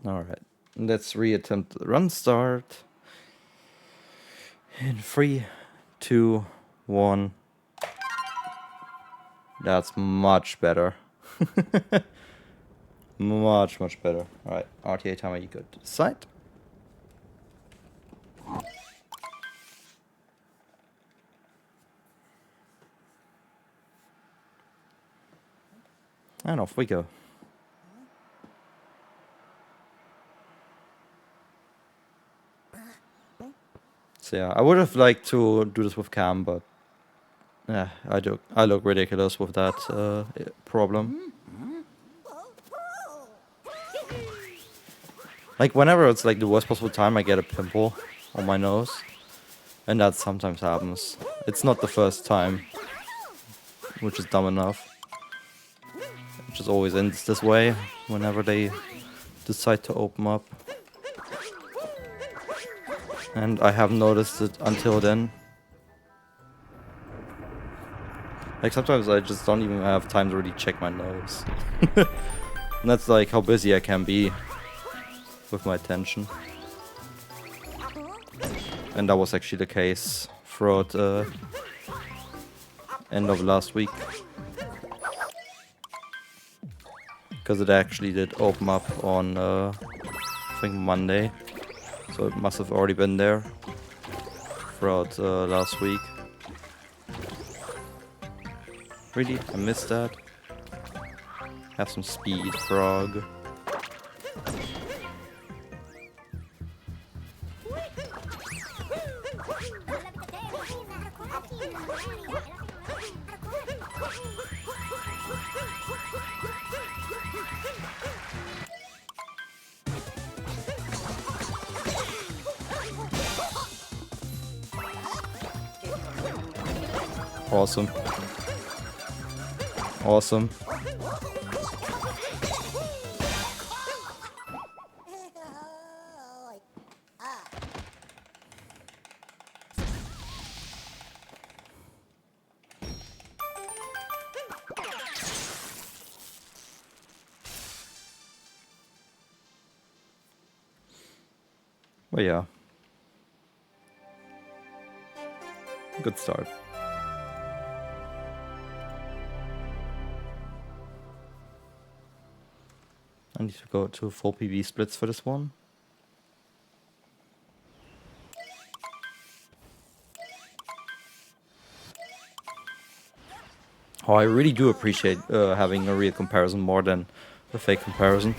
Alright, let's re-attempt the run start. In 3, 2, 1. That's much better. Much better. Alright, RTA timer, you go to the side. And off we go. So yeah, I would have liked to do this with cam, but yeah, I look ridiculous with that problem. Like whenever it's like the worst possible time, I get a pimple on my nose, and that sometimes happens. It's not the first time, which is dumb enough. It just always ends this way whenever they decide to open up. And I haven't noticed it until then. Like sometimes I just don't even have time to really check my nose. And that's like how busy I can be with my attention. And that was actually the case throughout end of last week. Because it actually did open up on I think Monday. So it must have already been there throughout last week. Really? I missed that? Have some speed, frog. Awesome. Awesome. Well, yeah. Good start. I need to go to full PV splits for this one. Oh, I really do appreciate having a real comparison more than a fake comparison.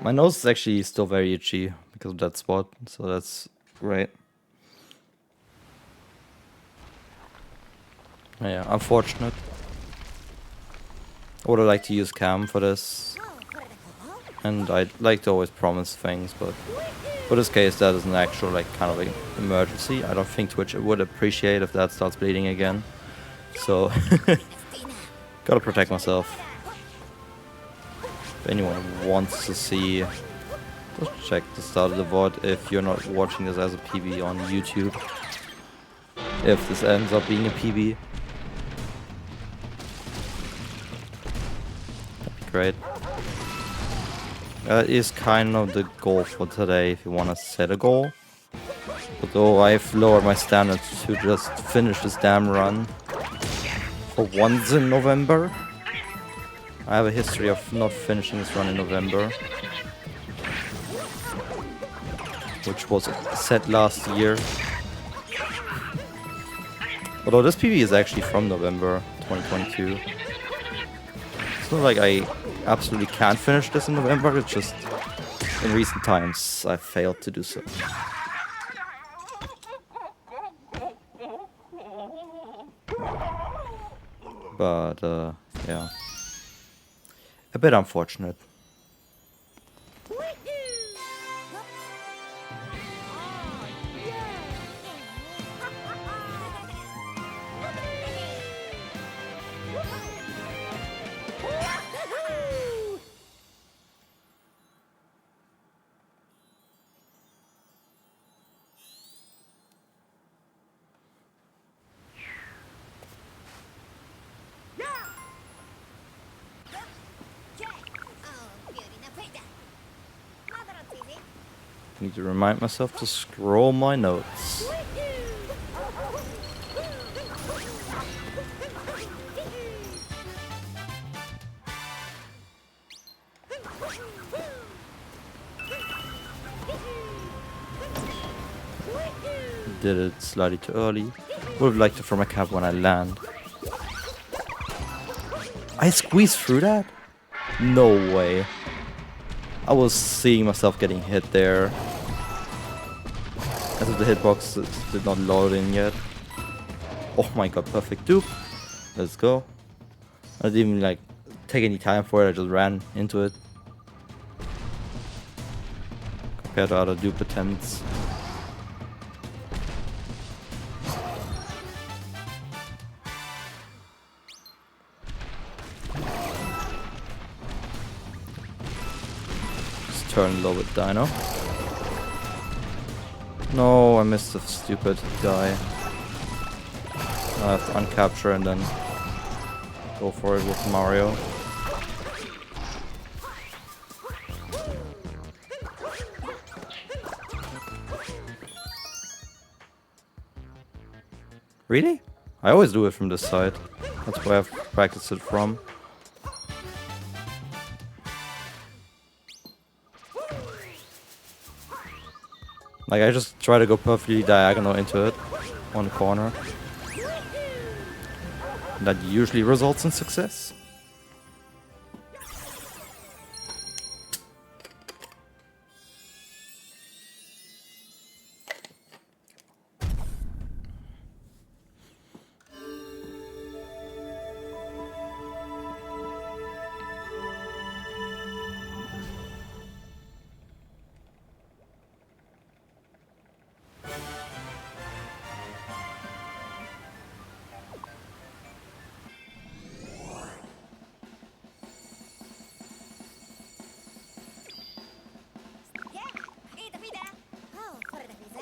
My nose is actually still very itchy because of that spot, so that's great. Yeah, unfortunate. I would have liked to use cam for this, and I'd like to always promise things, but for this case that is an actual like kind of like emergency. I don't think Twitch would appreciate if that starts bleeding again, so gotta protect myself. If anyone wants to see, just check the start of the VOD if you're not watching this as a PB on YouTube. If this ends up being a PB. That'd be great. That is kind of the goal for today if you want to set a goal. Although I've lowered my standards to just finish this damn run for once in November. I have a history of not finishing this run in November, which was set last year. Although this PB is actually from November 2022. It's not like I absolutely can't finish this in November, it's just in recent times I failed to do so. But yeah. A bit unfortunate. Need to remind myself to scroll my notes. Did it slightly too early. Would have liked to throw my cap when I land. I squeezed through that? No way. I was seeing myself getting hit there. As if the hitbox did not load in yet. Oh my god, perfect dupe. Let's go. I didn't even like take any time for it, I just ran into it. Compared to other dupe attempts. Turn a little bit dino. No, I missed the stupid guy. I have to uncapture and then go for it with Mario. Really? I always do it from this side. That's where I've practiced it from. Like, I just try to go perfectly diagonal into it, on the corner. That usually results in success.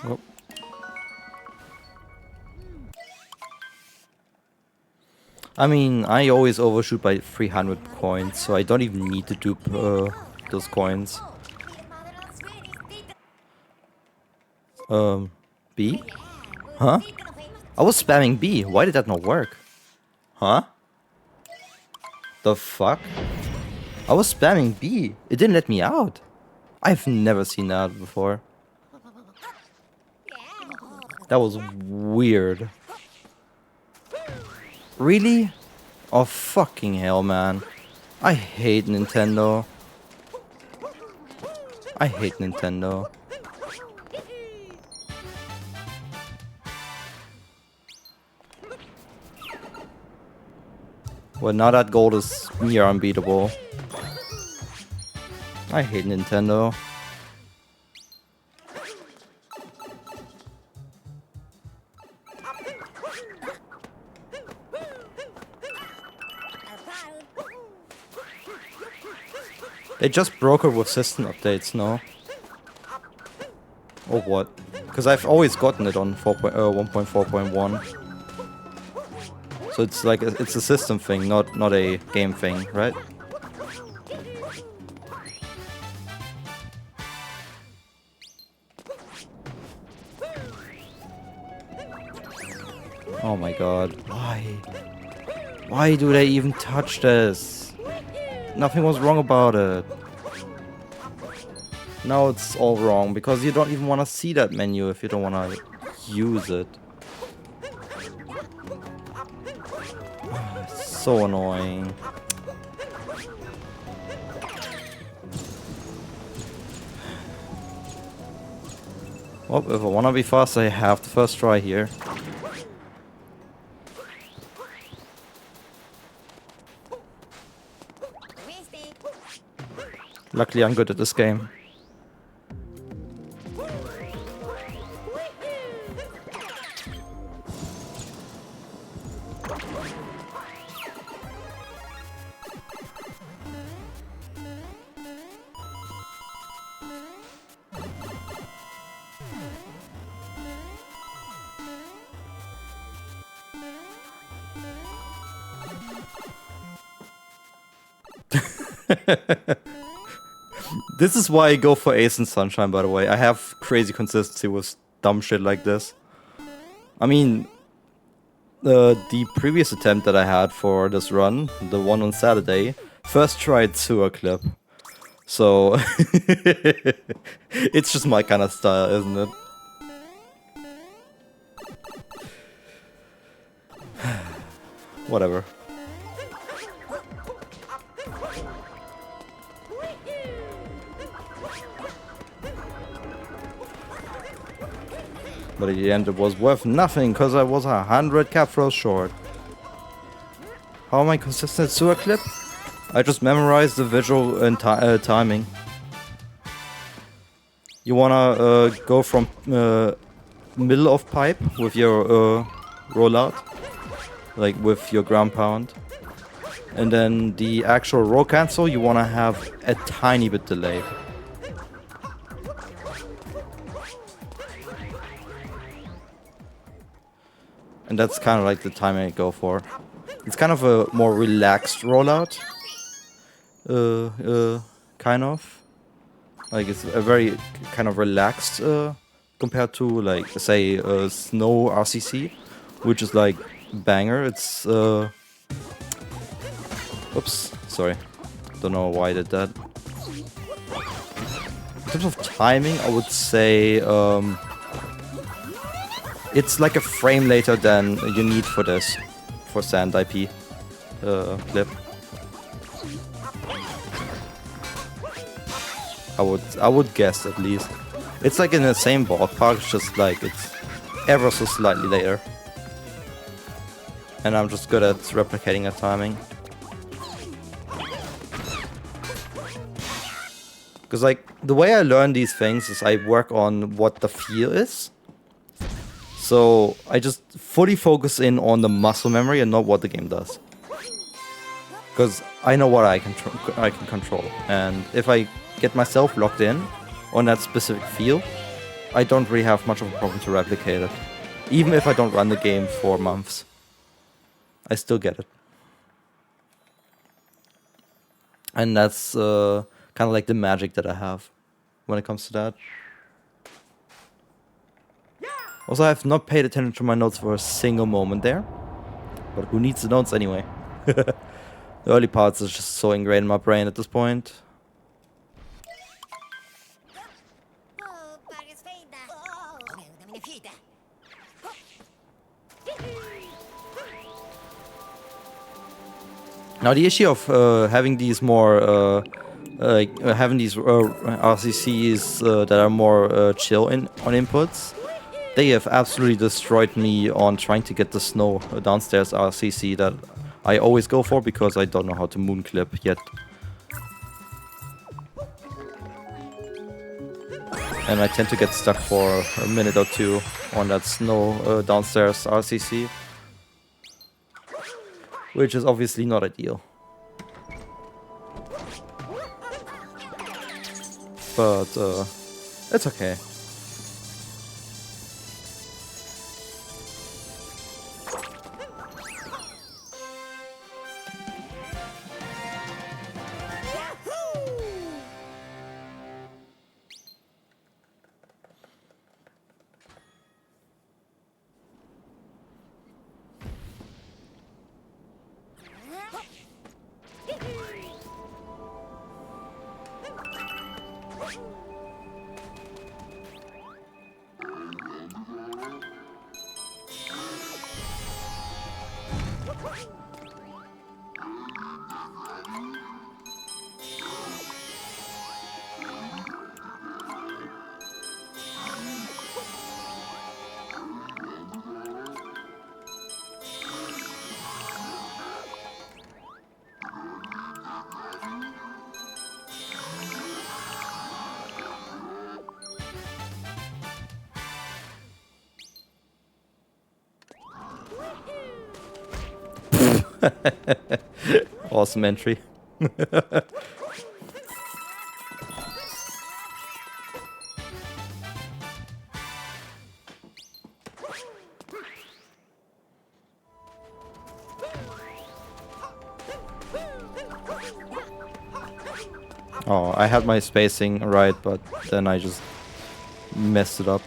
Oh. I mean, I always overshoot by 300 coins, so I don't even need to dupe those coins. B? Huh? I was spamming B. Why did that not work? Huh? The fuck? I was spamming B. It didn't let me out. I've never seen that before. That was weird. Really? Oh fucking hell, man. I hate Nintendo. I hate Nintendo. Well, now that gold is near unbeatable. I hate Nintendo. They just broke it with system updates, no? Or what? Because I've always gotten it on 1.4.1. So it's like it's a system thing, not a game thing, right? Oh my god, why? Why do they even touch this? Nothing was wrong about it. Now it's all wrong because you don't even want to see that menu if you don't want to use it. So annoying. Well, if I want to be fast, I have to first try here. Luckily, I'm good at this game. This is why I go for Ace and Sunshine, by the way. I have crazy consistency with dumb shit like this. I mean, the previous attempt that I had for this run, the one on Saturday, first tried sewer clip. So, it's just my kind of style, isn't it? Whatever. But at the end it was worth nothing because I was 100 cap throws short. How am I consistent sewer clip? I just memorized the visual and timing. You wanna go from middle of pipe with your rollout, like with your ground pound. And then the actual roll cancel you wanna have a tiny bit delayed. And that's kind of like the timing I go for. It's kind of a more relaxed rollout. Kind of. Like it's a very kind of relaxed compared to like say Snow RCC, which is like banger. It's oops, sorry. Don't know why I did that. In terms of timing, I would say it's like a frame later than you need for this, for Sand IP clip. I would guess at least. It's like in the same ballpark, it's just like it's ever so slightly later. And I'm just good at replicating that timing. Because like the way I learn these things is I work on what the feel is. So I just fully focus in on the muscle memory and not what the game does. Because I know what I can control, and if I get myself locked in on that specific feel, I don't really have much of a problem to replicate it. Even if I don't run the game for months, I still get it. And that's kind of like the magic that I have when it comes to that. Also, I have not paid attention to my notes for a single moment there. But who needs the notes anyway? The early parts is just so ingrained in my brain at this point. Now the issue of having these more having these RCCs that are more chill on inputs, they have absolutely destroyed me on trying to get the Snow downstairs RCC that I always go for because I don't know how to moon clip yet. And I tend to get stuck for a minute or two on that Snow downstairs RCC. Which is obviously not ideal. But it's okay. Awesome entry. Oh, I had my spacing right, but then I just messed it up.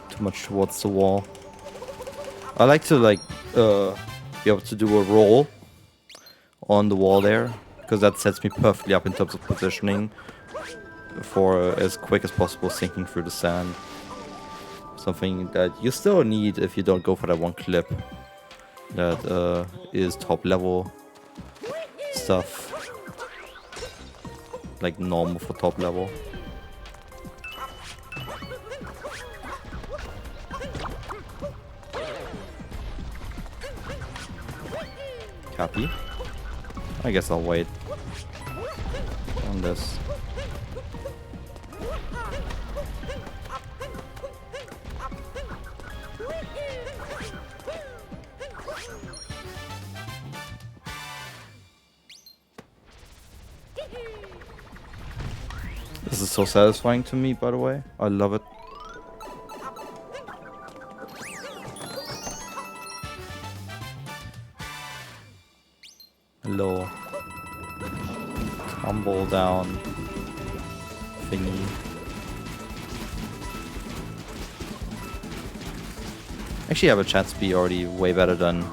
Too much towards the wall. I like to be able to do a roll on the wall there, because that sets me perfectly up in terms of positioning for as quick as possible sinking through the sand. Something that you still need if you don't go for that one clip that is top level stuff, like normal for top level. Copy. I guess I'll wait on this. This is so satisfying to me, by the way. I love it. Hello. Tumble down thingy. Actually, I have a chance to be already way better than...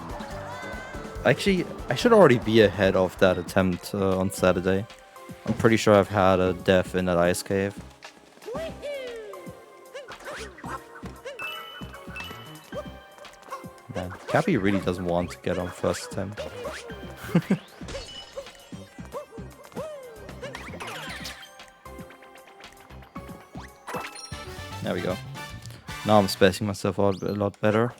Actually, I should already be ahead of that attempt on Saturday. I'm pretty sure I've had a death in that ice cave. Man, Cappy really doesn't want to get on first attempt. There we go. Now I'm spacing myself out a lot better.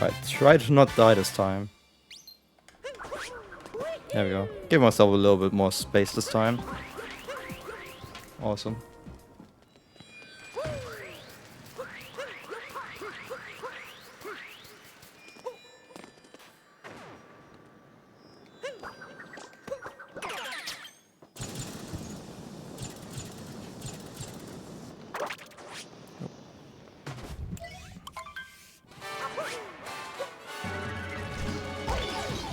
Right, try to not die this time. There we go. Give myself a little bit more space this time. Awesome.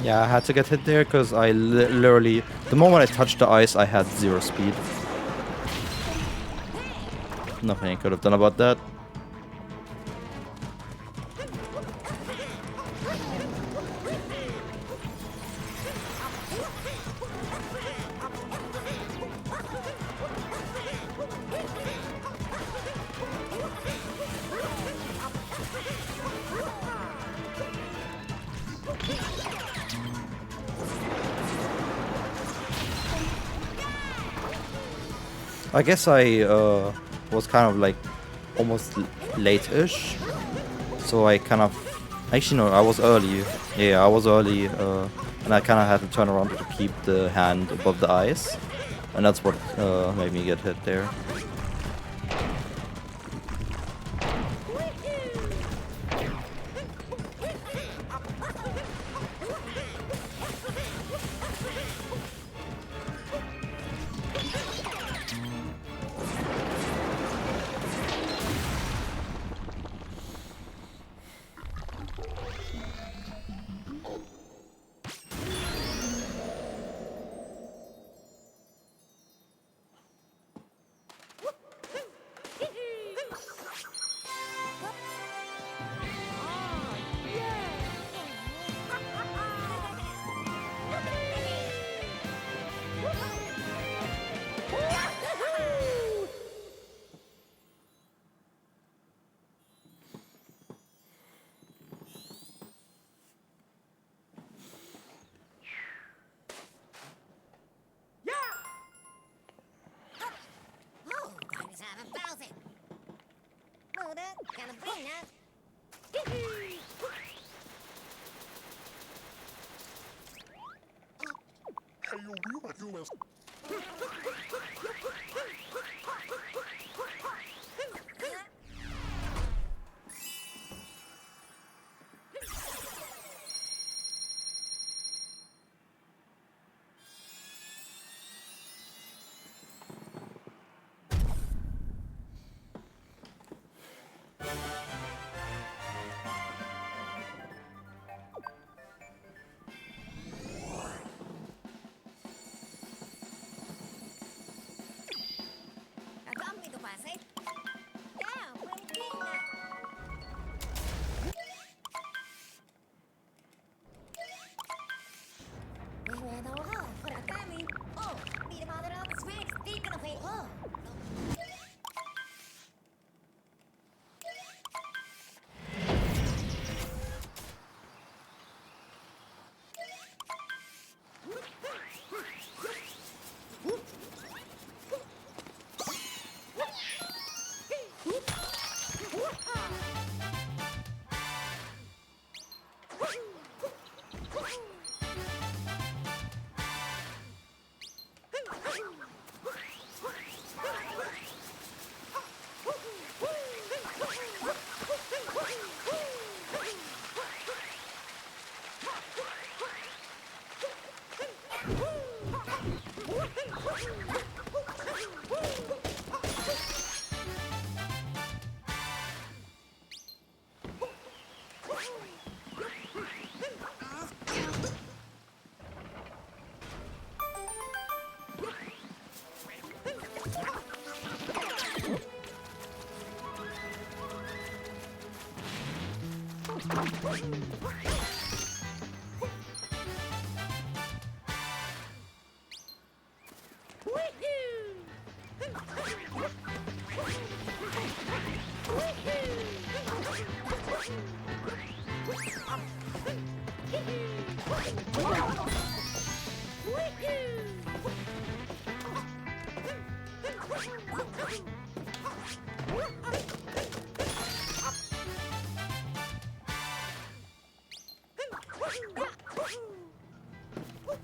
Yeah, I had to get hit there because I literally... The moment I touched the ice, I had 0 speed. Nothing I could have done about that. I guess I was kind of like almost late-ish, so I kind of... Actually no, I was early. Yeah, I was early, and I kind of had to turn around to keep the hand above the ice, and that's what made me get hit there.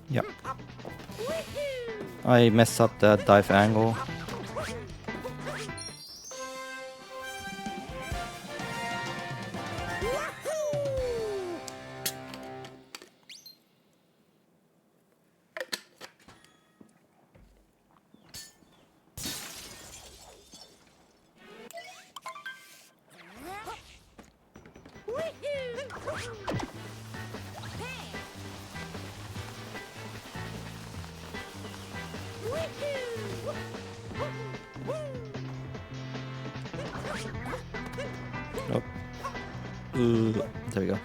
Yep. I messed up that dive angle. Nope. There we go.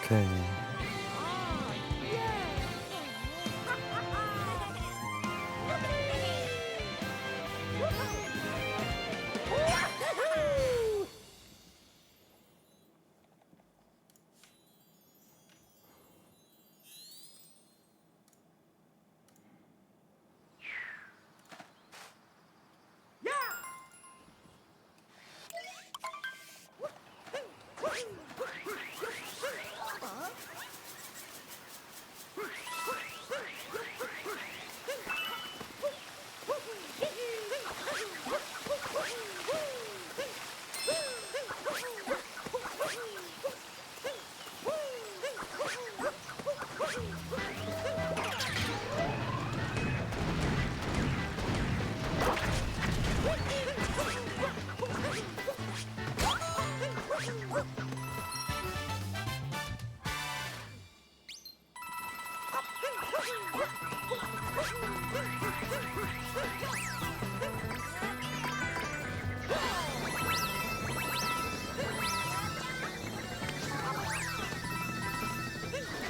Okay.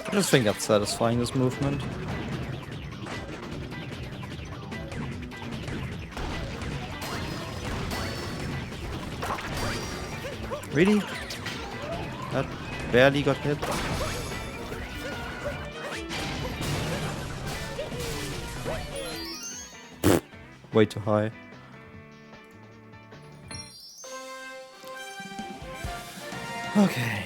I just think that's satisfying, this movement. Really? That barely got hit. Way too high. Okay.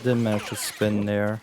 Didn't manage to spin there.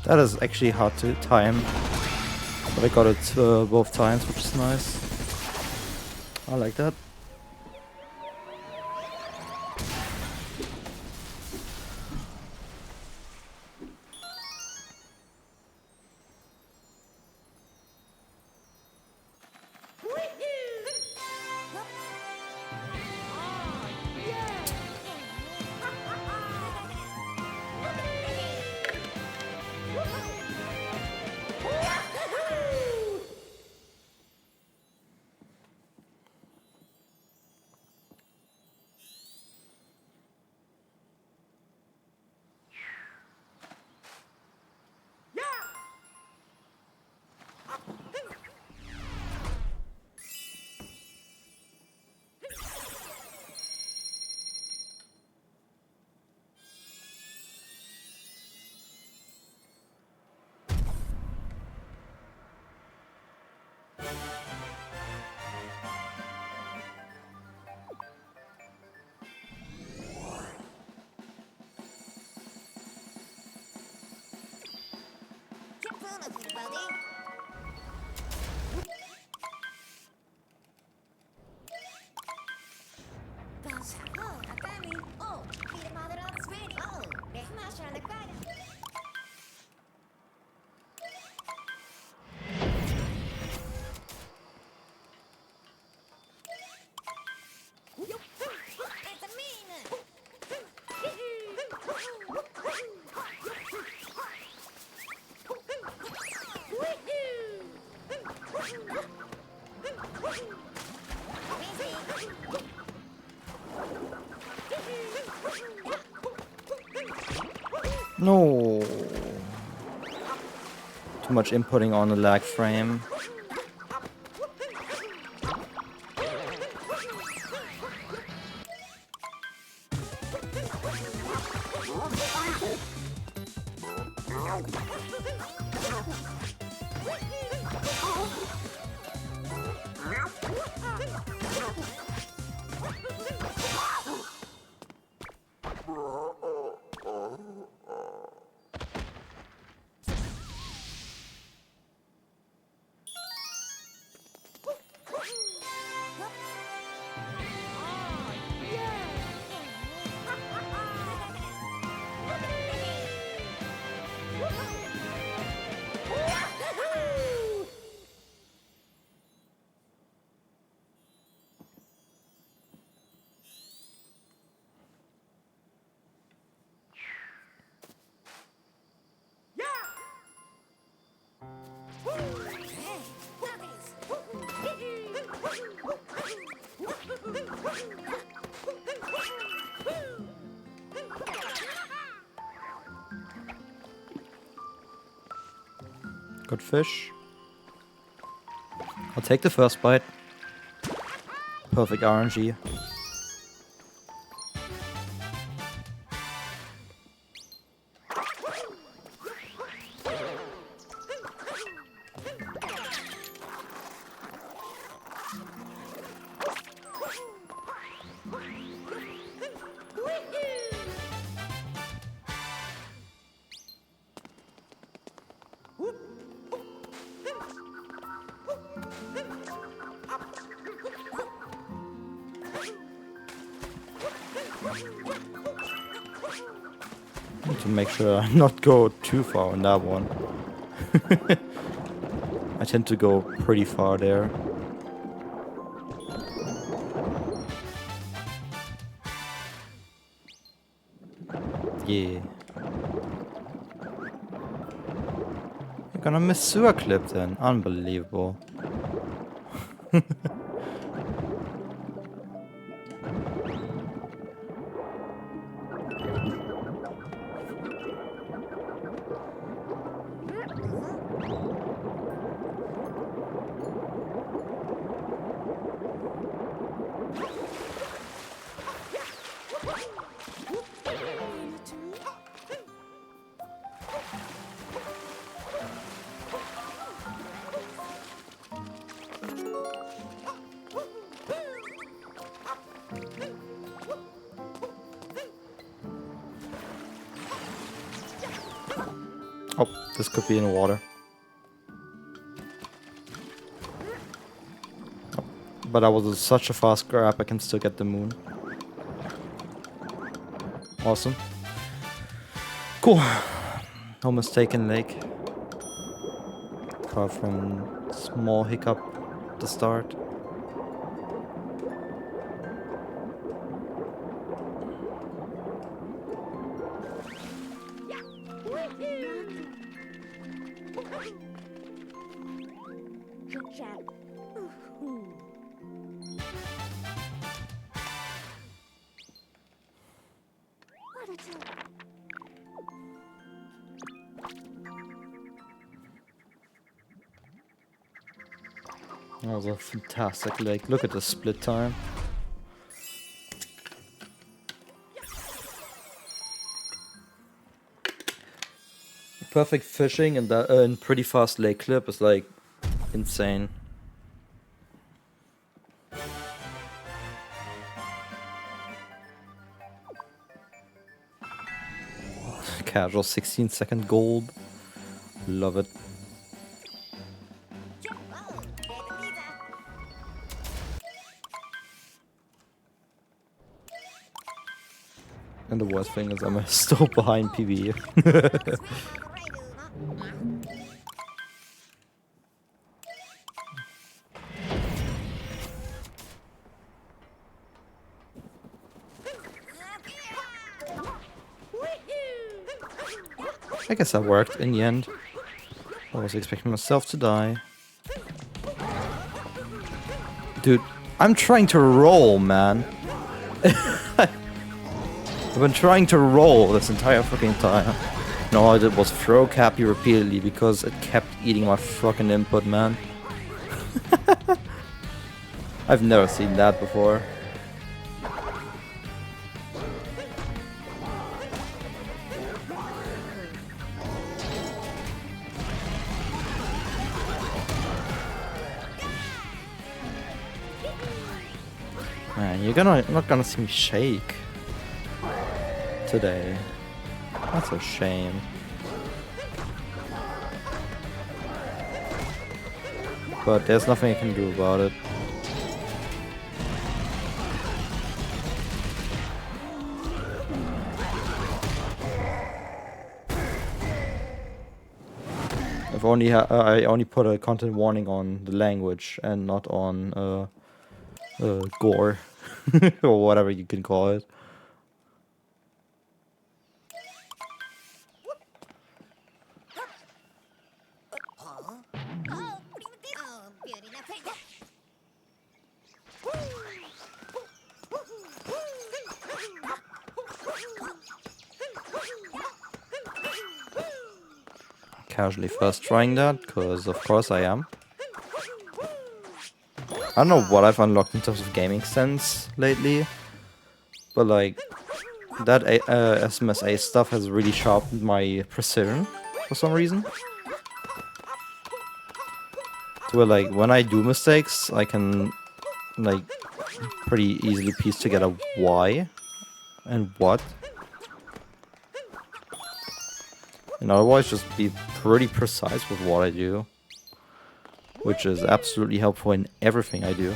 That is actually hard to time, but I got it both times, which is nice. I like that. No. Too much inputting on the lag frame. Good fish. I'll take the first bite. Perfect RNG. Need to make sure I not go too far on that one. I tend to go pretty far there. Yeah. You're gonna miss sewer clip then. Unbelievable. Oh, this could be in the water. Oh, but that was such a fast grab, I can still get the moon. Awesome. Cool. No mistaken lake. Apart from small hiccup at the start. That was a fantastic lake. Look at the split time. Perfect fishing and that and pretty fast lake clip is like insane. Casual 16-second gold. Love it. And the worst thing is I'm still behind PvE. I guess that worked in the end. I was expecting myself to die. Dude, I'm trying to roll, man. I've been trying to roll this entire fucking time. And all I did was throw Cappy repeatedly because it kept eating my fucking input, man. I've never seen that before. Man, you're not gonna see me shake today. That's a shame. But there's nothing I can do about it. I only put a content warning on the language and not on gore or whatever you can call it. casually first trying that, because of course I am. I don't know what I've unlocked in terms of gaming sense lately, but like that SMSA stuff has really sharpened my precision for some reason. So where like when I do mistakes, I can like pretty easily piece together why and what. And otherwise just be pretty precise with what I do, which is absolutely helpful in everything I do.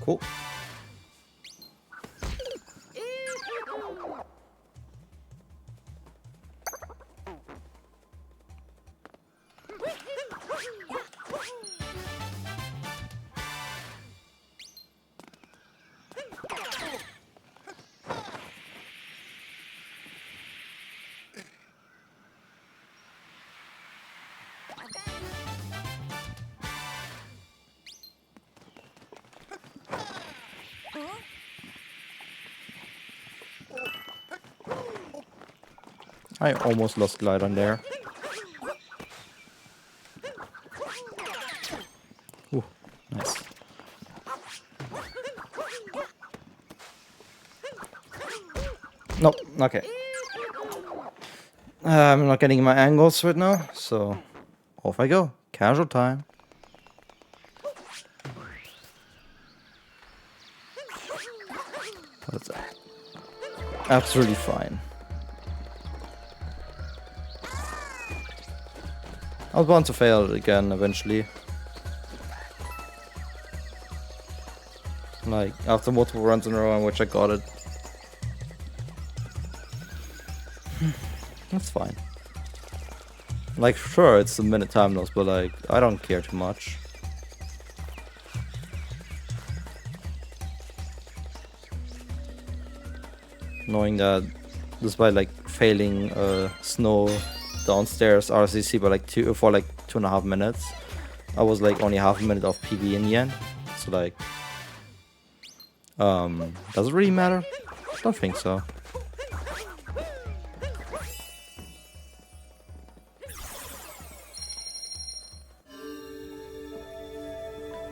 Cool. I almost lost glide on there. Ooh, nice. Nope, okay. I'm not getting my angles right now, so off I go. Casual time. That's absolutely fine. I was bound to fail it again eventually. Like, after multiple runs in a row in which I got it. That's fine. Like, sure, it's a minute time loss, but like, I don't care too much. Knowing that, despite like failing snow downstairs RCC by like 2.5 minutes, I was like only half a minute off PB in the end. So like, does it really matter? I don't think so.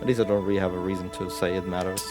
At least I don't really have a reason to say it matters.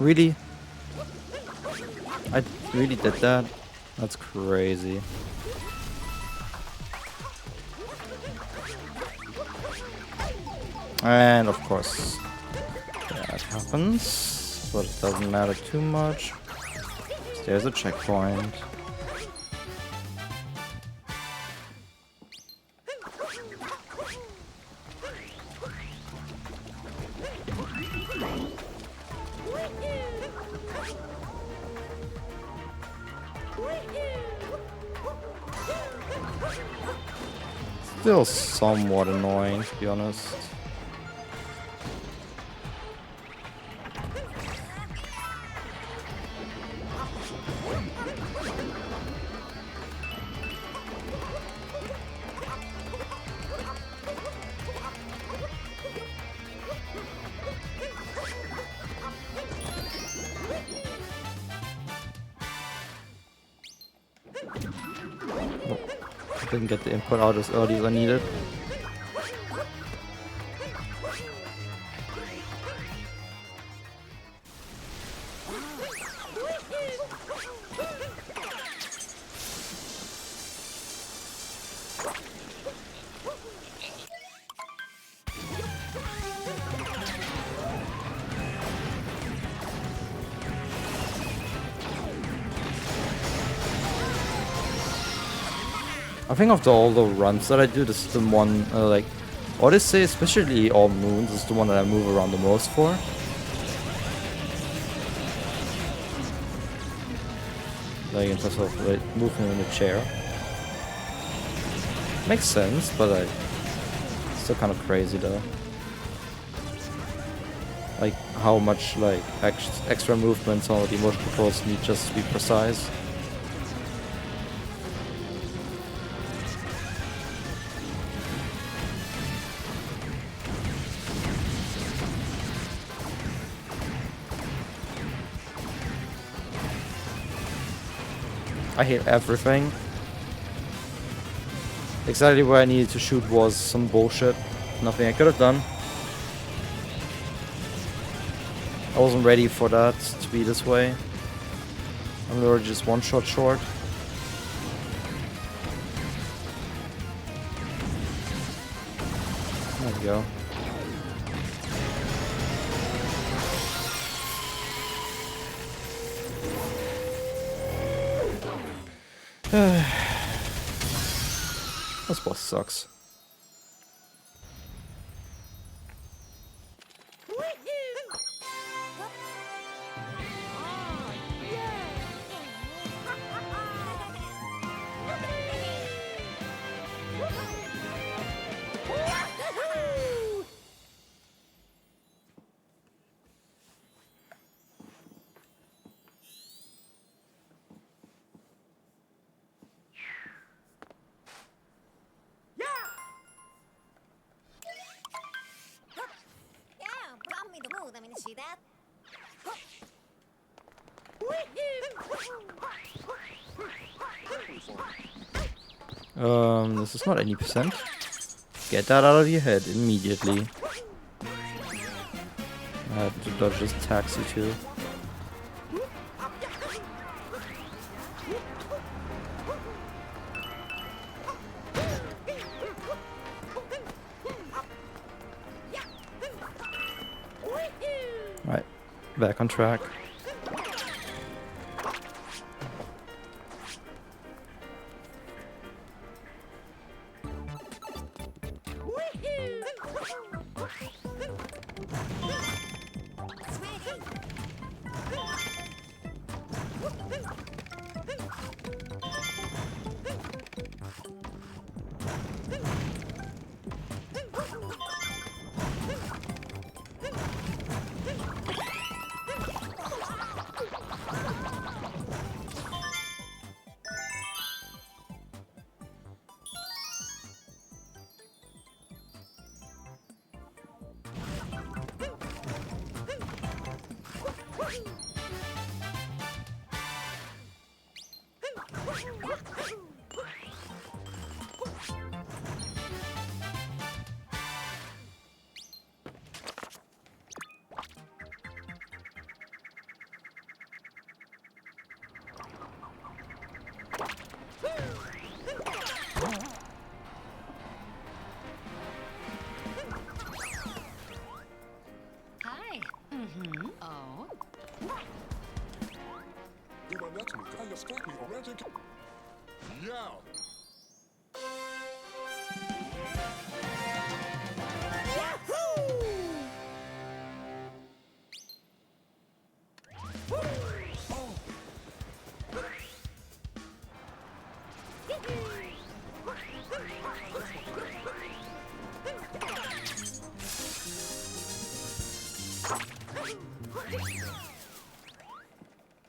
Really? I really did that? That's crazy. And of course, That happens, but it doesn't matter too much. There's a checkpoint. Still somewhat annoying, to be honest. Didn't get the input out as early as I needed. I think after all the runs that I do, this is the one, like, Odyssey, especially all moons, is the one that I move around the most for. Like, in terms of, like, moving in the chair. Makes sense, but, like, still kind of crazy, though. Like, how much, like, extra movement some of the motion controls need just to be precise. I hate everything. Exactly where I needed to shoot was some bullshit. Nothing I could have done. I wasn't ready for that to be this way. I'm literally just one shot short. There we go. This boss sucks. See that? This is not any percent. Get that out of your head immediately. I had to dodge this taxi too. Right, back on track.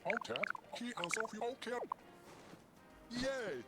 Okay. He also okay. Yay!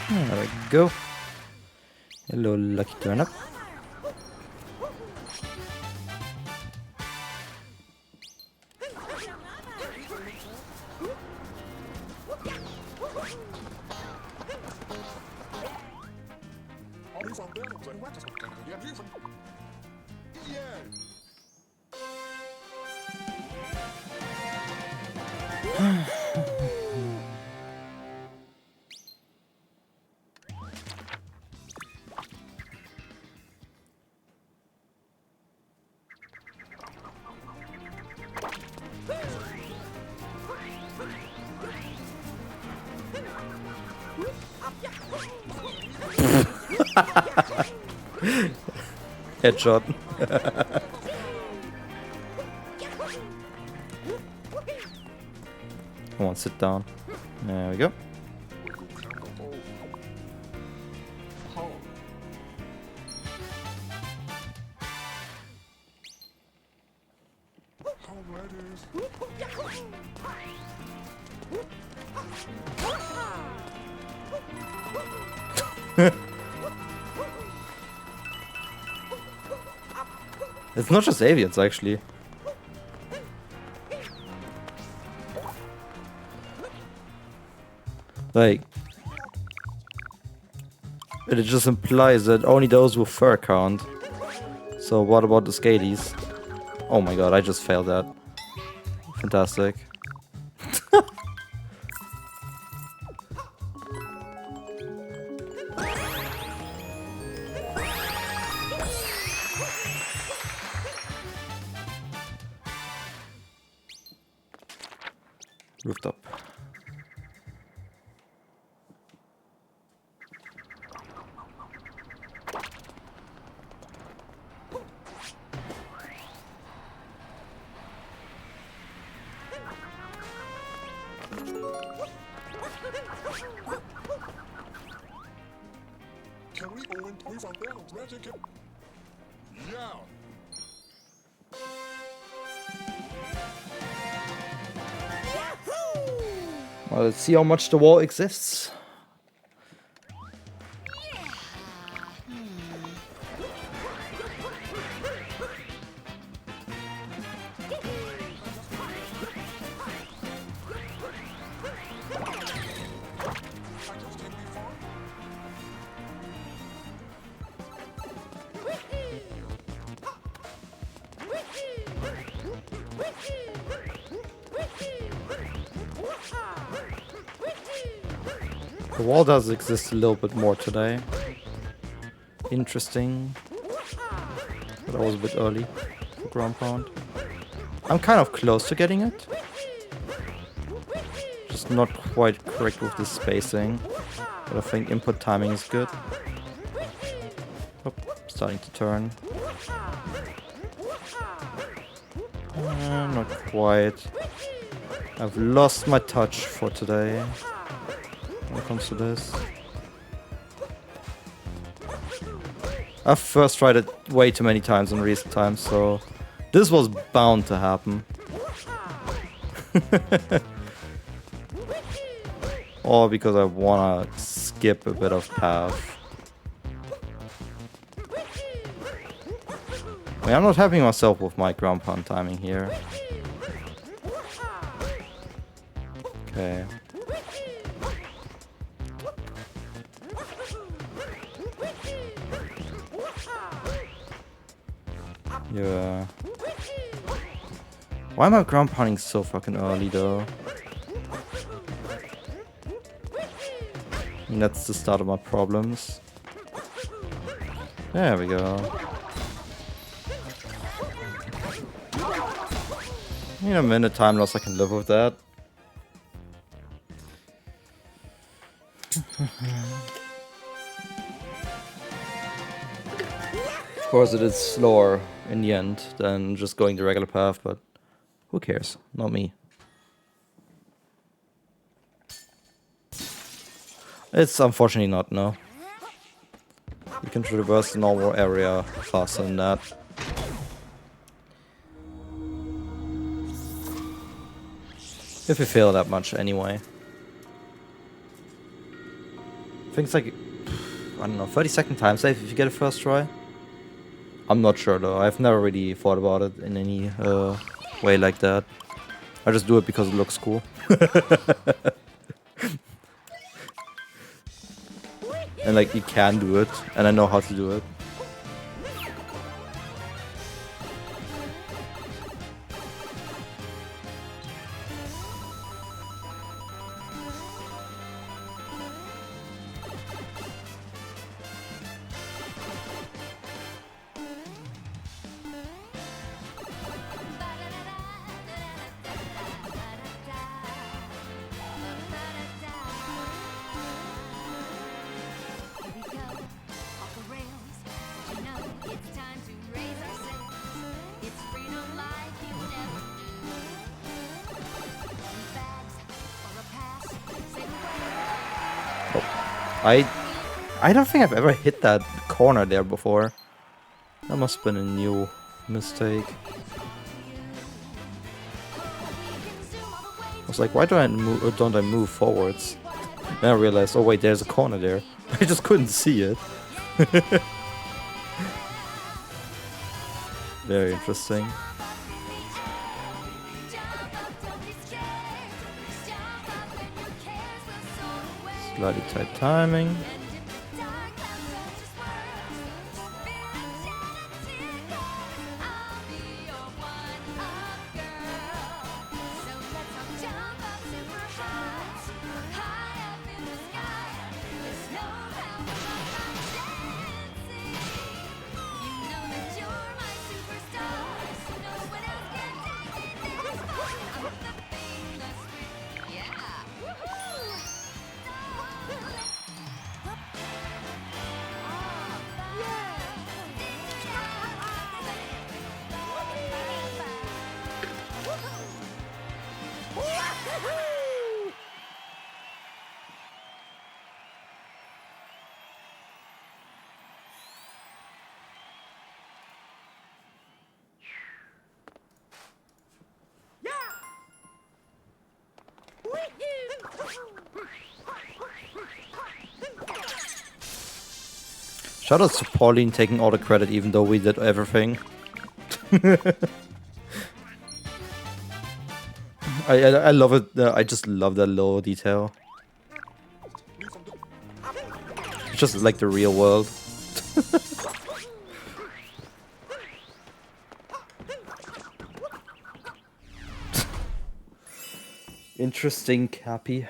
There we go. Hello, lucky turnip. Headshot. Come on, sit down. There we go. It's not just avians, actually. Like, it just implies that only those with fur count. So what about the scalies? Oh my god, I just failed that. Fantastic. Rooftop. Can we go in toy from there? Magic. Yeah. Well, let's see how much the wall exists. The wall does exist a little bit more today. Interesting. But I was a bit early for ground pound. I'm kind of close to getting it. Just not quite correct with the spacing. But I think input timing is good. Oh, starting to turn. Not quite. I've lost my touch for today when it comes to this. I've first tried it way too many times in recent times, so this was bound to happen. Or because I wanna skip a bit of path. I mean, I'm not happy myself with my ground pound timing here. Okay. Yeah. Why am I ground pounding so fucking early though? And that's the start of my problems. There we go. In a minute time loss, I can live with that. Of course it is slower in the end than just going the regular path, but who cares? Not me. It's unfortunately not, no. You can traverse the normal area faster than that. If you fail that much anyway. I think it's like, I don't know, 30-second time save if you get a first try. I'm not sure though, I've never really thought about it in any way like that. I just do it because it looks cool. And like, you can do it, and I know how to do it. I don't think I've ever hit that corner there before. That must have been a new mistake. I was like, why don't I move forwards? Then I realized, oh wait, there's a corner there. I just couldn't see it. Very interesting. Slightly tight timing. Shoutouts to Pauline taking all the credit even though we did everything. I love it. I just love that little detail. It's just like the real world. Interesting, Cappy.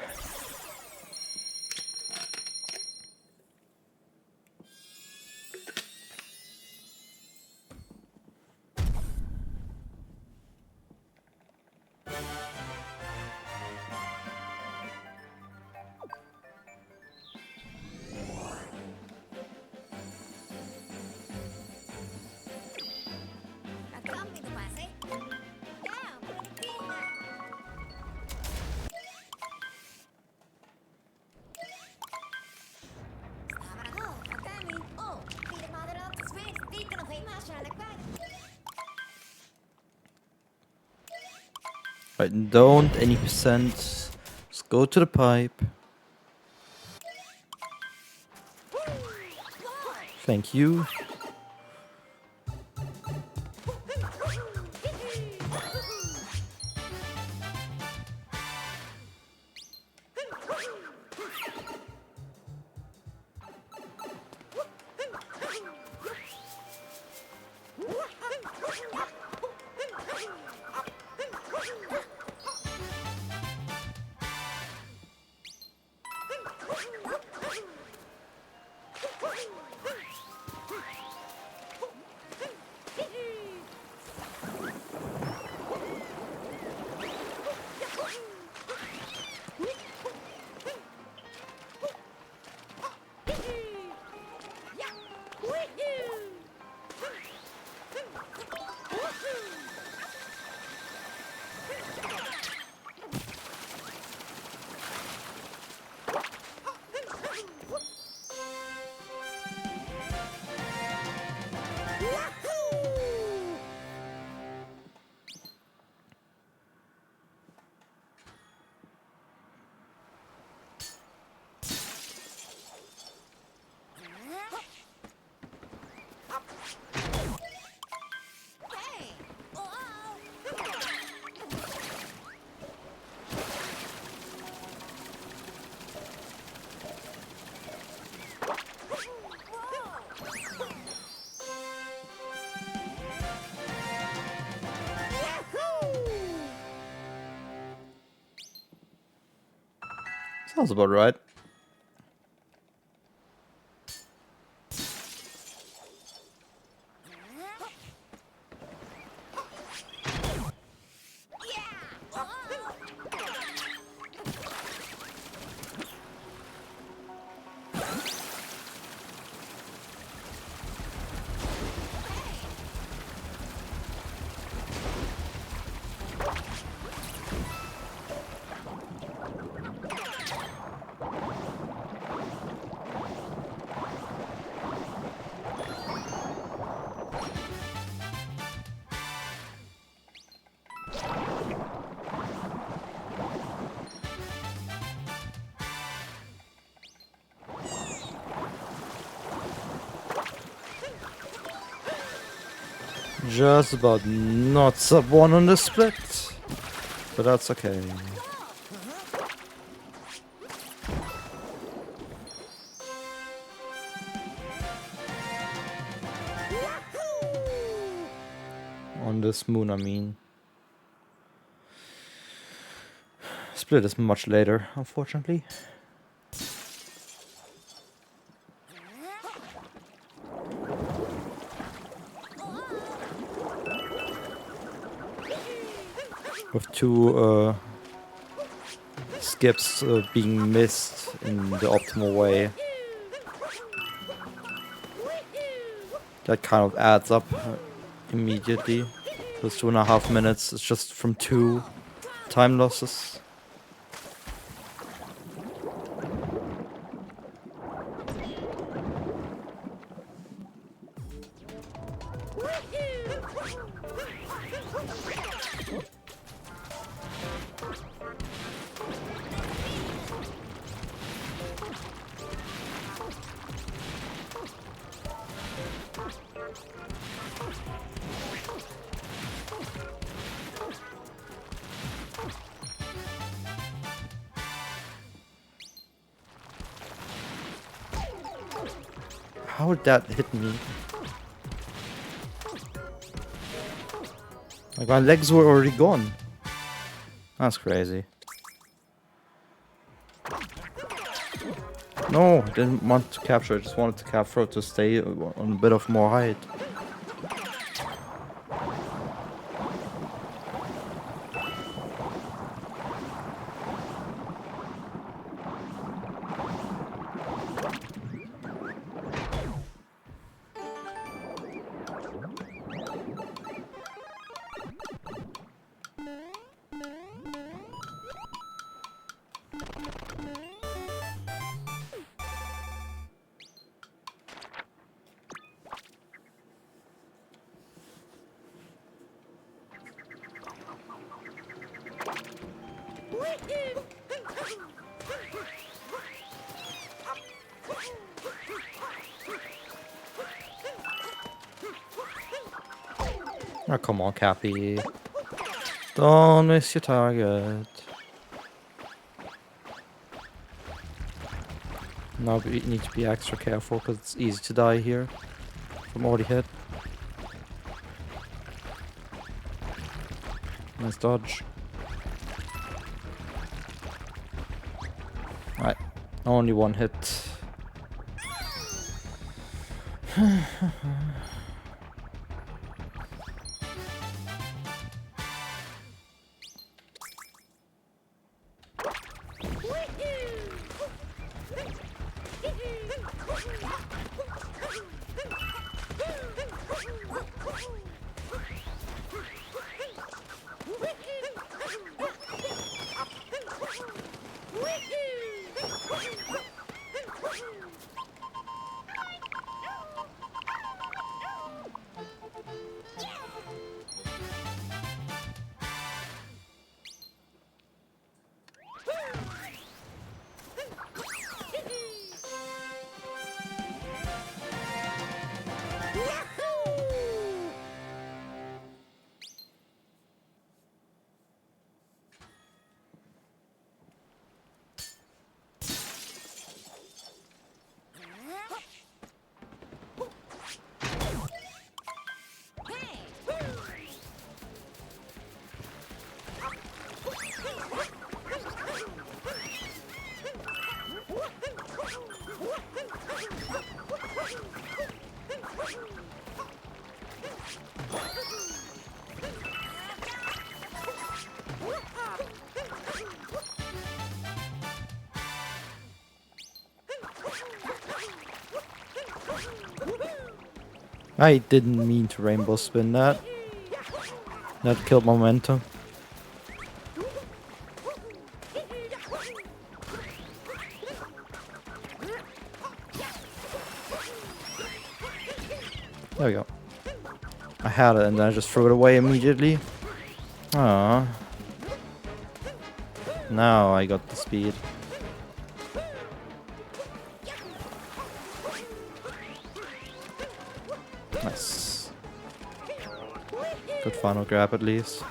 Racconti tu pase. Ah, bonitina. Oh, Atami. Oh, file madre of space. Dicono che immagina le quadre. Right, don't any percent. Just go to the pipe. Thank you. Hey. Oh. Sounds about right. Just about not sub 1 on the split, but that's okay. On this moon, I mean. Split is much later, unfortunately. With two skips being missed in the optimal way. That kind of adds up immediately. Those 2.5 minutes is just from 2 time losses. How did that hit me? Like my legs were already gone. That's crazy. No, I didn't want to capture. I just wanted to capture to stay on a bit of more height. Oh, come on, Cappy. Don't miss your target. Now we need to be extra careful because it's easy to die here from already hit. Nice dodge. Right, only one hit. I didn't mean to rainbow spin that. That killed momentum. There we go. I had it and then I just threw it away immediately. Ah. Now I got the speed. Nice. Good final grab at least.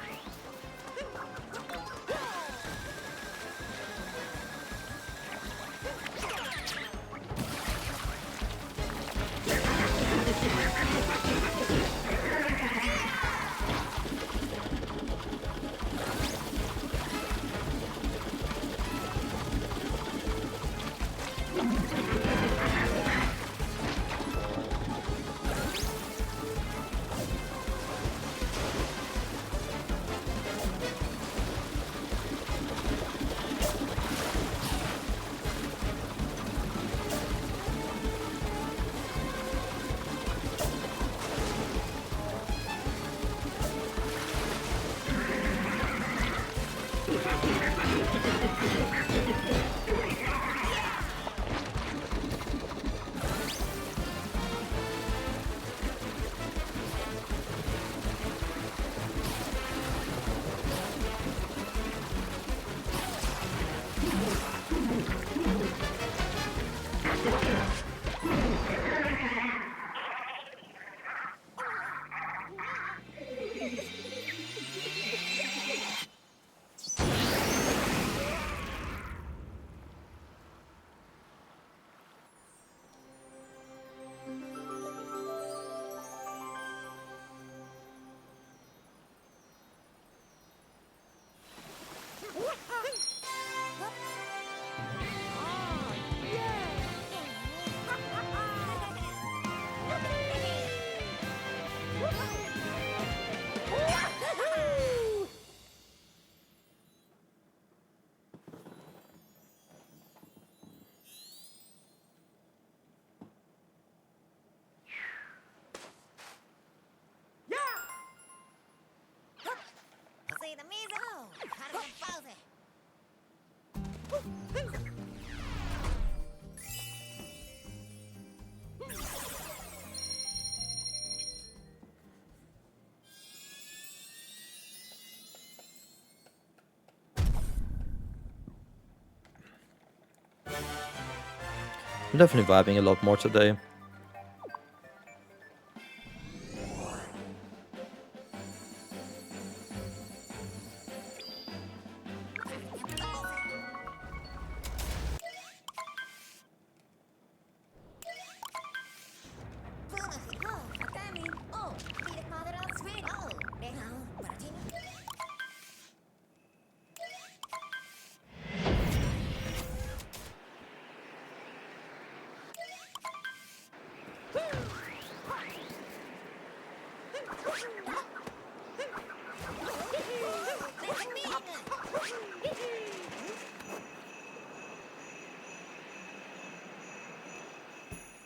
I'm definitely vibing a lot more today.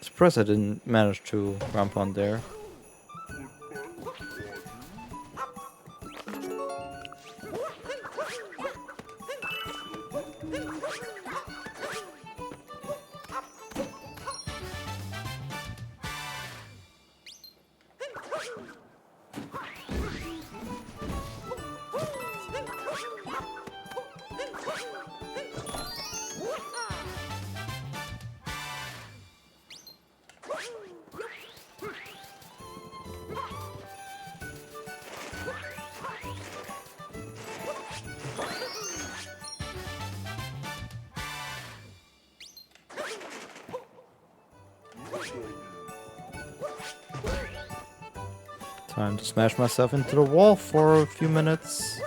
Surprised I didn't manage to ramp on there. Time to smash myself into the wall for a few minutes.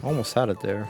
Almost had it there.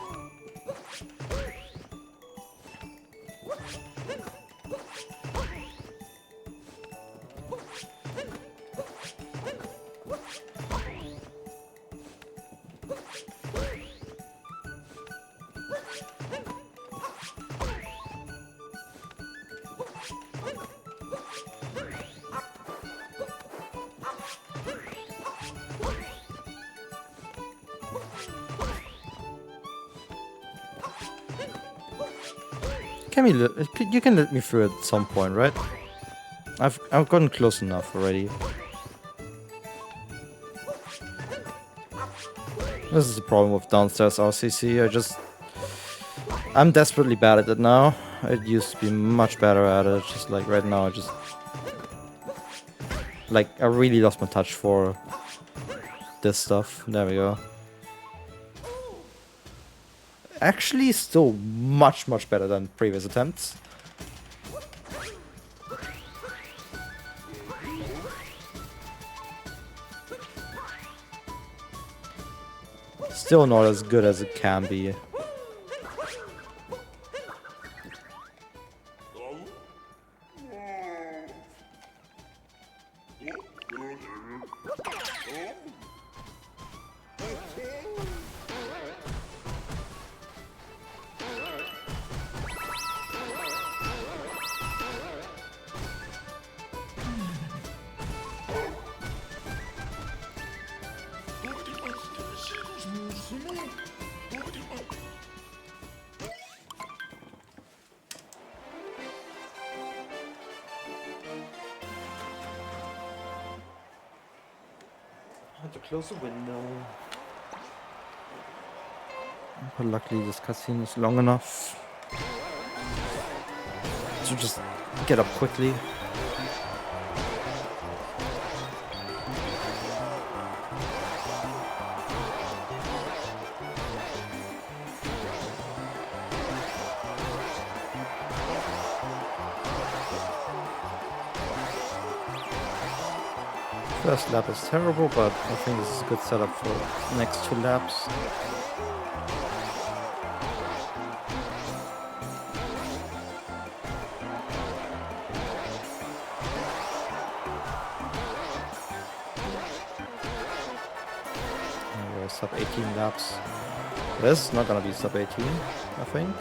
You can let me through at some point, right? I've gotten close enough already. This is the problem with downstairs RCC. I'm desperately bad at it now. I used to be much better at it. Just like right now, I really lost my touch for this stuff. There we go. Actually, still much better than previous attempts. Still not as good as it can be. I had to close the window. But luckily this cutscene is long enough to just get up quickly. First lap is terrible, but I think this is a good setup for the next 2 laps. sub 18 laps. This is not gonna be sub 18, I think.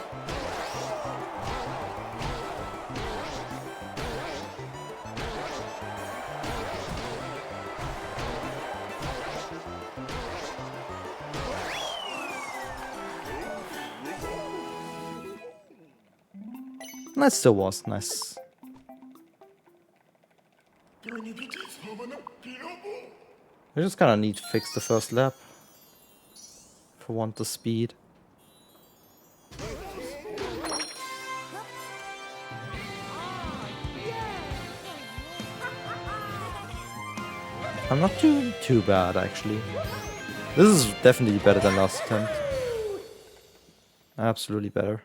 That still was nice. We just kinda need to fix the first lap. If I want the speed. I'm not doing too bad actually. This is definitely better than last attempt. Absolutely better.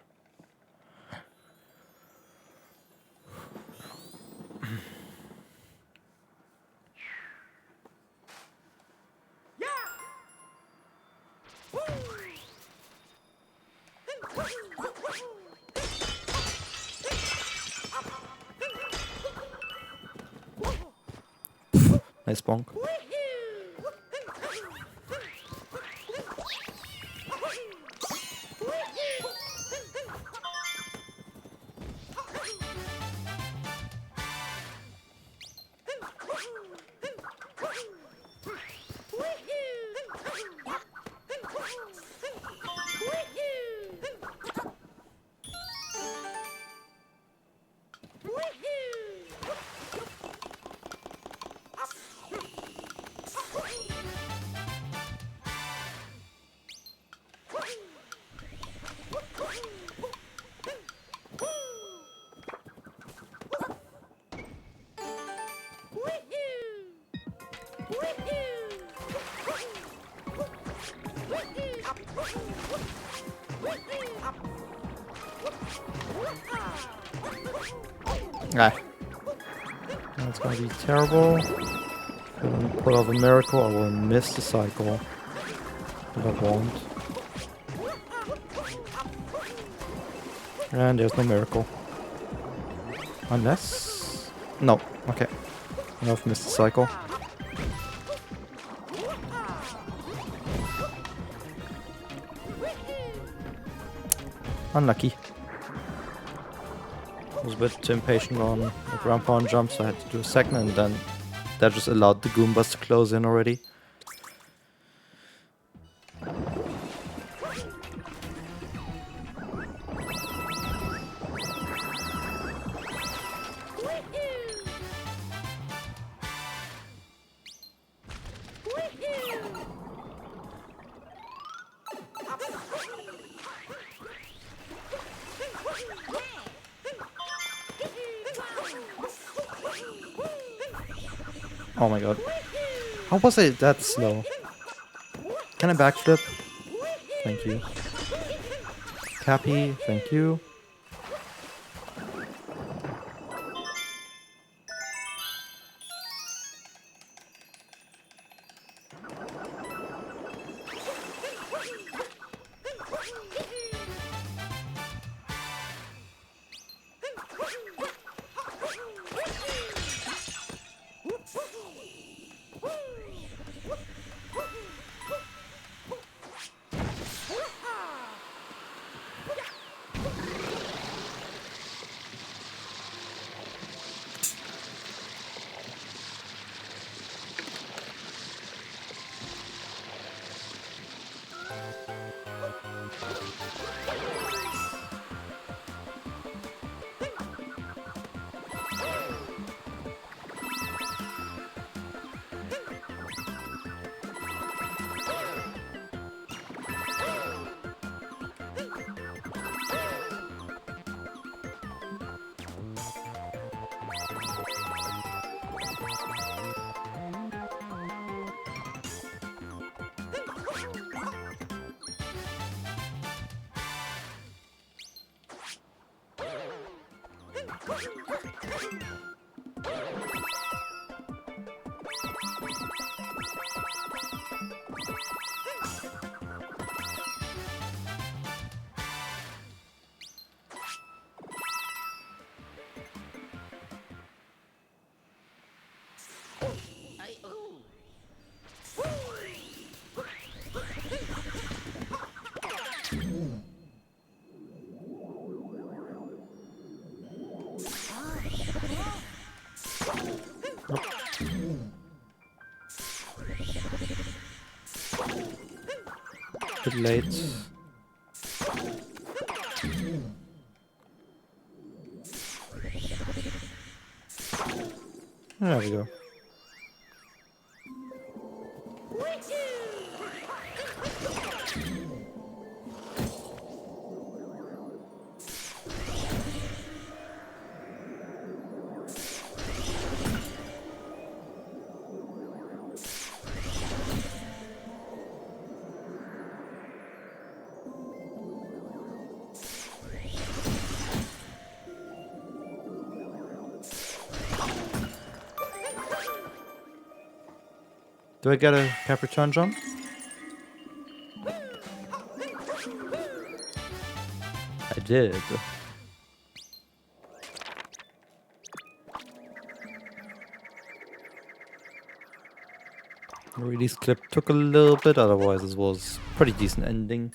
Nice bonk. Ah. That's gonna be terrible. If I don't pull off a miracle, I will miss the cycle. But I won't. And there's no miracle. Unless... No, okay. I've missed the cycle. Unlucky. I was a bit too impatient on the ground pound jump, so I had to do a second, and then that just allowed the Goombas to close in already. Oh my god. How was I that slow? Can I backflip? Thank you. Cappy, thank you. bit late. There we go. Do I get a cap return jump? I did. The release clip took a little bit, otherwise this was pretty decent ending.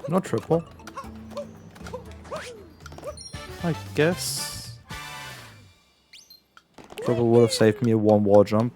Not triple. I guess. Triple would have saved me a one wall jump.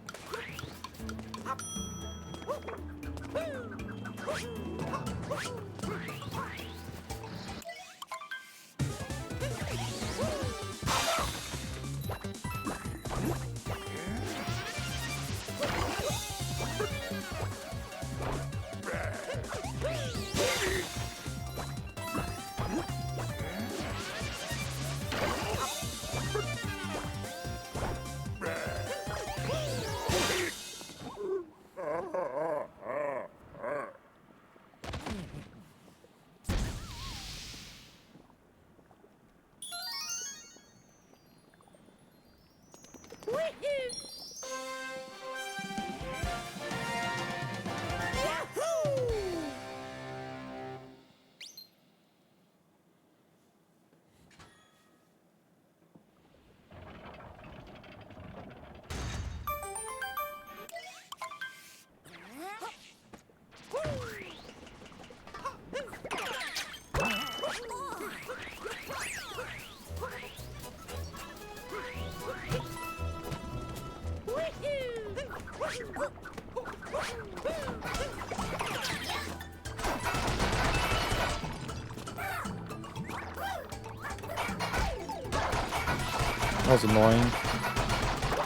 That was annoying.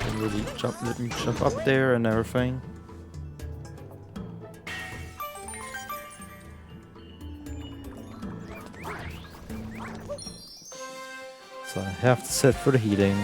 Didn't really let me jump up there and everything. So I have to sit for the healing.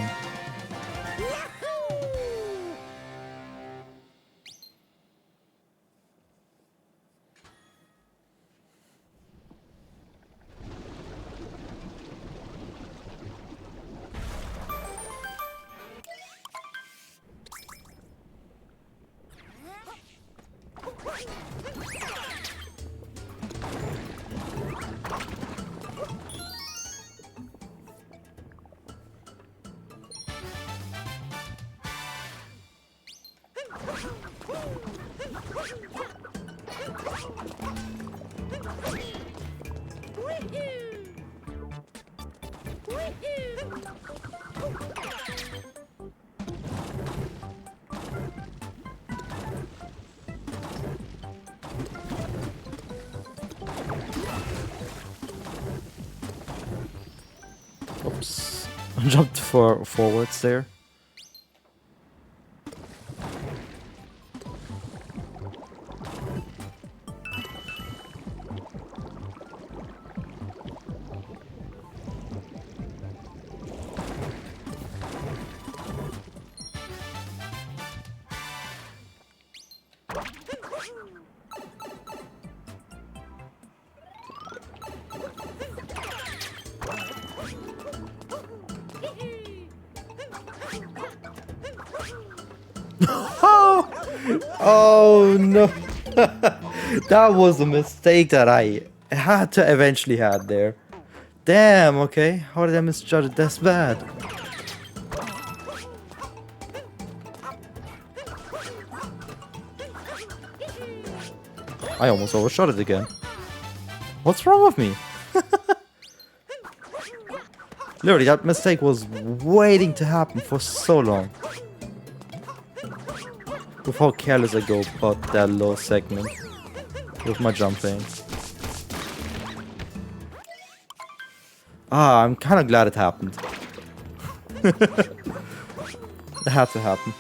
Oops. I jumped forwards there. Oh no! That was a mistake that I had to eventually had there. Damn, okay. How did I misjudge it this bad? I almost overshot it again. What's wrong with me? Literally, that mistake was waiting to happen for so long. With how careless I go about that low segment. With my jumping. Ah, I'm kind of glad it happened. It had to happen.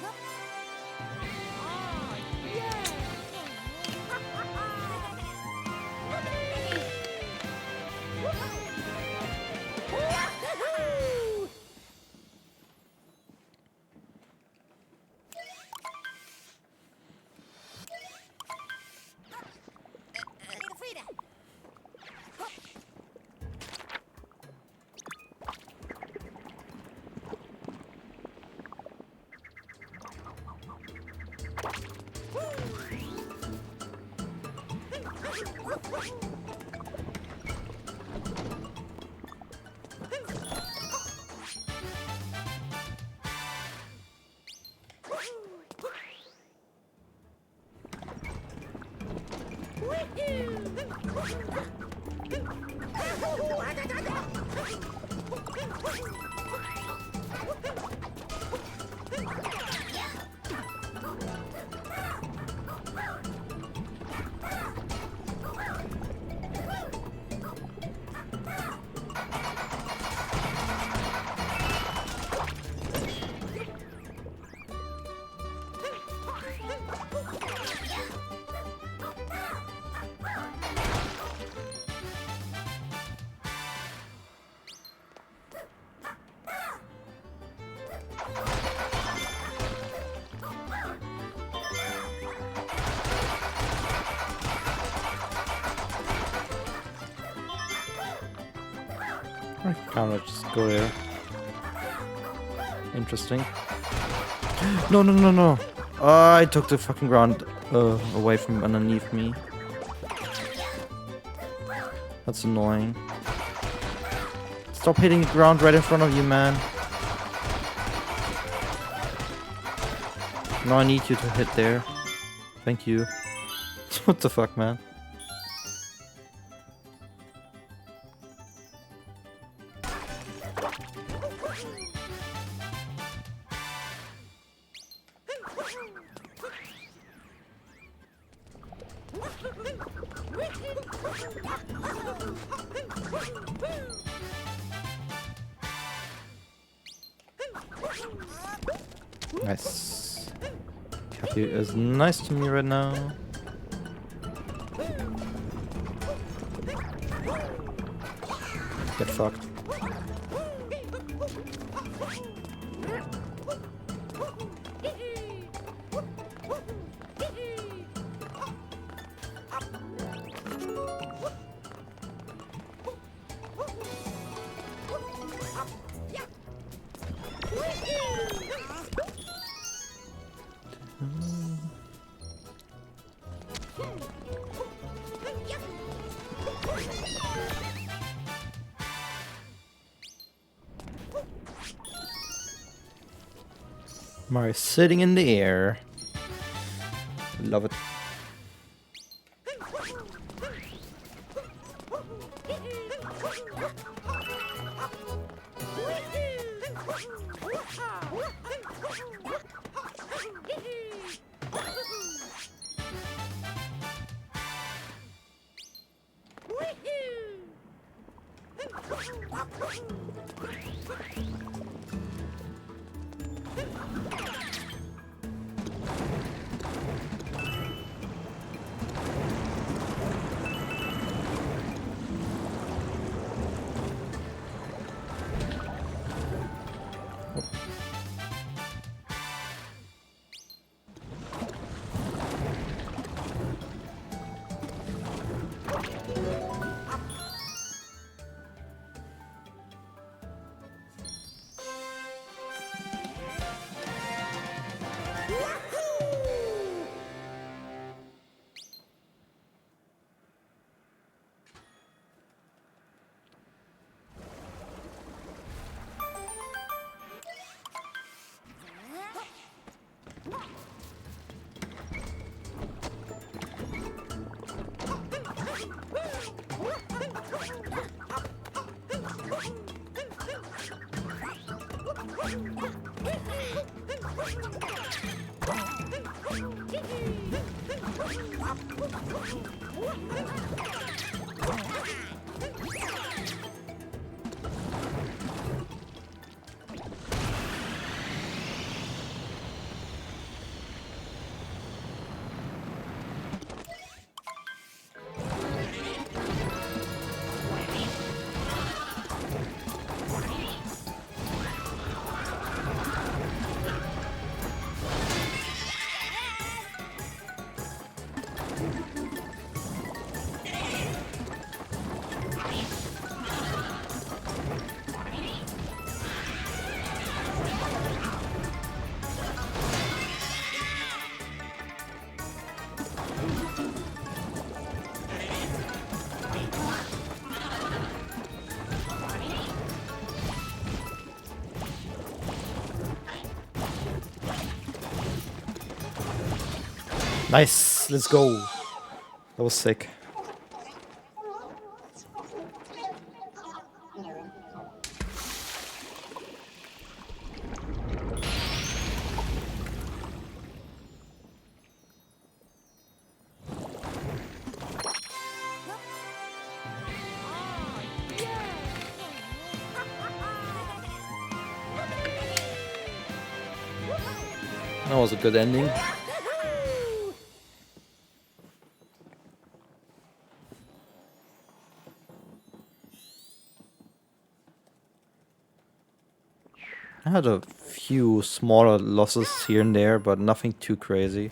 I can't just go there. Interesting. No, no, no, no. I took the fucking ground away from underneath me. That's annoying. Stop hitting the ground right in front of you, man. No, I need you to hit there. Thank you. What the fuck, man? Nice. Cappy is nice to me right now. Get fucked. Mario sitting in the air. Love it. Nice, let's go. That was sick. That was a good ending. I had a few smaller losses here and there, but nothing too crazy.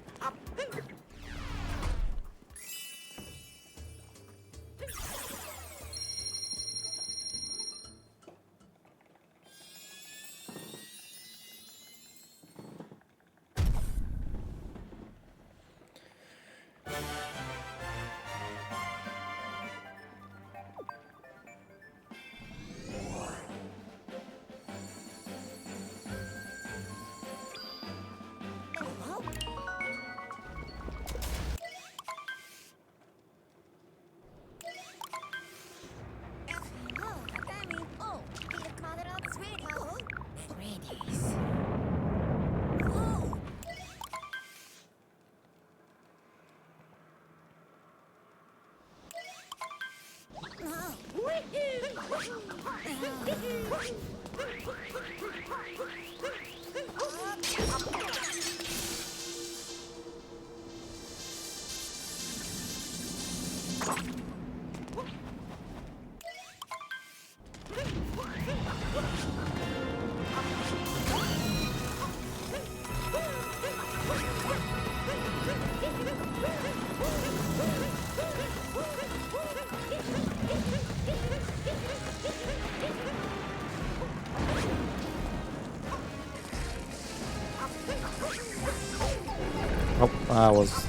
Oh, I was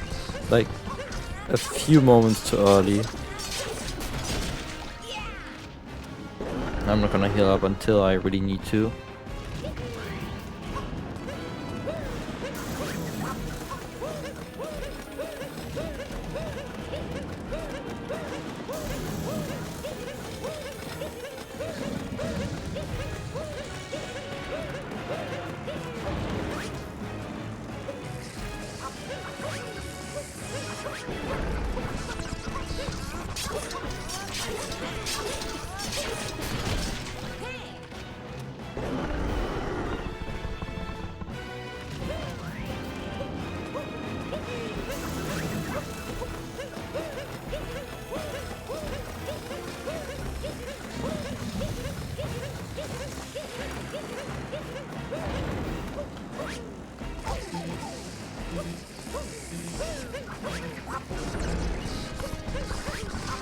like a few moments too early. I'm not gonna heal up until I really need to.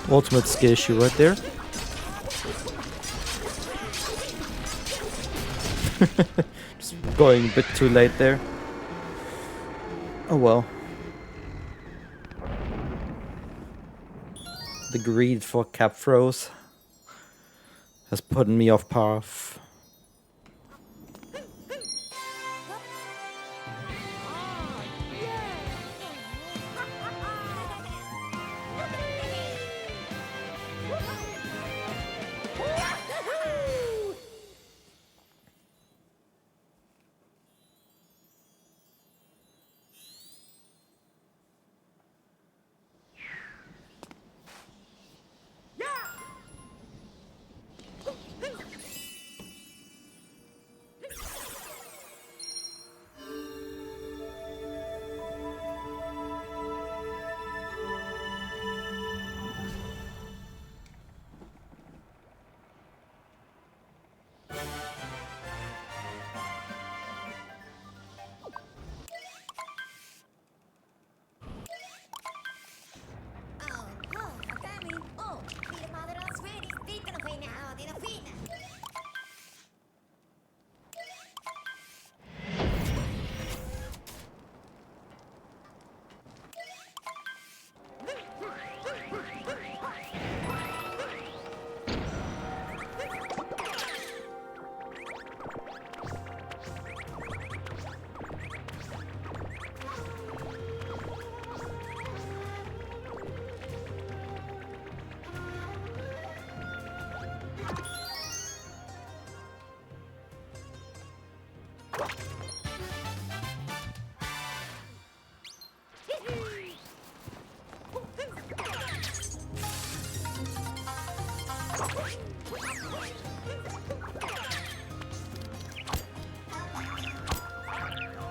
Ultimate skill issue right there. Just going a bit too late there. Oh well. The greed for cap throws has put me off path.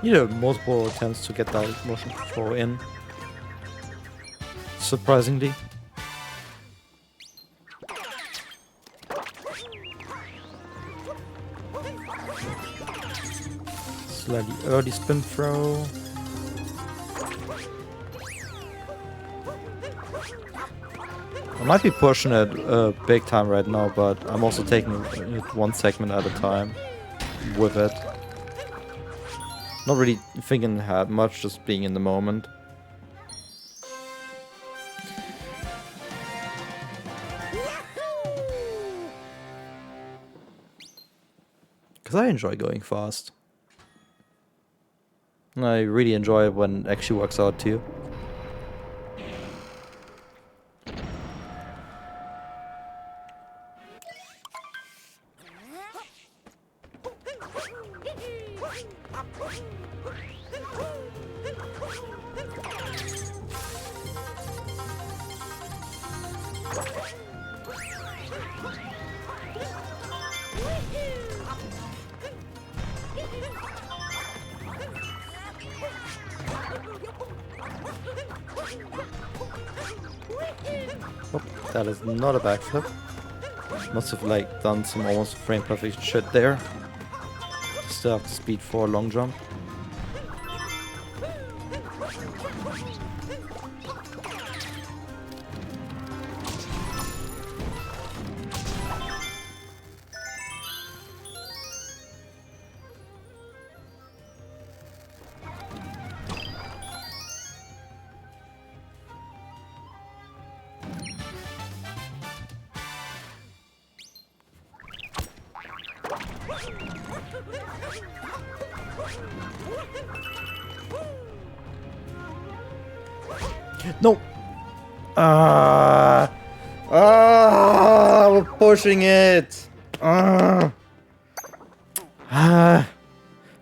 You know, multiple attempts to get that motion control in. Surprisingly. Slightly early spin throw. I might be pushing it big time right now, but I'm also taking it one segment at a time with it. Not really thinking ahead much, just being in the moment. Because I enjoy going fast. And I really enjoy it when it actually works out too. Oh, that is not a backflip. Must have like done some almost frame perfect shit there. Still have the speed for a long jump. No! We're pushing it!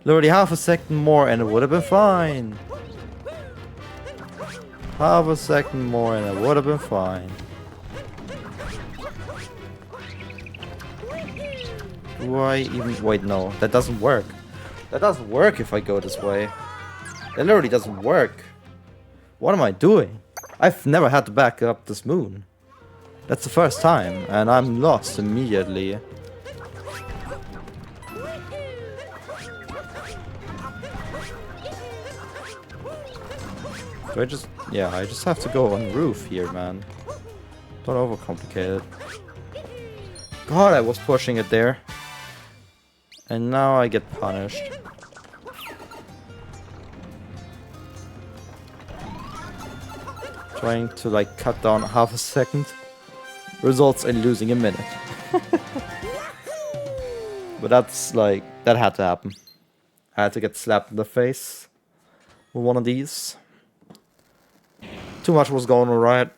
Literally half a second more and it would have been fine. Half a second more and it would have been fine. Do I even... Wait, no. That doesn't work. That doesn't work if I go this way. That literally doesn't work. What am I doing? I've never had to back up this moon. That's the first time, and I'm lost immediately. Do I just... Yeah, I just have to go on roof here, man. Don't overcomplicate it. God, I was pushing it there. And now I get punished. Trying to like cut down half a second results in losing a minute. But that's like, that had to happen. I had to get slapped in the face with one of these. Too much was going right.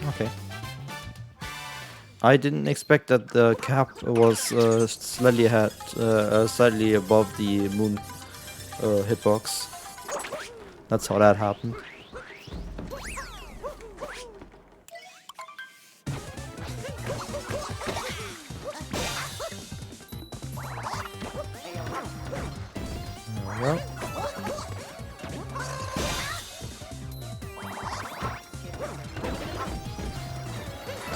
Okay. I didn't expect that the cap was slightly ahead, slightly above the moon hitbox. That's how that happened. There we go.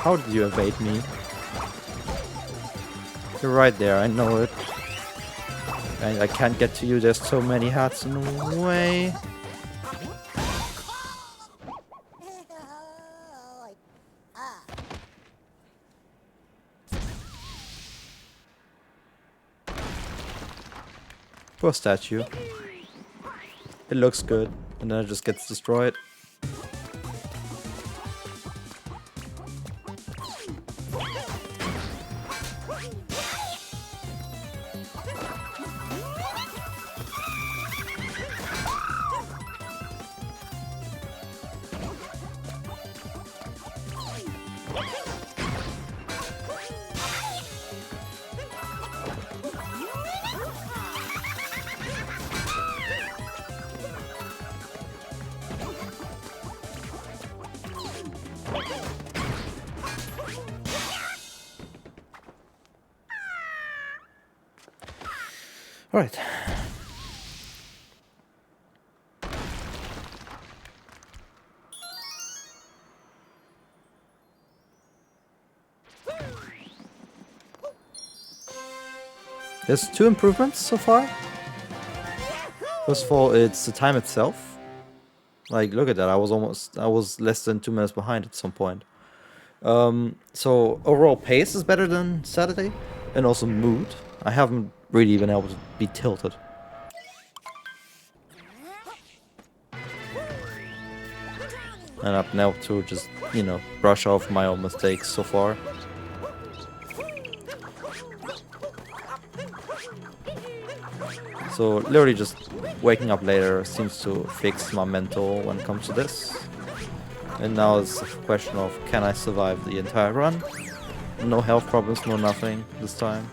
How did you evade me? You're right there, I know it. And I can't get to you, there's so many hats in the way. Poor statue. It looks good, and then it just gets destroyed. Alright. There's 2 improvements so far. First of all, it's the time itself. Like, look at that, I was less than 2 minutes behind at some point. So overall pace is better than Saturday, and also mood. I haven't really been able to be tilted. And I've been able to just, you know, brush off my own mistakes so far. So literally just waking up later seems to fix my mental when it comes to this. And now it's a question of, can I survive the entire run? No health problems, no nothing this time.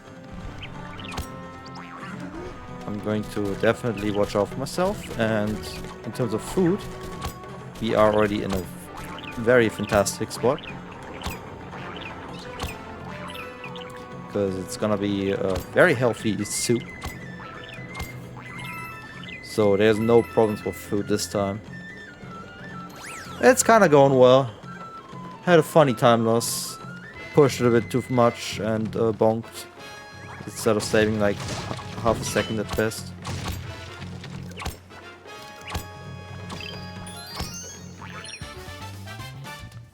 I'm going to definitely watch out for myself, and in terms of food, we are already in a very fantastic spot. Because it's gonna be a very healthy soup. So there's no problems with food this time. It's kinda going well. Had a funny time loss. Pushed it a bit too much and bonked. Instead of saving like half a second at best.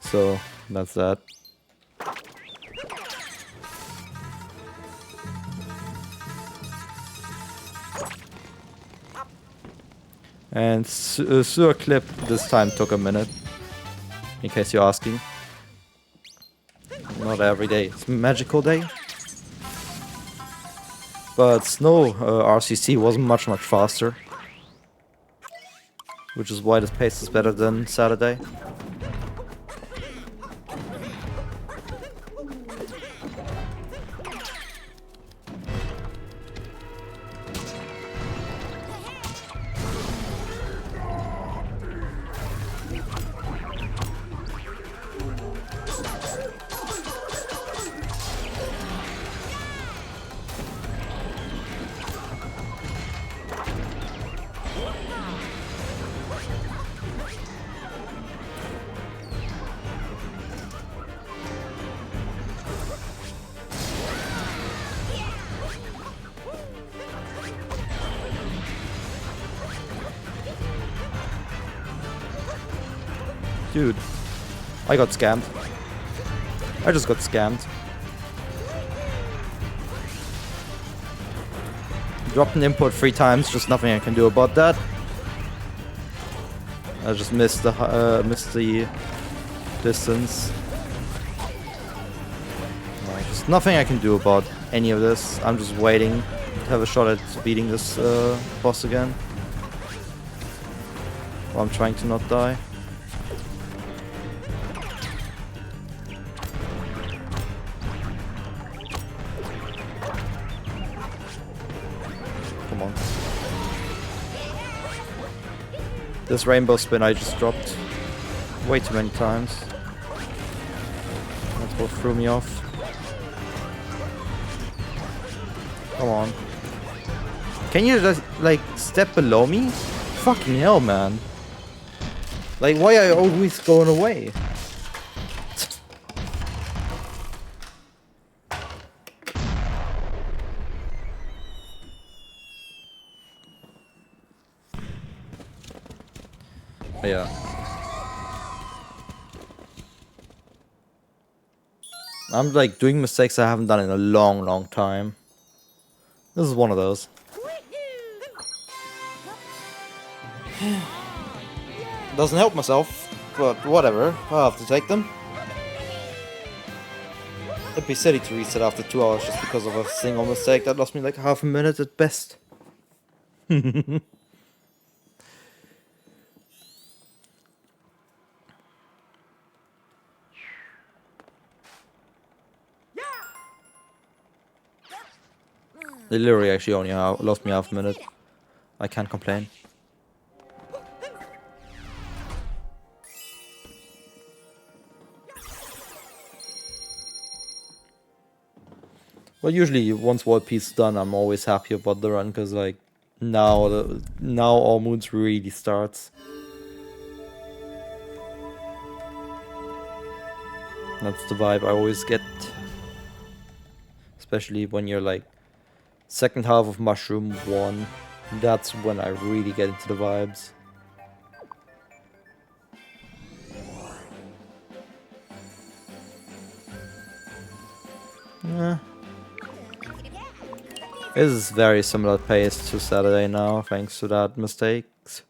So that's that. And sewer clip this time took a minute, in case you're asking. Not every day, it's a magical day. But snow RCC was much faster, which is why this pace is better than Saturday. Dude, I got scammed. I just got scammed. Dropped an input 3 times, just nothing I can do about that. I just missed the distance. Just nothing I can do about any of this. I'm just waiting to have a shot at beating this boss again. While I'm trying to not die. Come on. This rainbow spin I just dropped way too many times. That's what threw me off. Come on. Can you just, like, step below me? Fucking hell, man. Like, why are you always going away? Yeah. I'm like doing mistakes I haven't done in a long time. This is one of those. Doesn't help myself, but whatever. I'll have to take them. It'd be silly to reset after 2 hours just because of a single mistake that lost me like half a minute at best. They literally actually only lost me half a minute. I can't complain. Well, usually once World Peace is done, I'm always happy about the run because like now All Moons really starts. That's the vibe I always get, especially when you're like second half of Mushroom 1. That's when I really get into the vibes. This is very similar pace to Saturday now, thanks to that mistakes.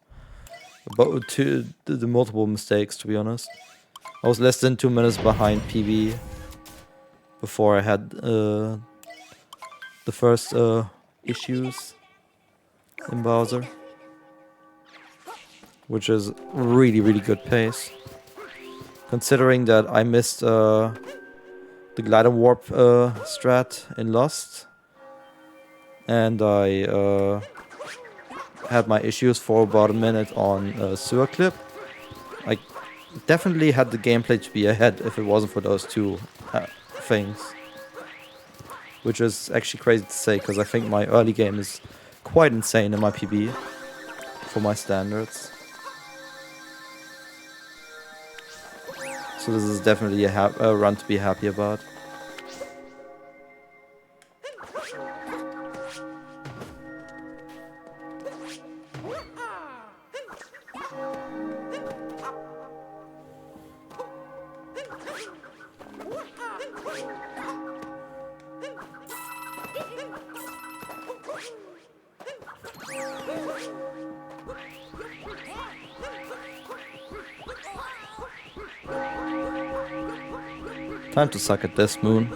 But to the multiple mistakes, to be honest. I was less than 2 minutes behind PB before I had the first issues in Bowser, which is really good pace. Considering that I missed the Glide and Warp strat in Lost, and I had my issues for about a minute on Sewer Clip. I definitely had the gameplay to be ahead if it wasn't for those two things. Which is actually crazy to say, because I think my early game is quite insane in my PB for my standards. So this is definitely a run to be happy about. Time to suck at this, Moon.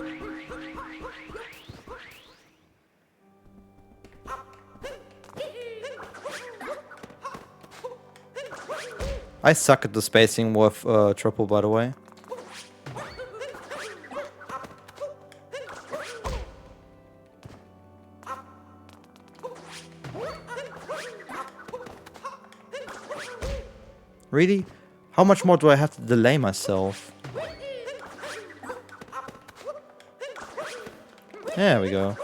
I suck at the spacing with triple, by the way. Really? How much more do I have to delay myself? There we go.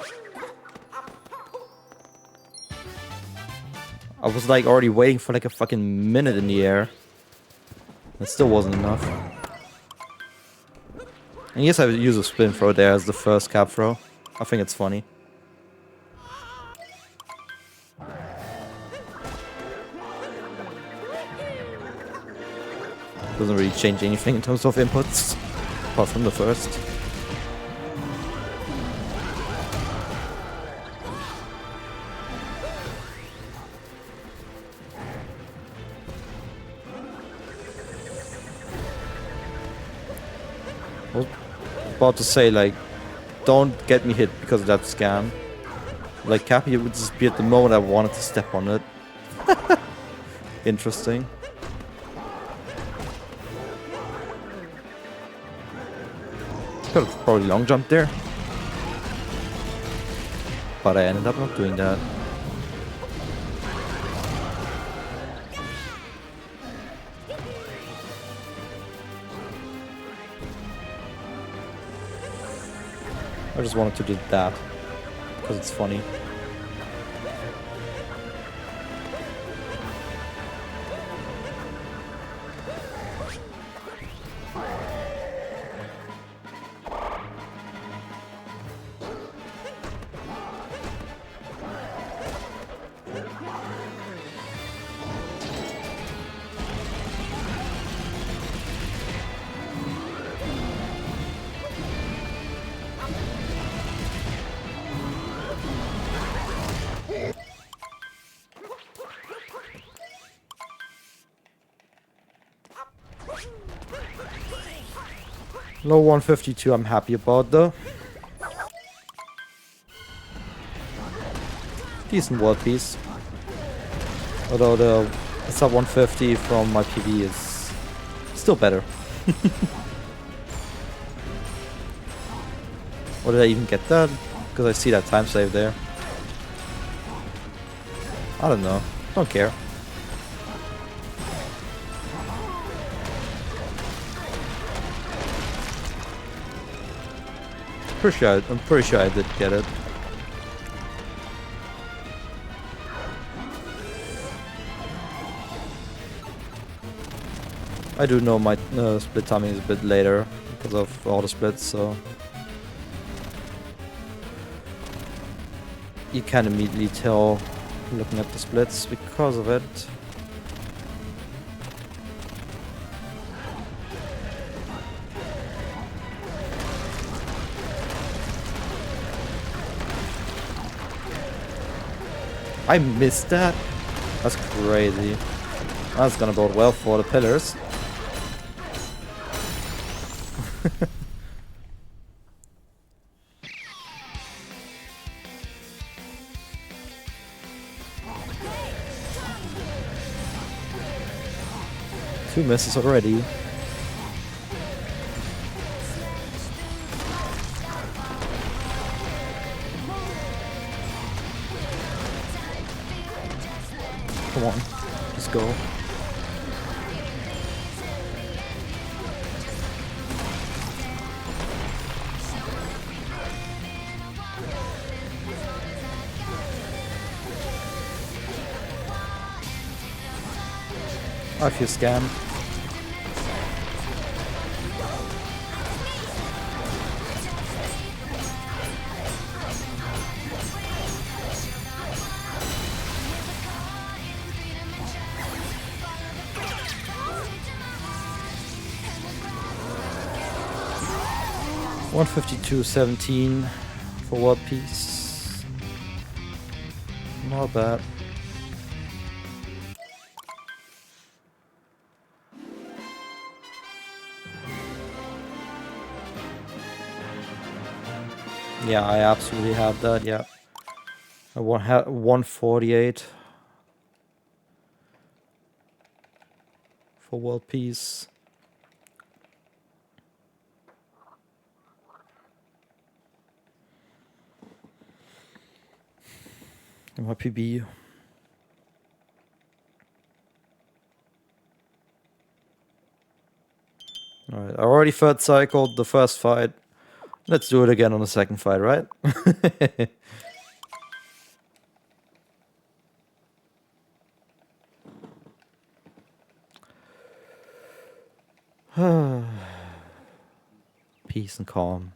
I was like already waiting for like a fucking minute in the air. It still wasn't enough. And yes, I use a spin throw there as the first cap throw. I think it's funny. Doesn't really change anything in terms of inputs, apart from the first. I was about to say, like, don't get me hit because of that scam. Like, Cappy would disappear at the moment I wanted to step on it. Interesting. Could have probably long jumped there. But I ended up not doing that. I just wanted to do that because it's funny. Low 152 I'm happy about though. Decent world piece. Although the sub 150 from my PV is still better. Or did I even get that? Because I see that time save there. I don't know. Don't care. I'm pretty sure I did get it. I do know my split timing is a bit later because of all the splits, so you can immediately tell looking at the splits because of it. I missed that? That's crazy. That's gonna bode well for the pillars. Two misses already. Come on, let's go. I feel scammed. $152.17 for world peace. Not bad. Yeah, I absolutely had that, yeah. I had 148 for world peace. And my PB. Alright, I already third cycled the first fight. Let's do it again on the second fight, right? Peace and calm.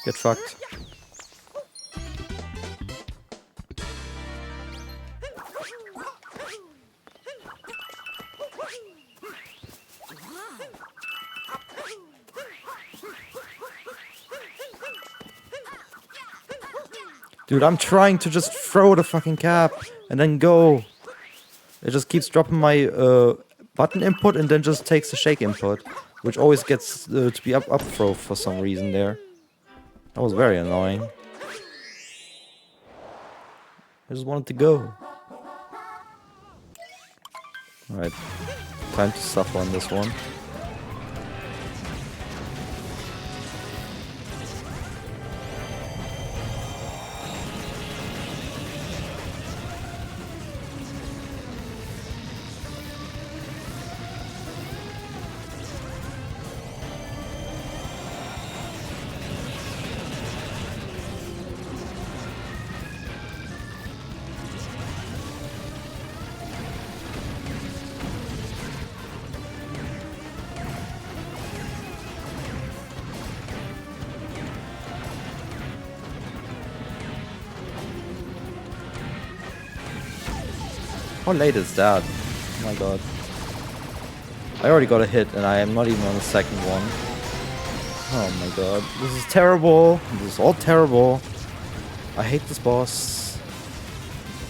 Get fucked. Dude, I'm trying to just throw the fucking cap and then go. It just keeps dropping my button input and then just takes the shake input, which always gets to be up throw for some reason there. That was very annoying. I just wanted to go. Alright, time to suffer on this one. How late is that? Oh my god. I already got a hit and I am not even on the second one. Oh my god. This is terrible. This is all terrible. I hate this boss.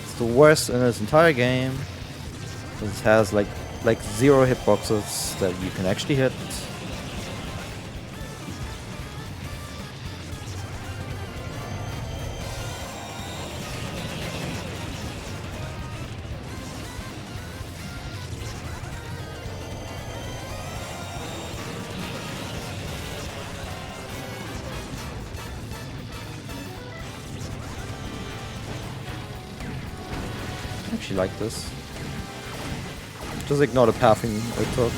It's the worst in this entire game. It has like 0 hitboxes that you can actually hit. I actually like this. Just ignore the pathing I took.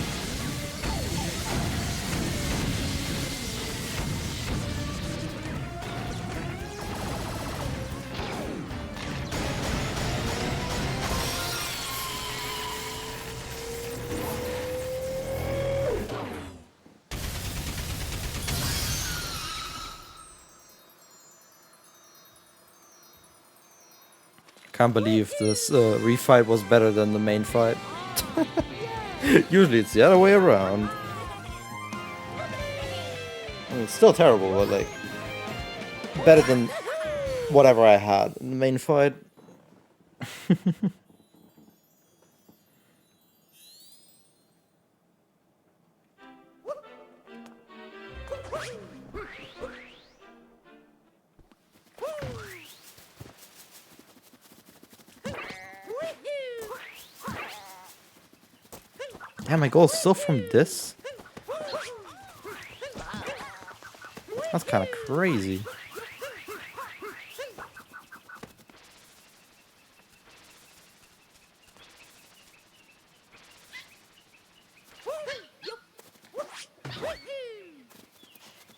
Can't believe this refight was better than the main fight. Usually it's the other way around. I mean, it's still terrible, but like better than whatever I had in the main fight. Damn, my goal is still from this? That's kind of crazy.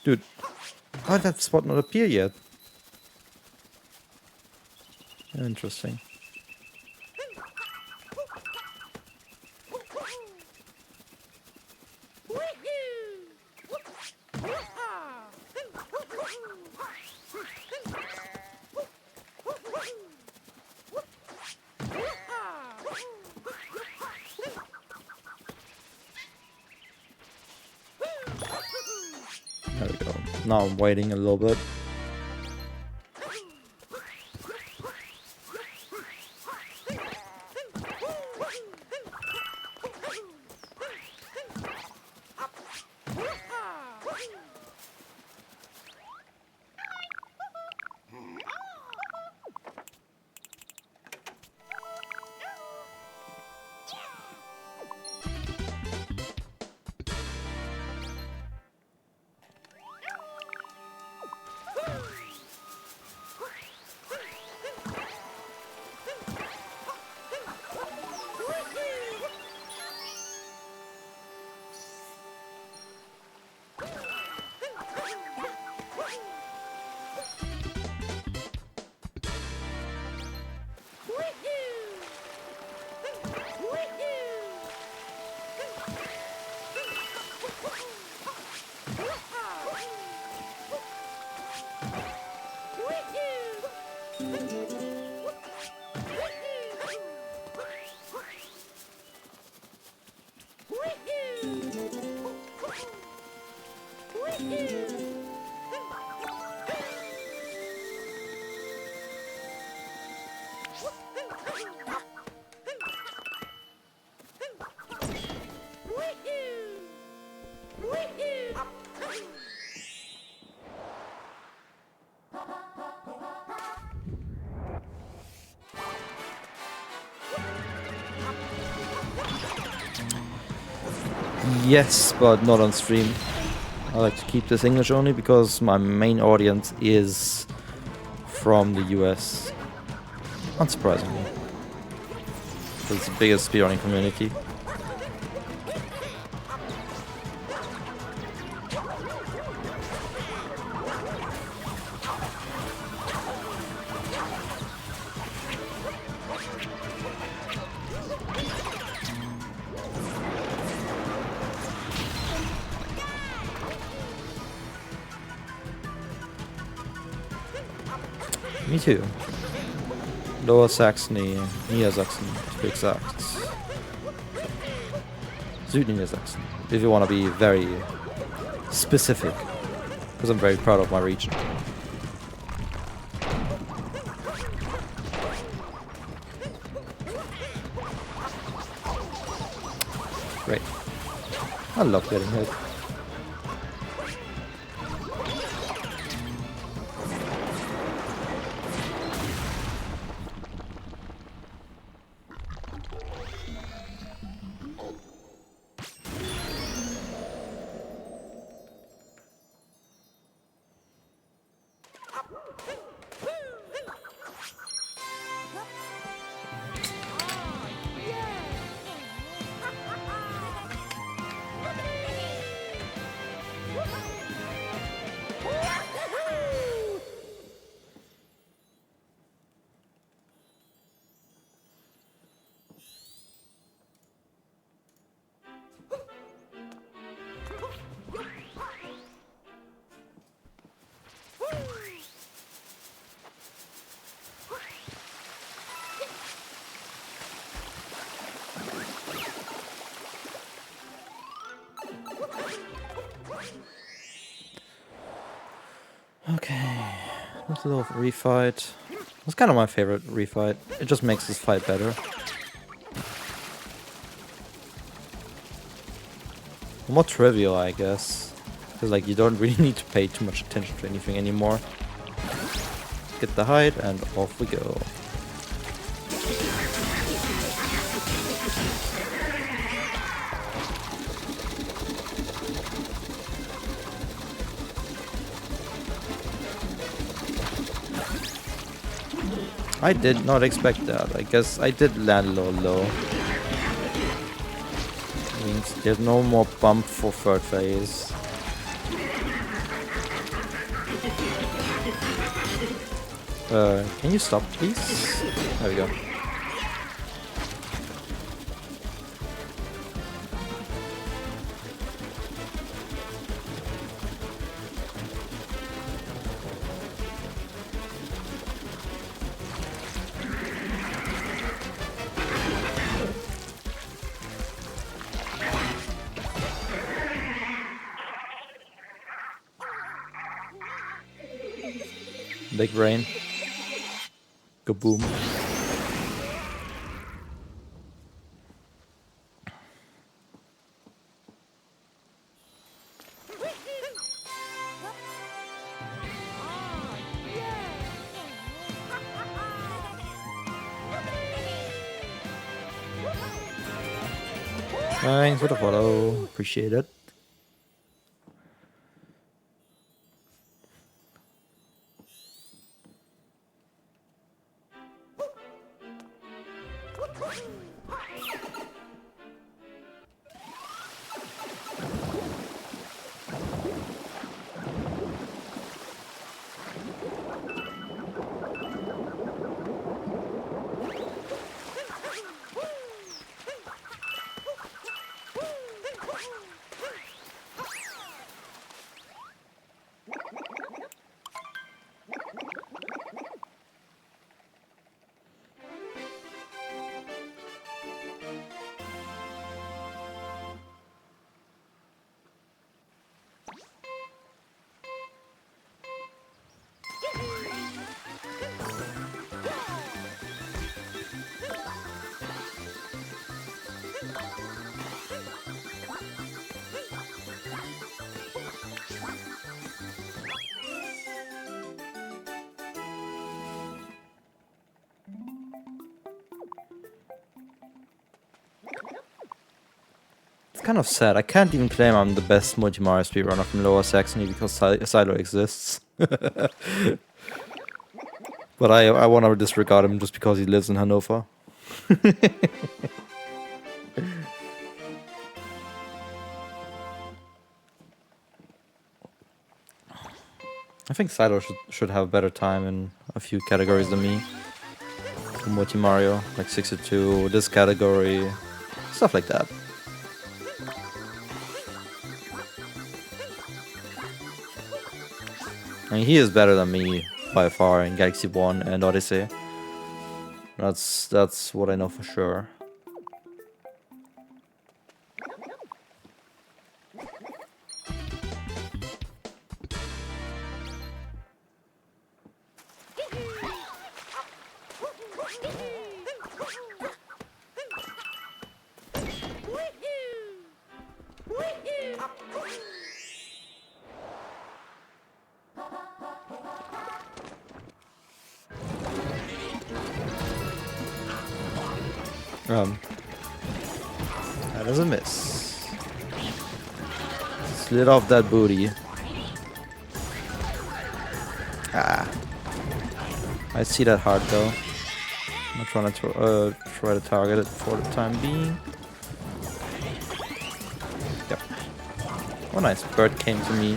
Dude, how did that spot not appear yet? Interesting. There we go. Now I'm waiting a little bit. Yes, but not on stream. I like to keep this English only because my main audience is from the US. Unsurprisingly. It's the biggest speedrunning community. Me too. Lower Saxony, Niedersachsen, to be exact. Südniedersachsen, if you want to be very specific, because I'm very proud of my region. Great. I love getting hit. Okay, that's a little refight. It's kind of my favorite refight. It just makes this fight better. More trivial, I guess. Because like you don't really need to pay too much attention to anything anymore. Get the hide and off we go. I did not expect that. I guess I did land a little low. Means there's no more bump for third phase. Can you stop, please? There we go. Big brain. Kaboom. Thanks for the follow. Appreciate it. It's kind of sad. I can't even claim I'm the best multi-Mario speedrunner from Lower Saxony because Silo exists. But I want to disregard him just because he lives in Hanover. I think Silo should have better time in a few categories than me. Multi-Mario, like 62, this category, stuff like that. I mean, he is better than me by far in Galaxy 1 and Odyssey. That's what I know for sure. That is a miss. Slid off that booty. Ah. I see that heart though. I'm trying to try to target it for the time being. Yep. Oh nice, bird came to me.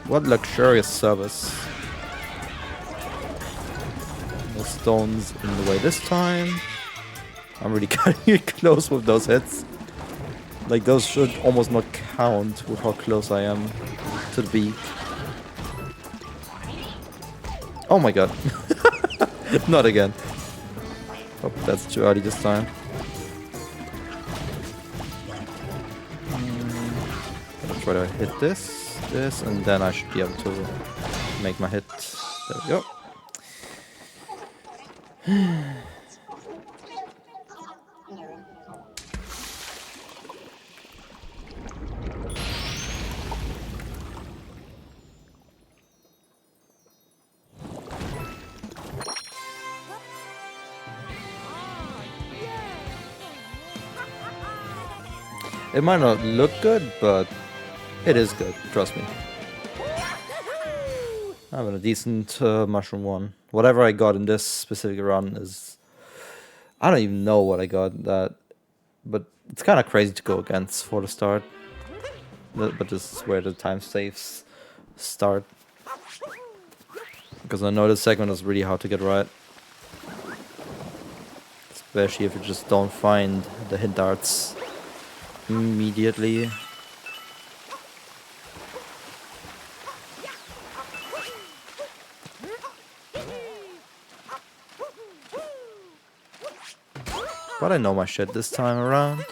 What luxurious service. No stones in the way this time. I'm really cutting it close with those hits. Like those should almost not count with how close I am to the beak. Oh my god. Not again. Hope that's too early this time. I'll try to hit this, and then I should be able to make my hit. There we go. It might not look good, but it is good, trust me. Having a decent mushroom one. Whatever I got in this specific run is... I don't even know what I got that, but it's kind of crazy to go against for the start. But this is where the time saves start. Because I know this segment is really hard to get right. Especially if you just don't find the hint darts immediately. But I know my shit this time around.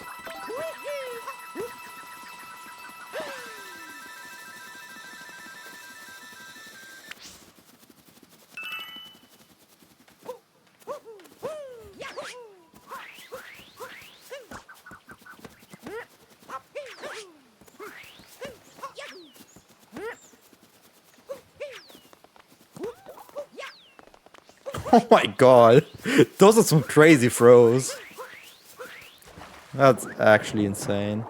Oh my god, those are some crazy throws. That's actually insane.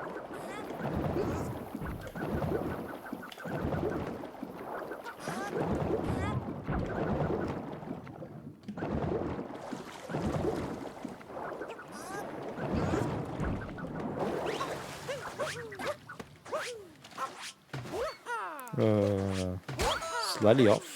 Slightly off.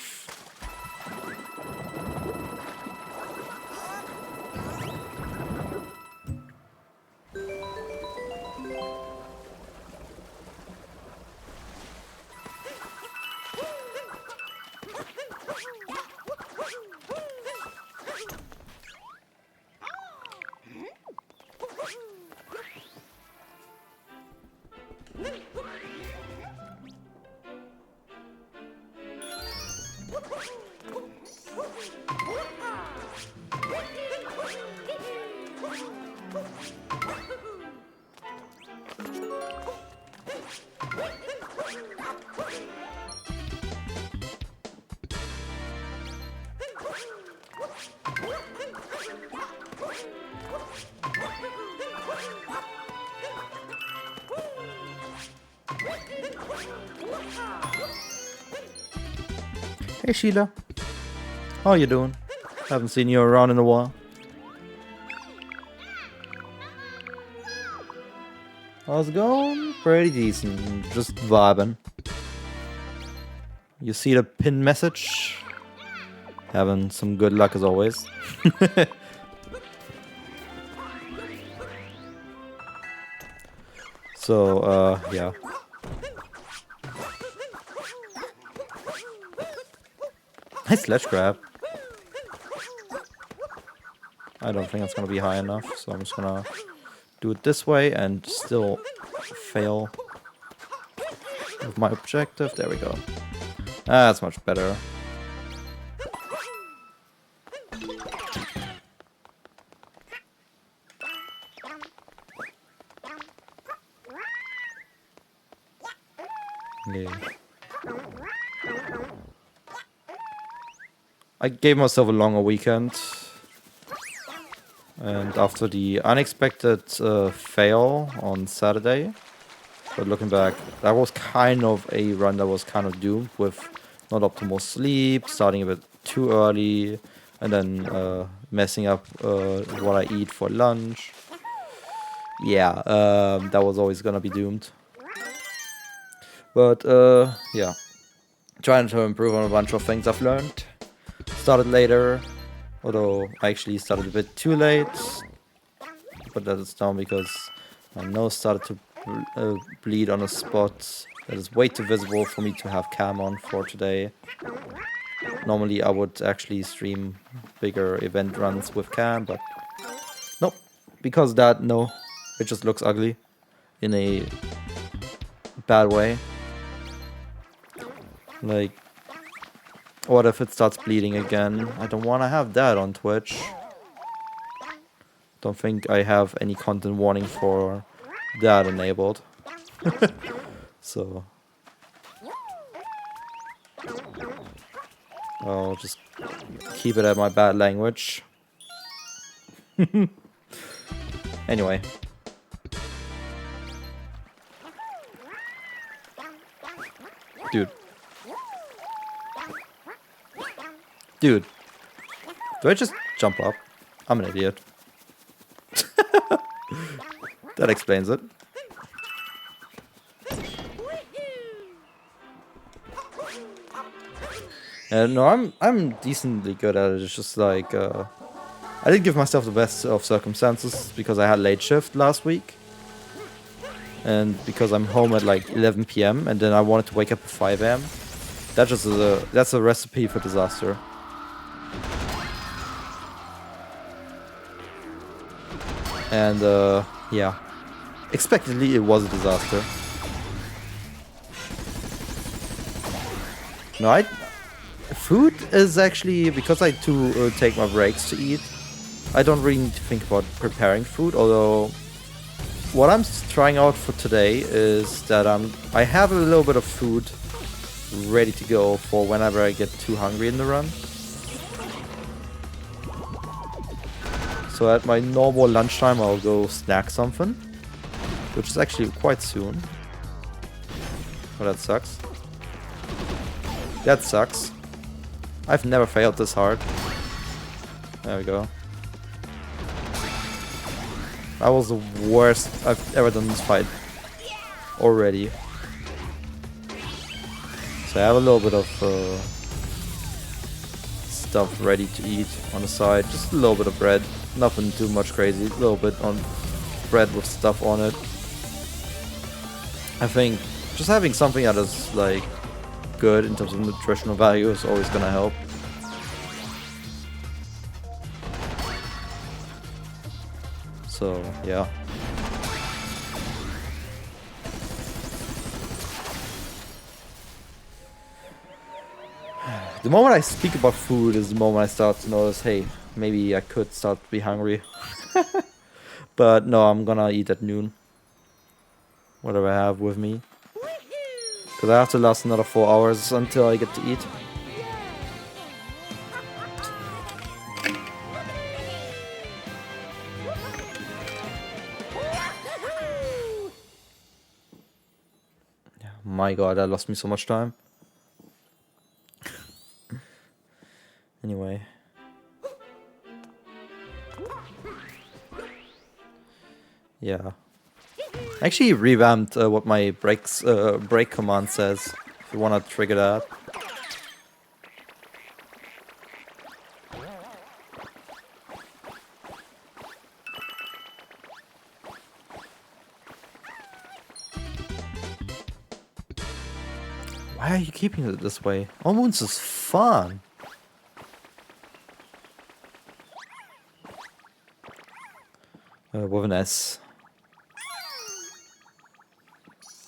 Hey Sheila, how you doing? Haven't seen you around in a while. How's it going? Pretty decent, just vibing. You see the pin message? Having some good luck as always. So, yeah. Nice ledge grab. I don't think it's gonna be high enough, so I'm just gonna do it this way and still fail with my objective. There we go. That's much better. Yeah. I gave myself a longer weekend, and after the unexpected fail on Saturday, but looking back, that was kind of a run that was kind of doomed with not optimal sleep, starting a bit too early, and then messing up what I eat for lunch. Yeah, that was always gonna be doomed. But yeah, trying to improve on a bunch of things I've learned. Started later, although I actually started a bit too late. But that is down because my nose started to bleed on a spot that is way too visible for me to have cam on for today. Normally I would actually stream bigger event runs with cam, but nope. Because of that, no, it just looks ugly in a bad way. Like, what if it starts bleeding again? I don't want to have that on Twitch. Don't think I have any content warning for that enabled. So I'll just keep it at my bad language. Anyway. Dude. Dude. Do I just jump up? I'm an idiot. That explains it. No, I'm decently good at it. It's just like I didn't give myself the best of circumstances because I had late shift last week, and because I'm home at like 11 p.m. and then I wanted to wake up at 5 a.m. That's a recipe for disaster. And yeah, expectedly it was a disaster. No, food is actually, because I do take my breaks to eat, I don't really need to think about preparing food. Although what I'm trying out for today is that I have a little bit of food ready to go for whenever I get too hungry in the run. So at my normal lunchtime I'll go snack something, which is actually quite soon. Oh, that sucks. That sucks. I've never failed this hard. There we go. That was the worst I've ever done this fight already. So I have a little bit of stuff ready to eat on the side. Just a little bit of bread. Nothing too much crazy. A little bit on bread with stuff on it. I think just having something that is like good in terms of nutritional value is always gonna help. So yeah. The moment I speak about food is the moment I start to notice, hey, maybe I could start to be hungry. But no, I'm gonna eat at noon. Whatever I have with me. Because I have to last another 4 hours until I get to eat. My god, that lost me so much time. Anyway. Yeah. I actually revamped what my break command says, if you wanna trigger that. Why are you keeping it this way? Almost is fun. With an S.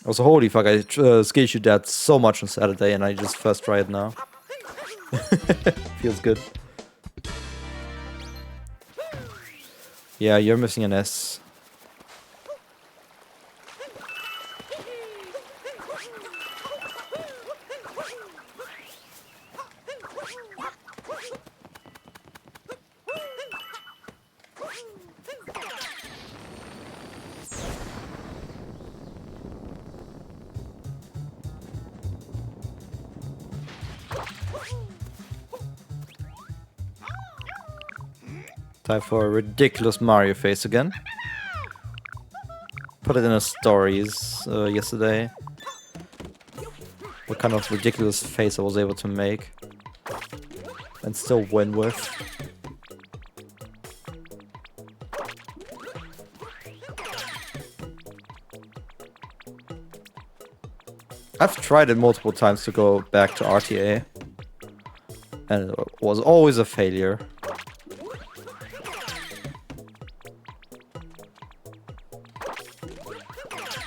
Also, holy fuck, I skill shoot that so much on Saturday and I just first try it now. Feels good. Yeah, you're missing an S. Time for a ridiculous Mario face again. Put it in the stories yesterday. What kind of ridiculous face I was able to make. And still win with. I've tried it multiple times to go back to RTA. And it was always a failure.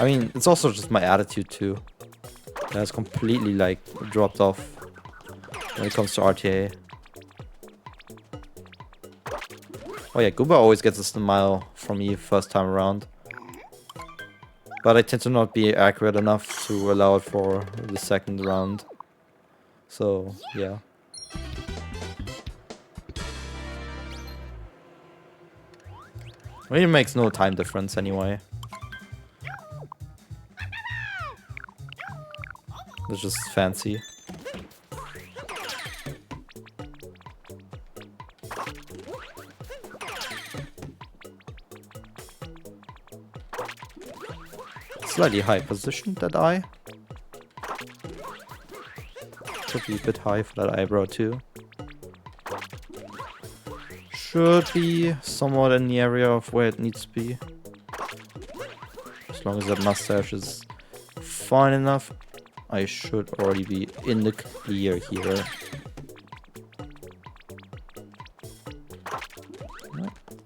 I mean, it's also just my attitude too. It has completely like dropped off when it comes to RTA. Oh yeah, Gooba always gets a smile from me first time around. But I tend to not be accurate enough to allow it for the second round. So, yeah. I mean, it makes no time difference anyway. It's just fancy. Slightly high position, that eye. Could be a bit high for that eyebrow too. Should be somewhat in the area of where it needs to be. As long as that mustache is fine enough, I should already be in the clear here.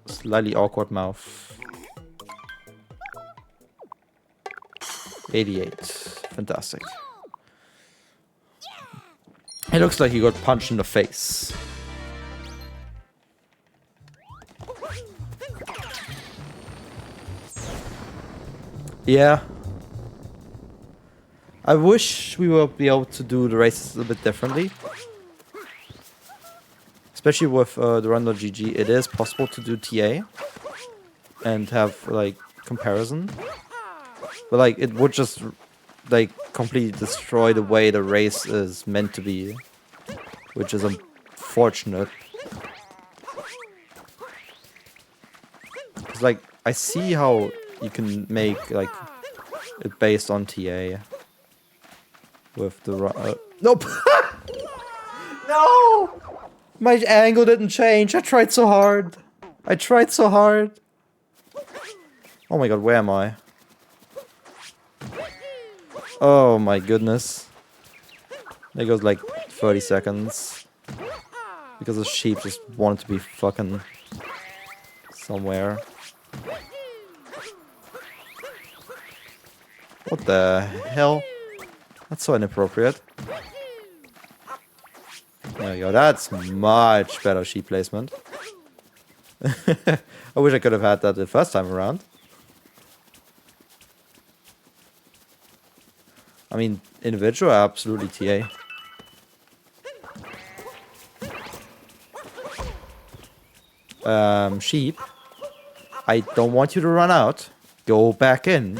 Slightly awkward mouth. 88. Fantastic. It looks like he got punched in the face. Yeah. I wish we would be able to do the races a little bit differently. Especially with the run.gg, it is possible to do TA and have like comparison. But like it would just like completely destroy the way the race is meant to be, which is unfortunate. It's like I see how you can make like it based on TA with the nope. No, my angle didn't change. I tried so hard. I tried so hard. Oh my god, where am I? Oh my goodness. There goes like 30 seconds. Because the sheep just wanted to be fucking somewhere. What the hell? That's so inappropriate. There we go, that's much better sheep placement. I wish I could have had that the first time around. I mean, individual, absolutely TA. Sheep. I don't want you to run out. Go back in.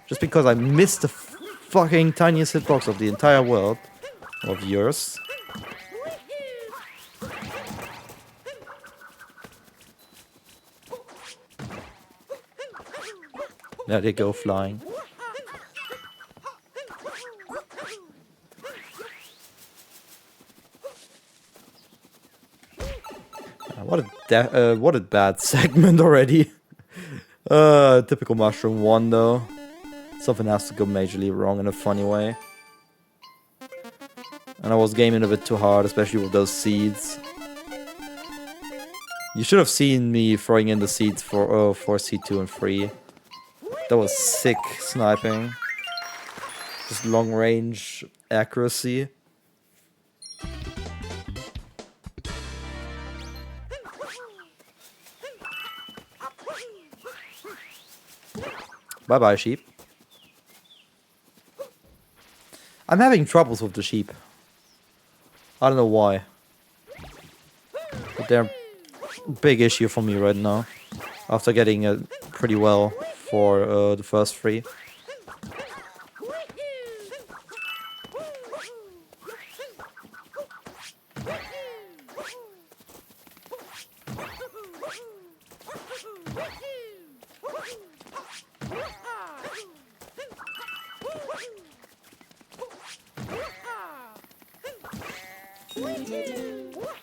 Just because I missed the fucking tiniest hitbox of the entire world. Of yours. There they go flying. What a bad segment already. Typical mushroom one though. Something has to go majorly wrong in a funny way. And I was gaming a bit too hard, especially with those seeds. You should have seen me throwing in the seeds for C2 and 3. That was sick sniping. Just long range accuracy. Bye bye, sheep. I'm having troubles with the sheep. I don't know why. But they're a big issue for me right now. After getting it pretty well for the first 3.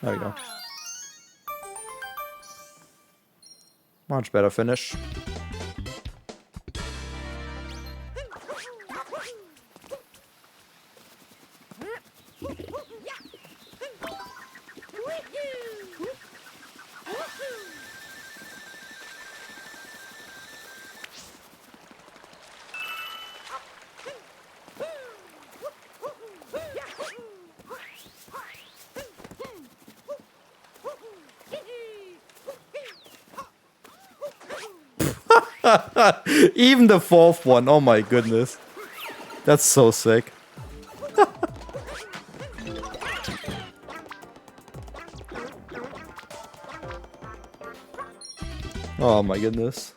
There we go. Much better finish. Even the 4th one, oh my goodness. That's so sick. Oh my goodness.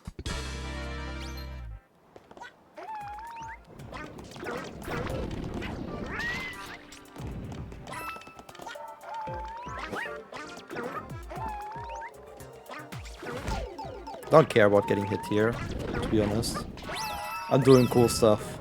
Don't care about getting hit here, to be honest. I'm doing cool stuff.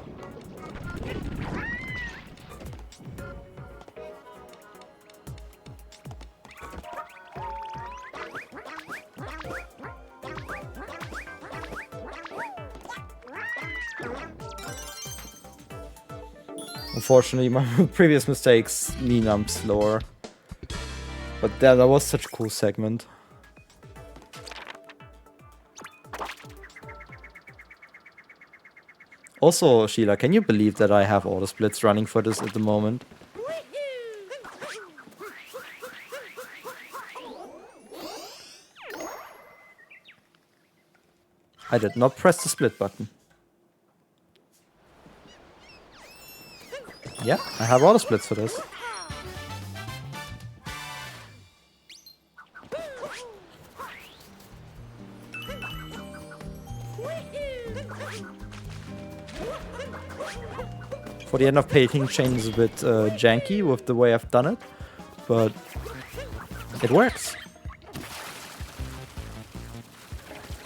Unfortunately, my previous mistakes mean I'm slower. But that was such a cool segment. Also, Sheila, can you believe that I have auto splits running for this at the moment? I did not press the split button. Yeah, I have auto splits for this. For the end of painting changes a bit janky with the way I've done it, but it works.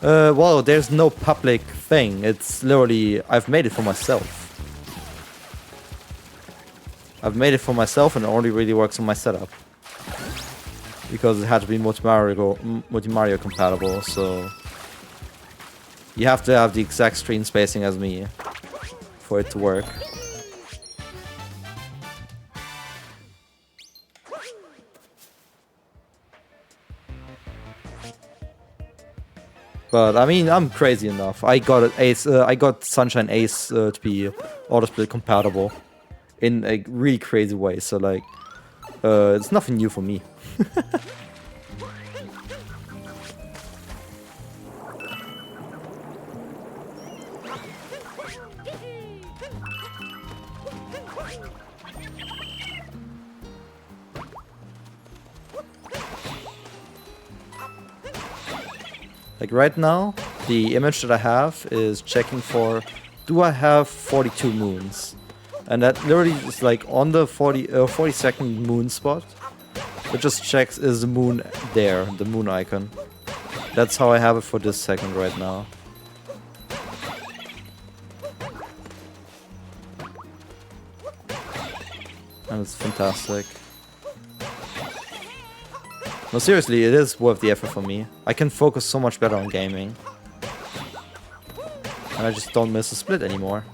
Well, there's no public thing. It's literally, I've made it for myself. I've made it for myself and it only really works on my setup. Because it had to be multi-Mario compatible, so... You have to have the exact screen spacing as me for it to work. But I mean, I'm crazy enough. I got Ace. I got Sunshine Ace to be auto split compatible in a really crazy way. So like, it's nothing new for me. Like right now, the image that I have is checking for, do I have 42 moons? And that literally is like on the 42nd moon spot. It just checks, is the moon there, the moon icon. That's how I have it for this second right now. And it's fantastic. No, seriously, it is worth the effort for me. I can focus so much better on gaming. And I just don't miss a split anymore.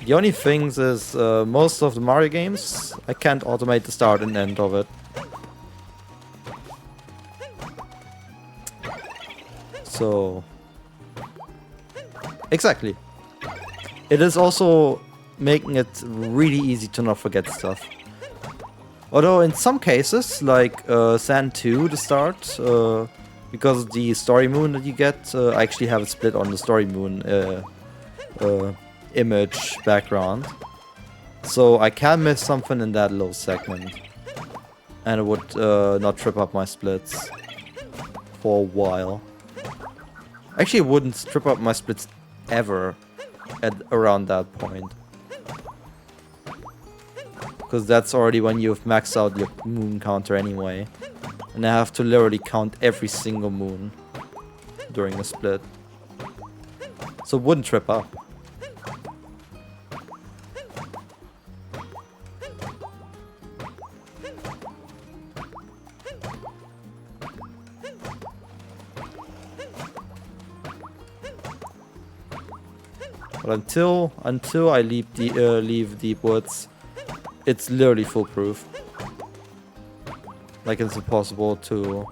The only things is most of the Mario games, I can't automate the start and end of it. So... Exactly. It is also making it really easy to not forget stuff. Although in some cases, like Sand 2, the start, because the story moon that you get, I actually have it split on the story moon image background. So I can miss something in that little segment. And it would not trip up my splits for a while. Actually, it wouldn't trip up my splits ever at around that point. Because that's already when you've maxed out your moon counter anyway. And I have to literally count every single moon during a split. So it wouldn't trip up. But until I leave Deep Woods, it's literally foolproof. Like it's impossible to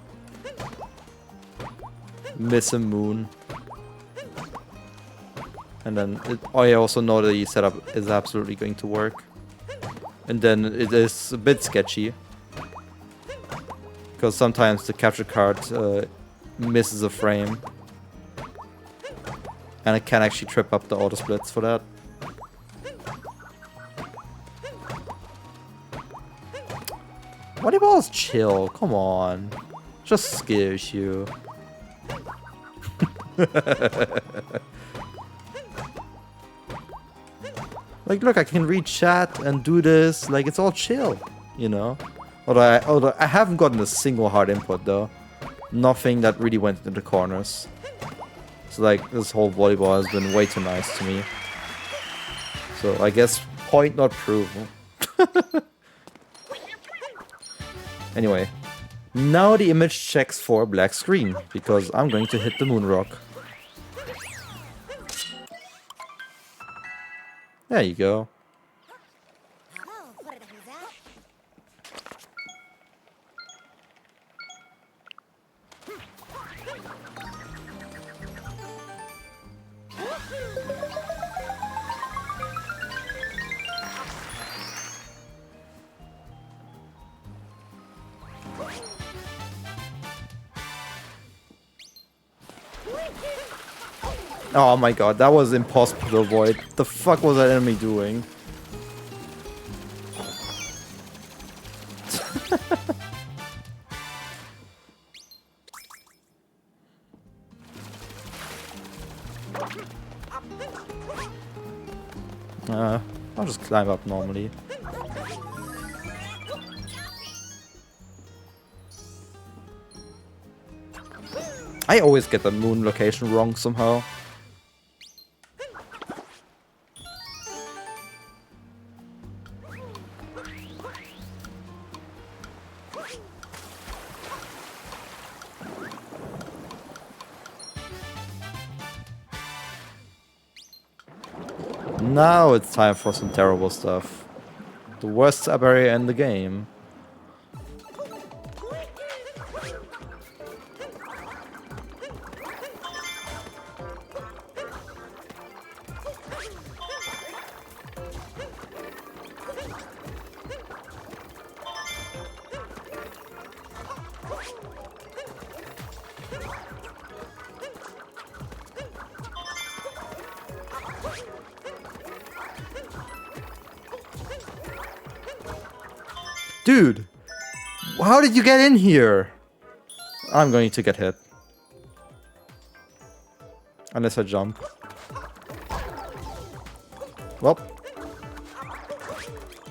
miss a moon. And then I also know that the setup is absolutely going to work. And then it is a bit sketchy. Because sometimes the capture card misses a frame. And it can actually trip up the auto splits for that. Volleyball's chill, come on. Just scares you. Like, look, I can read chat and do this. Like, it's all chill, you know? Although I haven't gotten a single hard input, though. Nothing that really went into the corners. So, like, this whole volleyball has been way too nice to me. So, I guess point not proven. Anyway, now the image checks for a black screen, because I'm going to hit the moon rock. There you go. Oh my god, that was impossible to avoid. The fuck was that enemy doing? I'll just climb up normally. I always get the moon location wrong somehow. Now it's time for some terrible stuff. The worst sub area in the game. Dude, how did you get in here? I'm going to get hit. Unless I jump. Well.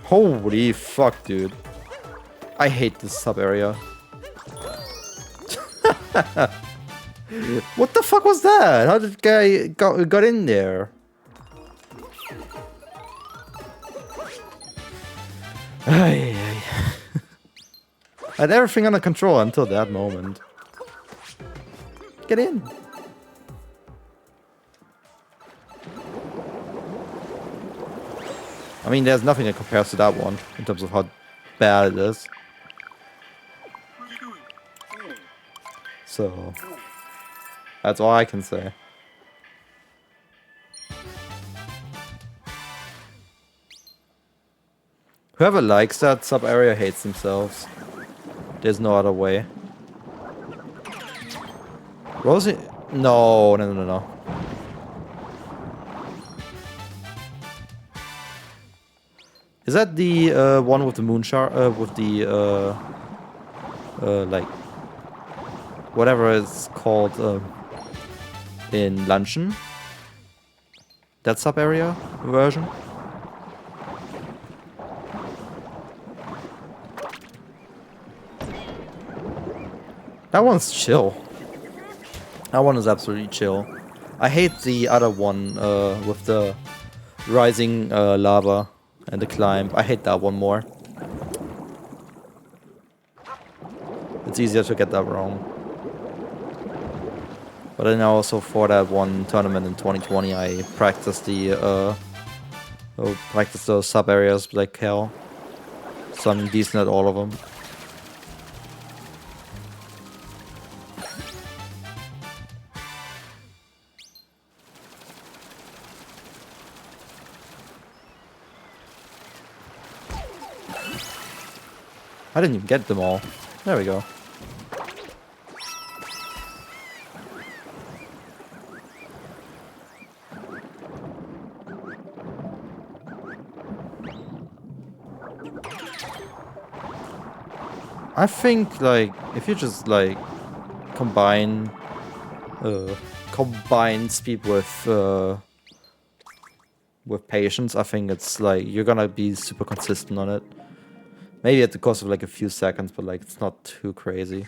Holy fuck, dude. I hate this sub area. What the fuck was that? How did the guy got in there? I had everything under control until that moment. Get in. I mean, there's nothing that compares to that one in terms of how bad it is. So that's all I can say. Whoever likes that sub-area hates themselves. There's no other way. Rosie? No, no, no, no, no. Is that the one with the moon with the like whatever it's called in Luncheon? That sub-area version? That one's chill. That one is absolutely chill. I hate the other one with the rising lava and the climb. I hate that one more. It's easier to get that wrong. But then also for that one tournament in 2020, I practiced those sub areas like hell. So I'm decent at all of them. I didn't even get them all. There we go. I think, like, if you just, like, combine speed with patience, I think it's, like, you're gonna be super consistent on it. Maybe at the cost of like a few seconds, but like it's not too crazy.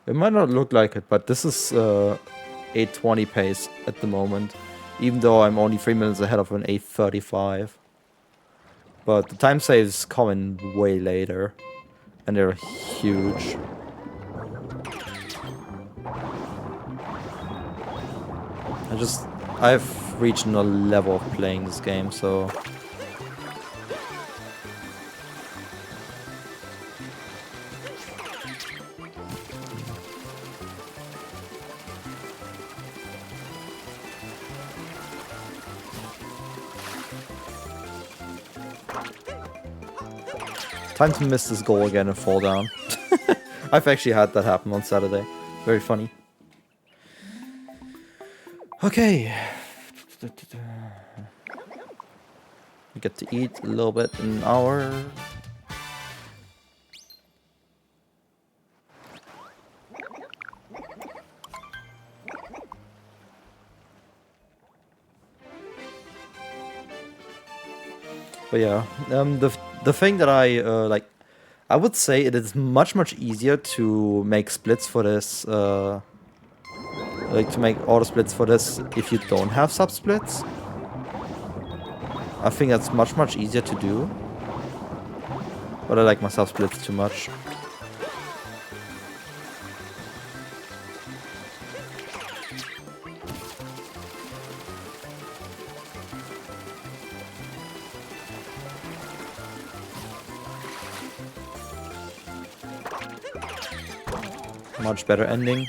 It might not look like it, but this is 820 pace at the moment, even though I'm only 3 minutes ahead of an 835. But the time saves come in way later, and they're huge. I've reached a level of playing this game, so... Time to miss this goal again and fall down. I've actually had that happen on Saturday. Very funny. Okay. We get to eat a little bit in an hour. But yeah, the thing that I like, I would say it is much easier to make splits for this, like to make auto splits for this if you don't have sub splits. I think that's much easier to do. But I like my sub splits too much. Much better ending.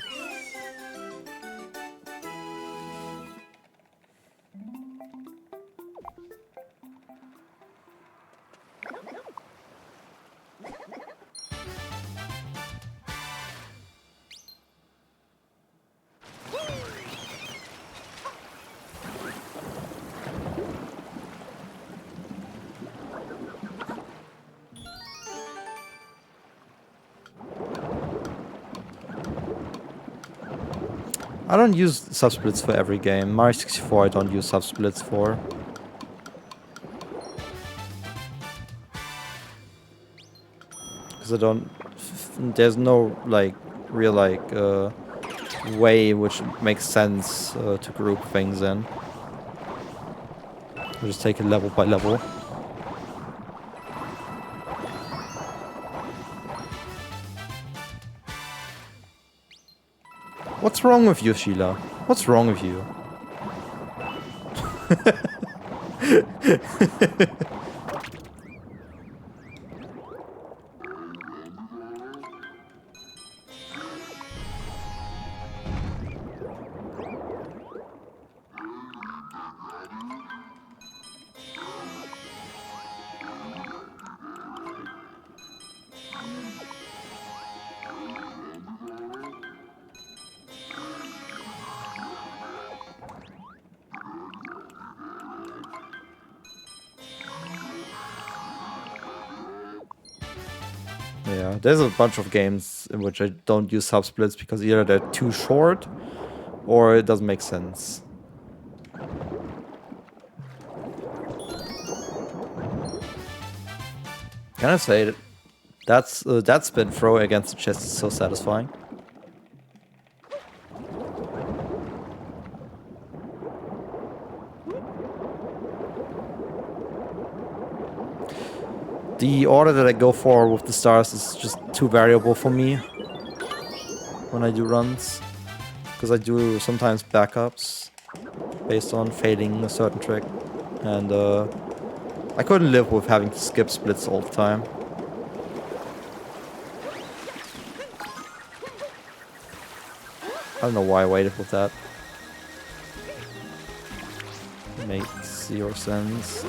I don't use subsplits for every game. Mario 64 I don't use subsplits for. Because I don't... There's no, like, real, like, way which makes sense to group things in. I just take it level by level. What's wrong with you, Sheila? What's wrong with you? Yeah, there's a bunch of games in which I don't use subsplits because either they're too short or it doesn't make sense. Can I say that spin throw against the chest is so satisfying? The order that I go for with the stars is just too variable for me when I do runs, because I do sometimes backups based on failing a certain trick, and I couldn't live with having to skip splits all the time. I don't know why I waited with that. Makes zero sense.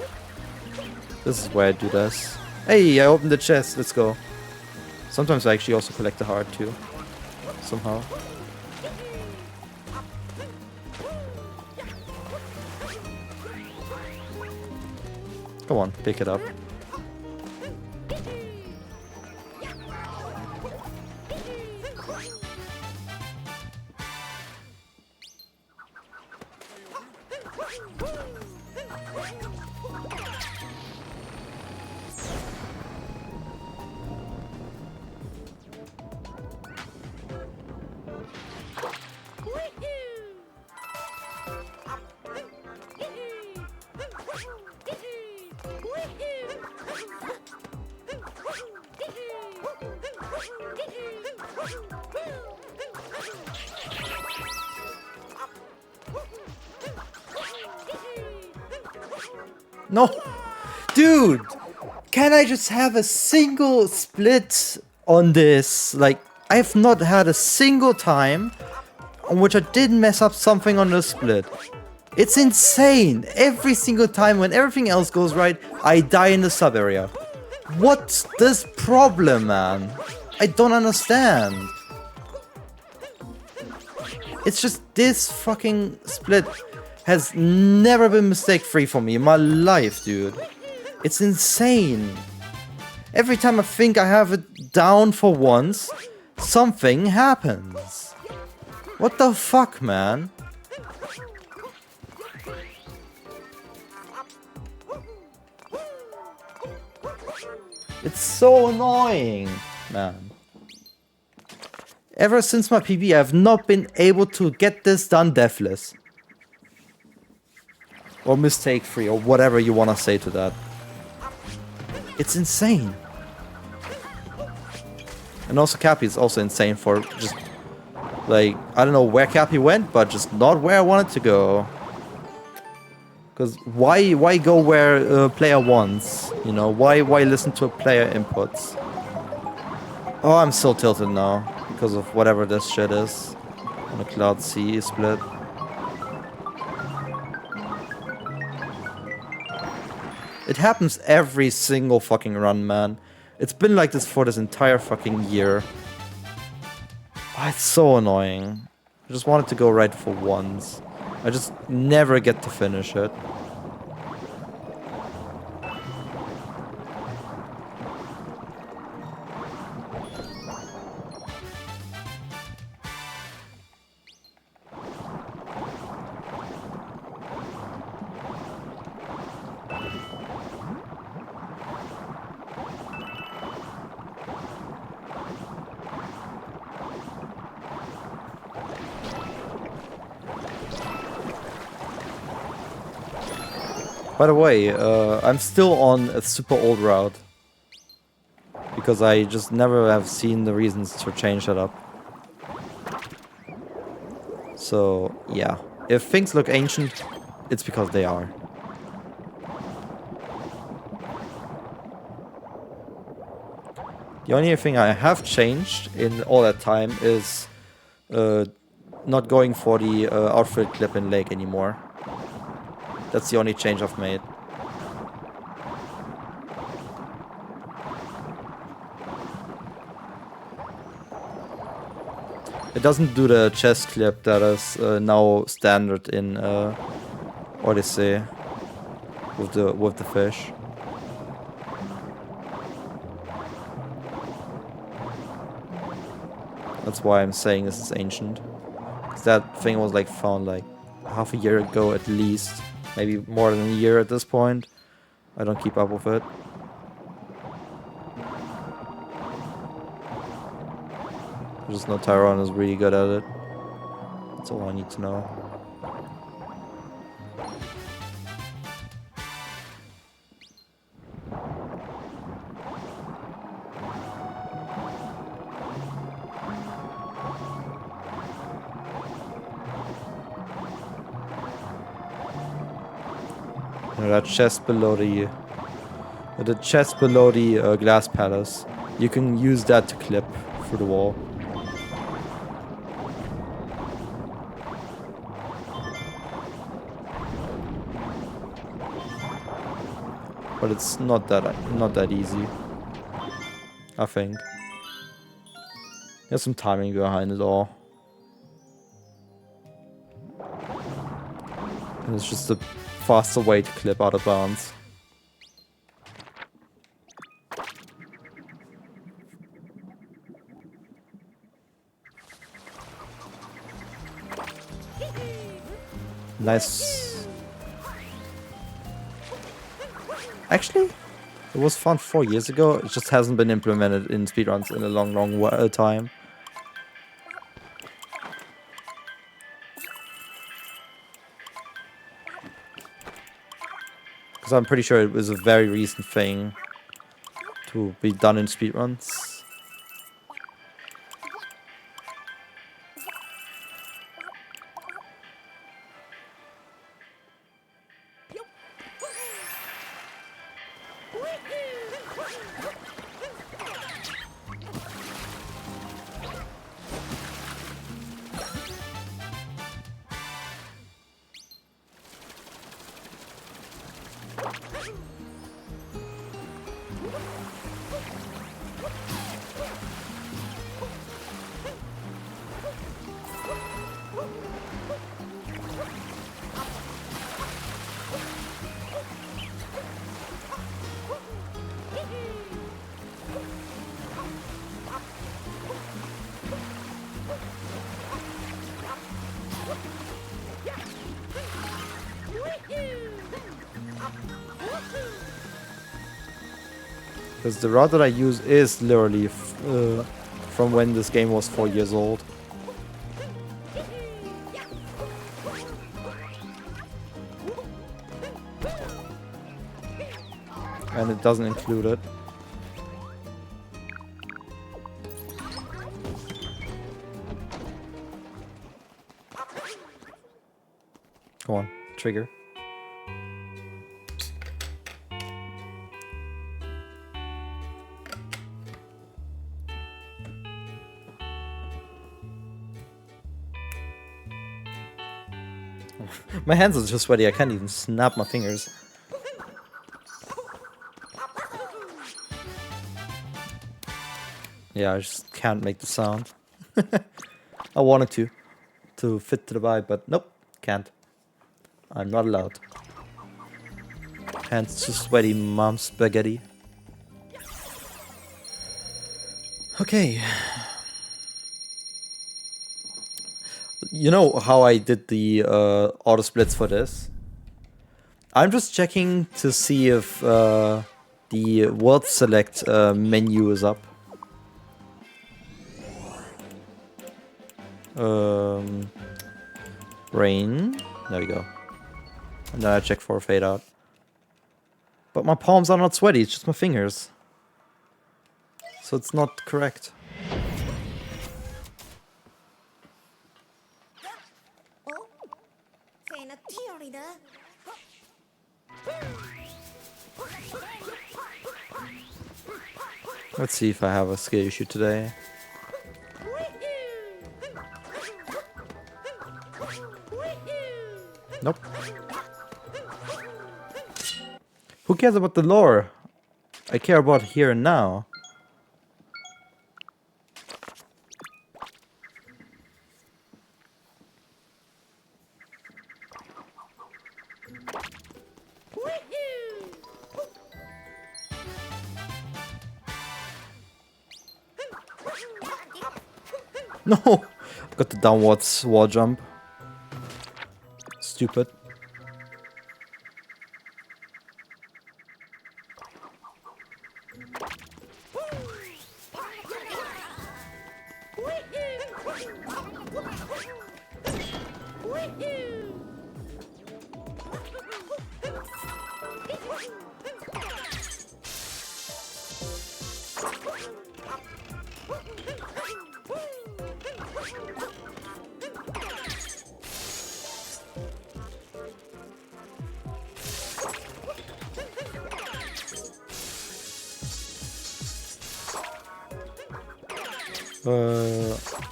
This is where I do this. Hey, I opened the chest, let's go. Sometimes I actually also collect the heart too. Somehow. Come on, pick it up. No! Dude! Can I just have a single split on this? Like, I have not had a single time on which I didn't mess up something on the split. It's insane! Every single time when everything else goes right, I die in the sub area. What's this problem, man? I don't understand. It's just this fucking split has never been mistake-free for me in my life, dude. It's insane. Every time I think I have it down for once, something happens. What the fuck, man? It's so annoying, man. Ever since my PB, I have not been able to get this done deathless. Or mistake-free, or whatever you want to say to that. It's insane. And also Cappy is also insane for just, like, I don't know where Cappy went, but just not where I wanted to go. Because why go where a player wants? You know, why listen to a player inputs? Oh, I'm so tilted now because of whatever this shit is. On a Cloud C split. It happens every single fucking run, man. It's been like this for this entire fucking year. Oh, it's so annoying. I just wanted to go right for once. I just never get to finish it. By the way, I'm still on a super old route. Because I just never have seen the reasons to change that up. So yeah, if things look ancient, it's because they are. The only thing I have changed in all that time is not going for the outfit clip in Lake anymore. That's the only change I've made. It doesn't do the chest clip that is now standard in Odyssey with the fish. That's why I'm saying this is ancient. 'Cause that thing was like found like half a year ago at least. Maybe more than a year at this point. I don't keep up with it. I just know Tyrone is really good at it. That's all I need to know. That chest below the glass palace. You can use that to clip through the wall. But it's not that easy. I think. There's some timing behind it all. And it's just a faster way to clip out of bounds. Nice. Actually, it was fun 4 years ago. It just hasn't been implemented in speedruns in a long time. Because I'm pretty sure it was a very recent thing to be done in speedruns. Because the route that I use is literally from when this game was 4 years old. And it doesn't include it. Come on, trigger. My hands are just sweaty, I can't even snap my fingers. Yeah, I just can't make the sound. I wanted to fit to the vibe, but nope, can't. I'm not allowed. Hands just sweaty, mom spaghetti. Okay. You know how I did the auto splits for this? I'm just checking to see if the world select menu is up. Rain. There we go. And then I check for a fade out. But my palms are not sweaty, it's just my fingers. So it's not correct. kind of theory, though. Let's see if I have a skill issue today. Nope. Who cares about the lore? I care about here and now. No! I've got the downwards wall jump. Stupid.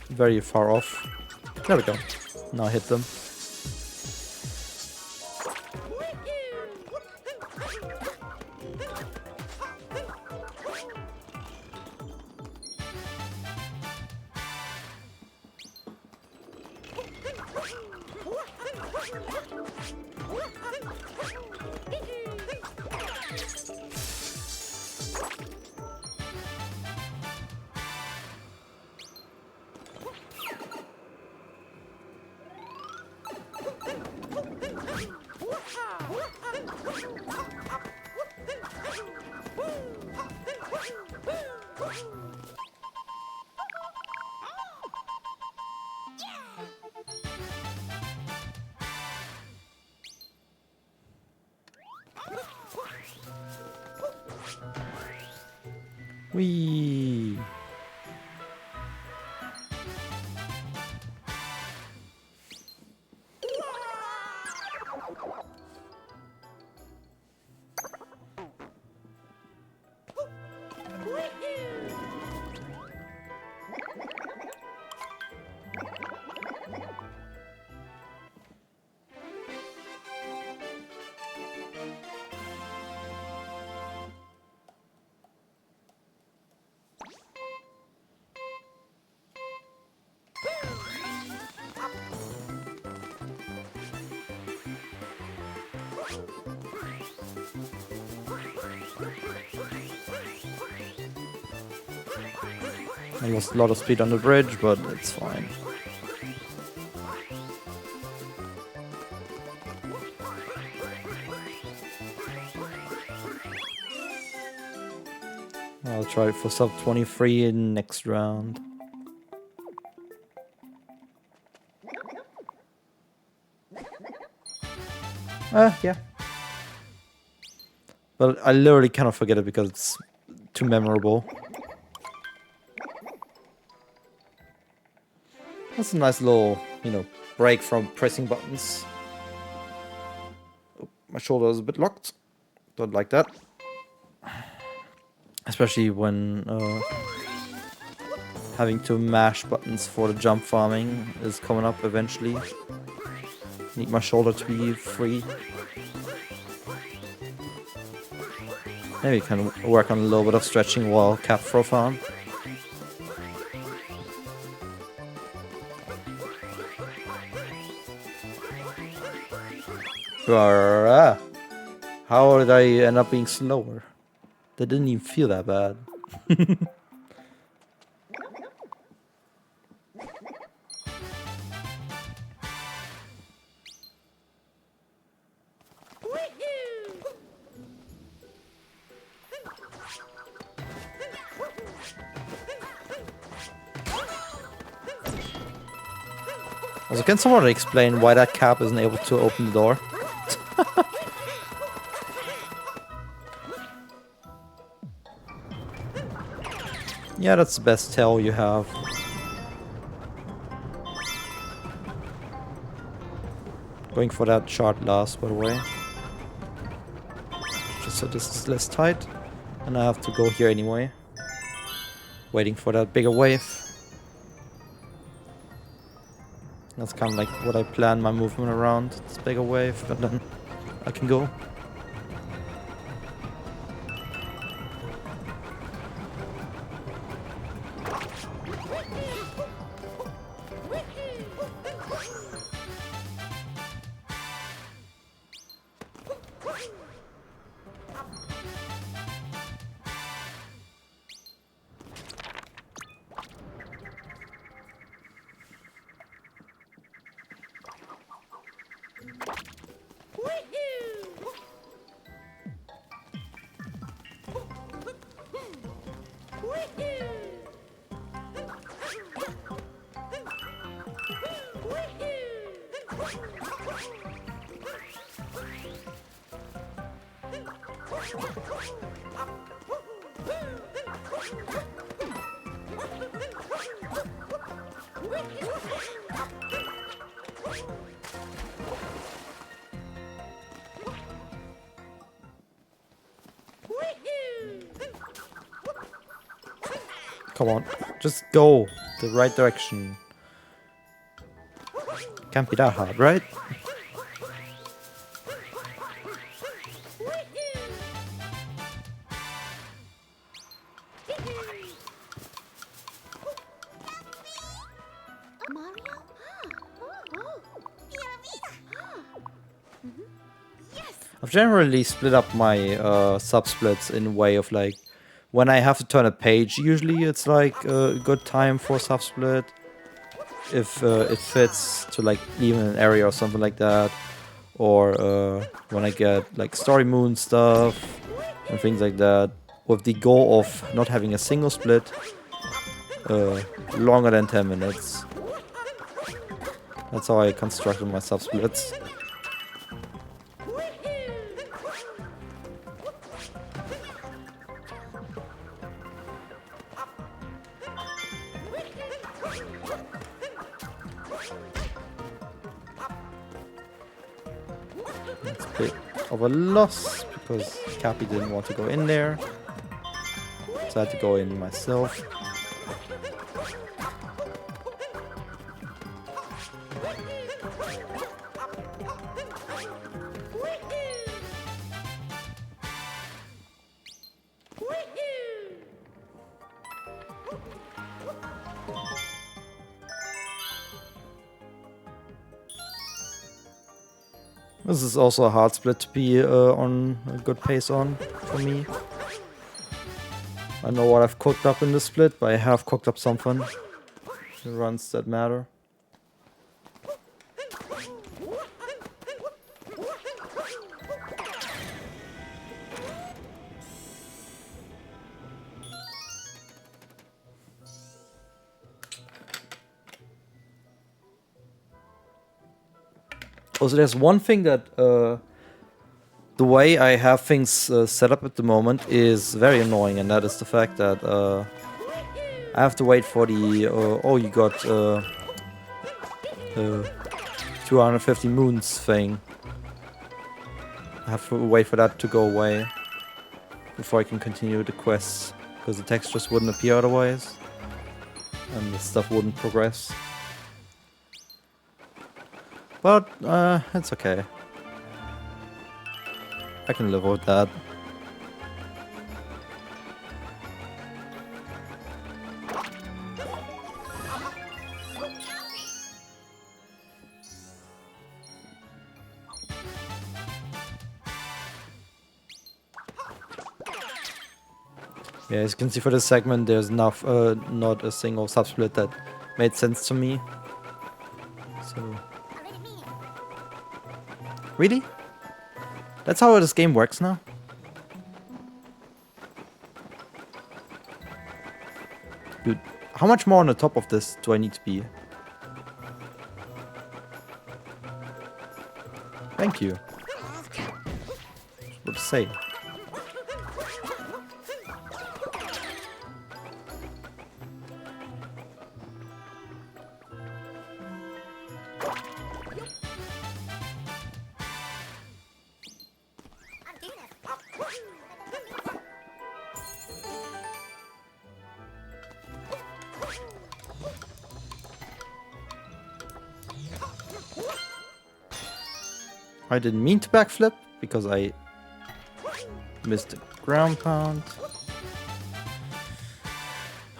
Very far off. There we go. Now hit them. Whee! I lost a lot of speed on the bridge, but it's fine. I'll try it for sub 23 in next round. Yeah. But I literally cannot forget it because it's too memorable. That's a nice little, break from pressing buttons. Oh, my shoulder is a bit locked. Don't like that. Especially when having to mash buttons for the jump farming is coming up eventually. Need my shoulder to be free. Maybe can work on a little bit of stretching while cat throw farm. How did I end up being slower? That didn't even feel that bad. Also, can someone explain why that cap isn't able to open the door? Yeah, that's the best tell you have. Going for that shard last, by the way. Just so this is less tight. And I have to go here anyway. Waiting for that bigger wave. That's kind of like what I plan my movement around. This bigger wave, and then I can go. Come on, just go the right direction. Can't be that hard, right? Mario? Mia vida! Yes! I've generally split up my sub-splits in a way of like, when I have to turn a page, usually it's like a good time for sub-split. If it fits to like leaving an area or something like that. Or when I get like story moon stuff and things like that. With the goal of not having a single split longer than 10 minutes. That's how I constructed my sub-splits. That's a bit of a loss because Cappy didn't want to go in there. So I had to go in myself. This is also a hard split to be on a good pace on for me. I know what I've cooked up in this split, but I have cooked up something. The runs that matter. Also, there's one thing that the way I have things set up at the moment is very annoying, and that is the fact that I have to wait for the oh, you got 250 moons thing. I have to wait for that to go away before I can continue the quests, because the text just wouldn't appear otherwise, and the stuff wouldn't progress. But it's okay. I can live with that. Yeah, as you can see for this segment, there's not a single subsplit that made sense to me. So. Really? That's how this game works now? Dude, how much more on the top of this do I need to be? Thank you. What to say? I didn't mean to backflip because I missed the ground pound.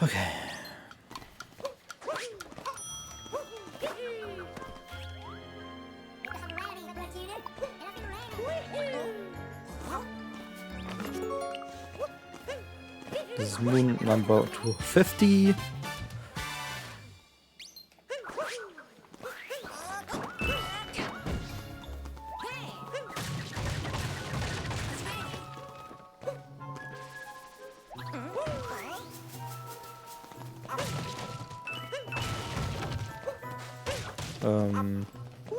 Okay. This is moon number 250.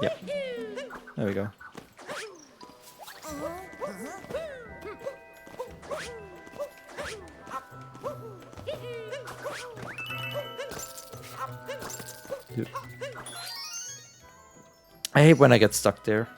Yeah. There we go. Dude. I hate when I get stuck there.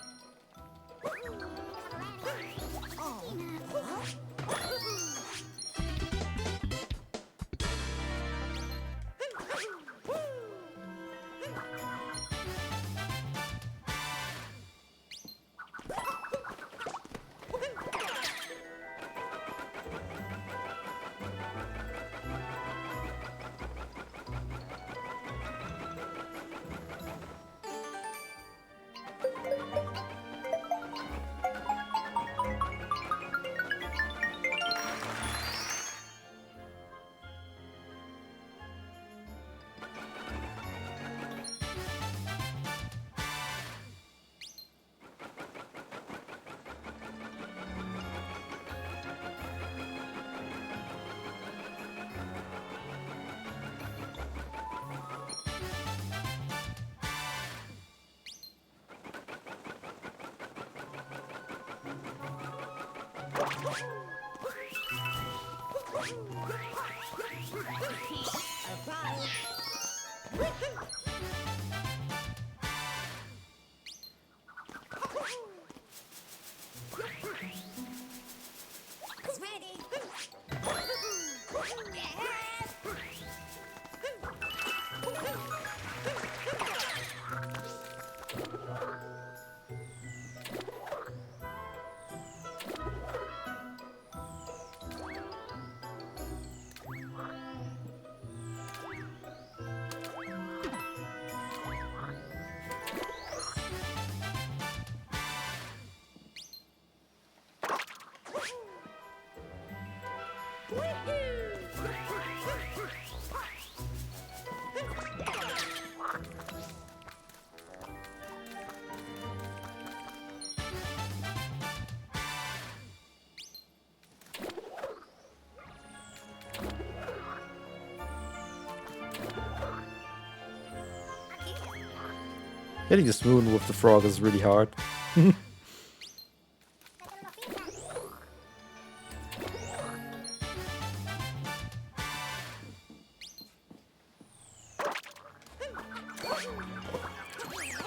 Hitting the spoon with the frog is really hard.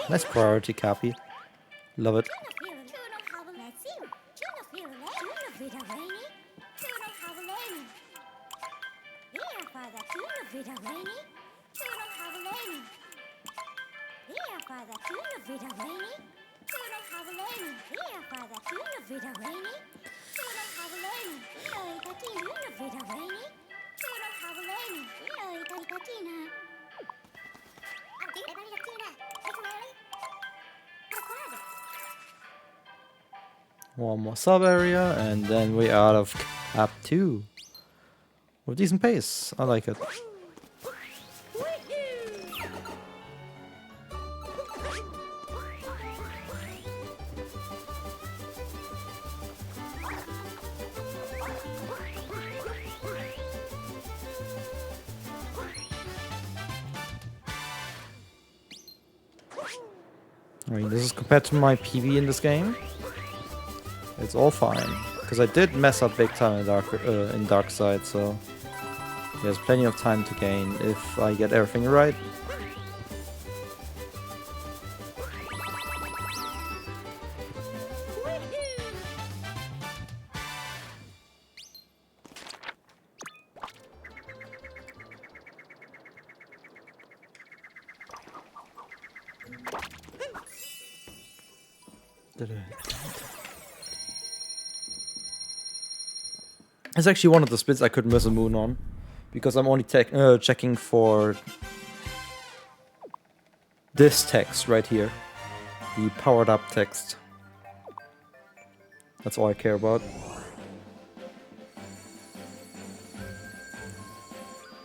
Nice priority copy. Love it. One more sub area, and then we're out of cap 2. With decent pace. I like it. I mean, this is compared to my PB in this game. It's all fine, because I did mess up big time in Dark Side, so there's plenty of time to gain if I get everything right. It's actually one of the splits I could miss a moon on, because I'm only checking for this text right here, the powered up text. That's all I care about.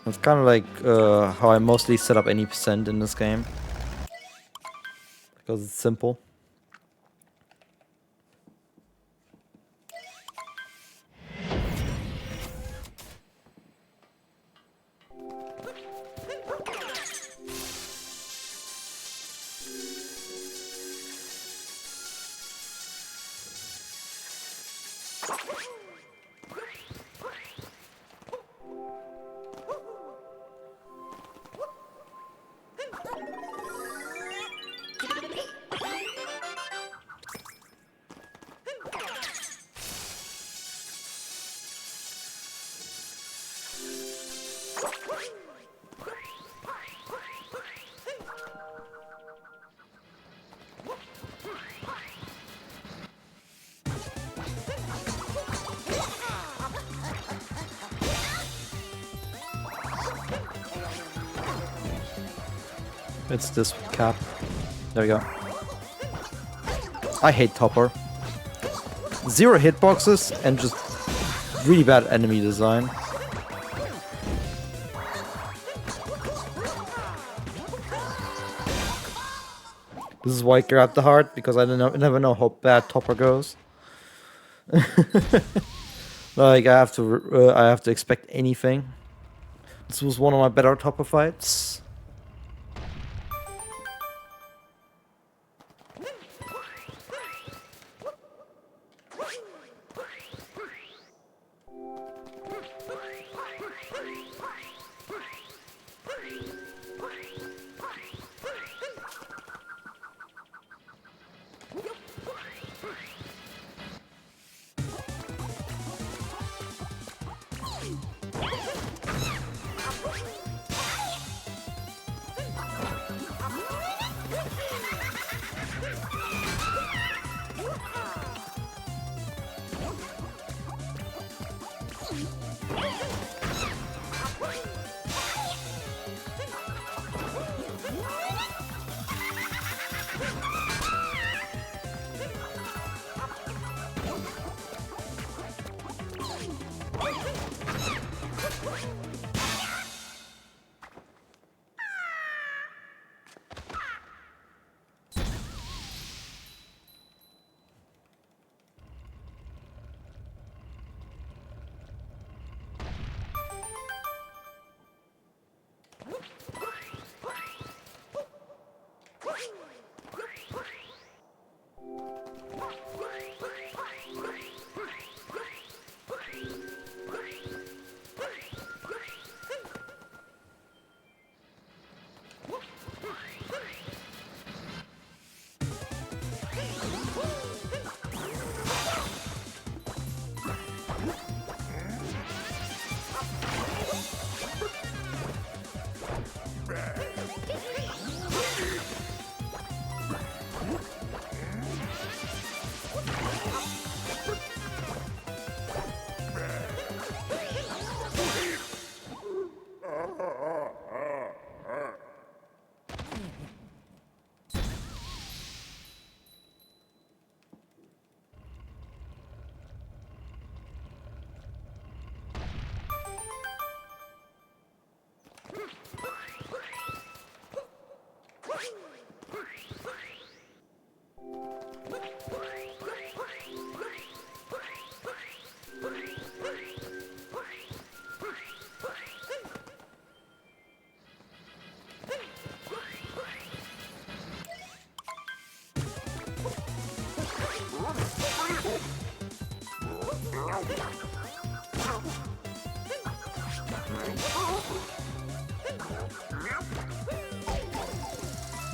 It's kind of like how I mostly set up any percent in this game, because it's simple. It's this cap. There we go. I hate Topper. 0 hitboxes and just really bad enemy design. This is why I grabbed the heart, because I never know how bad Topper goes. Like I have to expect anything. This was one of my better Topper fights.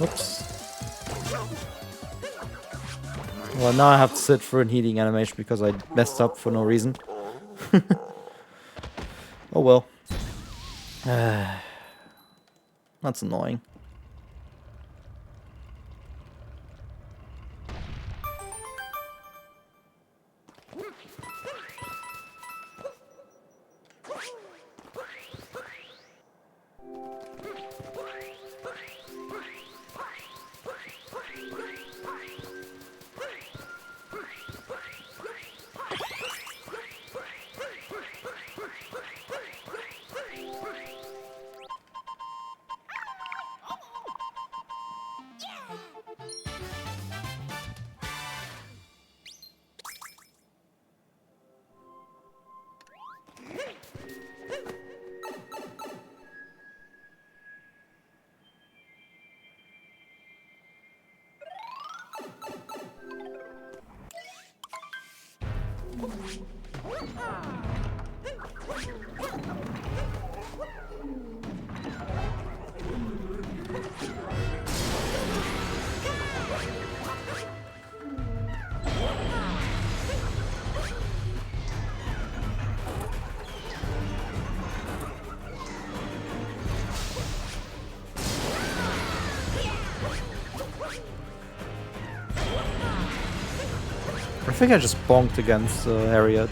Whoops. Well, now I have to sit for a healing animation because I messed up for no reason. Oh well. That's annoying. I think I just bonked against the area.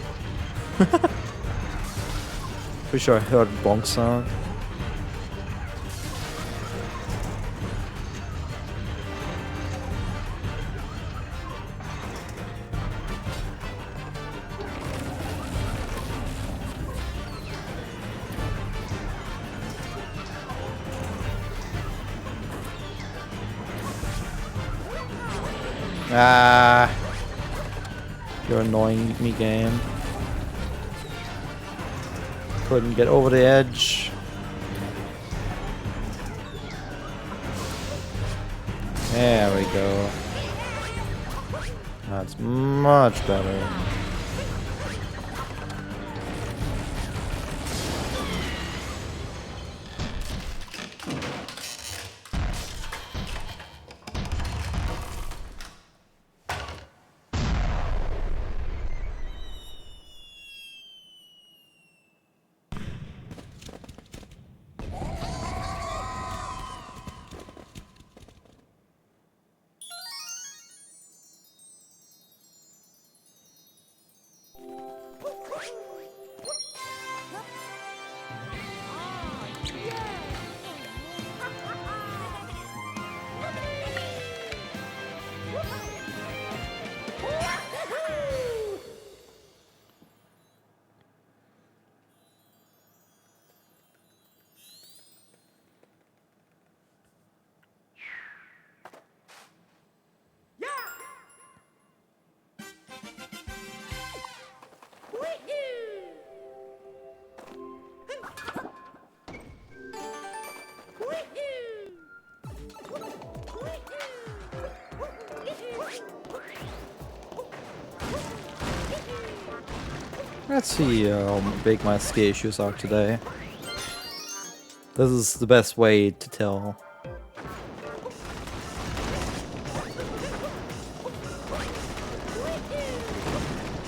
Pretty sure I heard bonk sound. Ah, you're annoying me, game. Couldn't get over the edge. There we go. That's much better. Let's see how big my ski issues are today. This is the best way to tell.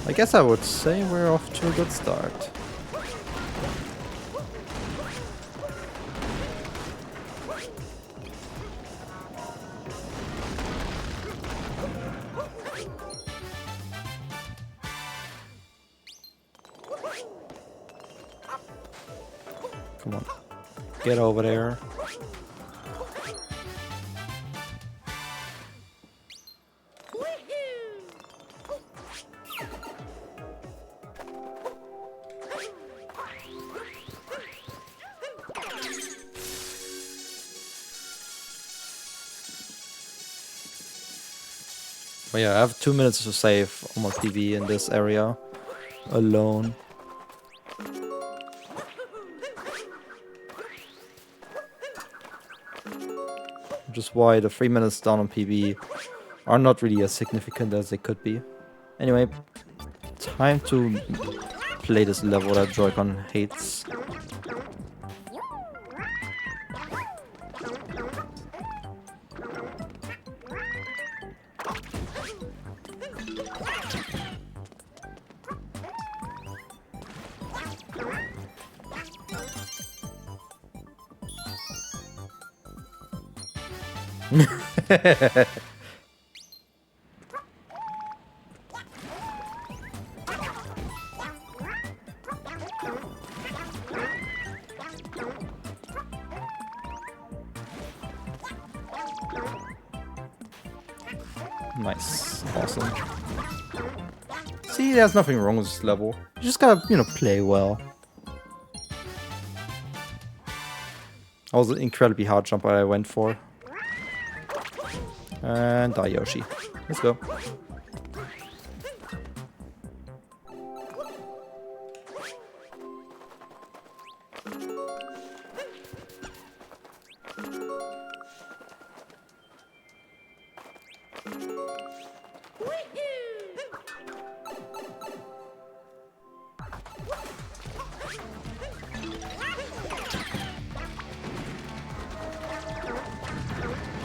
I guess I would say we're off to a good start. Come on, get over there. But yeah, I have 2 minutes to save on my PV in this area alone. Which is why the 3 minutes down on PV are not really as significant as they could be. Anyway, time to play this level that Joy-Con hates. Nice. Awesome. See, there's nothing wrong with this level. You just gotta, you know, play well. That was an incredibly hard jump I went for. And die, Yoshi. Let's go.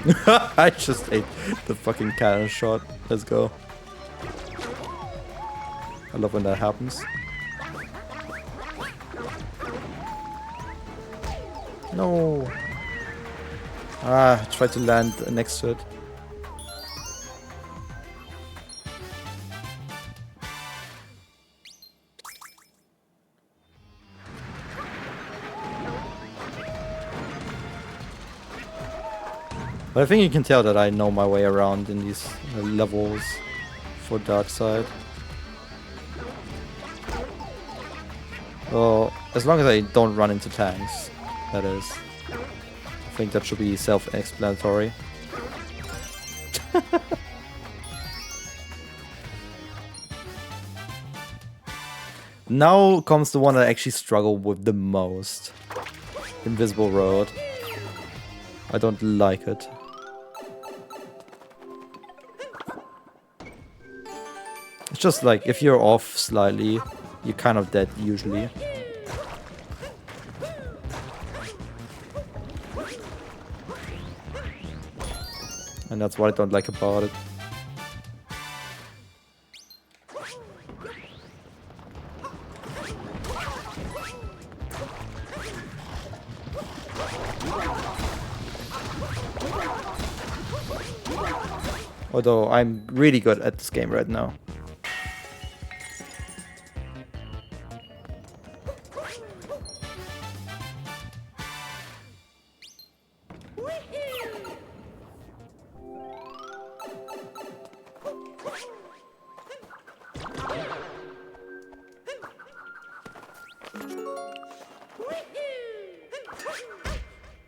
I just ate the fucking cannon shot. Let's go. I love when that happens. No. Ah, I tried to land next to it. But I think you can tell that I know my way around in these levels for Dark Side. Well, as long as I don't run into tanks, that is. I think that should be self-explanatory. Now comes the one I actually struggle with the most. Invisible Road. I don't like it. It's just like, if you're off slightly, you're kind of dead usually. And that's what I don't like about it. Although I'm really good at this game right now.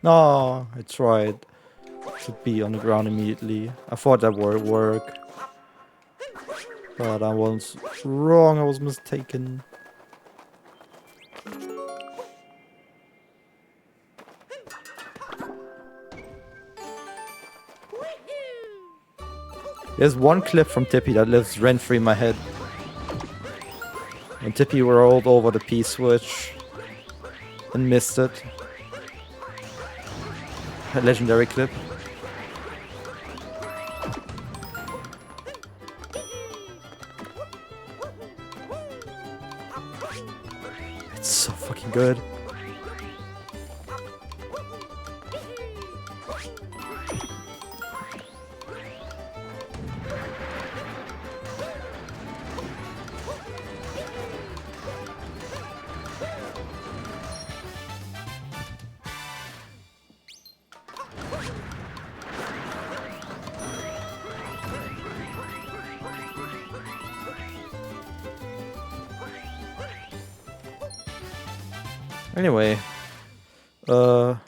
No, I tried to be on the ground immediately. I thought that would work. But I was wrong, I was mistaken. There's one clip from Tippy that lives rent-free in my head. When Tippy rolled over the P-switch and missed it. A legendary clip. It's so fucking good. Anyway, another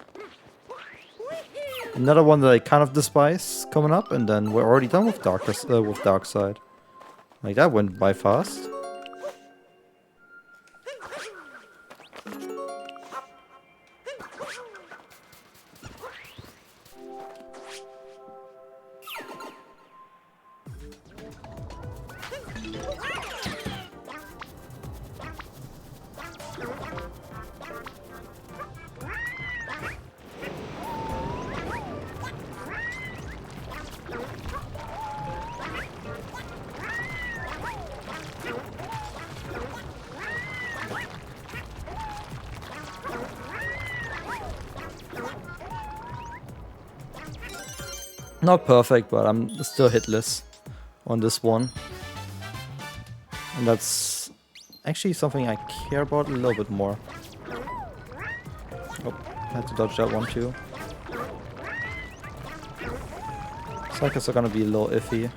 one that I kind of despise coming up, and then we're already done with Dark Side. Like, that went by fast. Not perfect, but I'm still hitless on this one. And that's actually something I care about a little bit more. Oh, I had to dodge that one too. Cycles are gonna be a little iffy.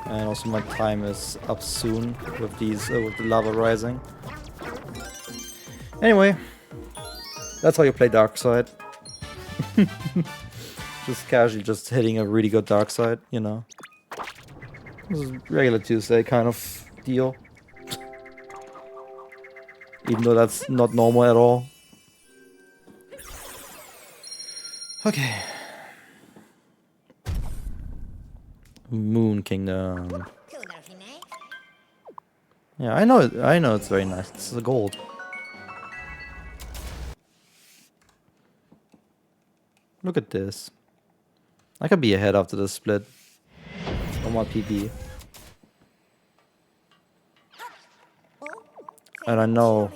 And also my time is up soon with these with the lava rising. Anyway, that's how you play Dark Side. Just casually just hitting a really good Dark Side, you know. This is regular Tuesday kind of deal. Even though that's not normal at all. Okay. Moon Kingdom. Yeah, I know it's very nice. This is a gold. Look at this. I could be ahead after this split. On my PB. And I know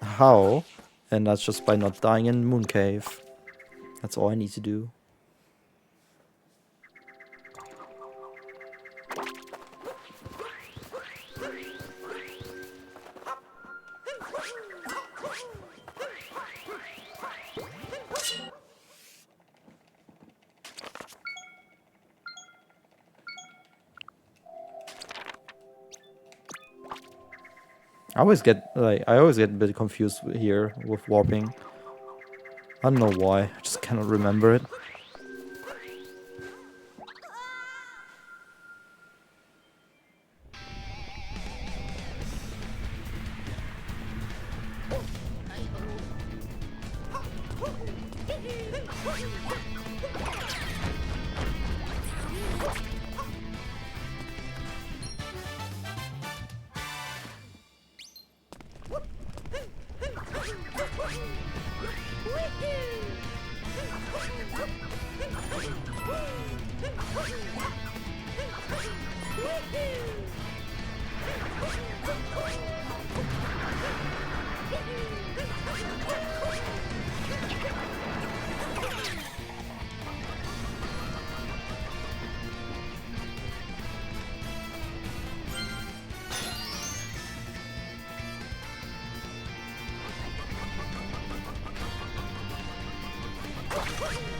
how. And that's just by not dying in Moon Cave. That's all I need to do. I always get a bit confused here with warping. I don't know why. I just cannot remember it.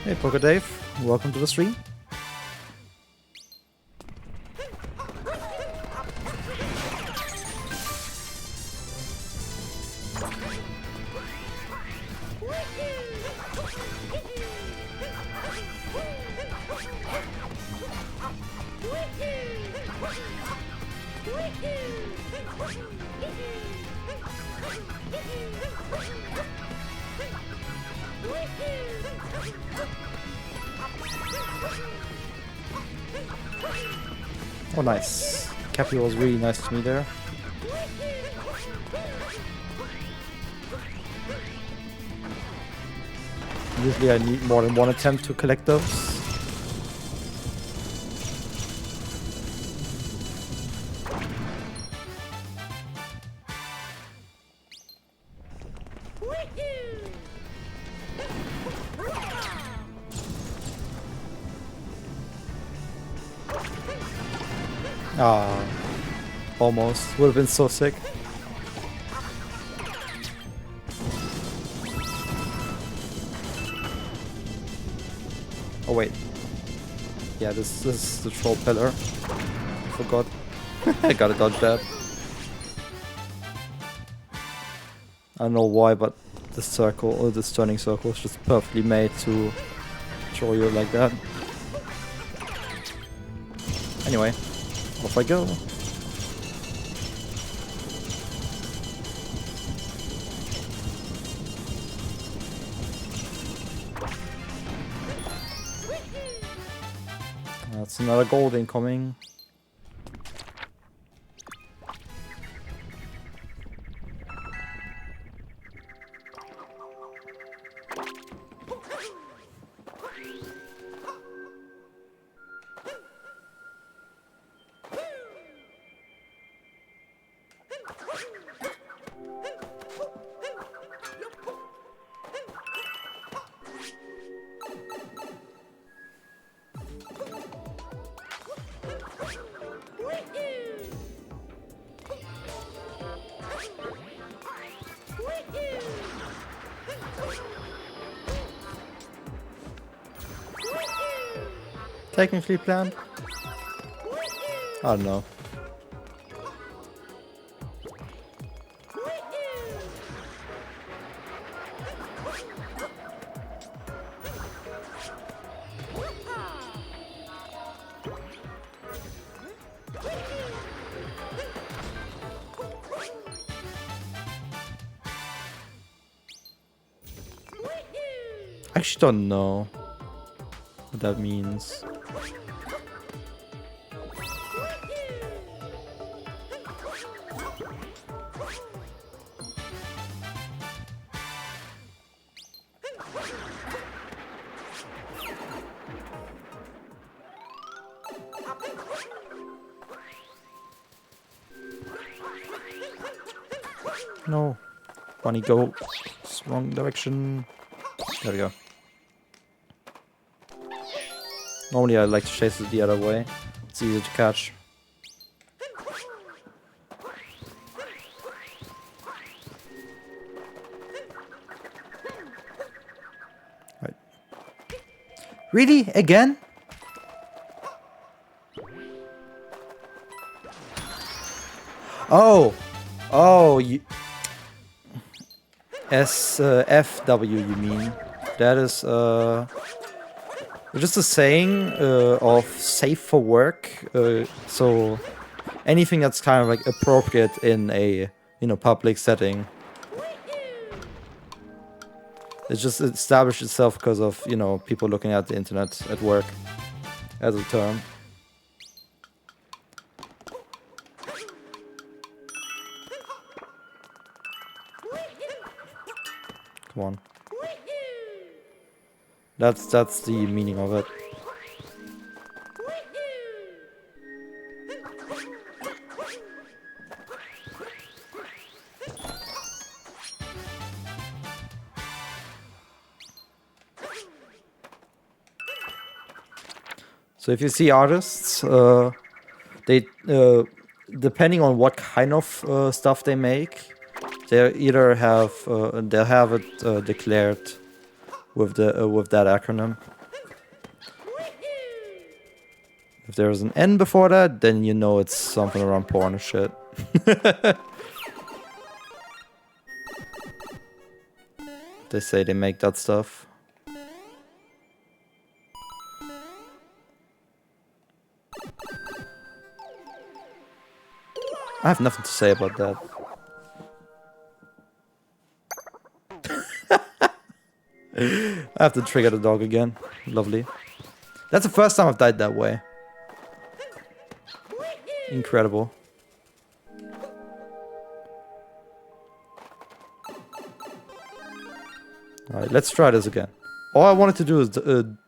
Hey, Poker Dave, welcome to the stream. Oh, nice. Cappy was really nice to me there. Usually I need more than one attempt to collect those. Ah, almost. Would have been so sick. Oh wait. Yeah, this is the troll pillar. Forgot. I gotta dodge that. I don't know why, but this circle, or this turning circle, is just perfectly made to show you like that. Anyway, off I go. That's another gold incoming. Technically planned? I don't know. I actually don't know what that means. No. Bunny, go. It's wrong direction. There we go. Normally I like to chase it the other way. It's easier to catch. Right. Really? Again? Oh! Oh, you... FW, you mean? That is, just a saying of safe for work. So anything that's kind of like appropriate in a, you know, public setting. It's just established itself because of, you know, people looking at the internet at work as a term. Come on. That's the meaning of it. So if you see artists, they depending on what kind of stuff they make, they either have they'll have it declared with the with that acronym. If there's an N before that, then you know it's something around porn or shit. They say they make that stuff. I have nothing to say about that. I have to trigger the dog again. Lovely. That's the first time I've died that way. Incredible. Alright, let's try this again. All I wanted to do is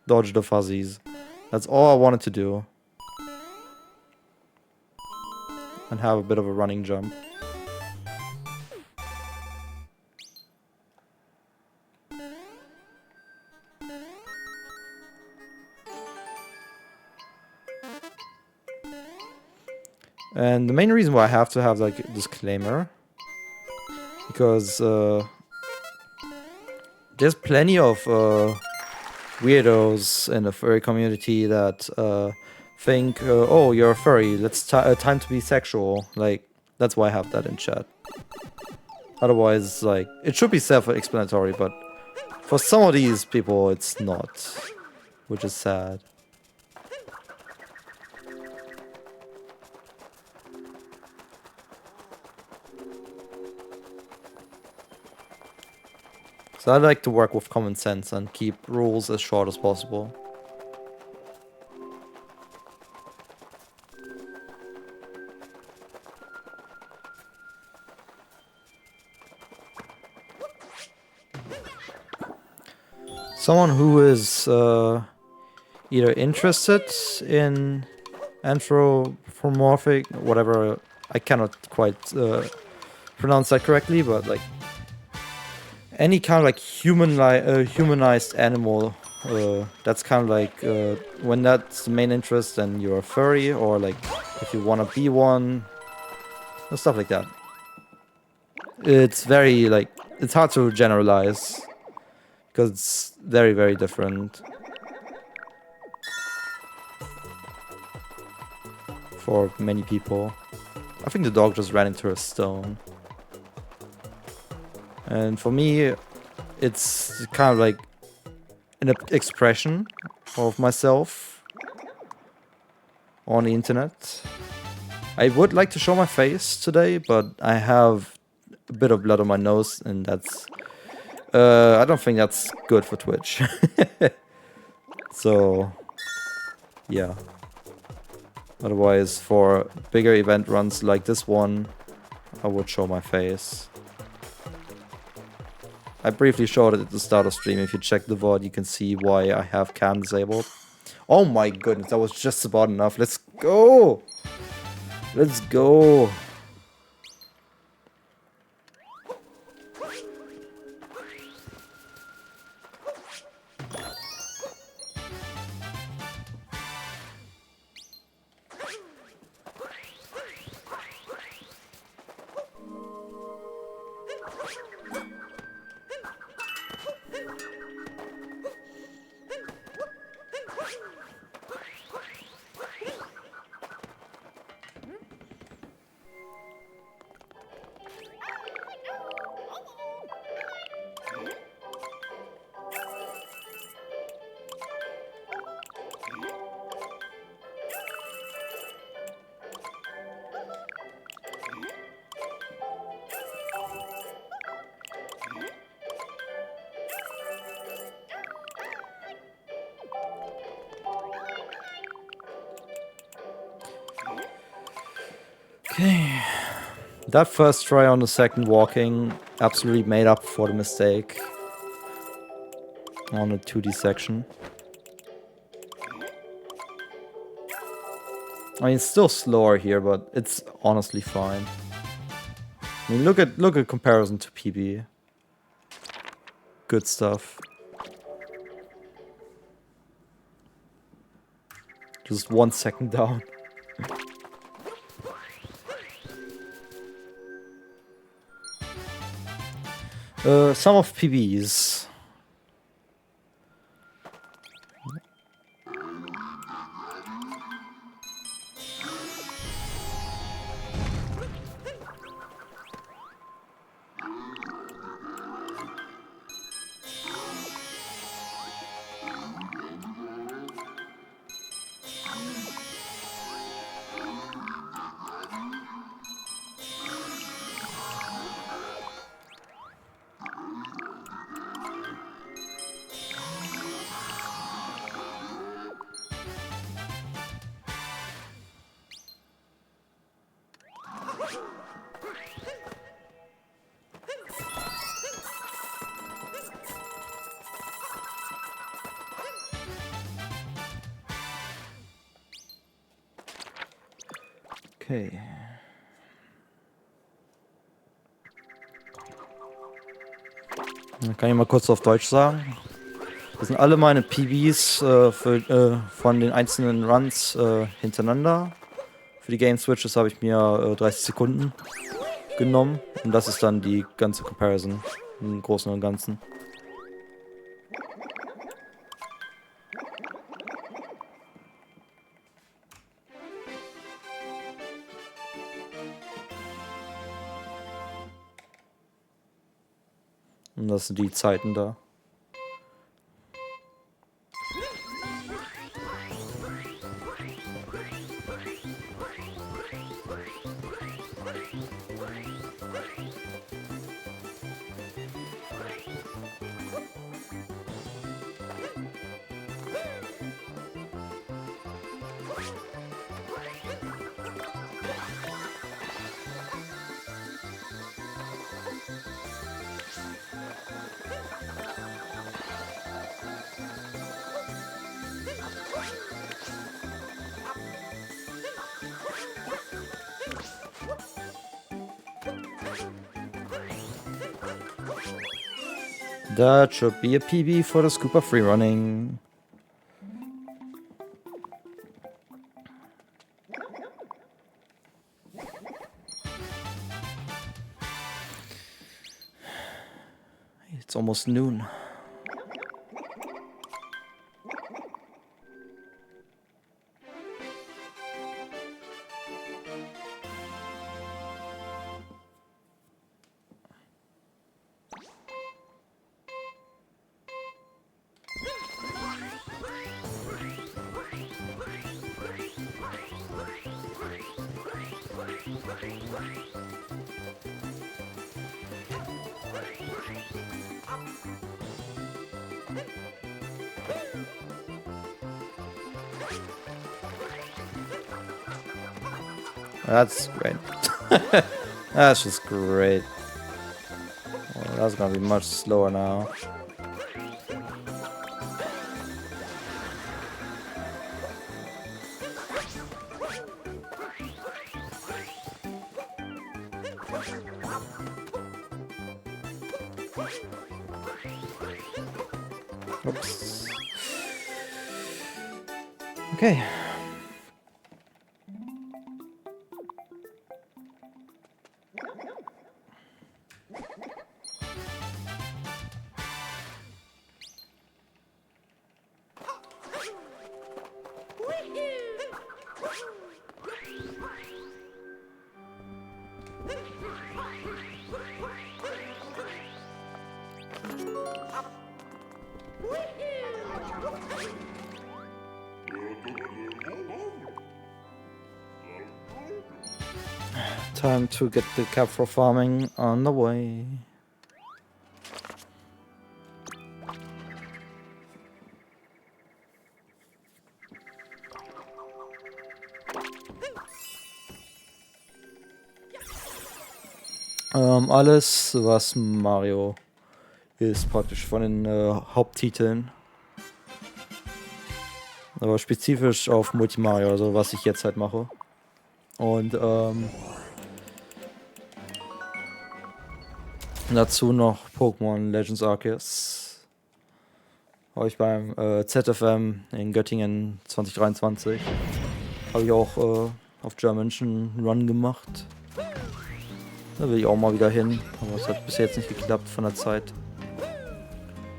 dodge the fuzzies. That's all I wanted to do. And have a bit of a running jump. And the main reason why I have to have like a disclaimer, because there's plenty of weirdos in the furry community that think, oh, you're a furry, let's time to be sexual. Like, that's why I have that in chat. Otherwise, like, it should be self-explanatory, but for some of these people, it's not, which is sad. So I like to work with common sense and keep rules as short as possible. Someone who is either interested in anthropomorphic, whatever, I cannot quite pronounce that correctly, but like any kind of like humanized animal, that's kind of like when that's the main interest, then you're a furry, or like if you want to be one, or stuff like that. It's very like, it's hard to generalize because it's very, very different for many people. I think the dog just ran into a stone. And for me, it's kind of like an expression of myself on the internet. I would like to show my face today, but I have a bit of blood on my nose, and that's... I don't think that's good for Twitch. So, yeah. Otherwise, for bigger event runs like this one, I would show my face. I briefly showed it at the start of stream. If you check the VOD, you can see why I have cam disabled. Oh my goodness, that was just about enough. Let's go! Let's go! Okay. That first try on the second walking absolutely made up for the mistake on the 2D section. I mean, it's still slower here, but it's honestly fine. I mean, look at comparison to PB. Good stuff. Just 1 second down. Some of PBs. Okay. Dann kann ich mal kurz auf Deutsch sagen. Das sind alle meine PBs von den einzelnen Runs hintereinander. Für die Game Switches habe ich mir 30 Sekunden genommen. Und das ist dann die ganze Comparison im Großen und Ganzen. Und das sind die Zeiten da. That should be a PB for the Scooper free running. It's almost noon. That's great. That's just great. Well, that's gonna be much slower now. Oops. Okay. Time to get the cap for farming on the way. Alles, was Mario ist, praktisch von den Haupttiteln. Aber spezifisch auf Multi-Mario, also was ich jetzt halt mache. Und dazu noch Pokémon Legends Arceus. Habe ich beim ZFM in Göttingen 2023. Habe ich auch auf German einen Run gemacht. Da will ich auch mal wieder hin, aber es hat bis jetzt nicht geklappt von der Zeit.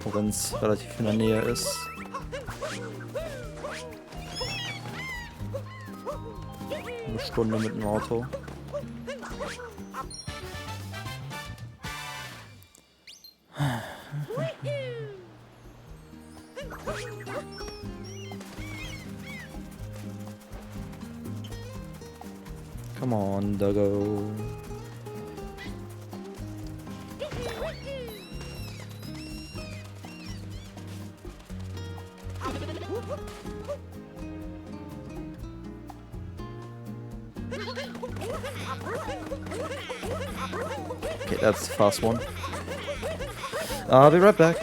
Auch wenn es relativ in der Nähe ist. Eine Stunde mit dem Auto. Come on, Doggo. Okay, that's the fast one. I'll be right back.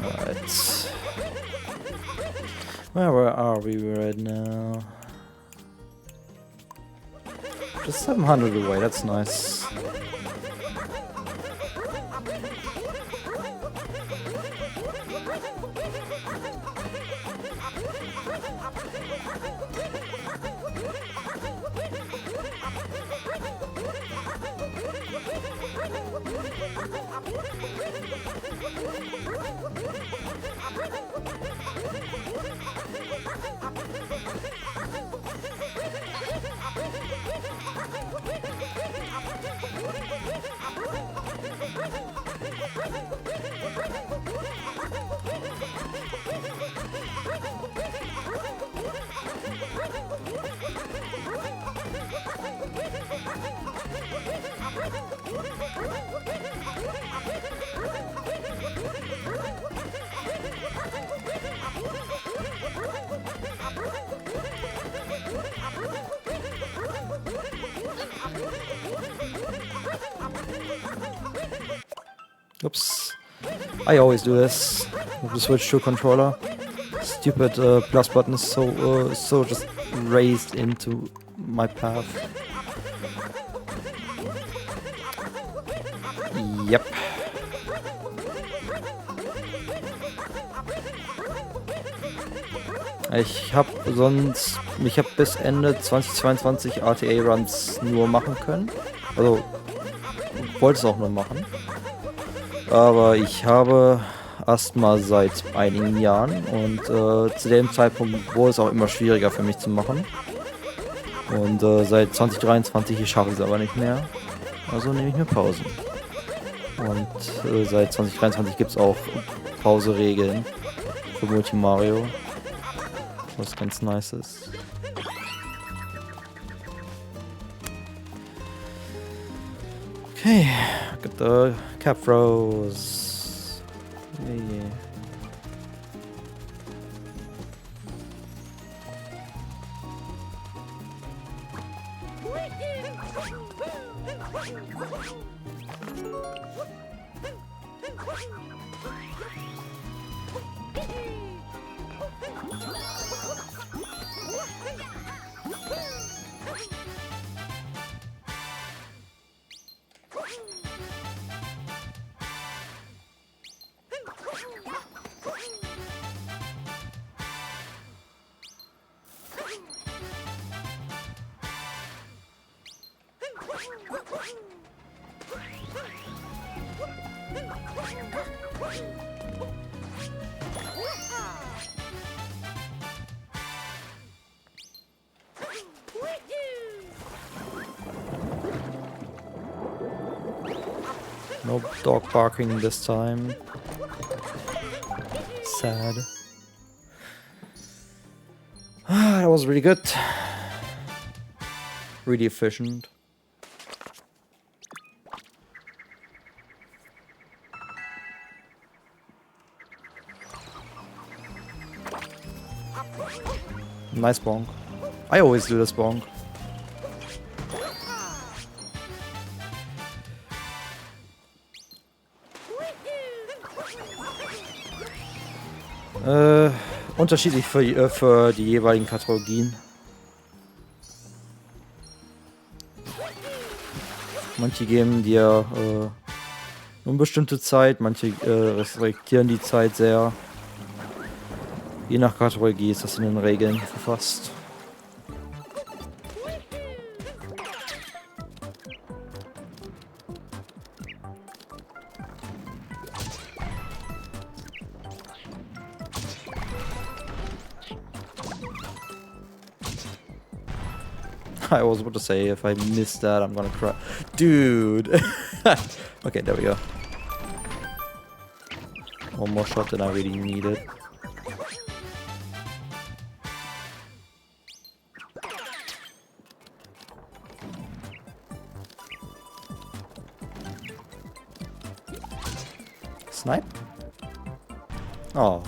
Alright. Where are we right now? Just 700 away, that's nice. Oops. I always do this with the Switch 2 controller. Stupid plus button is so just raised into my path. Yep. Ich habe bis Ende 2022 RTA-Runs nur machen können. Also, wollte es auch nur machen. Aber ich habe Asthma seit einigen Jahren und zu dem Zeitpunkt wurde es auch immer schwieriger für mich zu machen. Und seit 2023 schaffe ich es aber nicht mehr. Also nehme ich mir Pausen. Und seit 2023 gibt es auch Pauseregeln für Mario, was ganz nice ist. Okay, got the cap froze. Yeah. No dog barking this time. Sad. That was really good. Really efficient. Nice bonk. I always do this bonk. Unterschiedlich für die jeweiligen Kategorien. Manche geben dir nur eine bestimmte Zeit, manche restriktieren die Zeit sehr. Je nach Kategorie ist das in den Regeln verfasst. I was about to say, if I miss that, I'm gonna cry. Dude! Okay, there we go. One more shot than I really needed. Snipe? Oh.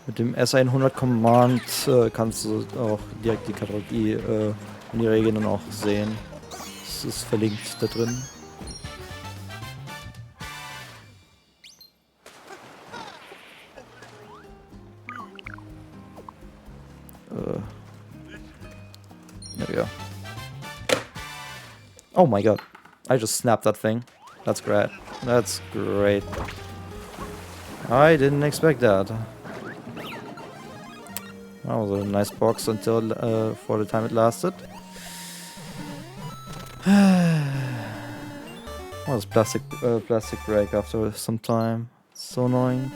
Mit dem S100 Command kannst du auch direkt die Kategorie und die Regeln dann auch sehen. Es ist verlinkt da drin. There we go. Oh my god. I just snapped that thing. That's great. That's great. I didn't expect that. That was a nice box until for the time it lasted. What was plastic break after some time? So annoying.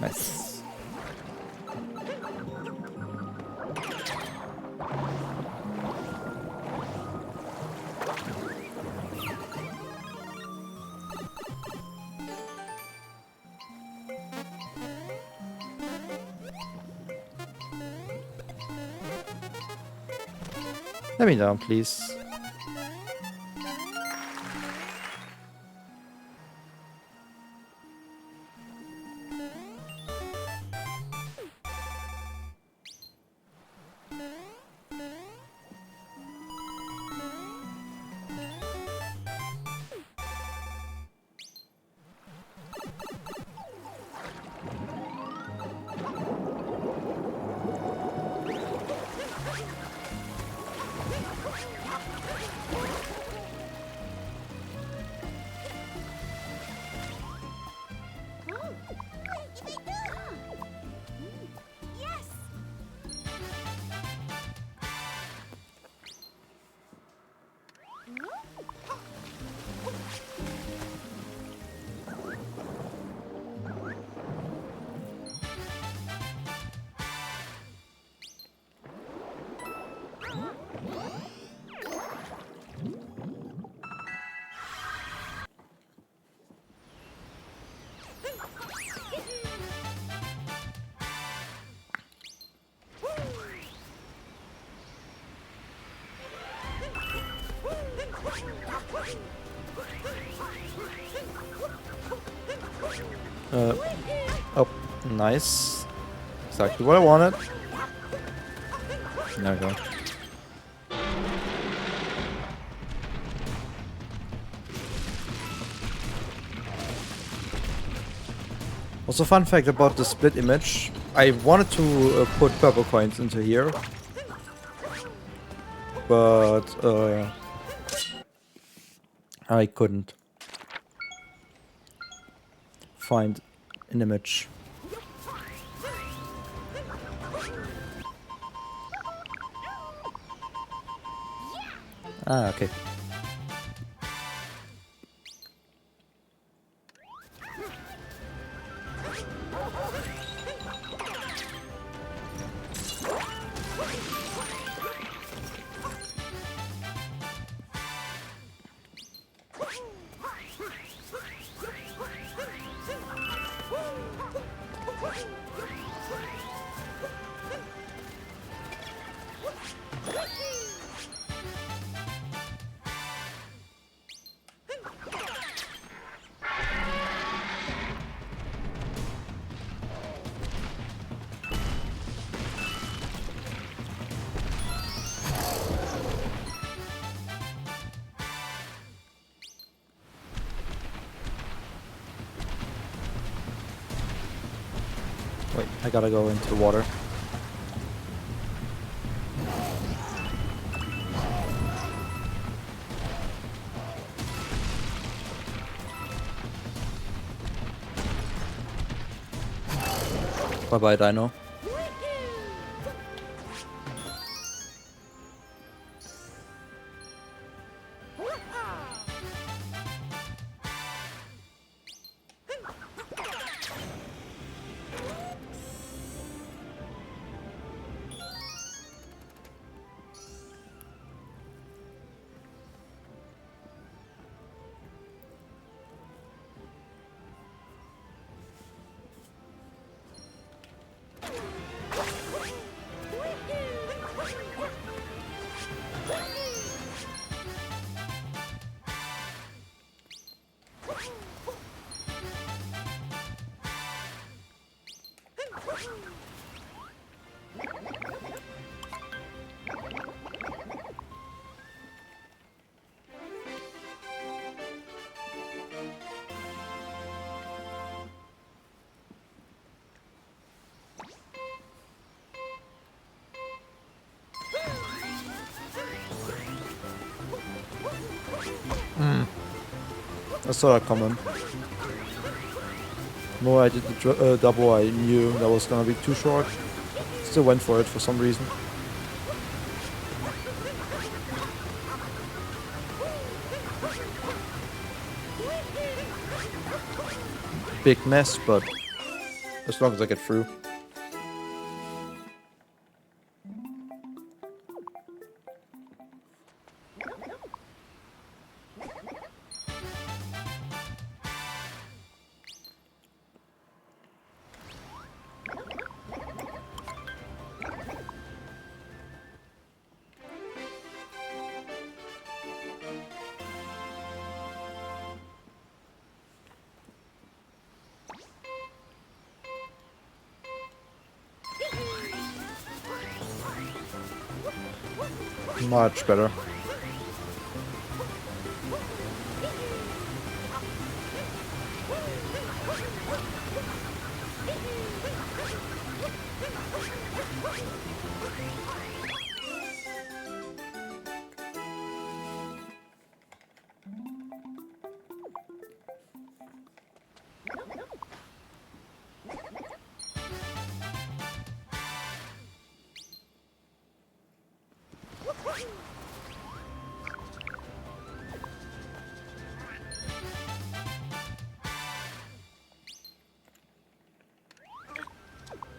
Nice. Let me down, please. Yes! Oh, nice. Exactly what I wanted. There we go. Also, fun fact about the split image. I wanted to put purple coins into here, but I couldn't find an image. Ah, okay. Wait, I gotta go into the water. Bye bye, Dino. I saw that coming. No, I did the double. I knew that was gonna be too short. Still went for it for some reason. Big mess, but as long as I get through. Much better.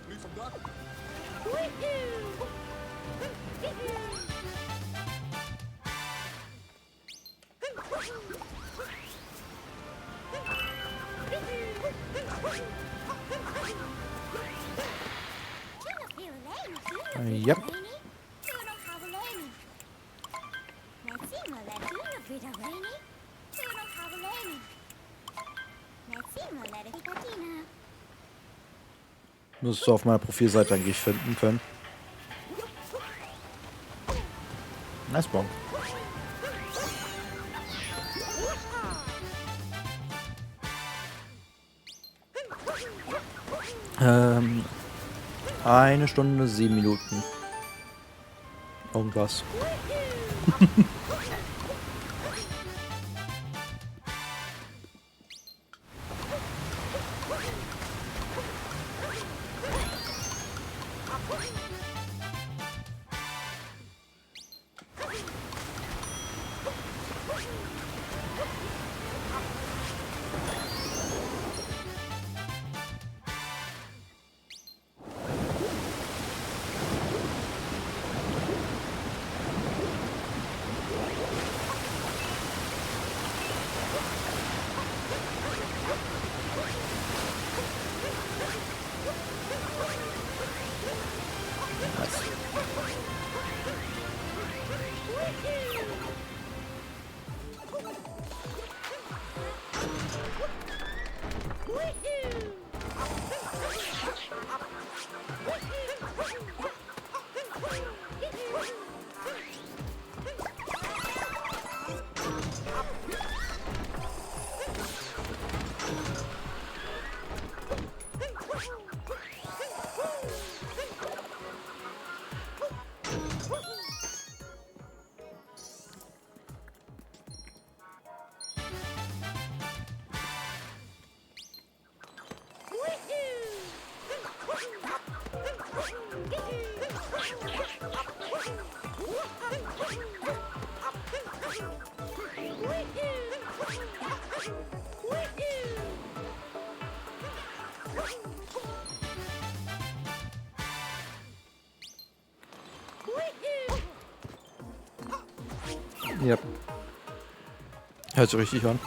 Need some blood? Yep. Müsstest du auf meiner Profilseite eigentlich finden können. Nice Bonk. Eine Stunde, 7 Minuten. Irgendwas. Yep. Hört sich richtig an.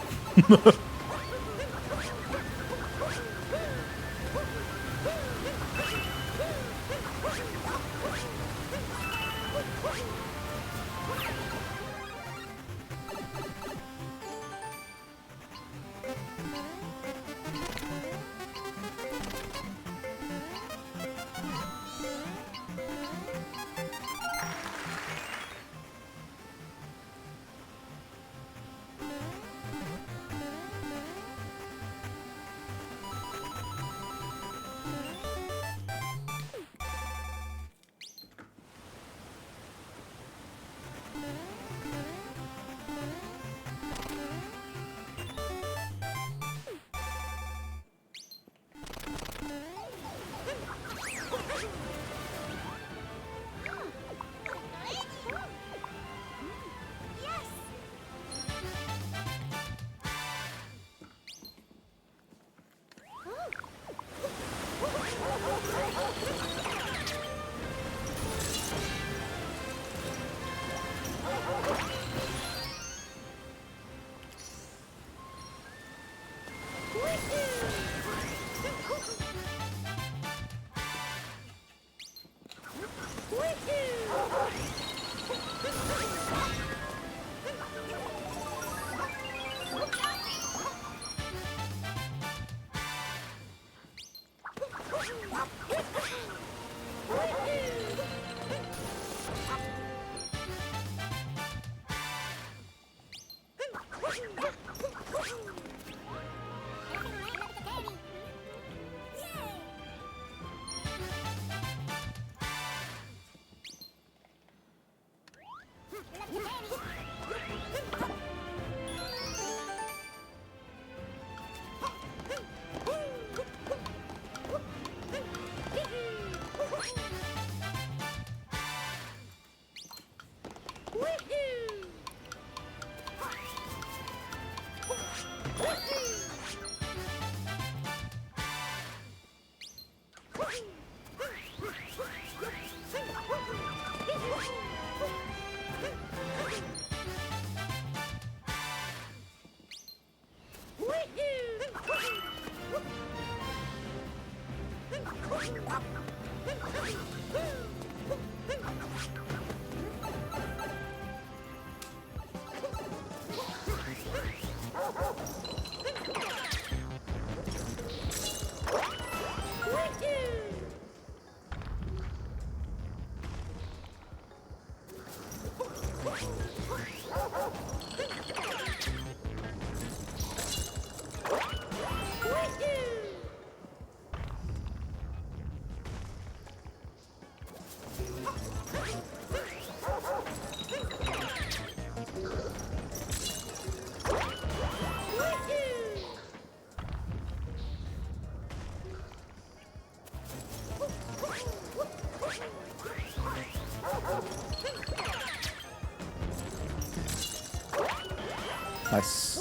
Nice.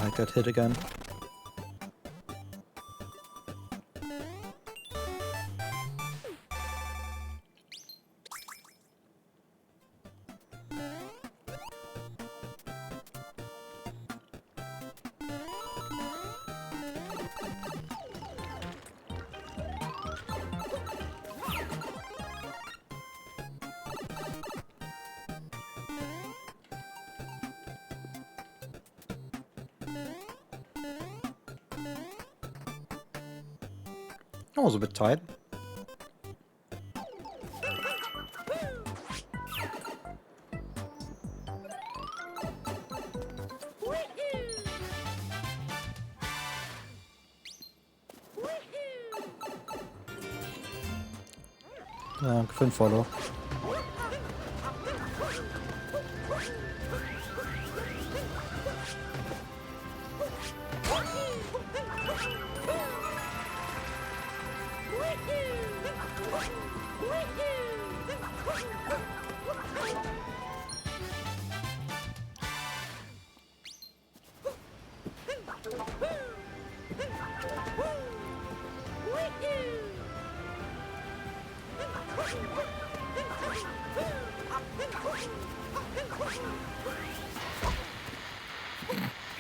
I got hit again. That was a bit tight. Danke für den Follow.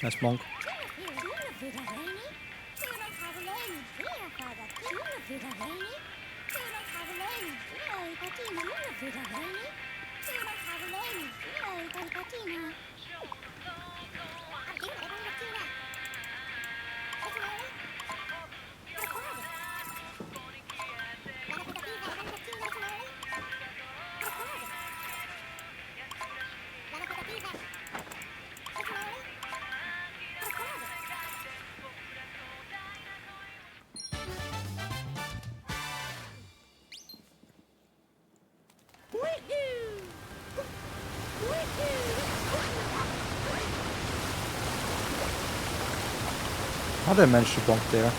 Nice monk. How did I manage to bonk there?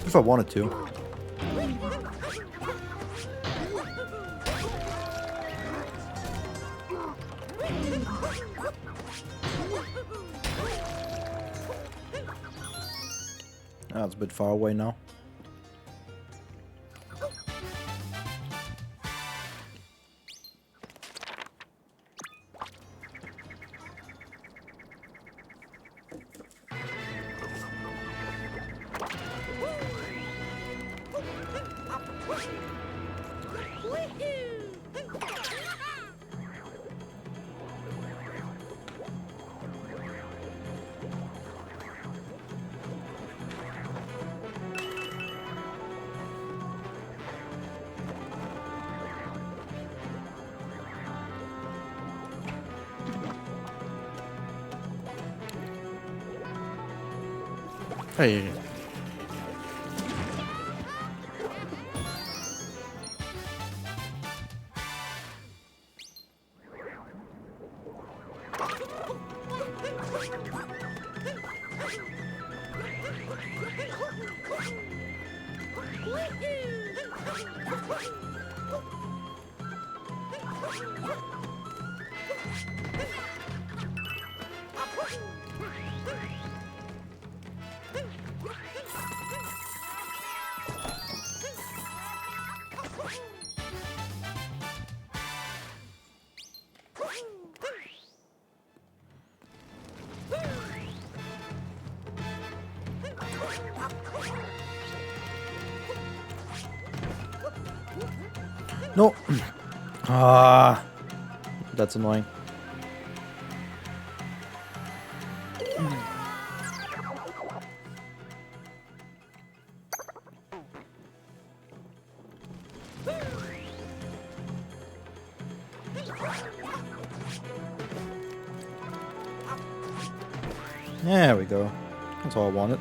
If I wanted to. That's a bit far away now. Hey. No. Ah, that's annoying. There we go. That's all I wanted.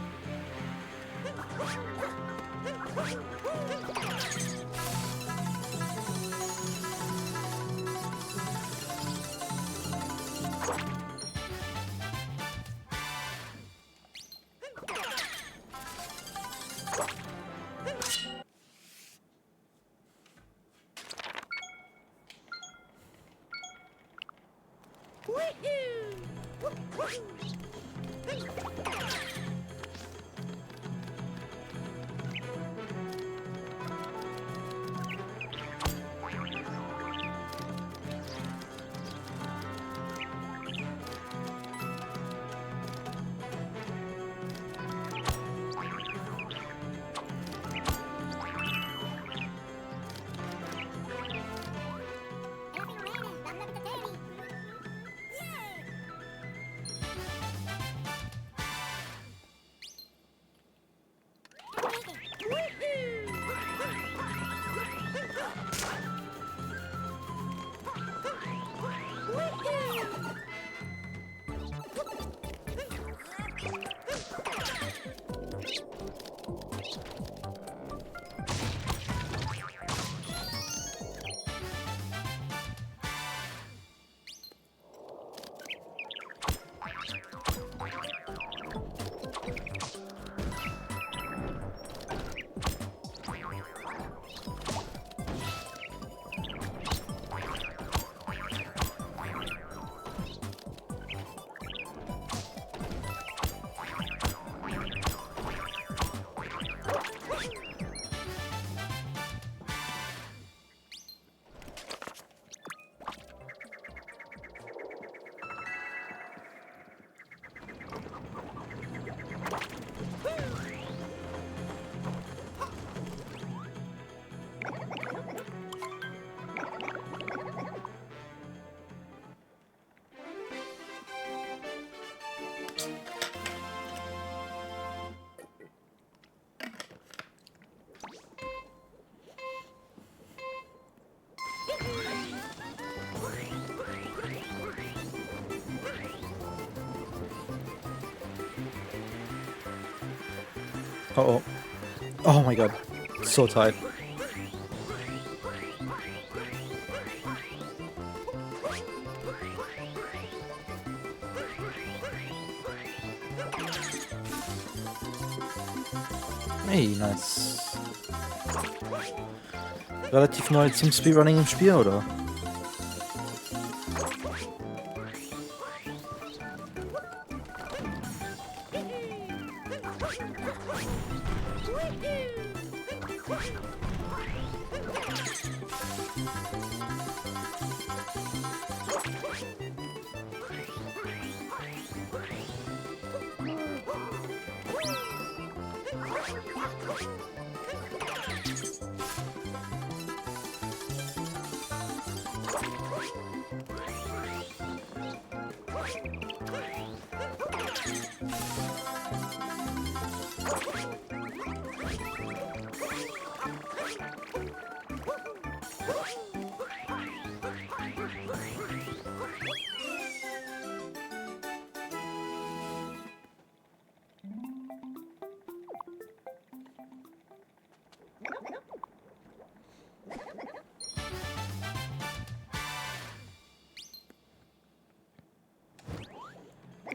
Uh-oh. Oh my god. So tight. Hey, nice. Relativ neu zum Speedrunning im Spiel, oder?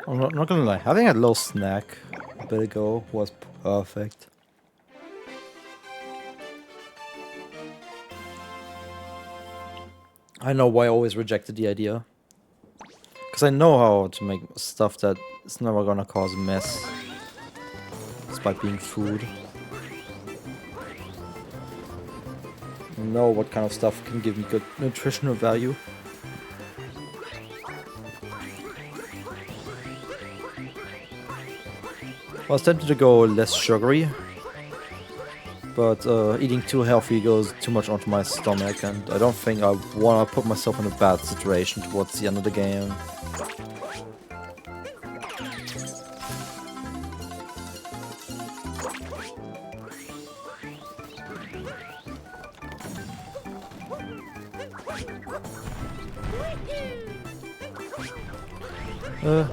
I'm not gonna lie, having a little snack a bit ago was perfect. I know why I always rejected the idea. Because I know how to make stuff that is never gonna cause a mess. Despite being food. I know what kind of stuff can give me good nutritional value. I was tempted to go less sugary, but eating too healthy goes too much onto my stomach, and I don't think I want to put myself in a bad situation towards the end of the game.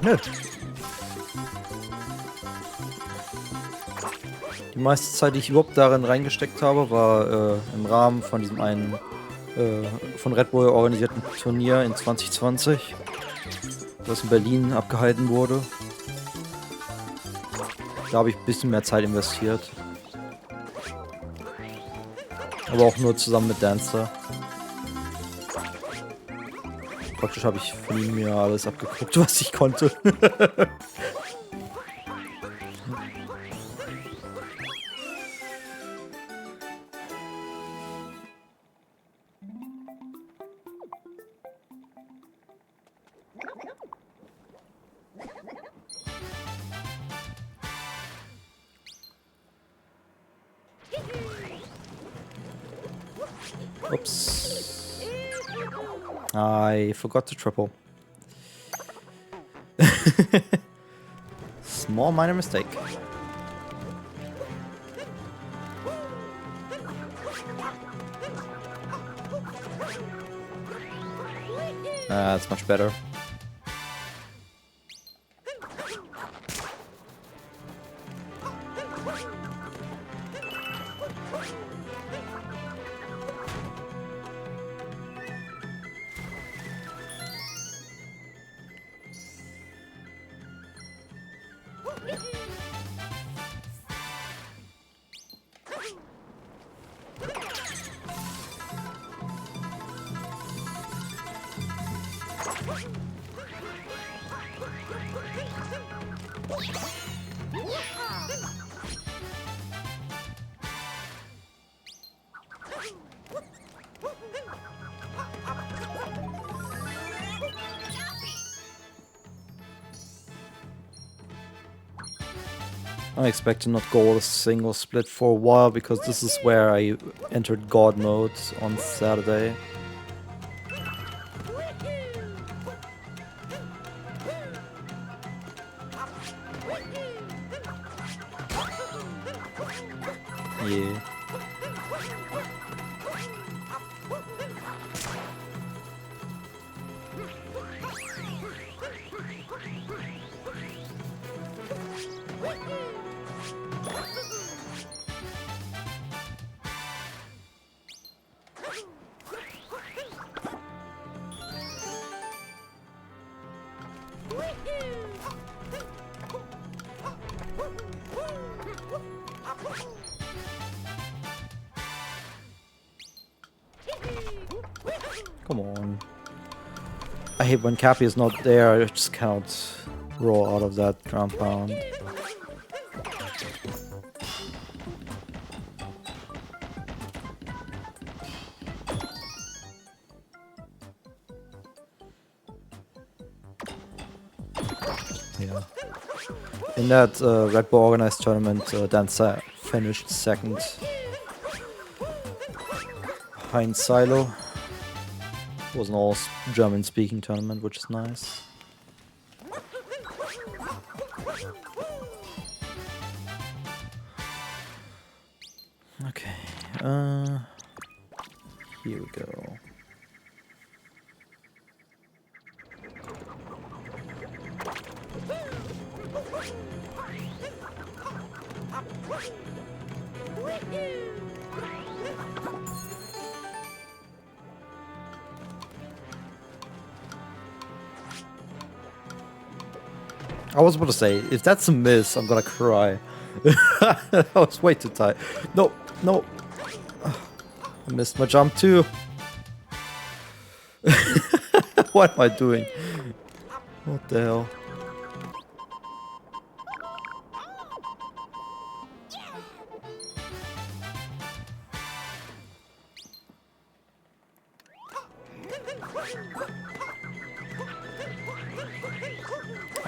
Nö. Die meiste Zeit, die ich überhaupt darin reingesteckt habe, war im Rahmen von diesem einen von Red Bull organisierten Turnier in 2020, das in Berlin abgehalten wurde. Da habe ich ein bisschen mehr Zeit investiert. Aber auch nur zusammen mit Dancer. Praktisch habe ich von ihm mir alles abgeguckt, was ich konnte. Oops. I forgot to triple. Small minor mistake. That's much better. I expect to not go a single split for a while because this is where I entered God mode on Saturday. Yeah. Come on. I hate when Cappy is not there, I just cannot roll out of that ground pound. Yeah. In that Red Bull organized tournament, Danza finished second behind Silo. It was an all German speaking tournament, which is nice. Okay, here we go. I was about to say, if that's a miss, I'm gonna cry. I was way too tight. No, no. I missed my jump too. What am I doing? What the hell?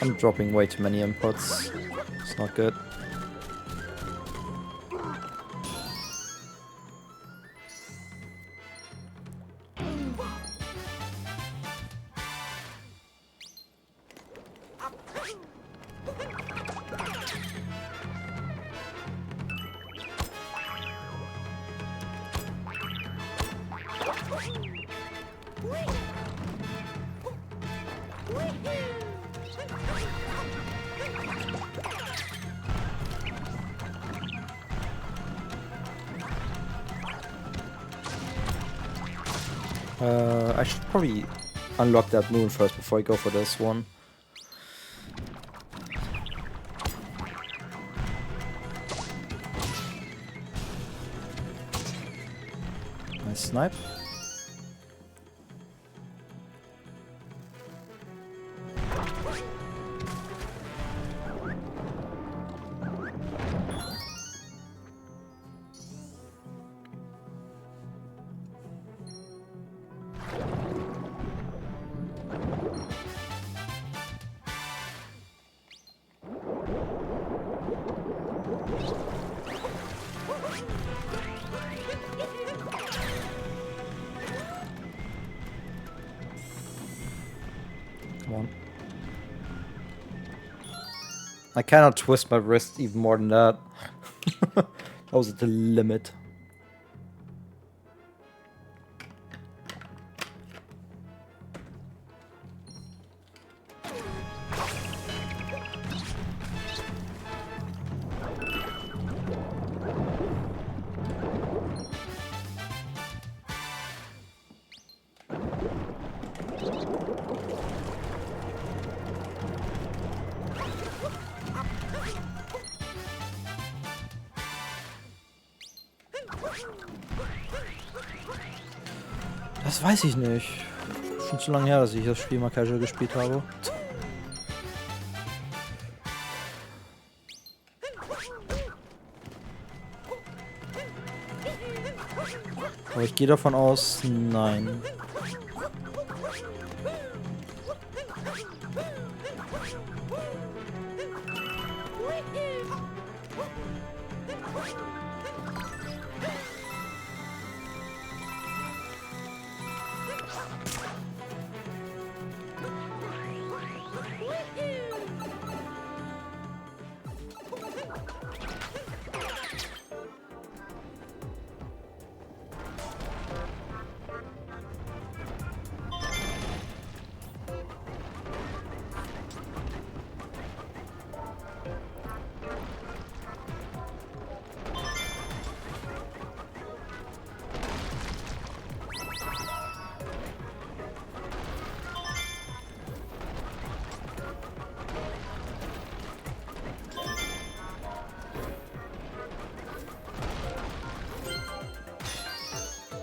I'm dropping way too many inputs. It's not good. I should probably unlock that moon first before I go for this one. Nice snipe. Come on. I cannot twist my wrist even more than that. That was at the limit. Das weiß ich nicht. Schon zu lange her, dass ich das Spiel mal casual gespielt habe. Aber ich gehe davon aus, nein.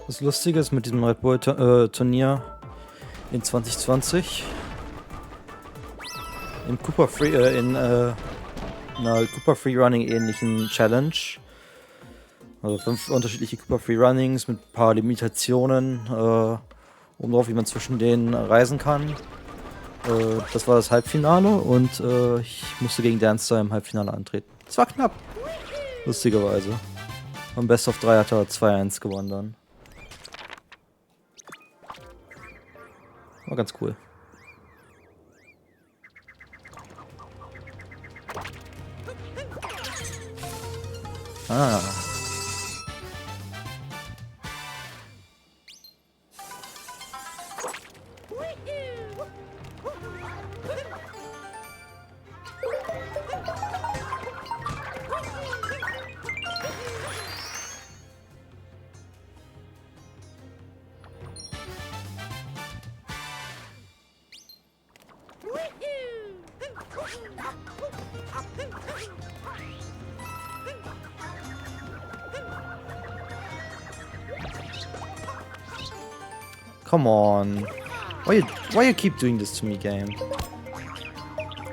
Das Lustige ist mit diesem Red Bull Turnier in 2020 in Cooper einer Cooper Freerunning ähnlichen Challenge. Also 5 unterschiedliche Cooper Freerunnings mit ein paar Limitationen, um drauf, wie man zwischen denen reisen kann. Das war das Halbfinale und ich musste gegen Danster im Halbfinale antreten. Es war knapp. Lustigerweise. Am Best of 3 hat er 2-1 gewonnen dann. War ganz cool. Ah. Come on. Why you keep doing this to me, game?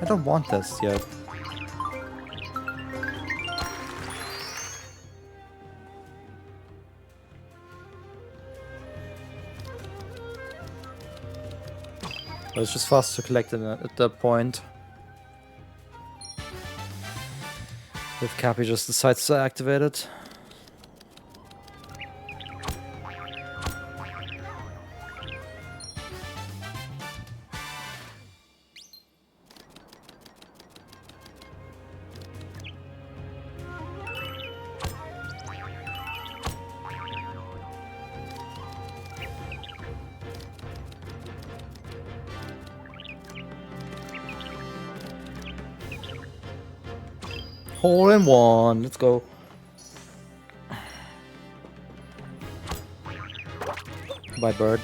I don't want this yet. But it's just faster to collect it at that point. If Cappy just decides to activate it. Hole in one, let's go. Bye, bird.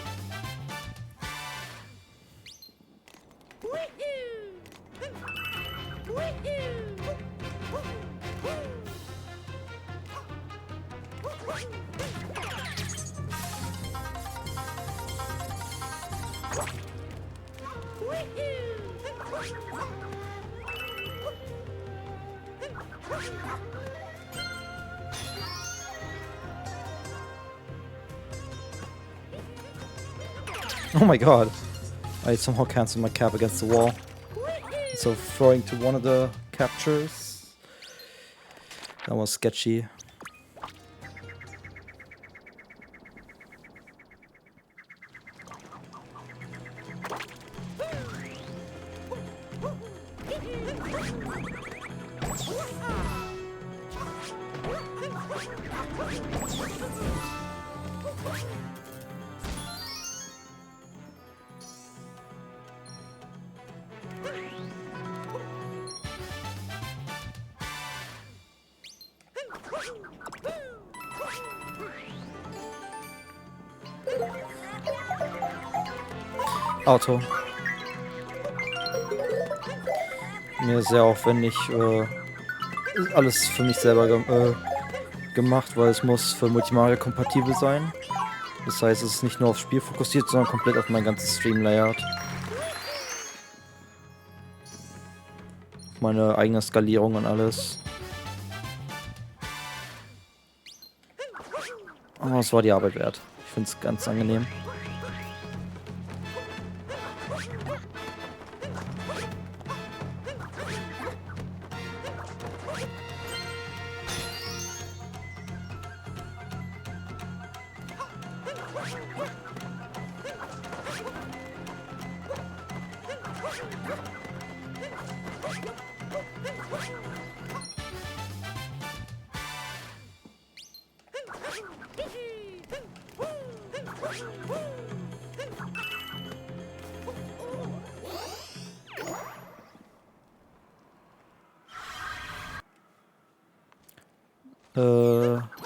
Oh my god. I somehow cancelled my cap against the wall. So throwing to one of the captures. That was sketchy. Auto. Mir sehr aufwendig alles für mich selber gemacht, weil es muss für Multimario kompatibel sein. Das heißt, es ist nicht nur aufs Spiel fokussiert, sondern komplett auf mein ganzes Stream-Layout. Meine eigene Skalierung und alles. Aber es war die Arbeit wert. Ich finde es ganz angenehm.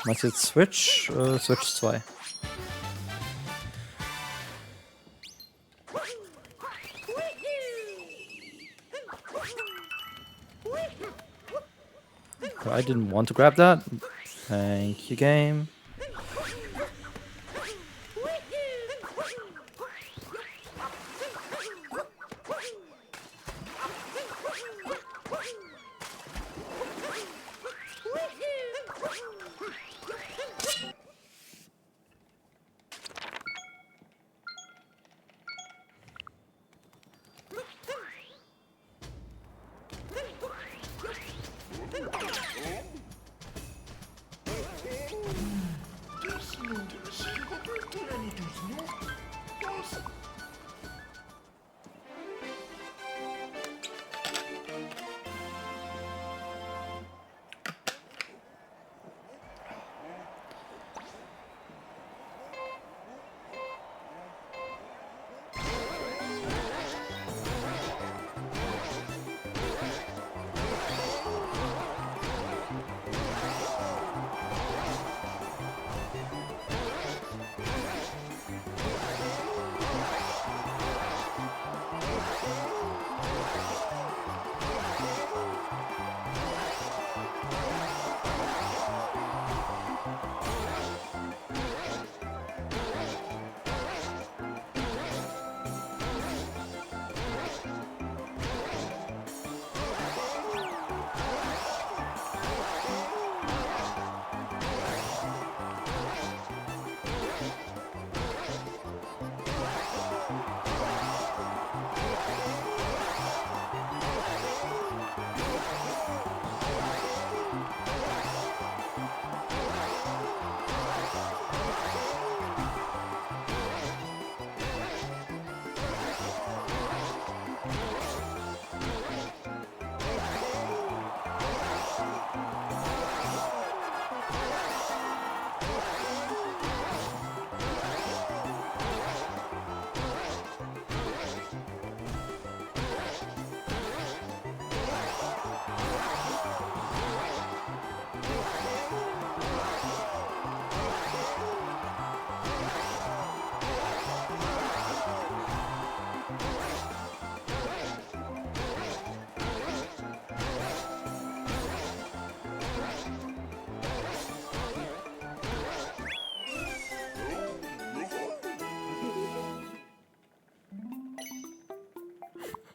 Meinst du jetzt Switch? Switch 2. I didn't want to grab that. Thank you, game.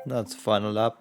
That's the final lap.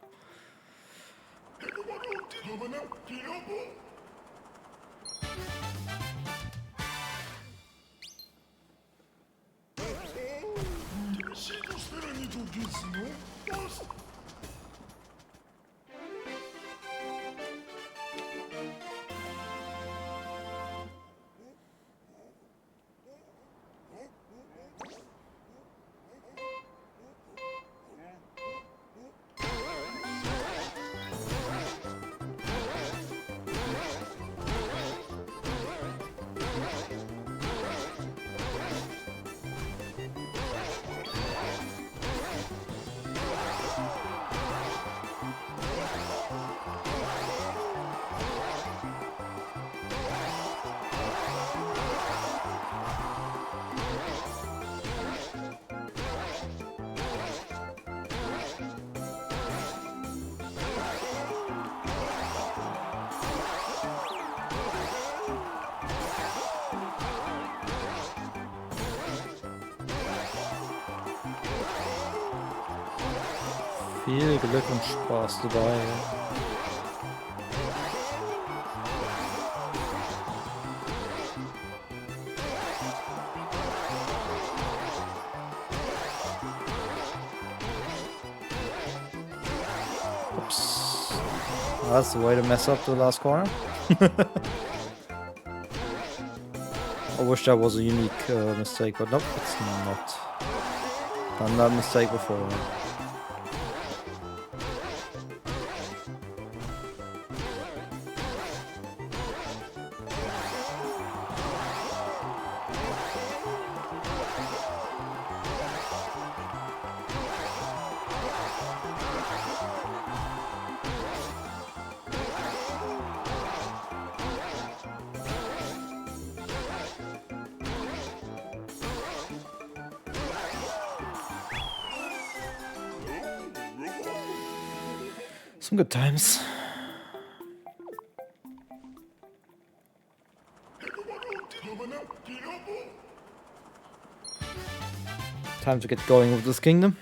Viel Glück und Spaß dabei. Oops. That's the way to mess up the last corner. I wish that was a unique mistake, but nope, it's not. Done that mistake before. Some good times. Time to get going with this kingdom.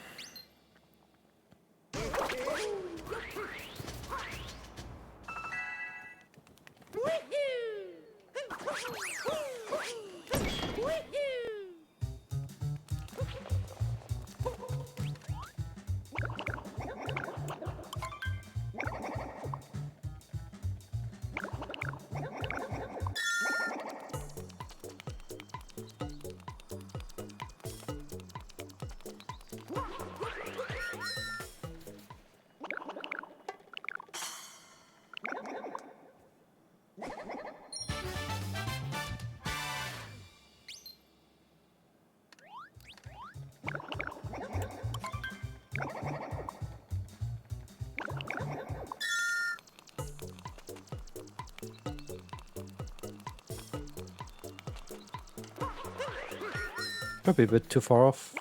Might be a bit too far off.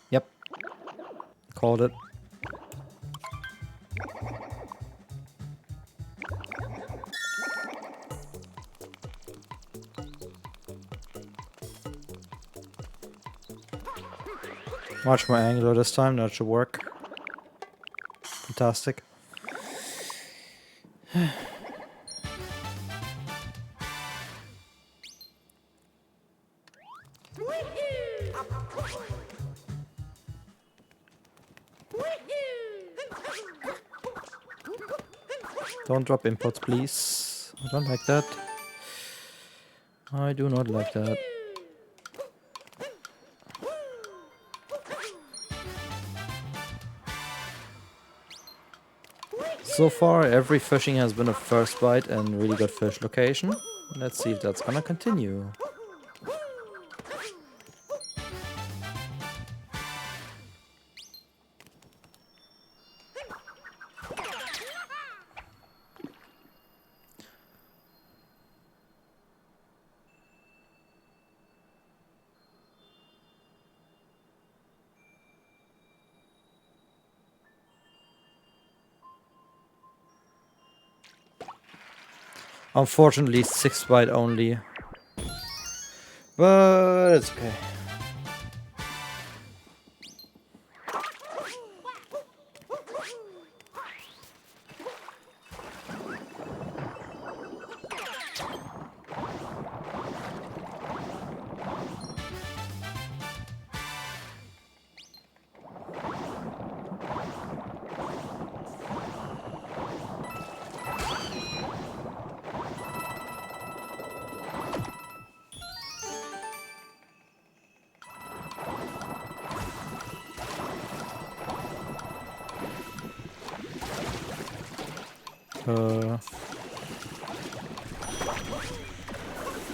Yep. Called it. Much more angular this time, that should work. Fantastic. Don't drop inputs, please. I don't like that. I do not like that. So far, every fishing has been a first bite and really good fish location. Let's see if that's gonna continue. Unfortunately, 6 bite only. But it's okay.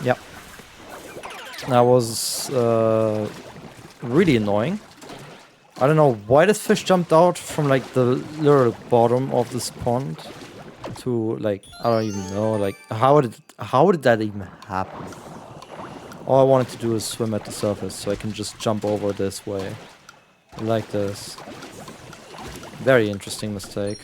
Yep. That was really annoying. I don't know why this fish jumped out from like the literal bottom of this pond to like, I don't even know, like how did that even happen? All I wanted to do is swim at the surface so I can just jump over this way. Like this. Very interesting mistake.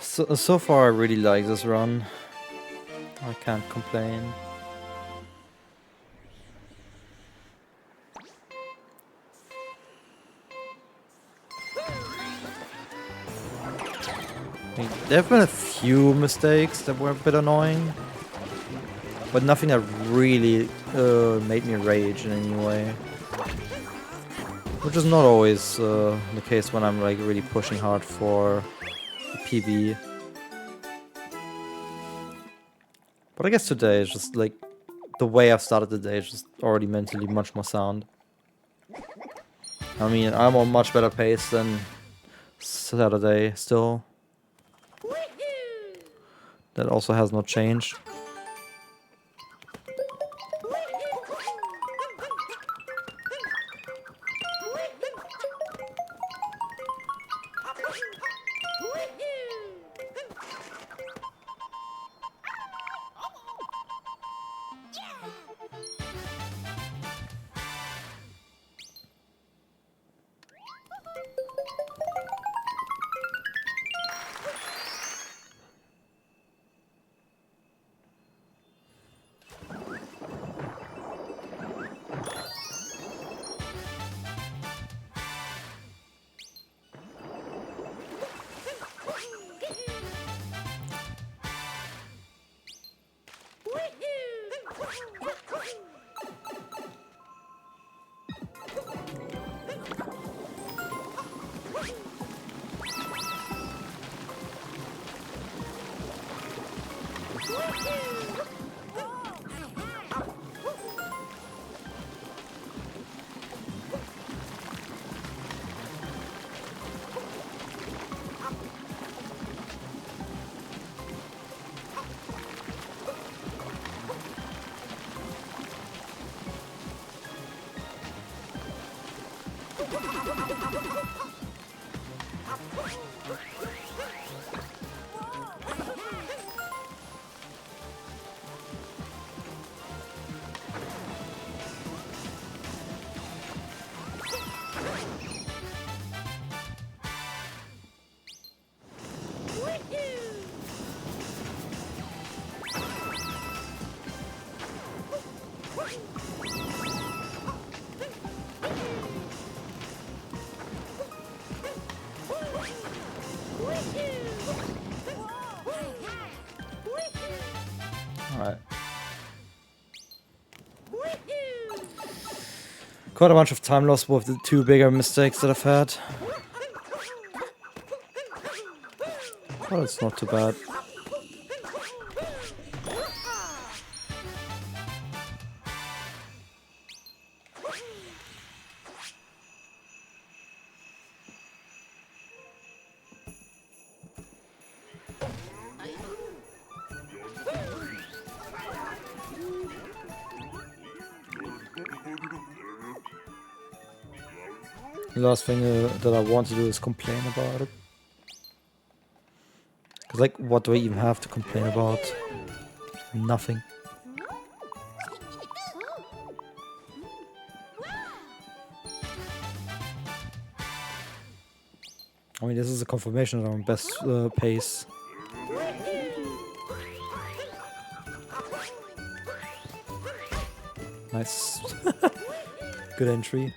So far I really like this run. I can't complain. There have been a few mistakes that were a bit annoying, but nothing that really made me rage in any way. Which is not always the case when I'm like really pushing hard for the PB. But I guess today is just like the way I've started the day is just already mentally much more sound. I mean, I'm on much better pace than Saturday still. That also has not changed. Alright. Quite a bunch of time lost with the two bigger mistakes that I've had. But it's not too bad. The last thing that I want to do is complain about it. Cause like, what do I even have to complain about? Nothing. I mean, this is a confirmation that I'm best pace. Nice. Good entry.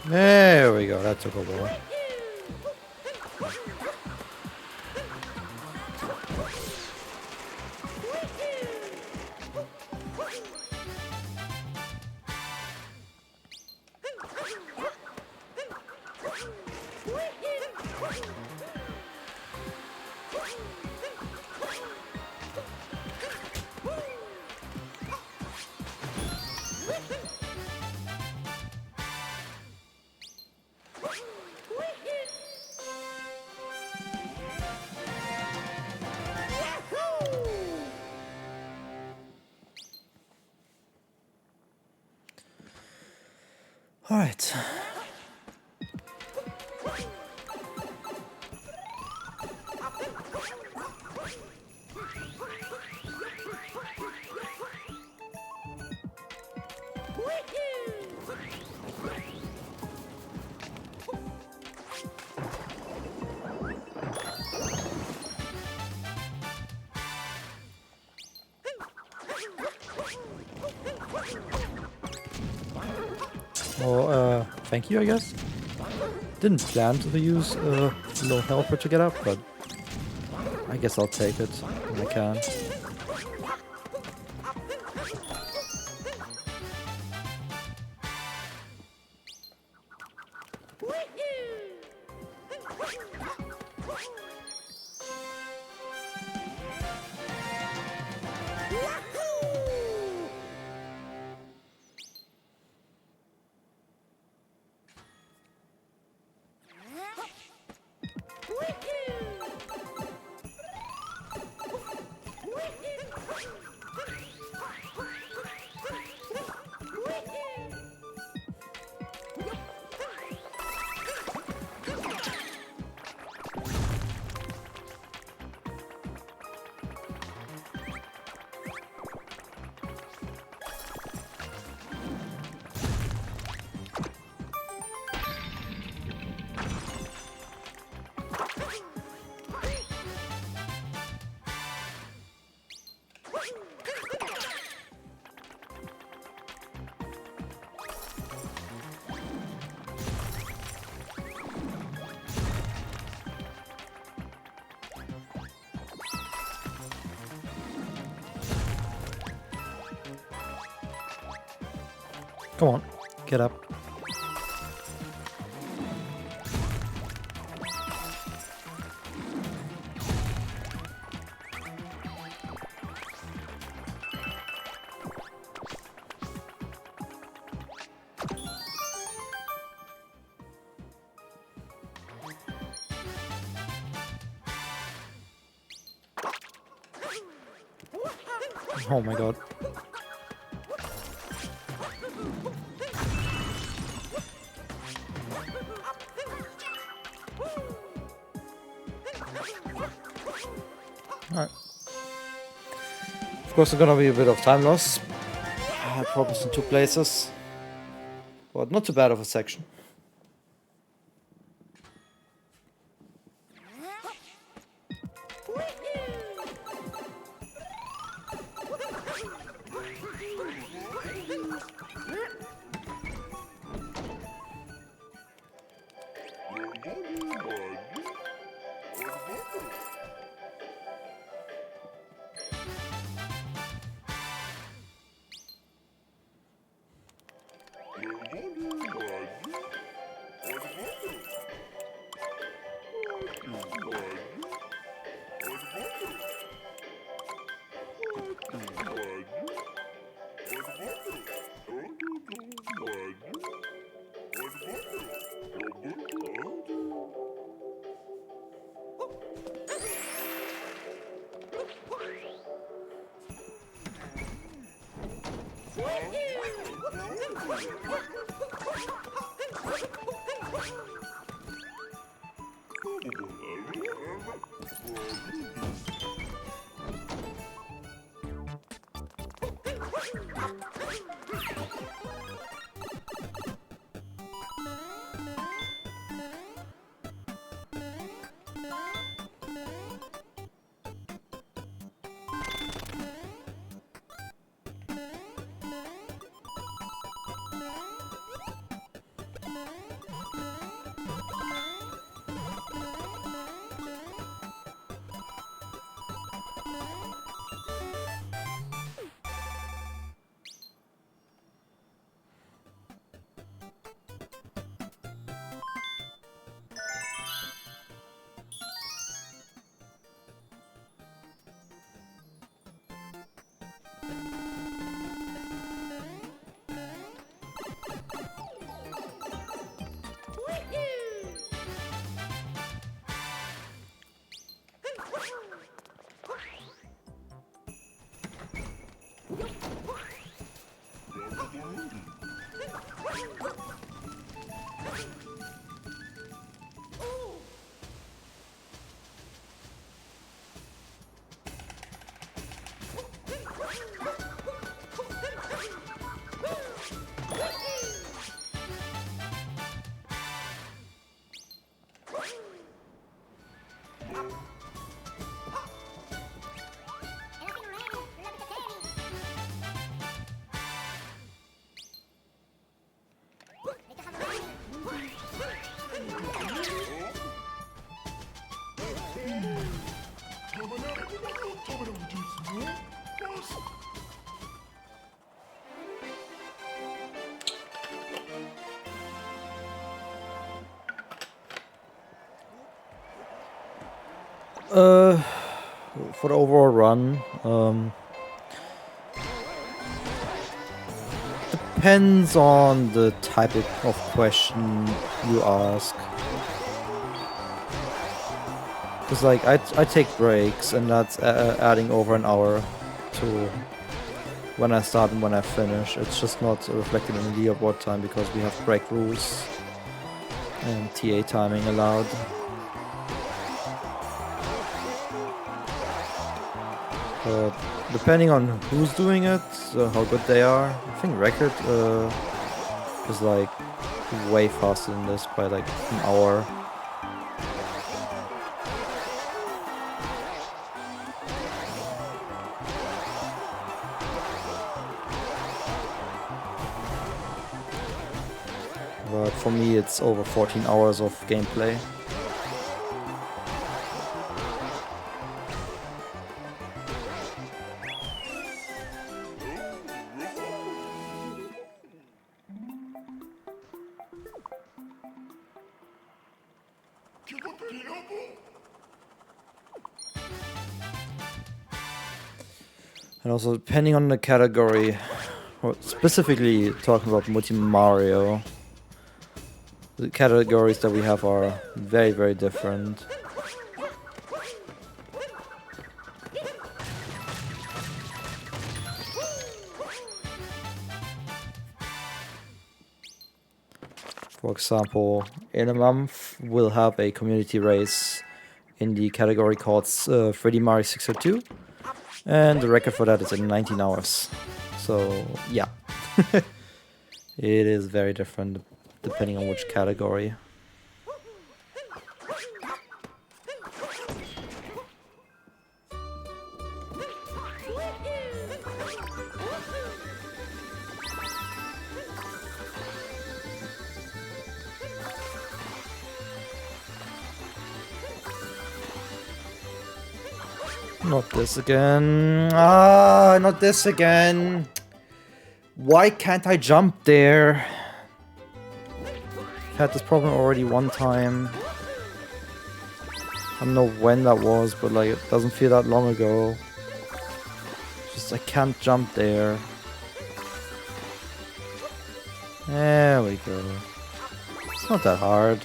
There we go, that took a while. All right. Well, thank you, I guess. Didn't plan to use a low helper to get up, but I guess I'll take it when I can. Come on, get up. Oh my god. Alright. Of course, there's gonna be a bit of time loss. Problems in 2 places. But not too bad of a section. For the overall run, depends on the type of question you ask. Because like I take breaks, and that's adding over an hour to when I start and when I finish. It's just not reflected in the leaderboard time because we have break rules and TA timing allowed. But depending on who's doing it, how good they are, I think record is like way faster than this by like an hour. But for me it's over 14 hours of gameplay. And also, depending on the category, or specifically talking about Multi Mario, the categories that we have are very, very different. For example, in a month, we'll have a community race in the category called 3D Mario 602. And the record for that is in 19 hours. So, yeah. It is very different depending on which category. Not this again. Ah, not this again. Why can't I jump there? I've had this problem already one time. I don't know when that was, but like it doesn't feel that long ago. Just I can't jump there. There we go. It's not that hard.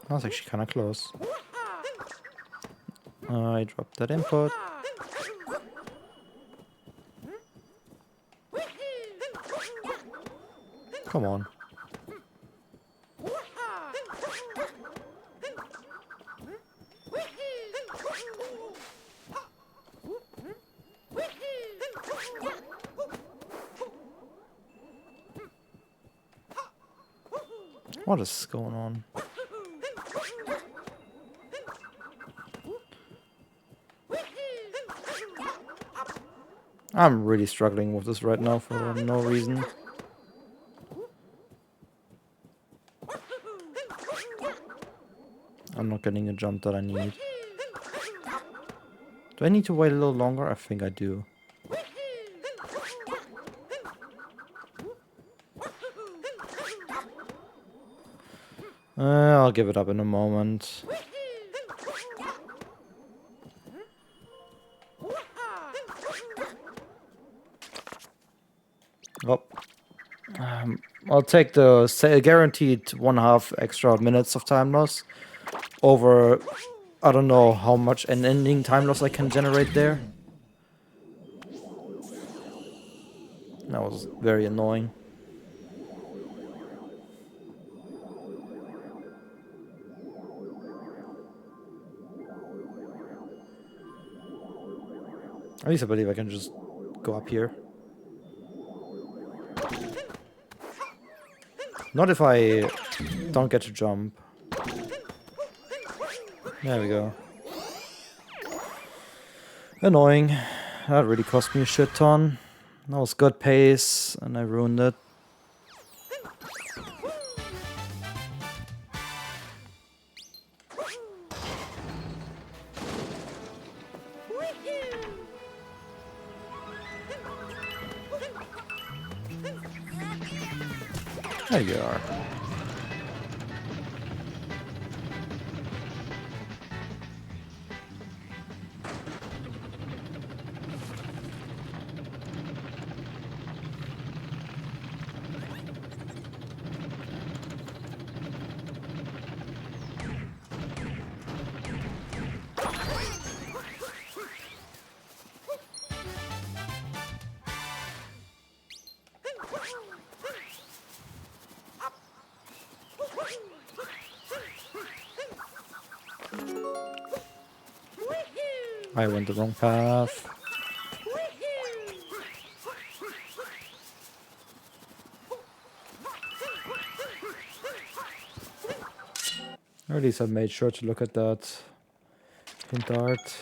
That was actually kind of close. I dropped that input. Come on. What is going on? I'm really struggling with this right now for no reason. I'm not getting the jump that I need. Do I need to wait a little longer? I think I do. I'll give it up in a moment. Oh. I'll take the guaranteed 1.5 extra minutes of time loss over, I don't know how much an ending time loss I can generate there. That was very annoying. At least I believe I can just go up here. Not if I don't get to jump. There we go. Annoying. That really cost me a shit ton. That was good pace, and I ruined it. There you are. I went the wrong path. Or at least I made sure to look at that hint art.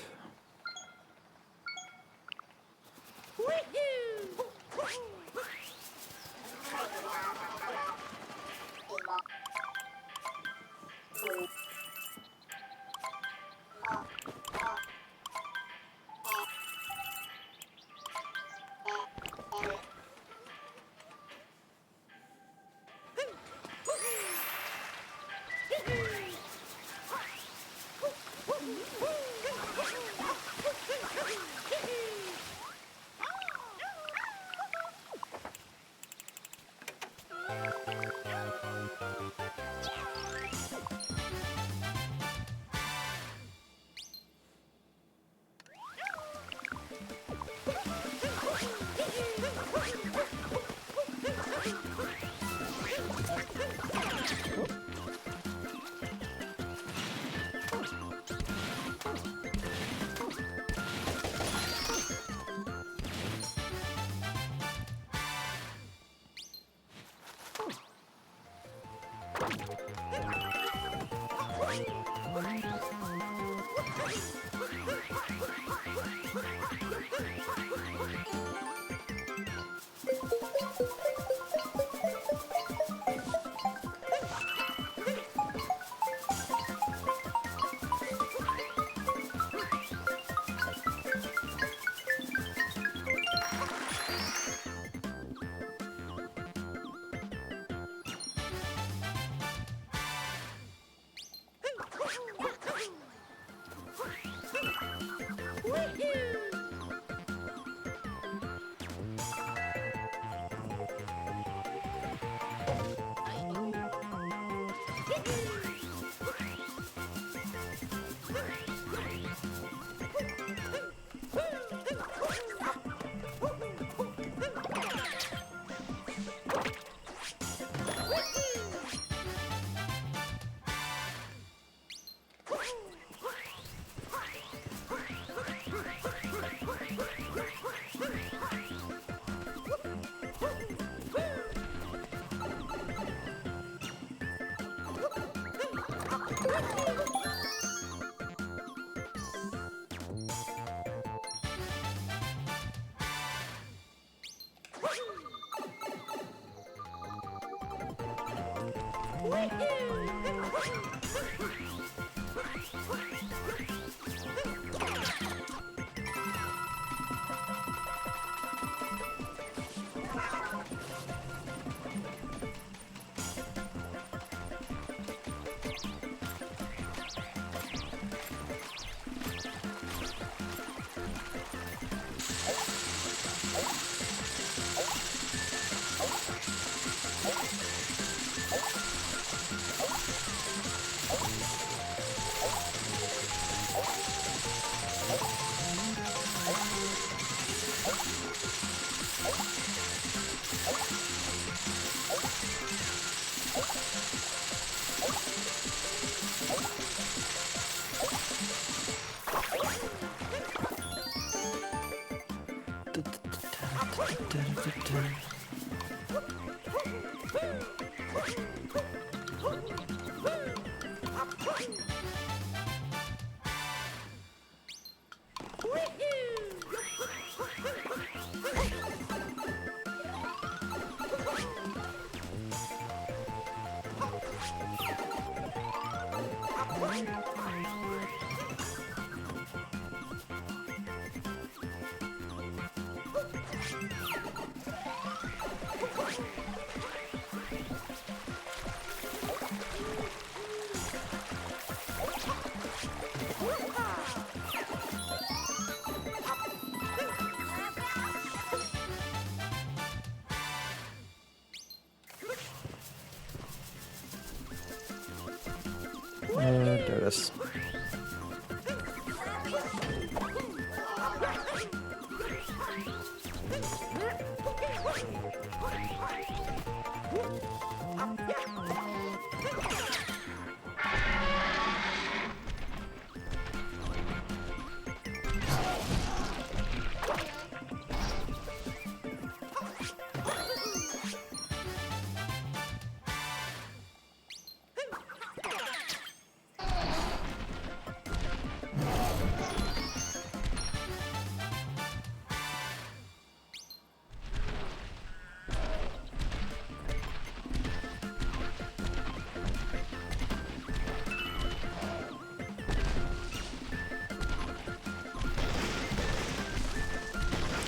There it is.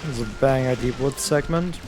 There's a banger deep wood segment.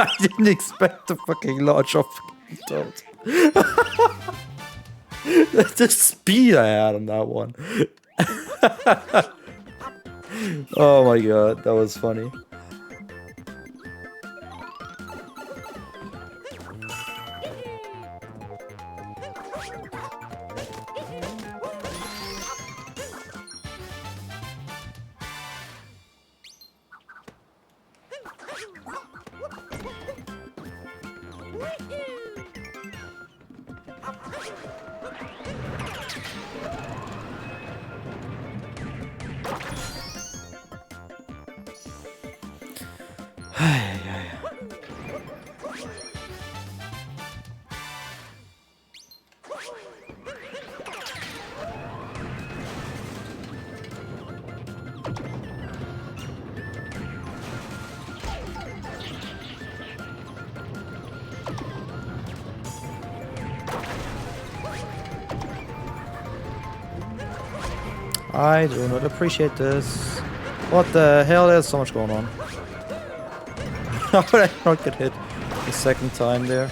I didn't expect to fucking launch off toad. The speed I had on that one. Oh my god, that was funny. I do not appreciate this. What the hell? There's so much going on. How did I not get hit the second time there?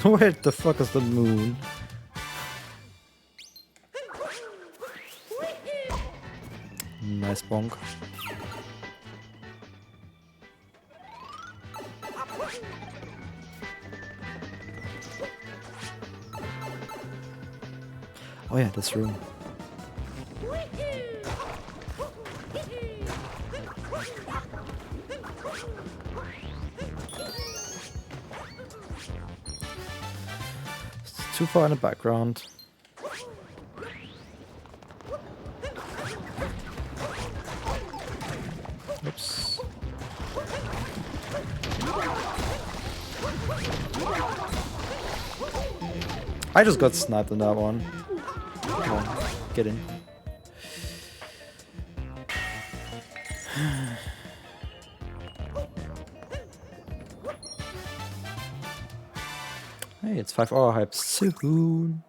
Where the fuck is the moon? Nice bonk. Oh yeah, this room. It's too far in the background. Oops. I just got sniped on that one. Come on, get in. Hey, it's 5-hour hype soon.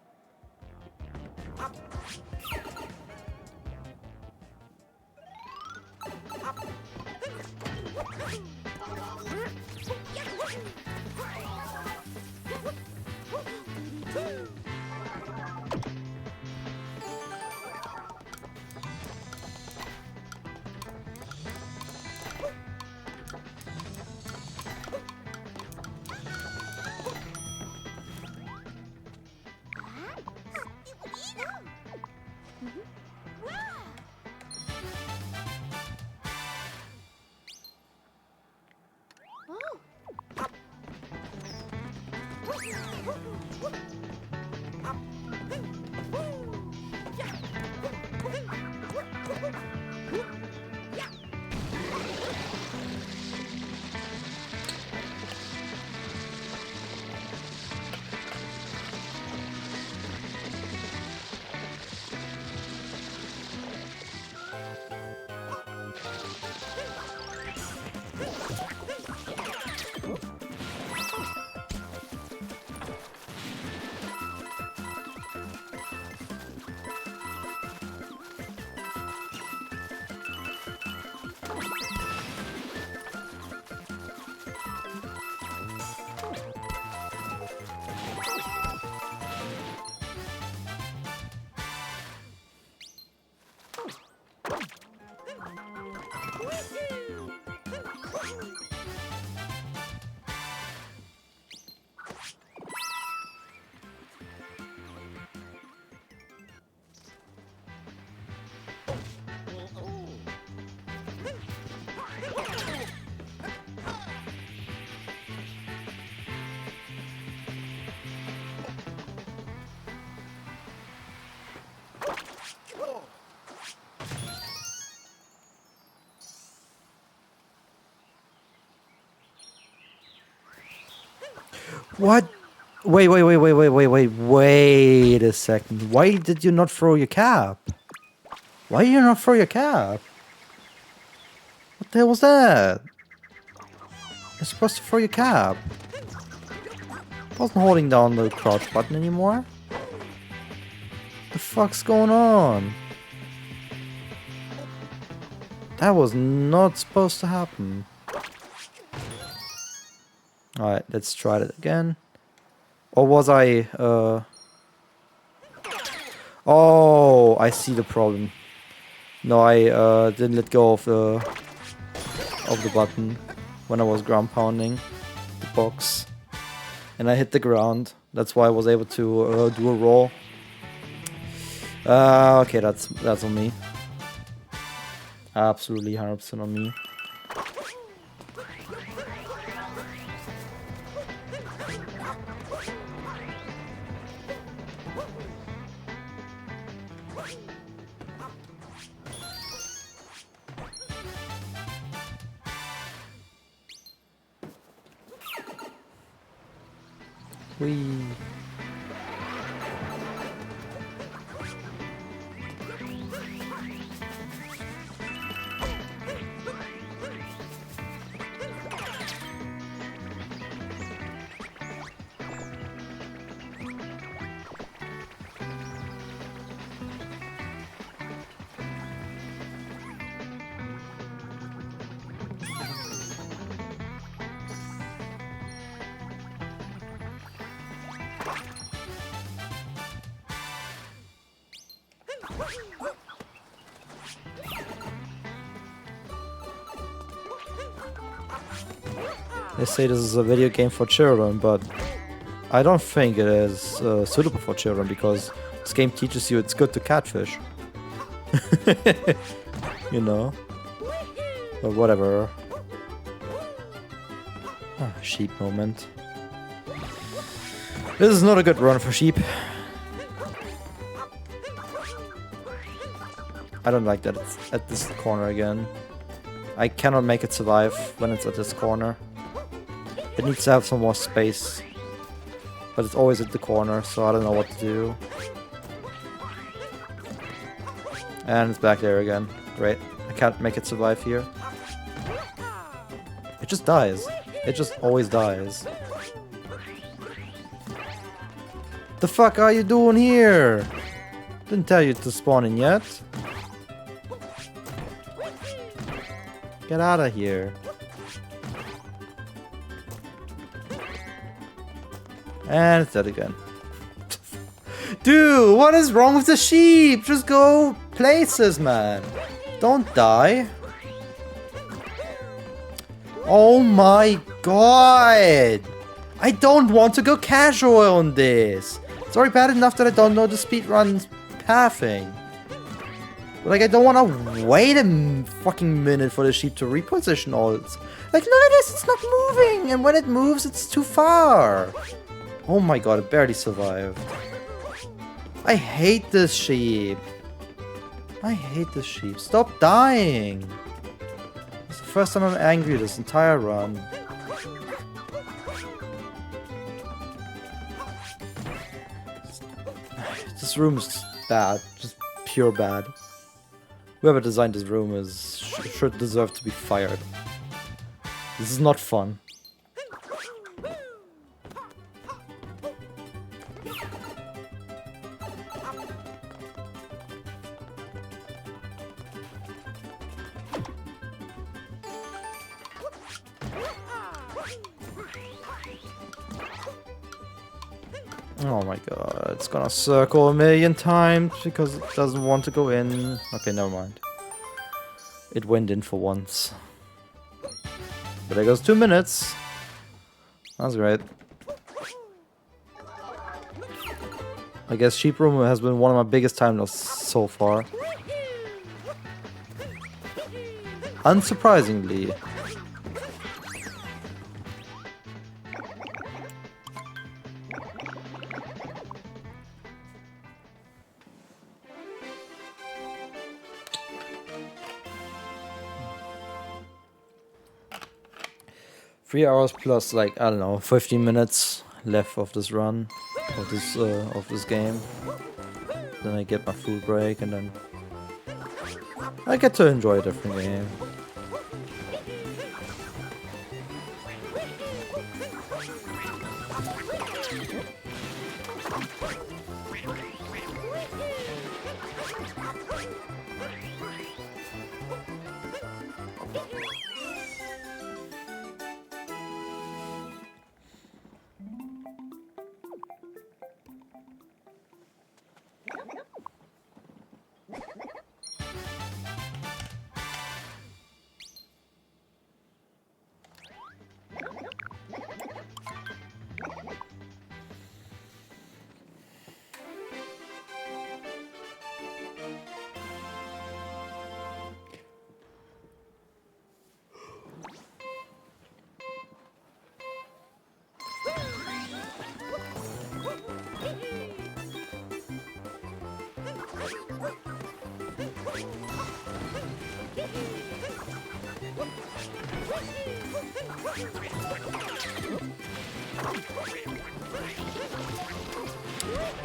What? Wait a second. Why did you not throw your cap? Why did you not throw your cap? What the hell was that? You're supposed to throw your cap. I wasn't holding down the crouch button anymore. The fuck's going on? That was not supposed to happen. Alright, let's try that again. Or was I, Oh, I see the problem. No, I didn't let go of the button when I was ground pounding the box. and I hit the ground. That's why I was able to do a roll. Okay, that's on me. Absolutely 100% on me. Whee. They say this is a video game for children, but I don't think it is suitable for children because this game teaches you it's good to catfish. You know? But whatever. Ah, sheep moment. This is not a good run for sheep. I don't like that it's at this corner again. I cannot make it survive when it's at this corner. It needs to have some more space. But it's always at the corner, so I don't know what to do. And it's back there again. Great. I can't make it survive here. It just dies. It just always dies. The fuck are you doing here? Didn't tell you to spawn in yet. Get out of here. And it's dead again. Dude, what is wrong with the sheep? Just go places, man. Don't die. Oh my god. I don't want to go casual on this. It's already bad enough that I don't know the speedrun pathing. But like, I don't want to wait a fucking minute for the sheep to reposition all its... Like, look at this, it's not moving. And when it moves, it's too far. Oh my god, it barely survived. I hate this sheep. I hate this sheep. Stop dying. It's the first time I'm angry this entire run. This room is bad. Just pure bad. Whoever designed this room should deserve to be fired. This is not fun. Oh my god, it's gonna circle a million times because it doesn't want to go in. Okay, never mind. It went in for once. But there goes 2 minutes. That's great. I guess Sheep Room has been one of my biggest time losses so far. Unsurprisingly. Three hours plus, like, I don't know, 15 minutes left of this run, of this game. Then I get my food break, and then I get to enjoy a different game.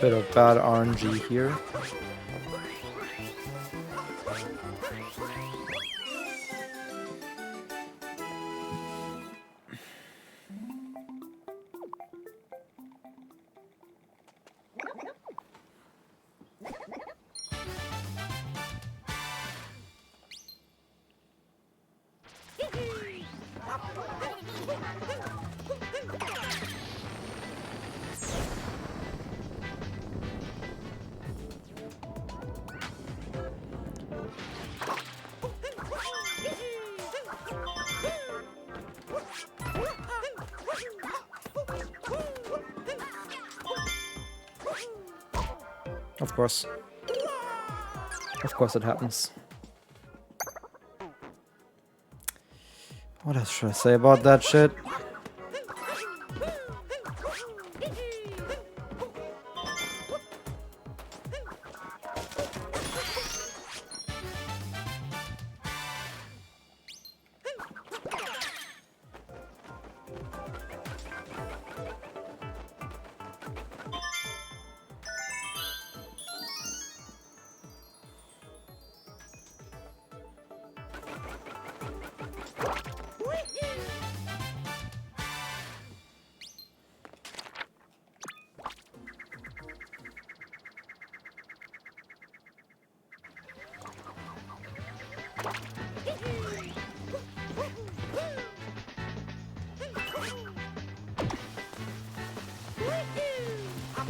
Bit of bad RNG here. Of course. Of course it happens. What else should I say about that shit?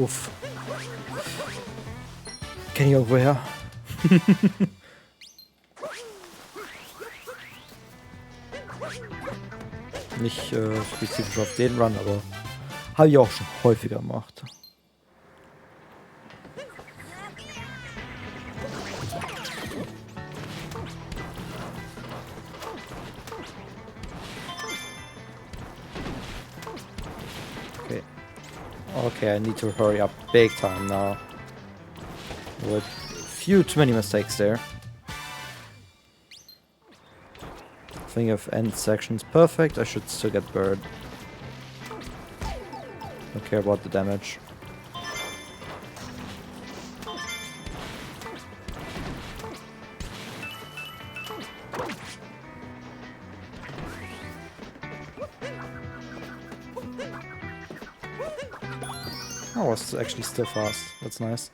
Uff. Can you over here? Nicht spezifisch auf den Run, aber habe ich auch schon häufiger gemacht. Okay. Okay, I need to hurry up big time now. With few too many mistakes there. I think if end section's perfect, I should still get bird. Don't care about the damage. Oh, it's actually still fast. That's nice.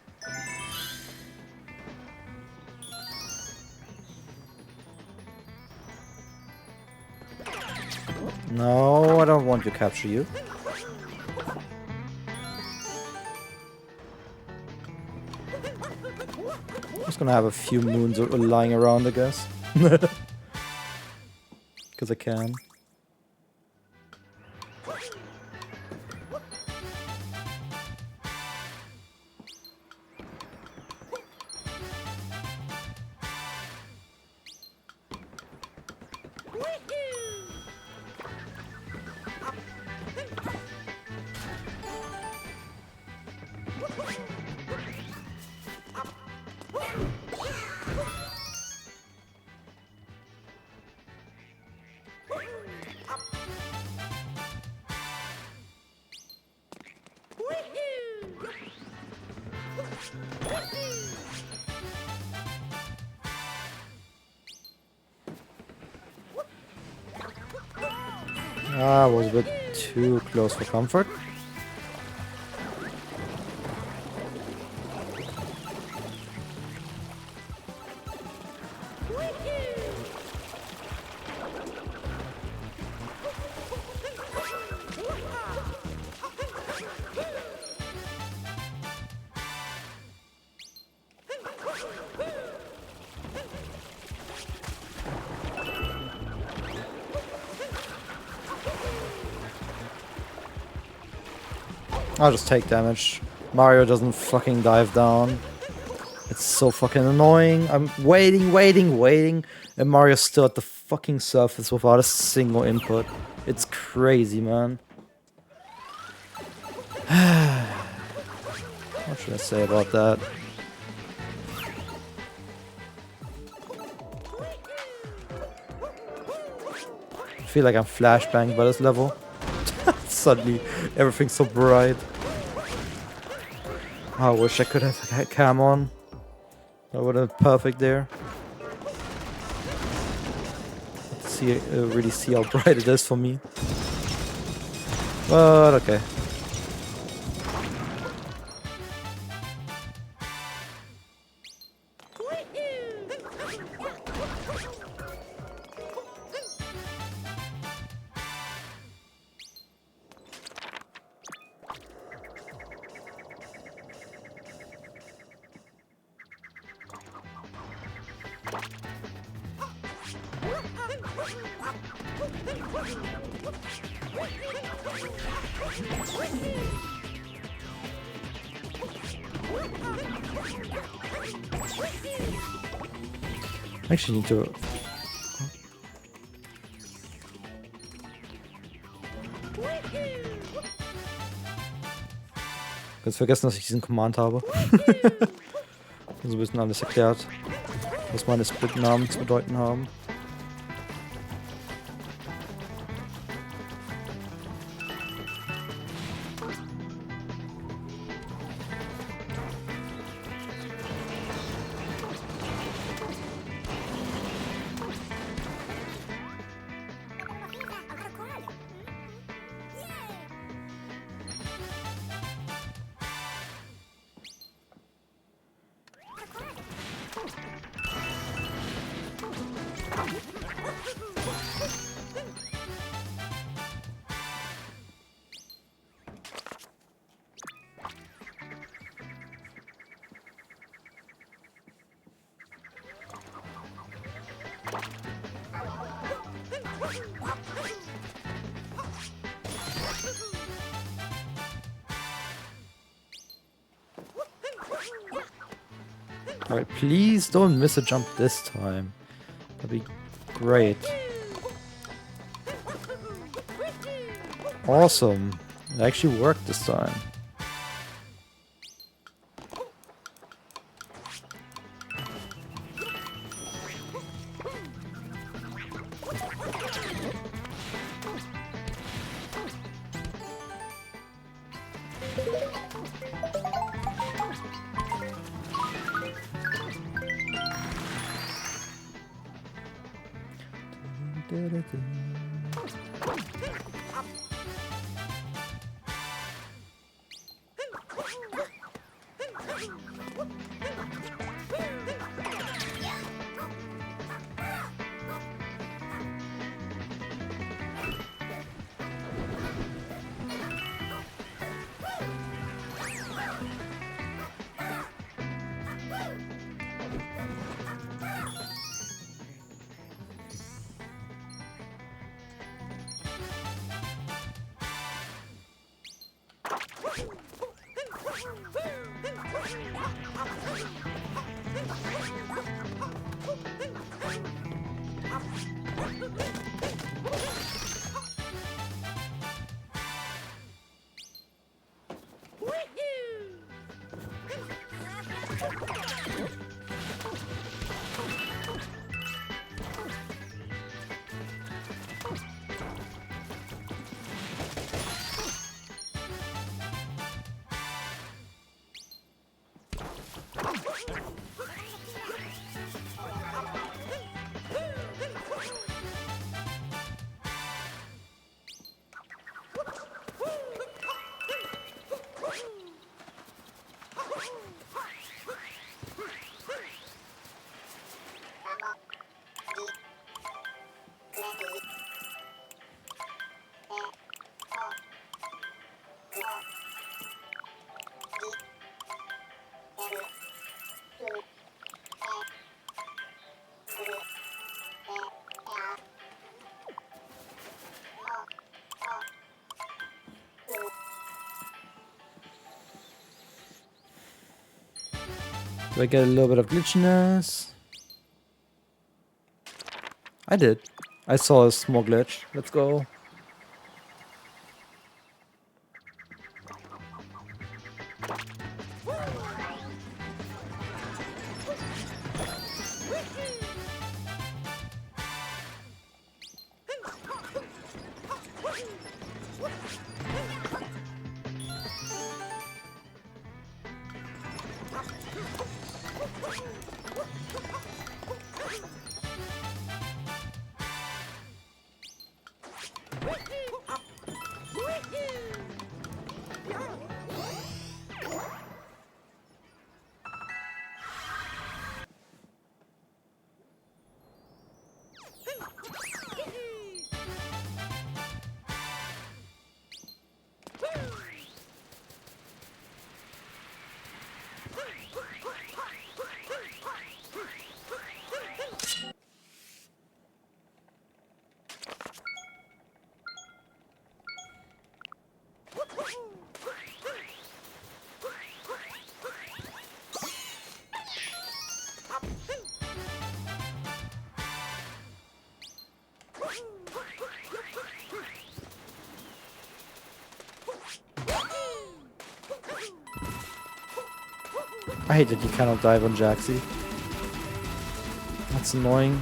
No, I don't want to capture you. I'm just gonna have a few moons lying around, I guess. Because I can. Ah, was a bit too close for comfort. I'll just take damage. Mario doesn't fucking dive down. It's so fucking annoying. I'm waiting, and Mario's still at the fucking surface without a single input. It's crazy, man. What should I say about that? I feel like I'm flashbanged by this level. Suddenly, everything's so bright. I wish I could have had cam on. That would have been perfect there. See, really see how bright it is for me. But okay. I actually need to. Ganz vergessen, dass ich diesen Command habe. So ein bisschen alles erklärt, was meine Split-Namen zu bedeuten haben. Alright, please don't miss a jump this time. That'd be great. Awesome. It actually worked this time. Do I get a little bit of glitchiness? I did. I saw a small glitch. Let's go. I hate that you cannot dive on Jaxi. That's annoying.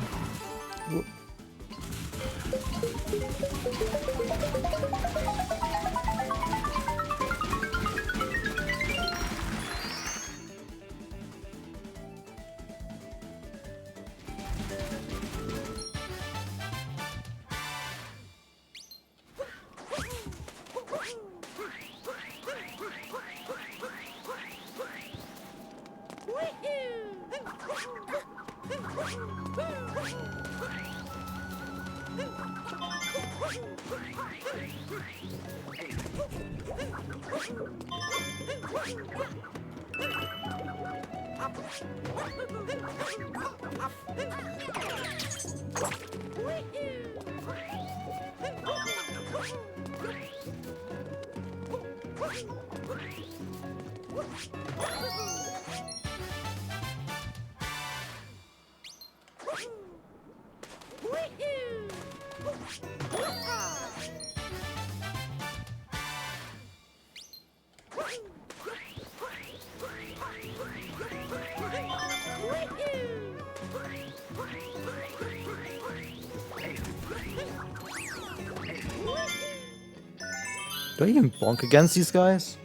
Do I even bonk against these guys?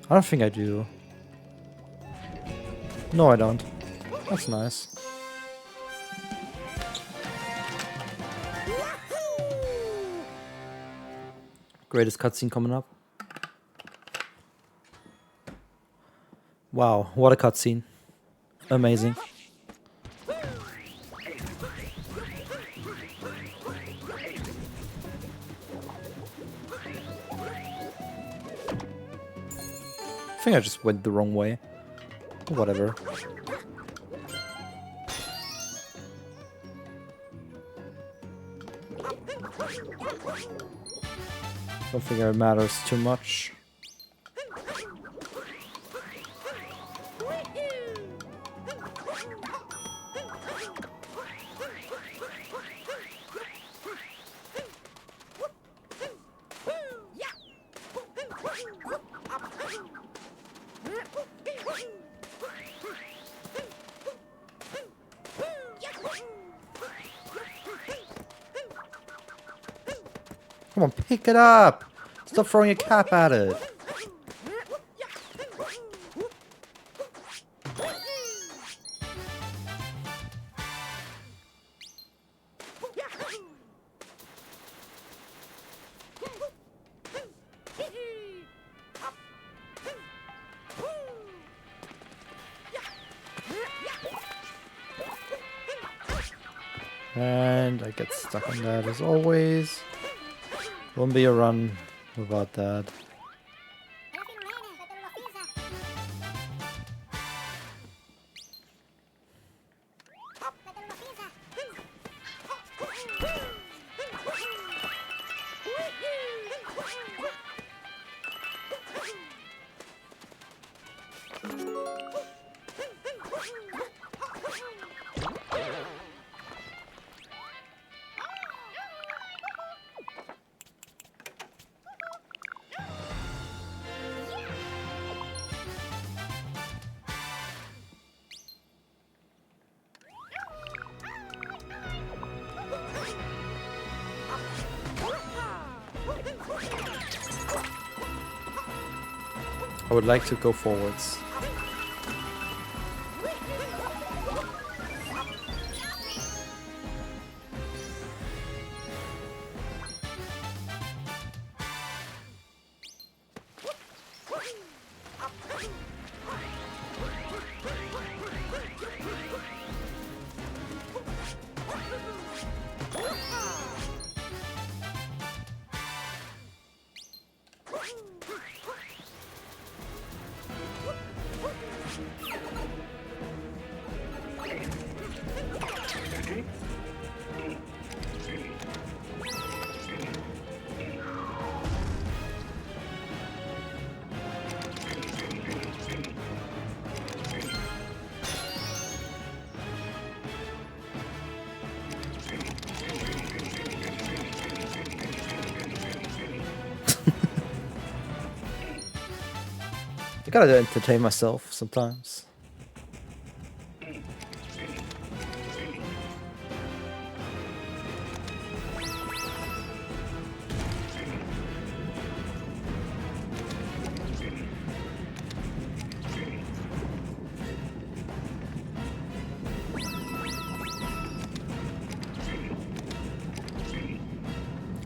I don't think I do. No, I don't. That's nice. Greatest cutscene coming up. Wow, what a cutscene. Amazing. I think I just went the wrong way. Whatever. Don't think it matters too much. Come on, pick it up! Stop throwing a cap at it! And I get stuck on that as always. Won't be a run without that. I would like to go forwards. gotta entertain myself sometimes.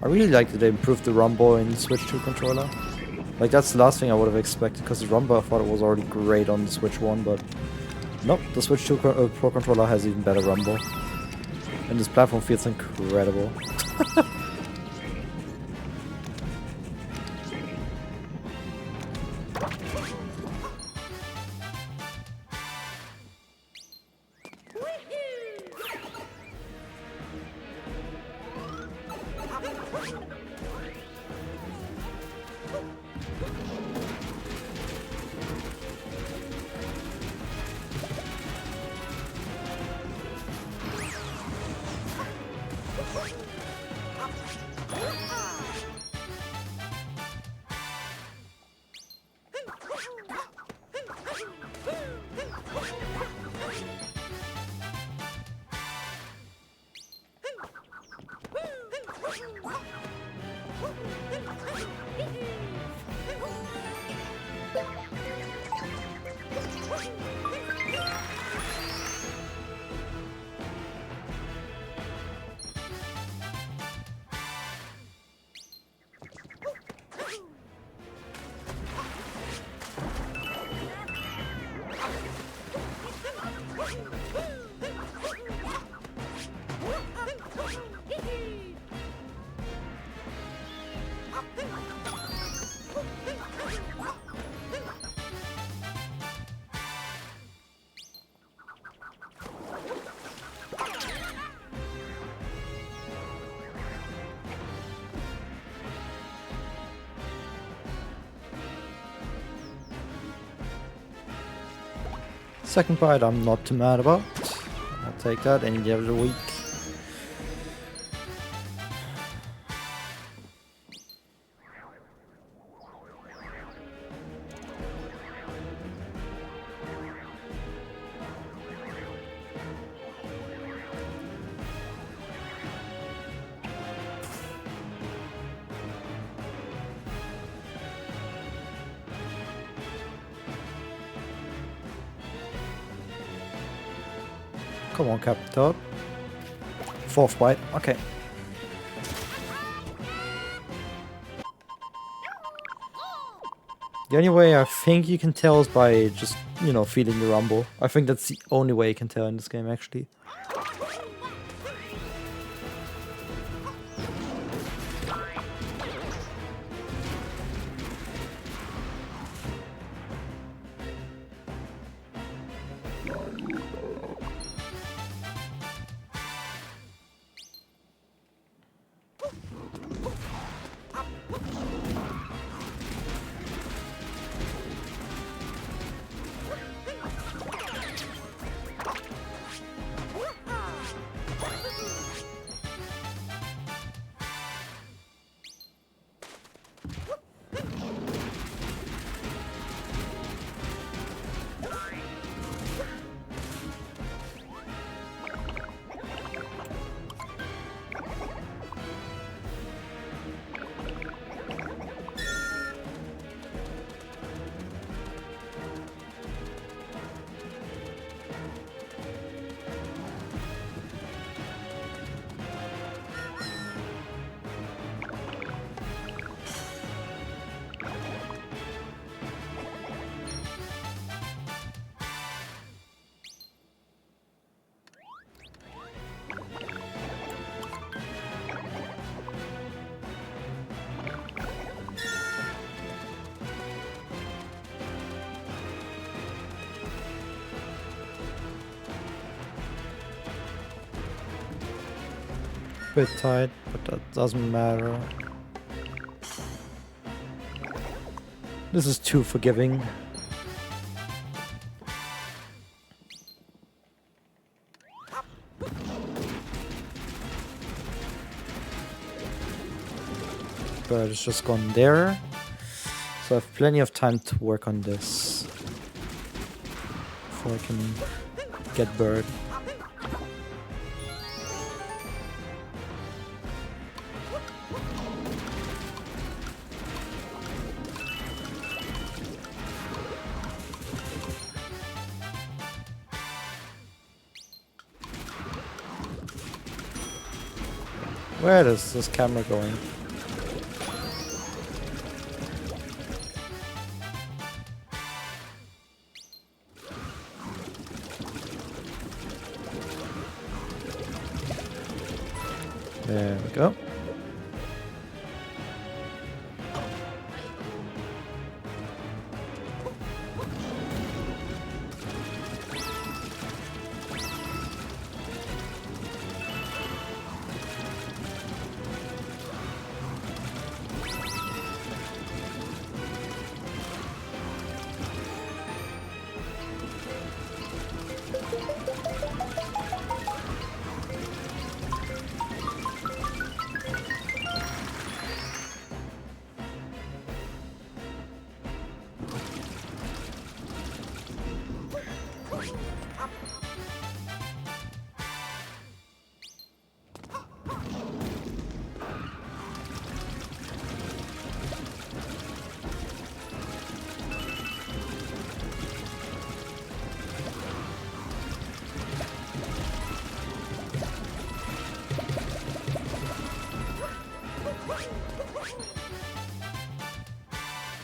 I really like that they improved the rumble in the Switch 2 controller. Like, that's the last thing I would have expected, because the rumble I thought it was already great on the Switch 1, but nope, the Switch 2 Pro controller has even better rumble. And this platform feels incredible. Second bite I'm not too mad about. I'll take that any day of the week. Come on, Captain Toad. Fourth bite, okay. The only way I think you can tell is by just, you know, feeling the rumble. I think that's the only way you can tell in this game, actually. Bit tight, but that doesn't matter. This is too forgiving. But it's just gone there. So I have plenty of time to work on this before I can get bird. Where is this camera going? There we go.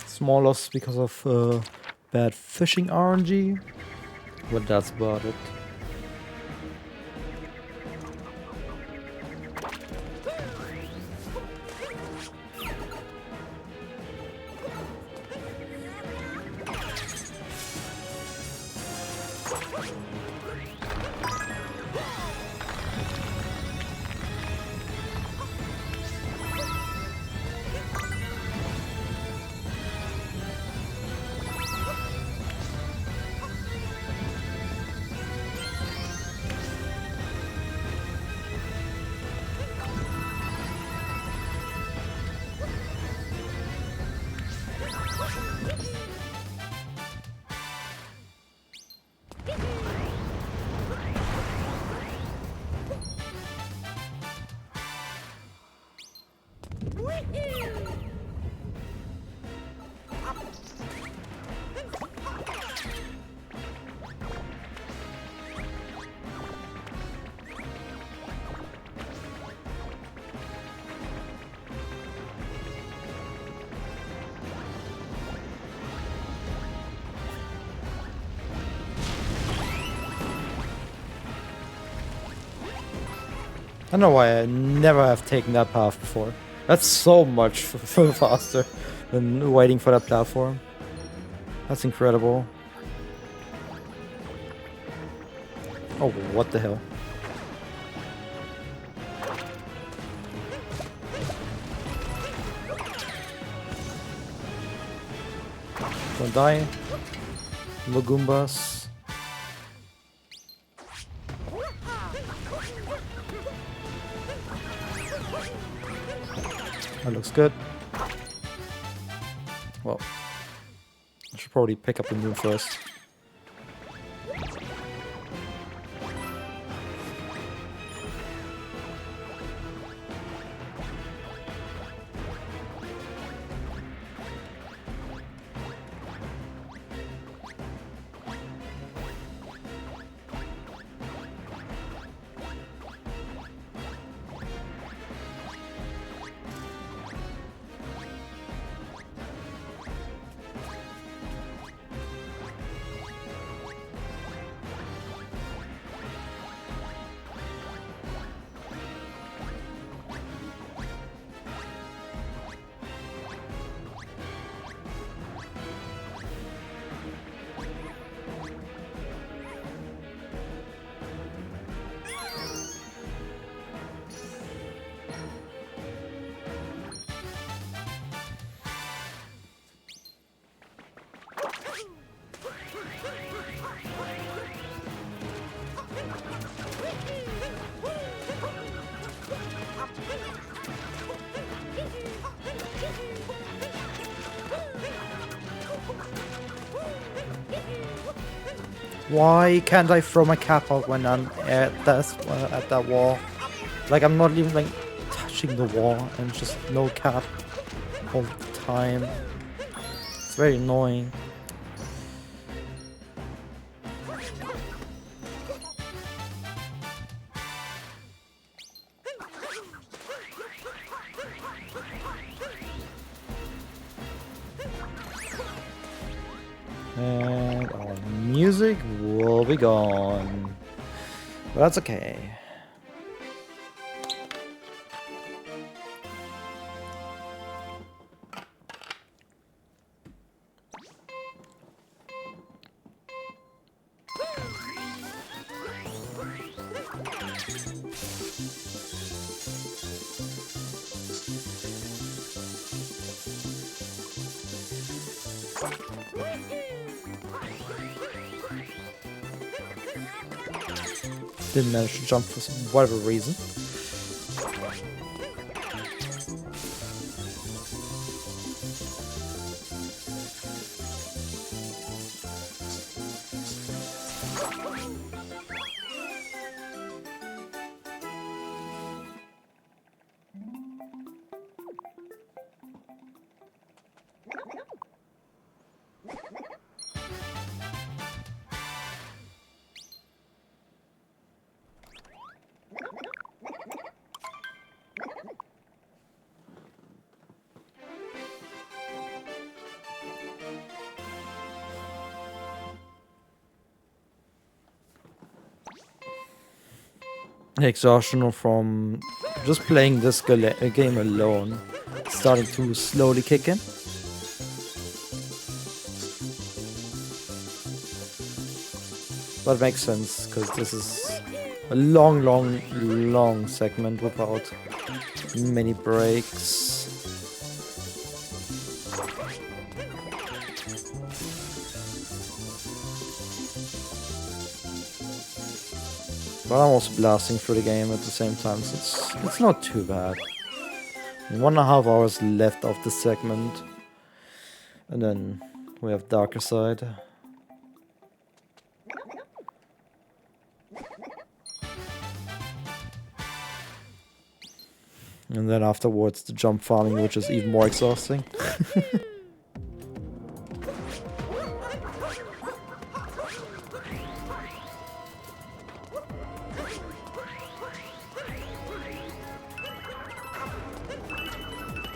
Small loss because of bad fishing RNG, but that's about it. I don't know why I never have taken that path before. That's so much faster than waiting for that platform. That's incredible. Oh, what the hell? Don't die. Lagoombas. That looks good. Well, I should probably pick up the moon first. Why can't I throw my cap out when I'm at that wall? Like I'm not even like touching the wall and just no cap all the time. It's very annoying. And our music will be gone. But that's okay. Didn't manage to jump for whatever reason. Exhaustion from just playing this game alone, starting to slowly kick in. But it makes sense, because this is a long segment without many breaks. But I'm also blasting through the game at the same time, so it's not too bad. 1.5 hours left of the segment. And then we have Darker Side. And then afterwards the jump farming, which is even more exhausting.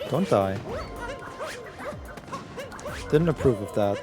Don't die. Didn't approve of that.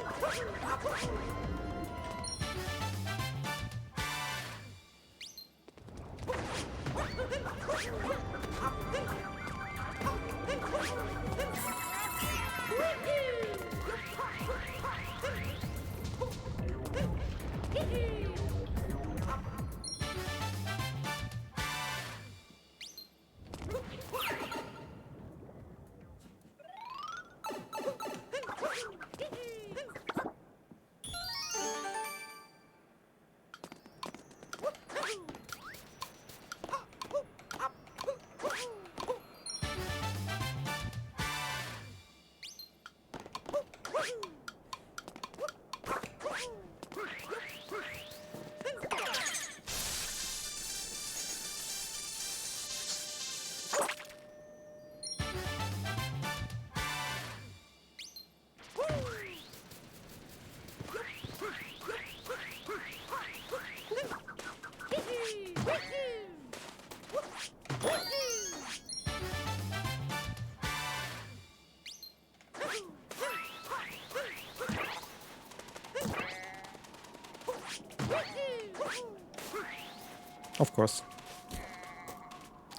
Of course.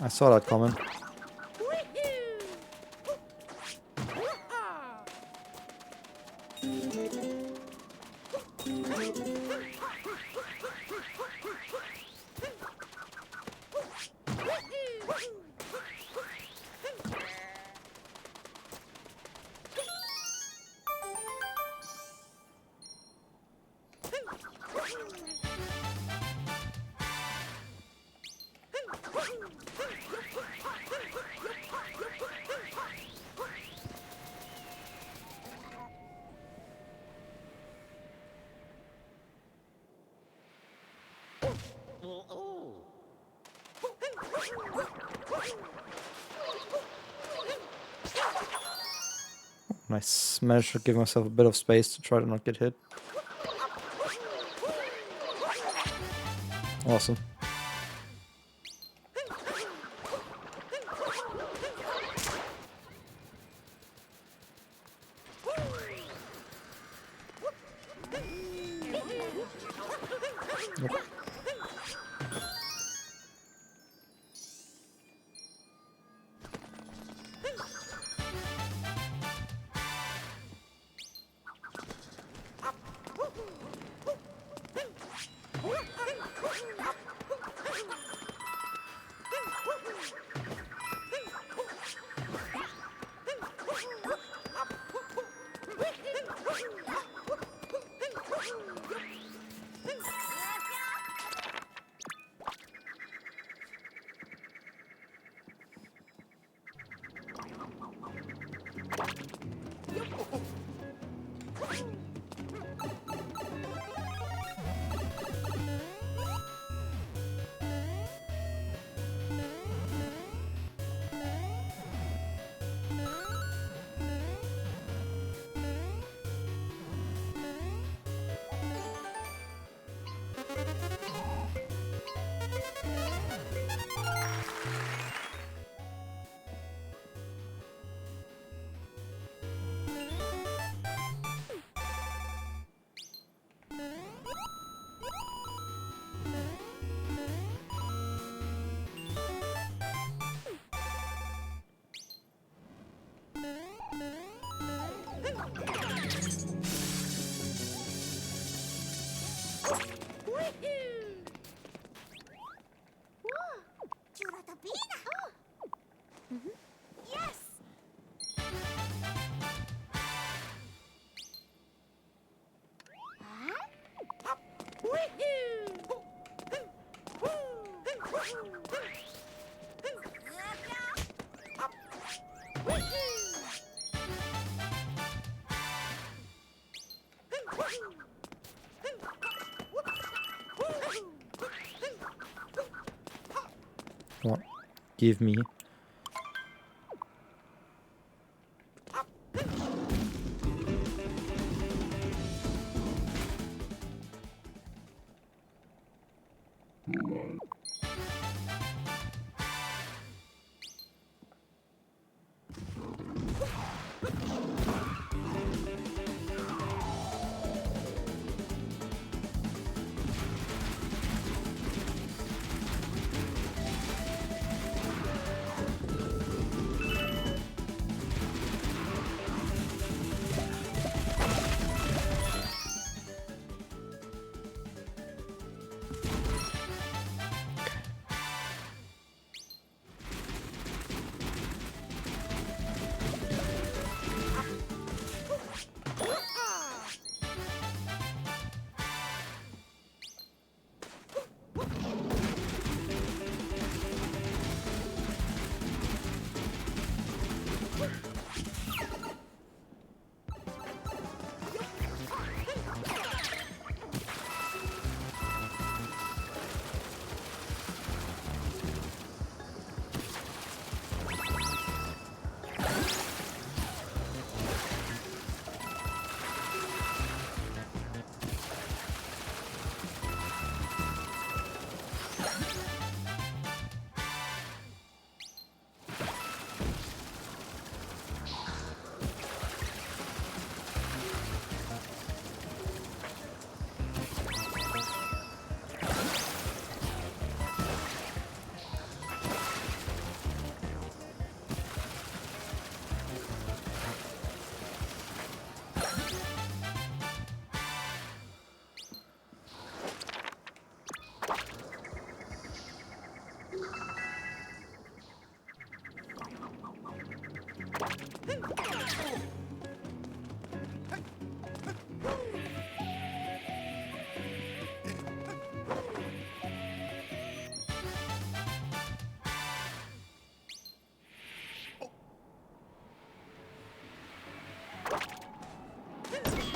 I saw that coming. Nice. Managed to give myself a bit of space to try to not get hit. Awesome. Yes! Come on. Give me.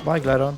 Bye, Glidon.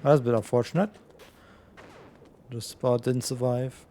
That's a bit unfortunate. The spot didn't survive.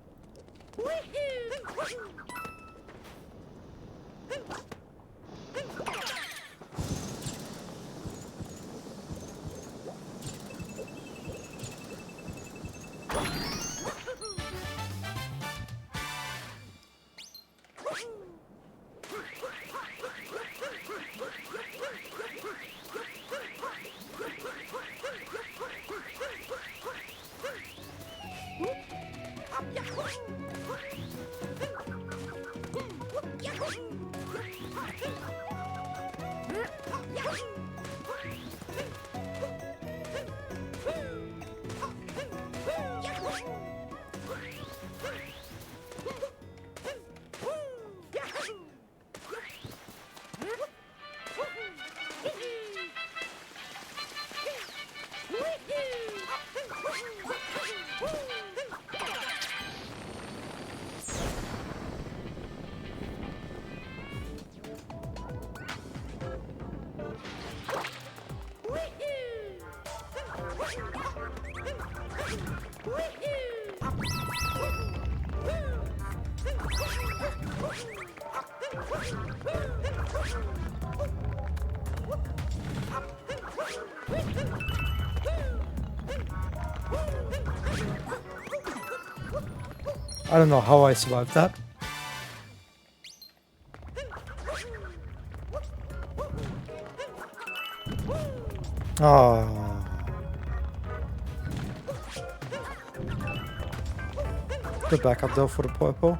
I don't know how I survived that. Oh. Good backup though for the purple.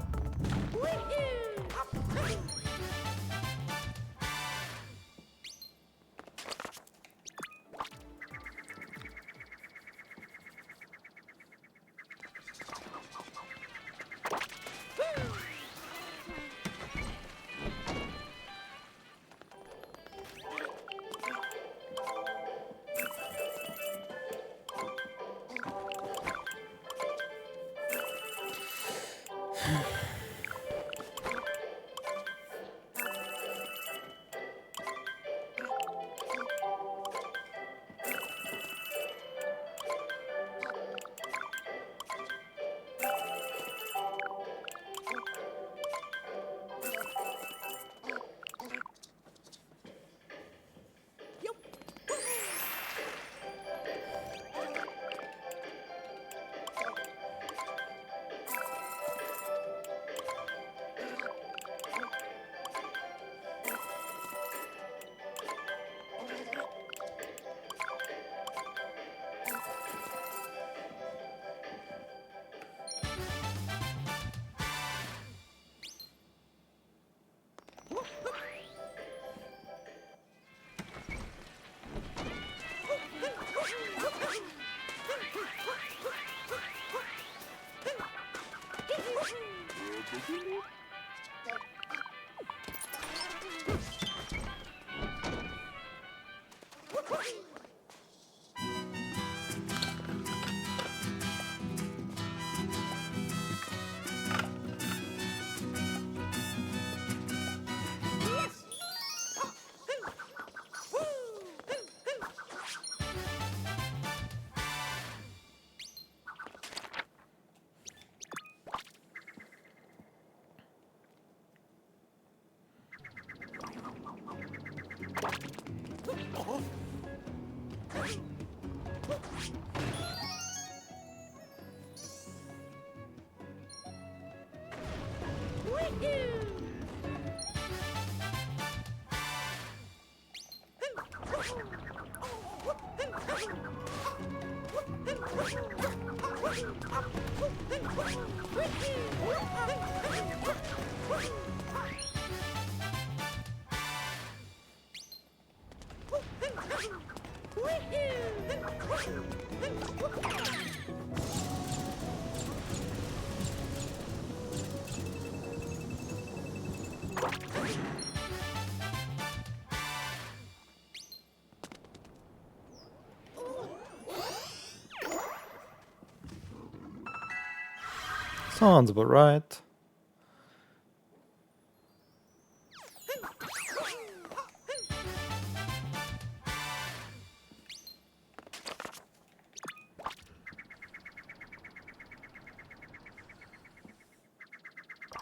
Sounds about right.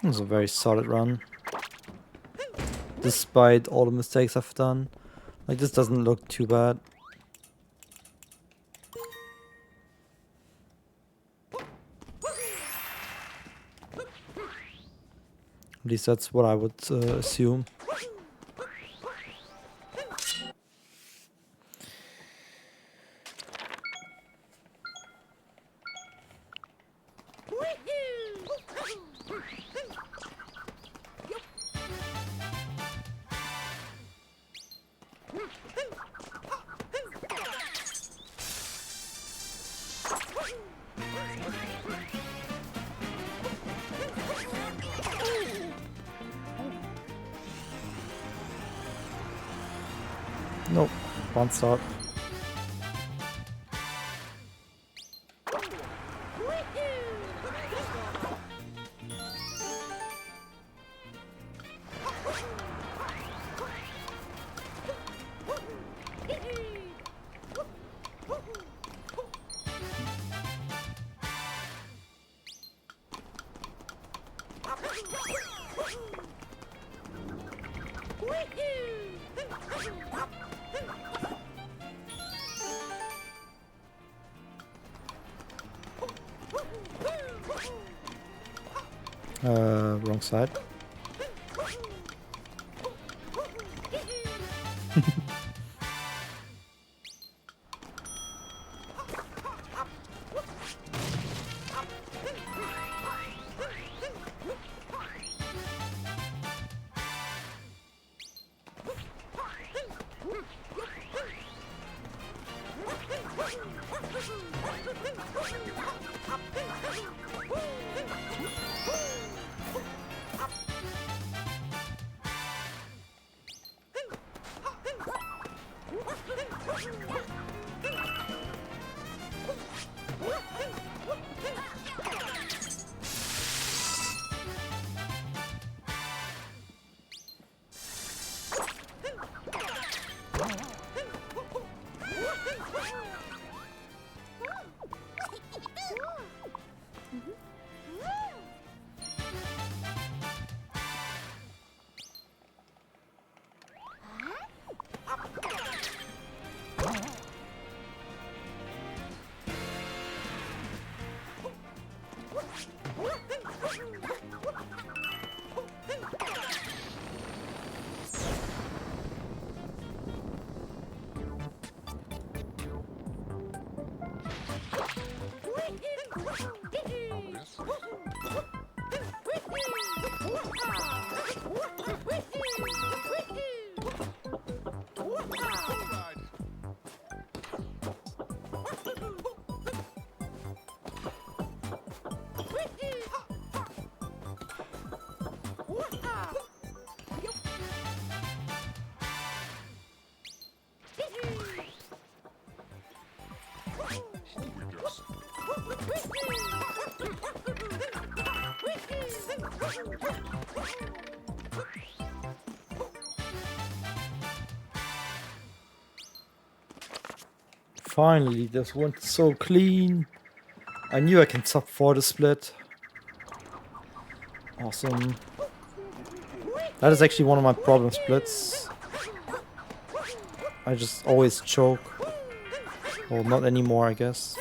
It's a very solid run. Despite all the mistakes I've done. Like, this doesn't look too bad. At least that's what I would assume. Nope, one start. Wrong side. Finally, this went so clean. I knew I can top 4 the split. Awesome. That is actually one of my problem splits. I just always choke. Well, not anymore, I guess.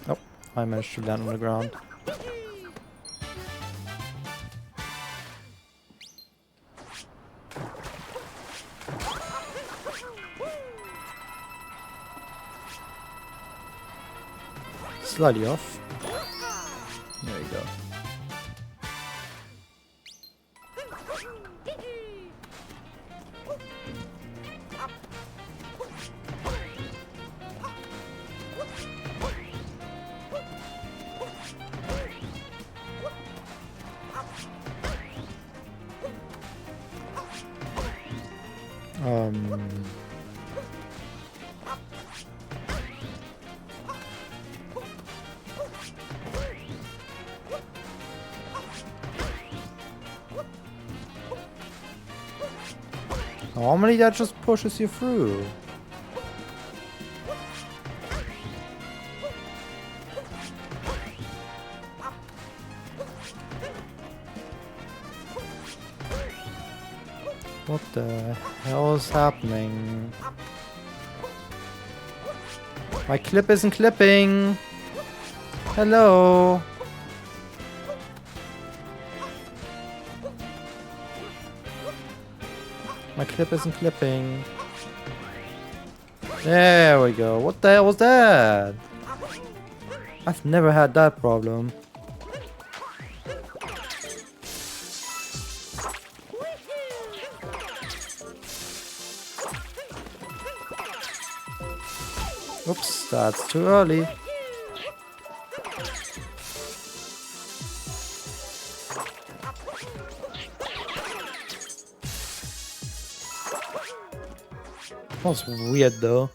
Oh, I managed to land on the ground. Slightly off. There you go. Normally that just pushes you through. What the hell is happening? My clip isn't clipping! Hello! My clip isn't clipping. There we go. What the hell was that? I've never had that problem. Oops, that's too early. That was weird though.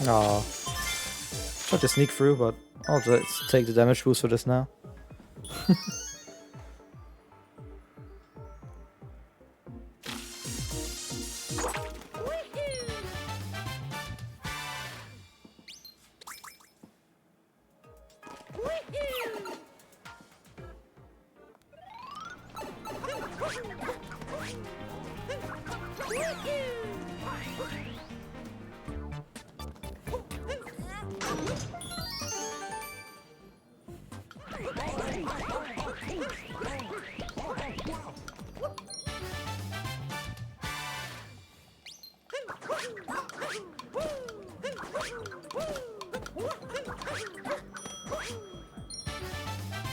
Aw. Tried to sneak through, but I'll just take the damage boost for this now.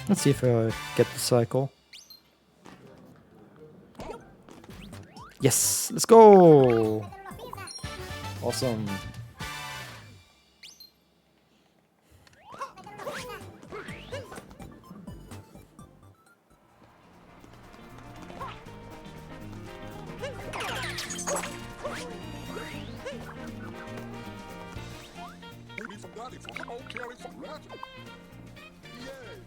Let's see if I get the cycle. Yes, let's go! Awesome. Maybe from Daddy for the old carry for Latin. Yay!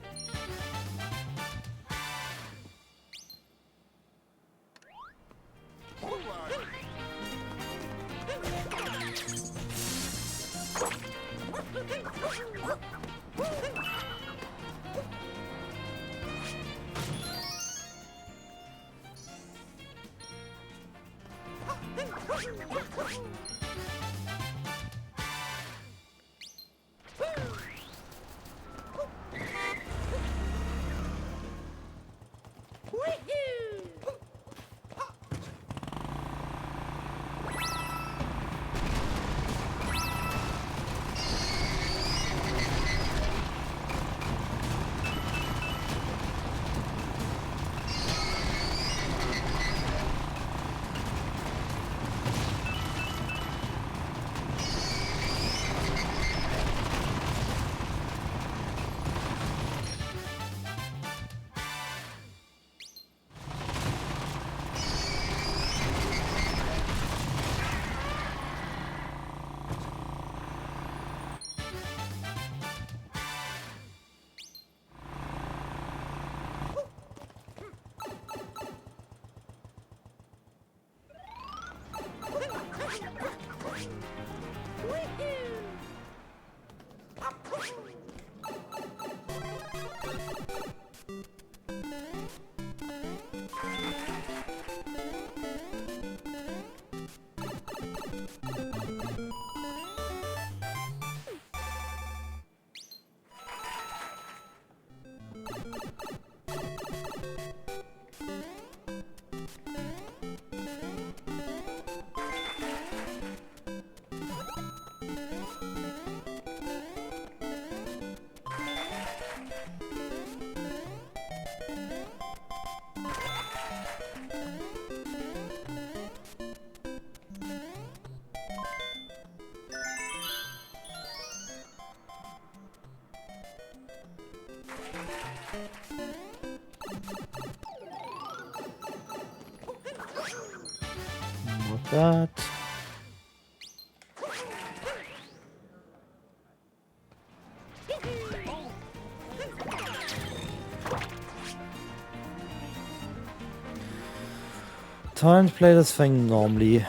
Alright. Not that. time to play this thing normally.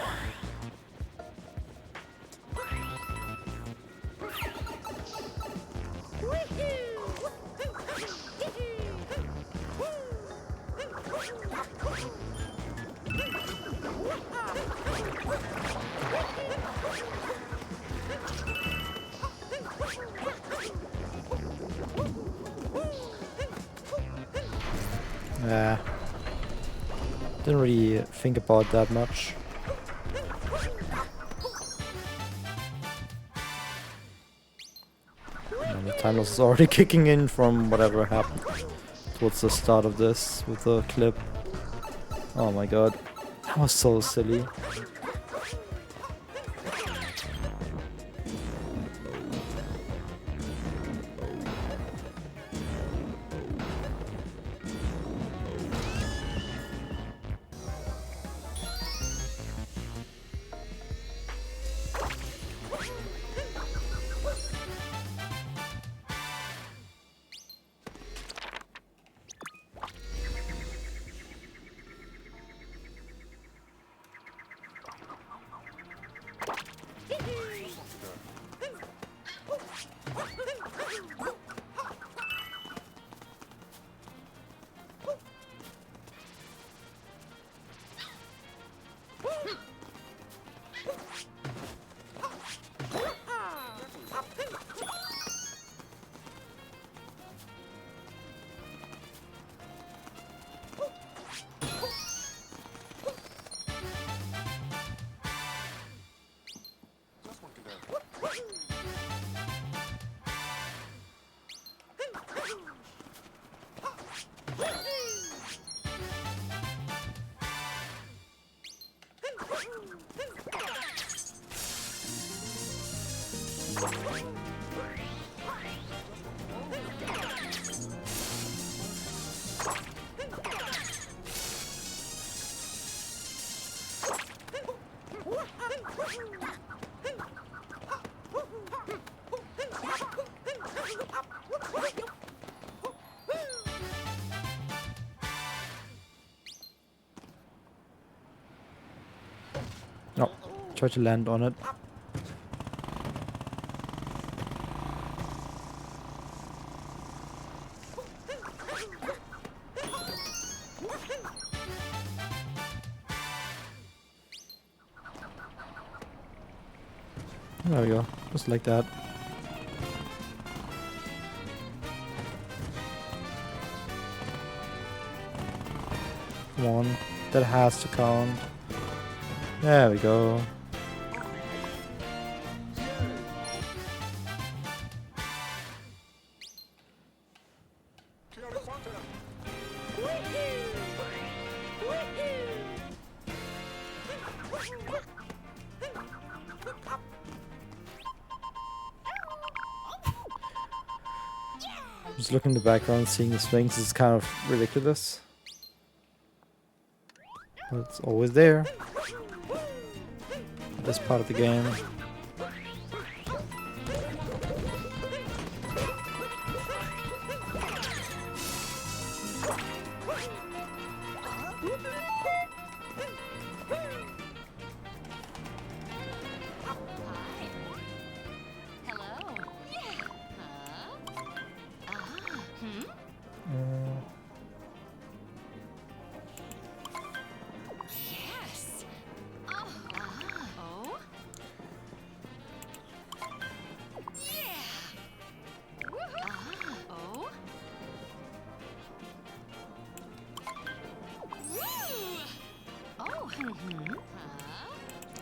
Yeah. Didn't really think about that much. And the time loss is already kicking in from whatever happened towards the start of this with the clip. Oh my god. That was so silly. No, try to land on it. There we go, just like that. Come on, that has to count. There we go. Just looking in the background, seeing the swings is kind of ridiculous. But it's always there. This part of the game.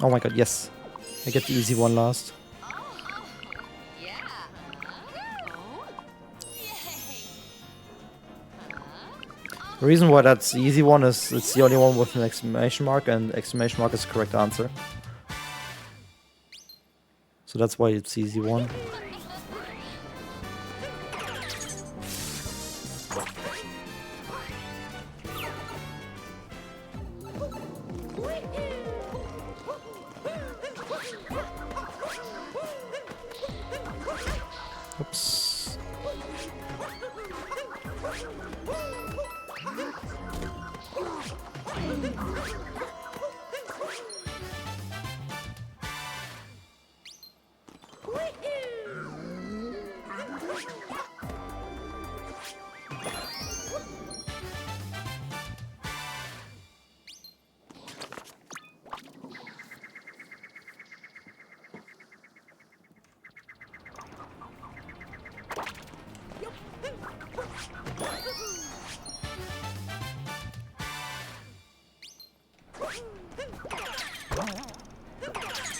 Oh my god, yes. I get the easy one last. The reason why that's the easy one is it's the only one with an exclamation mark, and exclamation mark is the correct answer. So that's why it's the easy one. Oops.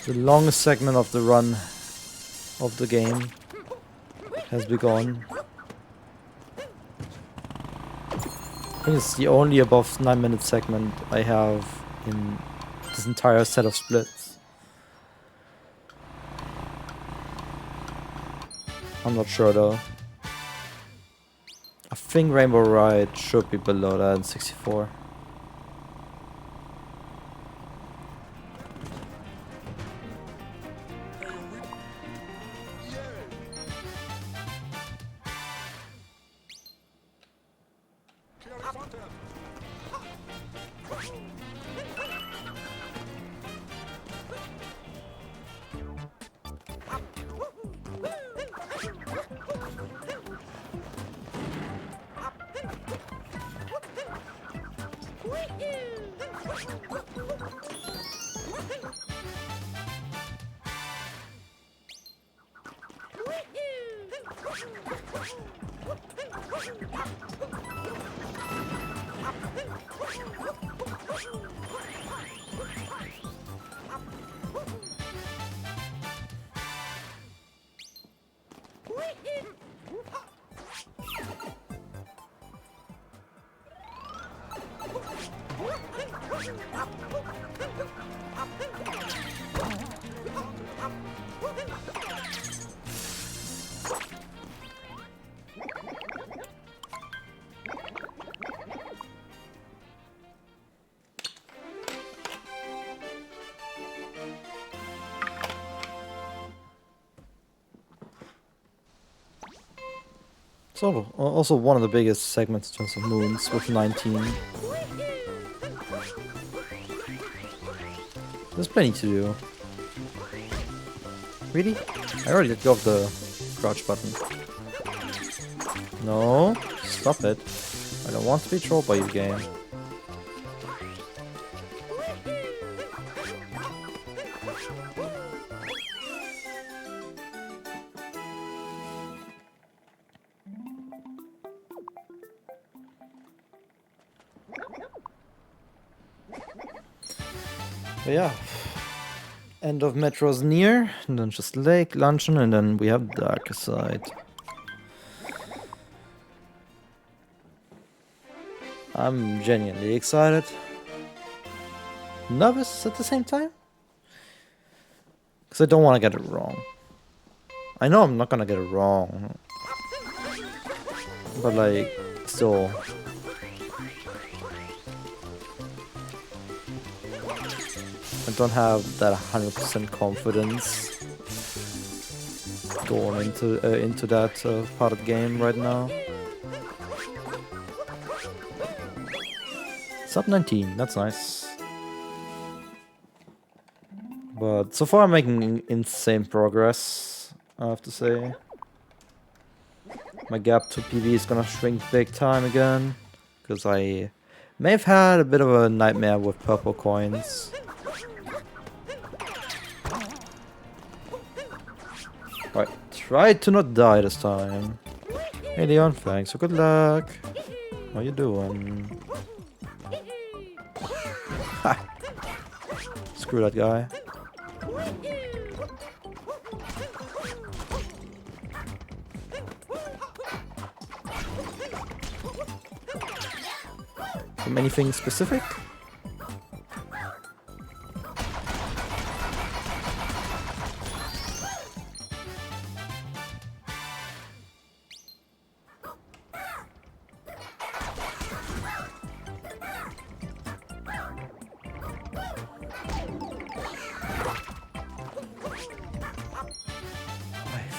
The longest segment of the run of the game has begun. I think it's the only above 9-minute segment I have in this entire set of splits. I'm not sure though. I think Rainbow Ride should be below that in 64. It's also one of the biggest segments in terms of moons with 19. There's plenty to do. Really? I already let go of the crouch button. No, stop it. I don't want to be trolled by you, game. But yeah, end of Metro's near, and then just Lake, Luncheon, and then we have Darker Side. I'm genuinely excited. Nervous at the same time? Because I don't want to get it wrong. I know I'm not gonna get it wrong. But like, still. I don't have that 100% confidence going into that part of the game right now. Sub 19, that's nice. But so far I'm making insane progress, I have to say. My gap to PB is gonna shrink big time again, because I may have had a bit of a nightmare with purple coins. Right, try to not die this time. Hey Leon, thanks for good luck. How you doing? Ha! Screw that guy. From anything specific?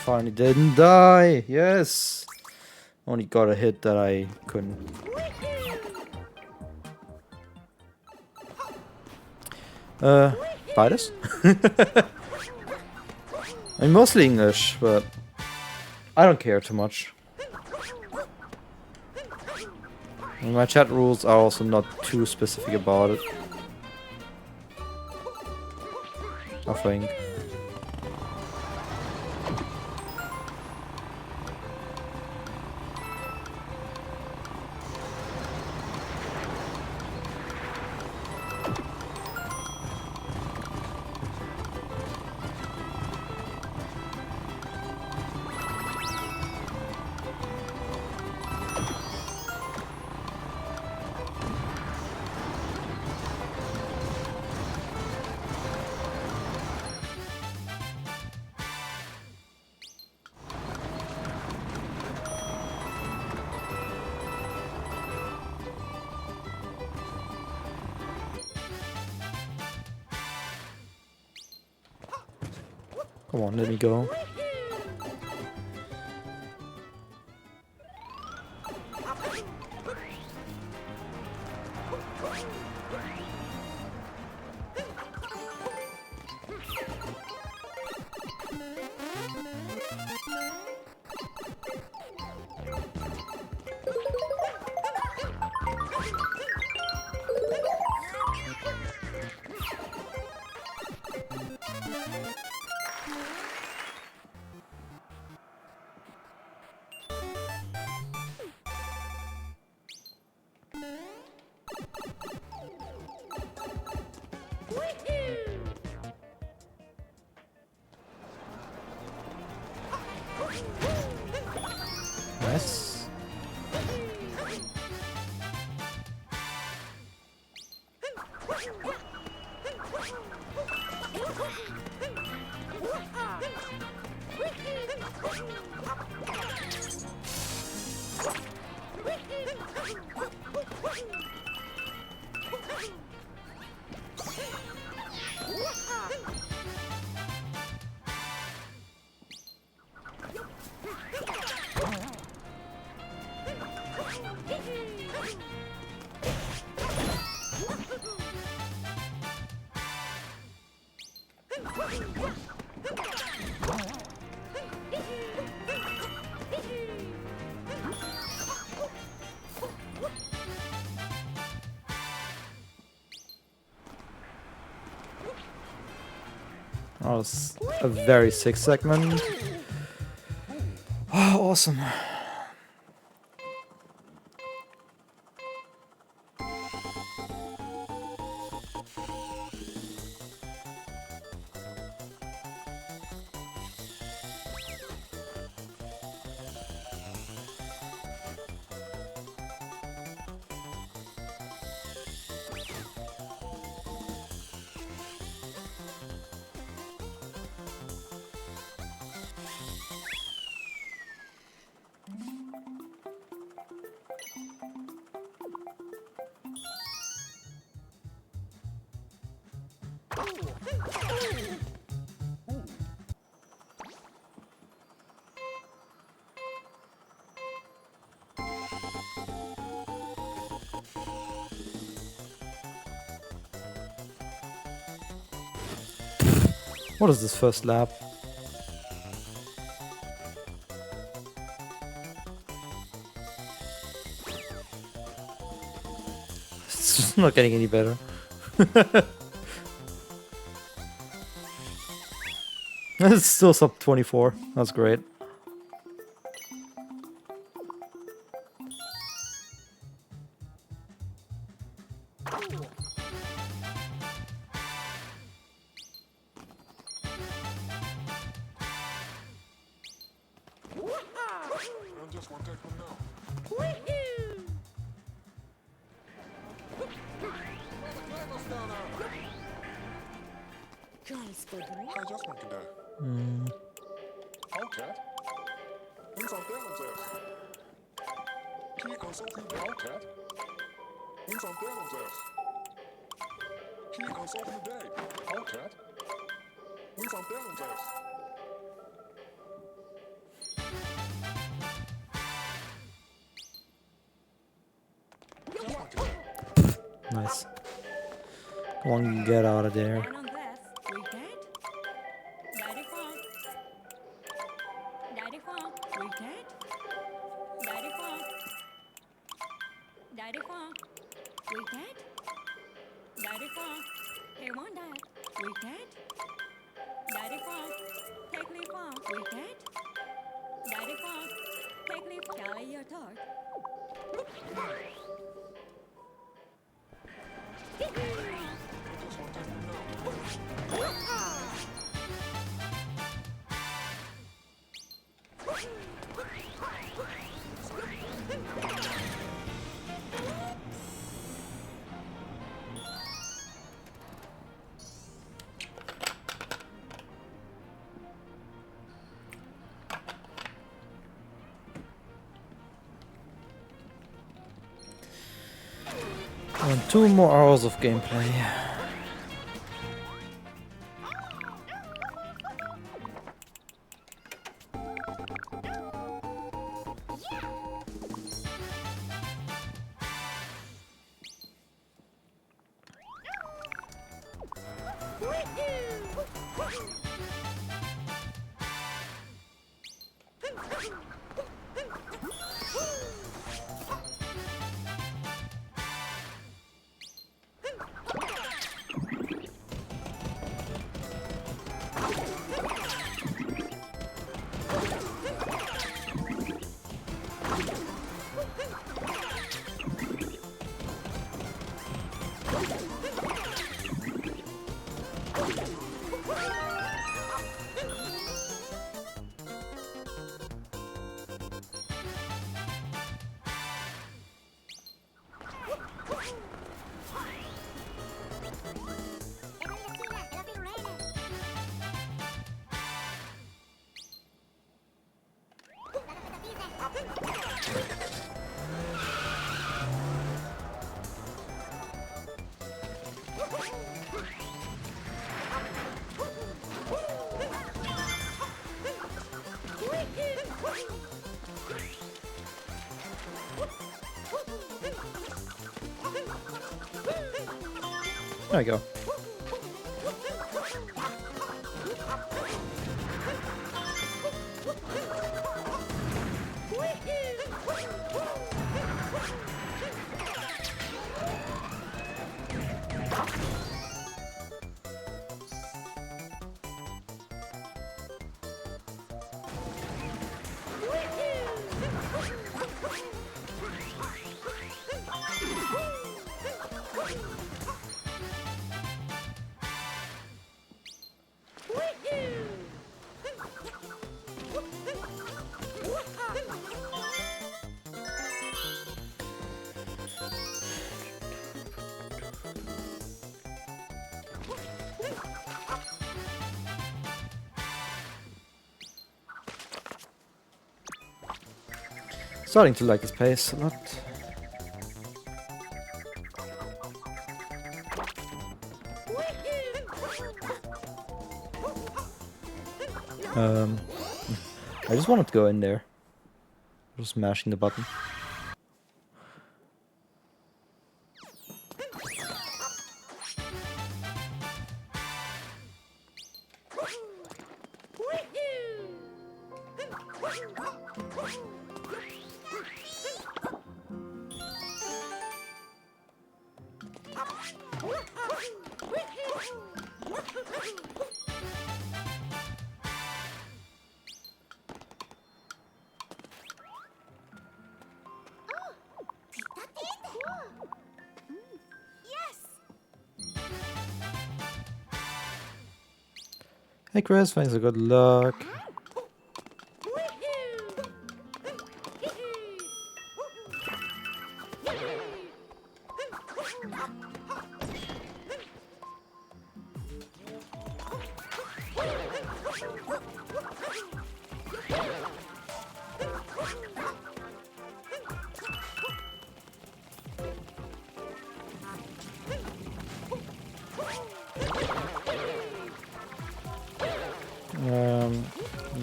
Finally didn't die. Yes. Only got a hit that I couldn't. Beides? I mean, mostly English, but I don't care too much. And my chat rules are also not too specific about it, I think. Come on, let me go. Nice. That was a very sick segment. Oh, awesome. What is this first lap? It's not getting any better. It's still sub 24. That's great. I'm just one take from now. I just want to die. Outcat? Who's on there? Key consulting the outcat? Who's on there? Key consulting the day. Outcat? Who's on there? Nice. Come on, get out of there. And 2 more hours of gameplay. There we go. Starting to like his pace a lot. I just wanted to go in there. Just mashing the button. Hey Chris, thanks for good luck.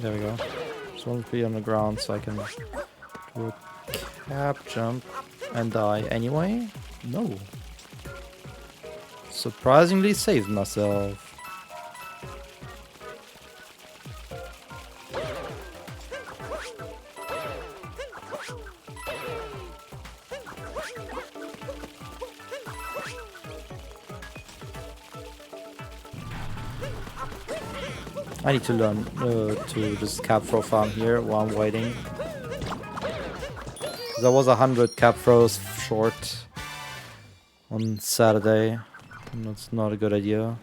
There we go. Just want to be on the ground so I can do a cap jump and die anyway? No. Surprisingly saved myself. I need to learn to just cap throw farm here while I'm waiting. Cause I was 100 cap throws short on Saturday, and that's not a good idea.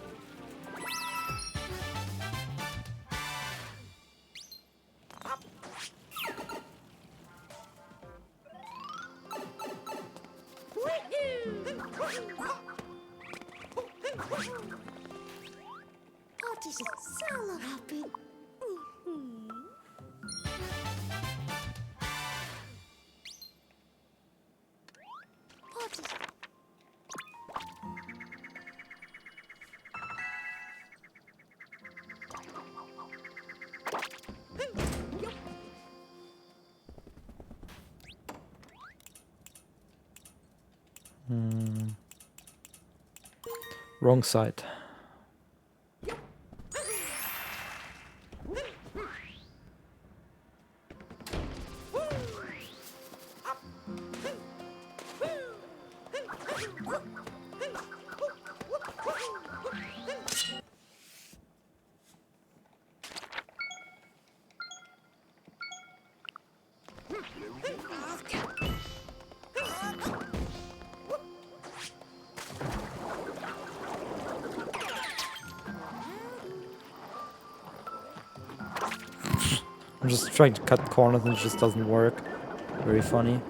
Odyssey is so happy. Odyssey. Wrong side. I'm just trying to cut corners and it just doesn't work. Very funny.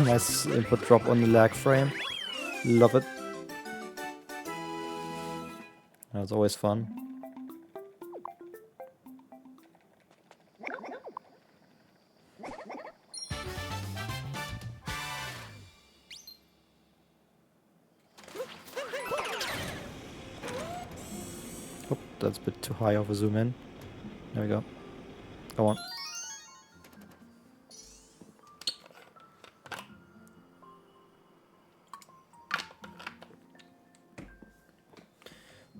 Nice input drop on the lag frame. Love it. That's always fun. Oh, that's a bit too high of a zoom in. There we go. Go on.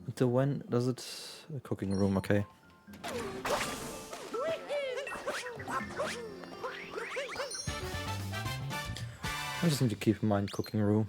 Until when does it? A cooking room, okay. I just need to keep in mind cooking room.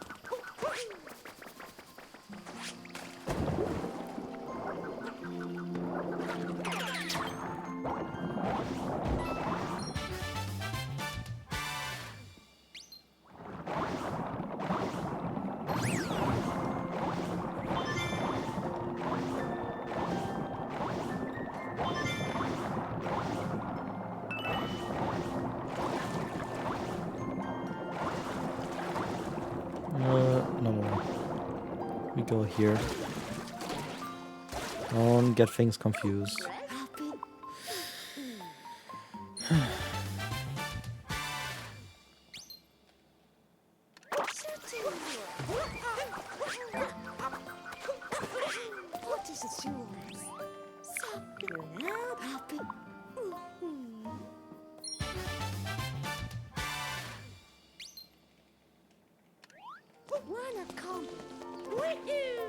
we go here. Don't get things confused. What is it yours? Something happy. Wanna come with you?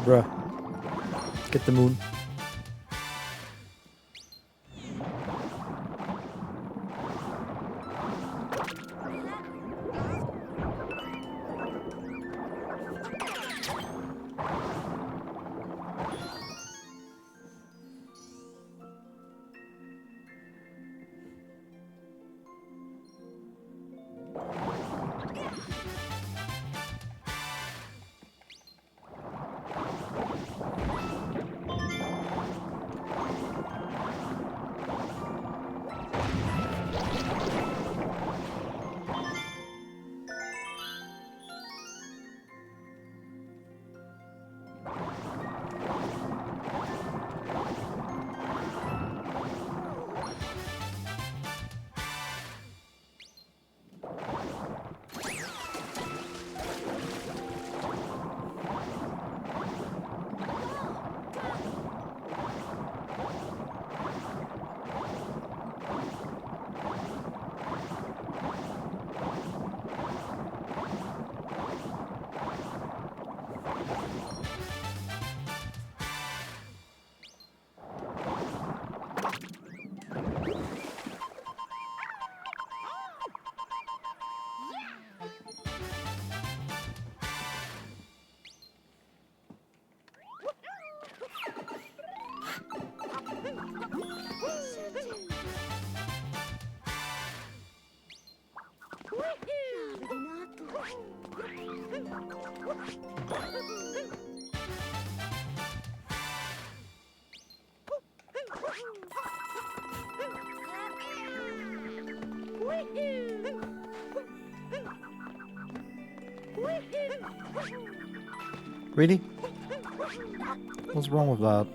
Bruh. Get the moon. Really? What's wrong with that?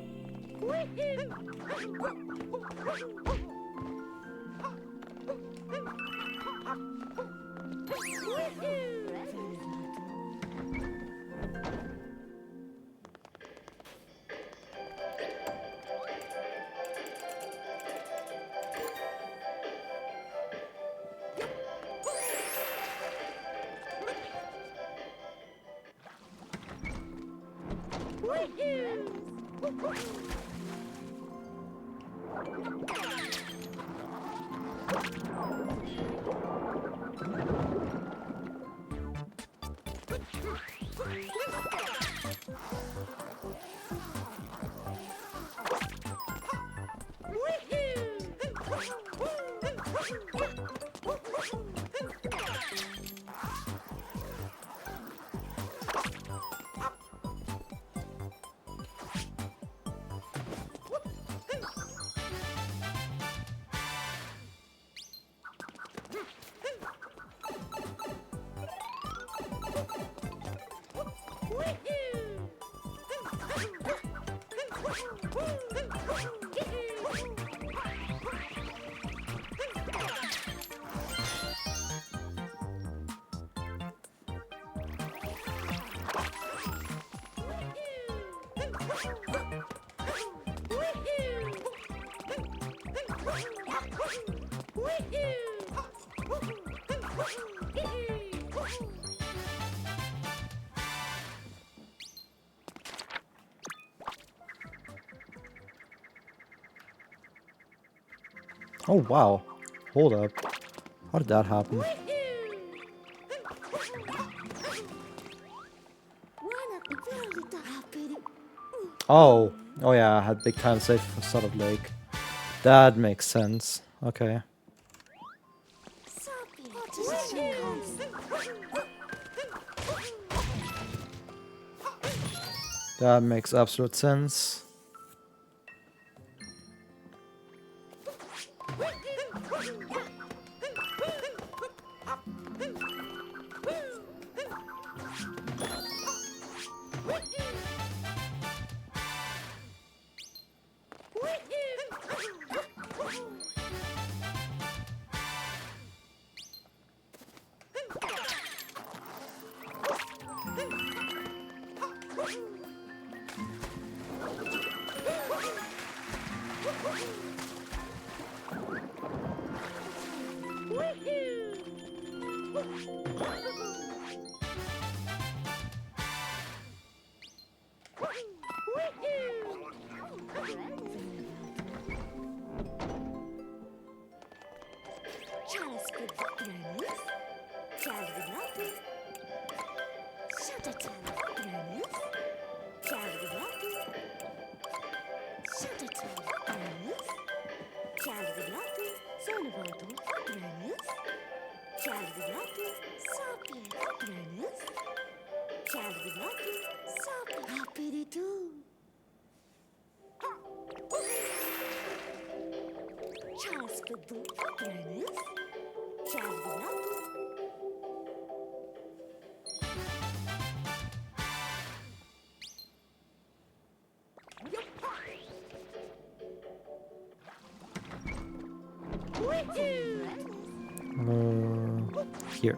Oh wow. Hold up. How did that happen? Oh. Oh yeah, I had big time save for Solid Lake. That makes sense. Okay. That makes absolute sense. Here.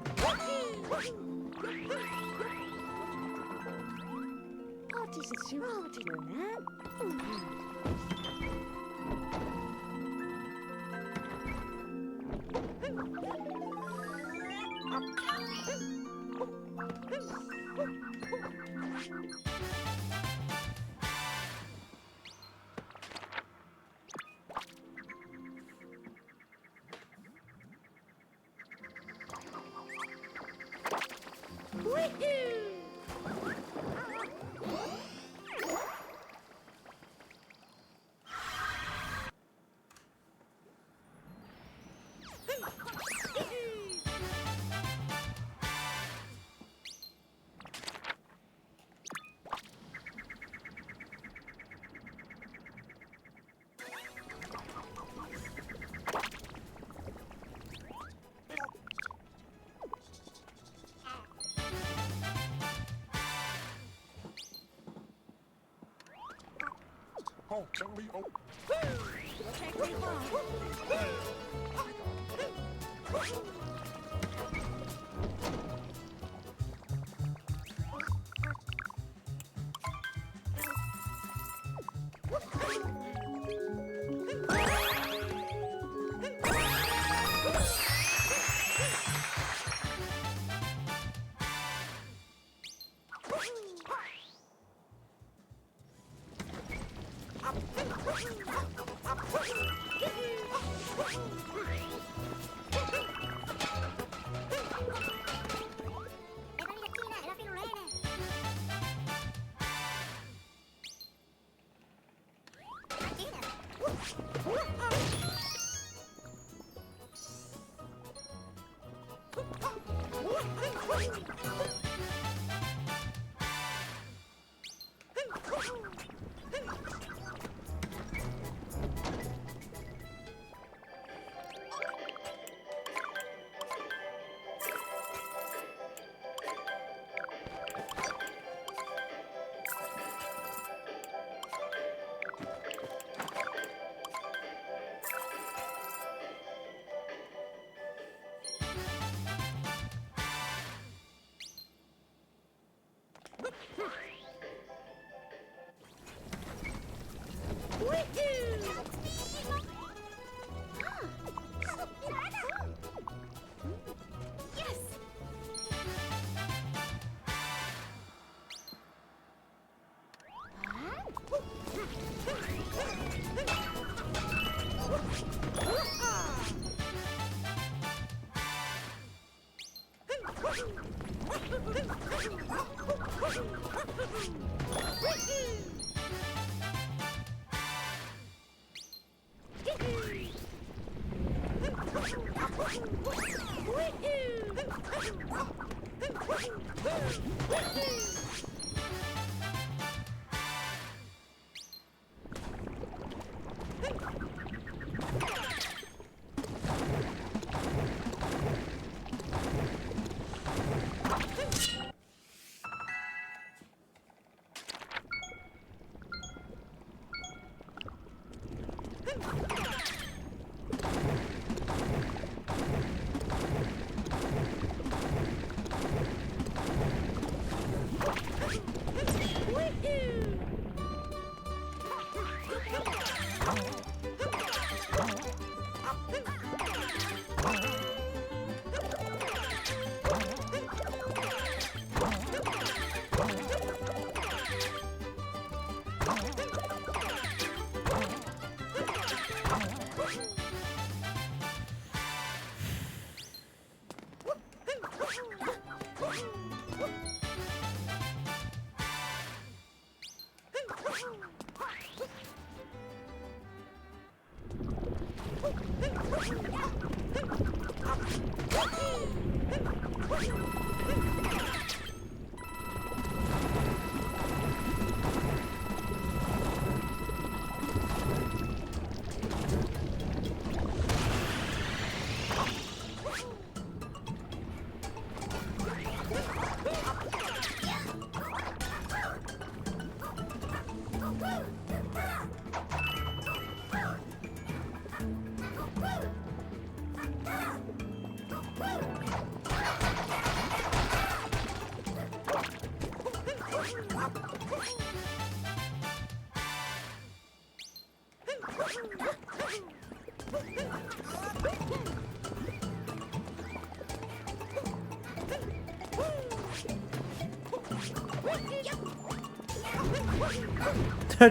Oh, can we? Oh.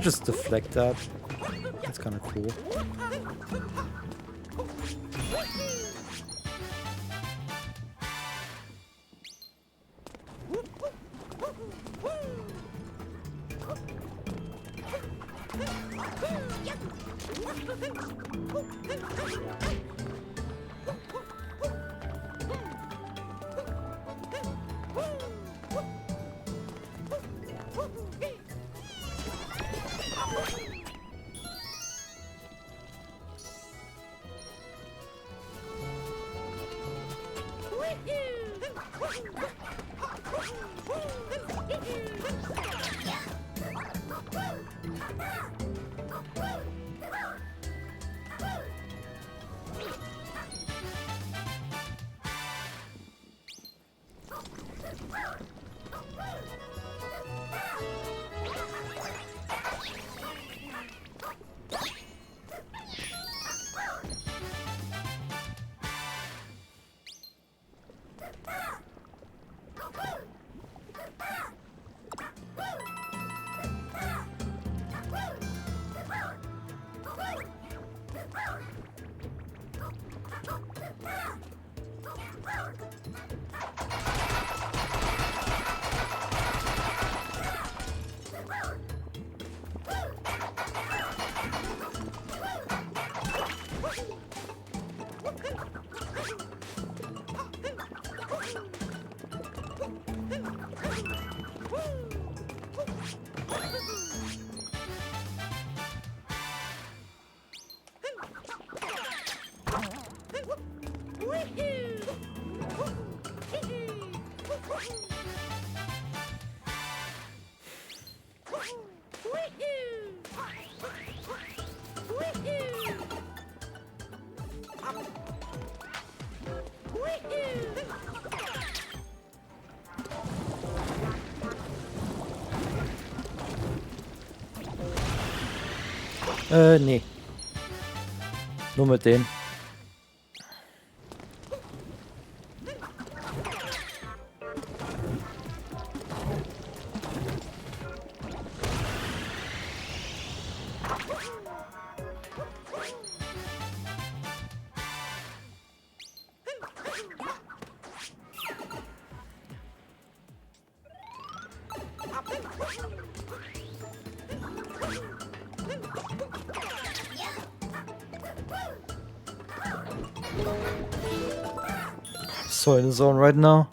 Just deflect that. That's kind of cool. Nee. Nur mit denen. So in the zone right now.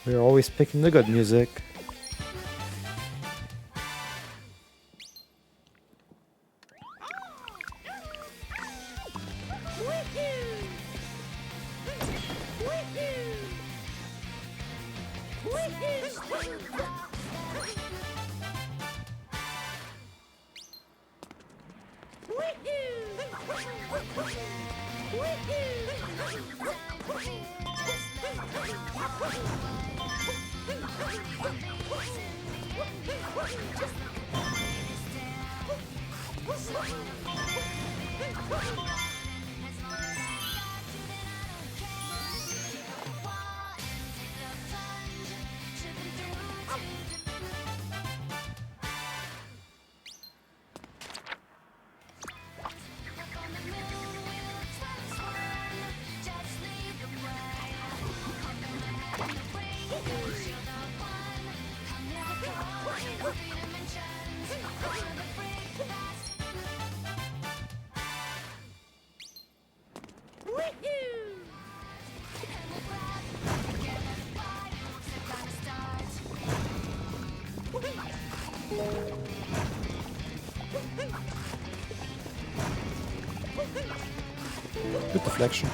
We're always picking the good music. Good deflection.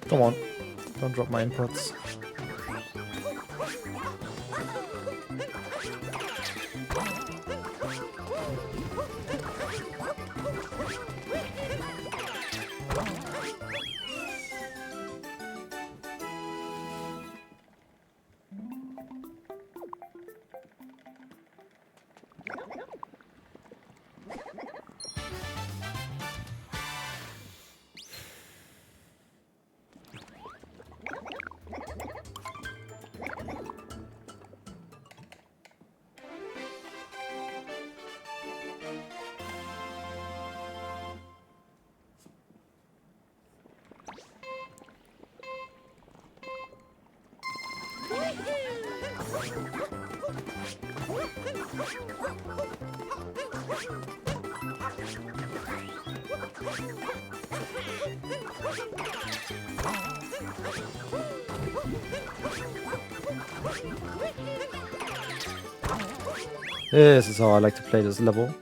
Come on, don't drop my inputs. This is how I like to play this level.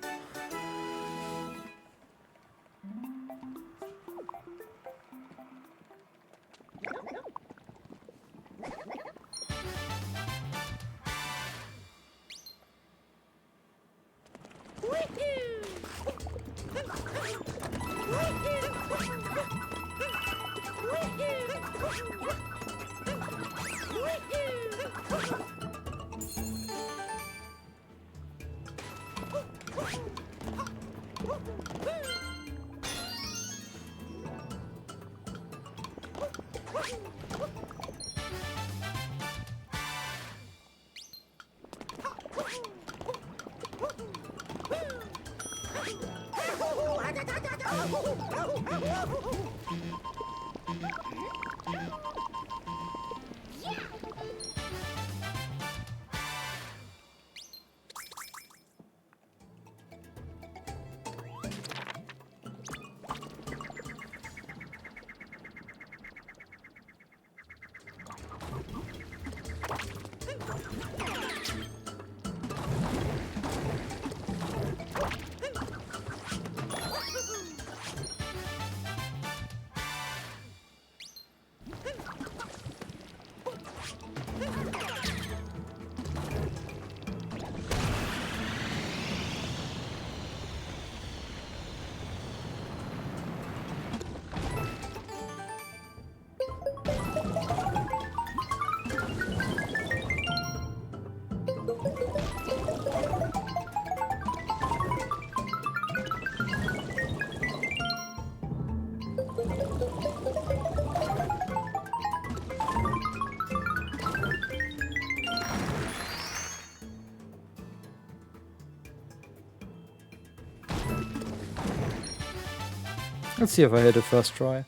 Let's see if I hit it first try.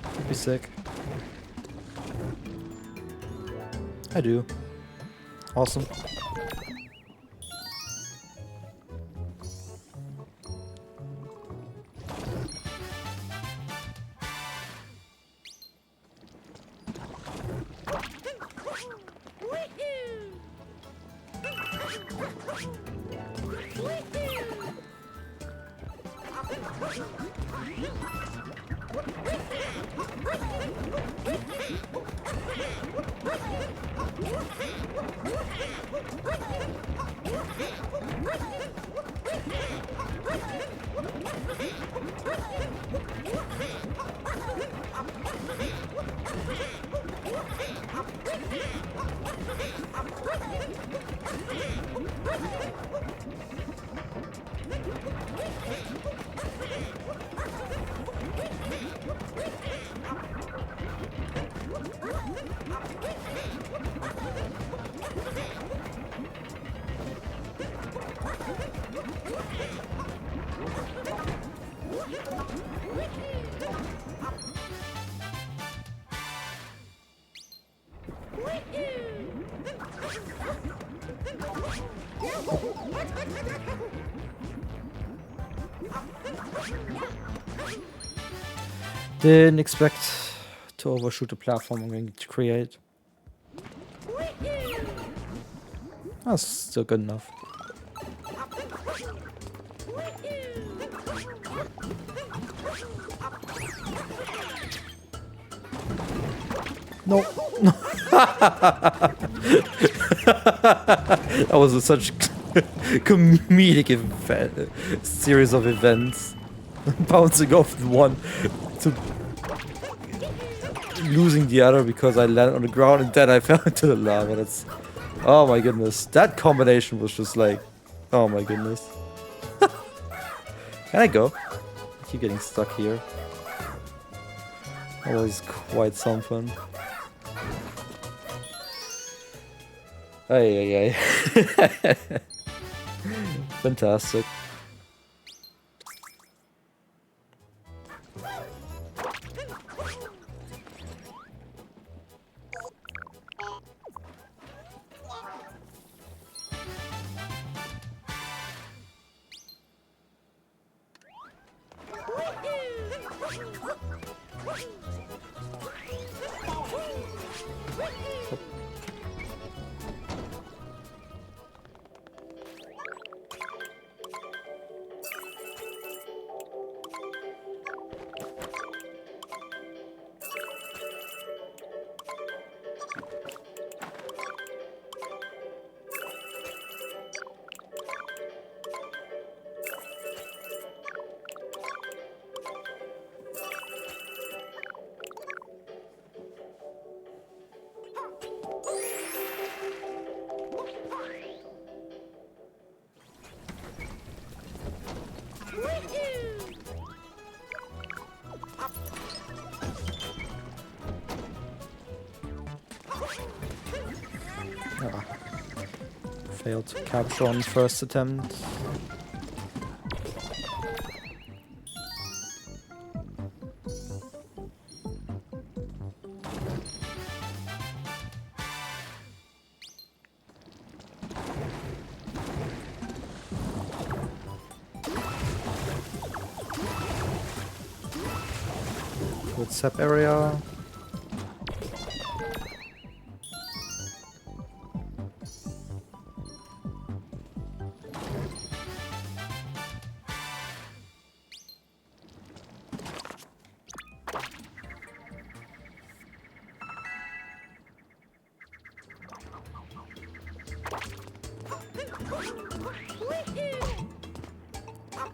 That'd be sick. I do. Awesome. Didn't expect to overshoot the platform I'm going to create. That's still good enough. No. That was such comedic series of events. Bouncing off one to losing the other because I landed on the ground and then I fell into the lava. That's, oh my goodness. That combination was just like, oh my goodness. Can I go? I keep getting stuck here. That was quite something. Ay. Fantastic. Ah. Failed to capture on first attempt. Good sap area.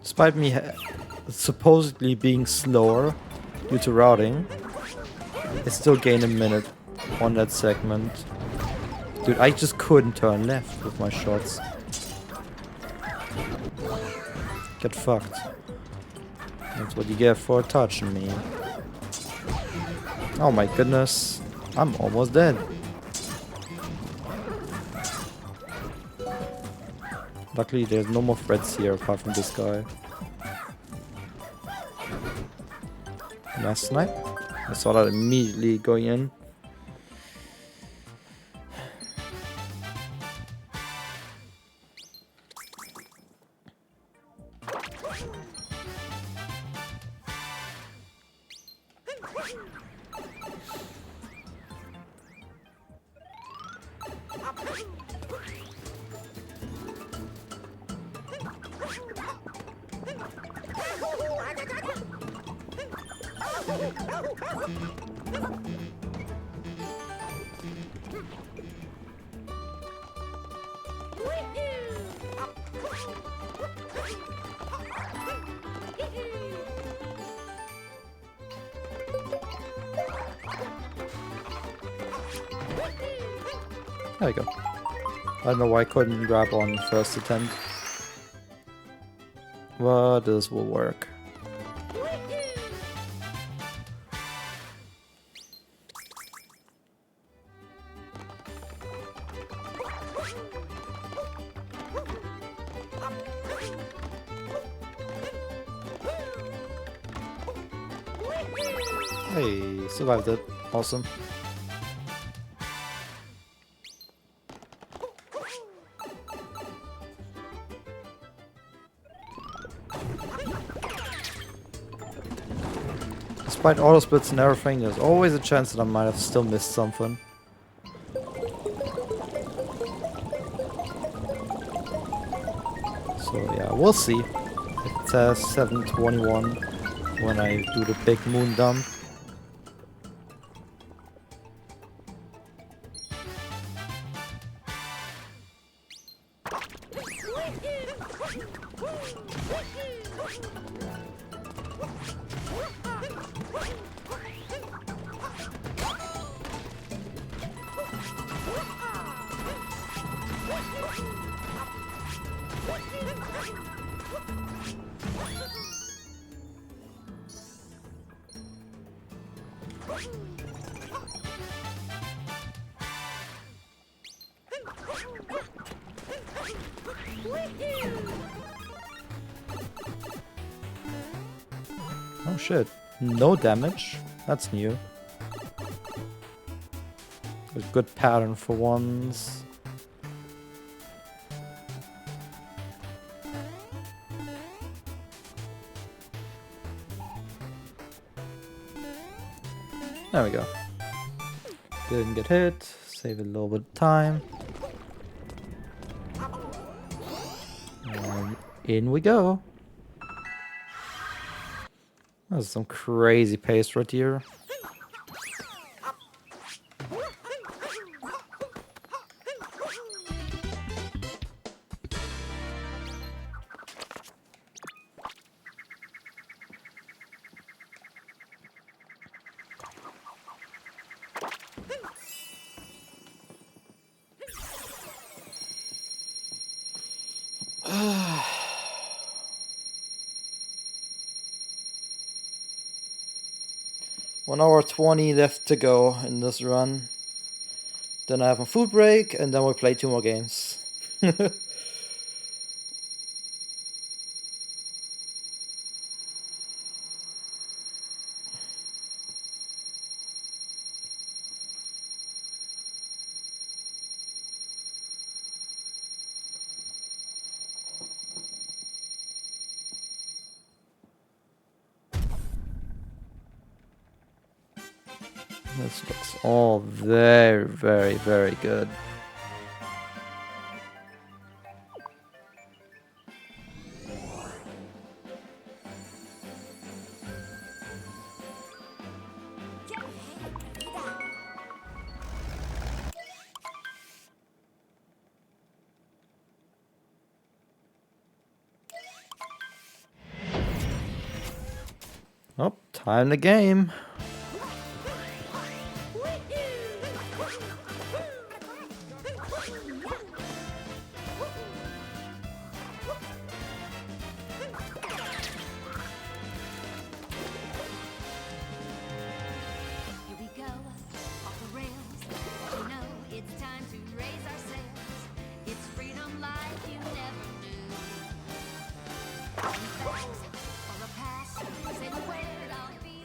Despite me supposedly being slower due to routing, I still gain a minute on that segment. Dude, I just couldn't turn left with my shots. Get fucked. That's what you get for touching me. Oh my goodness. I'm almost dead. Luckily there's no more threats here apart from this guy. Nice snipe. I saw that immediately going in. There we go. I don't know why I couldn't grab on first attempt. But this will work. Hey, survived it. Awesome. Despite auto splits and everything, there's always a chance that I might have still missed something. So yeah, we'll see. It says 7:21 when I do the big moon dump. Oh shit, no damage? That's new. A good pattern for once. There we go. Didn't get hit. Save a little bit of time. And in we go. That's some crazy pace right here. One hour 20 left to go in this run. Then I have a food break, and then we'll play 2 more games. This looks all very, very, very good. Oh, time to game. Here we go, off the rails. You know it's time to raise our sails. It's freedom like you never knew. Facts or a pass, say the word, I'll be.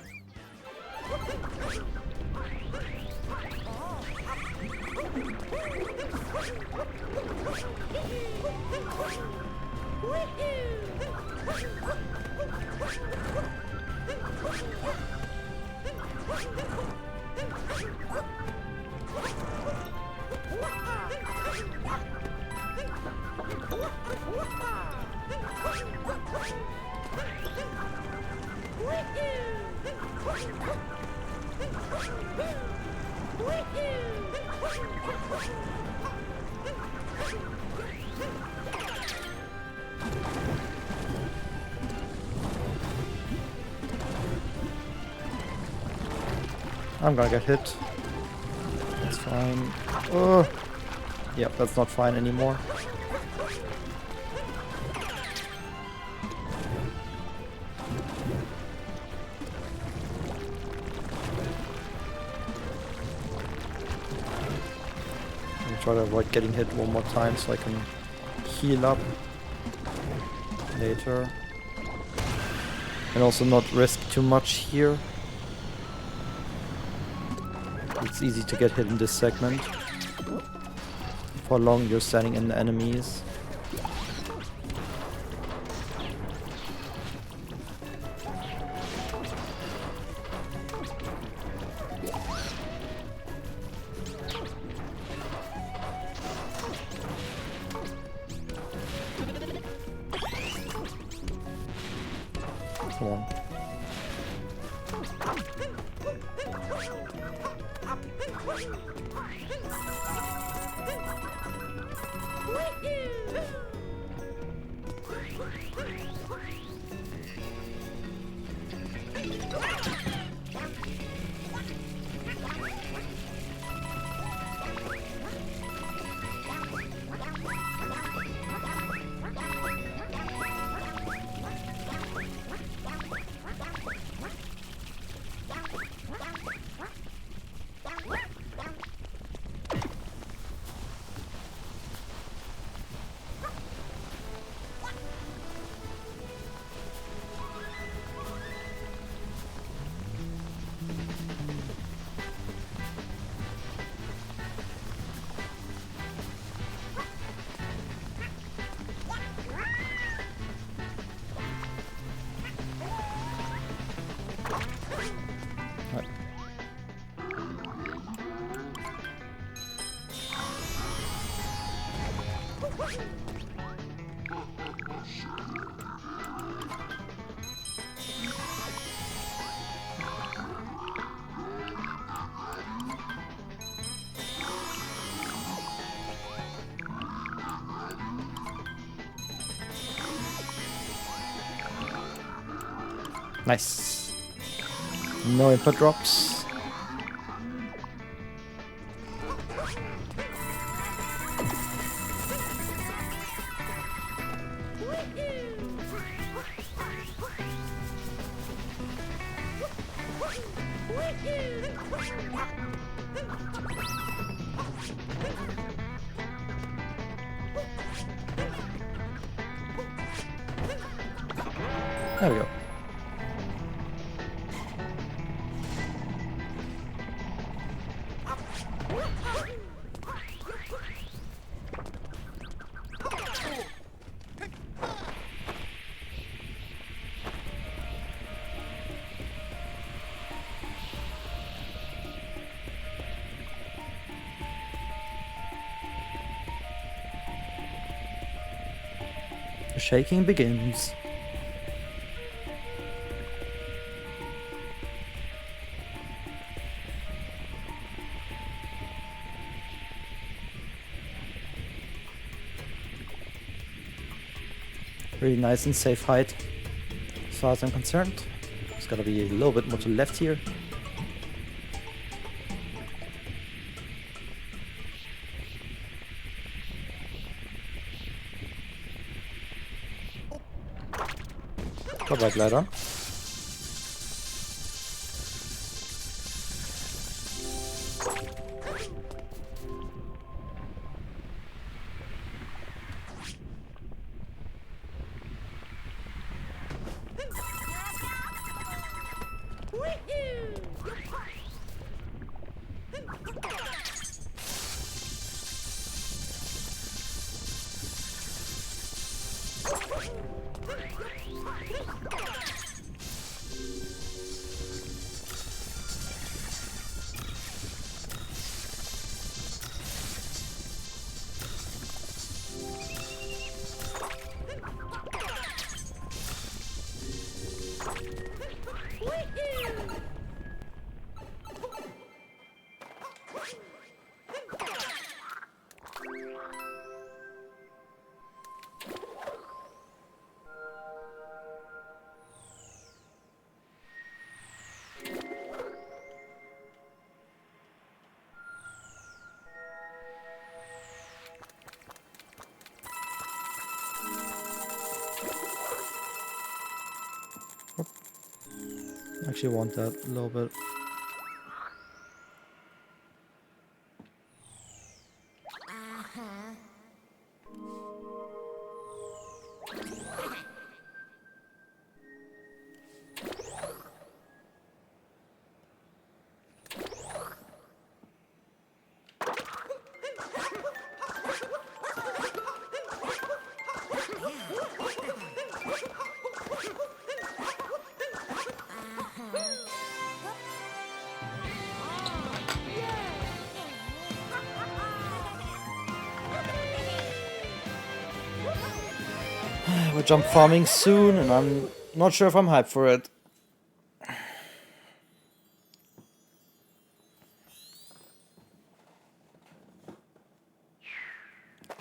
I'm gonna get hit. That's fine. Oh! Yep, that's not fine anymore. I'll try to avoid getting hit one more time so I can heal up later. And also not risk too much here. It's easy to get hit in this segment. For long you're standing in the enemies. Come on. Nice. No input drops. There we go. The shaking begins. Really nice and safe height, as far as I'm concerned. It's gotta be a little bit more to the left here. Vorbei, leider. Actually want that a little bit. We're jump farming soon, and I'm not sure if I'm hyped for it.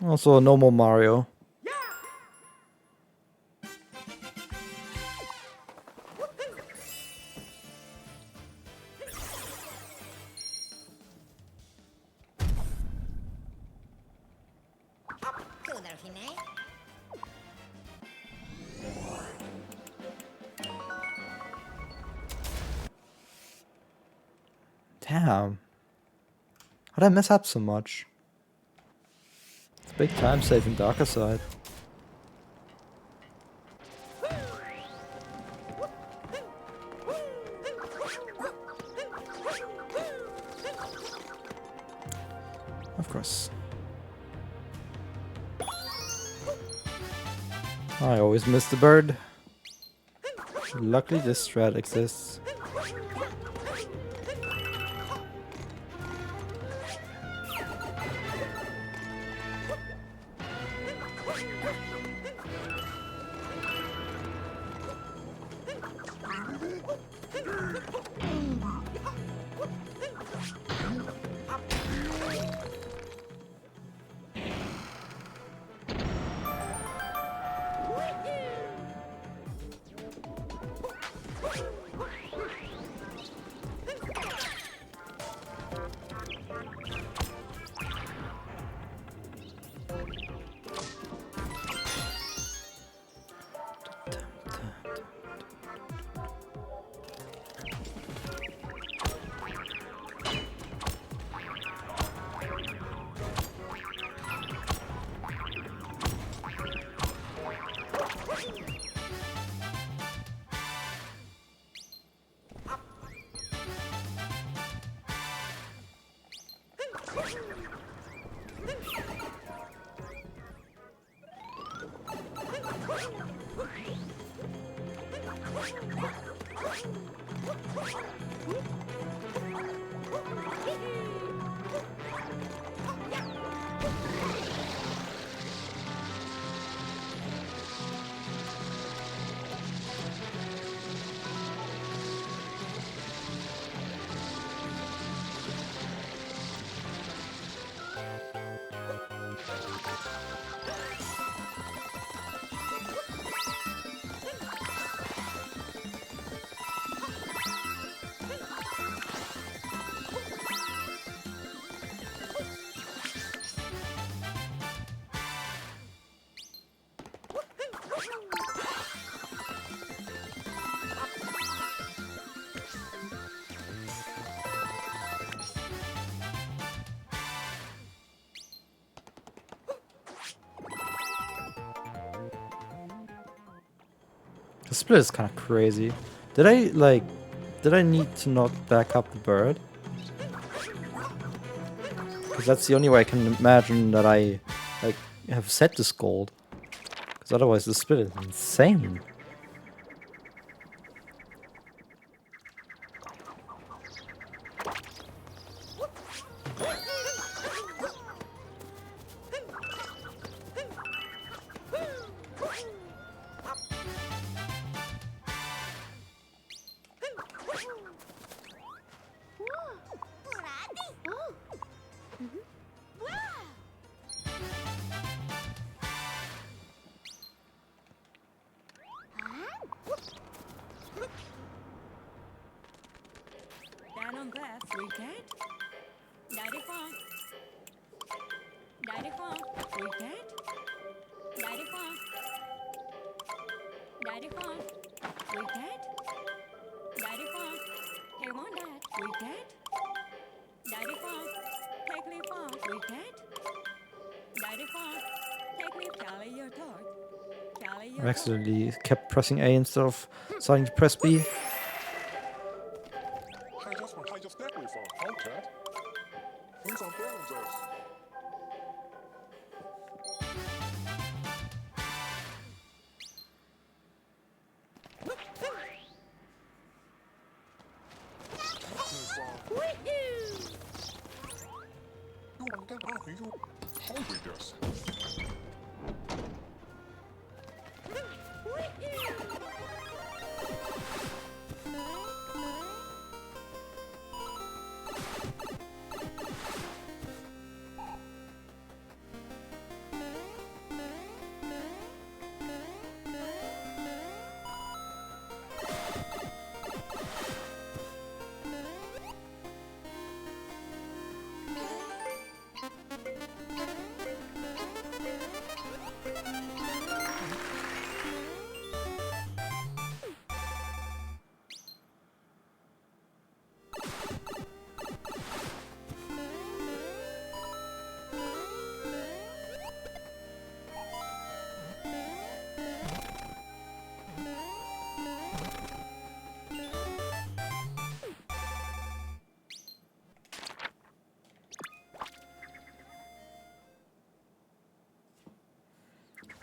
Also, no more Mario. Damn. How'd I mess up so much? It's big time saving darker side. Of course. I always miss the bird. Luckily this strat exists. The split is kind of crazy. Did I need to not back up the bird? Because that's the only way I can imagine that I like have set this gold. Because otherwise the split is insane. Down on glass, wicket. Daddy Fong. Daddy Fong, wicket. Daddy Fong. Daddy Fong, wicket. Daddy Fong, hey on that, wicket. Daddy Fong, take me Fong, wicket. Daddy Fong, take me Cali your torch. Cali your I accidentally kept pressing A instead of starting to press B. I just that way for. Okay. Who's on Bell's?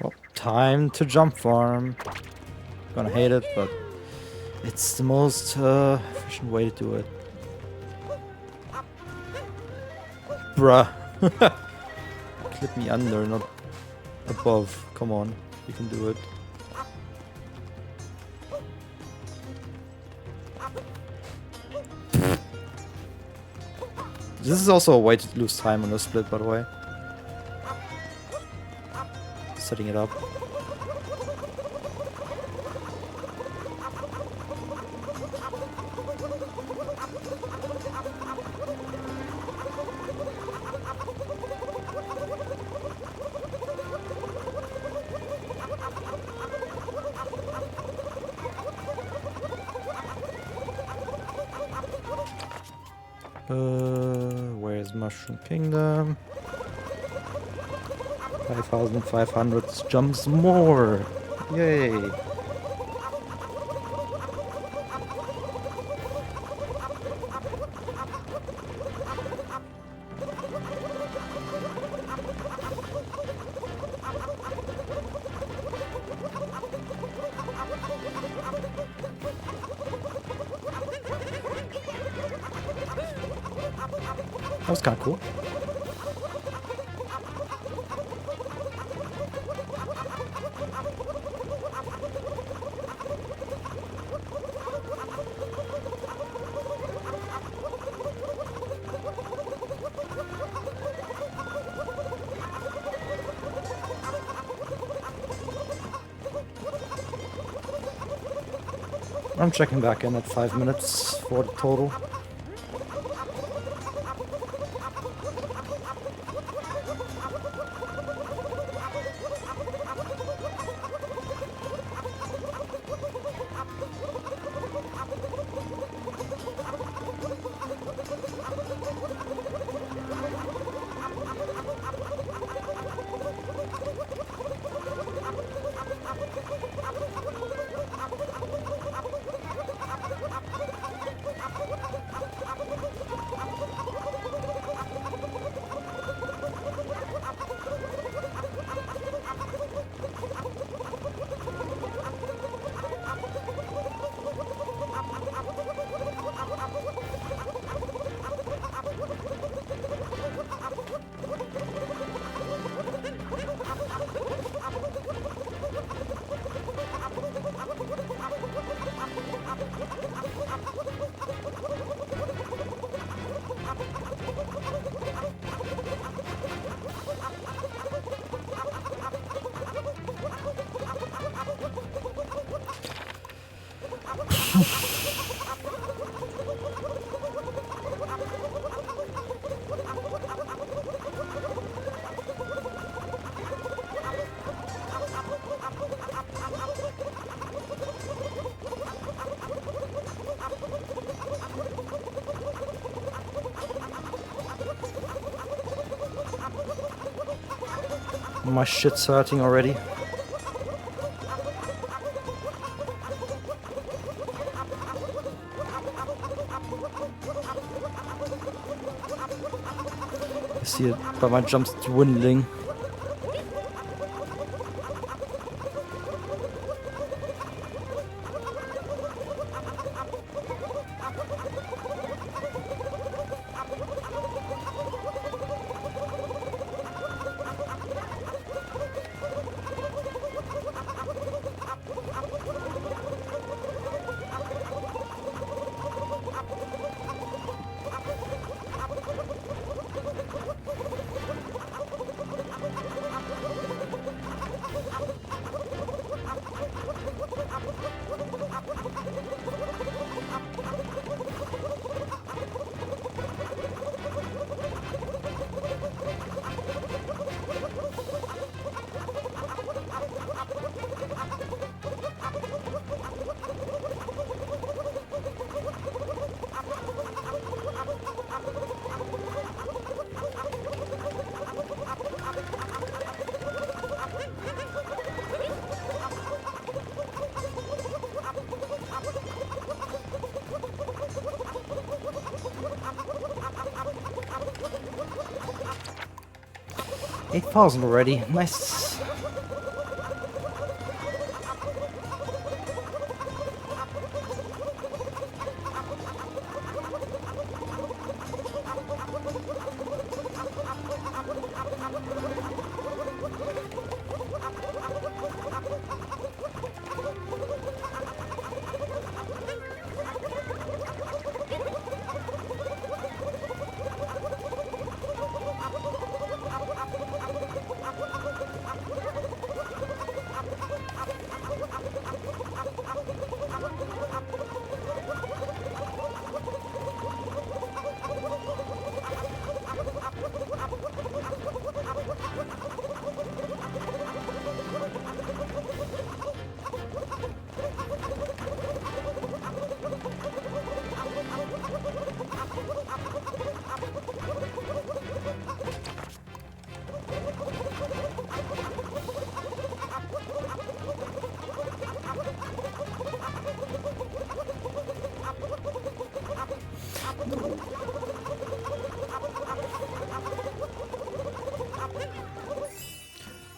Well, time to jump farm. Gonna hate it, but it's the most efficient way to do it. Bruh. Clip me under, not above. Come on, you can do it. This is also a way to lose time on the split, by the way. Setting it up. Where's Mushroom Kingdom? 5,500 jumps more! Yay! That was kind of cool. I'm checking back in at 5 minutes for the total. My shit's hurting already. I see it, but my jump's dwindling. $8,000 already. Nice.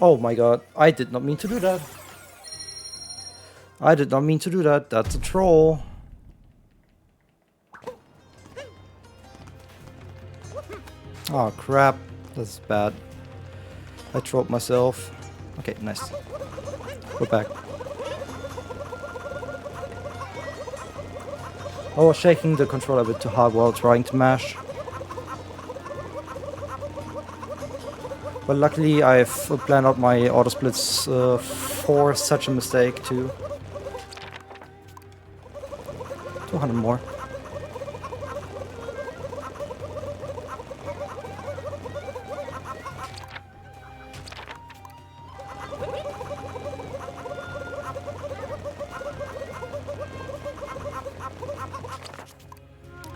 Oh my god, I did not mean to do that. I did not mean to do that. That's a troll. Oh crap, this is bad. I trolled myself. Okay, nice. We're back. I was shaking the controller a bit too hard while trying to mash. But luckily I've planned out my auto splits for such a mistake too. 200 more.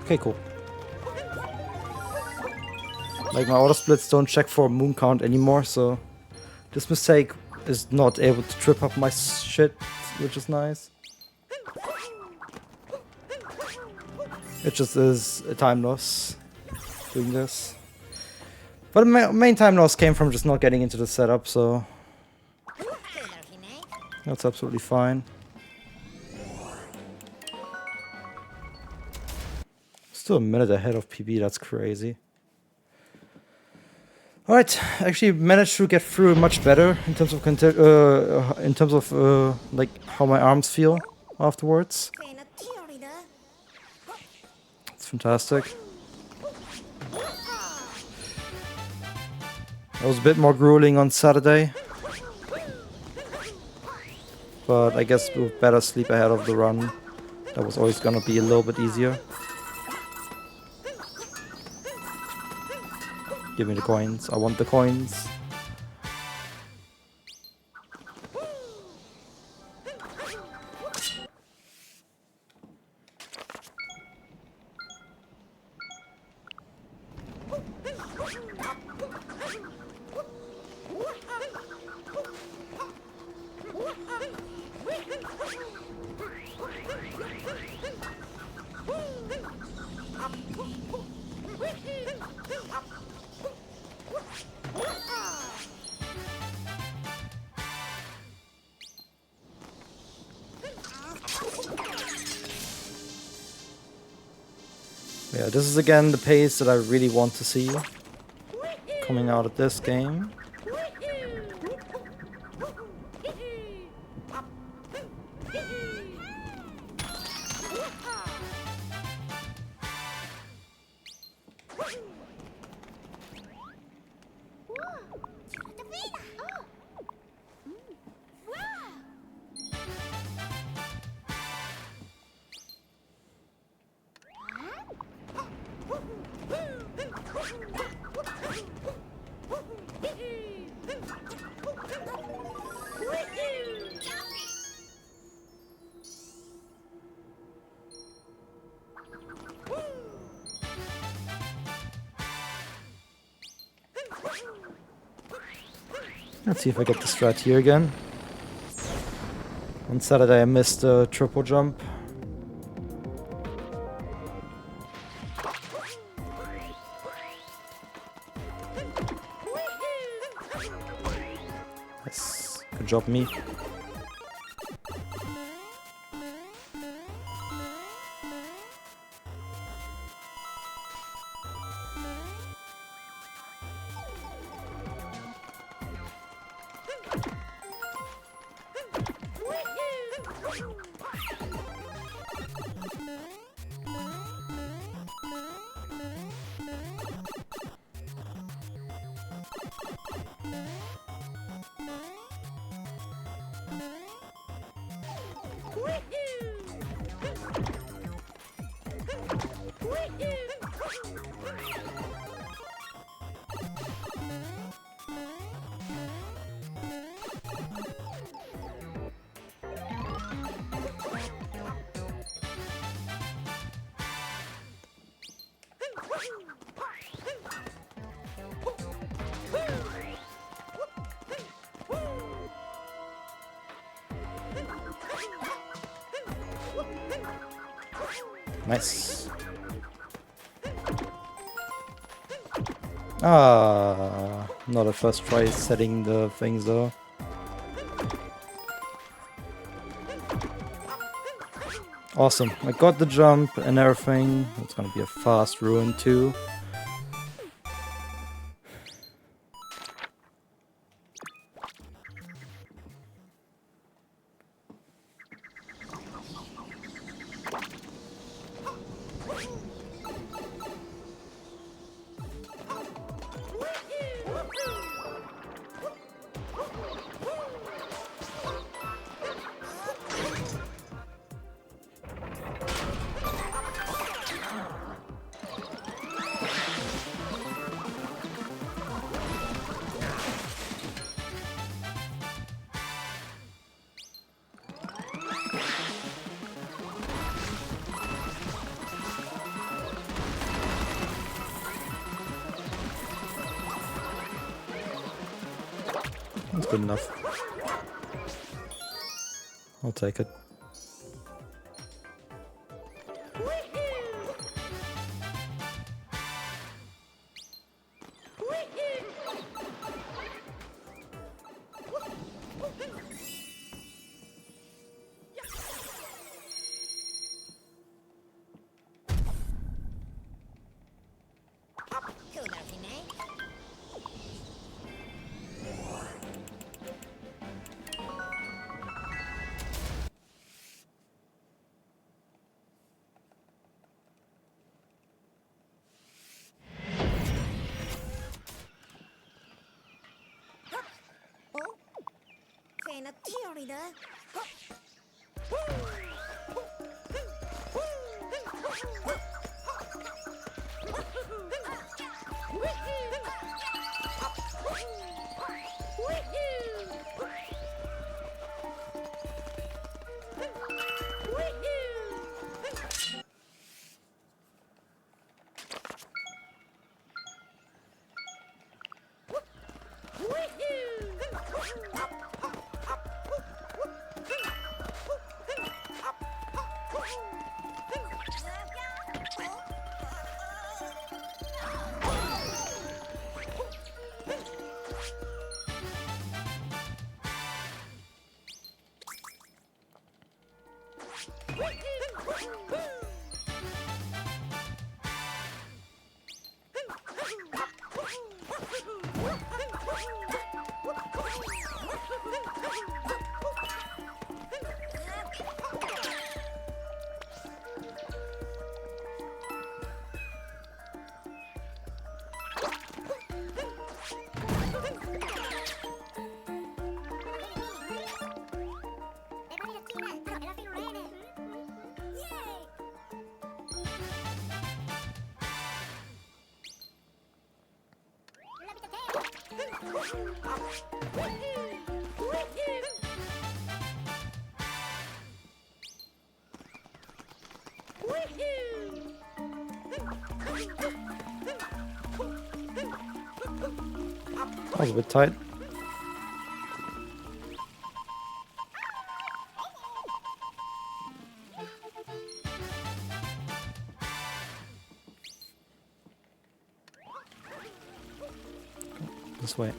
Okay, cool. Like, my auto splits don't check for moon count anymore, so this mistake is not able to trip up my shit, which is nice. It just is a time loss doing this. But the main time loss came from just not getting into the setup, so that's absolutely fine. Still a minute ahead of PB, that's crazy. Alright, actually managed to get through it much better in terms of like how my arms feel afterwards. It's fantastic. I was a bit more grueling on Saturday, but I guess with better sleep ahead of the run, that was always gonna be a little bit easier. Give me the coins. I want the coins. Yeah, this is again the pace that I really want to see coming out of this game. Let's see if I get the strat here again. On Saturday I missed the triple jump. Yes, good job me. Nice. Ah, not a first try setting the things though. Awesome, I got the jump and everything. It's gonna be a fast ruin too. That's good enough. I'll take it. That was a bit tight. This way.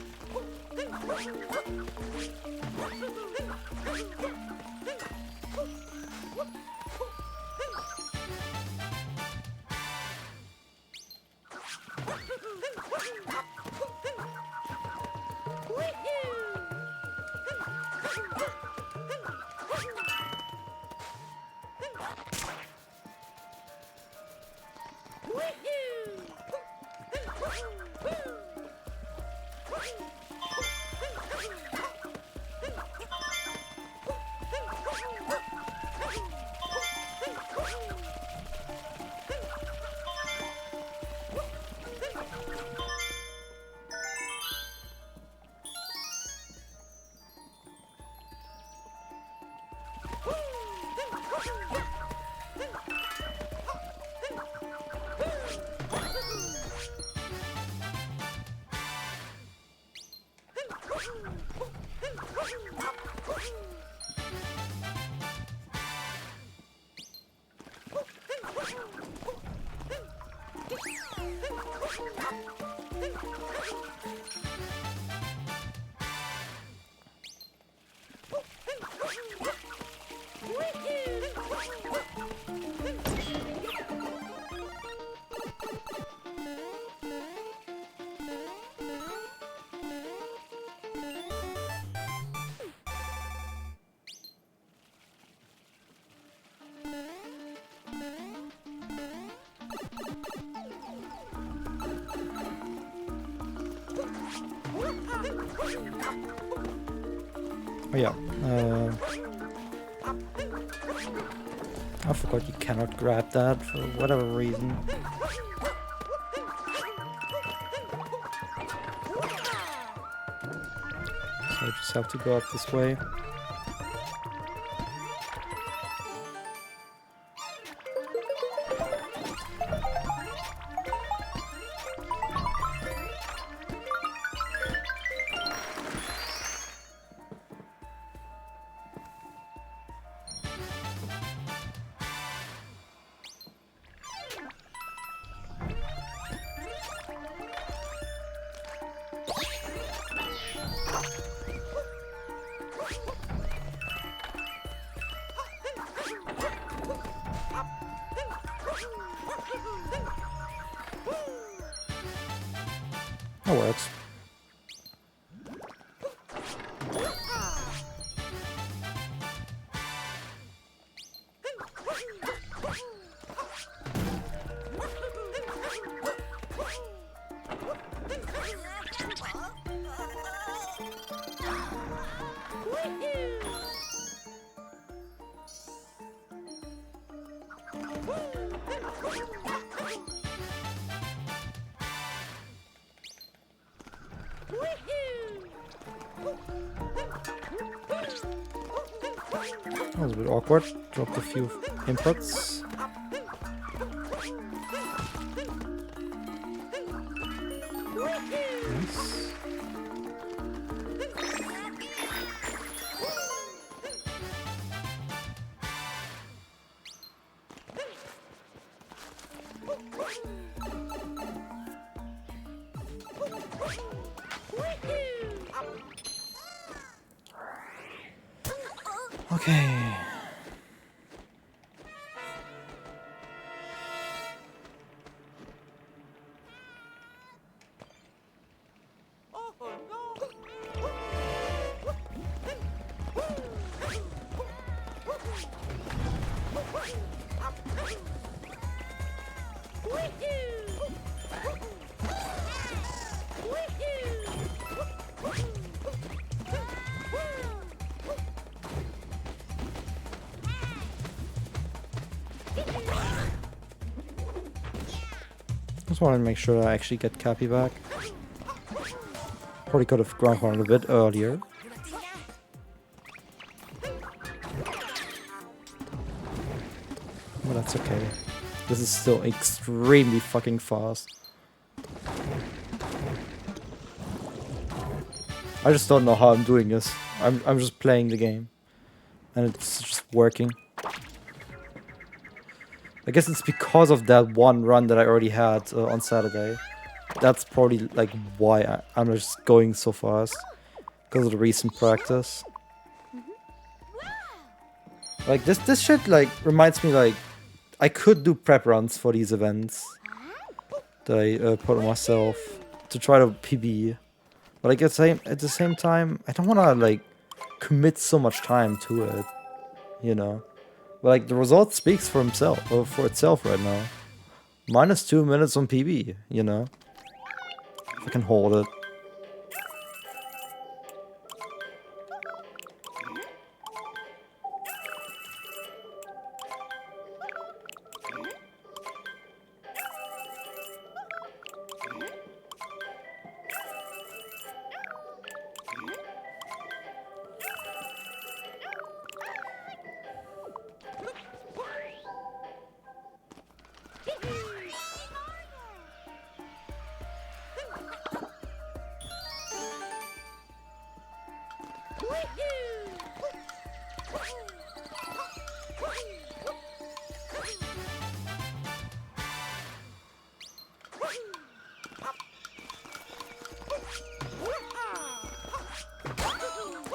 Oh yeah, I forgot you cannot grab that for whatever reason. So I just have to go up this way. That works. That was a bit awkward. Dropped a few inputs. Nice. Okay. Just wanted to make sure I actually get Cappy back. Probably could have ground pounded a bit earlier. But that's okay. This is still extremely fucking fast. I just don't know how I'm doing this. I'm just playing the game. And it's just working. I guess it's because of that one run that I already had on Saturday. That's probably like why I'm just going so fast. Because of the recent practice. Like this shit like reminds me like I could do prep runs for these events that I put on myself to try to PB. But like at the same time, I don't wanna like commit so much time to it. You know? But like the result speaks for himself or for itself right now. -2 minutes on PB, you know? If I can hold it.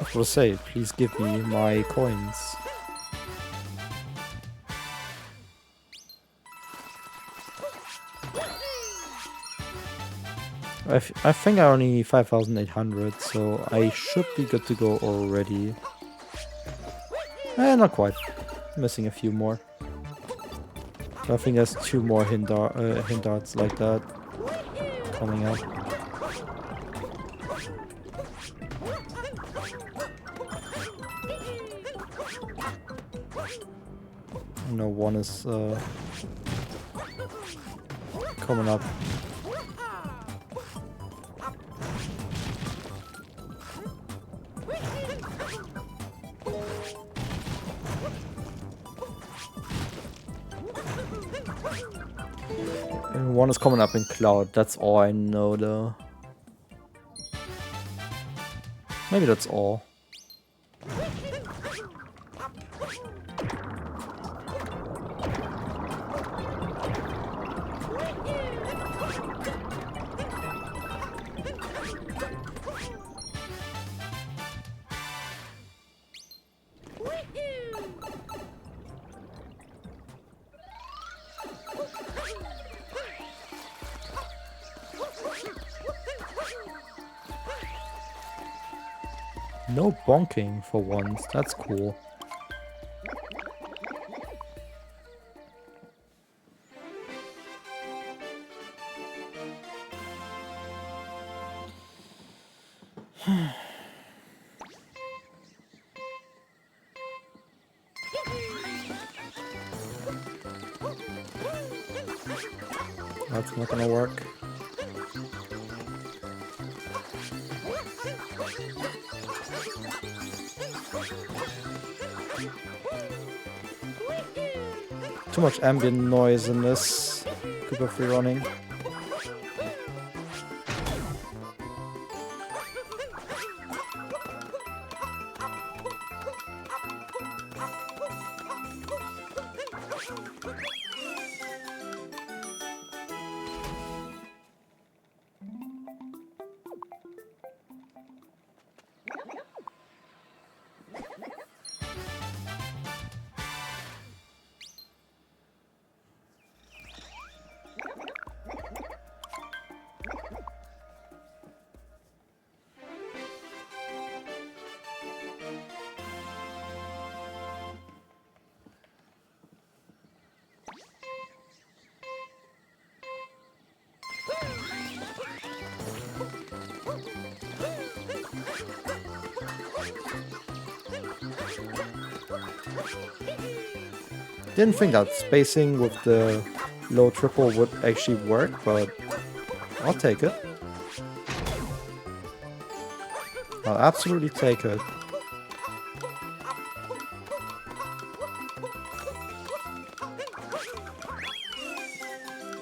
I will say, please give me my coins. I think I only need 5,800, so I should be good to go already. Not quite. Missing a few more. I think there's 2 more hint darts like that coming up. No, one is coming up. And one is coming up in cloud. That's all I know, though. Maybe that's all. No bonking for once. That's cool. That's not gonna work. Too much ambient noise in this Koopa free running. Didn't think that spacing with the low triple would actually work, but I'll take it. I'll absolutely take it.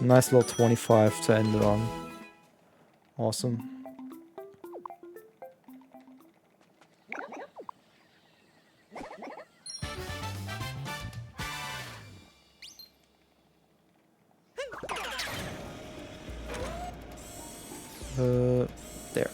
Nice little 25 to end it on. Awesome. There.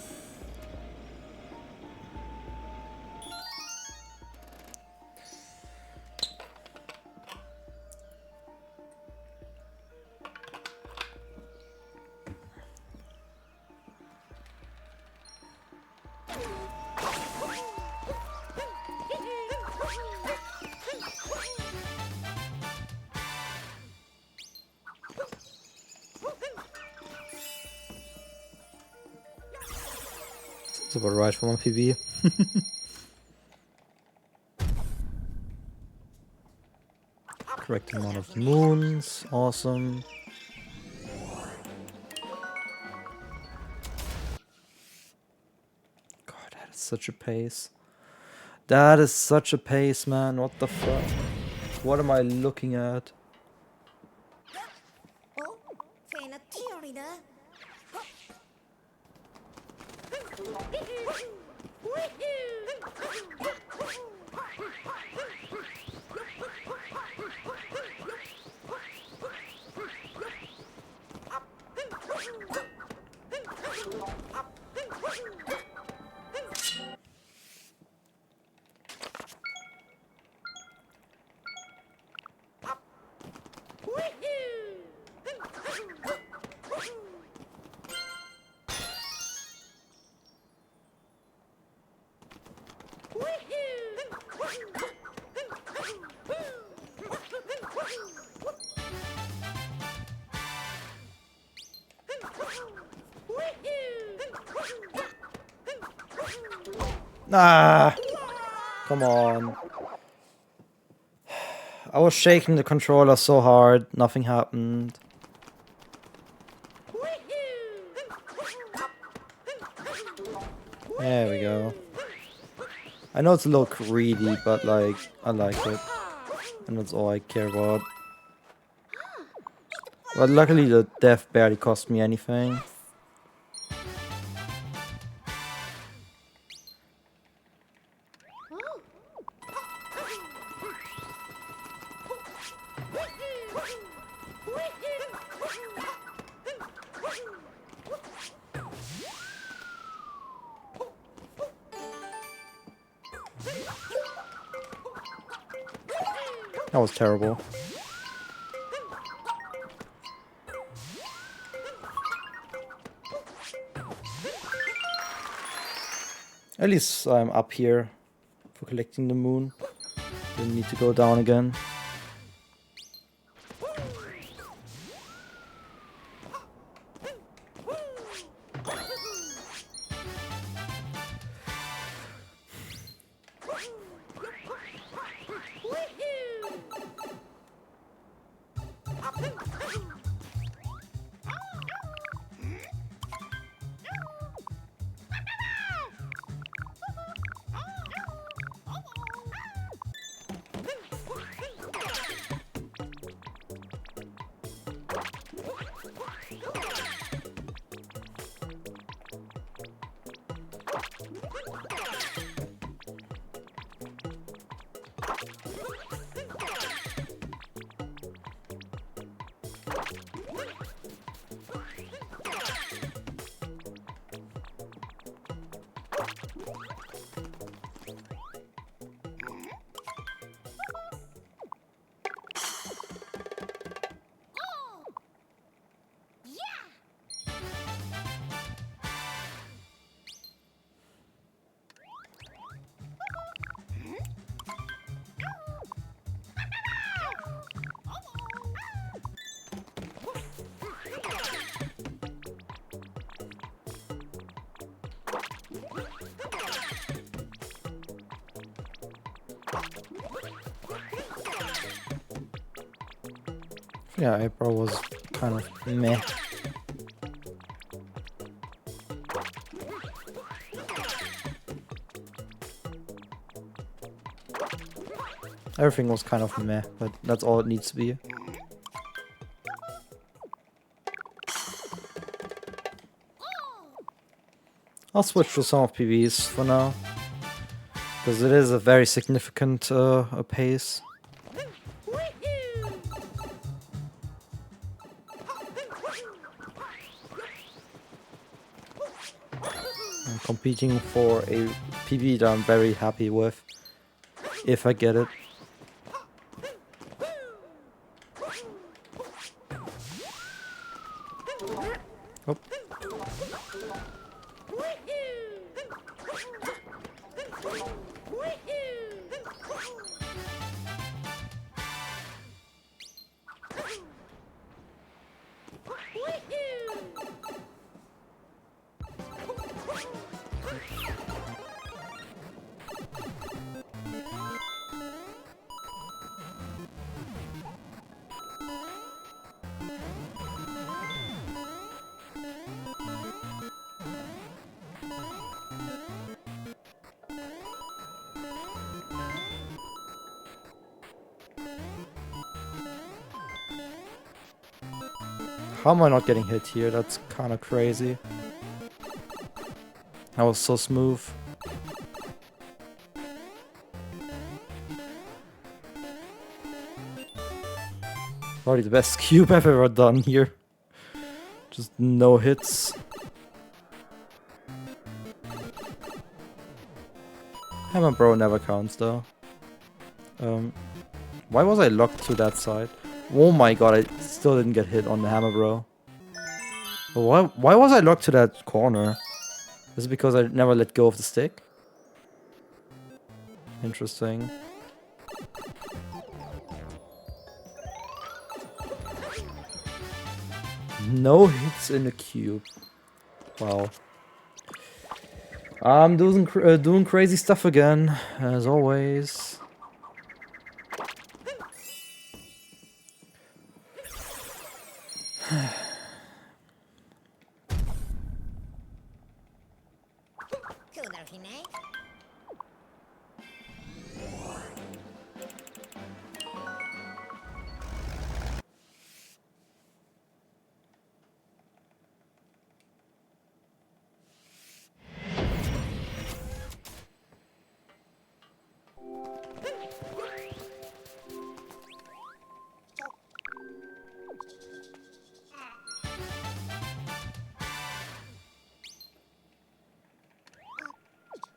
That's about right for one PB. Correct amount of moons. Awesome. God, that is such a pace. That is such a pace, man. What the fuck? What am I looking at? Ah, come on. I was shaking the controller so hard, nothing happened. There we go. I know it's a little greedy, but like, I like it. And that's all I care about. But luckily the death barely cost me anything. That was terrible. At least I'm up here for collecting the moon. Didn't need to go down again. Yeah, April was kind of meh. Everything was kind of meh, but that's all it needs to be. I'll switch to some of PVs for now, because it is a very significant pace. I'm competing for a PV that I'm very happy with, if I get it. Oh. How am I not getting hit here? That's kind of crazy. That was so smooth. Probably the best cube I've ever done here. Just no hits. Hammer Bro never counts though. Why was I locked to that side? Oh my god, I still didn't get hit on the Hammer Bro. But why was I locked to that corner? Is it because I never let go of the stick? Interesting. No hits in the cube. Wow. I'm doing crazy stuff again, as always.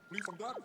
Need some daddy.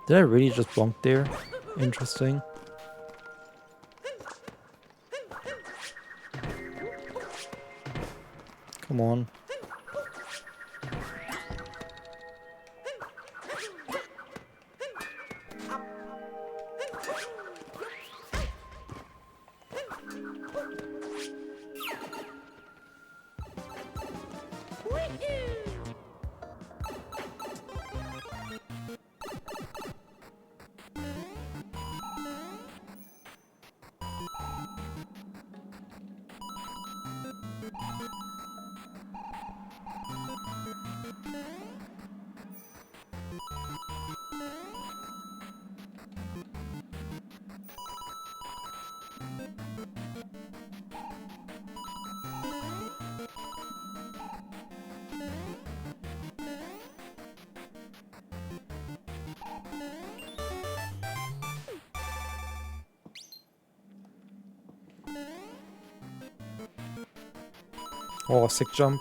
Did I really just bonk there? Interesting. Come on. Oh, sick jump.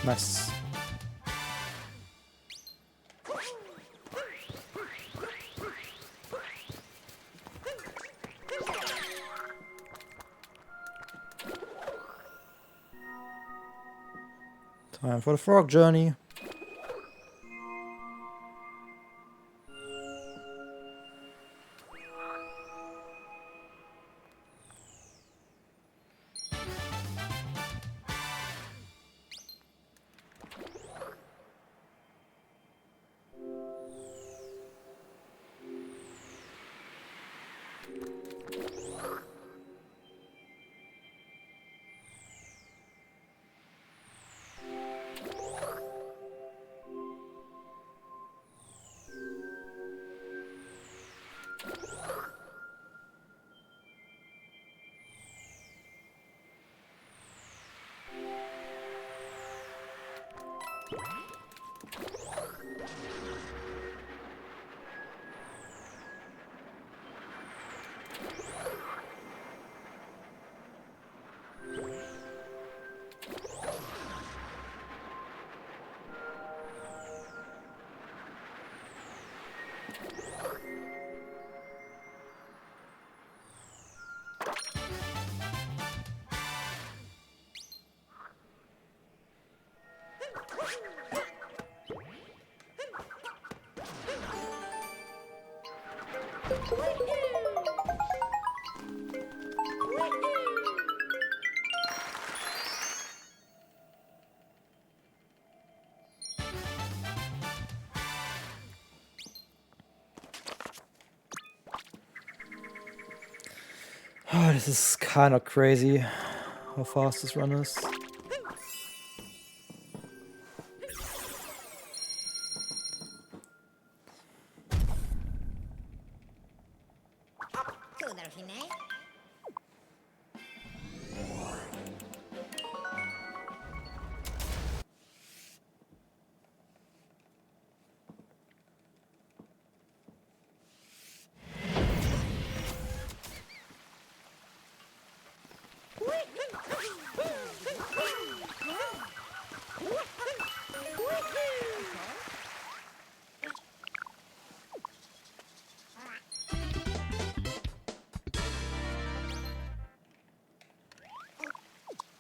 Nice. Time for the frog journey. Oh, this is kind of crazy how fast this run is.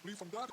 Please from daddy.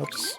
Oops.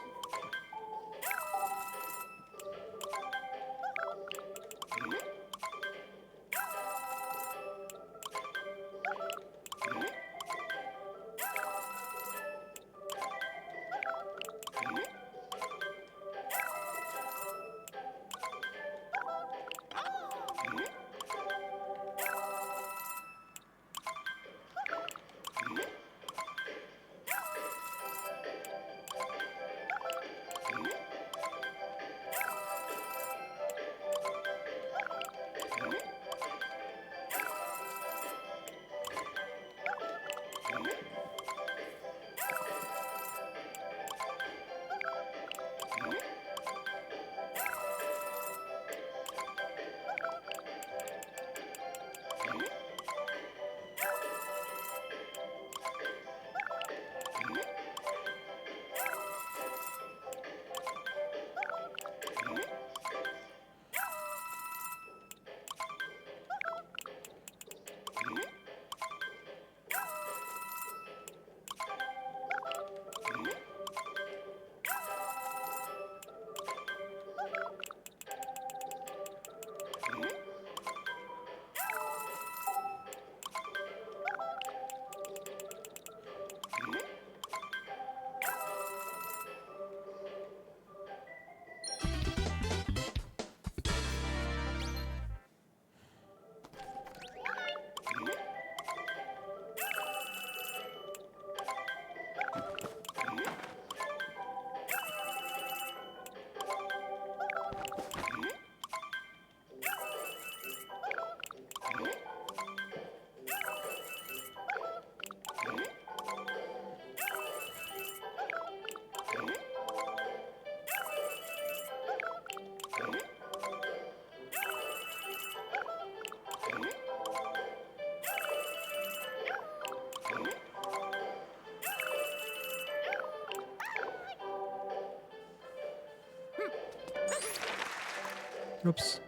Oops.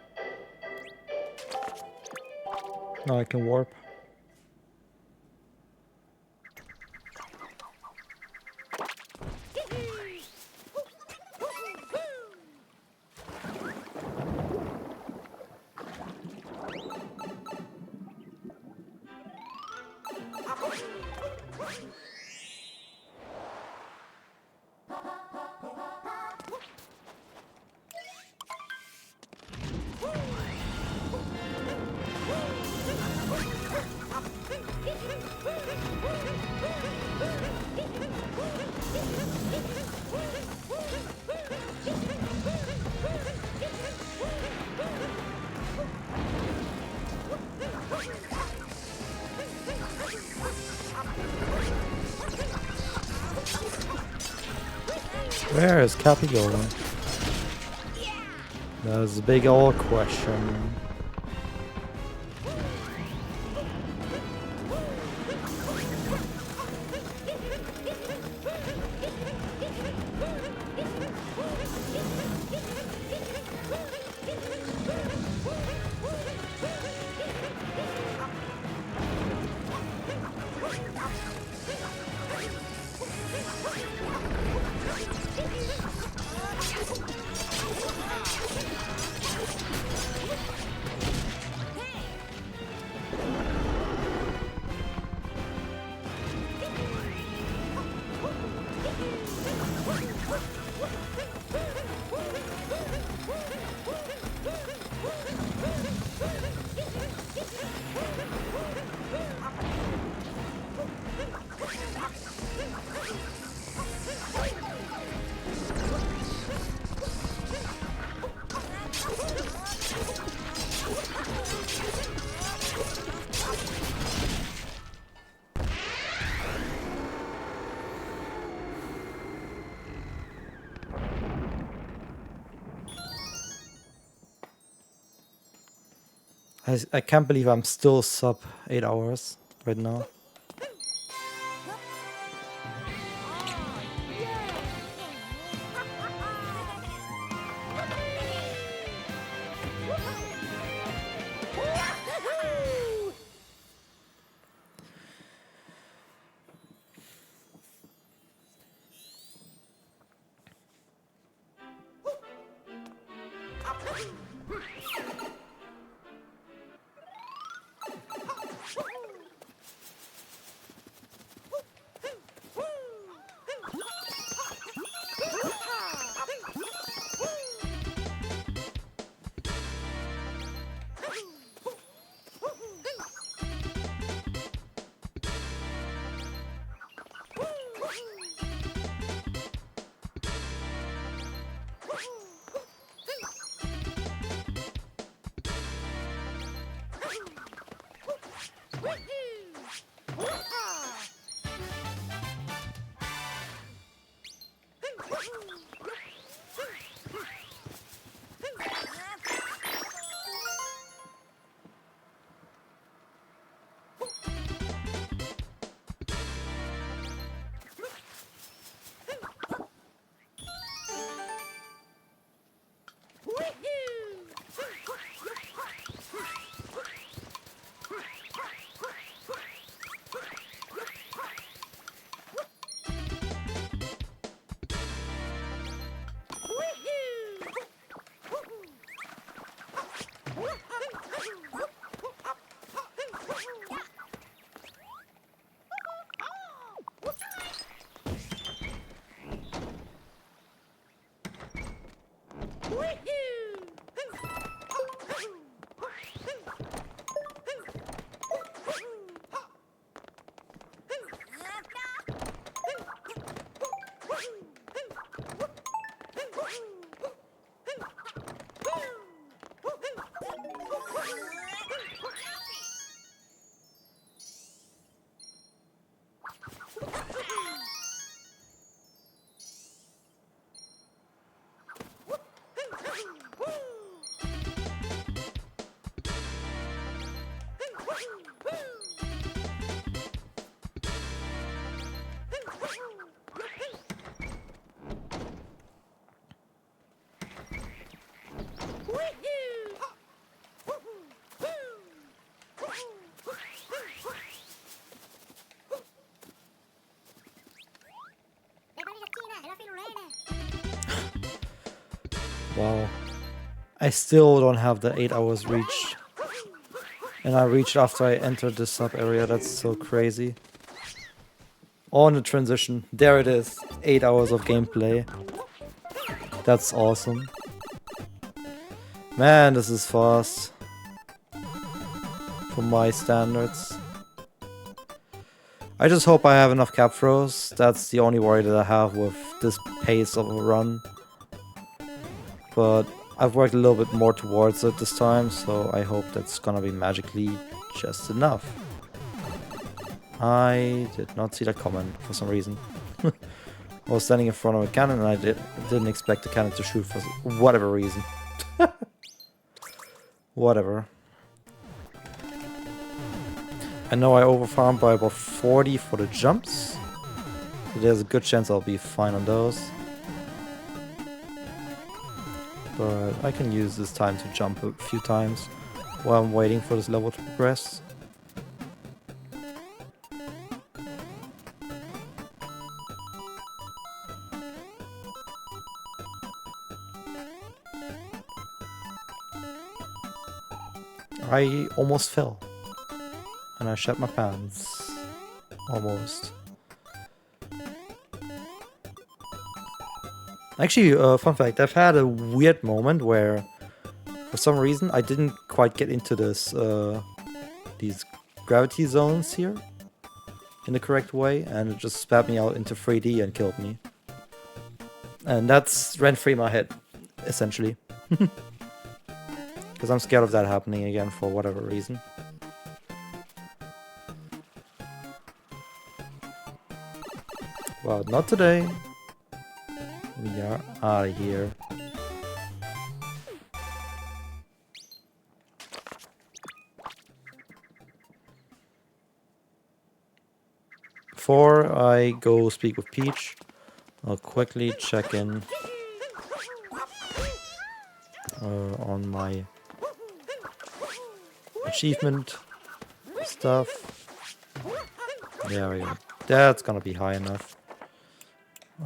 Now I can warp. Where is Cappy going? That's a big old question. I can't believe I'm still sub 8 hours right now. Wow. I still don't have the 8 hours reached. And I reached after I entered the sub area. That's so crazy. On the transition. There it is. 8 hours of gameplay. That's awesome. Man, this is fast. For my standards. I just hope I have enough cap throws. That's the only worry that I have with this pace of a run. But I've worked a little bit more towards it this time, so I hope that's gonna be magically just enough. I did not see that comment for some reason. I was standing in front of a cannon and I didn't expect the cannon to shoot for whatever reason. Whatever. I know I overfarmed by about 40 for the jumps. So there's a good chance I'll be fine on those. But I can use this time to jump a few times while I'm waiting for this level to progress. I almost fell. And I shat my pants. Almost. Actually, fun fact, I've had a weird moment where, for some reason, I didn't quite get into this, these gravity zones here in the correct way, and it just spat me out into 3D and killed me. And that's rent-free in my head, essentially. Because I'm scared of that happening again for whatever reason. Well, not today. We are out of here. before I go speak with Peach, I'll quickly check in on my achievement stuff. There we go. That's gonna be high enough.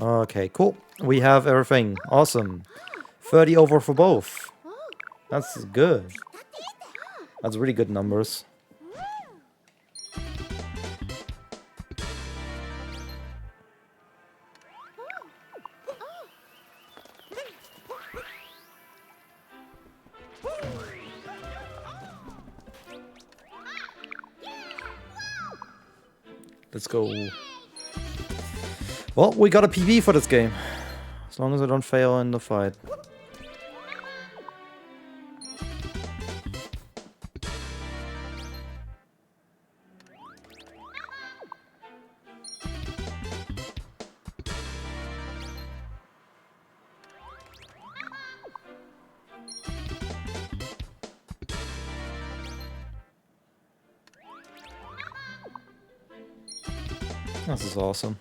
Okay, cool. We have everything. Awesome. 30 over for both. That's good. That's really good numbers. Let's go. Well, we got a PB for this game. As long as I don't fail in the fight. This is awesome.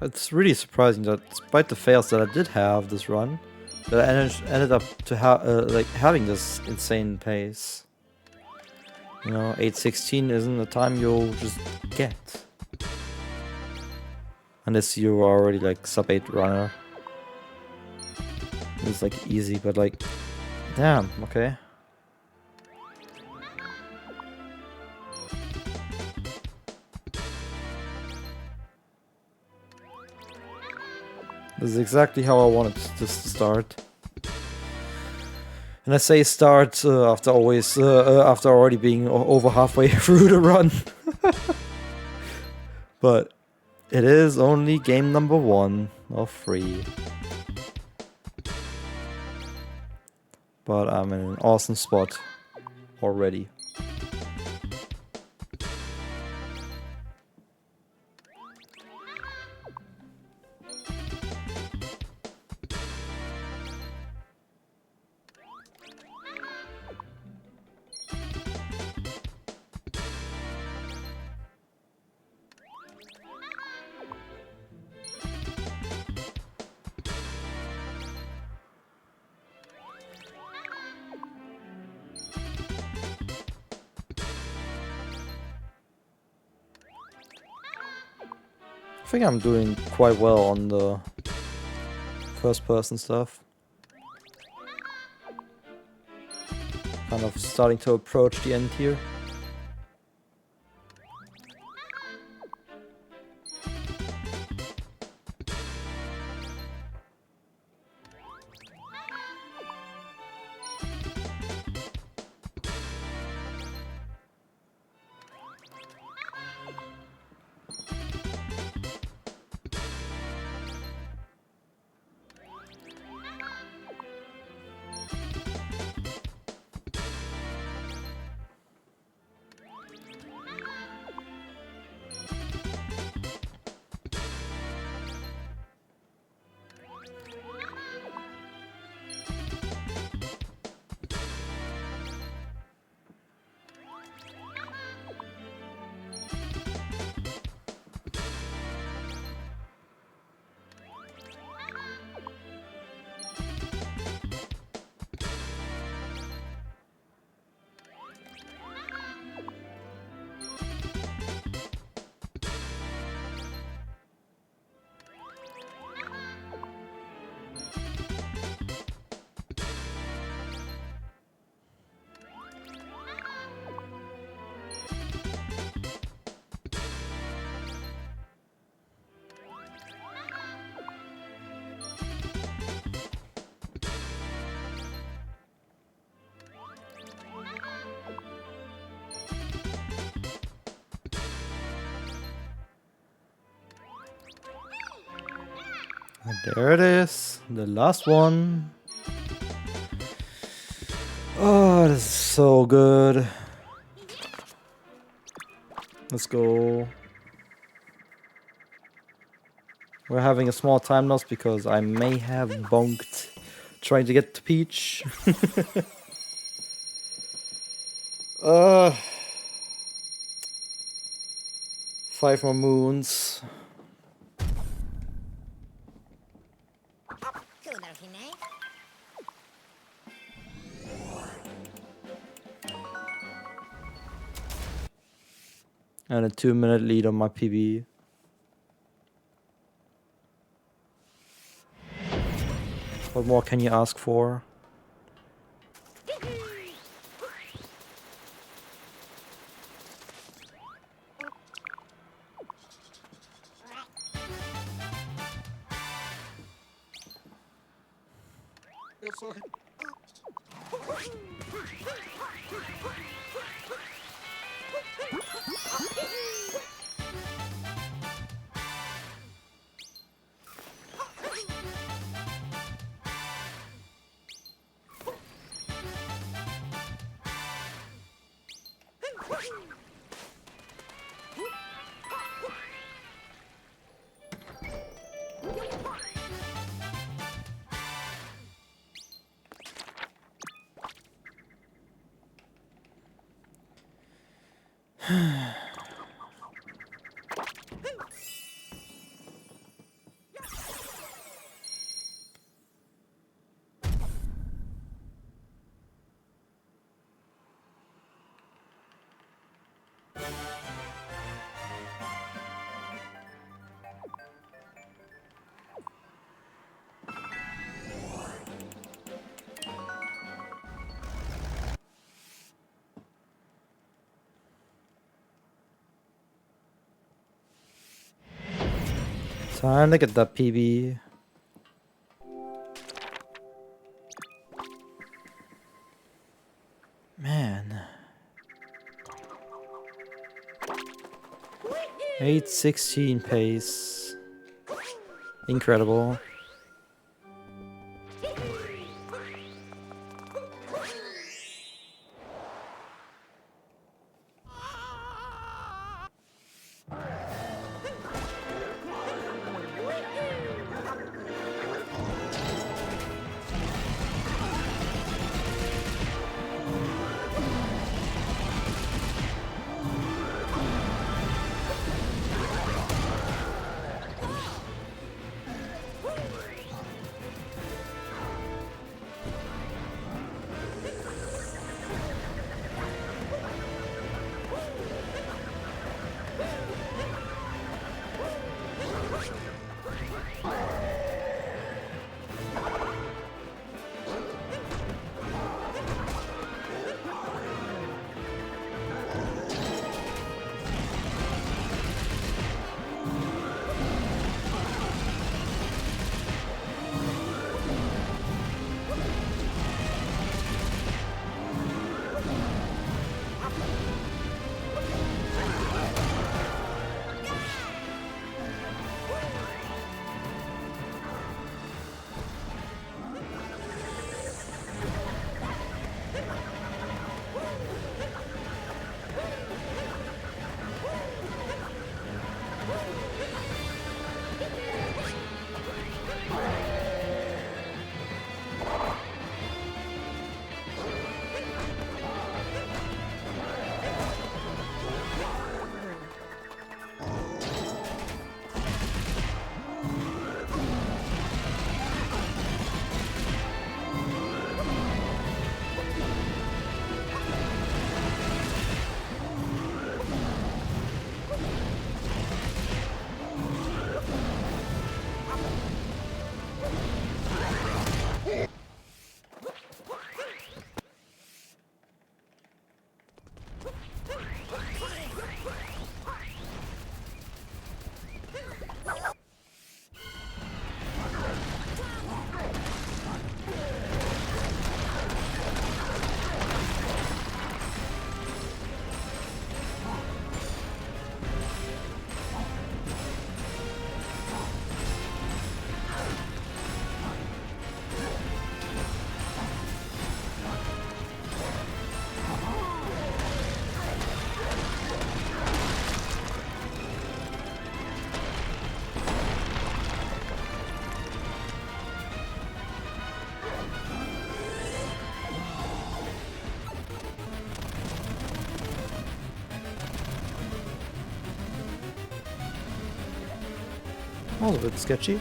It's really surprising that despite the fails that I did have this run, that I ended up to like having this insane pace. You know, 8:16 isn't the time you'll just get. Unless you are already like sub 8 runner. It's like easy, but like, damn, okay. This is exactly how I wanted this to start. And I say start after already being over halfway through the run. But it is only game number 1 of 3. But I'm in an awesome spot already. I think I'm doing quite well on the first person stuff. Kind of starting to approach the end here. And there it is, the last one. Oh, this is so good. Let's go. We're having a small time loss because I may have bonked trying to get to Peach. 5 more moons. And a 2-minute lead on my PB. What more can you ask for? Yes, sir. Time to get that PB. 8:16 pace. Incredible. That was a bit sketchy.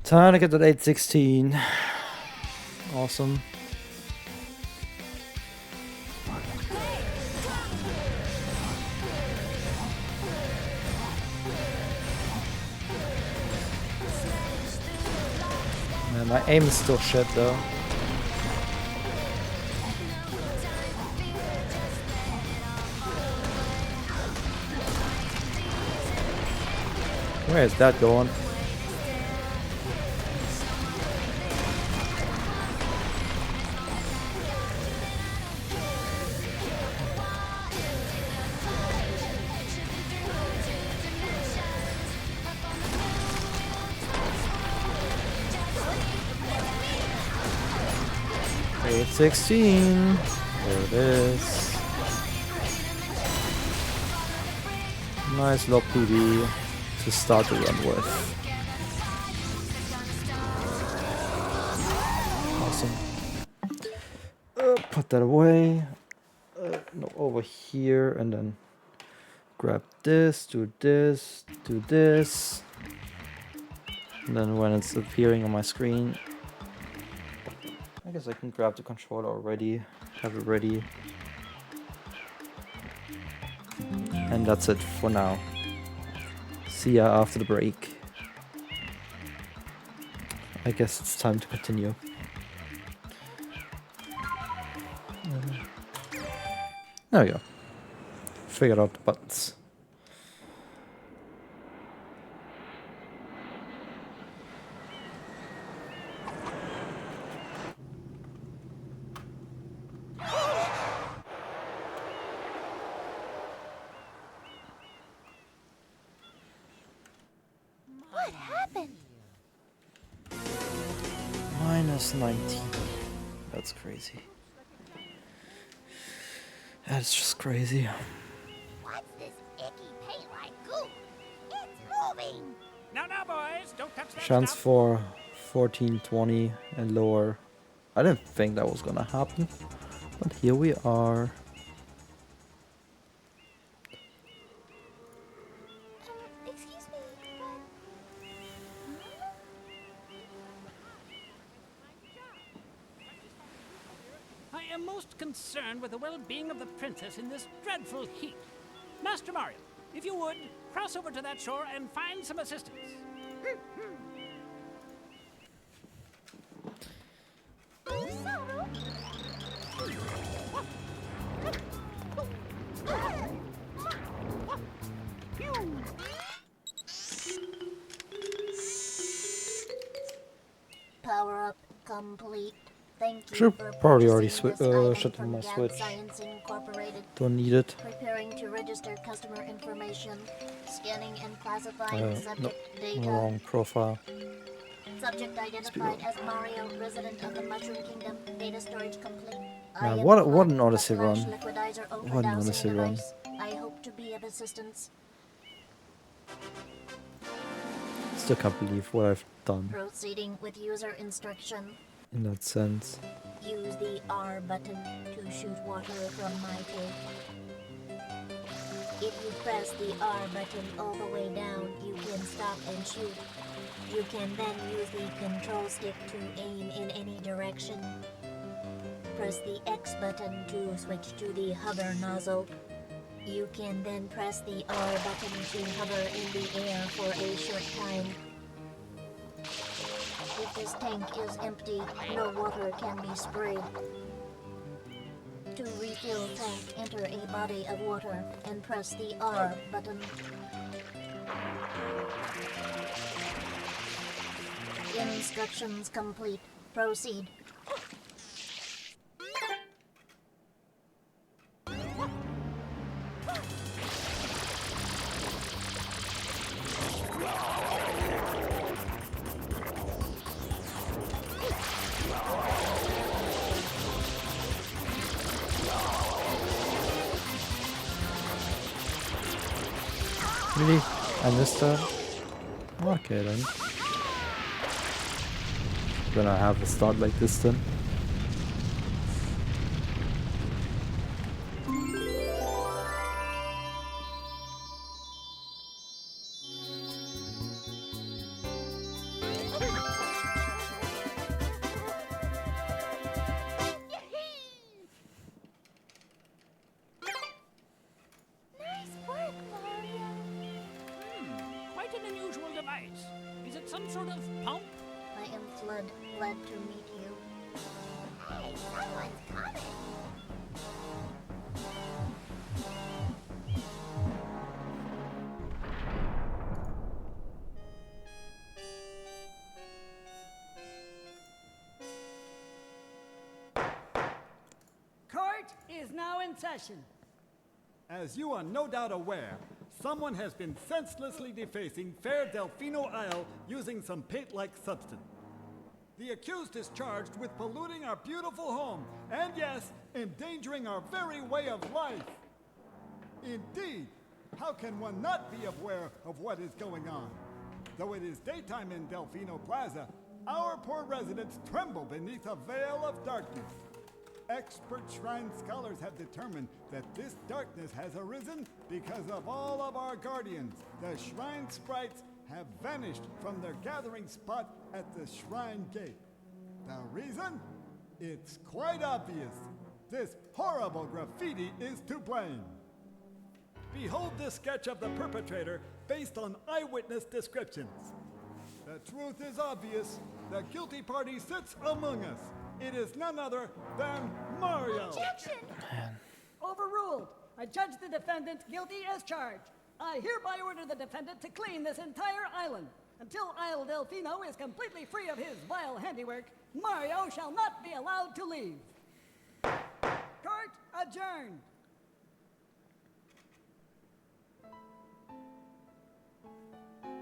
Time to get that 8:16. Awesome. Man, my aim is still shit though. Where is that going? Eight 16. There it is. Nice low PB to start the run with. Awesome. Put that away. No, over here, and then grab this, do this, do this. And then when it's appearing on my screen, I guess I can grab the controller already, have it ready. And that's it for now. See ya after the break. I guess it's time to continue. There we go. Figured out the buttons. What happened? Minus 19. That's crazy. That's just crazy. What's this icky paint-like goo? It's moving! Now, boys, don't touch that Chance stuff. for 14, 20 and lower. I didn't think that was gonna happen, but here we are. Excuse me, but... I am most concerned with the well-being of the princess in this dreadful heat. Master Mario, if you would, cross over to that shore and find some assistance. Power up complete. Thank you Should for probably already purchasing this item shut from my Gab Switch. Science Incorporated. Don't need it. Preparing to register customer information. Scanning and classifying Nope, subject data. wrong profile. Subject identified as Mario, resident of the Mushroom Kingdom. Data storage complete. Man, I am what the an Odyssey Flash run. Liquidizer What an overdosing Odyssey run. device. I hope to be of assistance. Still can't believe what I've done Proceeding with user instruction. in that sense. Use the R button to shoot water from my tank. If you press the R button all the way down, you can stop and shoot. You can then use the control stick to aim in any direction. Press the X button to switch to the hover nozzle. You can then press the R button to hover in the air for a short time. If this tank is empty, no water can be sprayed. To refill tank, enter a body of water and press the R button. Instructions complete. Proceed. Really? I missed that? Okay then. Gonna have a start like this then. Nice work, Mario. Quite an unusual device. Is it some sort of pump? I am Flood, glad to meet you. Hey, someone's coming. Court is now in session. As you are no doubt aware, someone has been senselessly defacing Fair Delfino Isle using some paint-like substance. The accused is charged with polluting our beautiful home, and yes, endangering our very way of life. Indeed, how can one not be aware of what is going on? Though it is daytime in Delfino Plaza, our poor residents tremble beneath a veil of darkness. Expert shrine scholars have determined that this darkness has arisen because of all of our guardians. The shrine sprites have vanished from their gathering spot at the shrine gate. The reason? It's quite obvious. This horrible graffiti is to blame. Behold this sketch of the perpetrator based on eyewitness descriptions. The truth is obvious. The guilty party sits among us. It is none other than Mario. Objection! Overruled. I judge the defendant guilty as charged. I hereby order the defendant to clean this entire island. Until Isle Delfino is completely free of his vile handiwork, Mario shall not be allowed to leave. Court adjourned.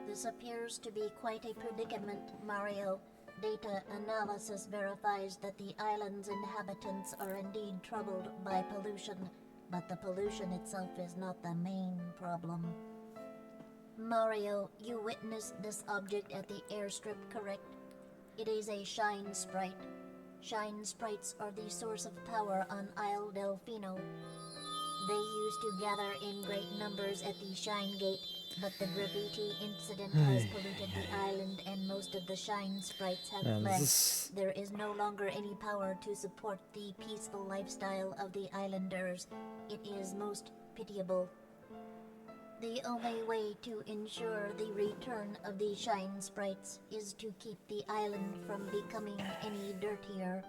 This appears to be quite a predicament, Mario. Data analysis verifies that the island's inhabitants are indeed troubled by pollution, but the pollution itself is not the main problem. Mario, you witnessed this object at the airstrip, correct? It is a shine sprite. Shine sprites are the source of power on Isle Delfino. They used to gather in great numbers at the Shine Gate, but the graffiti incident has polluted the island and most of the Shine sprites have fled. There is no longer any power to support the peaceful lifestyle of the islanders. It is most pitiable. The only way to ensure the return of the Shine sprites is to keep the island from becoming any dirtier.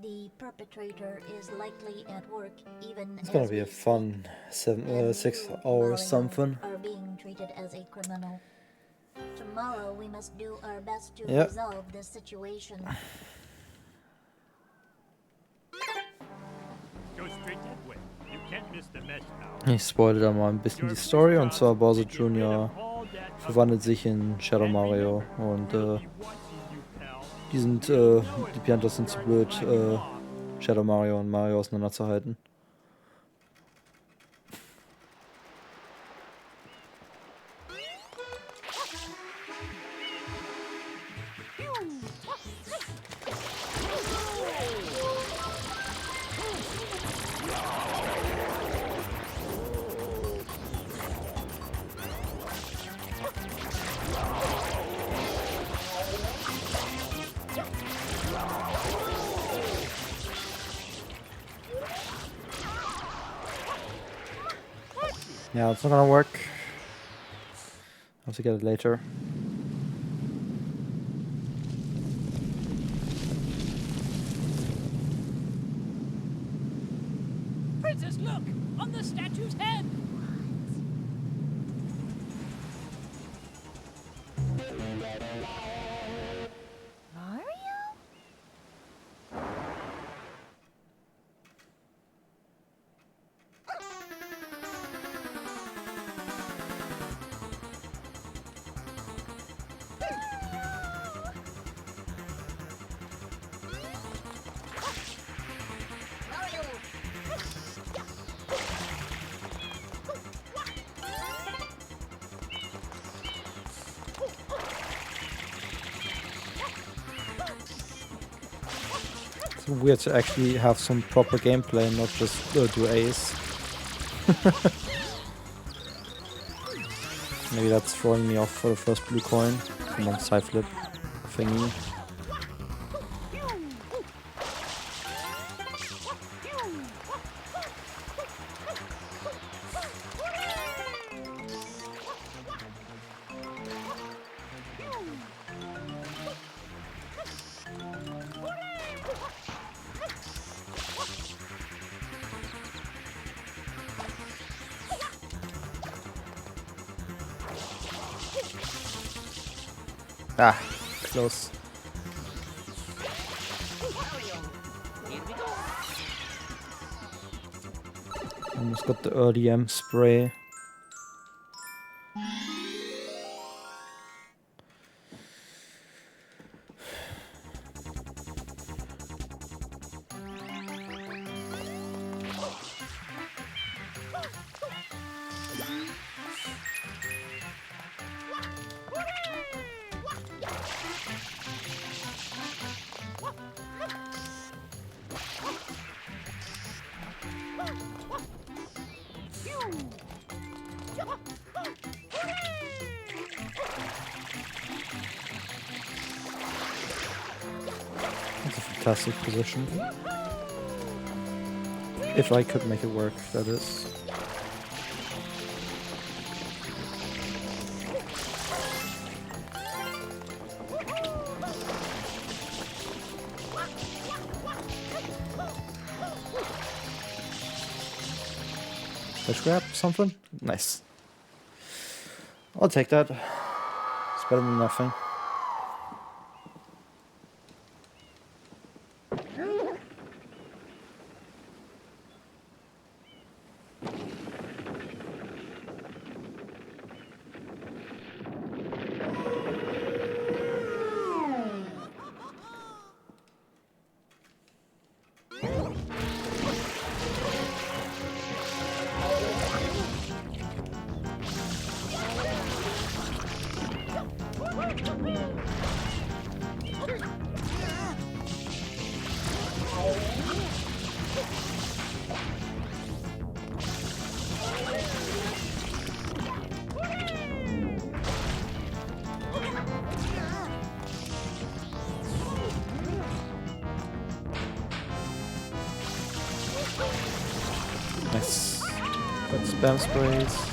The perpetrator is likely at work even It's gonna as be a we fun speak, and 6 you, hours Mario, something. are being treated as a criminal. Tomorrow we must do our best to Yep. resolve this situation. Go straight that way. You can't miss the mesh now. Ich spoilere da mal ein bisschen die Story, und zwar Bowser Jr. verwandelt sich in Shadow Mario und die Piantas sind zu blöd, Shadow Mario und Mario auseinanderzuhalten. Yeah, it's not gonna work. I'll have to get it later. Princess, look! On the statue's head! Mario? It's weird to actually have some proper gameplay and not just do A's. Maybe that's throwing me off for the first blue coin. Come on, side flip thingy. Ah, close. Almost got the early M spray. That's a fantastic position. If I could make it work, that is. Let's grab something. Nice. I'll take that. It's better than nothing. Nice. Got spam sprays.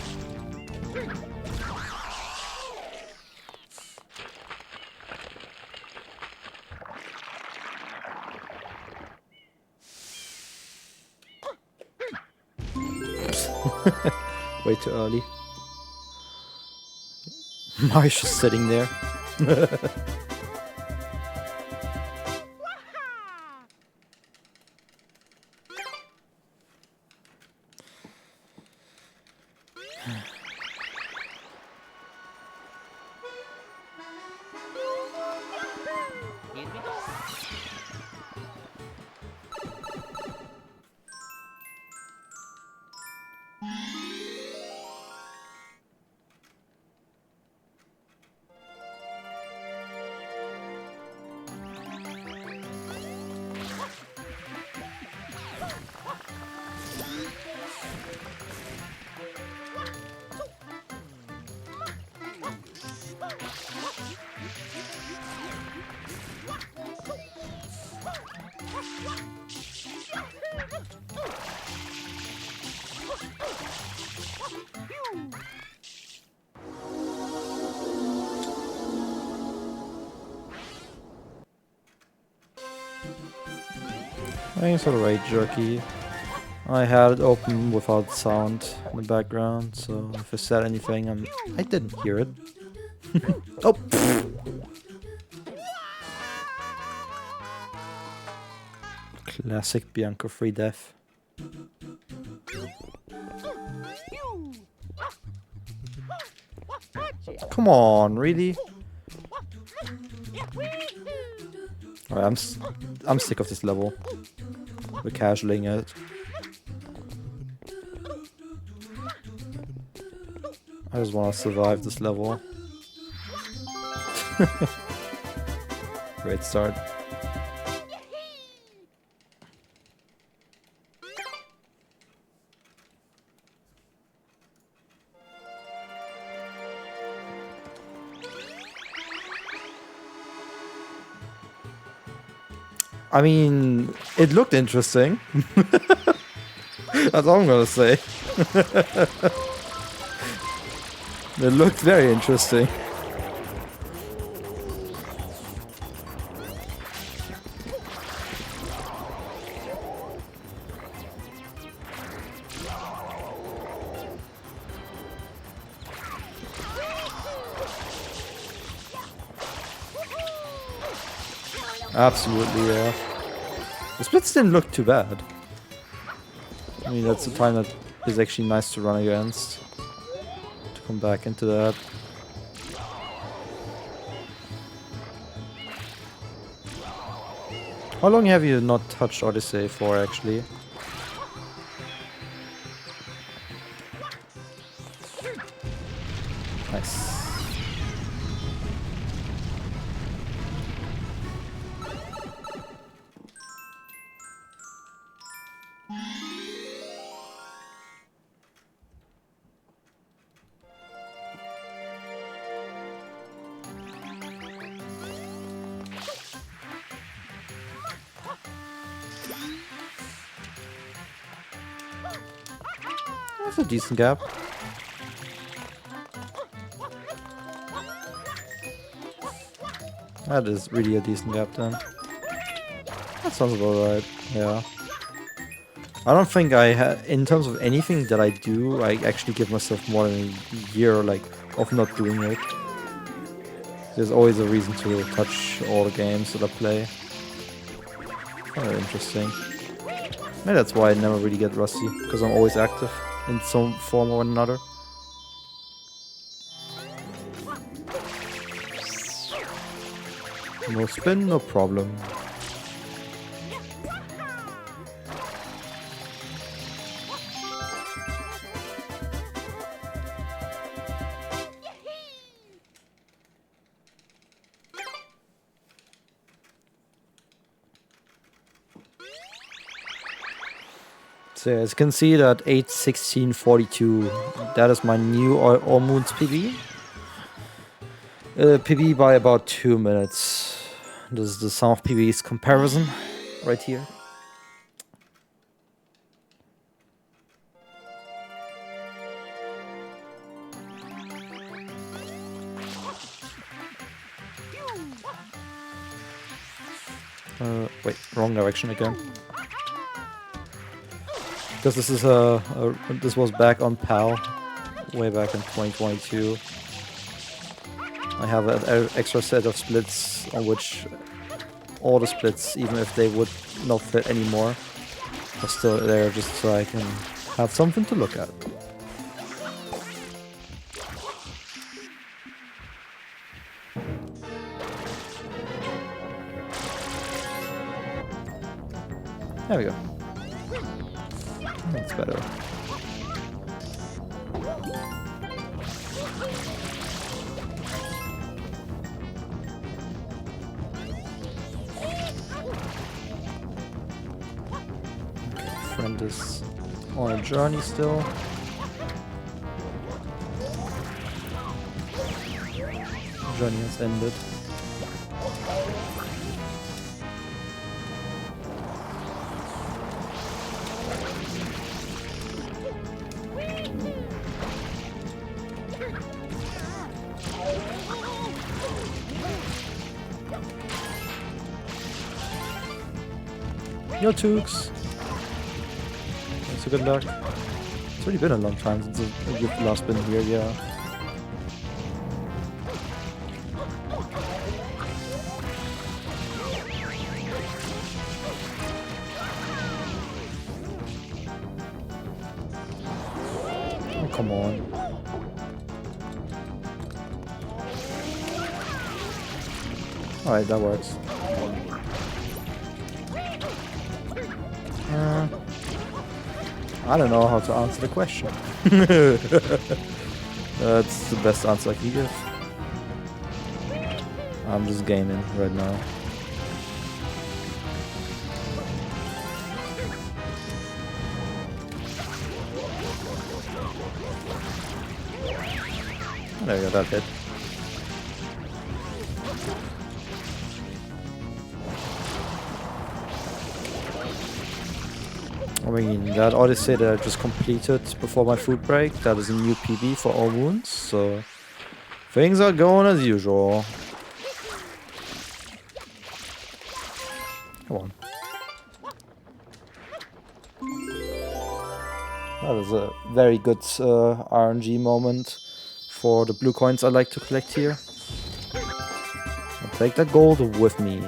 Way too early. Mario's just sitting there. I think it's alright, jerky. I had it open without sound in the background, so if I said anything, I didn't hear it. Oh! Classic Bianca free death. Come on, really? Alright, I'm sick of this level. We're casualing it. I just want to survive this level. Great start. I mean, it looked interesting. That's all I'm gonna say. It looked very interesting. Absolutely, yeah. The splits didn't look too bad. I mean, that's the time that is actually nice to run against. To come back into that. How long have you not touched Odyssey for, actually? Nice. That's a decent gap. That is really a decent gap then. That sounds about right, yeah. I don't think in terms of anything that I do, I actually give myself more than a year, like, of not doing it. There's always a reason to touch all the games that I play. Kind of interesting. Maybe that's why I never really get rusty, because I'm always active in some form or another. No spin, no problem. So as you can see that 8:16:42, that is my new All Moons PB. PB by about 2 minutes. This is the sum of PB's comparison right here. Wait, wrong direction again. Because this is this was back on PAL, way back in 2022. I have an extra set of splits on which all the splits, even if they would not fit anymore, are still there just so I can have something to look at. There we go. That's better. Friend is on a journey still. Journey has ended. Yo, Tooks. So good luck. It's already been a long time since you've last been here, yeah. Oh, come on. Alright, that works. I don't know how to answer the question. That's the best answer I can give. I'm just gaming right now. There we go, that hit. I mean, that Odyssey that I just completed before my food break, that is a new PB for All Moons, so things are going as usual. Come on. That is a very good RNG moment for the blue coins I like to collect here. I'll take that gold with me.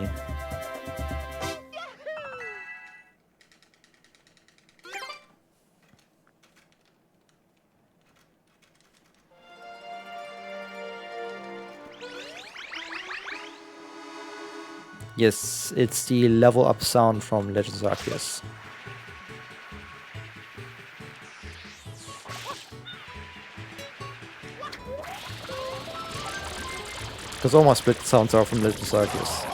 Yes, it's the level up sound from Legends Arceus. Because all my split sounds are from Legends Arceus.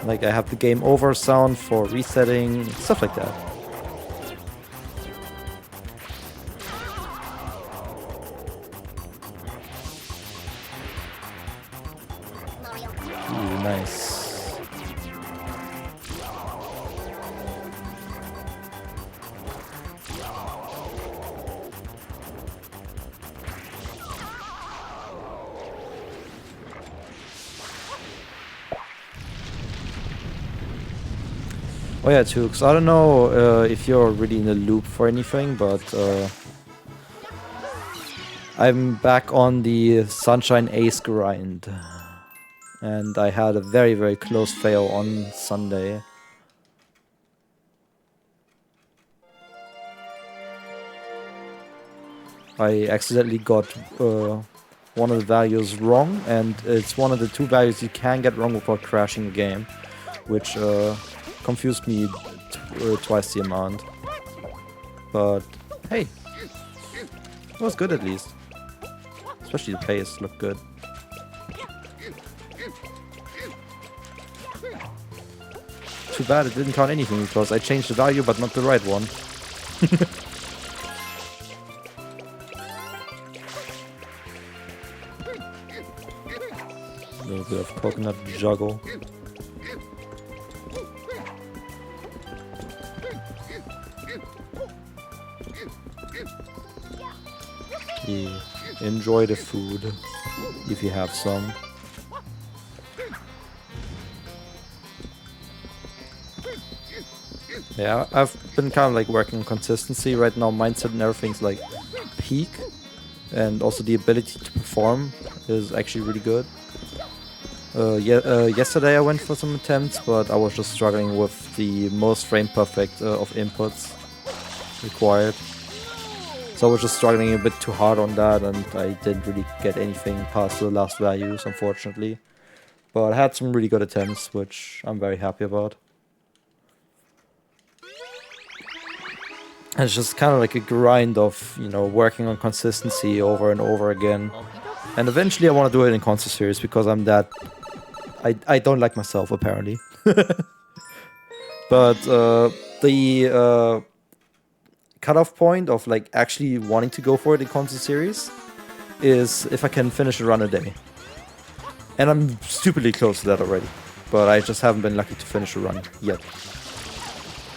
Like I have the game over sound for resetting, stuff like that. Ooh, nice. Oh yeah, Tukes. I don't know if you're really in the loop for anything, but I'm back on the Sunshine Ace grind. And I had a very, very close fail on Sunday. I accidentally got one of the values wrong, and it's one of the 2 values you can get wrong without crashing the game, which confused me twice the amount. But hey, it was good at least. Especially the pace looked good. Too bad it didn't count anything because I changed the value but not the right one. A little bit of coconut juggle. Yeah. Enjoy the food if you have some. Yeah, I've been kind of like working on consistency right now. Mindset and everything's like peak, and also the ability to perform is actually really good. Yesterday I went for some attempts, but I was just struggling with the most frame perfect of inputs required. So I was just struggling a bit too hard on that, and I didn't really get anything past the last values, unfortunately. But I had some really good attempts, which I'm very happy about. And it's just kind of like a grind of, you know, working on consistency over and over again. And eventually I want to do it in concert series because I'm that... I don't like myself, apparently. But the cutoff point of like actually wanting to go for it in concert series is if I can finish a run a day. And I'm stupidly close to that already. But I just haven't been lucky to finish a run yet.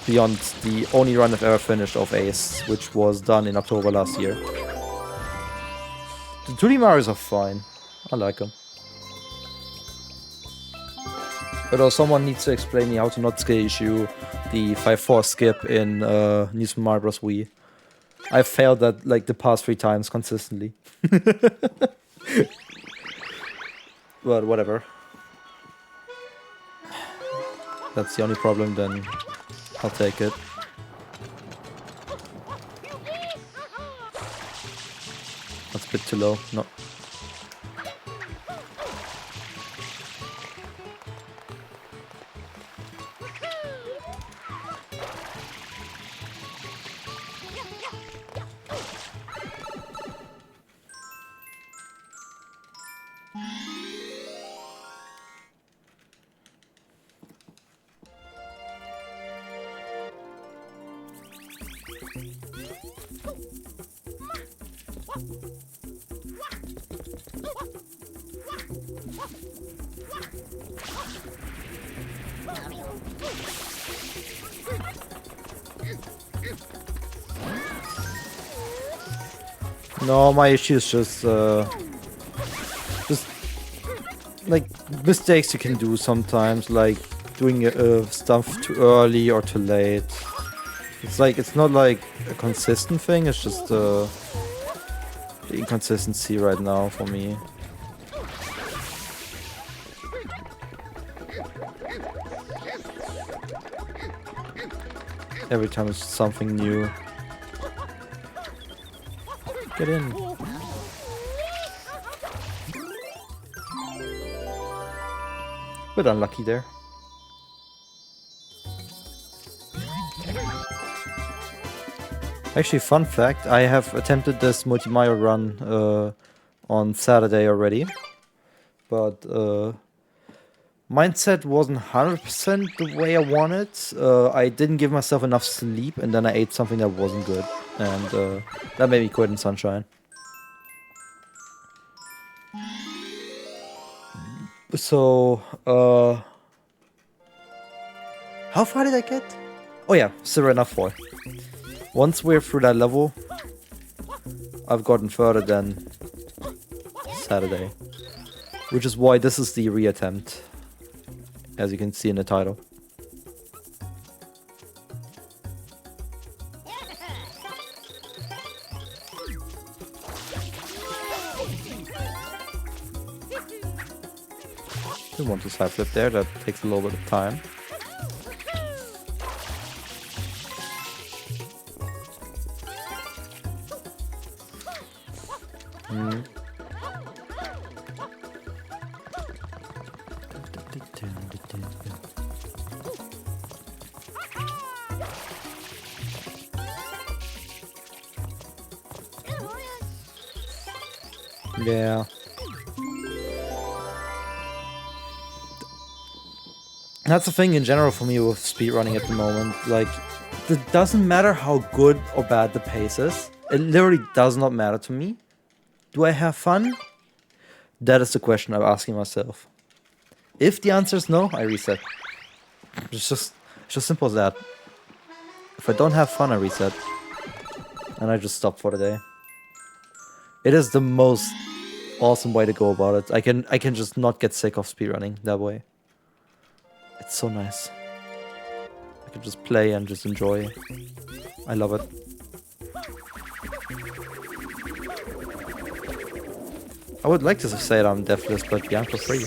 Beyond the only run I've ever finished of Ace, which was done in October last year. The 2D Marios are fine. I like them. But someone needs to explain me how to not skill issue the 5-4 skip in New Super Mario Bros. Wii. I've failed that like the past 3 times consistently. But whatever. That's the only problem, then I'll take it. That's a bit too low. No. No, my issue is just like mistakes you can do sometimes, like doing stuff too early or too late. It's like it's not like a consistent thing. It's just the inconsistency right now for me. Every time it's something new. Get in. Bit unlucky there. Actually, fun fact, I have attempted this multi-Mario run on Saturday already. But mindset wasn't 100% the way I wanted. I didn't give myself enough sleep, and then I ate something that wasn't good. And that made me quit in Sunshine. So, how far did I get? Oh yeah, Serena 4. Once we're through that level, I've gotten further than Saturday. Which is why this is the reattempt, as you can see in the title. Didn't want to side flip there, that takes a little bit of time. Yeah. That's the thing in general for me with speedrunning at the moment. Like, it doesn't matter how good or bad the pace is. It literally does not matter to me. Do I have fun? That is the question I'm asking myself. If the answer is no, I reset. It's just simple as that. If I don't have fun, I reset. And I just stop for the day. It is the most awesome way to go about it. I can just not get sick of speedrunning that way. It's so nice. I can just play and just enjoy. I love it. I would like to say that I'm deathless, but yeah, for free.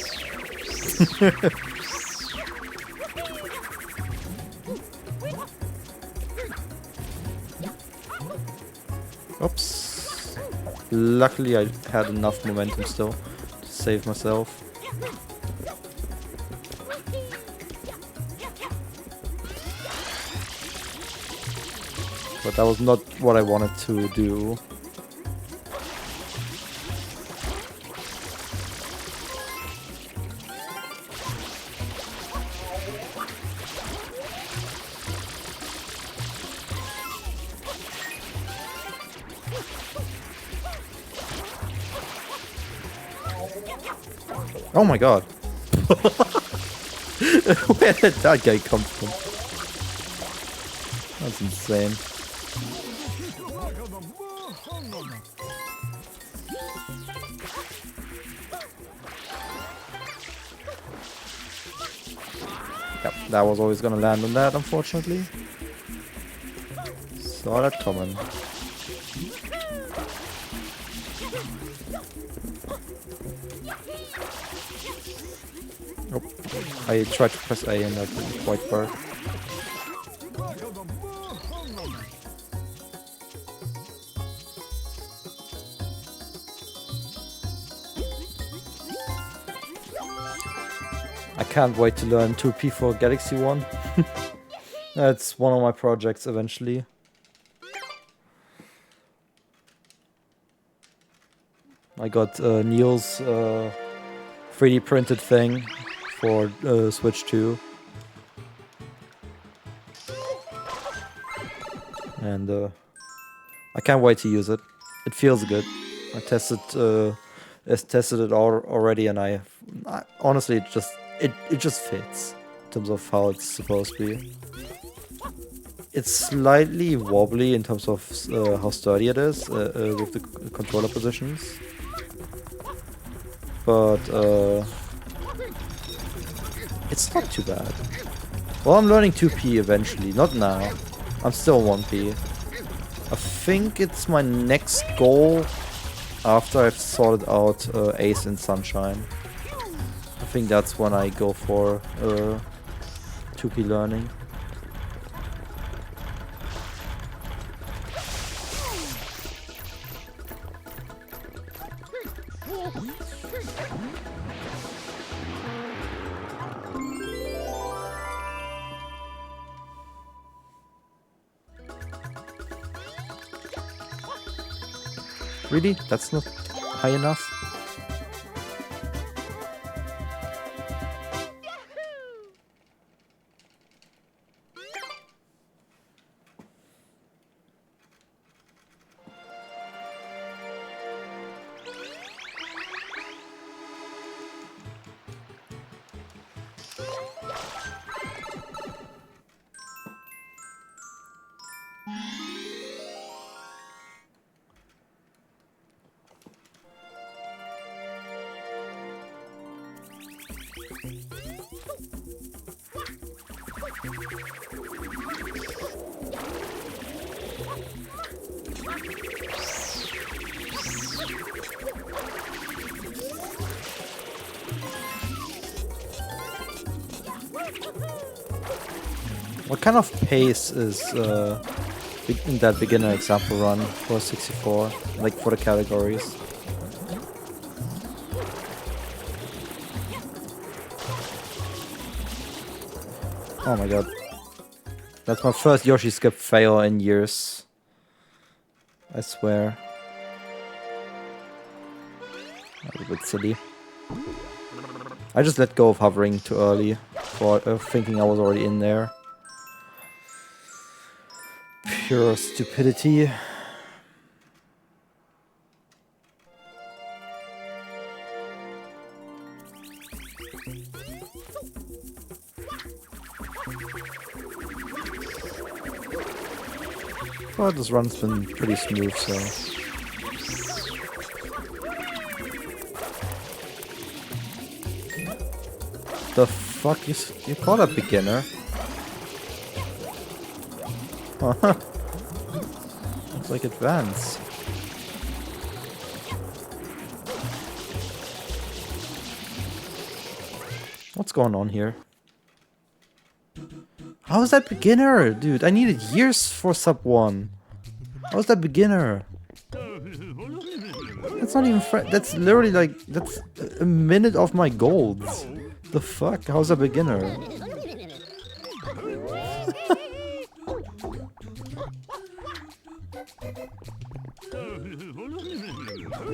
Oops. Luckily I had enough momentum still to save myself. But that was not what I wanted to do. Oh my god. Where did that guy come from? That's insane. Yep, that was always gonna land on that, unfortunately. Saw that coming. Oh, I tried to press A and that didn't quite work. I can't wait to learn 2P for Galaxy 1. That's one of my projects eventually. I got Neil's 3D printed thing for Switch 2. And I can't wait to use it. It feels good. I tested it already, and I honestly it just fits in terms of how it's supposed to be. It's slightly wobbly in terms of how sturdy it is with the controller positions, but it's not too bad. Well, I'm learning 2P eventually, not now. I'm still 1P. I think it's my next goal after I've sorted out Ace and Sunshine. I think that's when I go for 2P learning. Really? That's not high enough? What kind of pace is in that beginner example run for 64? Like for the categories? Oh my god. That's my first Yoshi skip fail in years. I swear. That was a bit silly. I just let go of hovering too early for thinking I was already in there. Pure stupidity. Well, this run's been pretty smooth, so... The fuck you call that beginner? It's like advanced. What's going on here? How is that beginner? Dude, I needed years for sub 1. How is that beginner? That's not even that's literally like, that's a minute of my golds. The fuck? How's that beginner?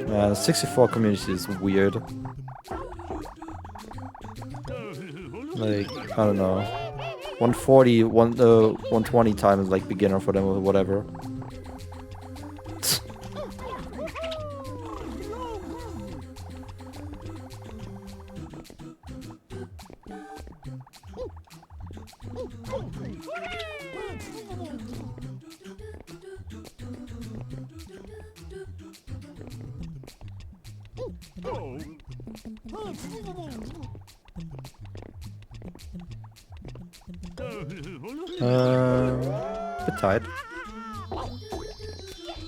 Yeah, the 64 community is weird. Like, I don't know. 140, 120 time is like beginner for them or whatever. Bit tight.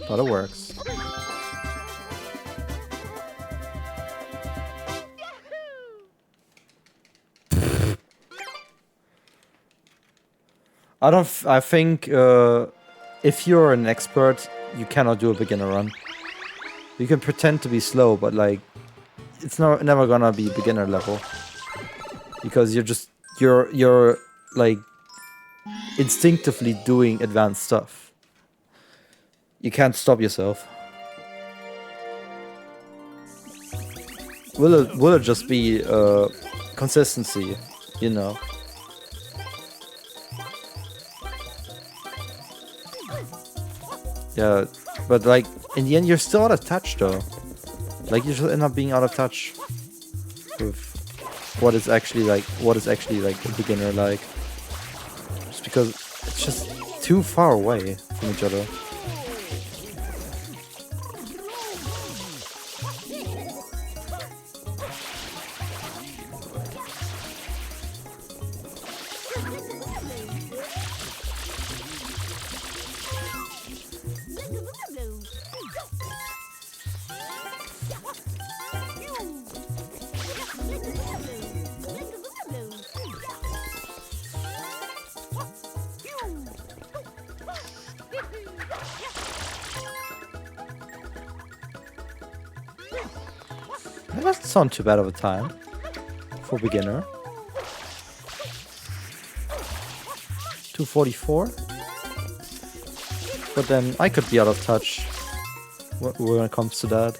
But it works. I think if you're an expert, you cannot do a beginner run. You can pretend to be slow, but like it's never gonna be beginner level. Because you're like instinctively doing advanced stuff. You can't stop yourself. Will it just be consistency, you know? Yeah, but like in the end you're still out of touch though. Like you just end up being out of touch with what is actually like a beginner like. Just because it's just too far away from each other. That doesn't sound too bad of a time for beginner. 244. But then I could be out of touch when it comes to that.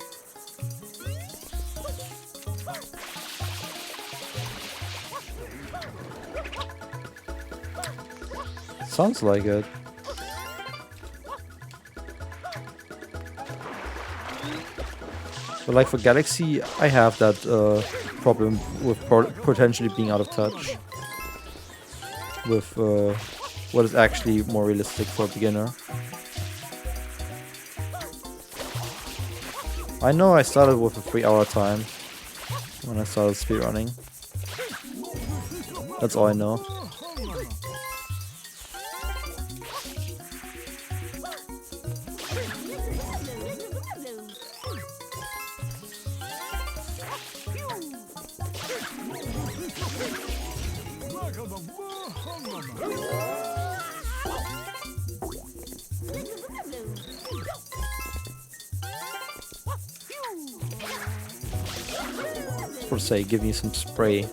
Sounds like it. But like for Galaxy, I have that problem with potentially being out of touch with what is actually more realistic for a beginner. I know I started with a 3-hour time when I started speedrunning. That's all I know. For say, give me some spray.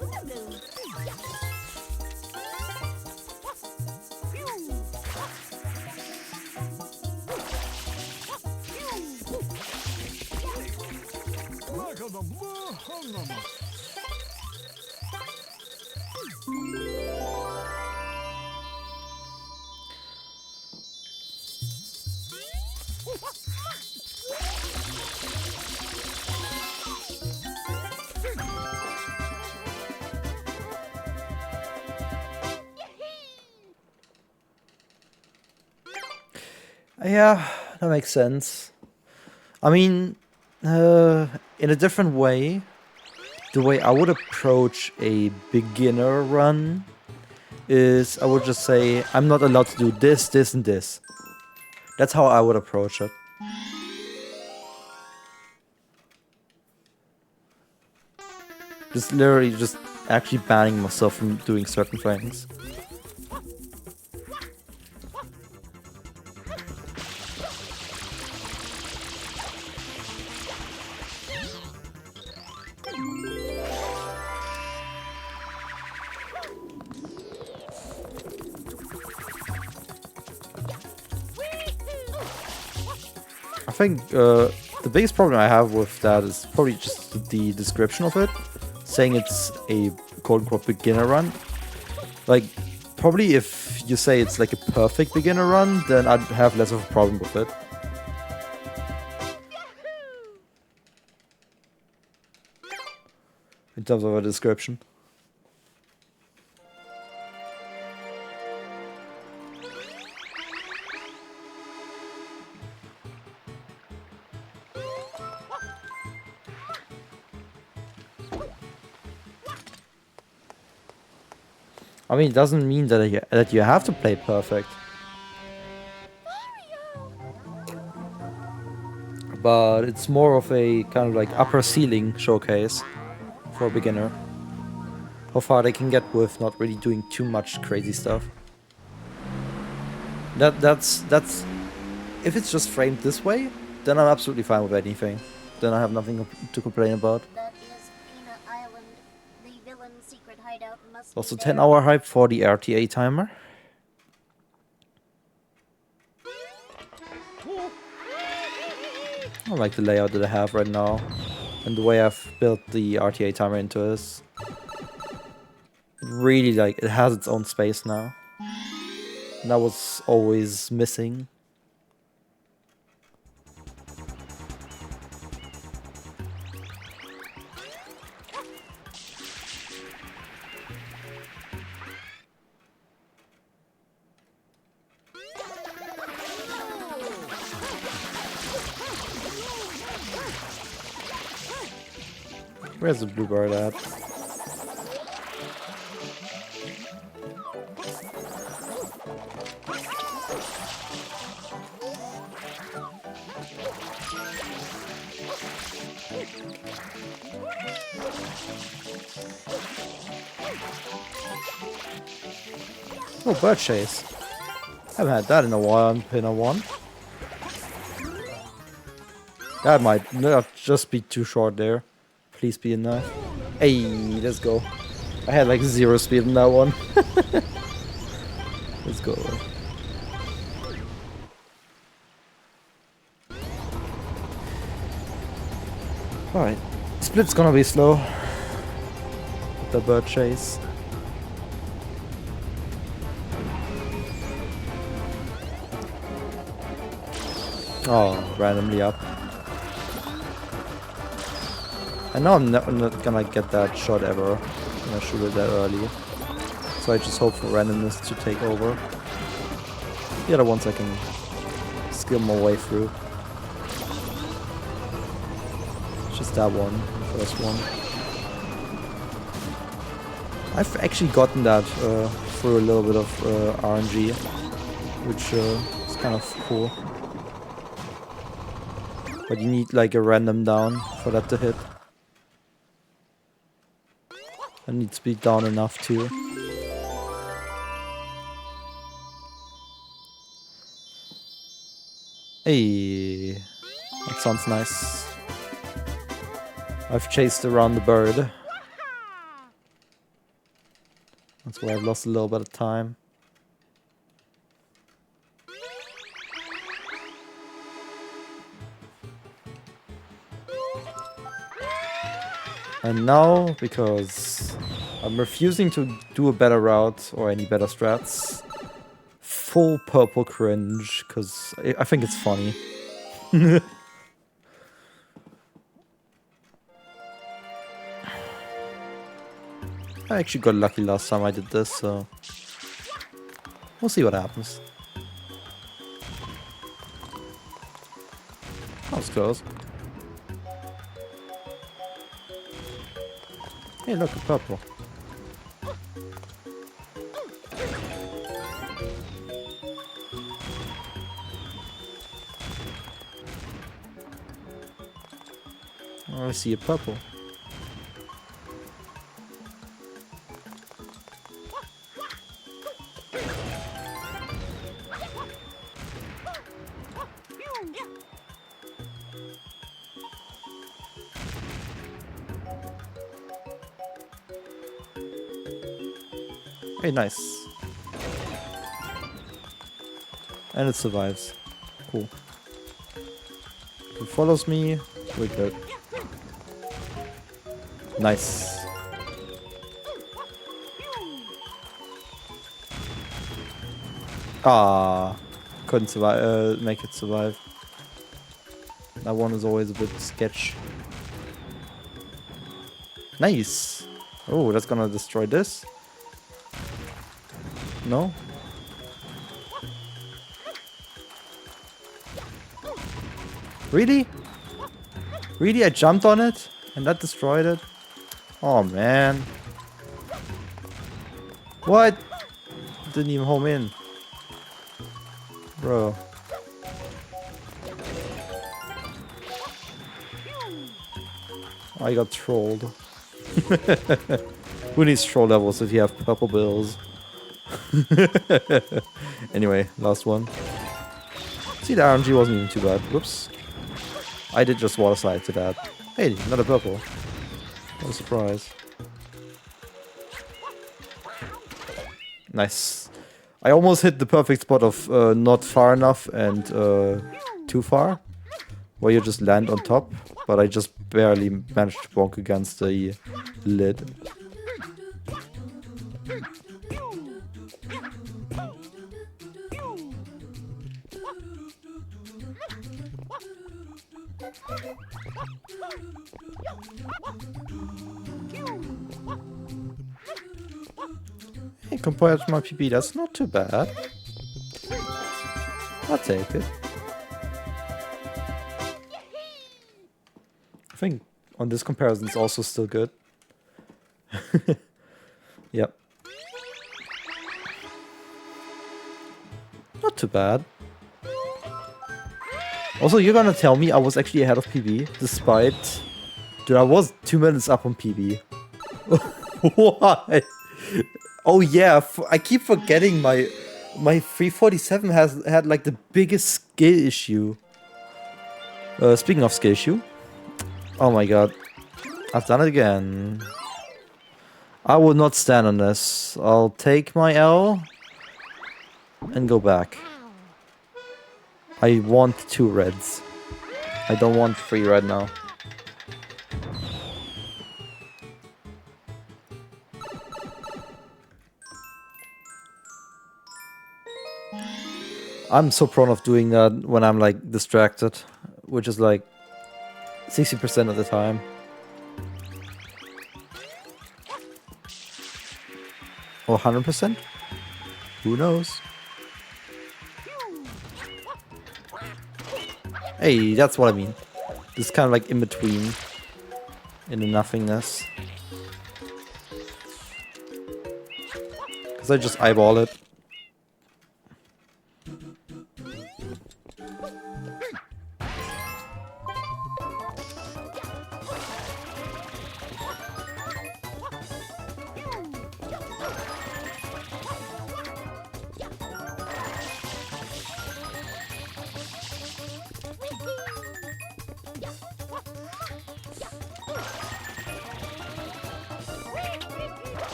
Yeah, that makes sense. I mean, in a different way, the way I would approach a beginner run is I would just say, I'm not allowed to do this, this, and this. That's how I would approach it. Just literally just actually banning myself from doing certain things. I think the biggest problem I have with that is probably just the description of it, saying it's a quote-unquote beginner run. Like, probably if you say it's like a perfect beginner run, then I'd have less of a problem with it. In terms of a description. I mean, it doesn't mean that you have to play perfect. But it's more of a kind of like upper ceiling showcase for a beginner. How far they can get with not really doing too much crazy stuff. That's if it's just framed this way, then I'm absolutely fine with anything. Then I have nothing to complain about. That is Peanut Island. The villain's secret hideout must Also be 10-hour hype for the RTA timer. I like the layout that I have right now. And the way I've built the RTA timer into this. Really, like, it has its own space now. And that was always missing. Where's the bluebird at? Oh, bird chase. Haven't had that in a while on Pinna 1. That might not just be too short there. Please be enough. Hey, let's go. I had like 0 speed in that one. Let's go. Alright. Split's gonna be slow. With the bird chase. Oh, randomly up. I know I'm not gonna get that shot ever when I shoot it that early. So I just hope for randomness to take over. The other ones I can skill my way through. Just that one, the first one. I've actually gotten that through a little bit of RNG, which is kind of cool. But you need like a random down for that to hit. I need to be down enough too. Hey, that sounds nice. I've chased around the bird. That's why I've lost a little bit of time. And now, because I'm refusing to do a better route or any better strats, full purple cringe, because I think it's funny. I actually got lucky last time I did this, so we'll see what happens. That was close. Hey, look, a purple. Oh, I see a purple. Hey, nice. And it survives. Cool. If it follows me, we're good. Nice. Ah, couldn't survive. Make it survive. That one is always a bit sketch. Nice. Oh, that's gonna destroy this. No? Really? Really? I jumped on it and that destroyed it? Oh man. What? Didn't even home in. Bro. I got trolled. Who needs troll levels if you have purple bills? Anyway, last one. See, the RNG wasn't even too bad. Whoops. I did just water slide to that. Hey, another purple. What a surprise. Nice. I almost hit the perfect spot of not far enough and too far, where you just land on top, but I just barely managed to bonk against the lid. Hey, compared to my PB, that's not too bad. I'll take it. I think on this comparison it's also still good. Yep. Not too bad. Also, you're gonna tell me I was actually ahead of PB, despite... Dude, I was 2 minutes up on PB. Why? Oh yeah, I keep forgetting my 347 had like the biggest skill issue. Speaking of skill issue, oh my god, I've done it again. I will not stand on this. I'll take my L and go back. I want 2 reds. I don't want 3 right now. I'm so prone of doing that when I'm like distracted, which is like 60% of the time. Or 100%? Who knows? Hey, that's what I mean. This kind of like in between, in the nothingness. Because I just eyeball it.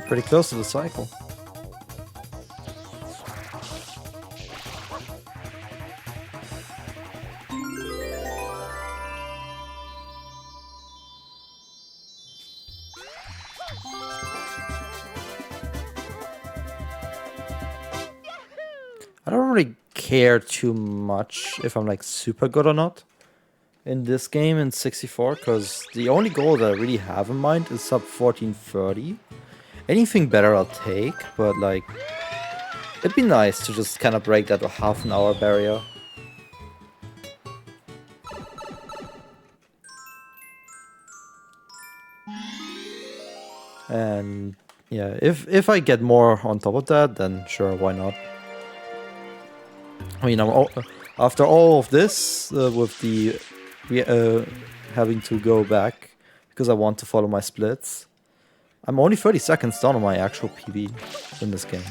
Pretty close to the cycle. I don't really care too much if I'm like super good or not in this game in 64, because the only goal that I really have in mind is sub 1430. Anything better I'll take, but like it'd be nice to just kind of break that half an hour barrier. And yeah, if I get more on top of that, then sure, why not? I mean, after all of this, with the having to go back because I want to follow my splits, I'm only 30 seconds down on my actual PB in this game.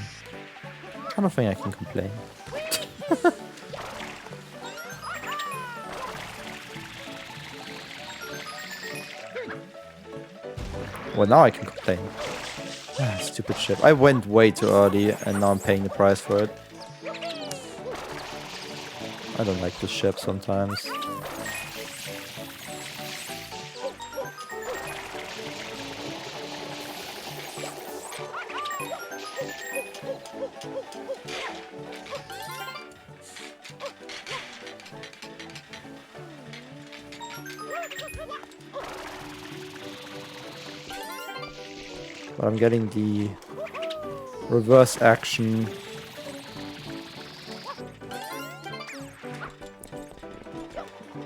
I don't think I can complain. Well, now I can complain. Ah, stupid ship. I went way too early and now I'm paying the price for it. I don't like this ship sometimes. But I'm getting the reverse action.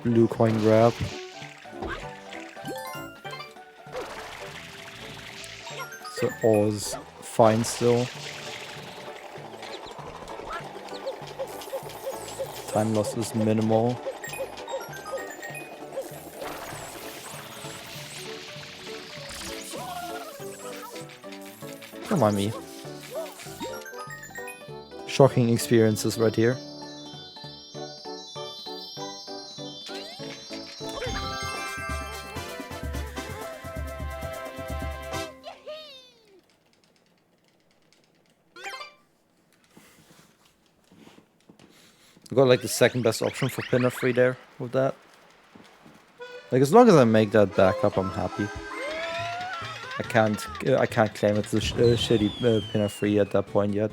Blue coin grab. So all's fine still. Time loss is minimal. Don't mind me. Shocking experiences right here. Got like the second best option for pinner free there with that. Like as long as I make that back up, I'm happy. I can't claim it's a shitty pinner free at that point yet.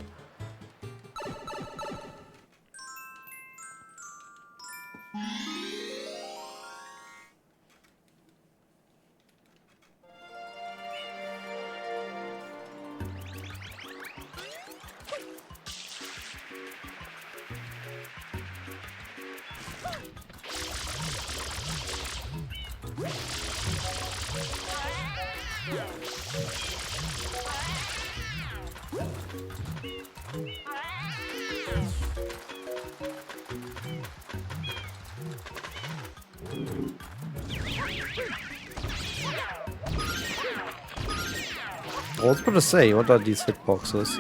I was going to say, what are these hitboxes?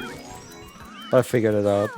I figured it out.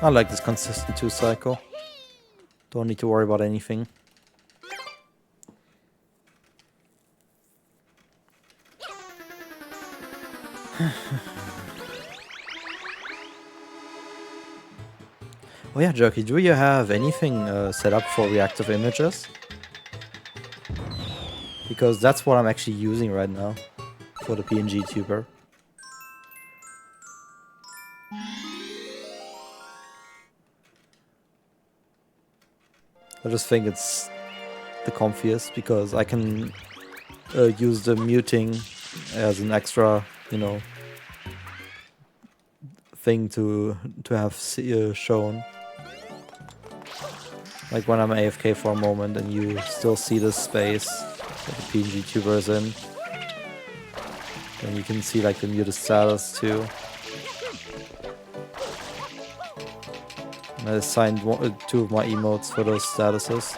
I like this consistent 2 cycle. Don't need to worry about anything. Oh yeah, Jerky, do you have anything set up for reactive images? Because that's what I'm actually using right now for the PNG tuber. I just think it's the comfiest because I can use the muting as an extra you know, thing to have shown. Like when I'm AFK for a moment and you still see this space that the PNG tuber is in. And you can see like the muted status too. And I assigned 2 of my emotes for those statuses.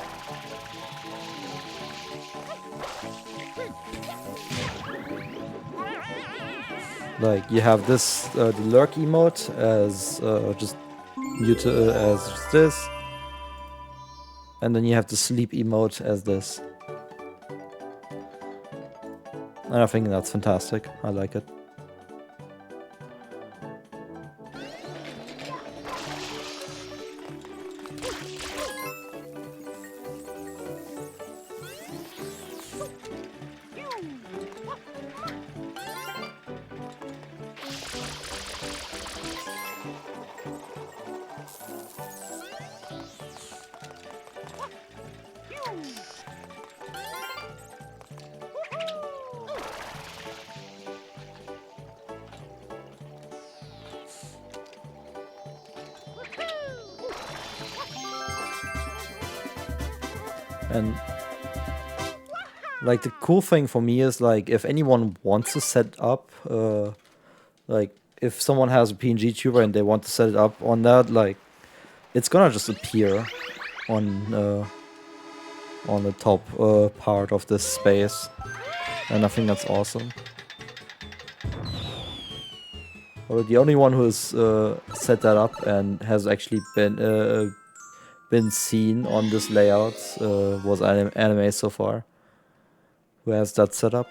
Like you have this the lurk emote as just muted as just this. And then you have the sleep emote as this. And I think that's fantastic. I like it. And like the cool thing for me is like if anyone wants to set up like if someone has a PNG tuber and they want to set it up on that, like it's gonna just appear on the top part of this space, and I think that's awesome. Well, the only one who has set that up and has actually been seen on this layout was anime so far, who has that set up.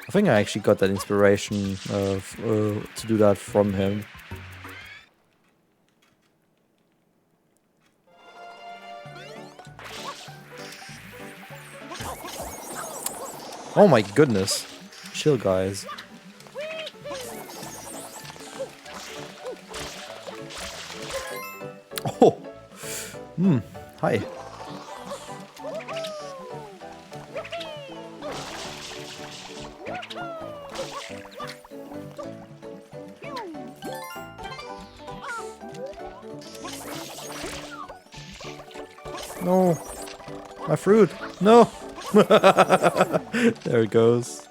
I think I actually got that inspiration to do that from him. Oh my goodness. Chill, guys. Oh! Hi. No! My fruit! No! There it goes.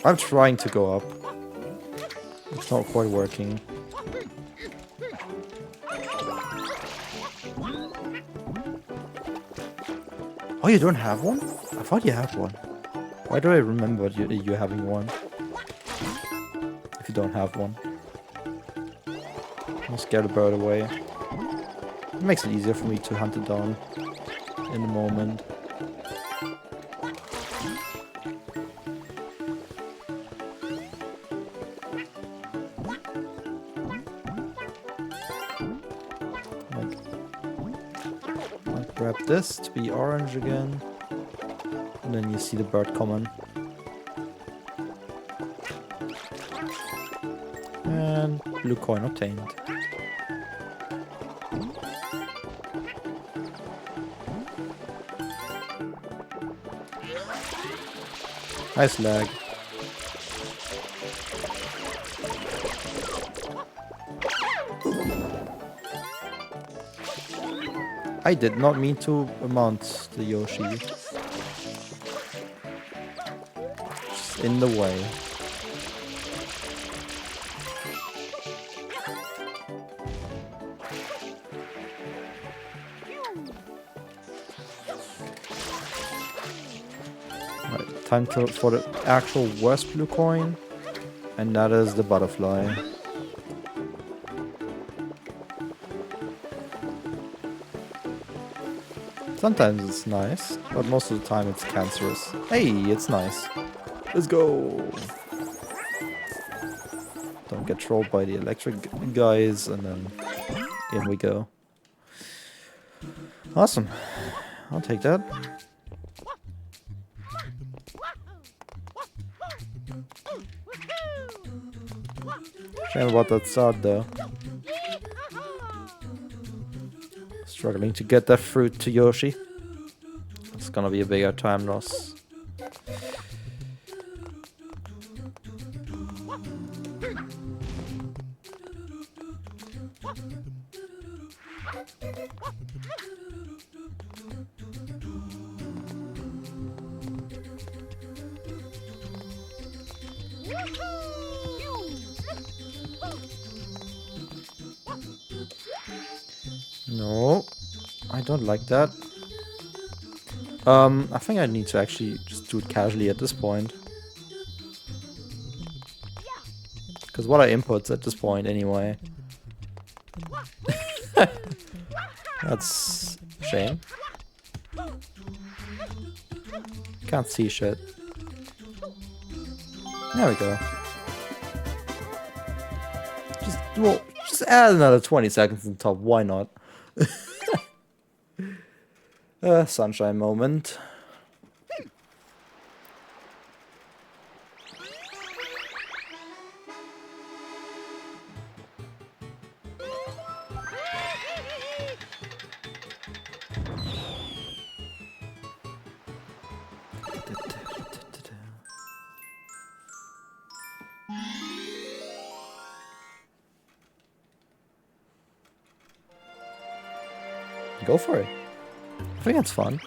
I'm trying to go up. It's not quite working. Oh, you don't have one? I thought you had one. Why do I remember you having one? If you don't have one. I'll scare the bird away. It makes it easier for me to hunt it down in the moment. I'll grab this to be orange again. And then you see the bird coming. And blue coin obtained. Nice lag. I did not mean to mount the Yoshi. Just in the way. Time for the actual worst blue coin, and that is the butterfly. Sometimes it's nice, but most of the time it's cancerous. Hey, it's nice. Let's go! Don't get trolled by the electric guys, and then in we go. Awesome. I'll take that. Shame about that start though. Struggling to get that fruit to Yoshi. It's gonna be a bigger time loss. No, I don't like that. I think I need to actually just do it casually at this point. Because what are inputs at this point anyway? That's a shame. Can't see shit. There we go. Just add another 20 seconds on top, why not? Sunshine moment. Go for it. I think that's fun.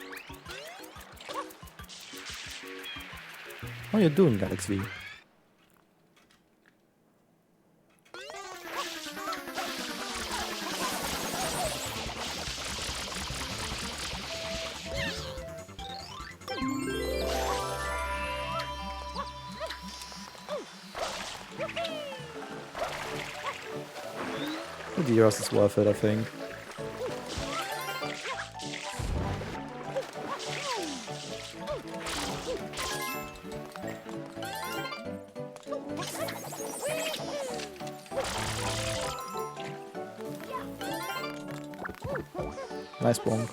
What are you doing, Galax V? The Euros is worth it, I think. Nice bonk.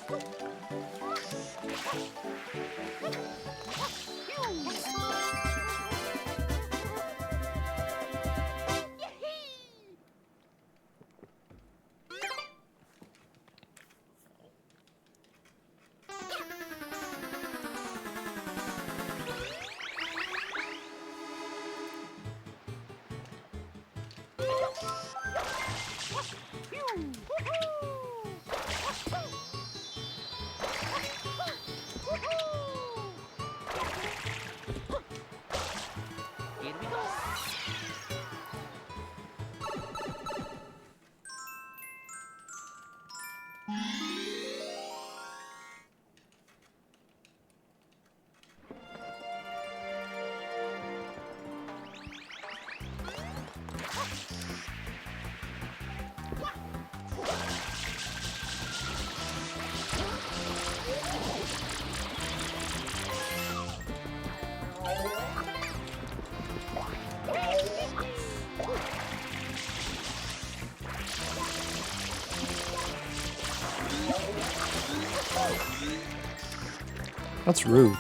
That's rude.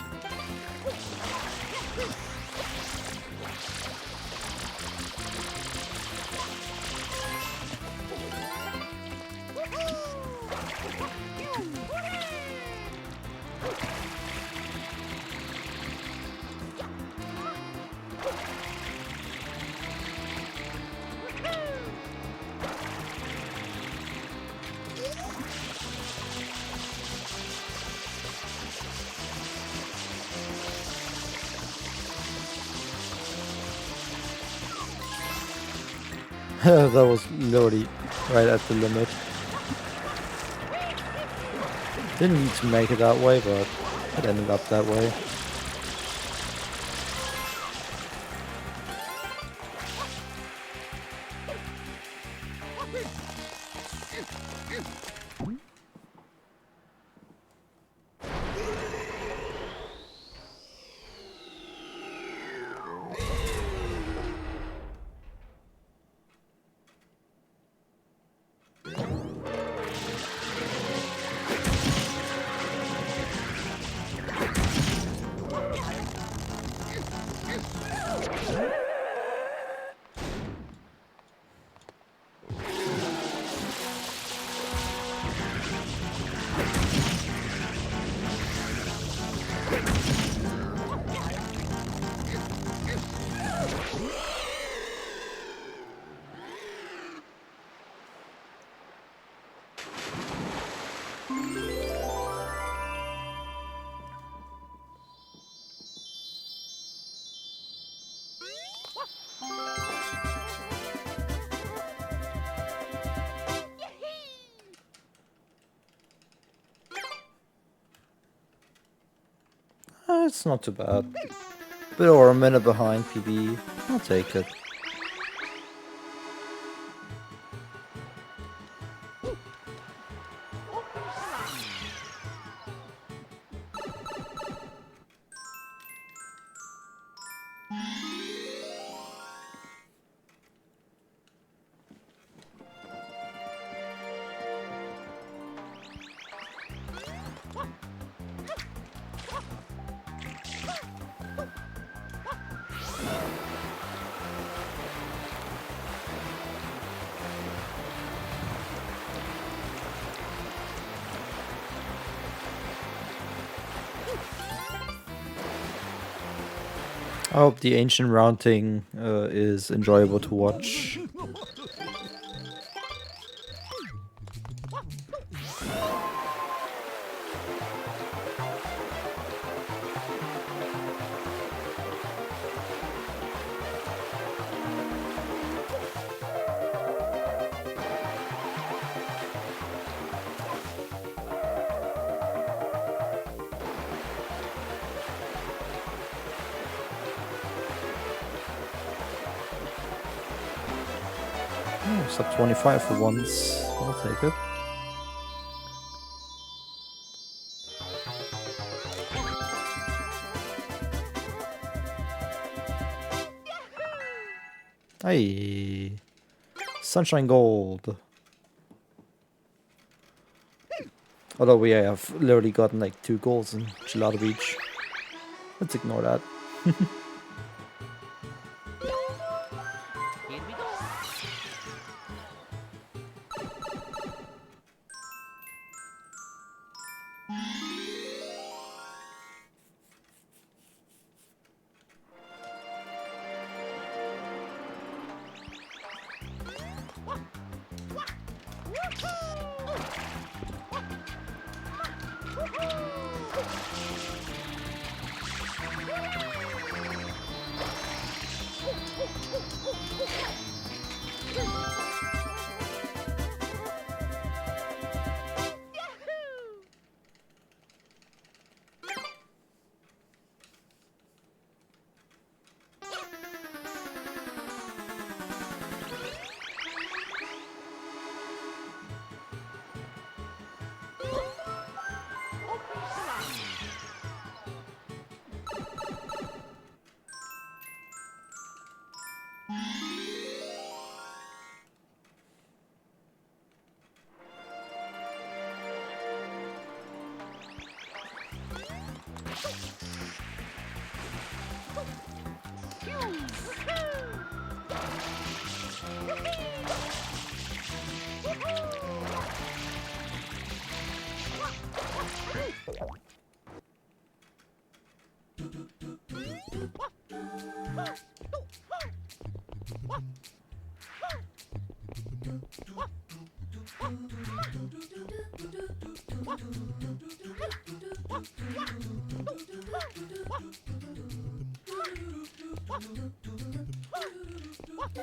That was literally right at the limit. Didn't need to make it that way, but it ended up that way. It's not too bad. Bit over a minute behind PB. I'll take it. I hope the ancient rounding is enjoyable to watch. Sub 25 for once. I'll take it. Hey, Sunshine Gold. Although we have literally gotten like 2 goals in Gelato Beach. Let's ignore that.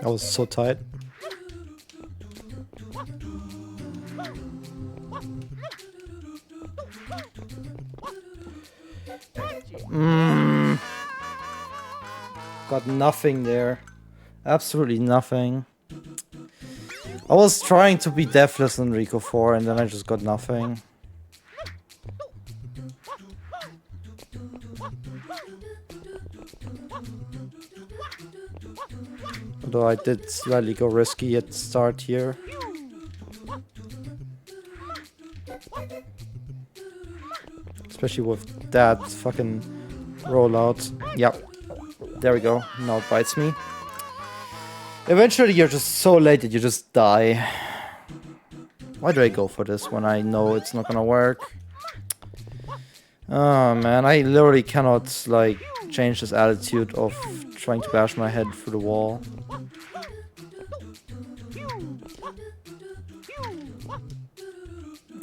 I was so tight. Got nothing there. Absolutely nothing. I was trying to be deathless in Rico 4 and then I just got nothing. Although I did slightly go risky at the start here. Especially with that fucking rollout. Yep. There we go. Now it bites me. Eventually you're just so late that you just die. Why do I go for this when I know it's not gonna work? Oh man, I literally cannot like change this attitude of trying to bash my head through the wall.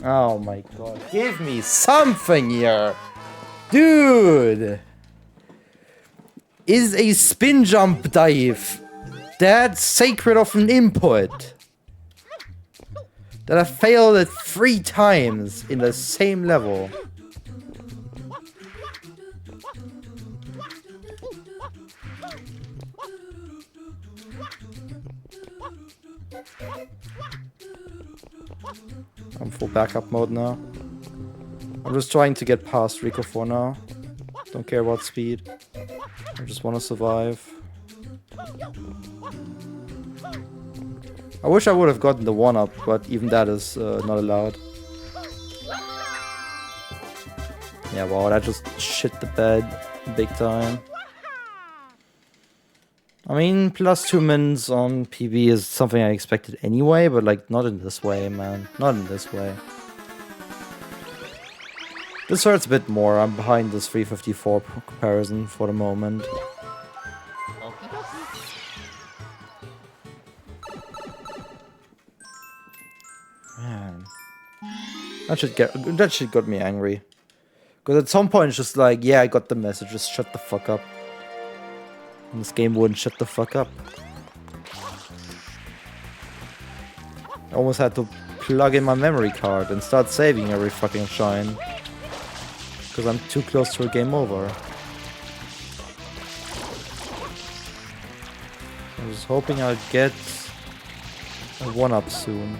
Oh my god, give me something here! Dude! Is a spin jump dive that sacred of an input? That I failed it 3 times in the same level. I'm full backup mode now. I'm just trying to get past Rico for now. Don't care about speed. I just want to survive. I wish I would have gotten the 1-up, but even that is not allowed. Yeah, wow, that just shit the bed big time. I mean, plus 2 mins on PB is something I expected anyway, but like, not in this way, man. Not in this way. This hurts a bit more. I'm behind this 354 comparison for the moment. Man. That shit got me angry. Because at some point it's just like, yeah, I got the message, just shut the fuck up. And this game wouldn't shut the fuck up. I almost had to plug in my memory card and start saving every fucking shine. Because I'm too close to a game over. I was hoping I'd get a 1-up soon.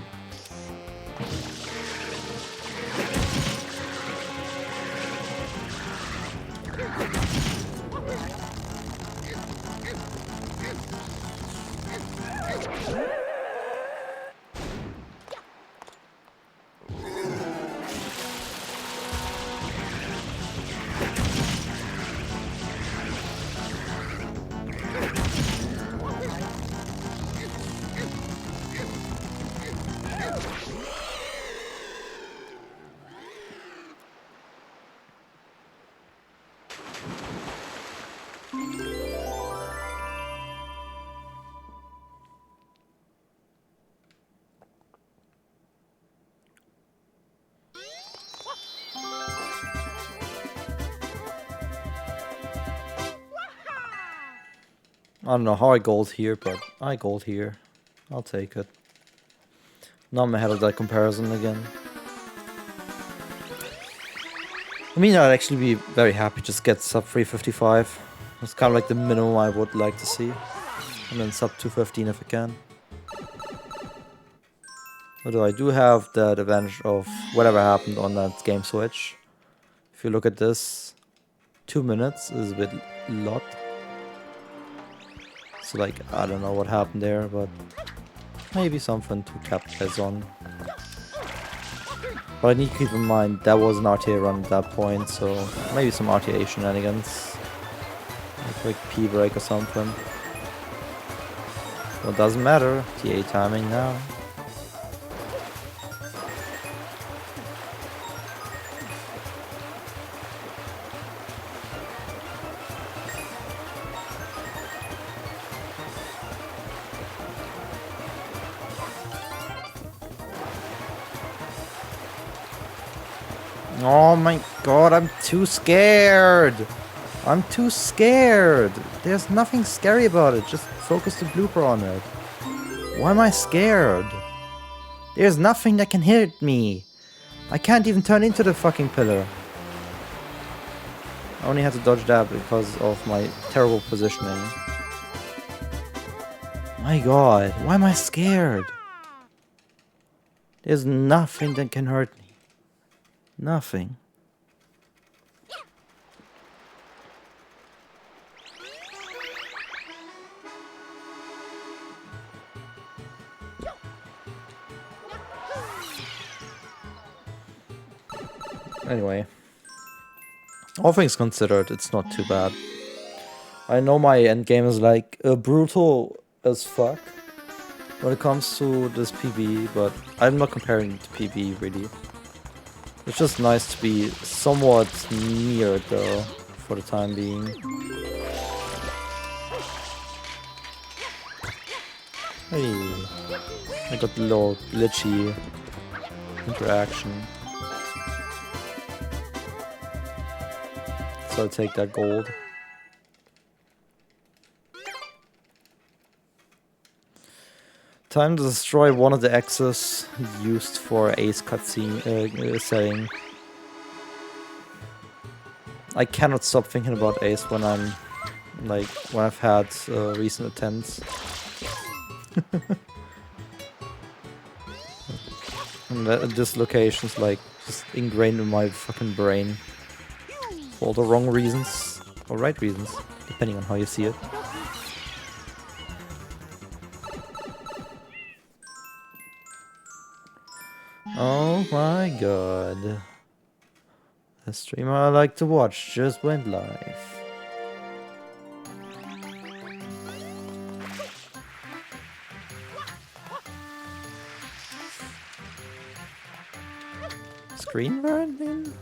I don't know how I gold here, but I gold here. I'll take it. Now I'm ahead of that comparison again. I mean, I'd actually be very happy to just get sub 355. That's kind of like the minimum I would like to see. And then sub 215 if I can. Although I do have that advantage of whatever happened on that game switch. If you look at this, 2 minutes is a bit lot. So like, I don't know what happened there, but maybe something to capitalize on. But I need to keep in mind that was an RTA run at that point, so maybe some RTA shenanigans. A quick P break or something. Well, it doesn't matter, TA timing now. Oh my god, I'm too scared! I'm too scared! There's nothing scary about it, just focus the blooper on it. Why am I scared? There's nothing that can hit me! I can't even turn into the fucking pillar. I only had to dodge that because of my terrible positioning. My god, why am I scared? There's nothing that can hurt me. Nothing. Anyway, all things considered, it's not too bad. I know my endgame is like brutal as fuck when it comes to this PB, but I'm not comparing it to PB really. It's just nice to be somewhat near it though, for the time being. Hey, I got the little glitchy interaction. So I'll take that gold. Time to destroy one of the X's used for Ace cutscene setting. I cannot stop thinking about Ace when I'm like when I've had recent attempts. And this location's like just ingrained in my fucking brain. For all the wrong reasons. Or right reasons. Depending on how you see it. Oh my god. The streamer I like to watch just went live. Screen burning?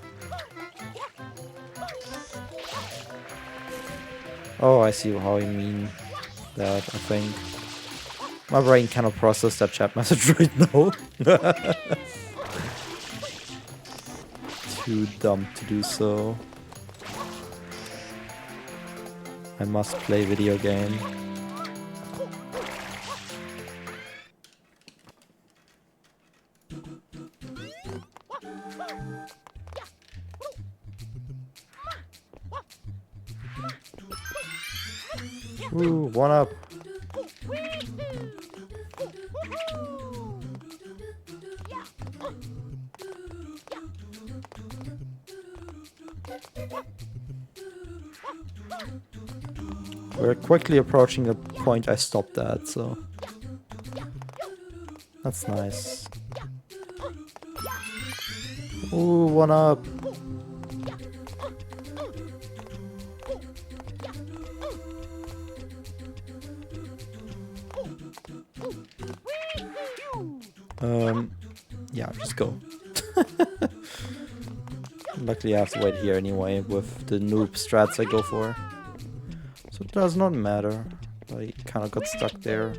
Oh, I see how you mean that, I think. My brain cannot process that chat message right now. Too dumb to do so. I must play video game. Ooh, one up. We're quickly approaching the point I stopped at, so that's nice. Ooh, one up. Yeah, just go. Luckily I have to wait here anyway with the noob strats I go for. So it does not matter. I kinda got stuck there.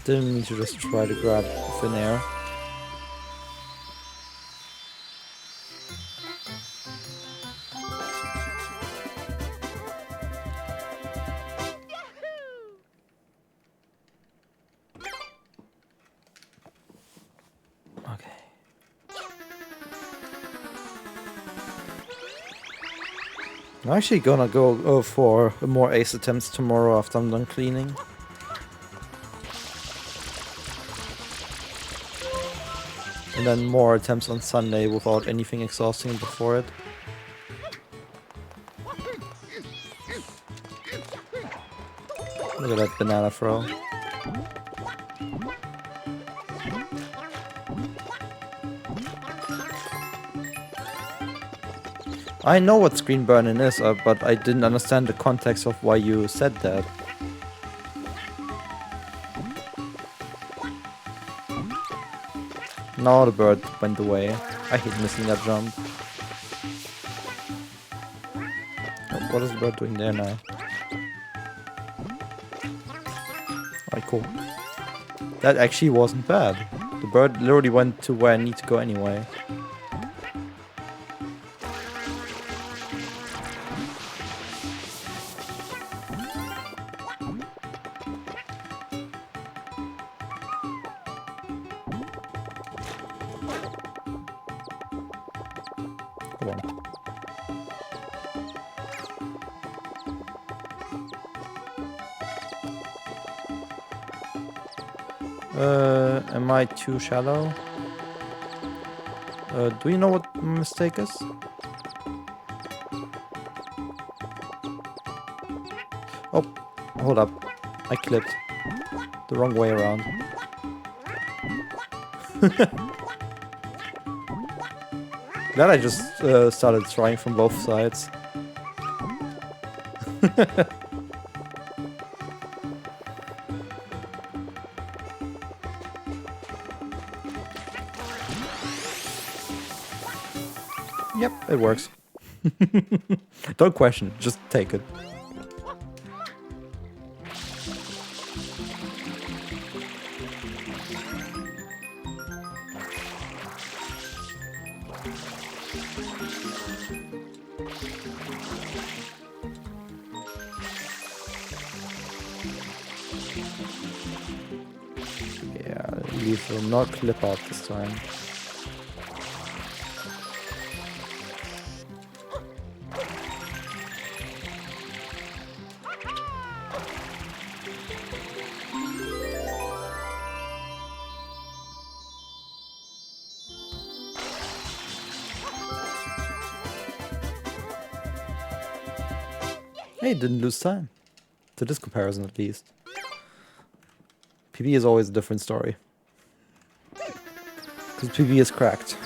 Didn't mean to just try to grab thin air. Okay. I'm actually gonna go for more ace attempts tomorrow after I'm done cleaning. And then more attempts on Sunday without anything exhausting before it. Look at that banana throw. I know what screen burning is, but I didn't understand the context of why you said that. Now the bird went away. I hate missing that jump. Oh, what is the bird doing there now? Alright, cool. That actually wasn't bad. The bird literally went to where I need to go anyway. Come on. Am I too shallow? Do you know what my mistake is? Oh, hold up. I clipped. The wrong way around. Glad I just started trying from both sides. Yep, it works. Don't question, just take it. Yeah, leaf will not clip out this time. Hey, didn't lose time. To this comparison, at least. PB is always a different story. Because PB is cracked.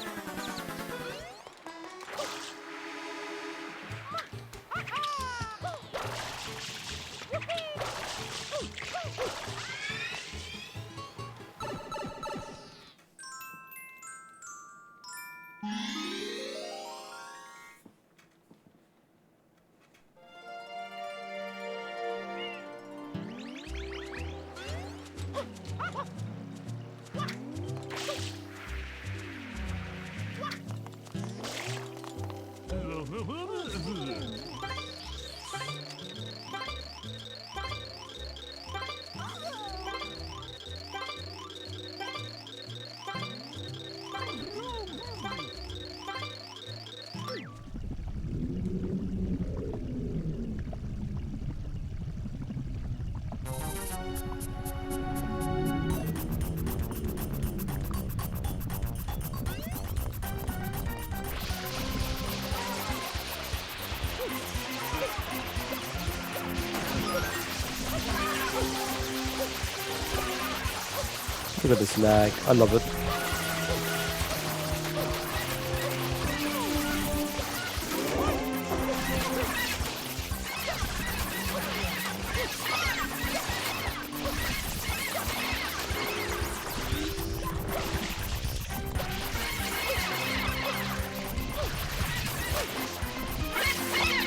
Look at this lag. I love it.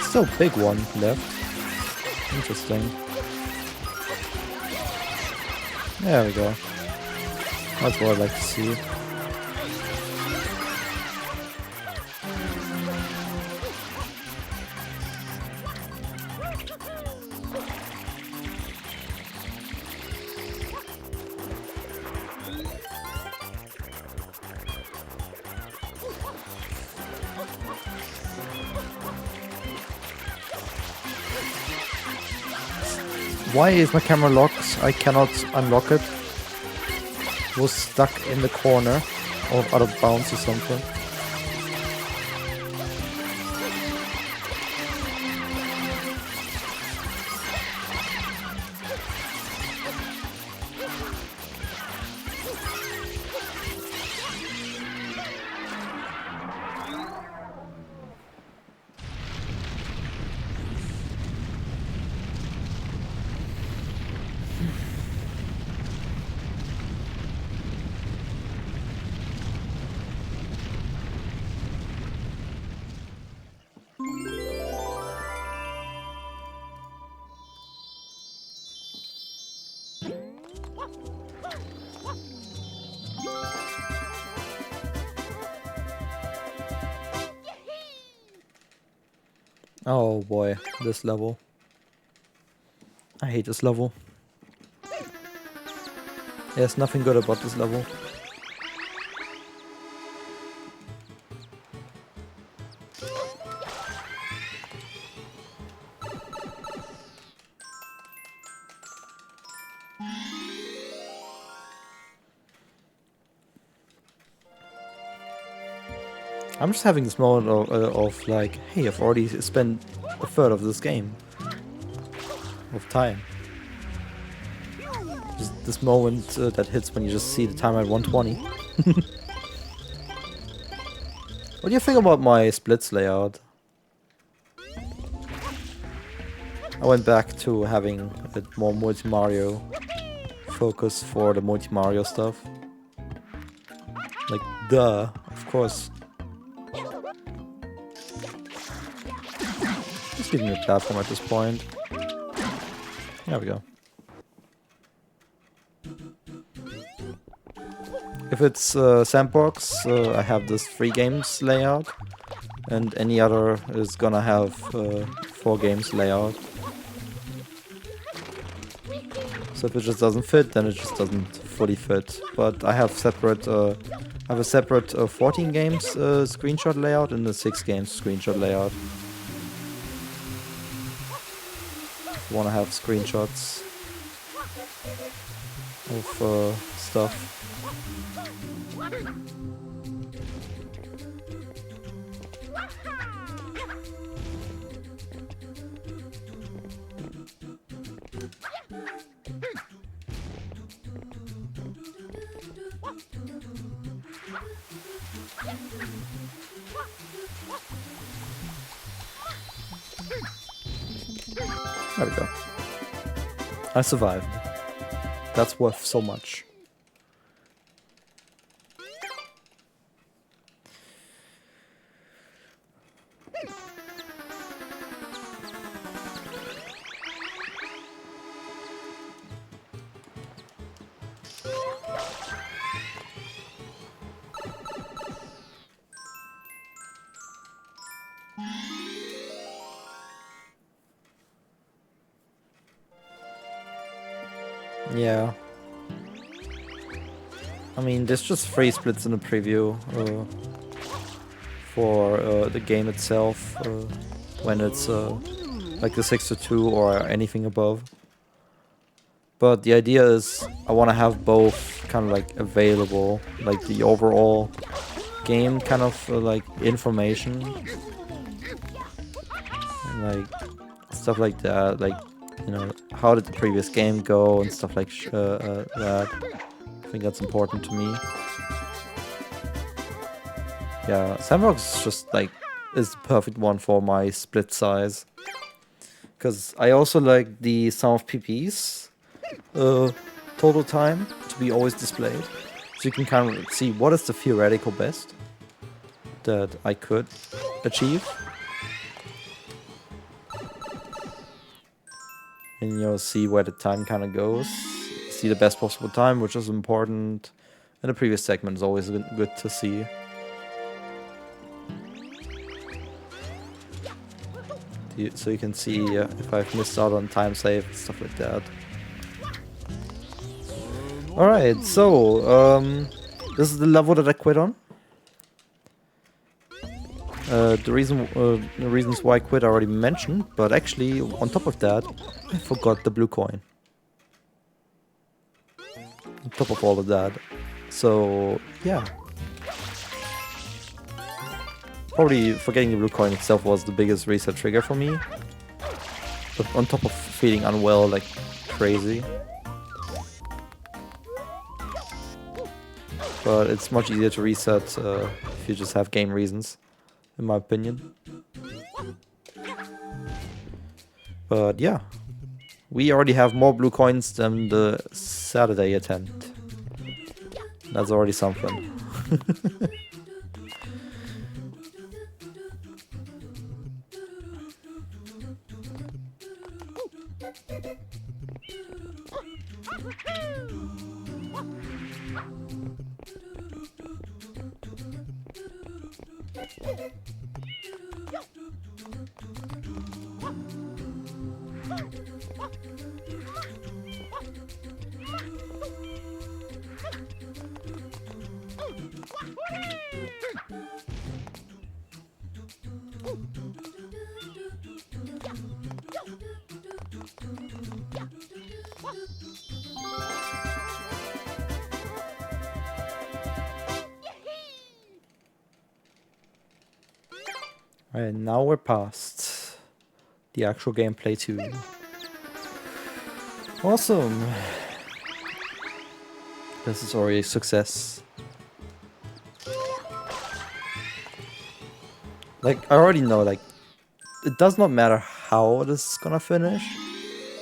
Still big one left. Interesting. There we go. That's what I'd like to see. Why is my camera locked? I cannot unlock it. It was stuck in the corner or out of bounds or something. Oh boy, this level. I hate this level. There's nothing good about this level. I'm just having this moment of like, hey, I've already spent a third of this game. Of time. Just this moment that hits when you just see the time at 120. What do you think about my splits layout? I went back to having a bit more multi-Mario focus for the multi-Mario stuff. Like, duh, of course. just give me a platform at this point. There we go. If it's Sandbox, I have this 3 games layout, and any other is gonna have 4 games layout. So if it just doesn't fit, then it just doesn't fully fit. But I have separate, I have a separate 14 games screenshot layout and a 6 games screenshot layout. If you wanna have screenshots of stuff. There we go. I survived. That's worth so much. Yeah. I mean, there's just 3 splits in the preview for the game itself when it's like the 6-2 or anything above. But the idea is I want to have both kind of like available, like the overall game kind of like information, and, like stuff like that, like, you know, how did the previous game go and stuff like that. I think that's important to me. Yeah, Sandbox is just like is the perfect one for my split size, because I also like the sum of PPs total time to be always displayed, so you can kind of see what is the theoretical best that I could achieve. And you'll see where the time kind of goes. See the best possible time, which is important. In the previous segment is always good to see. So you can see if I've missed out on time save and stuff like that. Alright, so this is the level that I quit on. The reasons why I quit I already mentioned, but actually on top of that, I forgot the blue coin. On top of all of that, so yeah. Probably forgetting the blue coin itself was the biggest reset trigger for me. But on top of feeling unwell like crazy. But it's much easier to reset if you just have game reasons, in my opinion. But yeah, we already have more blue coins than the Saturday attempt. That's already something. And now we're past the actual gameplay too. Awesome. This is already a success. Like, I already know, like, it does not matter how this is gonna finish.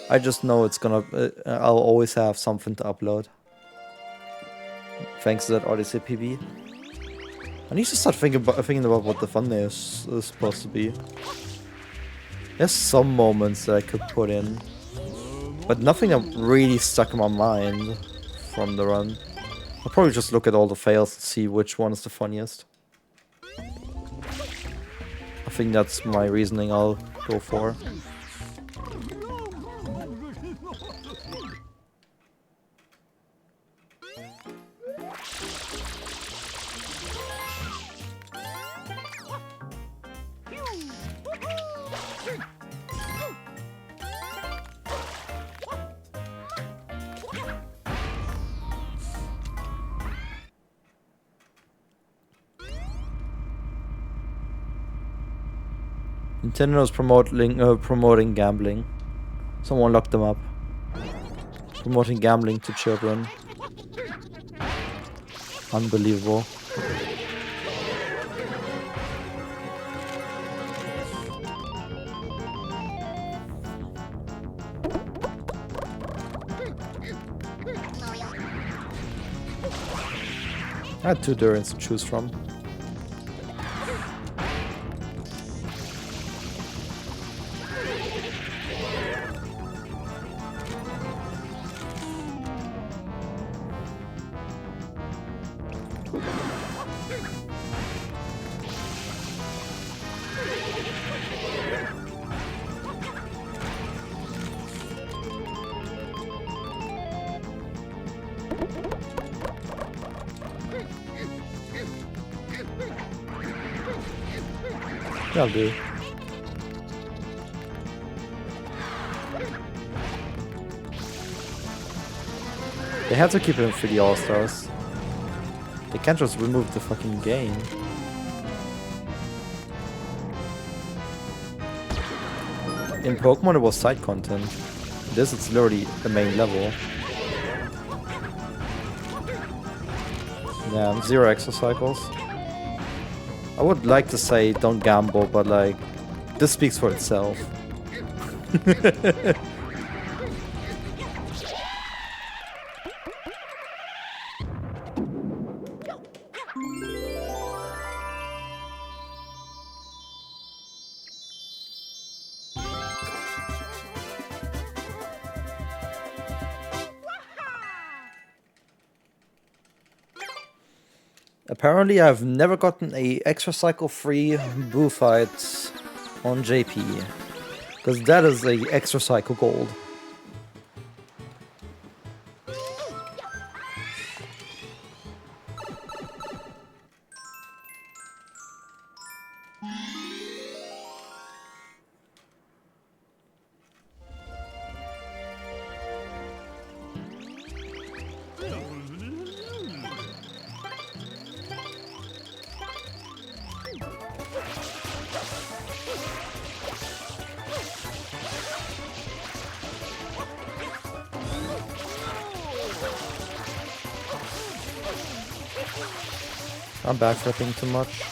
I just know it's gonna, I'll always have something to upload. Thanks to that Odyssey PB. I need to start thinking about what the thumbnail is supposed to be. There's some moments that I could put in, but nothing that really stuck in my mind from the run. I'll probably just look at all the fails and see which one is the funniest. I think that's my reasoning I'll go for. Nintendo's promoting gambling. Someone locked them up. Promoting gambling to children. Unbelievable. I had 2 durians to choose from. That'll do. They had to keep it for the All-Stars. They can't just remove the fucking game. In Pokemon it was side content. This it's literally the main level. Yeah, 0 extra cycles. I would like to say don't gamble, but like, this speaks for itself. Apparently I've never gotten a extra cycle free boo fight on JP. Because that is a extra cycle gold. I'm backflipping too much.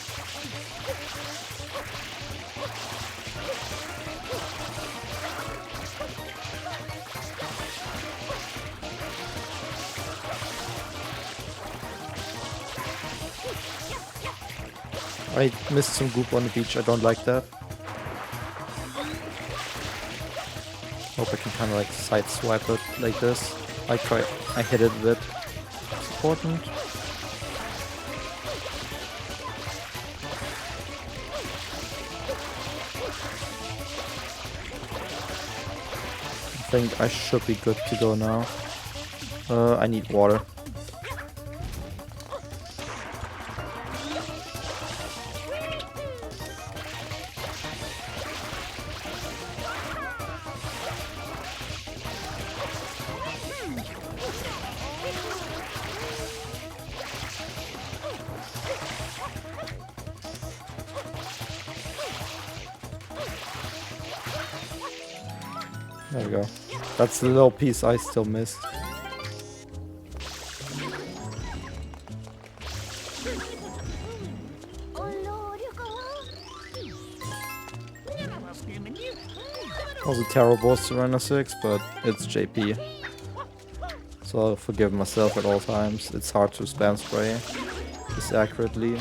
I missed some goop on the beach, I don't like that. Hope I can kinda like side swipe it like this. I hit it a bit. It's important. I think I should be good to go now. I need water. There we go. That's the little piece I still missed. Was a terrible Surrender 6, but it's JP. So I'll forgive myself at all times. It's hard to spam spray this accurately.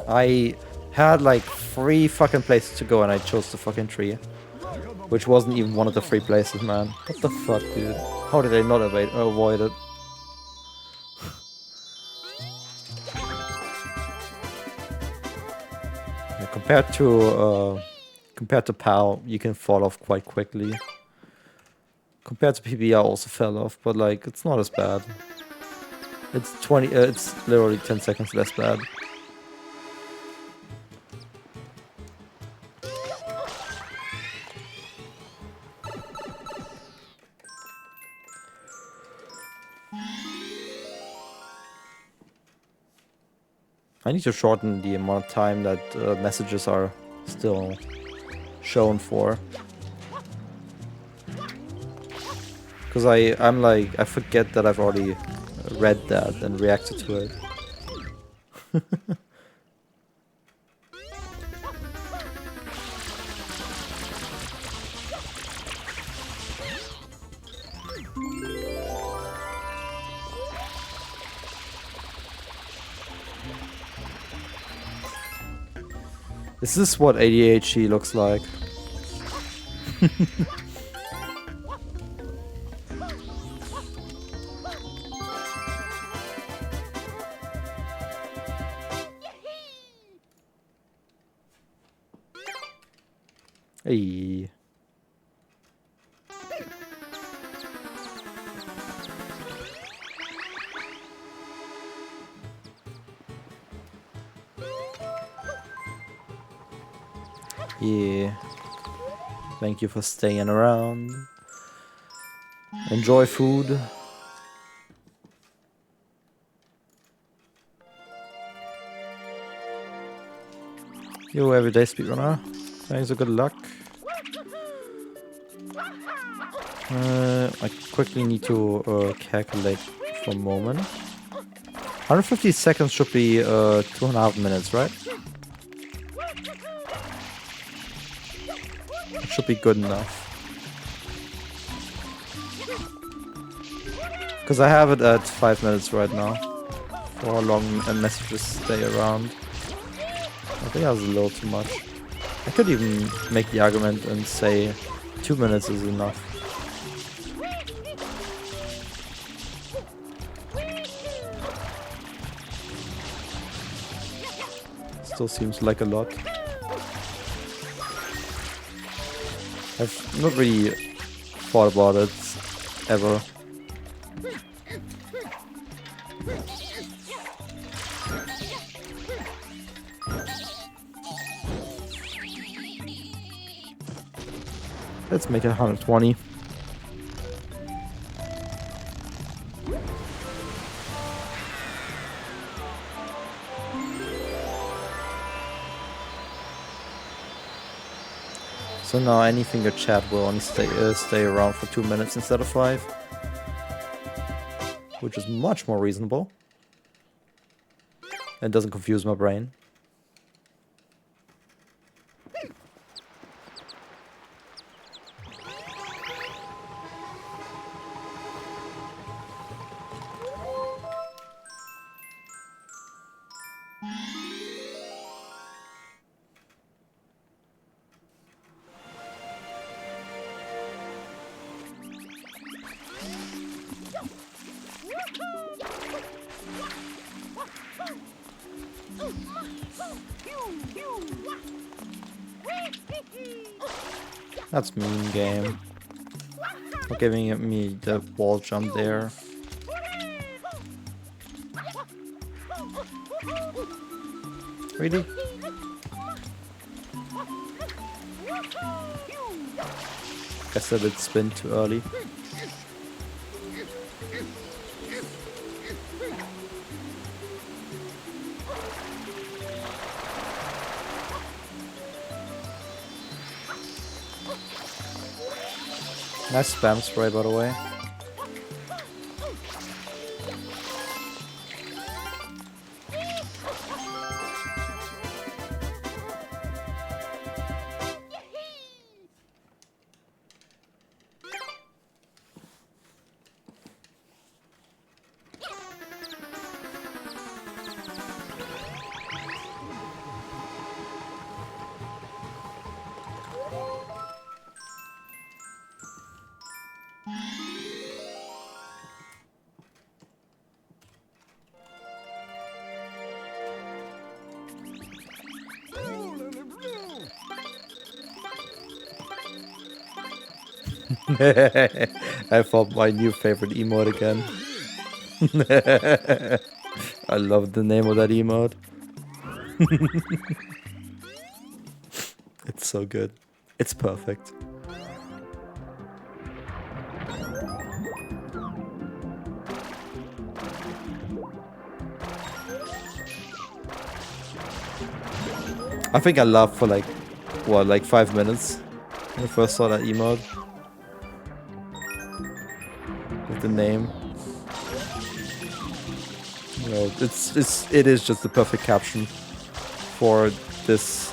I had like 3 fucking places to go and I chose the fucking tree. Which wasn't even one of the 3 places, man. What the fuck, dude? How did I not avoid it? Yeah, compared to PAL, you can fall off quite quickly. Compared to PB, I also fell off, but like, it's not as bad. It's literally 10 seconds less bad. I need to shorten the amount of time that messages are still shown for. Because I'm like, I forget that I've already read that and reacted to it. Is this what ADHD looks like? Hey. Yeah. Thank you for staying around. Enjoy food. Yo, everyday speedrunner. Thanks for good luck. I quickly need to calculate for a moment. 150 seconds should be 2.5 minutes, right? It should be good enough. Because I have it at 5 minutes right now. For how long messages stay around. I think that was a little too much. I could even make the argument and say 2 minutes is enough. Still seems like a lot. I've not really thought about it ever. Let's make it 120. So now anything your chat will only stay around for 2 minutes instead of 5. Which is much more reasonable. And doesn't confuse my brain. That's mean game. For giving me the wall jump there. Really? Guess I did spin too early. Nice spam spray, by the way. I found my new favorite emote again. I love the name of that emote. It's so good. It's perfect. I think I laughed for like, what, like 5 minutes when I first saw that emote. With the name. You know, it is just the perfect caption for this.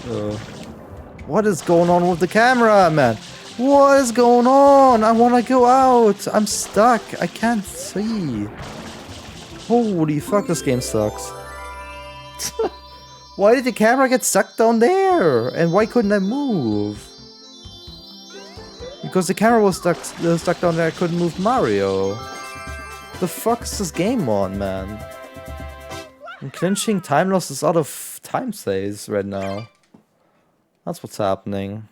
What is going on with the camera, man? What is going on? I want to go out. I'm stuck. I can't see. Holy fuck, this game sucks. Why did the camera get stuck down there? And why couldn't I move? Because the camera was stuck down there, I couldn't move Mario. The fuck is this game on, man? I'm clinching time loss is out of time saves right now. That's what's happening.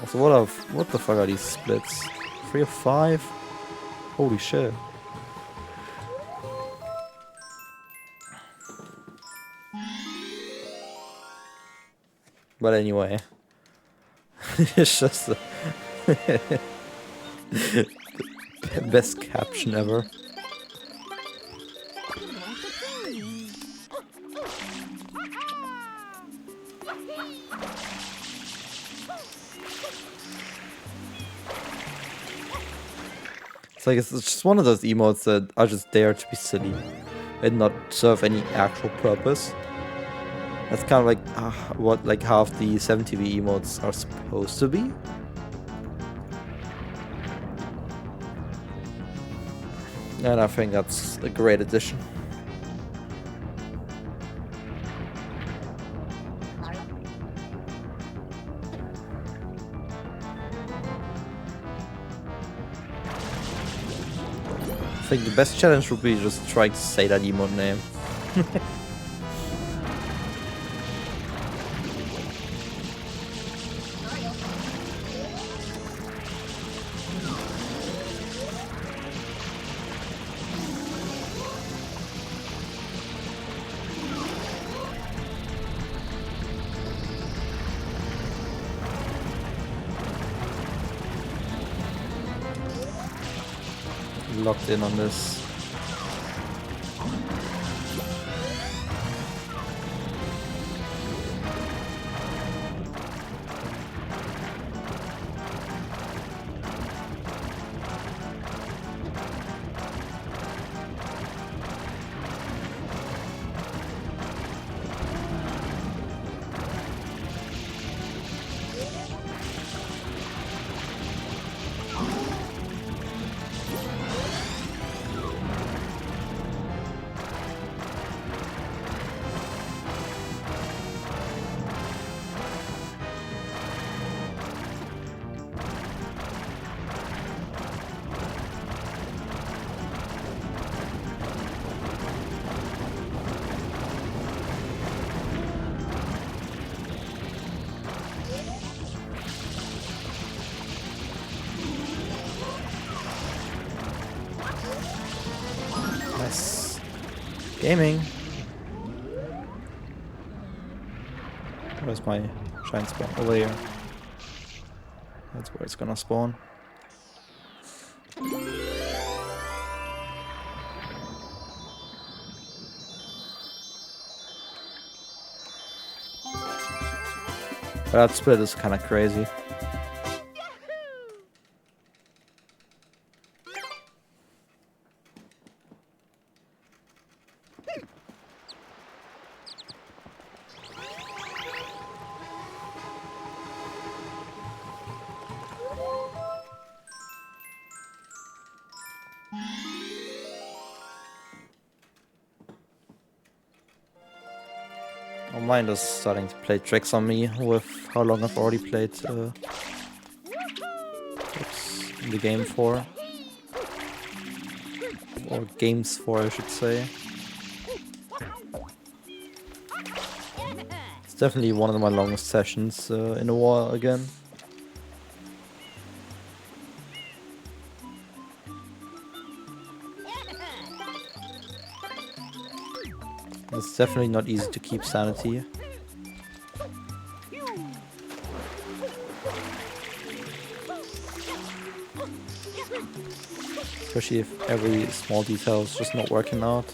Also, what the fuck are these splits? 3 of 5? Holy shit. But anyway, it's just the best caption ever. It's just one of those emotes that are just there to be silly and not serve any actual purpose. That's kind of like what like half the 7TV emotes are supposed to be. And I think that's a great addition. I think the best challenge would be just trying to say that emote name. Locked in on this. Nice. Gaming. Where's my shine spawn? Over here. That's where it's gonna spawn. That split is kinda crazy. My mind is starting to play tricks on me with how long I've already played the game for. Or games for, I should say. It's definitely one of my longest sessions in a while again. It's definitely not easy to keep sanity. Especially if every small detail is just not working out.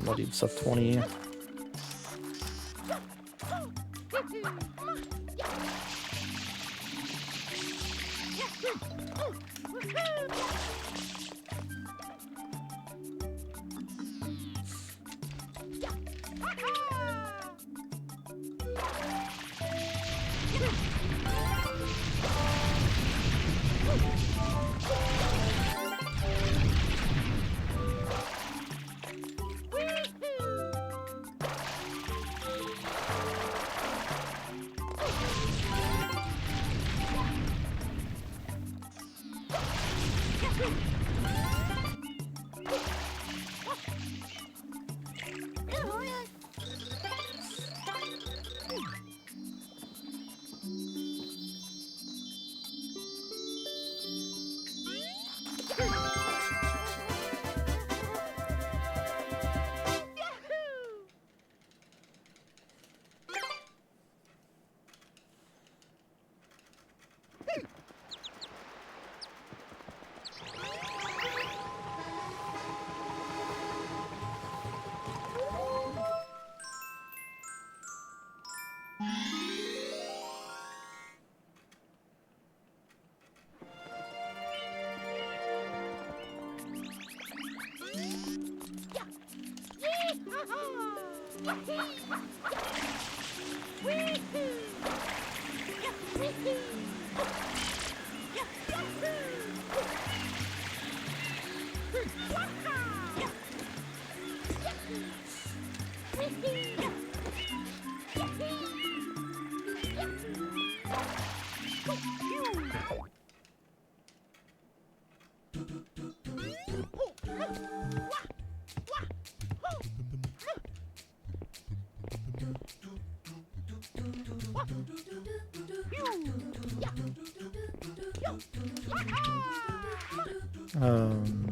Not even sub 20.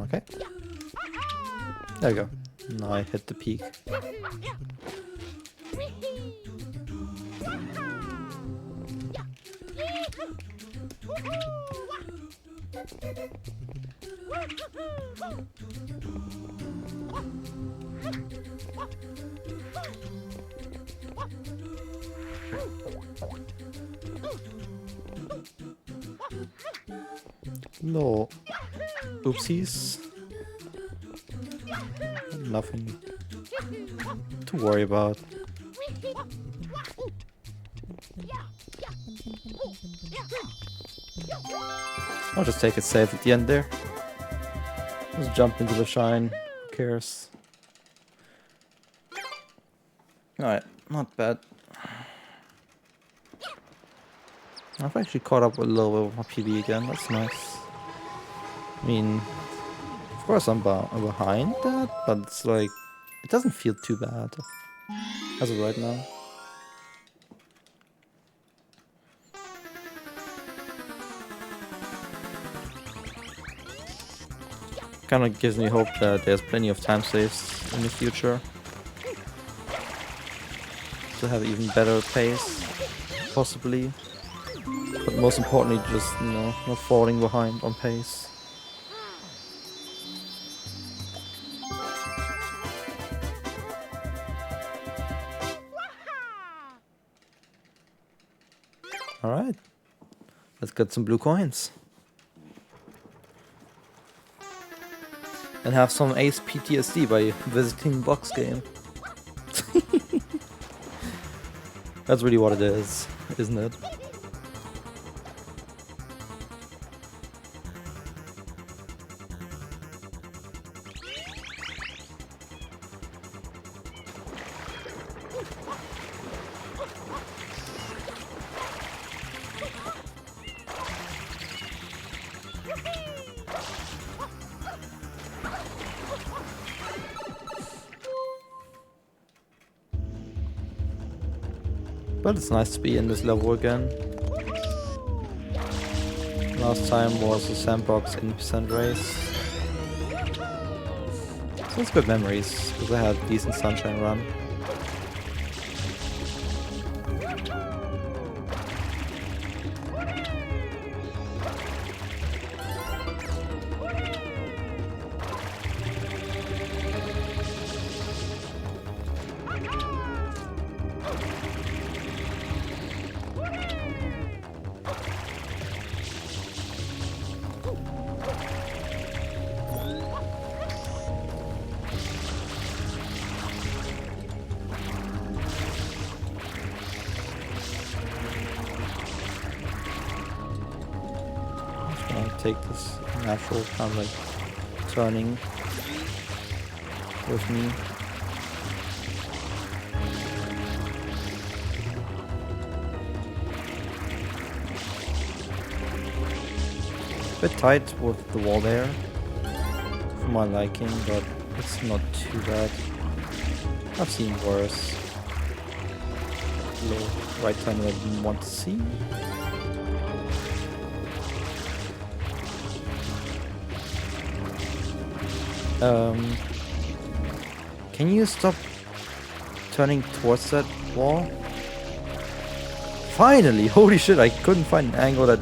Okay. There we go. Now I hit the peak. No. Oopsies. Nothing to worry about. I'll just take it safe at the end there. Just jump into the shine. Who cares? Alright, not bad. I've actually caught up with a little bit of my PB again. That's nice. I mean, of course I'm behind that, but it's like, it doesn't feel too bad as of right now. Kind of gives me hope that there's plenty of time saves in the future to have even better pace, possibly. But most importantly, just, you know, not falling behind on pace. Alright, let's get some blue coins. And have some ace PTSD by visiting box game. That's really what it is, isn't it? But it's nice to be in this level again. Last time was a Sandbox 80% race. So it's good memories, because I had a decent Sunshine run. Take this natural kind of like turning with me. A bit tight with the wall there for my liking, but it's not too bad. I've seen worse. Little right turn that I didn't want to see. Can you stop turning towards that wall? Finally! Holy shit, I couldn't find an angle that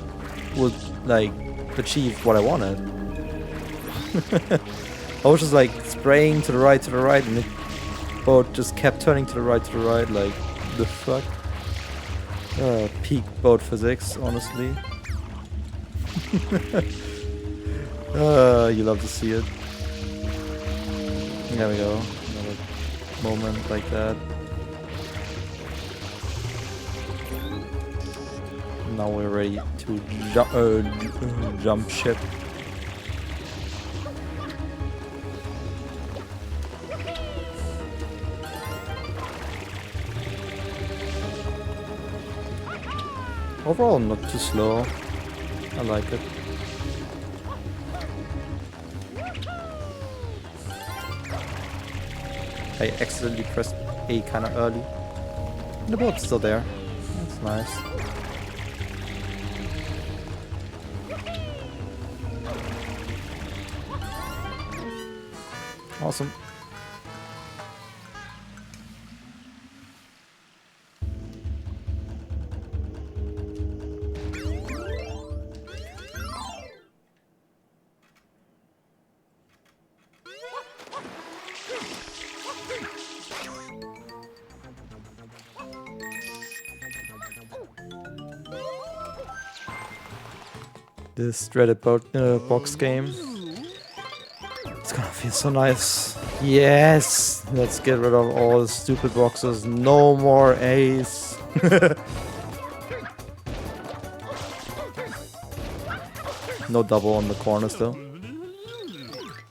would, like, achieve what I wanted. I was just, like, spraying to the right, and the boat just kept turning to the right, like, the fuck? Peak boat physics, honestly. You love to see it. There we go. Another moment like that. Now we're ready to jump ship. Overall, not too slow. I like it. I accidentally pressed A kind of early. The boat's still there. That's nice. Awesome. This dreaded box game. It's gonna feel so nice. Yes! Let's get rid of all the stupid boxes. No more A's. No double on the corners though.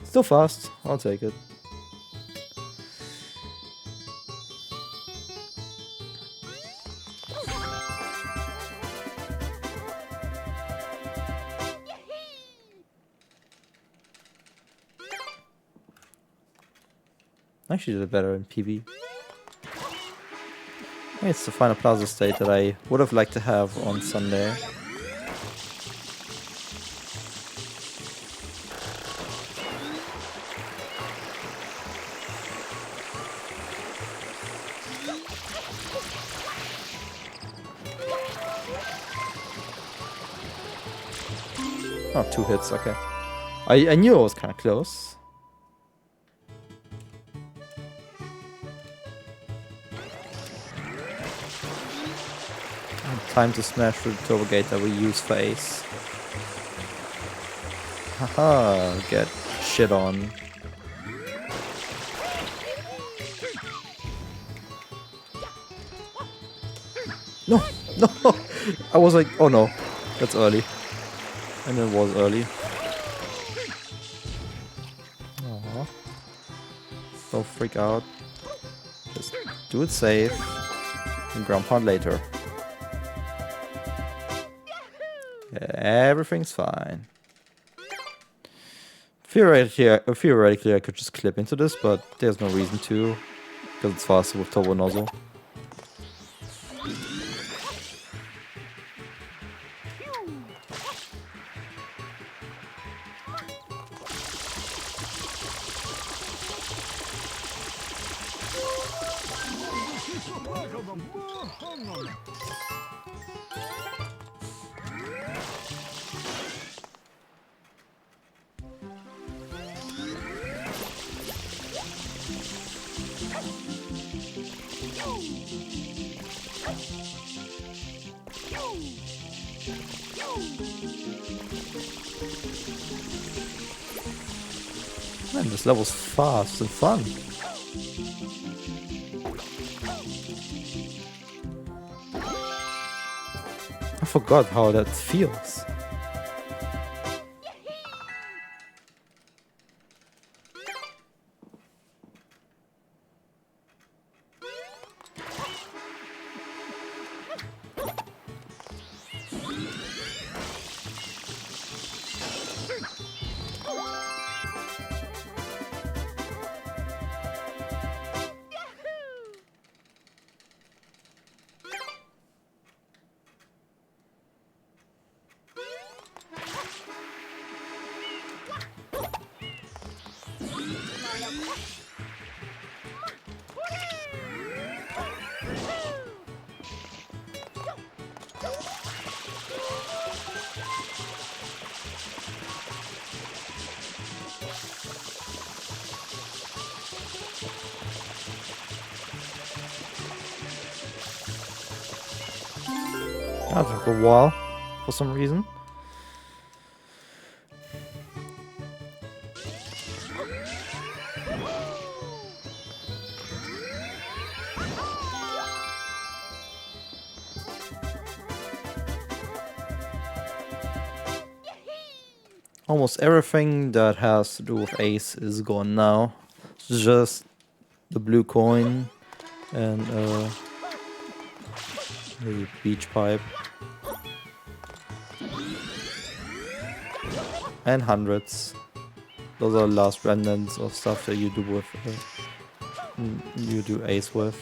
Still fast. I'll take it. I actually did it better in PB. It's the final plaza state that I would have liked to have on Sunday. Oh, 2 hits, okay. I knew it was kind of close. Time to smash through the turbo gate that we use for ace. Haha, get shit on. No, no! I was like, oh no, that's early. And it was early. Aww. Don't freak out. Just do it safe. And ground pound later. Everything's fine. Theoretically, I could just clip into this, but there's no reason to, because it's faster with turbo nozzle. Man, this level's fast and fun. I forgot how that feels. That took a while for some reason. Almost everything that has to do with Ace is gone now. It's just the blue coin and the beach pipe. And hundreds. Those are the last remnants of stuff that you do with you do Ace with.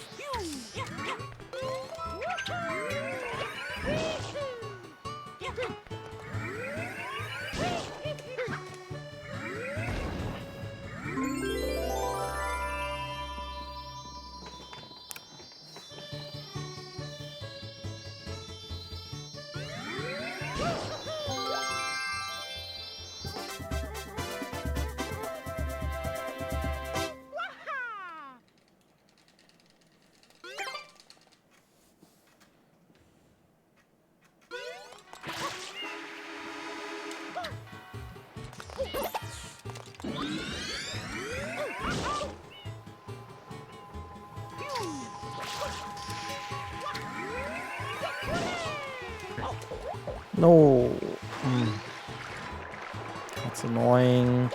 No. That's annoying.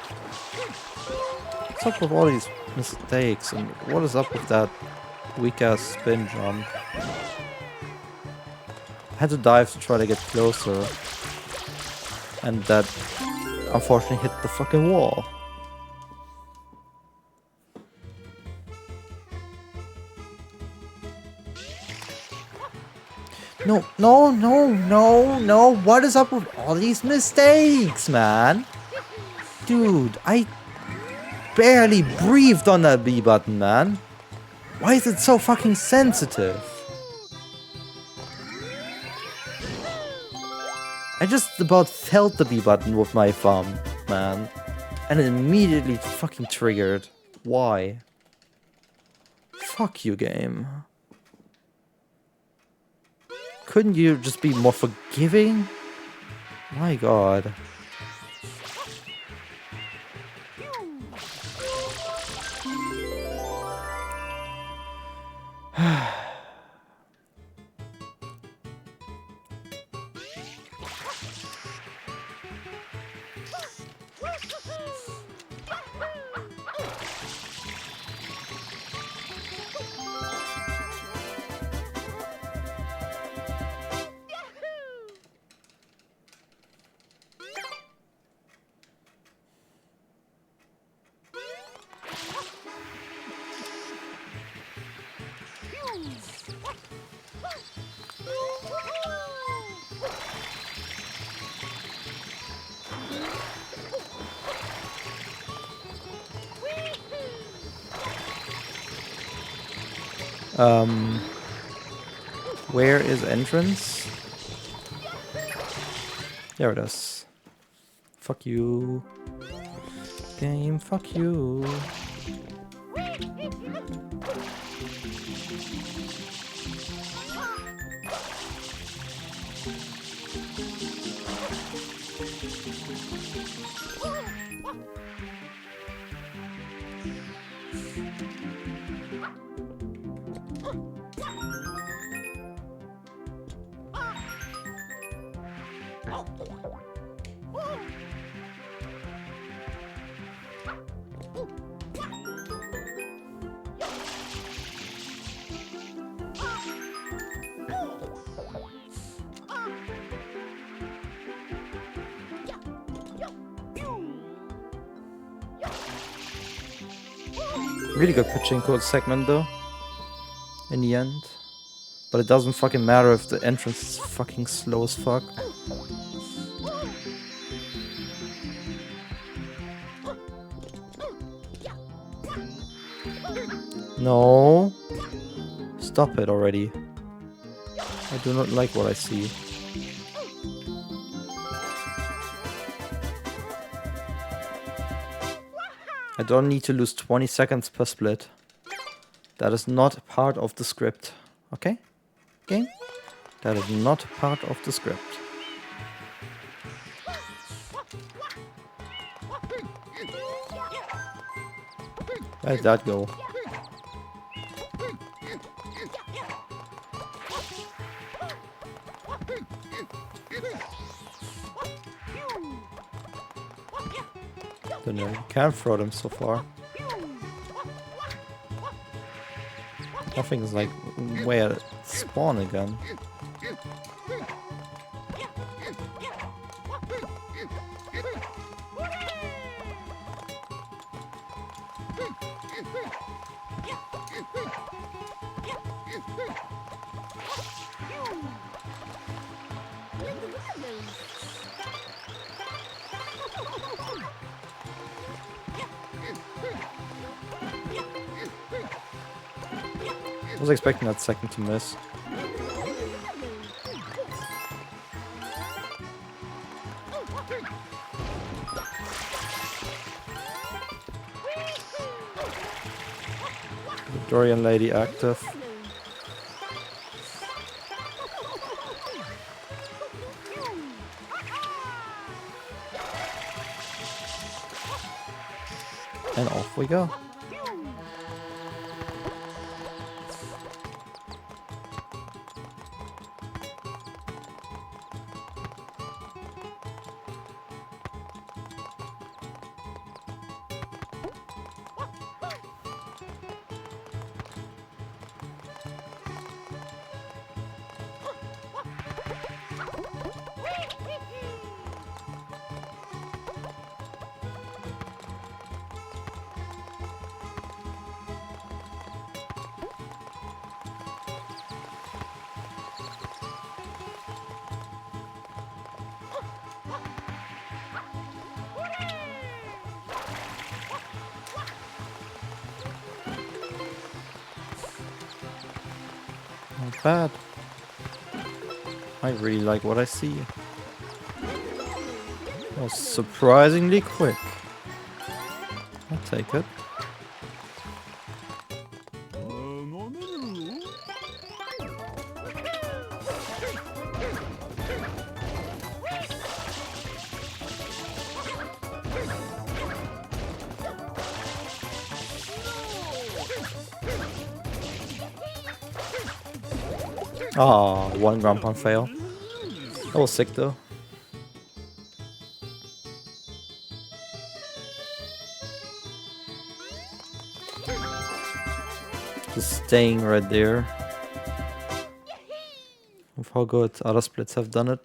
What's up with all these mistakes? And what is up with that weak ass spin jump? I had to dive to try to get closer. And that unfortunately hit the fucking wall. No, no, no, no, no. What is up with all these mistakes, man? Dude, I barely breathed on that B button, man. Why is it so fucking sensitive? I just about felt the B button with my thumb, man. And it immediately fucking triggered. Why? Fuck you, game. Couldn't you just be more forgiving? My god. Where is entrance? There it is. Fuck you. Game, fuck you. Really good pitching code segment though. In the end. But it doesn't fucking matter if the entrance is fucking slow as fuck. No. Stop it already. I do not like what I see. I don't need to lose 20 seconds per split. That is not part of the script. Okay? Game? That is not part of the script. Where did that go? Don't know, you can't throw them so far. Nothing is like where it spawn again. I was expecting that second to miss. Dorian lady active. And off we go. Not bad. I really like what I see. That was surprisingly quick. I'll take it. Ah, one ground pound fail. That was sick though. Just staying right there. Of how good other splits have done it.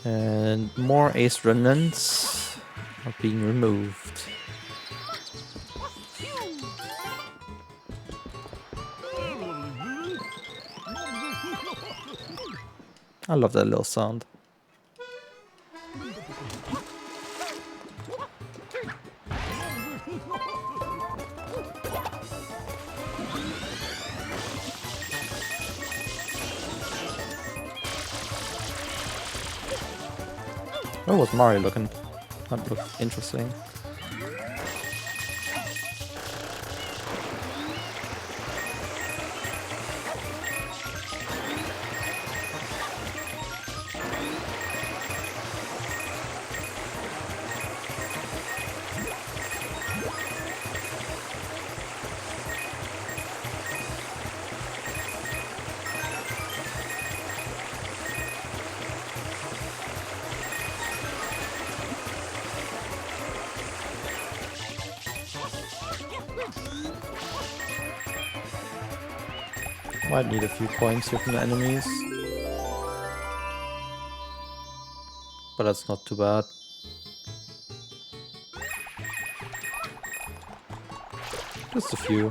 And more ace remnants are being removed. I love that little sound. Oh, what's Mario looking? That looked interesting. Might need a few points here from the enemies. But that's not too bad. Just a few.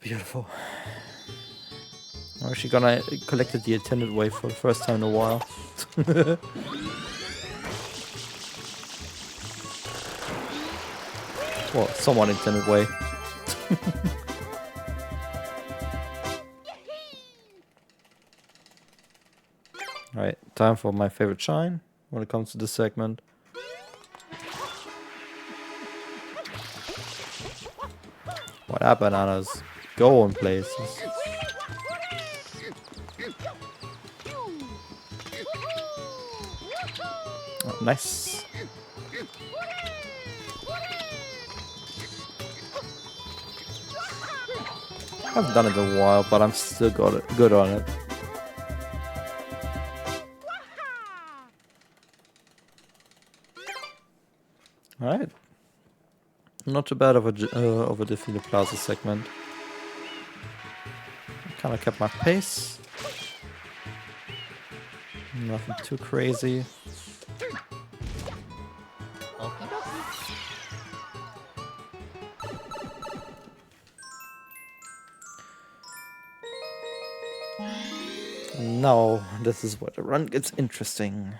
Beautiful. I'm actually gonna collect the attended way for the first time in a while. Well, somewhat intended way. Alright, time for my favorite shine when it comes to this segment. What up, bananas? Go in places. Oh, nice. I haven't done it in a while, but I'm still good on it. Alright. Not too bad of a defeated plaza segment. Kinda kept my pace. Nothing too crazy. Now, this is where the run gets interesting.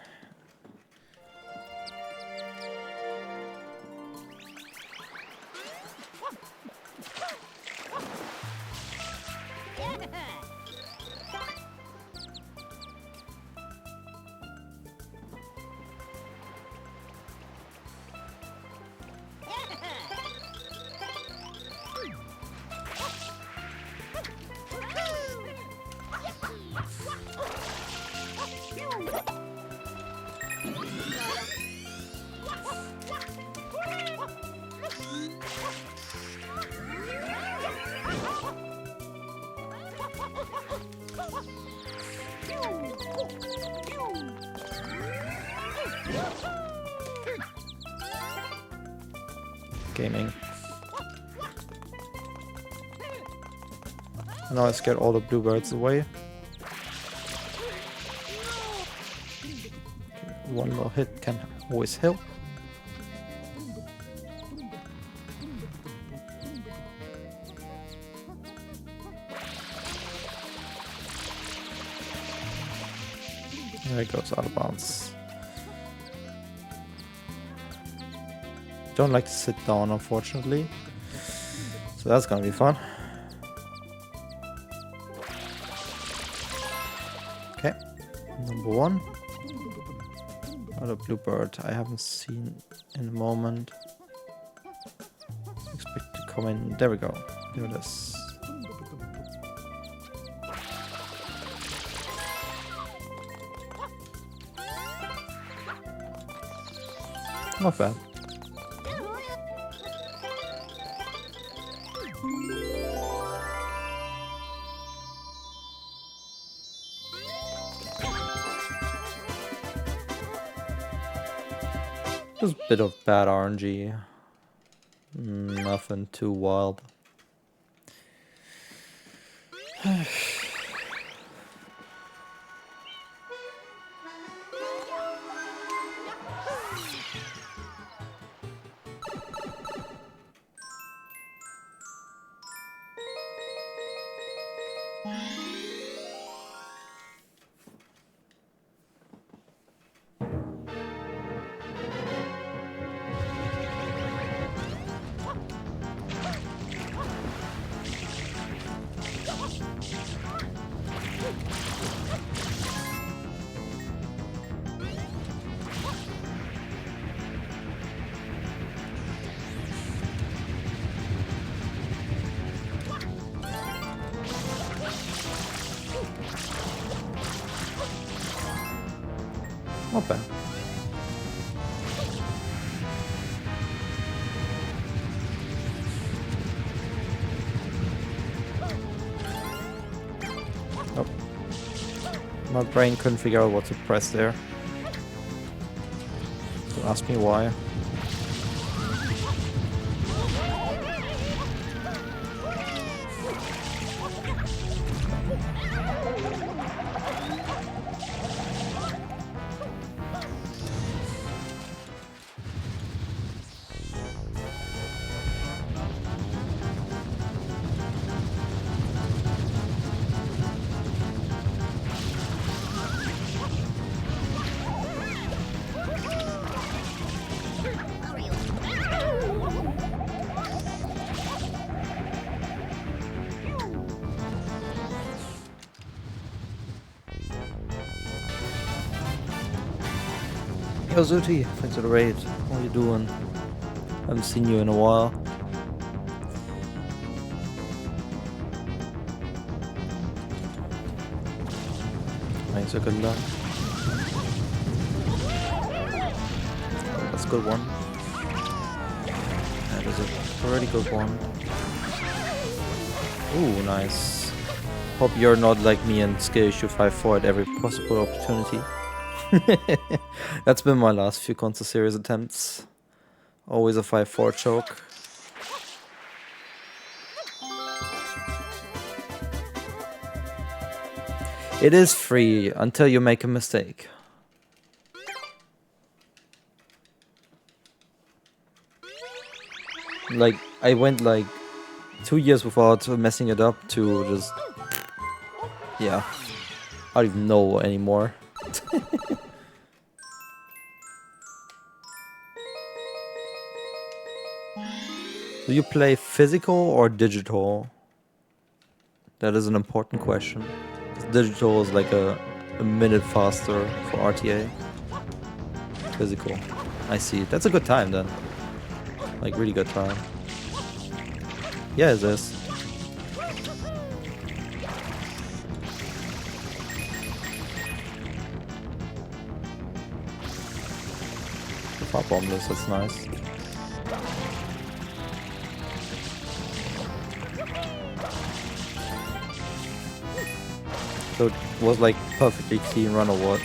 Gaming. Now I scared all the bluebirds away. One more hit can always help. There it goes, out of bounds. Don't like to sit down, unfortunately. So that's gonna be fun. Okay, number one. Another bluebird I haven't seen in a moment. Expect to come in. There we go. There it is. Not bad. Just a bit of bad RNG. Nothing too wild. Not bad. Oh. My brain couldn't figure out what to press there. Don't ask me why. Yo Zuti, thanks for the raid. How you doing? Haven't seen you in a while. Thanks, good luck. That's a good one. That is a pretty good one. Ooh, nice. Hope you're not like me and scale issue 5-4 at every possible opportunity. That's been my last few console series attempts. Always a 5-4 choke. It is free until you make a mistake. Like, I went like 2 years without messing it up to just... Yeah. I don't even know anymore. Do you play physical or digital? That is an important question. Digital is like a minute faster for RTA. Physical. I see. That's a good time then. Like really good time. Yeah, it is. The far bombless, that's nice. So it was like perfectly clean run or what?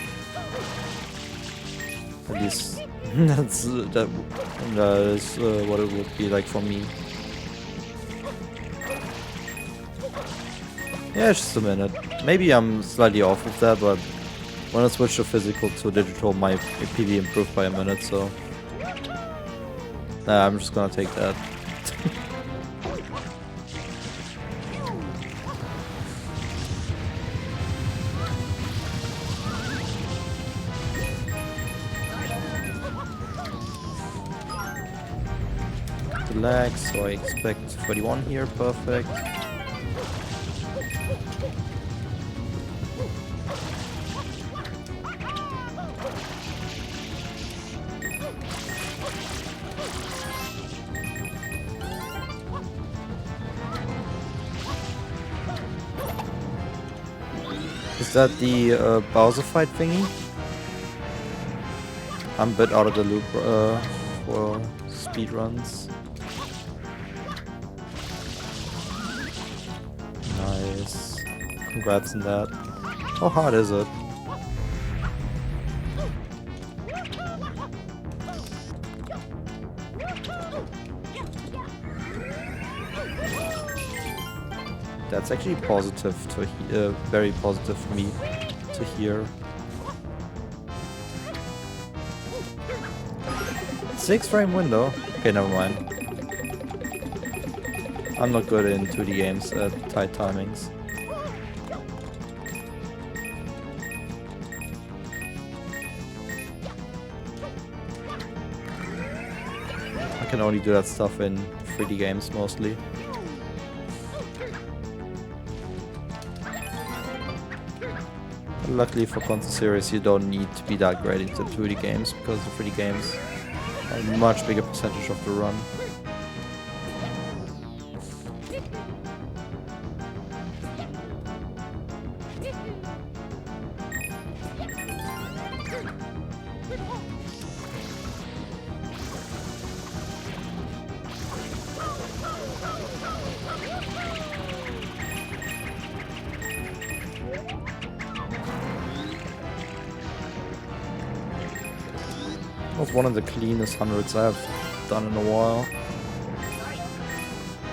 At least that is what it would be like for me. Yeah, it's just a minute. Maybe I'm slightly off with that, but when I switched to physical to digital, my PV improved by a minute, so... Nah, I'm just gonna take that. Relax, so I expect 31 here, perfect. Is that the Bowser fight thingy? I'm a bit out of the loop for speedruns. Nice. Congrats on that. How hard is it? That's actually positive to very positive for me to hear. 6-frame window? Okay, never mind. I'm not good in 2D games at tight timings. I can only do that stuff in 3D games mostly. Luckily for console series, you don't need to be that great into 2D games because the 3D games are a much bigger percentage of the run. That was one of the cleanest 100s I've done in a while.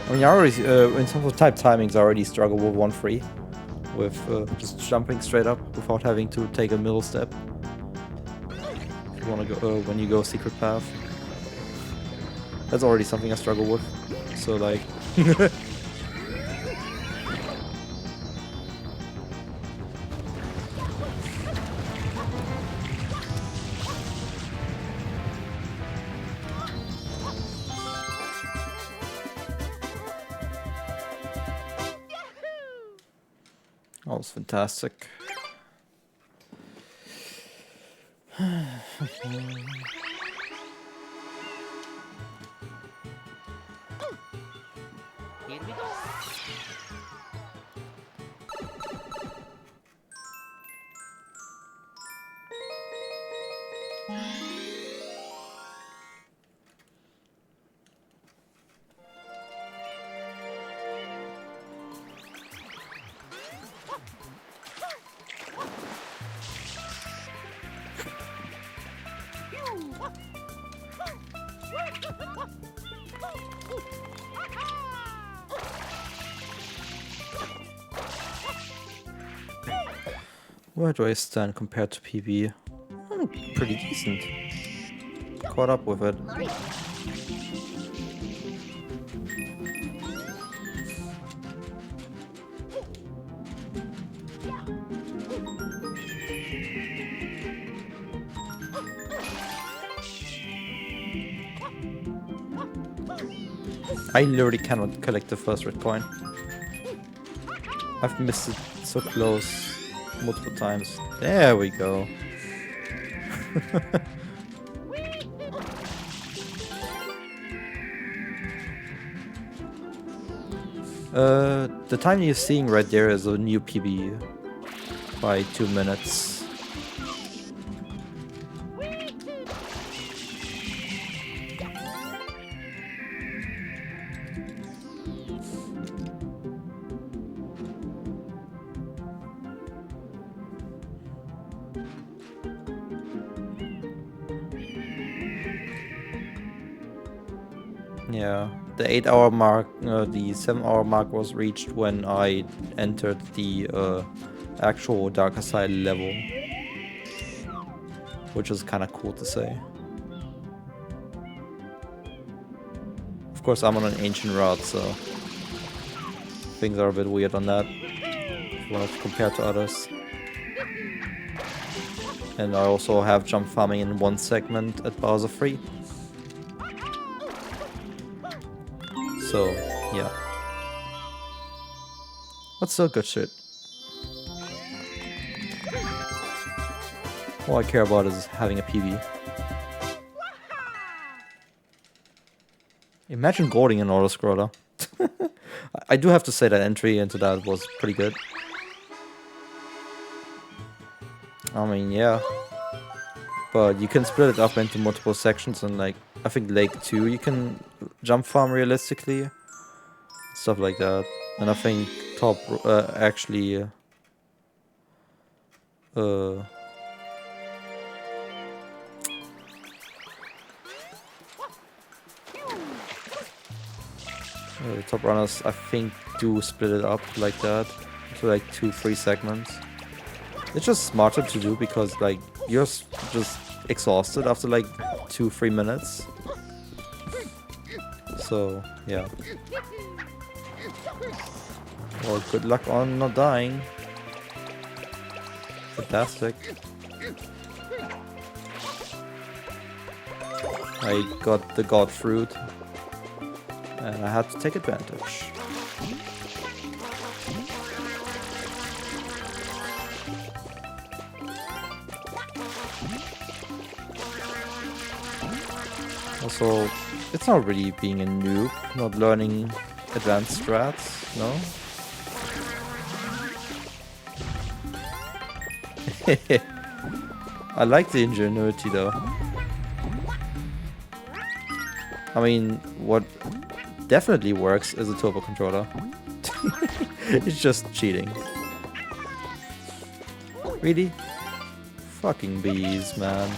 I mean, I already, in terms of type timings, I already struggle with 1-3. With just jumping straight up without having to take a middle step. If you want to go, when you go secret path. That's already something I struggle with. So, like... That was fantastic. Where do I stand compared to PB? Pretty decent. Caught up with it. I literally cannot collect the first red coin. I've missed it so close multiple times. There we go. The time you're seeing right there is a new PB by 2 minutes. Yeah, the 8-hour mark, the 7-hour mark was reached when I entered the actual darker side level, which is kind of cool to say. Of course, I'm on an ancient route, so things are a bit weird on that if you want to compare to others. And I also have jump farming in one segment at Bowser Free. So, yeah. But still good shit. All I care about is having a PB. Imagine golding an auto-scroller. I do have to say that entry into that was pretty good. I mean, yeah. But you can split it up into multiple sections, and like, I think Lake 2 you can jump farm realistically. Stuff like that. And I think top actually Top runners, I think, do split it up like that to like 2-3 segments. It's just smarter to do because like you're just exhausted after like 2-3 minutes. So yeah. Well, good luck on not dying. Fantastic. I got the god fruit and I had to take advantage. Also, it's not really being a noob, not learning advanced strats, no? I like the ingenuity though. I mean, what definitely works is a turbo controller. It's just cheating. Really? Fucking bees, man.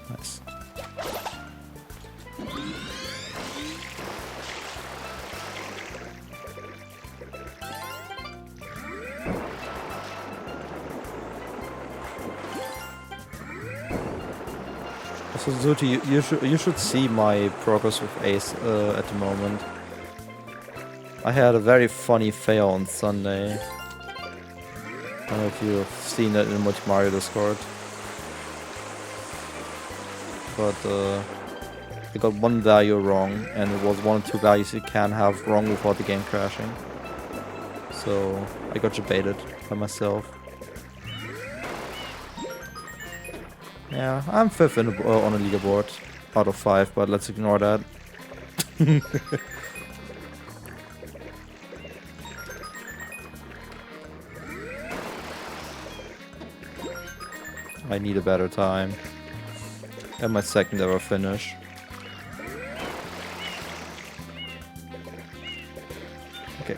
Nice. So Zuti, you should see my progress with Ace at the moment. I had a very funny fail on Sunday. I don't know if you've seen that in the Mario Discord. But I got one value wrong, and it was one or two values you can have wrong without the game crashing. So I got debated by myself. Yeah, I'm 5th in on a leaderboard out of 5, but let's ignore that. I need a better time. And my second ever finish. Okay.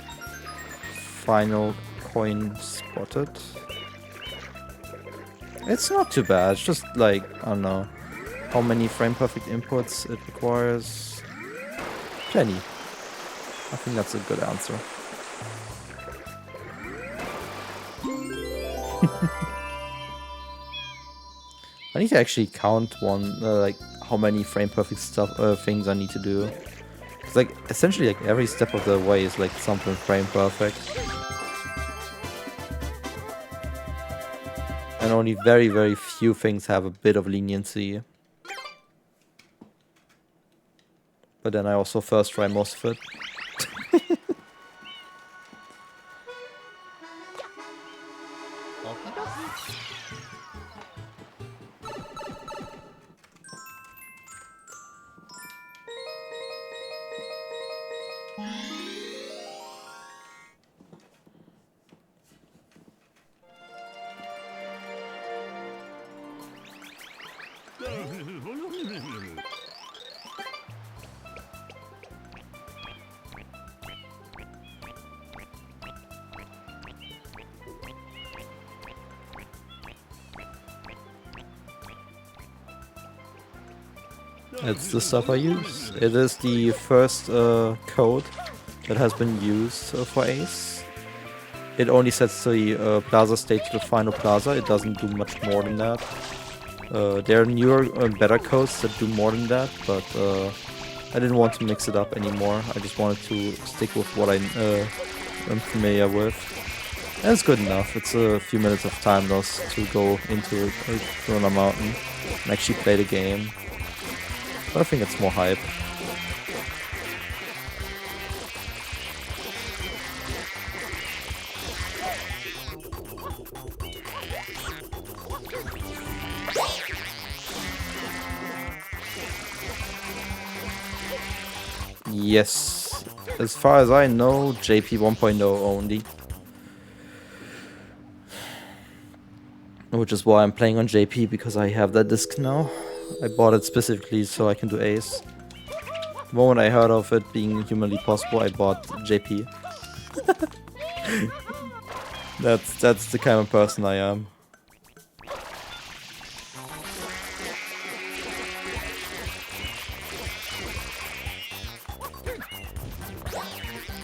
Final coin spotted. It's not too bad. It's just like, I don't know, how many frame perfect inputs it requires. Plenty. I think that's a good answer. I need to actually count like how many frame perfect things I need to do. It's like essentially like every step of the way is like something frame perfect. And only very, very few things have a bit of leniency. But then I also first try most of it. It's the stuff I use. It is the first code that has been used for Ace. It only sets the plaza state to the final plaza. It doesn't do much more than that. There are newer better codes that do more than that, but I didn't want to mix it up anymore. I just wanted to stick with what I am familiar with. And it's good enough. It's a few minutes of time lost to go into a mountain and actually play the game. But I think it's more hype. Yes, as far as I know, JP 1.0 only. Which is why I'm playing on JP, because I have that disc now. I bought it specifically so I can do Ace. The moment I heard of it being humanly possible, I bought JP. That's the kind of person I am.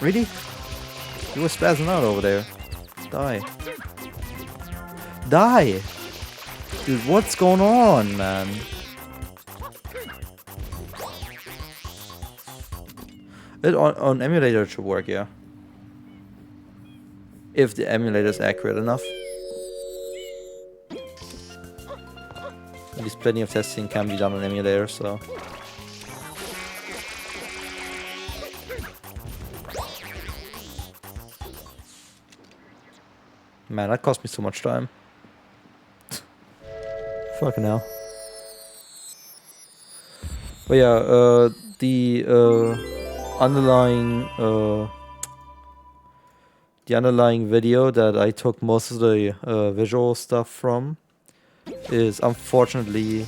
Really? You were spazzing out over there. Die. Die! Dude, what's going on, man? It on emulator it should work, yeah. If the emulator is accurate enough. At least plenty of testing can be done on emulator, so. Man, that cost me so much time. Fucking hell. But yeah, the underlying video that I took most of the visual stuff from is unfortunately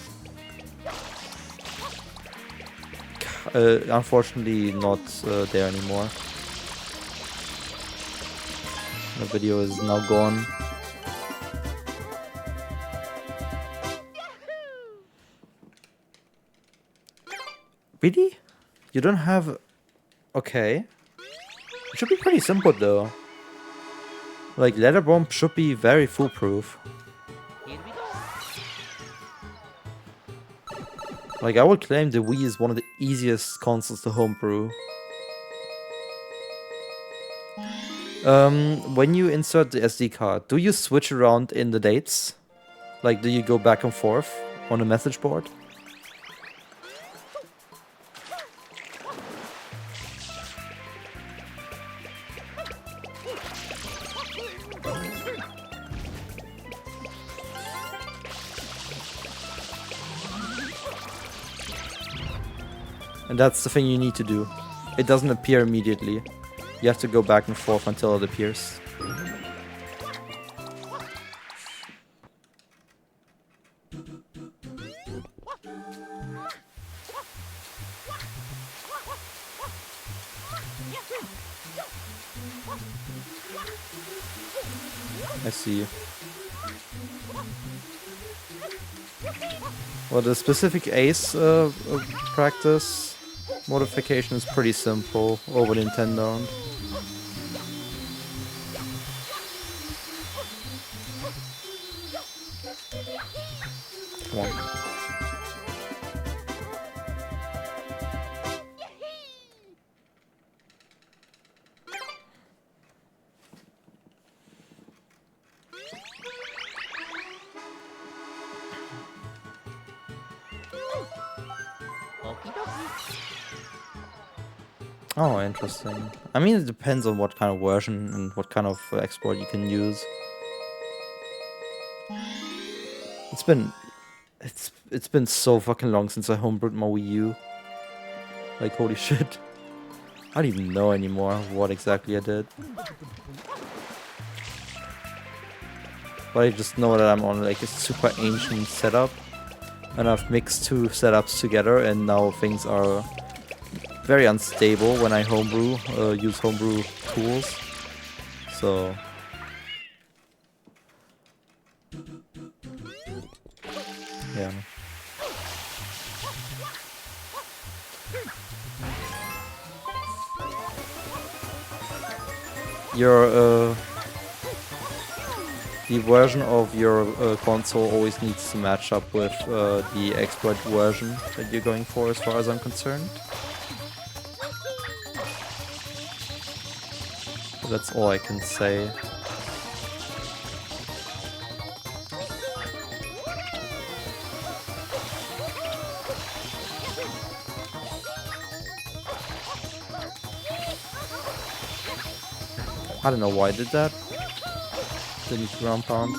not there anymore. The video is now gone. Really? You don't have... Okay. It should be pretty simple though. Like, Leather Bomb should be very foolproof. Like, I would claim the Wii is one of the easiest consoles to homebrew. When you insert the SD card, do you switch around in the dates? Like, do you go back and forth on the message board? And that's the thing you need to do. It doesn't appear immediately. You have to go back and forth until it appears. I see. Well, the specific Ace practice modification is pretty simple over Nintendo. Come on. Oh, interesting. I mean, it depends on what kind of version and what kind of export you can use. It's been so fucking long since I homebrewed my Wii U. Like, holy shit. I don't even know anymore what exactly I did. But I just know that I'm on like a super ancient setup. And I've mixed two setups together and now things are very unstable when I homebrew, use homebrew tools. So... yeah. your the version of your console always needs to match up with the exploit version that you're going for, as far as I'm concerned. But that's all I can say. I don't know why I did that. Didn't need to ground pound.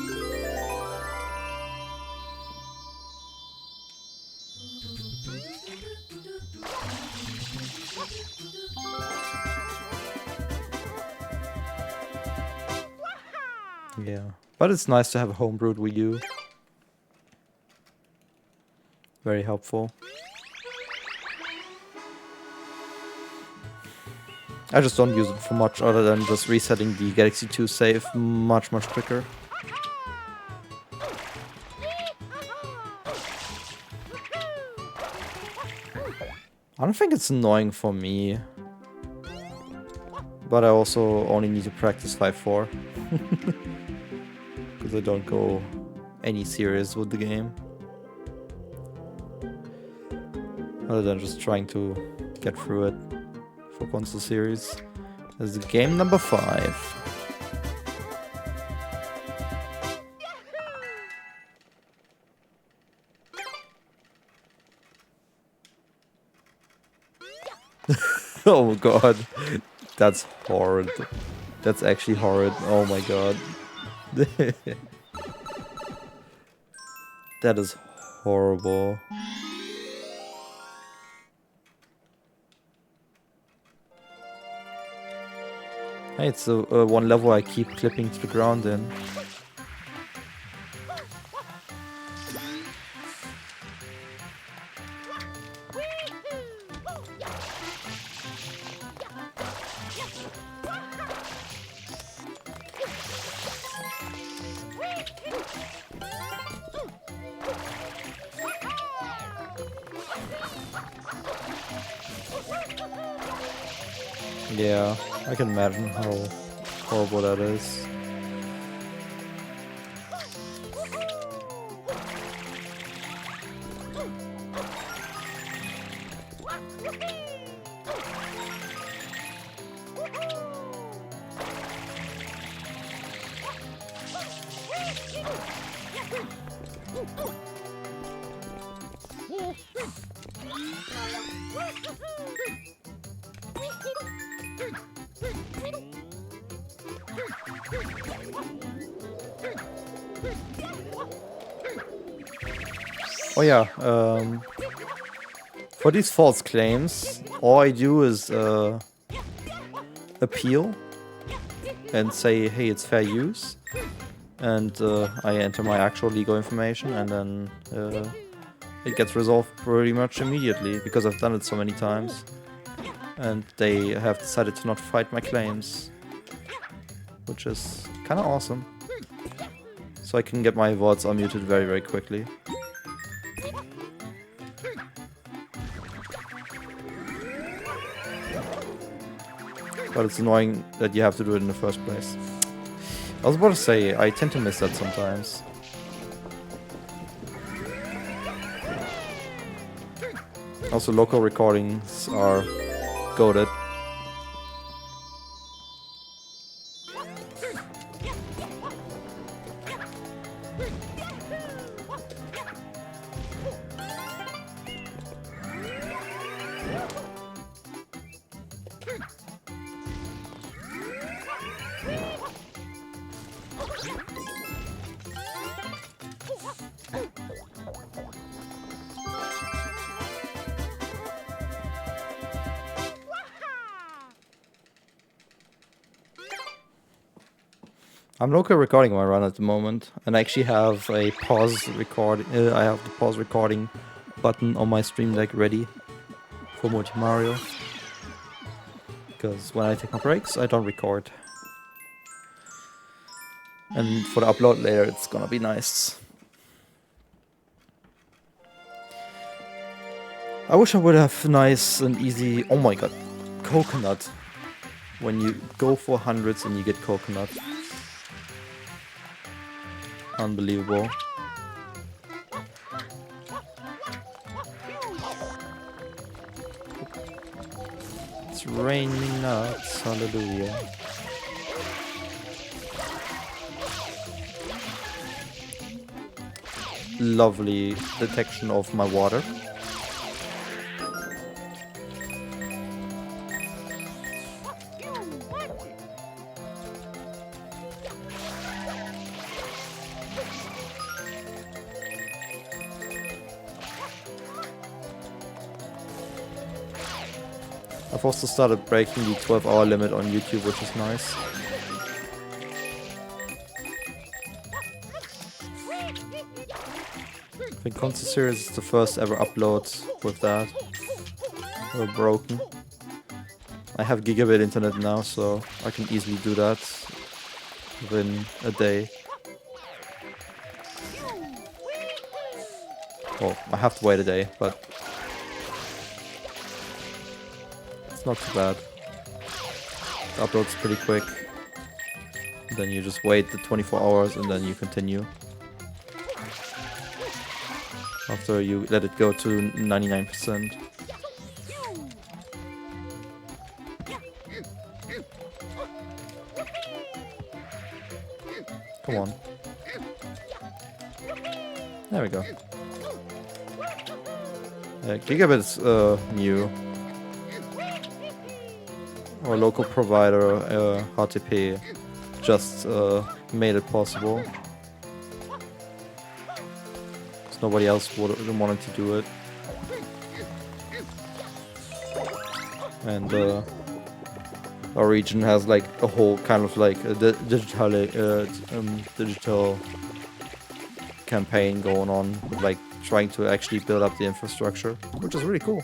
Yeah, but it's nice to have a homebrewed Wii U. Very helpful. I just don't use it for much other than just resetting the Galaxy 2 save much quicker. I don't think it's annoying for me. But I also only need to practice 5-4. Because I don't go any serious with the game. Other than just trying to get through it for console series. This is game number 5. Oh god. That's horrid. That's actually horrid. Oh my god. That is horrible. Hey, it's the one level I keep clipping to the ground in. Yeah, I can imagine how horrible that is. Oh yeah, for these false claims, all I do is appeal and say, hey, it's fair use, and I enter my actual legal information, and then it gets resolved pretty much immediately, because I've done it so many times, and they have decided to not fight my claims, which is kind of awesome. So I can get my VODs unmuted very quickly. But it's annoying that you have to do it in the first place. I was about to say, I tend to miss that sometimes. Also, local recordings are goated. I'm local recording my run at the moment, and I actually have a pause record. I have the pause recording button on my Stream Deck ready for Mario. Because when I take my breaks, I don't record. And for the upload later, it's gonna be nice. I wish I would have nice and easy. Oh my god, coconut. when you go for hundreds and you get coconut. Unbelievable. It's raining nuts, hallelujah. Lovely detection of my water. I've also started breaking the 12-hour limit on YouTube, which is nice. I think Concert Series is the first ever upload with that. Broken. I have gigabit internet now, so I can easily do that within a day. Well, I have to wait a day, but it's not too bad. The upload's pretty quick. Then you just wait the 24 hours and then you continue. After you let it go to 99%. Come on. There we go. Gigabit's new. Our local provider, HTP, just made it possible. Because nobody else wanted to do it. And our region has like a whole kind of like a digital campaign going on, with, like trying to actually build up the infrastructure, which is really cool.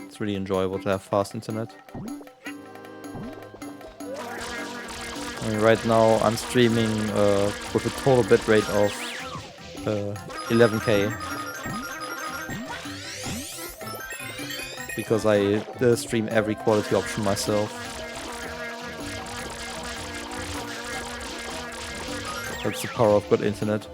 It's really enjoyable to have fast internet. I mean, right now I'm streaming with a total bitrate of 11K. Because I stream every quality option myself. That's the power of good internet.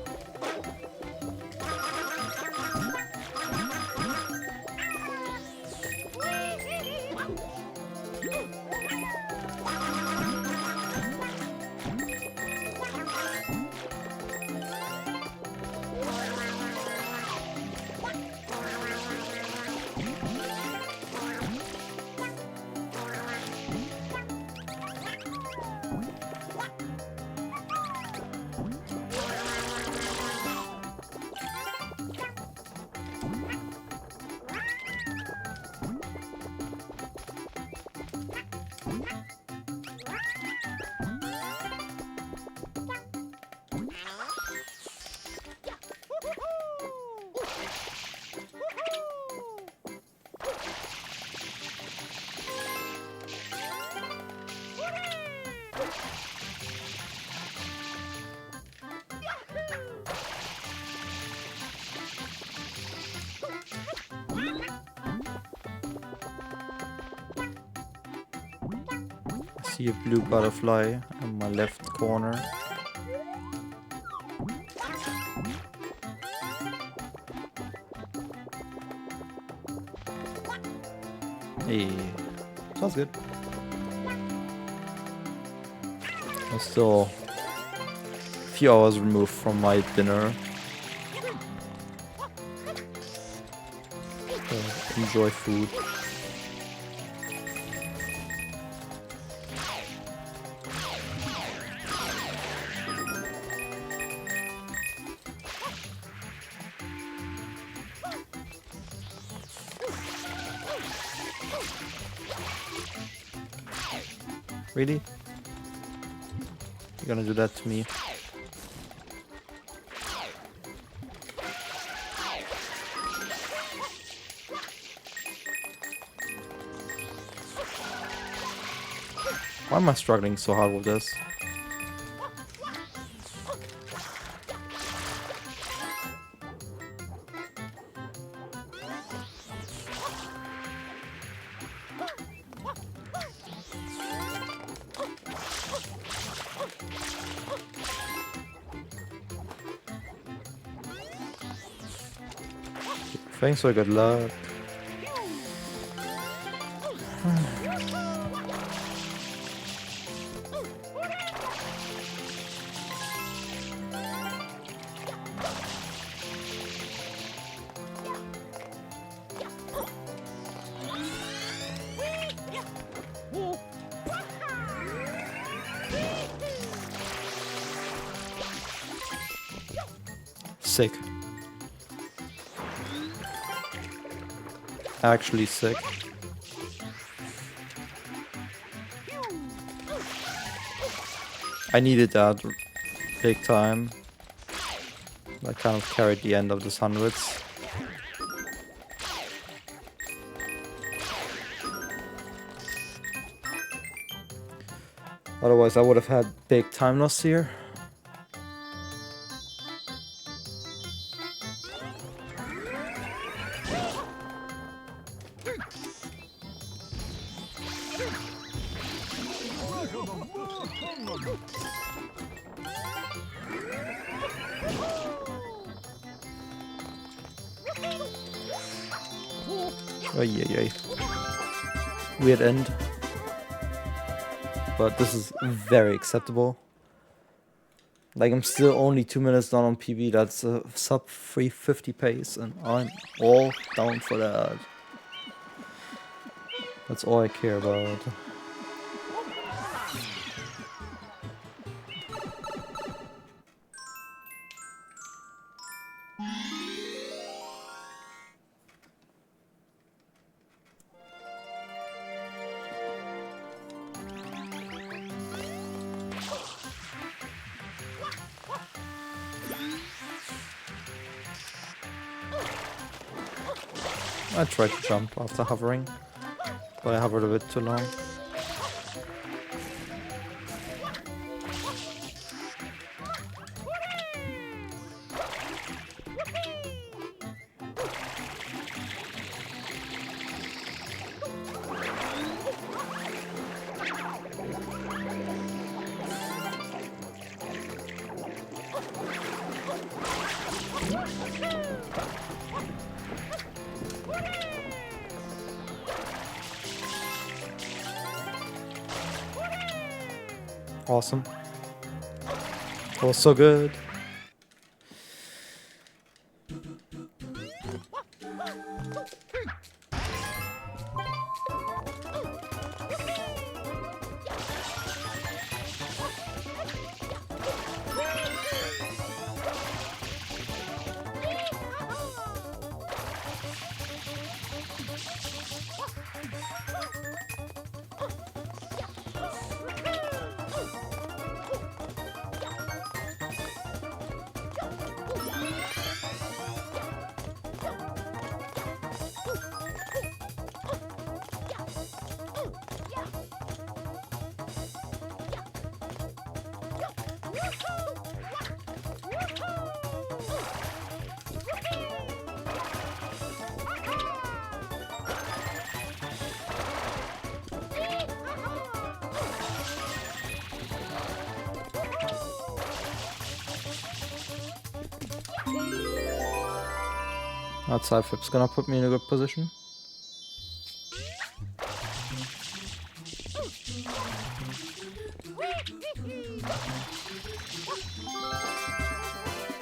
I see a blue butterfly in my left corner. Hey, sounds good. I'm still a few hours removed from my dinner. Enjoy food. Really? You're gonna do that to me? Why am I struggling so hard with this? Thanks for good luck. Sick. Actually sick. I needed that big time. That kind of carried the end of this hundreds. Otherwise I would have had big time loss here. Oy. Weird end. But this is very acceptable. Like, I'm still only 2 minutes down on PB. That's a sub 350 pace, and I'm all down for that. That's all I care about. I tried to jump after hovering, but I hovered a bit too long. Awesome. That was so good. That side flip's gonna put me in a good position.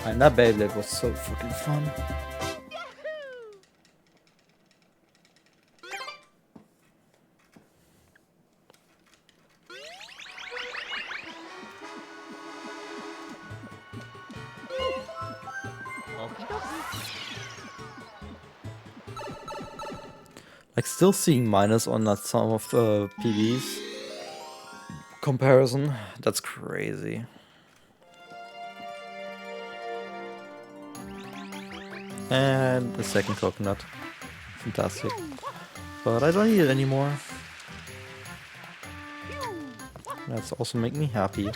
And that Beyblade was so freaking fun. Like, still seeing minus on that some of the PBs comparison. That's crazy. And the second coconut. Fantastic. But I don't need it anymore. That's also make me happy.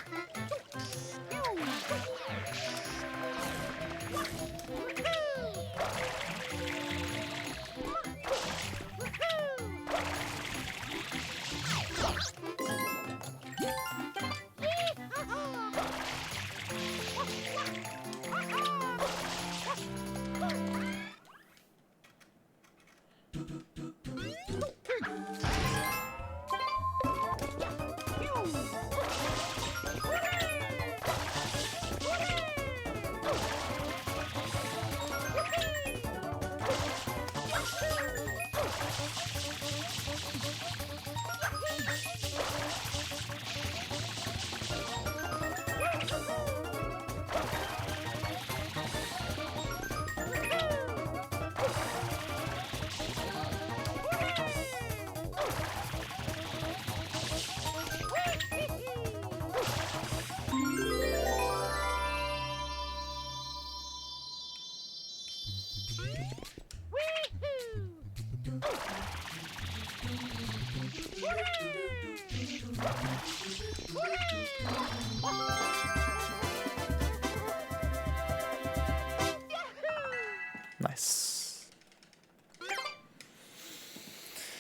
Nice.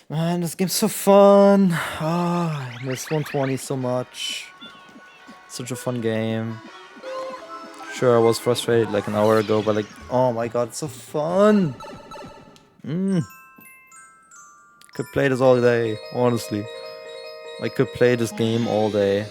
Man, this game's so fun. Ah, I miss 120 so much. Such a fun game. Sure, I was frustrated like an hour ago, but like, oh my god, it's so fun. Could play this all day, honestly. I could play this game all day.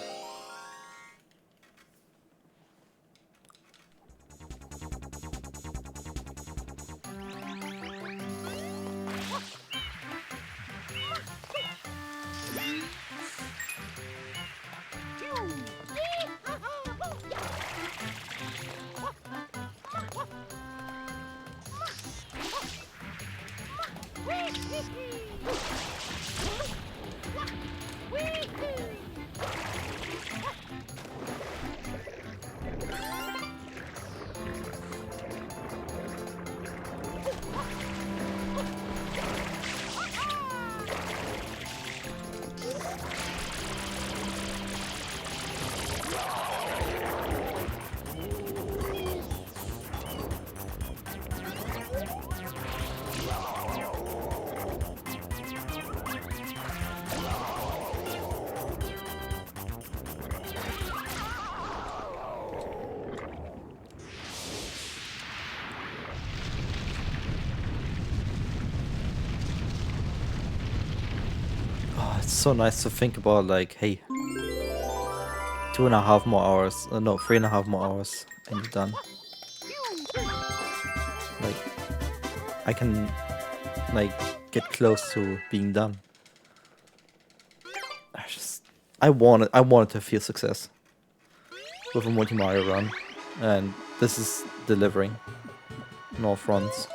It's so nice to think about, like, hey, 2.5 more hours, no, 3.5 more hours, and you're done. Like, I can, like, get close to being done. I wanted to feel success with a multi-Mario run, and this is delivering on all fronts.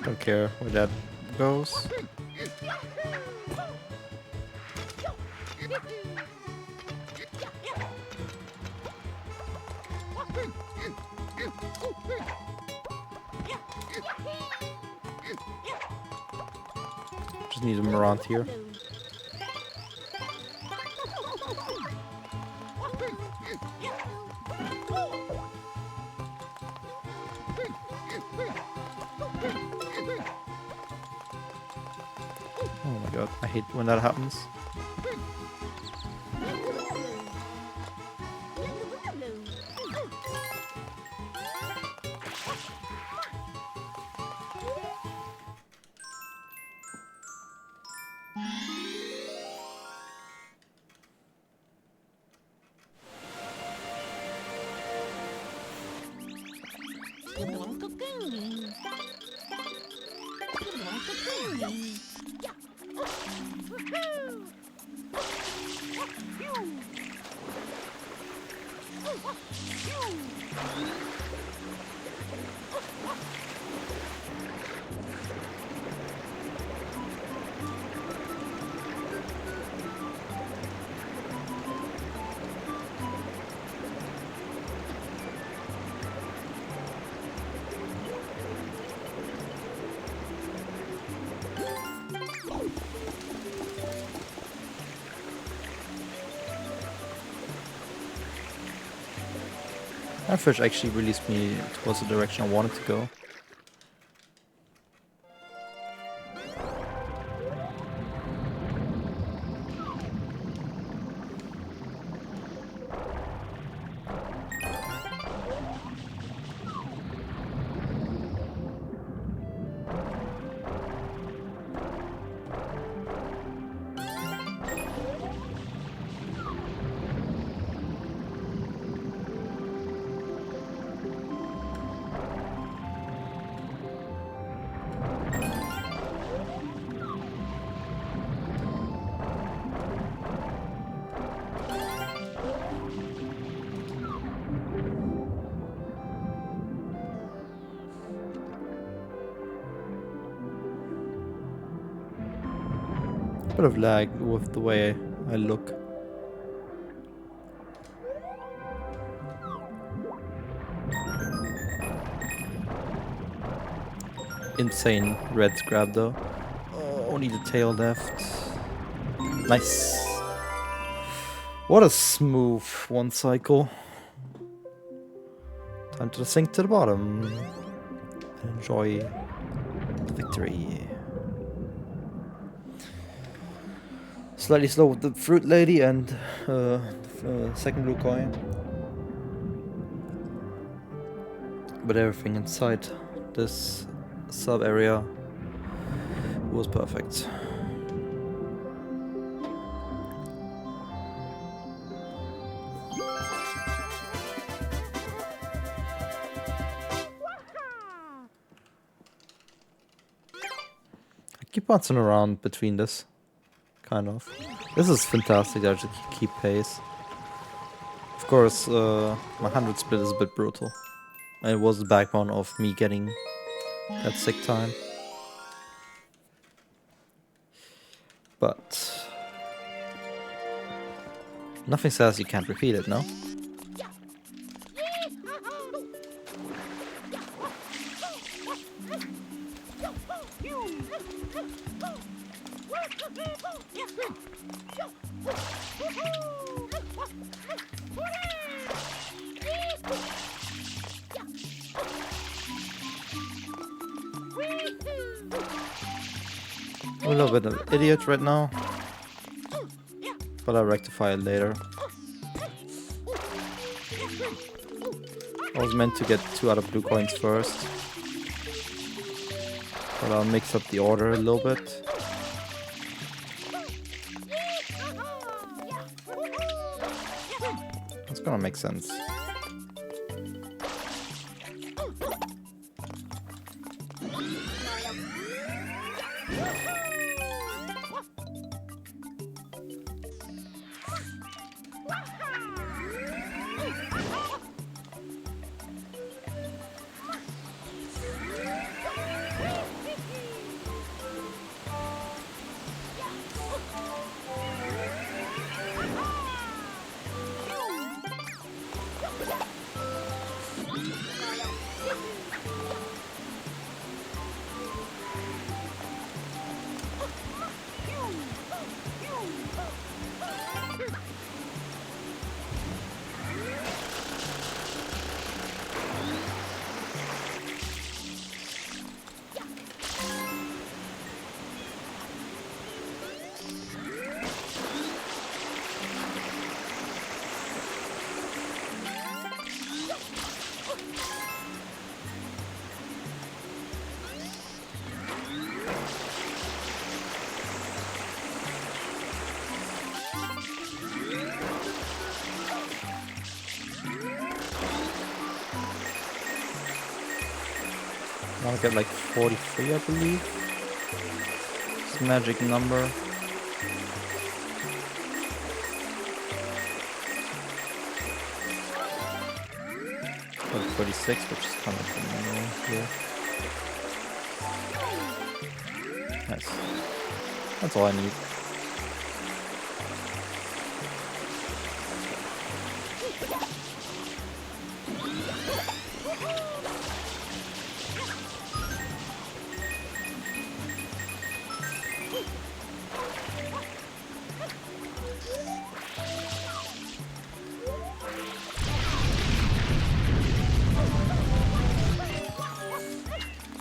Don't care where that goes. Just need him around here. Oh my god, I hate when that happens. That fish actually released me towards the direction I wanted to go. Bit of lag with the way I look. Insane red grab though. Oh, only the tail left. Nice. What a smooth one cycle. Time to sink to the bottom. And enjoy the victory. Slightly slow with the fruit lady and the second blue coin. But everything inside this sub area was perfect. I keep bouncing around between this, kind of. This is fantastic, I just keep pace. Of course, my 100 split is a bit brutal. And it was the backbone of me getting that sick time. But nothing says you can't repeat it, no? I'm a little bit of an idiot right now, but I'll rectify it later. I was meant to get 2 other blue coins first, but I'll mix up the order a little bit. It's gonna make sense. I'll get like 43, I believe. It's a magic number. Or 36, which is kind of the manual here. Nice. That's all I need.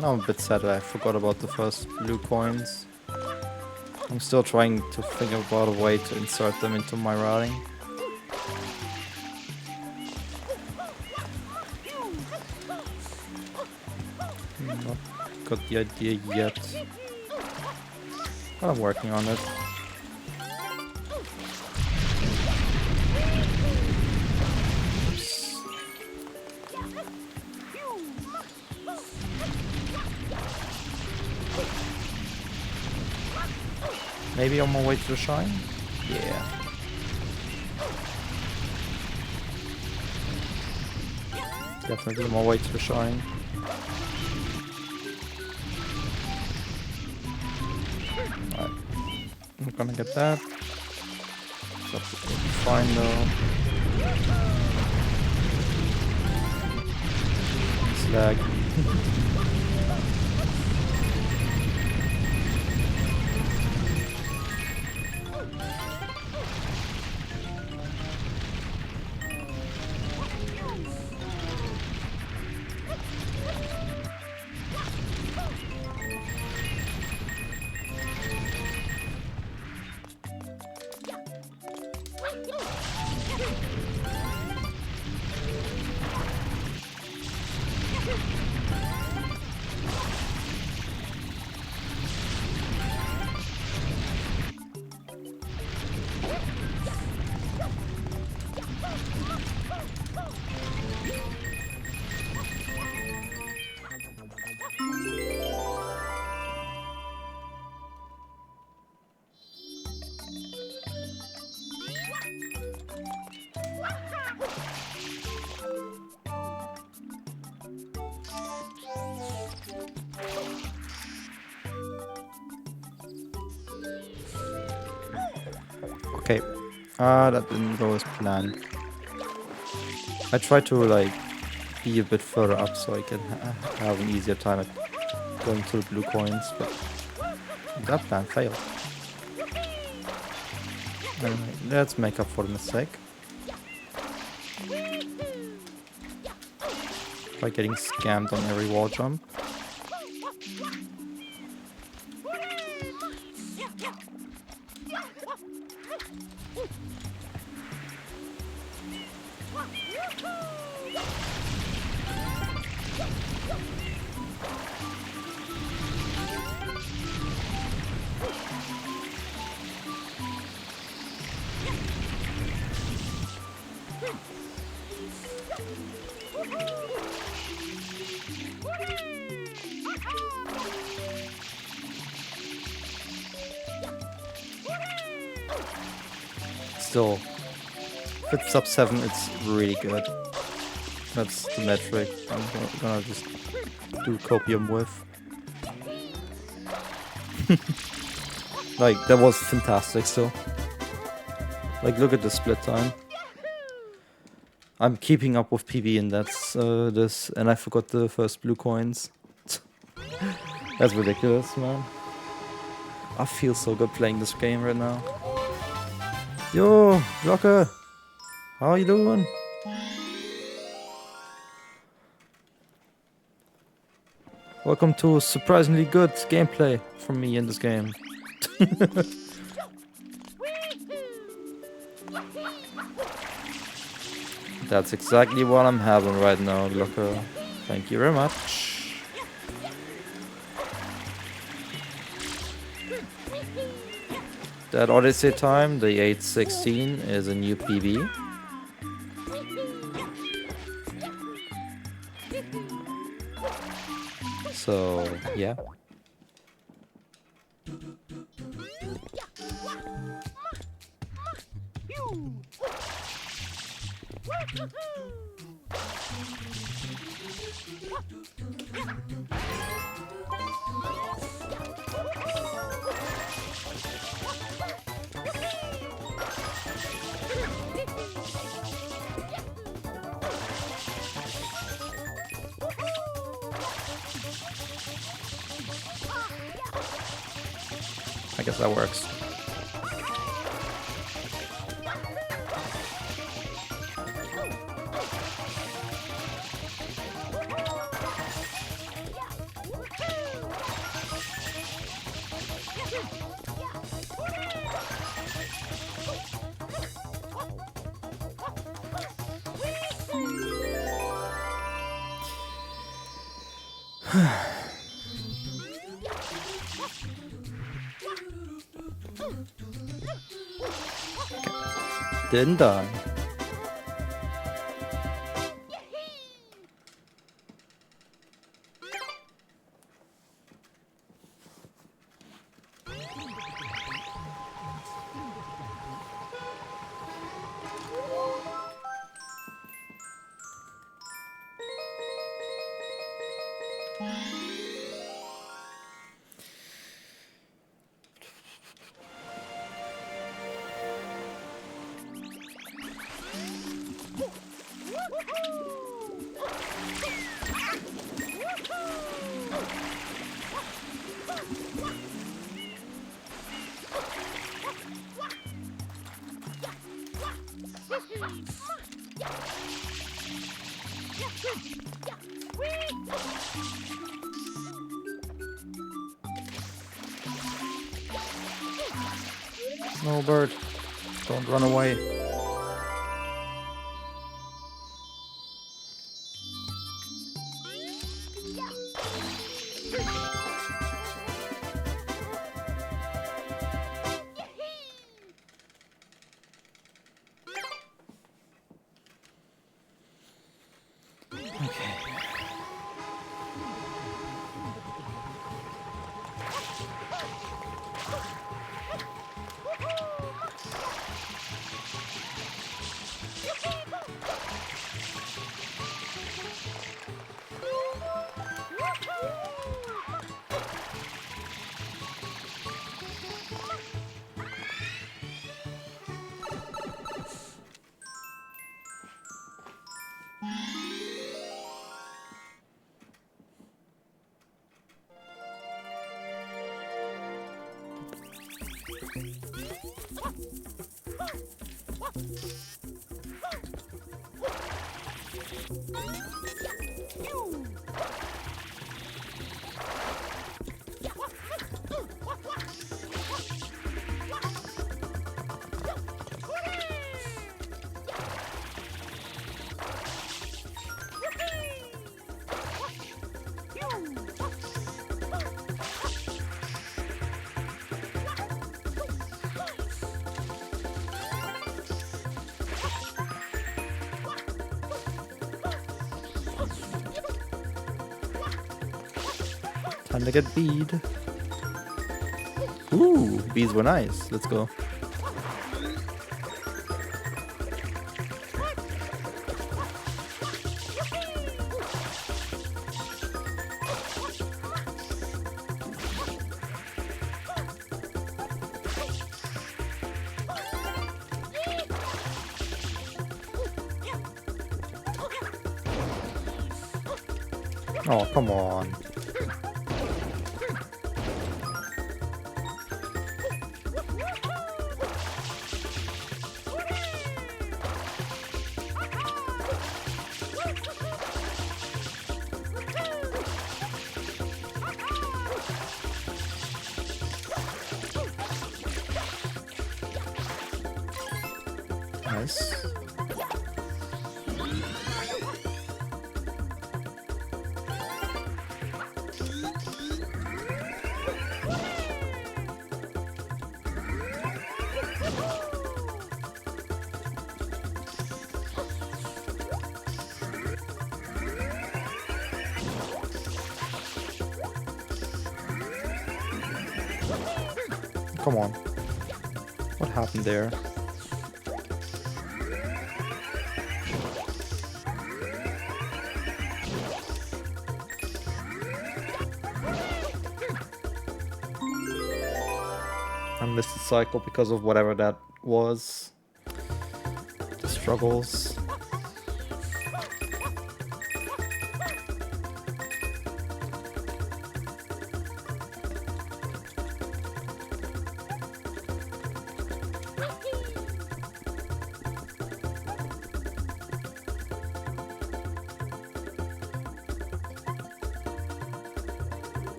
Now I'm a bit sad that I forgot about the first blue coins. I'm still trying to think about a way to insert them into my routing. Not got the idea yet, but I'm working on it. Maybe on my way to the shrine? Yeah. Definitely on my way to the shrine. Alright. I'm gonna get that. That's fine though. Slag. Okay. That didn't go as planned. I tried to like be a bit further up so I can have an easier time at going to the blue coins, but that plan failed. Anyway, let's make up for the mistake by getting scammed on every wall jump. Still, if it's sub 7, it's really good. That's the metric I'm gonna just do copium with. Like, that was fantastic still. Like, look at the split time. I'm keeping up with PB and that's this, and I forgot the first blue coins. That's ridiculous, man. I feel so good playing this game right now. Yo, Blocker! How are you doing? Welcome to surprisingly good gameplay from me in this game. That's exactly what I'm having right now, Blocker. Thank you very much. That Odyssey time, the 8:16, is a new PB. So, yeah. I guess that works. Didn't die. No, bird. Don't run away. Time to get bead. Ooh, beads were nice. Let's go. Oh, come on. Nice. Come on. What happened there? I missed the cycle because of whatever that was. The struggles.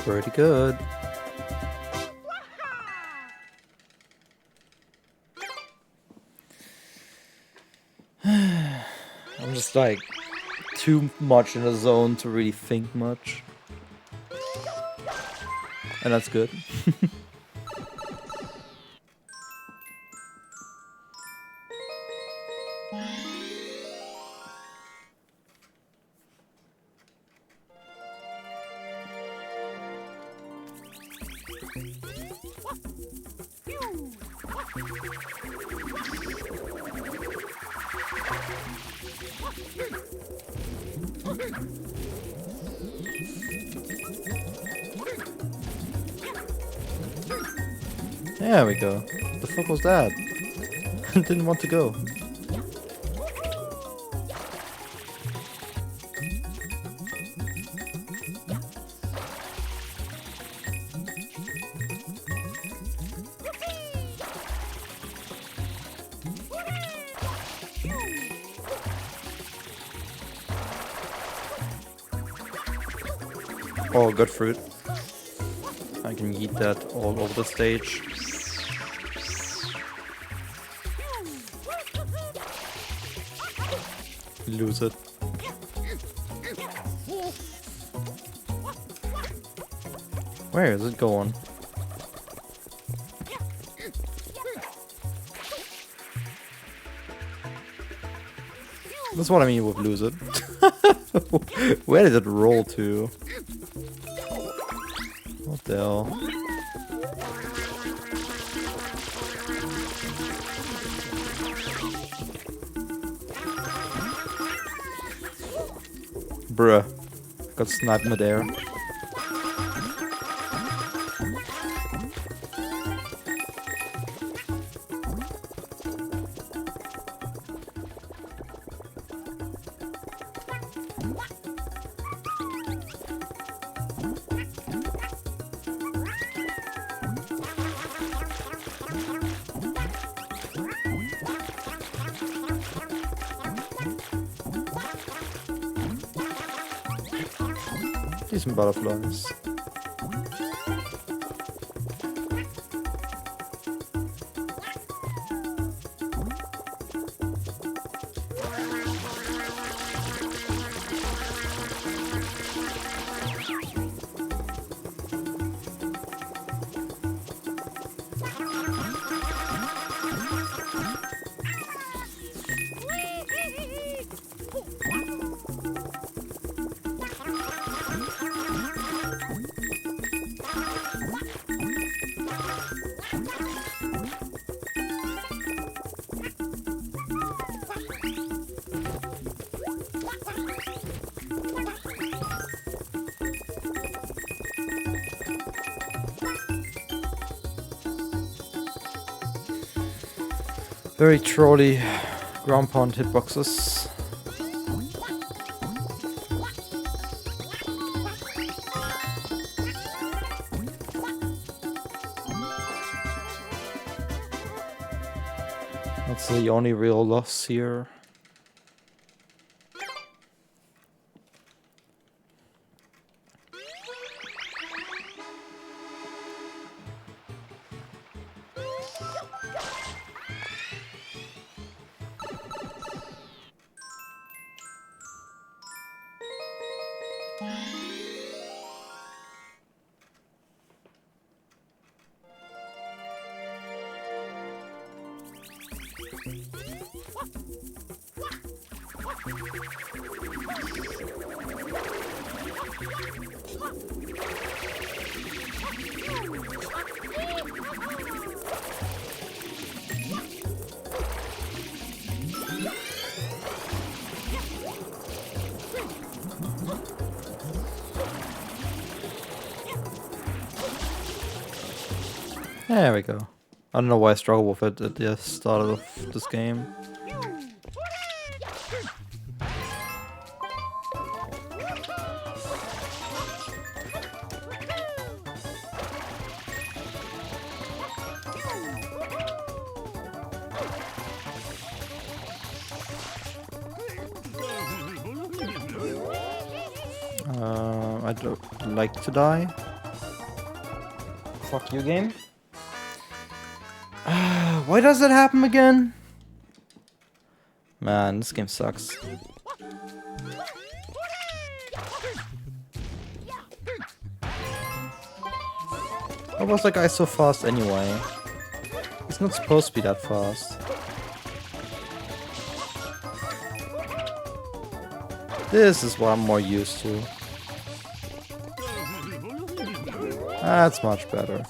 Pretty good. I'm just like too much in the zone to really think much. And that's good. There we go. What the fuck was that? Didn't want to go. Oh, good fruit. I can eat that all over the stage. Lose it. Where is it going? That's what I mean with lose it. Where did it roll to? What the hell? Bruh. Got sniped midair. Decent butterflies. Very trolly ground pound hitboxes. That's the only real loss here. There we go. I don't know why I struggle with it at the start of this game. I don't like to die. Fuck you, game. Why does that happen again? Man, this game sucks. Why was that guy so fast anyway? He's not supposed to be that fast. This is what I'm more used to. That's much better.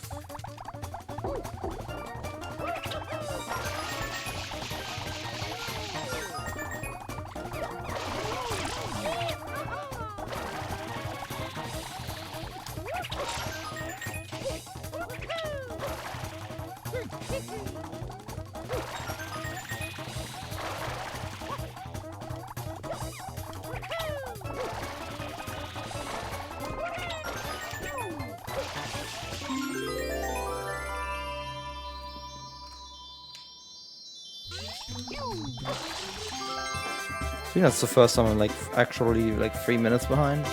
I think that's the first time I'm like actually like 3 minutes behind.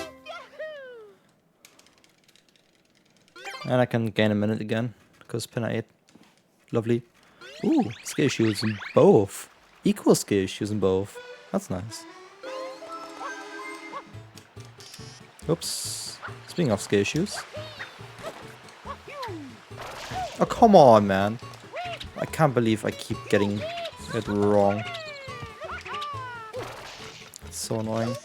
And I can gain a minute again because pin 8. Lovely. Ooh, skill issues in both. Equal skill issues in both. That's nice. Oops. Speaking of skill issues. Oh, come on, man. I can't believe I keep getting it wrong. It's so annoying.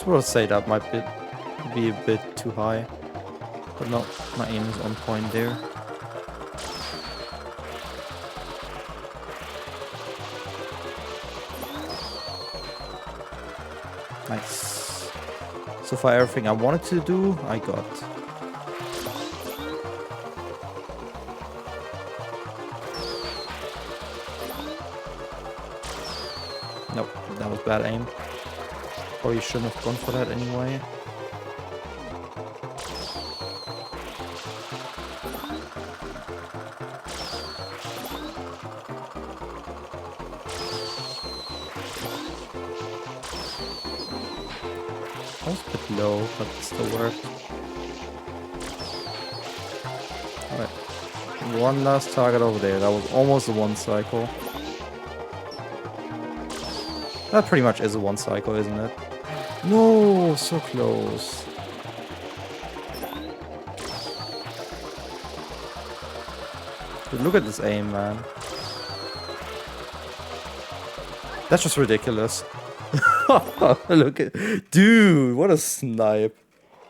I would say that might be a bit too high, but no, my aim is on point there. Nice. So far everything I wanted to do, I got. Nope, that was bad aim. Probably shouldn't have gone for that anyway. That was a bit low, but it still worked. Alright. One last target over there. That was almost a one cycle. That pretty much is a one cycle, isn't it? No, so close. Dude, look at this aim, man. That's just ridiculous. Look at... Dude, what a snipe.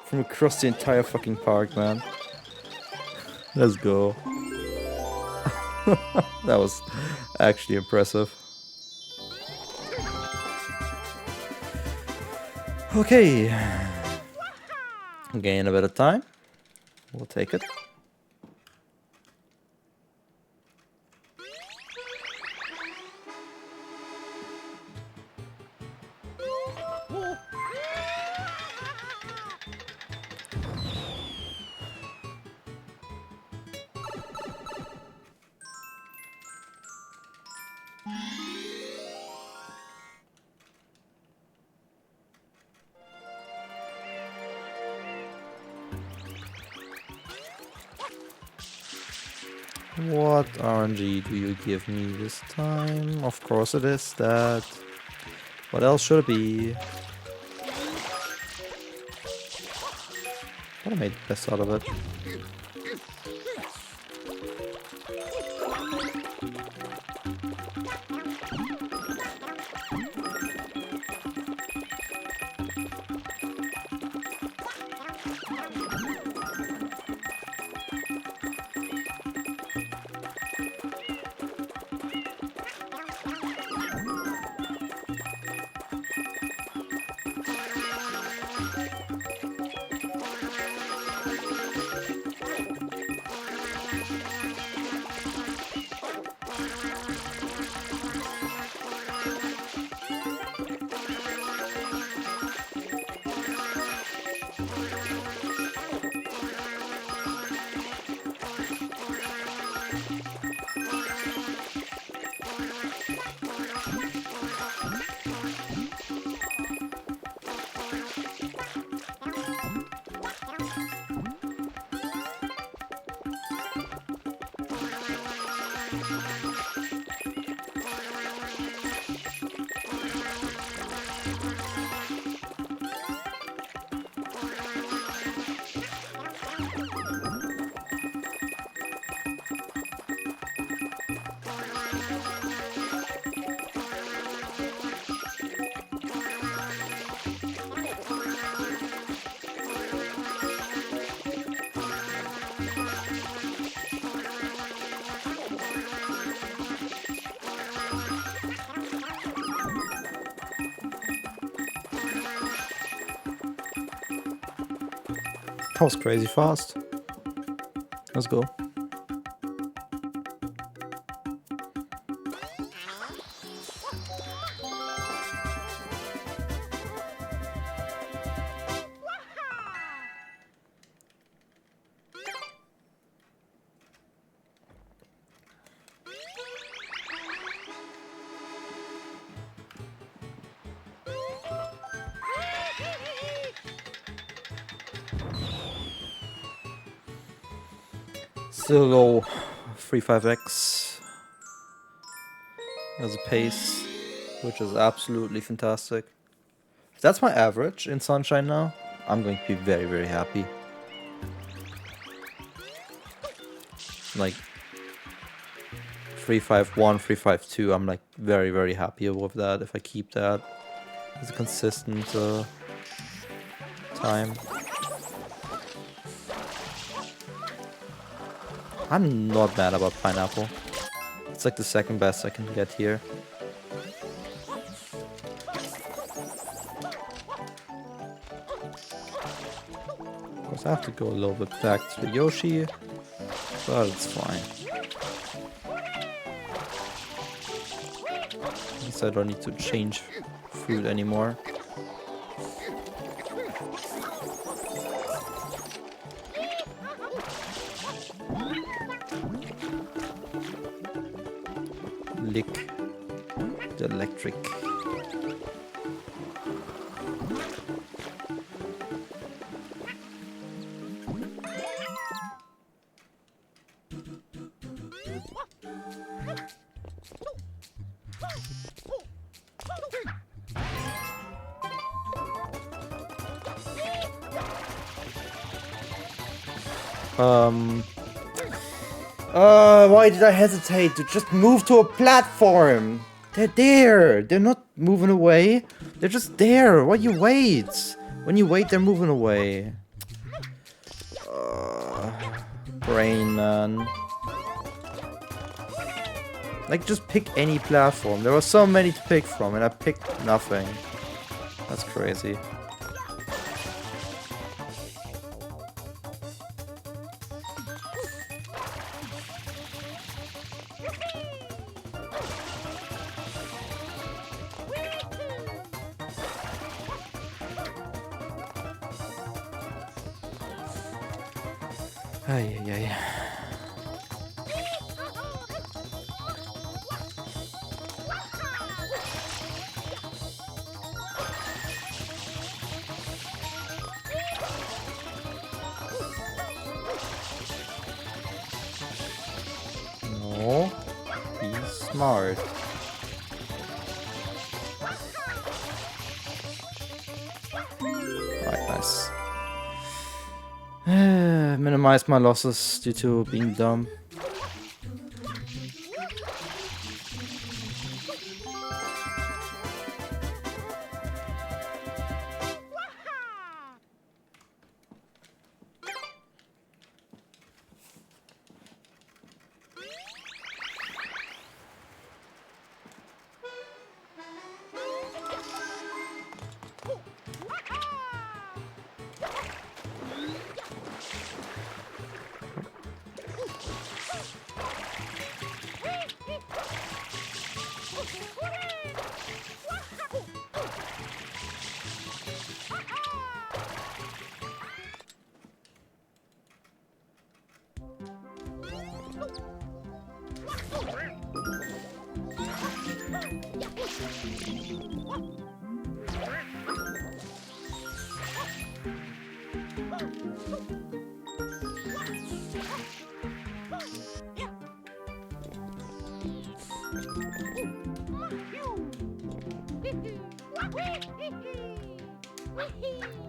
From across the entire fucking park, man. Let's go. That was actually impressive. Okay. Gain a bit of time. We'll take it. What RNG do you give me this time? Of course it is that. What else should it be? But I made the best out of it. That was crazy fast. Let's go. Still low 3.5x as a pace, which is absolutely fantastic. If that's my average in Sunshine now, I'm going to be very, very happy. Like 3.51, 3.52, I'm like very, very happy with that if I keep that as a consistent time. I'm not mad about pineapple. It's like the second best I can get here. Of course I have to go a little bit back to the Yoshi, but it's fine. At least I don't need to change food anymore. Lick the electric. Why did I hesitate to just move to a platform? They're there. They're not moving away. They're just there. Why you wait? When you wait, they're moving away. Brain, man. Like, just pick any platform. There were so many to pick from, and I picked nothing. That's crazy. Ay, ay, ay. No, be smart. minimize my losses due to being dumb.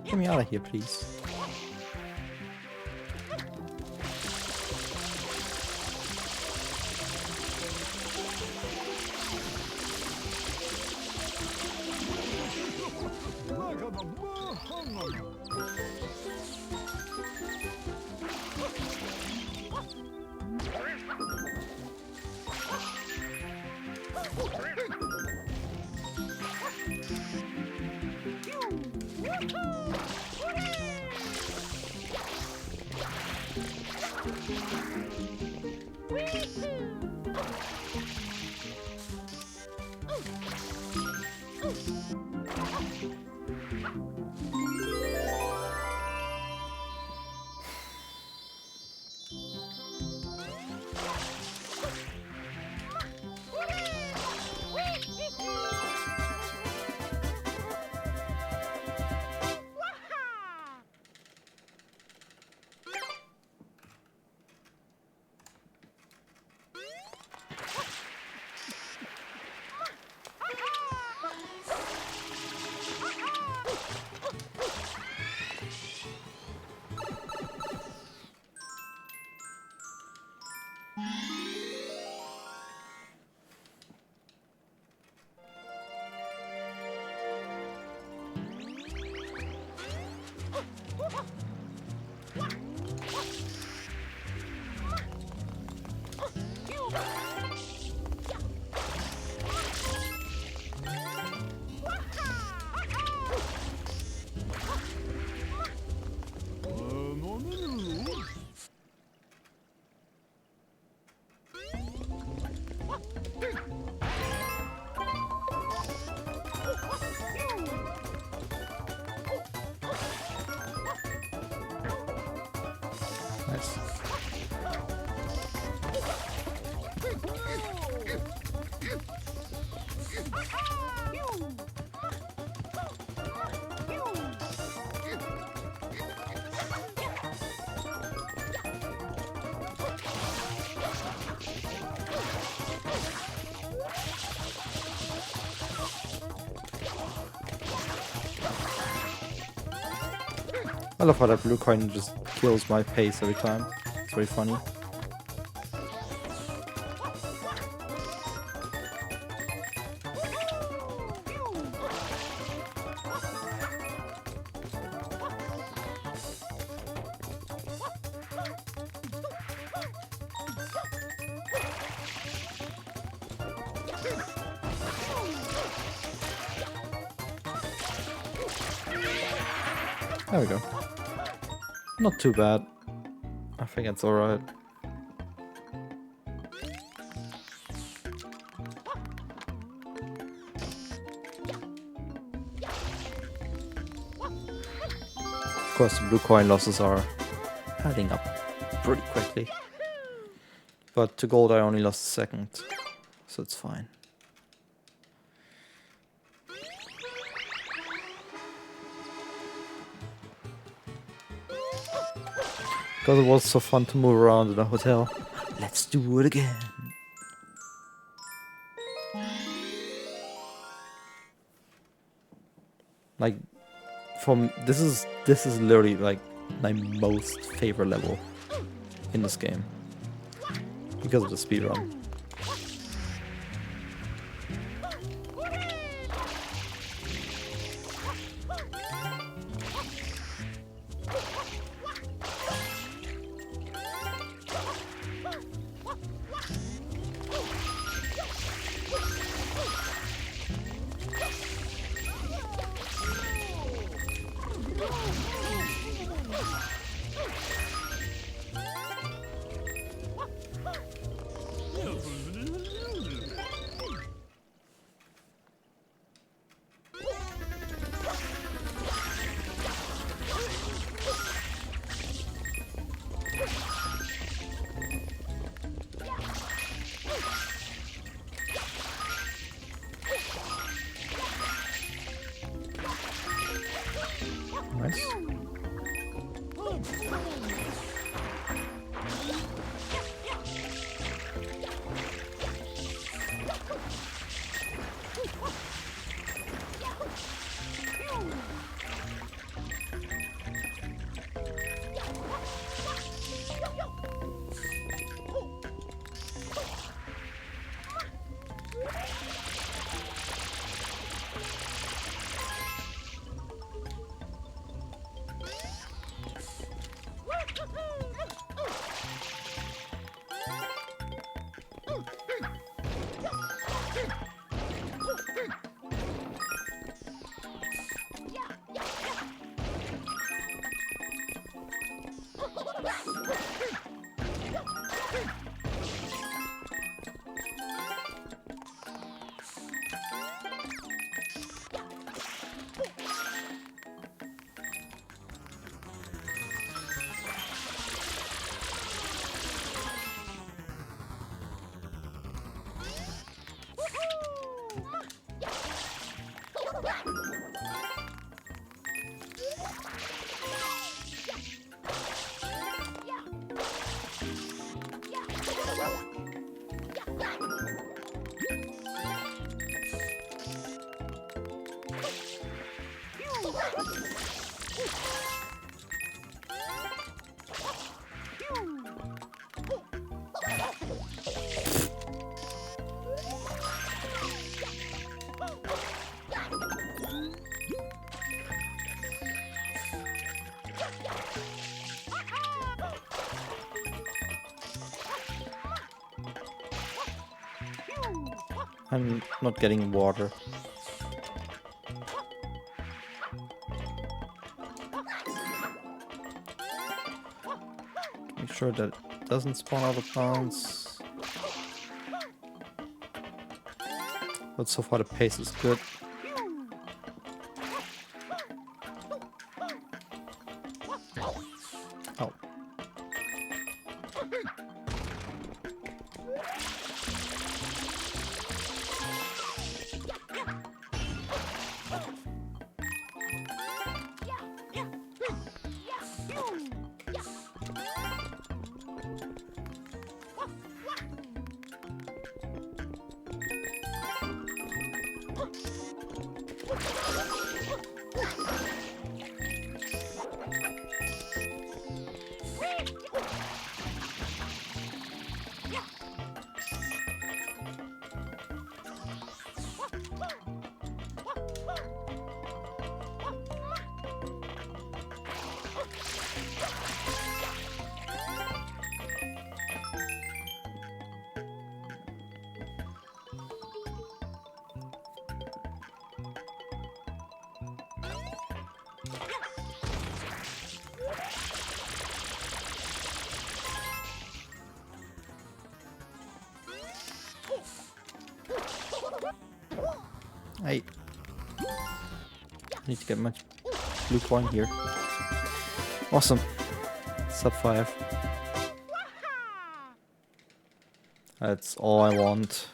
Get me out of here, please. Nice. I love how that blue coin just kills my pace every time. It's very funny. There we go. Not too bad. I think it's alright. Of course, the blue coin losses are adding up pretty quickly. But to gold I only lost a second, so it's fine. Because it was so fun to move around in the hotel. Let's do it again. Like, from this is literally like my most favorite level in this game because of the speedrun. Nice. I'm not getting water. Make sure that it doesn't spawn out of bounds. But so far the pace is good. Oh. I need to get my blue coin here. Awesome. Sub 5. That's all I want.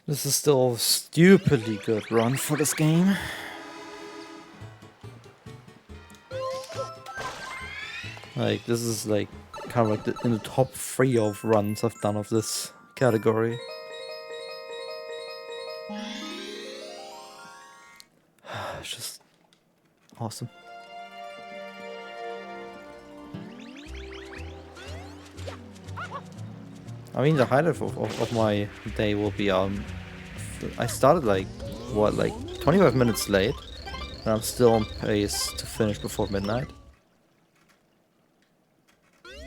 This is still a stupidly good run for this game. Like, this is like kind of like in the top 3 of runs I've done of this category. It's just awesome. I mean, the highlight of my day will be, I started like 25 minutes late, and I'm still on pace to finish before midnight.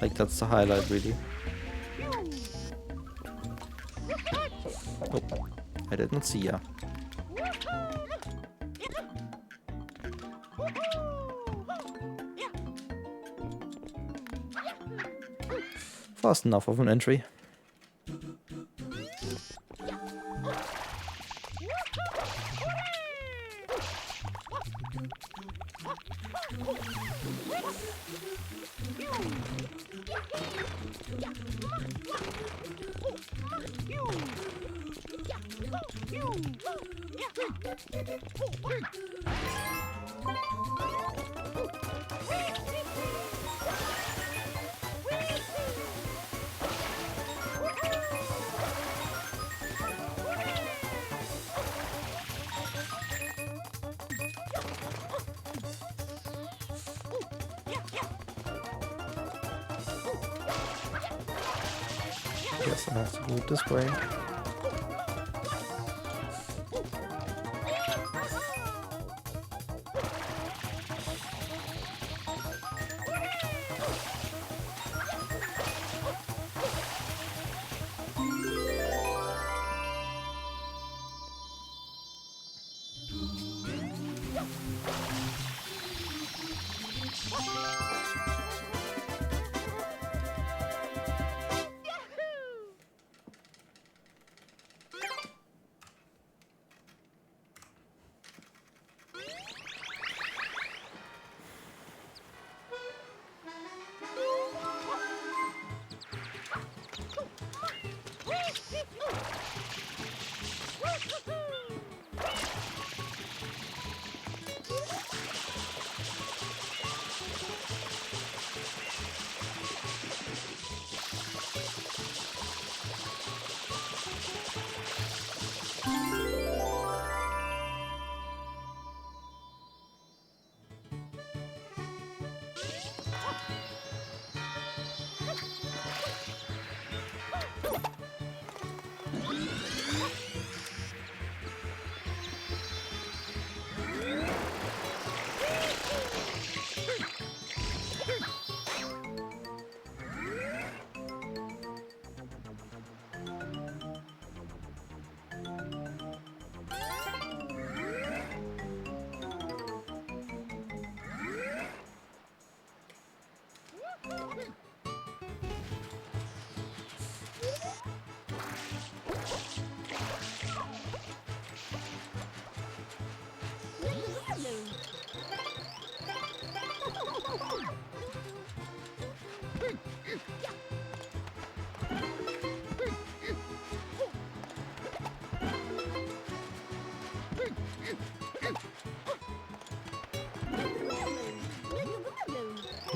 Like, that's the highlight, really. Oh, I didn't see ya. Fast enough of an entry. Guess I have to do it this way.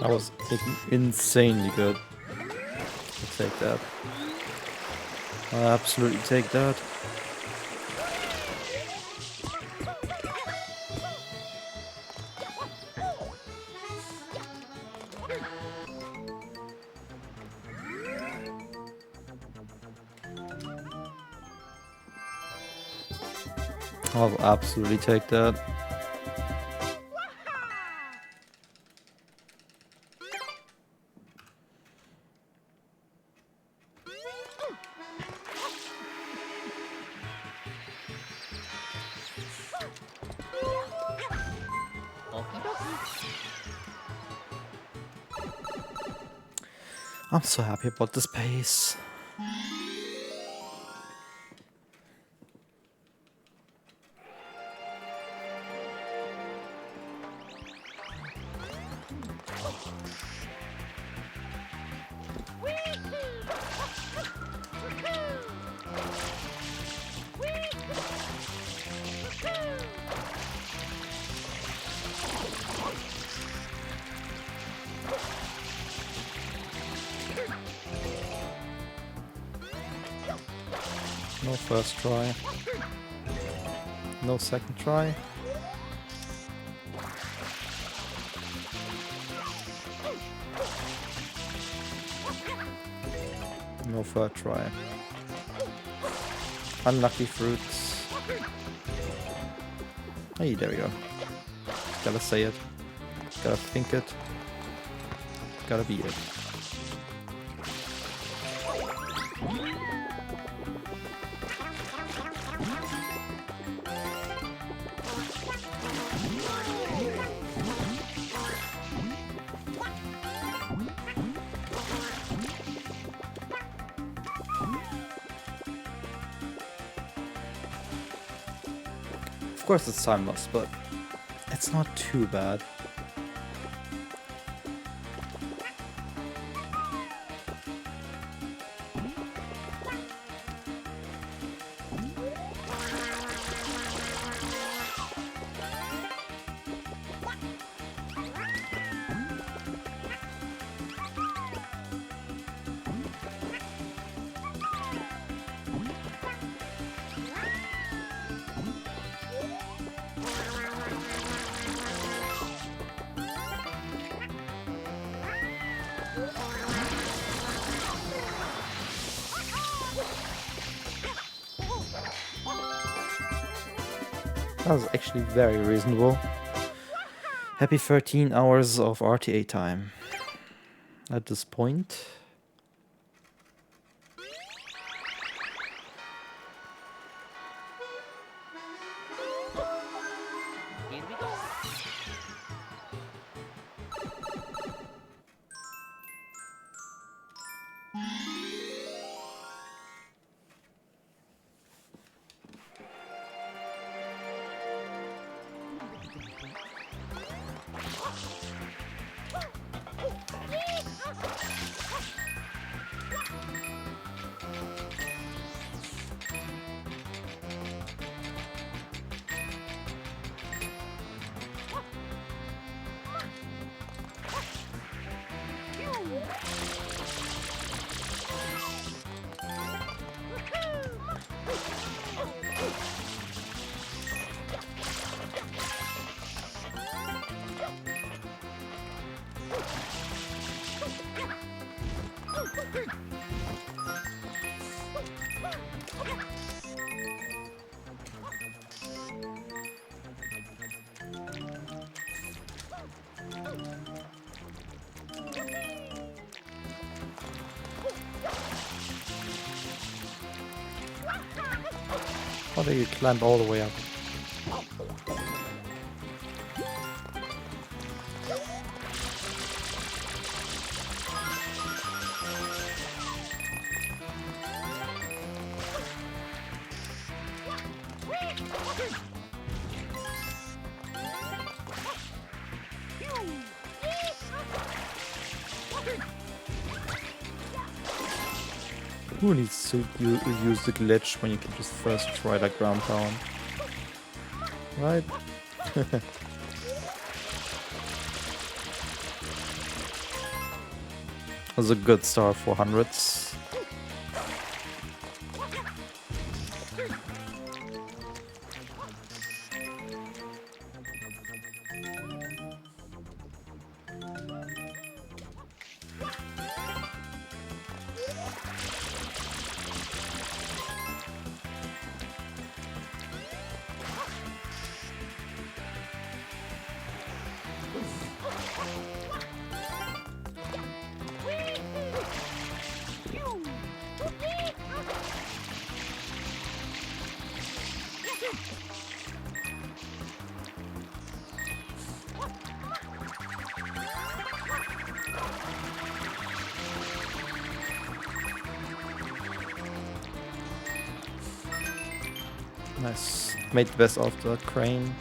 That was insanely good. I'll take that. I'll absolutely take that. I'll absolutely take that. I'm so happy about this pace. No first try. No second try. No third try. Unlucky fruits. Hey, there we go. Gotta say it. Gotta think it. Gotta be it. Of course it's time loss, but it's not too bad. That was actually very reasonable. Happy 13 hours of RTA time. At this point. How do you climb all the way up? Who needs to use the glitch when you can just first try that ground pound? Right? was a good start for hundreds. Nice. Made the best of the crane.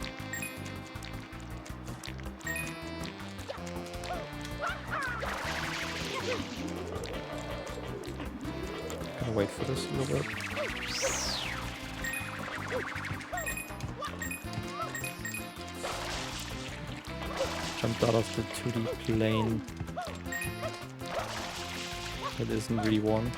Gotta wait for this a little bit. Jumped out of the 2D plane. It isn't really one.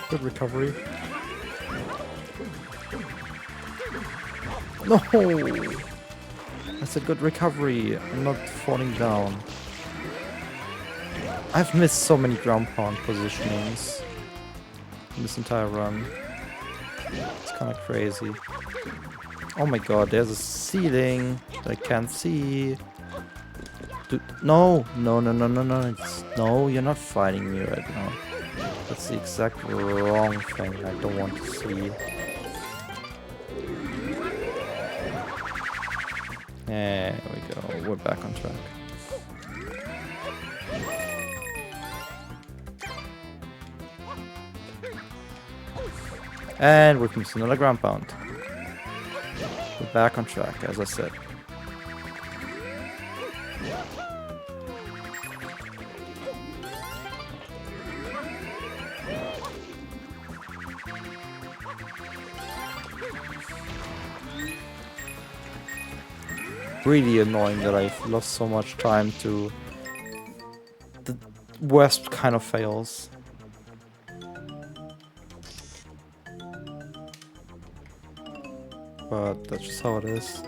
Good recovery. No! That's a good recovery. I'm not falling down. I've missed so many ground pound positionings in this entire run. It's kind of crazy. Oh my god, there's a ceiling that I can't see. Dude, no! No, no, no, no, no. No, you're not fighting me right now. That's the exact wrong thing I don't want to see. There we go, we're back on track. And we've missed another ground pound. We're back on track, as I said. Really annoying that I've lost so much time to the worst kind of fails. But that's just how it is.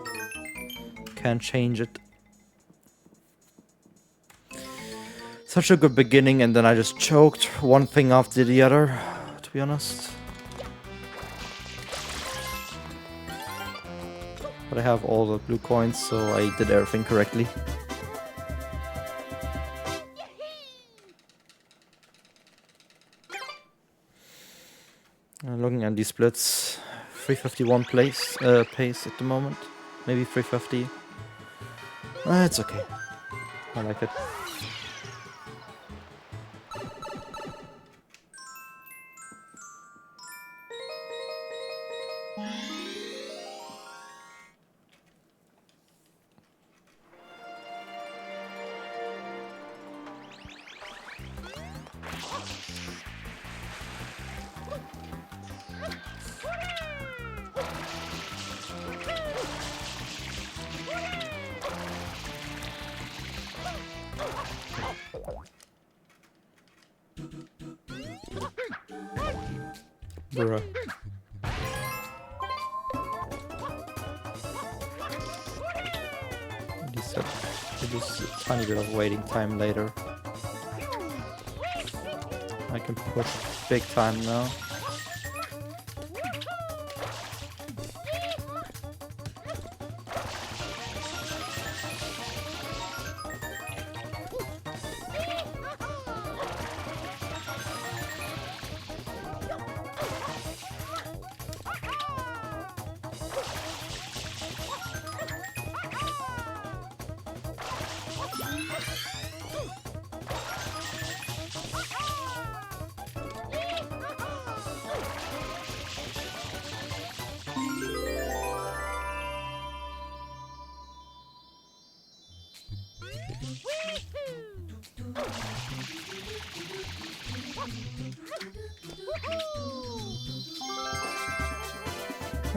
Can't change it. Such a good beginning, and then I just choked one thing after the other, to be honest. But I have all the blue coins, so I did everything correctly. Looking at these splits, 351 pace at the moment, maybe 350. It's okay. I like it. Bruh. Just a tiny bit of waiting time later. I can push big time now.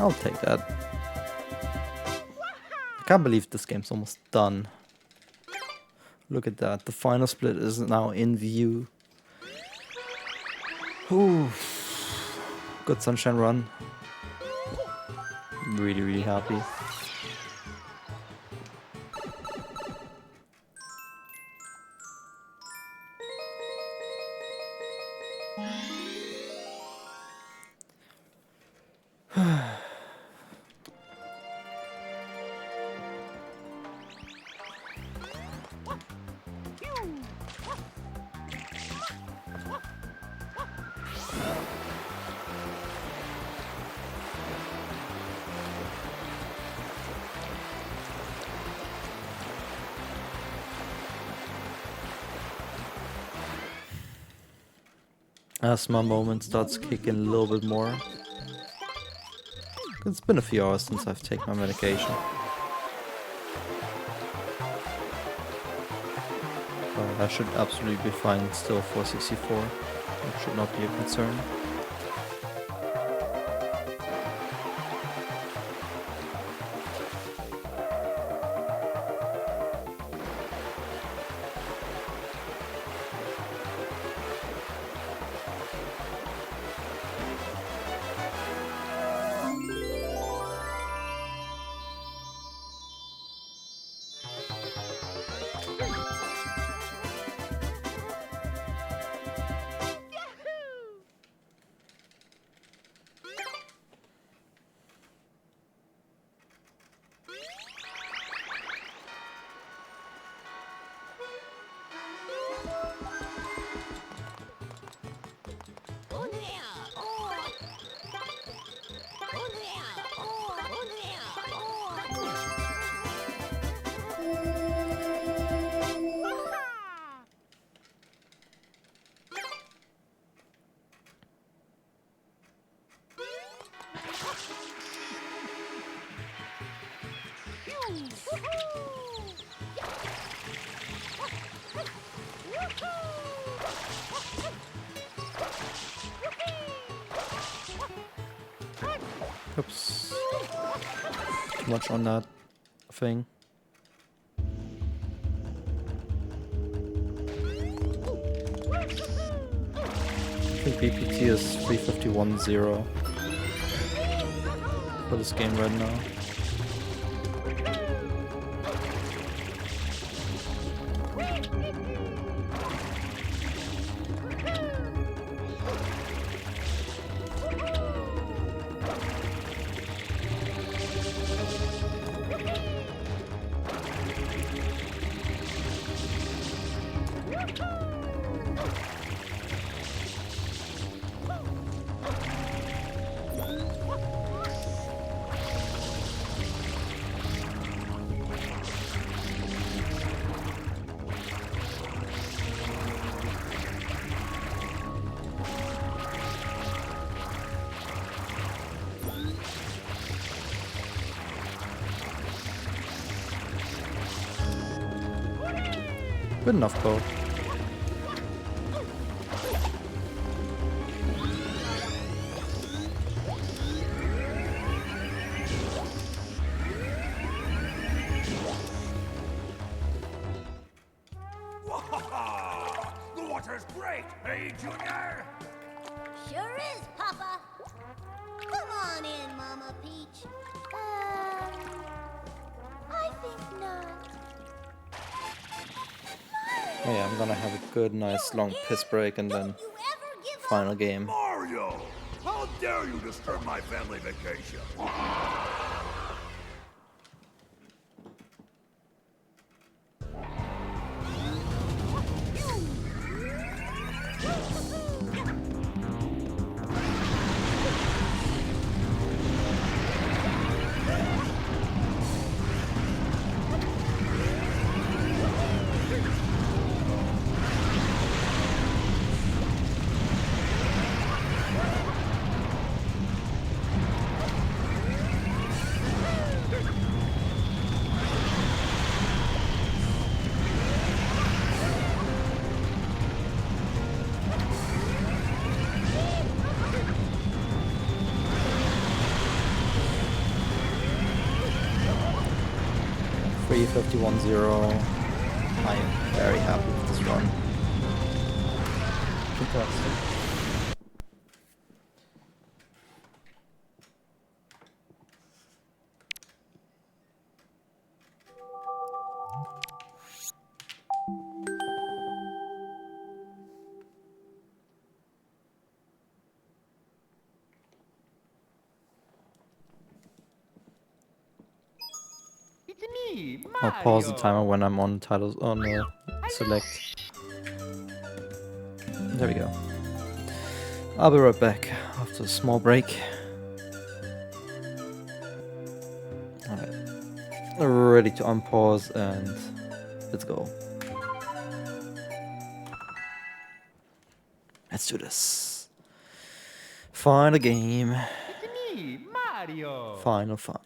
I'll take that. I can't believe this game's almost done. Look at that. The final split is now in view. Ooh. Good Sunshine Run. Really, really happy. Asthma moment starts kicking a little bit more. It's been a few hours since I've taken my medication. I should absolutely be fine still for 64. It should not be a concern. Oops. Too much on that thing. I think BPT is 351.0 for this game right now. Good enough, boat. The water's great, hey, Junior? Sure is, Papa. Come on in, Mama Peach. I think not. Oh yeah, I'm gonna have a good, nice, long piss break and then You ever give final game. Mario! How dare you disturb my family vacation? 51-0. I am very happy with this run. Fantastic. I'll pause the timer when I'm on titles on select. There we go. I'll be right back after a small break. Alright. Ready to unpause and let's go. Let's do this. Final game. Final fun.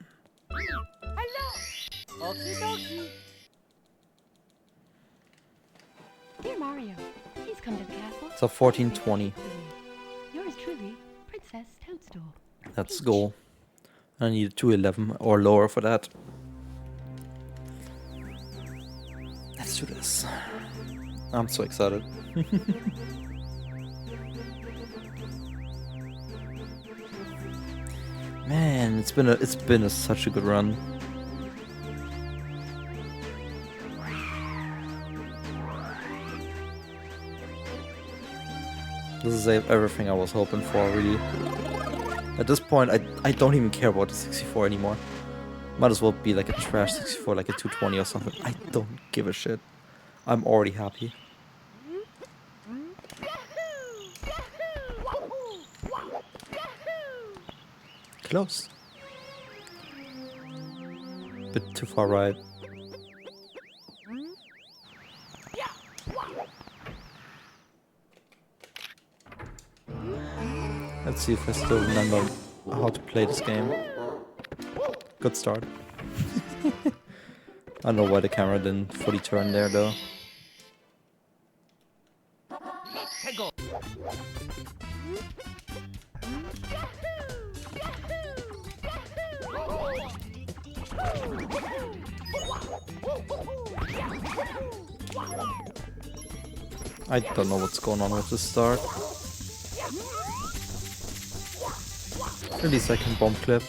Dear Mario, please come to the castle. So 14:20. Yours truly, Princess Toadstool. That's goal. I need 211 or lower for that. Let's do this. I'm so excited. Man, it's been such a good run. This is everything I was hoping for, really. At this point, I don't even care about the 64 anymore. Might as well be like a trash 64, like a 220 or something. I don't give a shit. I'm already happy. Close. Bit too far right. Let's see if I still remember how to play this game. Good start. I don't know why the camera didn't fully turn there though. I don't know what's going on with this start. At least I can bomb clip.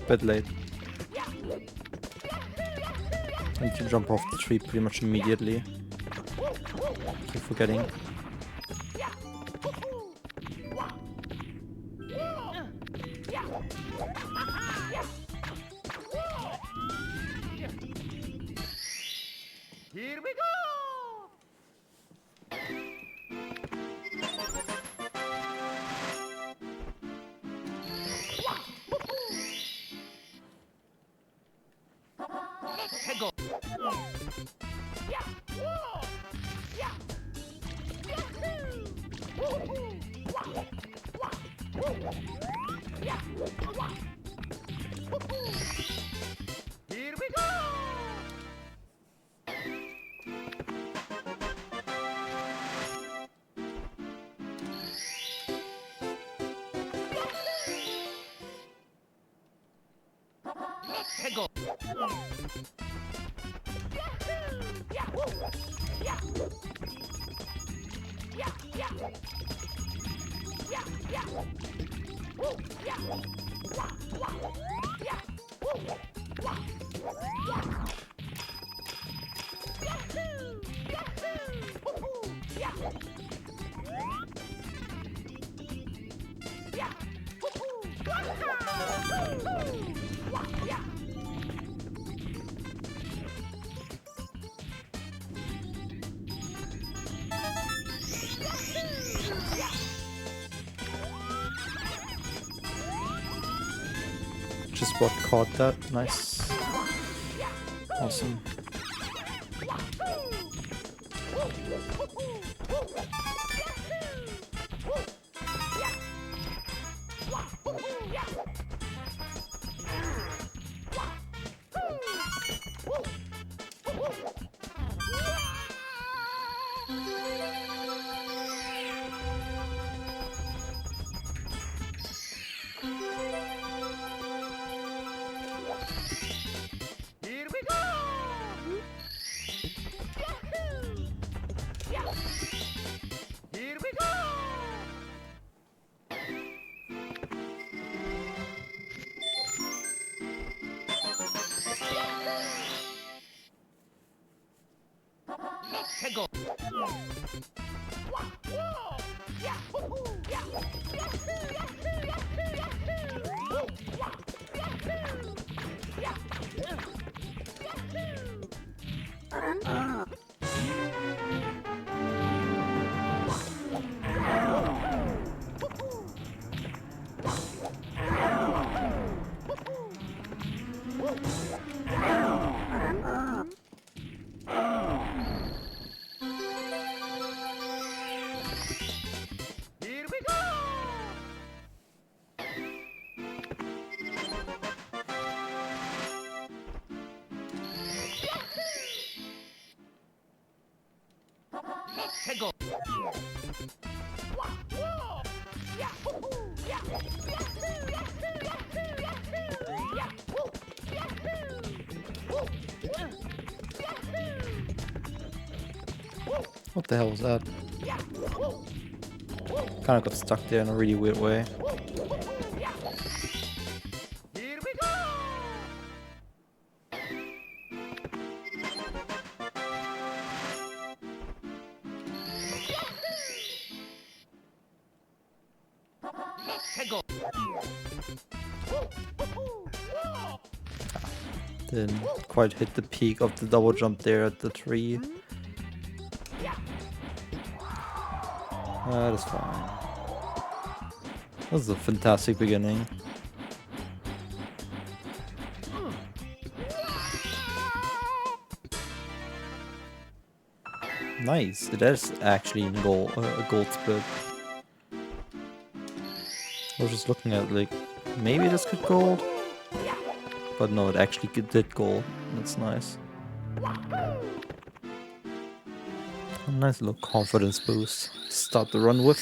Bit late. I need to jump off the tree pretty much immediately. Keep forgetting. Here we go! Here we go! is what caught that. Nice. Awesome. What the hell was that? Kind of got stuck there in a really weird way. Didn't quite hit the peak of the double jump there at the tree. That is fine. That was a fantastic beginning. Nice, it is actually in gold, a gold split. I was just looking at like, maybe this could gold? But no, it actually did gold. That's nice. A nice little confidence boost to start the run with.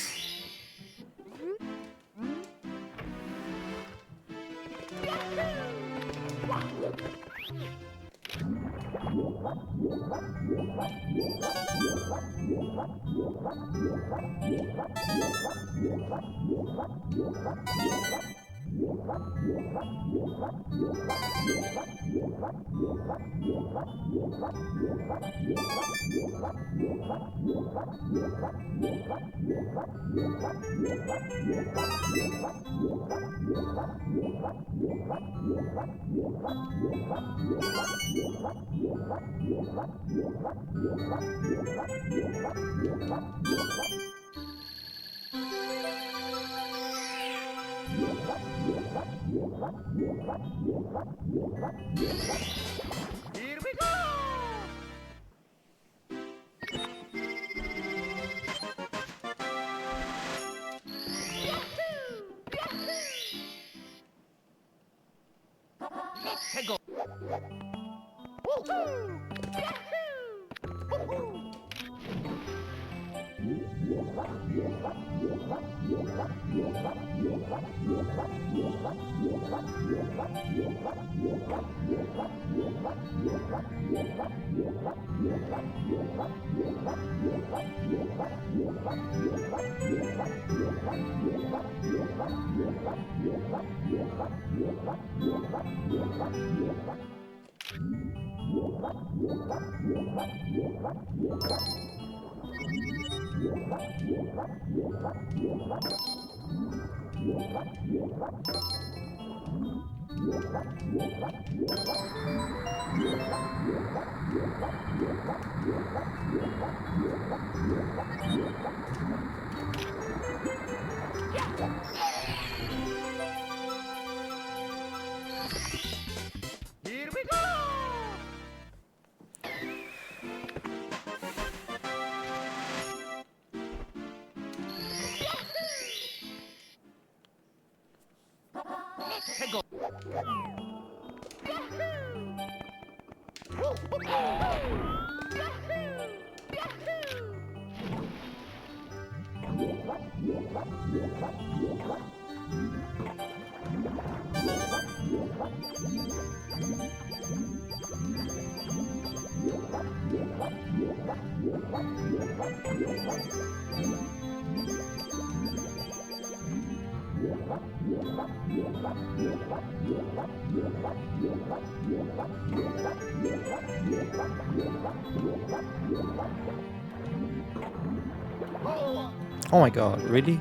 Oh my god, really?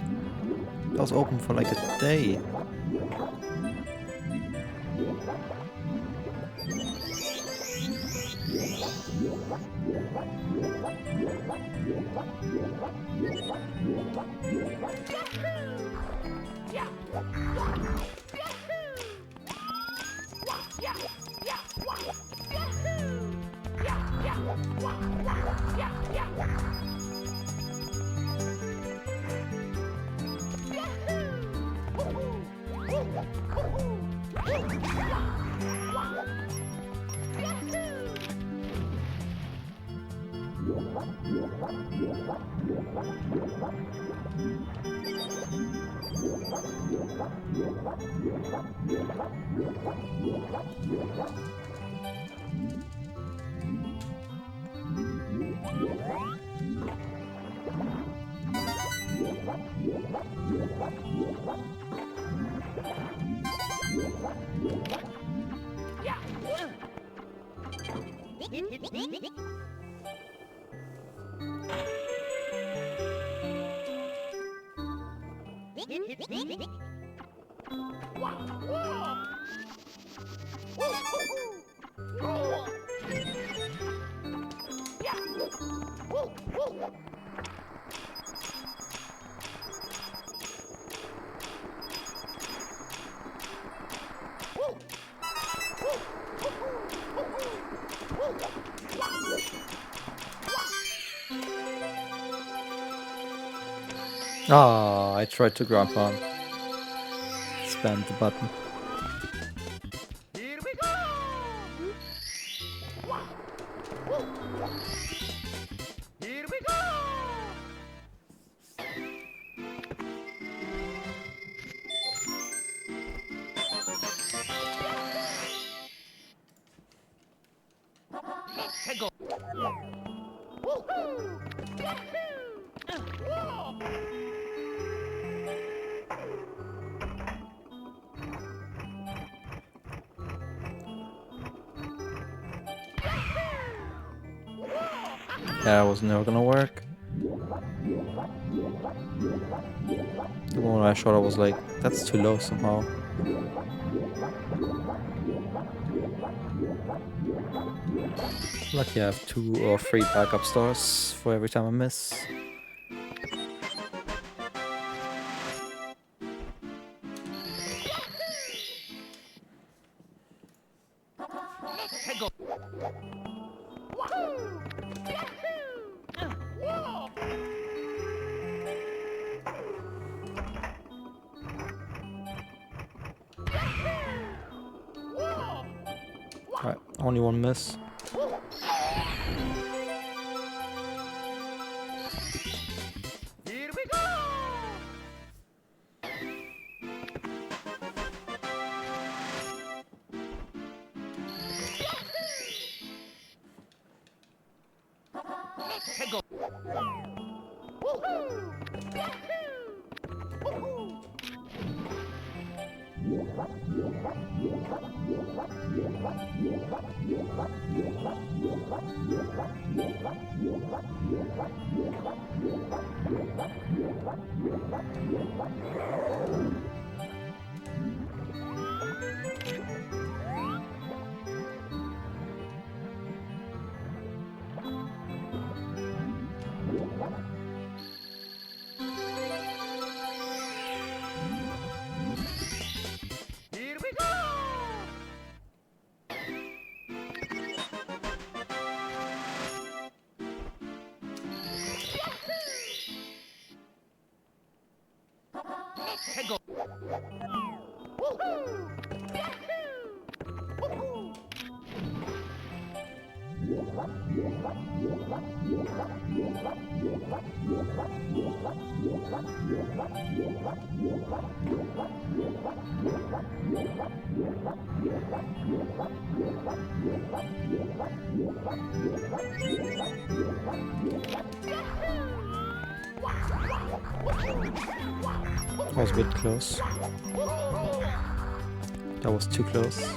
That was open for like a day. Ah, I tried to grab on. Spam the button. That was never gonna work. The moment I shot, I was like, that's too low somehow. Lucky I have 2 or 3 backup stars for every time I miss. Alright, only 1 miss. That was a bit close. That was too close.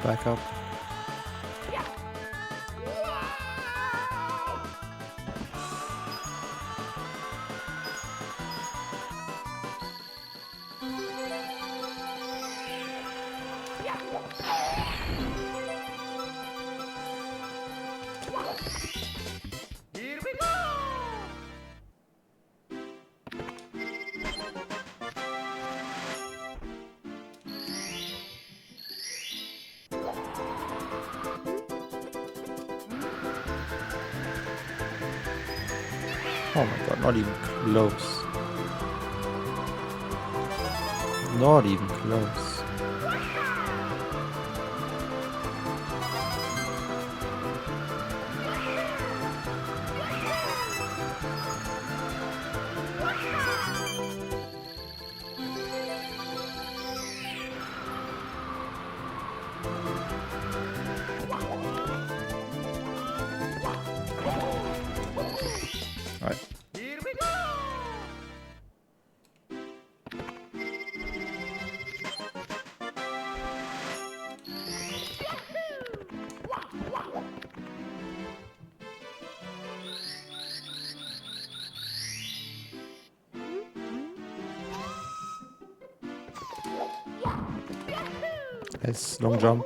Back up. Oh my god, not even close. Not even close. Alright. Nice long jump.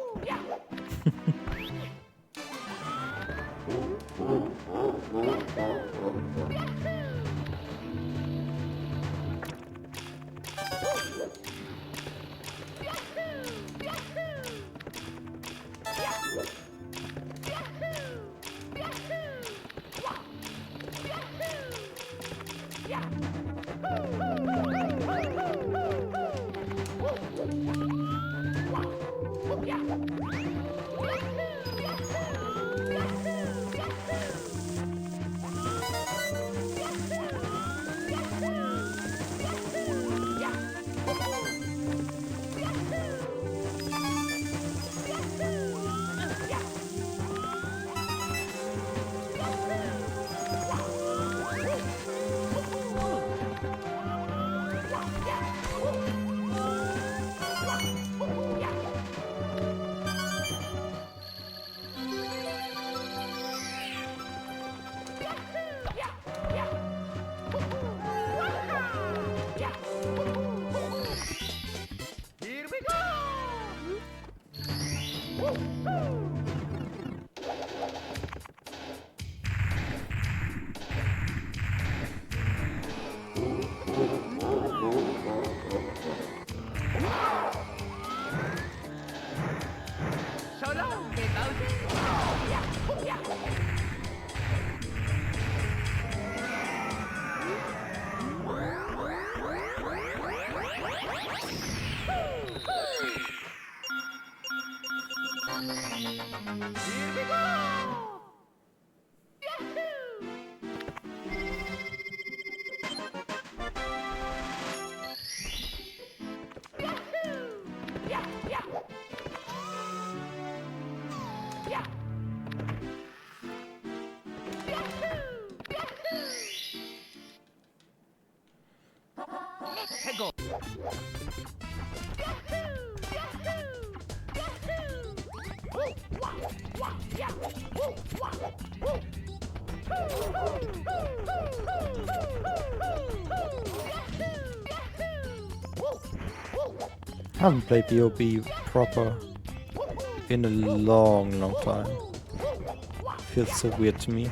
I haven't played BOB proper in a long, long time. Feels so weird to me.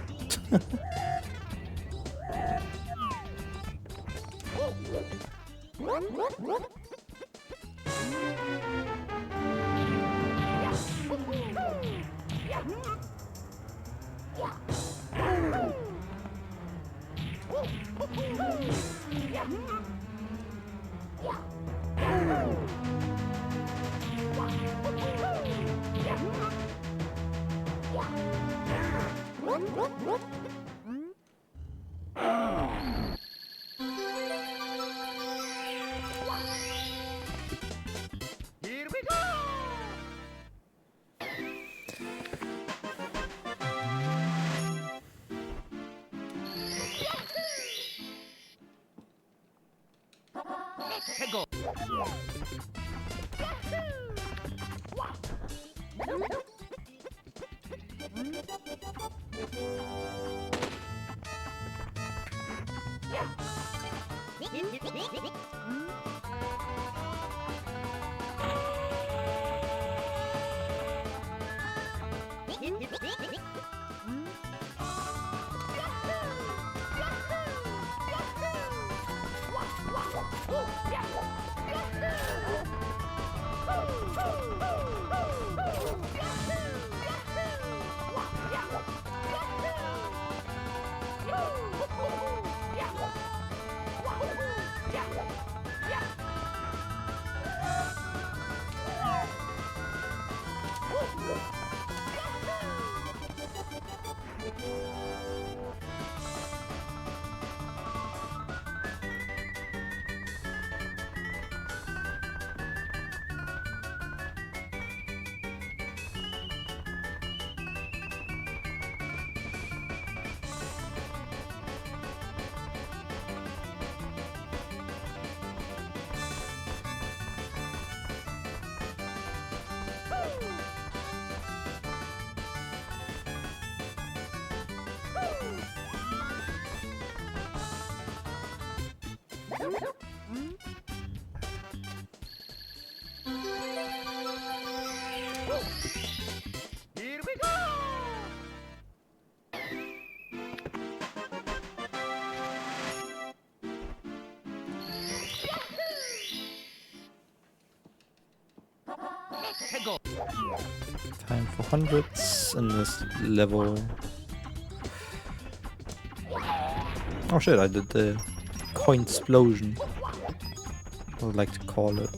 Time for hundreds in this level. Oh shit, I did the coin explosion. I would like to call it.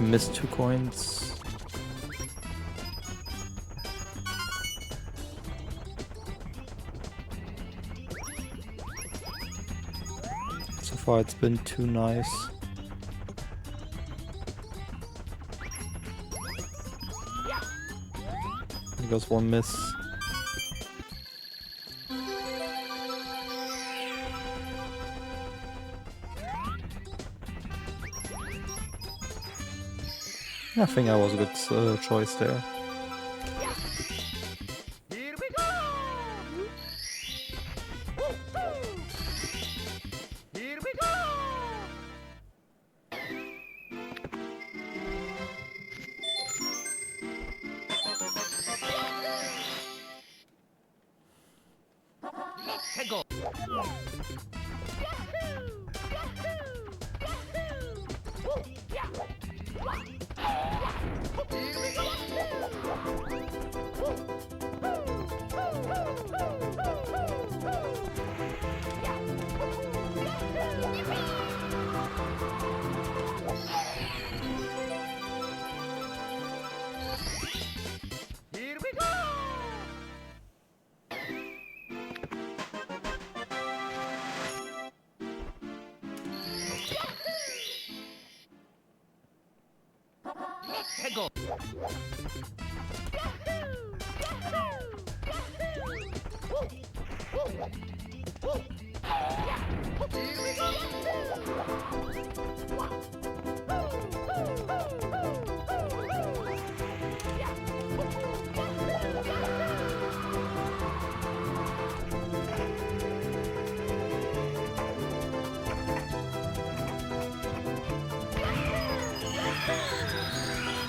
he missed 2 coins. So far it's been too nice. There goes 1 miss. I think that was a good choice there.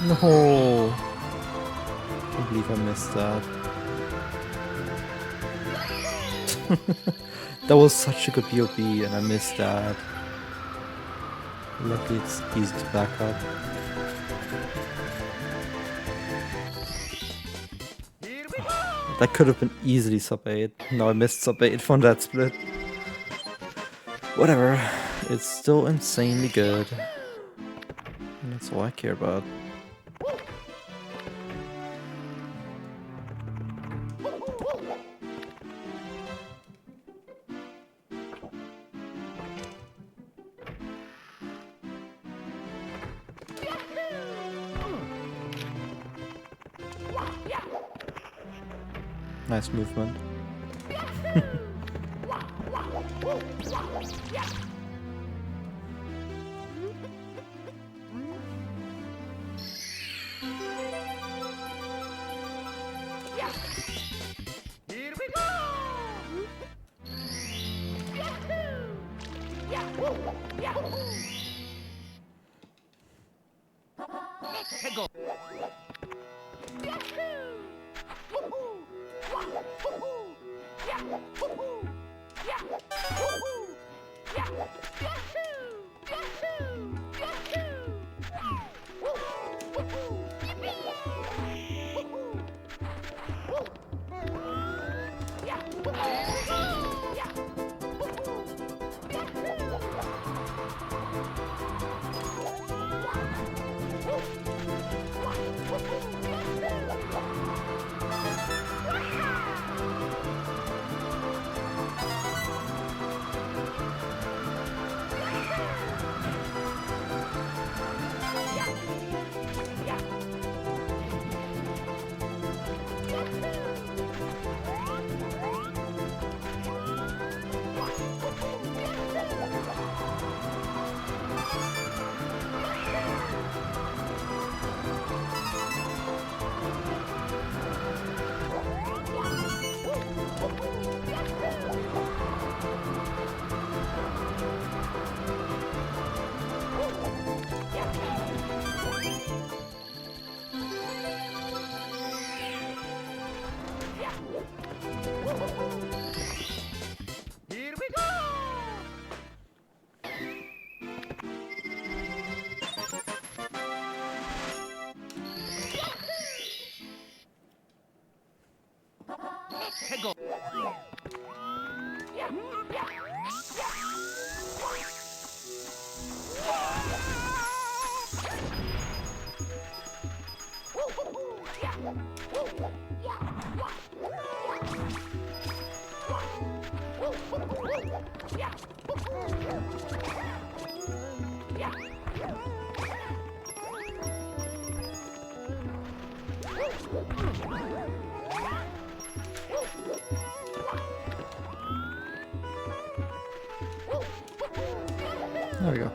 No! I can't believe I missed that. That was such a good BOB and I missed that. Luckily it's easy to back up. That could have been easily sub 8. No, I missed sub 8 from that split. Whatever. It's still insanely good. And that's all I care about. Nice movement. There we go.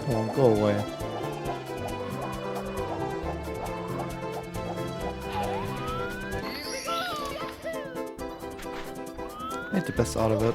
Oh, go away. Made the best out of it.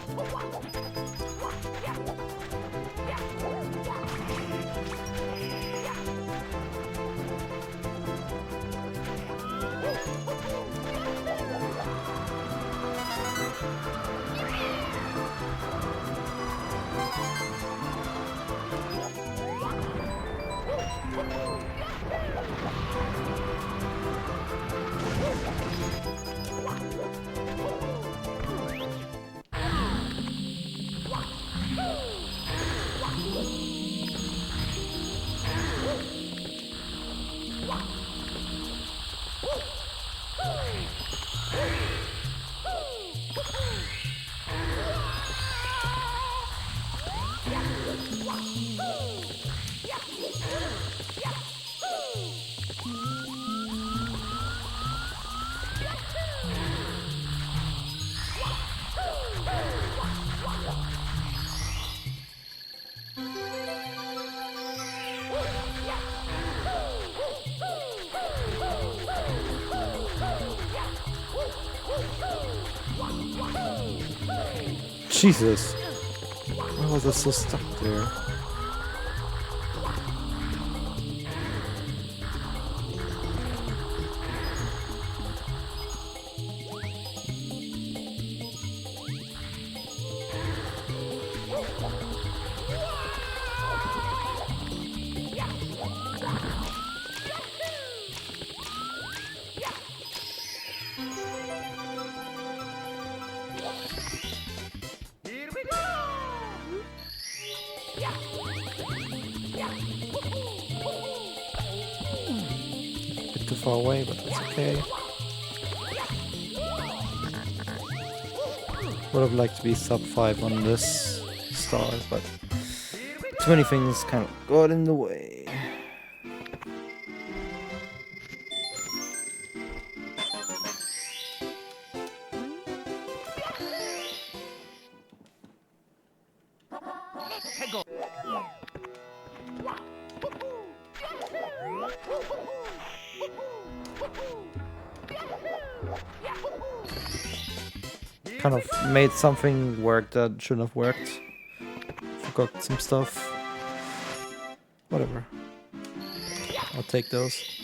Jesus! Why was I so stuck there? Bit too far away, but that's okay. Would have liked to be sub 5 on this star, but too many things kind of got in the way. Kind of made something work that shouldn't have worked. Forgot some stuff. Whatever. I'll take those.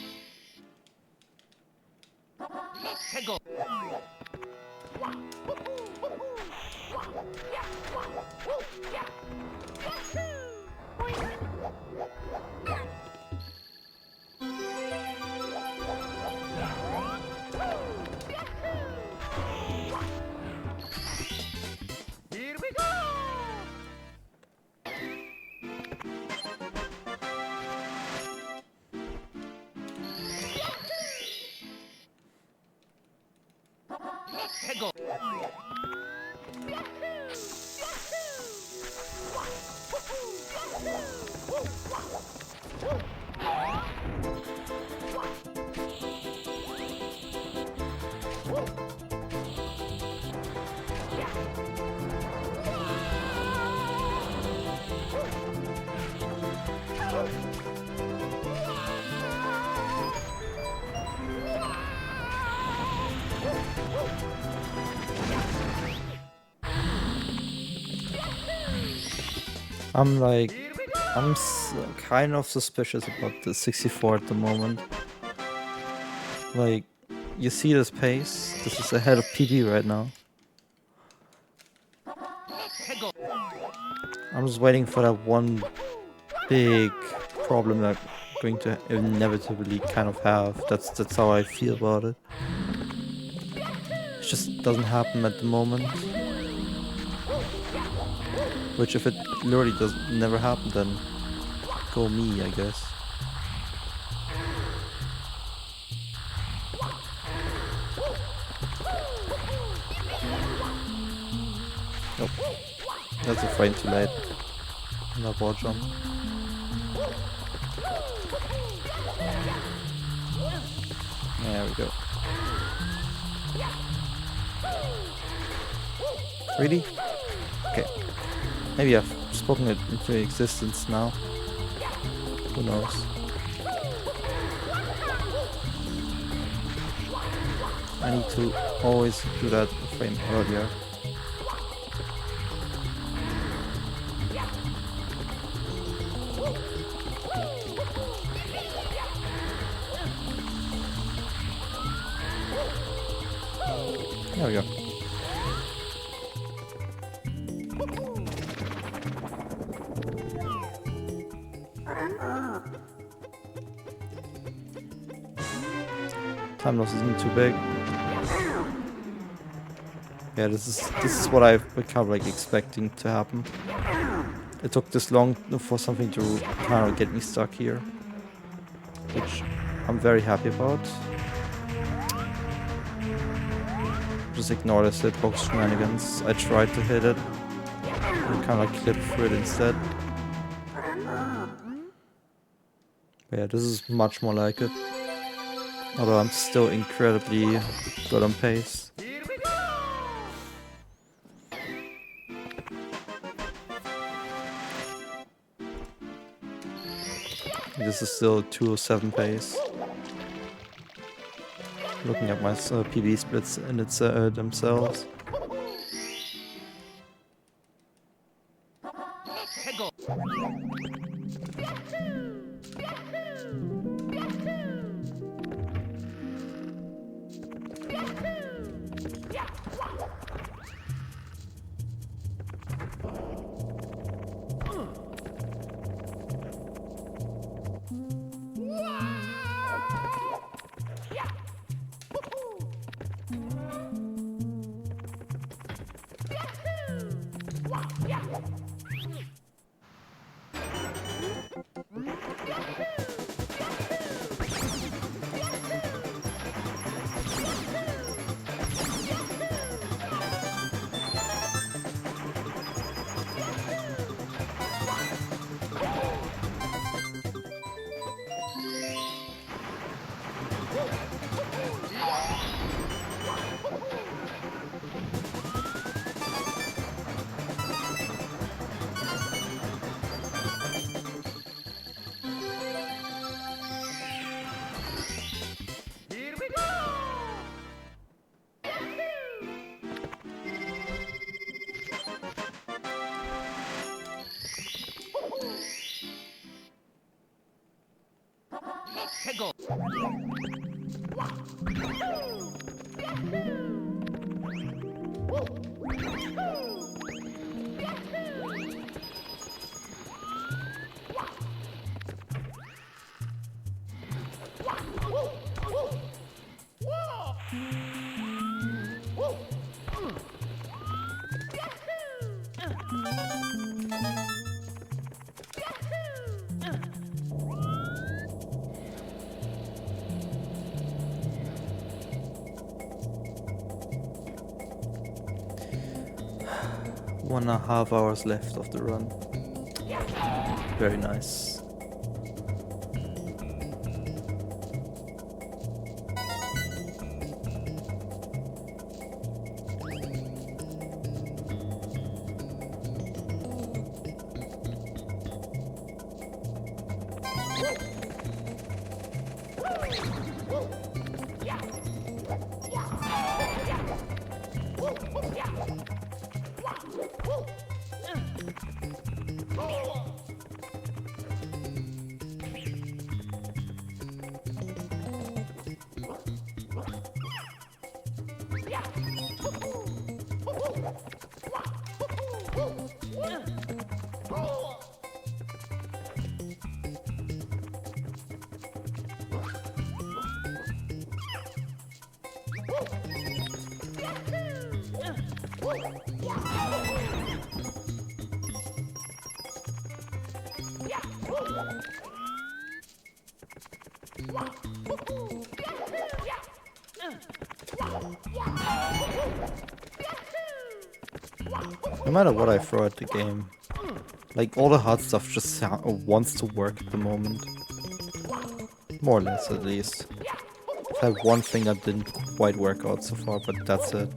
I'm kind of suspicious about the 64 at the moment. Like, you see this pace? This is ahead of PD right now. I'm just waiting for that one big problem that I'm going to inevitably kind of have. That's how I feel about it. It just doesn't happen at the moment. Which, if it literally does never happen, then go me, I guess. Nope. That's a frame too late. No ball jump. There we go. Really? Okay. Maybe I've spoken it into existence now. Who knows? I need to always do that a frame earlier. There we go. Time loss isn't too big. Yeah, this is what I've been kind of like expecting to happen. It took this long for something to kind of get me stuck here, which I'm very happy about. Just ignore the hitbox shenanigans. I tried to hit it and kind of like clip through it instead. But yeah, this is much more like it. Although I'm still incredibly good on pace. This is still 207 pace. Looking at my PB splits in its themselves. One and a half hours left of the run. Very nice. No matter what I throw at the game, like all the hard stuff just wants to work at the moment. More or less, at least. I had one thing that didn't quite work out so far, but that's it.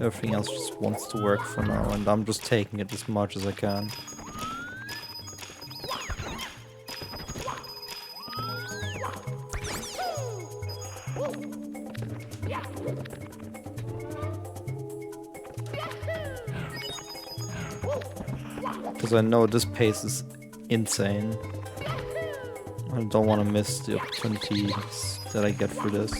Everything else just wants to work for now, and I'm just taking it as much as I can. Because I know this pace is insane. I don't want to miss the opportunities that I get through this.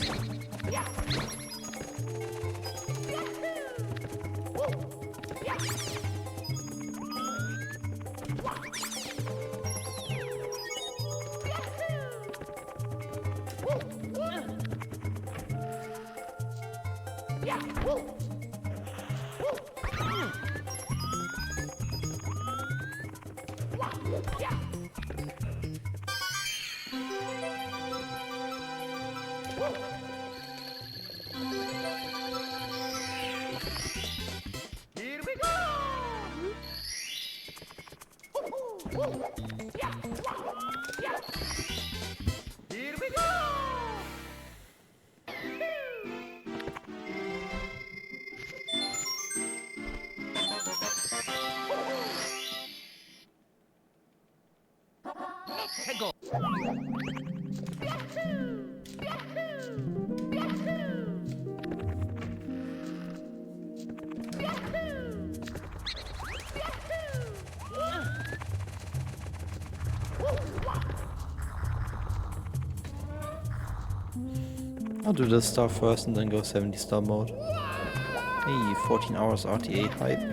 I'll do this star first and then go 70 star mode. Hey, 14 hours RTA hype.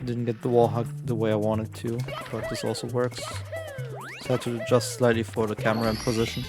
Didn't get the wall hug the way I wanted to, but this also works. So I had to adjust slightly for the camera in position.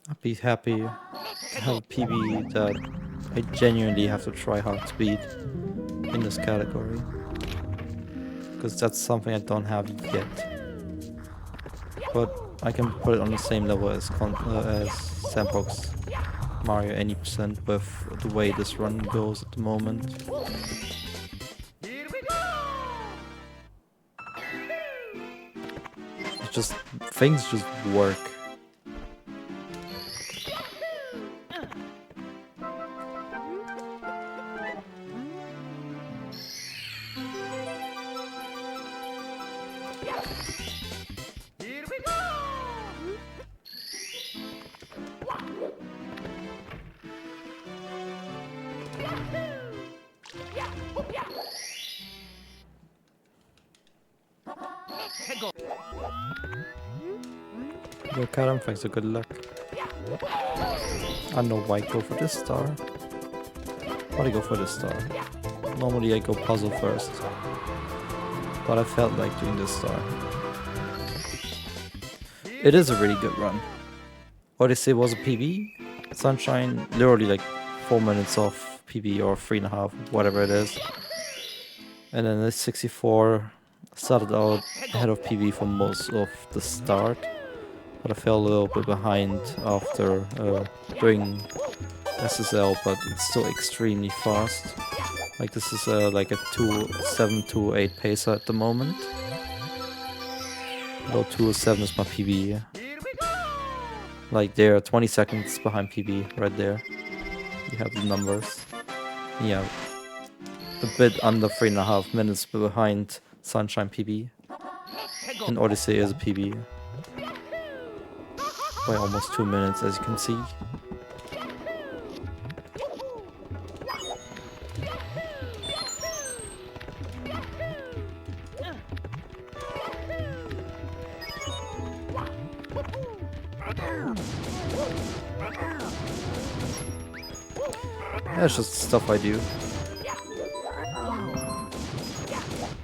I'd be happy to have a PB that I genuinely have to try hard to beat in this category. Because that's something I don't have yet. But I can put it on the same level as Sandbox Mario any percent with the way this run goes at the moment. It's just, things just work. Yo, Karam, thanks for good luck. I don't know why I go for this star. Why'd I go for this star? Normally I go puzzle first. But I felt like doing this star. It is a really good run. Odyssey was a PB. Sunshine, literally like 4 minutes off PB or 3.5, whatever it is. And then the 64 started out ahead of PB for most of the start. But I fell a little bit behind after doing SSL, but it's still extremely fast. Like this is like a 7-8 pacer at the moment. Though 207 is my PB. Like there, 20 seconds behind PB, right there. You have the numbers. Yeah, a bit under 3.5 minutes behind Sunshine PB. And Odyssey is a PB. By almost 2 minutes, as you can see. That's just stuff I do.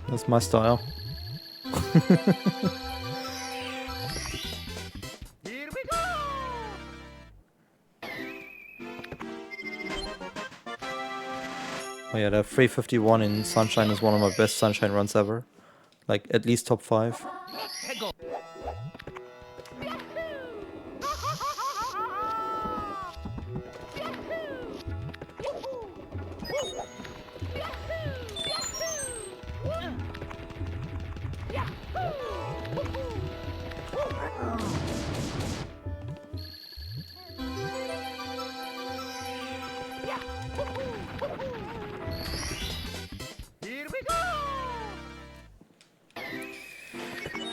That's my style. Oh yeah, the 351 in Sunshine is one of my best Sunshine runs ever. Like, at least top 5.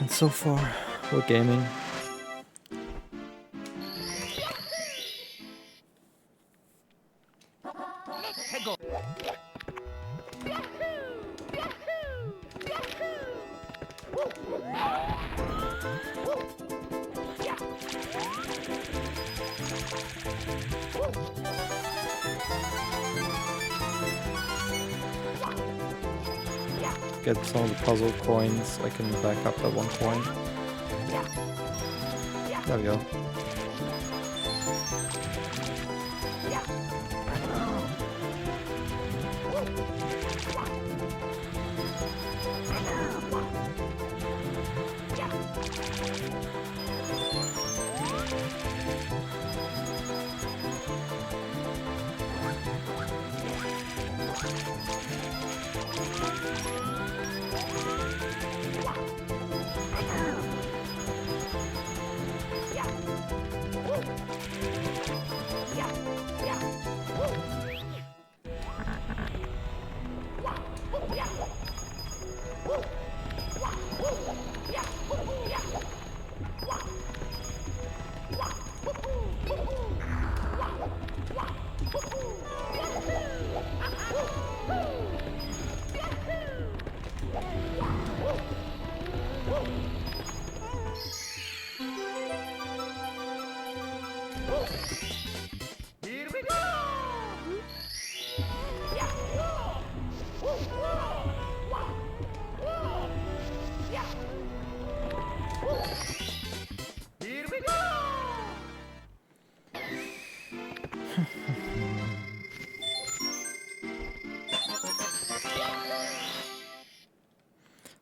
And so far, we're gaming. Get some of the puzzle coins. I can back up at one point. There we go.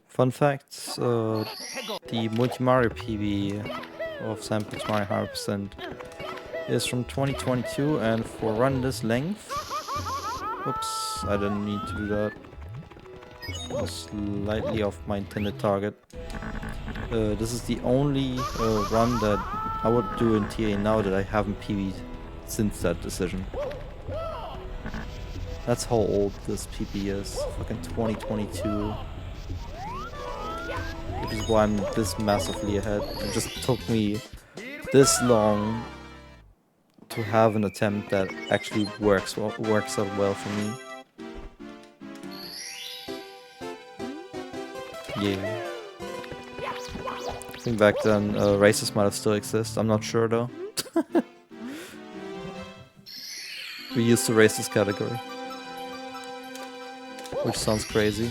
Fun fact, the Multi Mario PB of Sandbox Mario 100% is from 2022, and for run this length... Oops, I didn't need to do that. I was slightly off my intended target. This is the only run that I would do in TA now that I haven't PB'd since that decision. That's how old this PB is. Fucking 2022. Which is why I'm this massively ahead. It just took me this long to have an attempt that actually works out well for me. Yeah. I think back then races might have still exist. I'm not sure though. We used to race this category, which sounds crazy.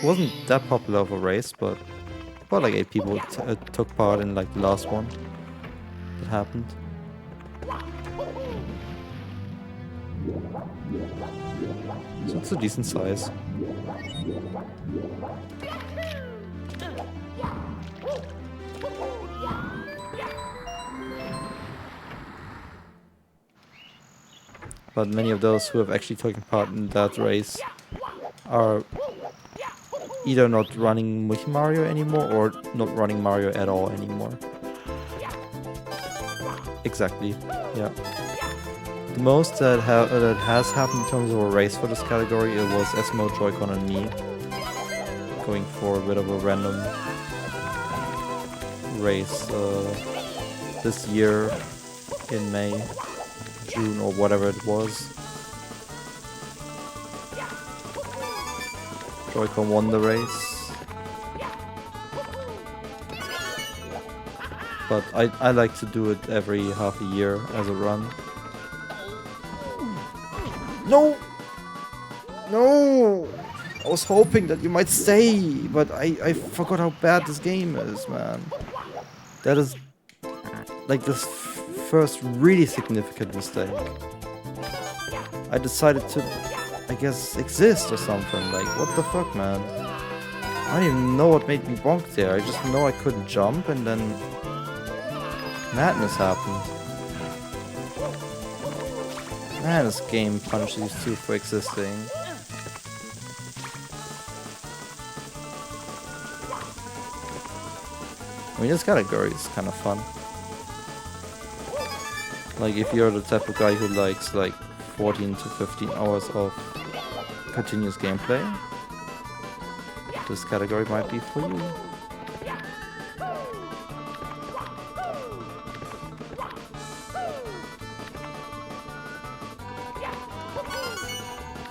Wasn't that popular of a race, but about like 8 people took part in like the last one that happened. So it's a decent size. But many of those who have actually taken part in that race are either not running with Mario anymore or not running Mario at all anymore. Exactly, yeah. The most that has happened in terms of a race for this category, it was Esmo, Joy-Con and me going for a bit of a random race this year in May, June or whatever it was. Joy-Con won the race. But I like to do it every half a year as a run. No! No! I was hoping that you might stay, but I forgot how bad this game is, man. That is like the first really significant mistake. I decided to, I guess, exist or something. Like, what the fuck, man? I don't even know what made me bonk there. I just know I couldn't jump and then madness happened. Man, this game punishes you too for existing. I mean, this category is kind of fun. Like, if you're the type of guy who likes like 14 to 15 hours of continuous gameplay, this category might be for you.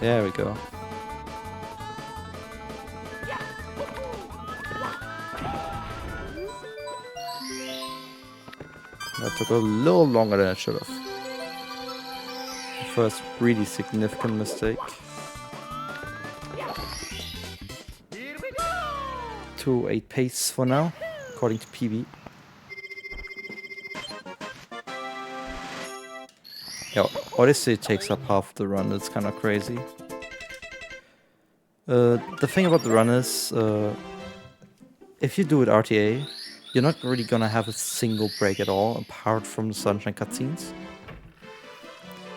There we go. That took a little longer than it should have. The first really significant mistake. 2:08 pace for now, according to PB. Yeah, Odyssey takes up half the run, it's kind of crazy. The thing about the run is, if you do it RTA, you're not really gonna have a single break at all, apart from the Sunshine cutscenes.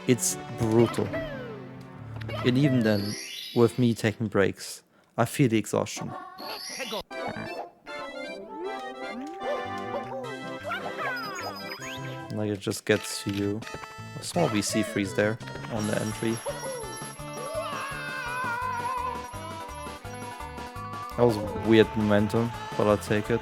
It's brutal. And even then, with me taking breaks, I feel the exhaustion. Like, it just gets to you. A small VC freeze there on the entry. That was weird momentum, but I'll take it.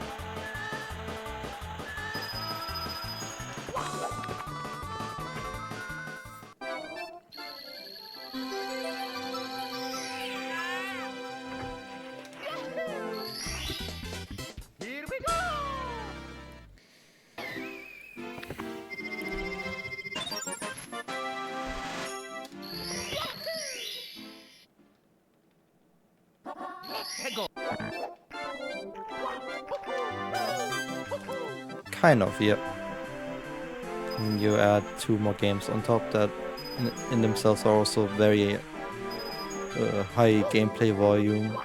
Kind of, yeah. And you add 2 more games on top that in themselves are also very high gameplay volume.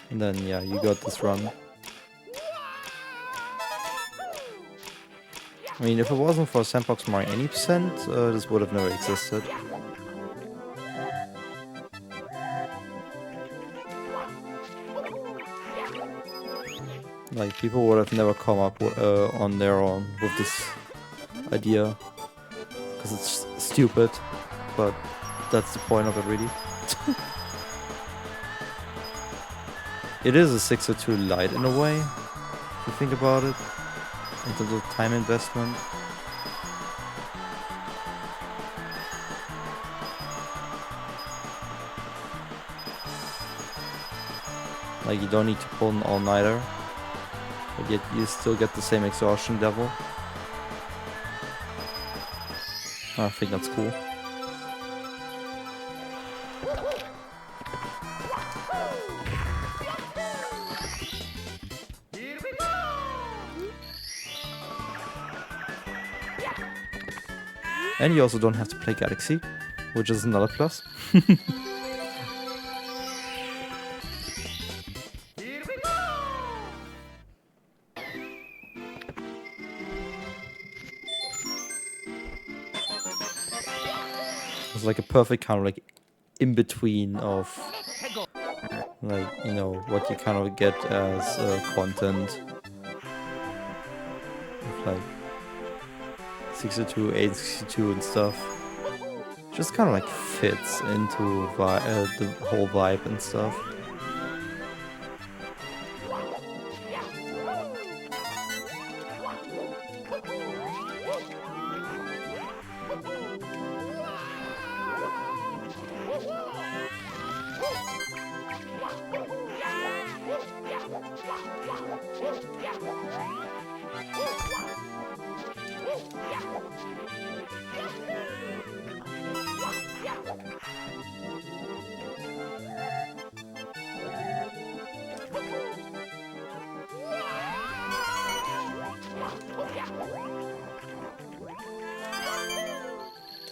And then, yeah, you got this run. I mean, if it wasn't for Sandbox Mario any percent, this would have never existed. Like, people would have never come up on their own with this idea. Because it's stupid, but that's the point of it, really. It is a 602 Lite in a way, if you think about it, in terms of time investment. Like, you don't need to pull an all-nighter, but yet you still get the same exhaustion level. I think that's cool. And you also don't have to play Galaxy, which is another plus. It's like a perfect kind of like in between of like, you know, what you kind of get as content. With like 62, 862 and stuff. Just kind of like fits into the whole vibe and stuff.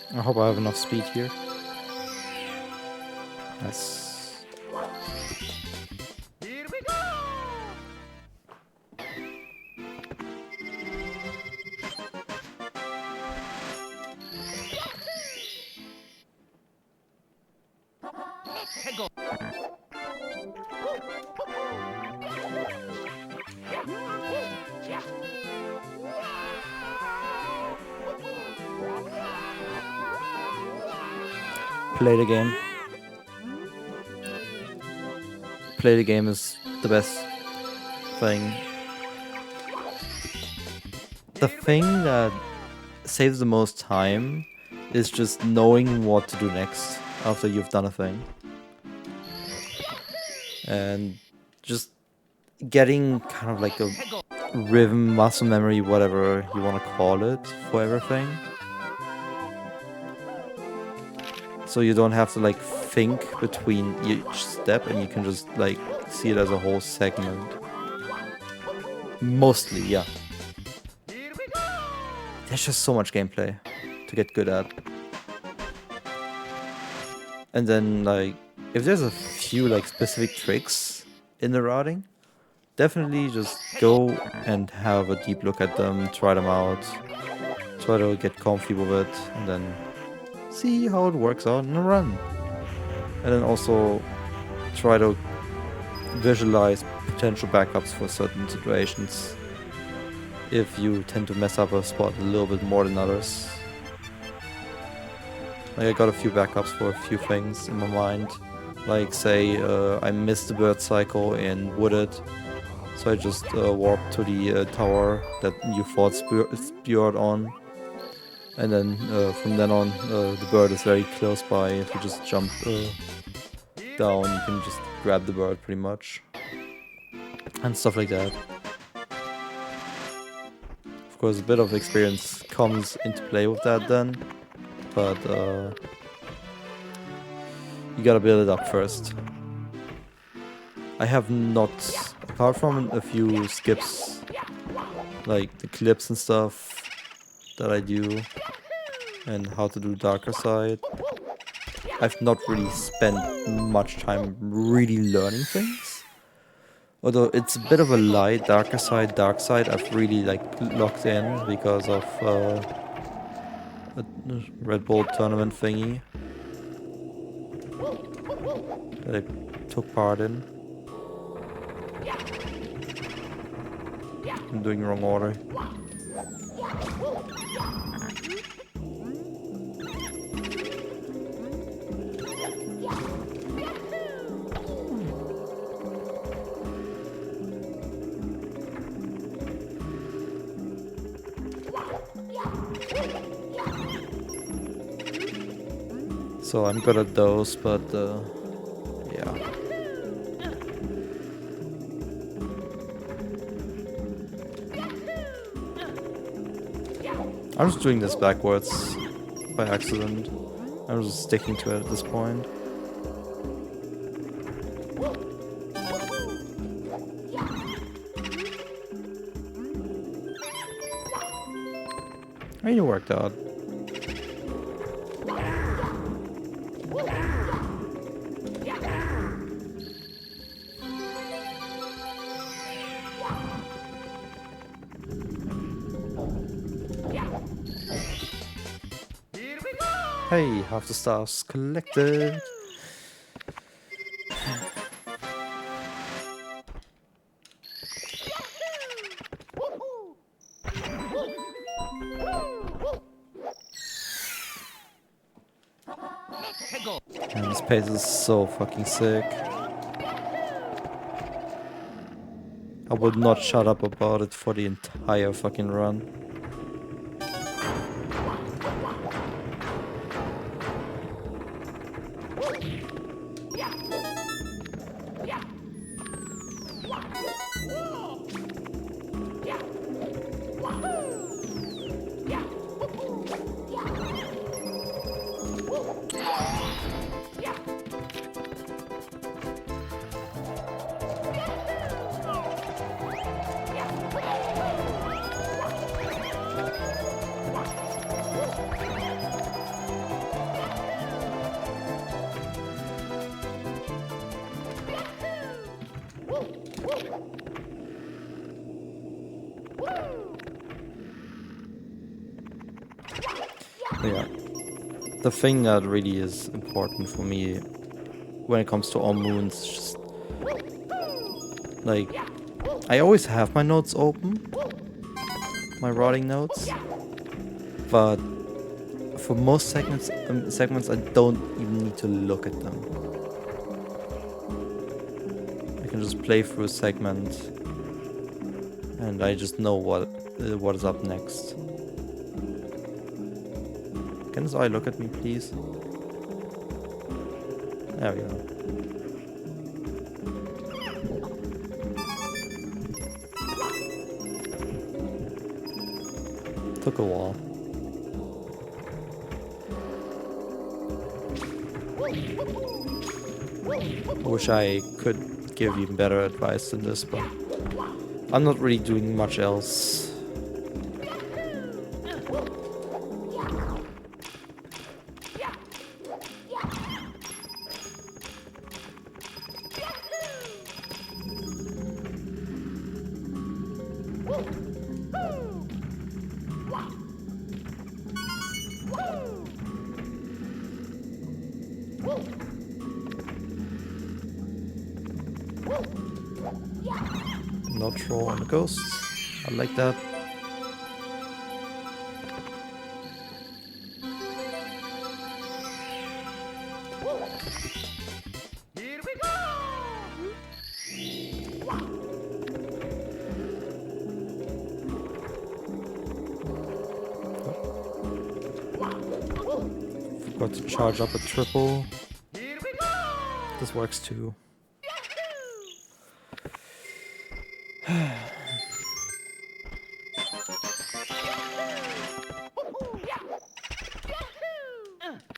I hope I have enough speed here. Nice. Play the game. Play the game is the best thing. The thing that saves the most time is just knowing what to do next after you've done a thing. And just getting kind of like a rhythm, muscle memory, whatever you want to call it, for everything. So you don't have to like think between each step and you can just like see it as a whole segment. Mostly, yeah. There's just so much gameplay to get good at. And then like, if there's a few like specific tricks in the routing, definitely just go and have a deep look at them, try them out, try to get comfy with it, and then see how it works out in a run. And then also try to visualize potential backups for certain situations if you tend to mess up a spot a little bit more than others. Like, I got a few backups for a few things in my mind. Like, say I missed the bird cycle in Wooded, so I just warped to the tower that you fought Spewed on. And then from then on, the bird is very close by. If you just jump down, you can just grab the bird pretty much. And stuff like that. Of course, a bit of experience comes into play with that then. But you gotta build it up first. I have not, apart from a few skips, like the clips and stuff that I do, and how to do darker side, I've not really spent much time really learning things. Although it's a bit of a lie, darker side, dark side, I've really like locked in because of a Red Bull tournament thingy that I took part in. I'm doing wrong order. So I'm good at those, but yeah. I'm just doing this backwards by accident. I'm just sticking to it at this point. I mean, it worked out. Hey, half the stars collected. And this pace is so fucking sick. I would not shut up about it for the entire fucking run. Yeah, the thing that really is important for me when it comes to all moons is just like I always have my notes open, my routing notes, but for most segments I don't even need to look at them. I can just play through a segment and I just know what is up next. Can this eye look at me, please? There we go. Took a while. I wish I could give even better advice than this, but I'm not really doing much else. Not throw on the ghosts. I like that. Here we go! Forgot to charge up a triple. Here we go! This works too.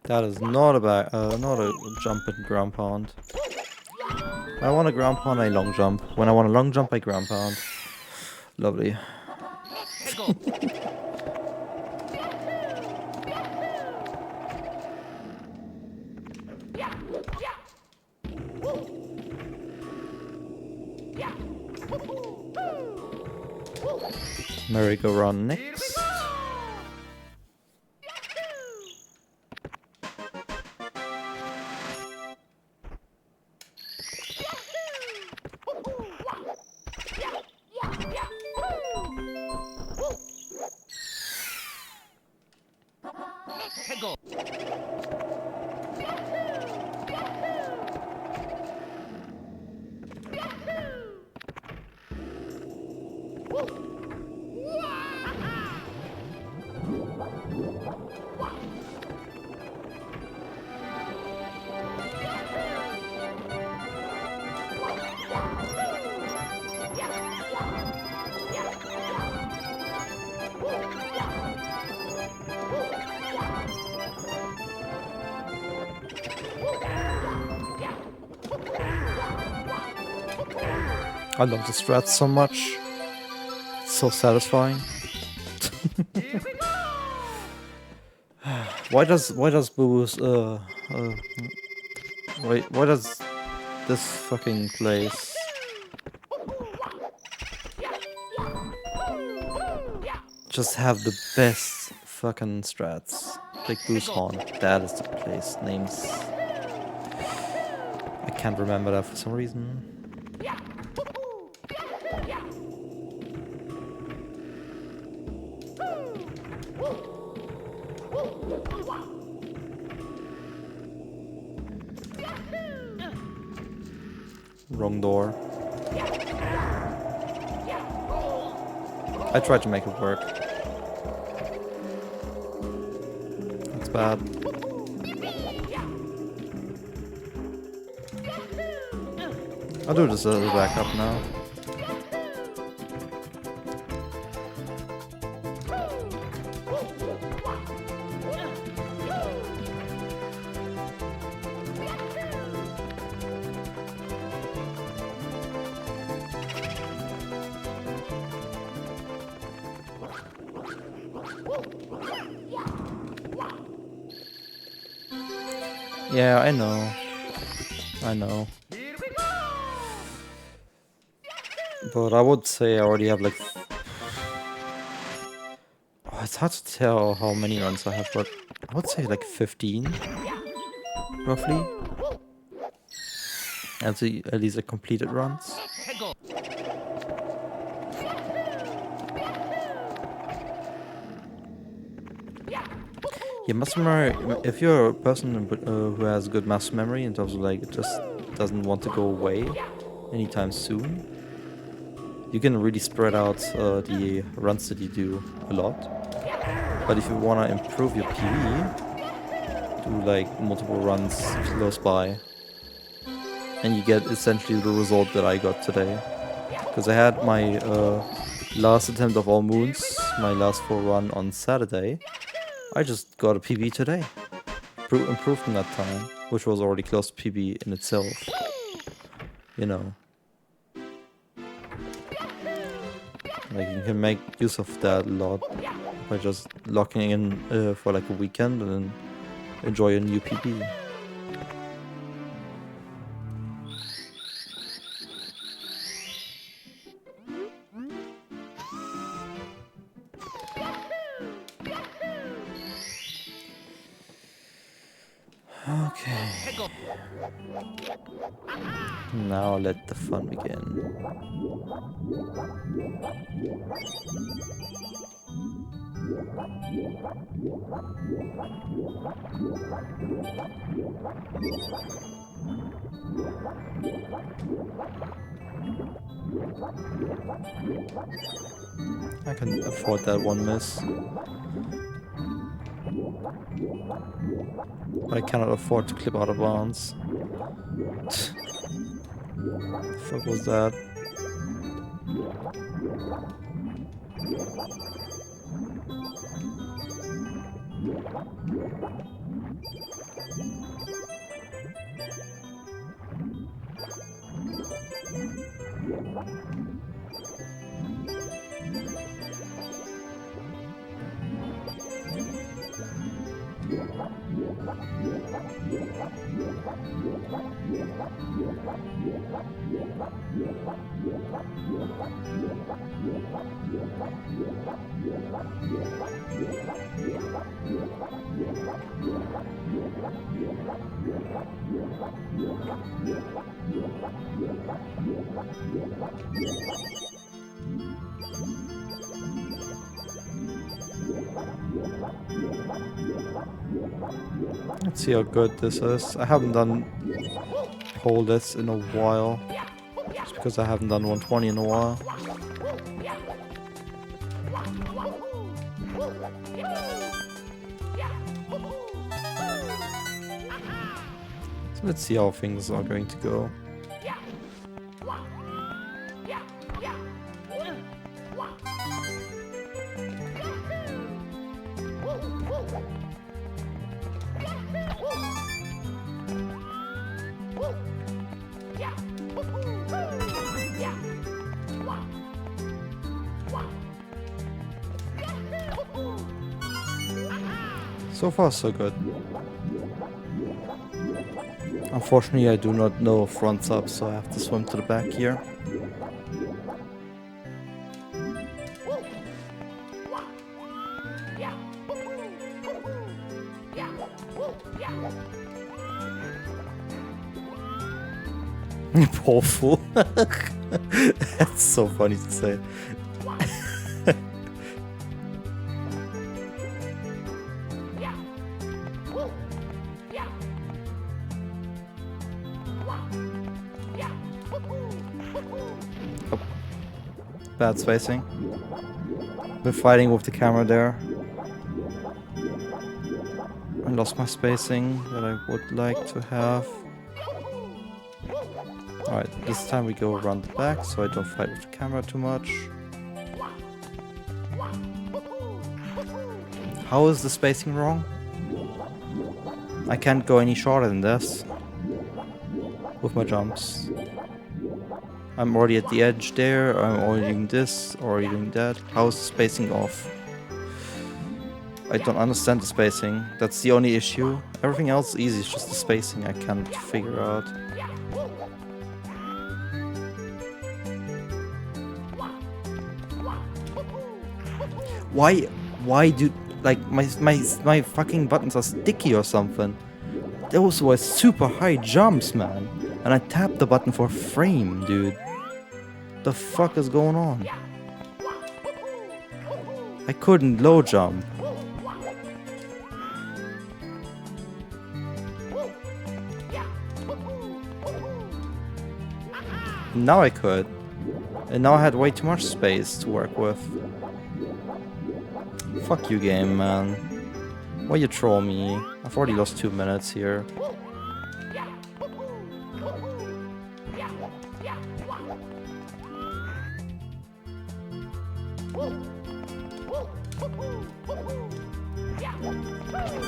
That is not a jump and ground pound. When I want a ground pound, I long jump. When I want a long jump, I ground pound. Lovely. merry-go-round next. I love the strats so much. It's so satisfying. Why does Boo's why does this fucking place just have the best fucking strats? Like Boo's Horn, that is the place. Names I can't remember that for some reason. Wrong door. I tried to make it work. That's bad. I'll do this as a backup now. Yeah, I know. I know. But I would say I already have like... Oh, it's hard to tell how many runs I have, but I would say like 15, roughly. At least like completed runs. Yeah, muscle memory, if you're a person who has good muscle memory in terms of like it just doesn't want to go away anytime soon, you can really spread out the runs that you do a lot. But if you want to improve your PV, do like multiple runs close by, and you get essentially the result that I got today. Because I had my last attempt of all moons, my last full run on Saturday. I just got a PB today. Improved in that time, which was already close to PB in itself. You know. Like you can make use of that a lot by just locking in for like a weekend and then enjoy a new PB. Okay. Now let the fun begin. I can afford that one miss. I cannot afford to clip out of bounds. The fuck was that? Let's see how good this is. I haven't done pole this in a while. Just because I haven't done 120 in a while. So let's see how things are going to go. So far, so good. Unfortunately, I do not know fronts up, so I have to swim to the back here. Poor fool. That's so funny to say. Oh. Bad spacing. Been fighting with the camera there. I lost my spacing that I would like to have. Alright, this time we go around the back so I don't fight with the camera too much. How is the spacing wrong? I can't go any shorter than this with my jumps. I'm already at the edge there, I'm already doing this, already doing that. How is the spacing off? I don't understand the spacing. That's the only issue. Everything else is easy, it's just the spacing I can't figure out. Why do, like, my fucking buttons are sticky or something? Those were super high jumps, man. And I tapped the button for a frame, dude. The fuck is going on? I couldn't low jump. Now I could. And now I had way too much space to work with. Fuck you, game, man. Why you troll me? I've already lost 2 minutes here.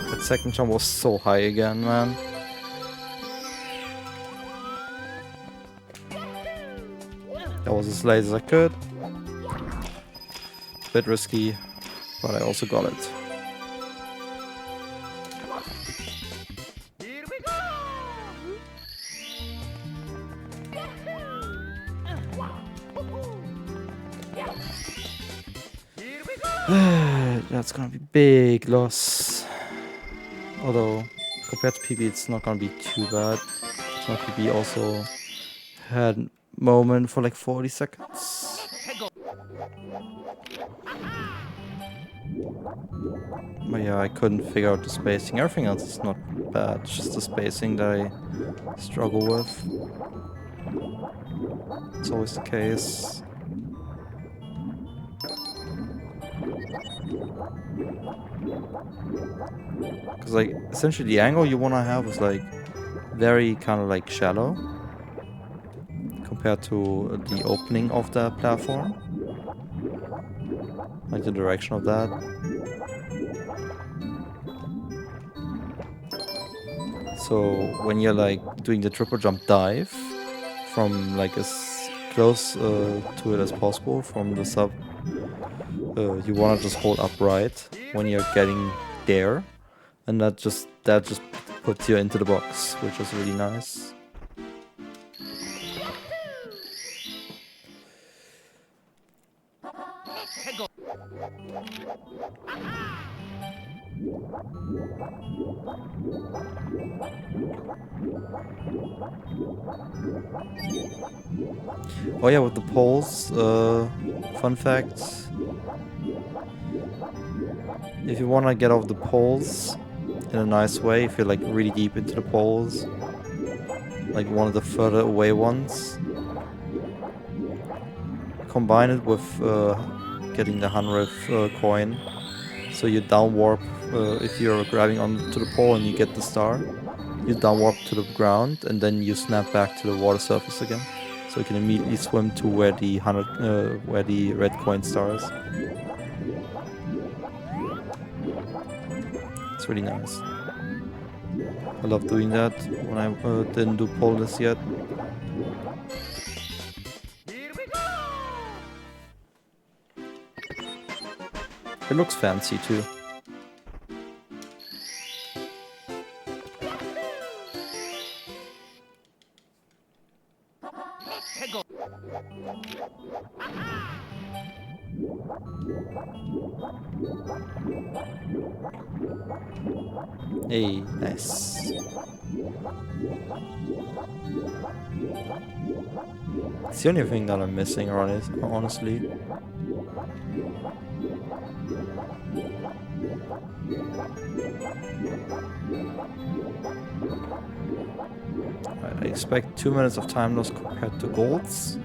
That second jump was so high again, man. That was as late as I could. Bit risky, but I also got it. Here we go! Here we go! That's gonna be big loss. Although, compared to PB, it's not gonna be too bad. My PB also had moment for like 40 seconds. But yeah, I couldn't figure out the spacing. Everything else is not bad. It's just the spacing that I struggle with. It's always the case. Because like, essentially the angle you want to have is like very kind of like shallow compared to the opening of the platform. Like the direction of that. So when you're like doing the triple jump dive from like as close to it as possible from the sub, you want to just hold upright when you're getting there, and that just puts you into the box, which is really nice. Oh yeah, with the poles, fun fact. If you want to get off the poles in a nice way, if you're like really deep into the poles, like one of the further away ones, combine it with getting the 100th coin. So you down warp, if you're grabbing onto the pole and you get the star, you down warp to the ground and then you snap back to the water surface again. So you can immediately swim to where the where the red coin star is. It's really nice. I love doing that when I didn't do poleness yet. It looks fancy too. Hey, nice. It's the only thing that I'm missing, honestly. I expect 2 minutes of time loss compared to golds.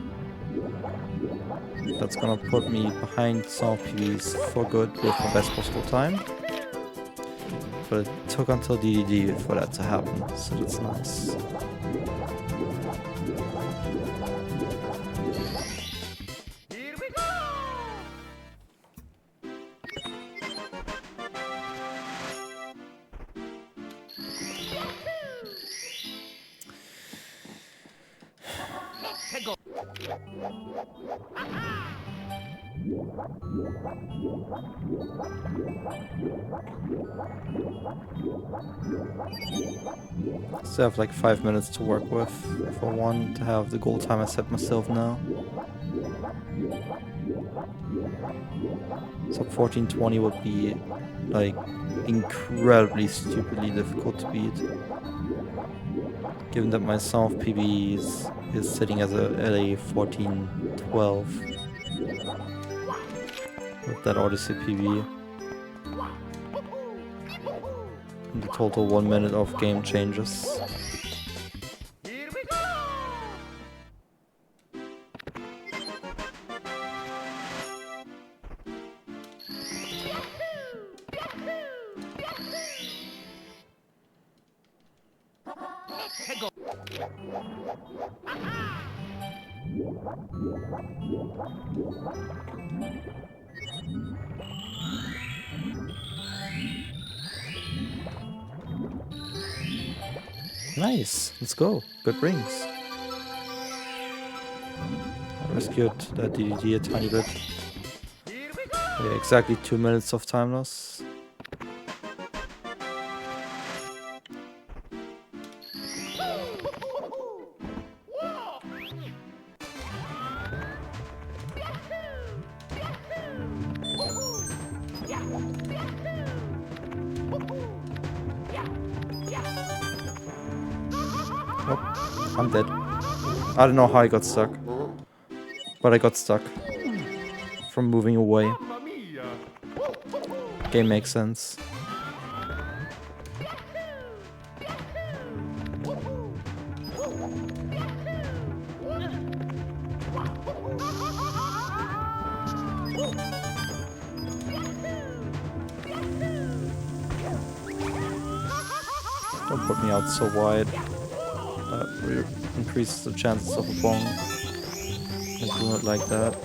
That's gonna put me behind some of PBs for good with the best possible time. But it took until DDD for that to happen, so that's nice. Still have like 5 minutes to work with for one to have the goal time I set myself now. So 14:20 would be like incredibly stupidly difficult to beat. Given that my sum of PBs is sitting at a 14:12 with that Odyssey PB. And the total 1 minute of game changes. Nice, let's go. Good rings. I rescued that DDD a tiny bit. Yeah, exactly 2 minutes of time loss. Oh, I'm dead. I don't know how I got stuck, but I got stuck from moving away. Game makes sense. Don't put me out so wide. That increases the chances of a bong. And do it like that.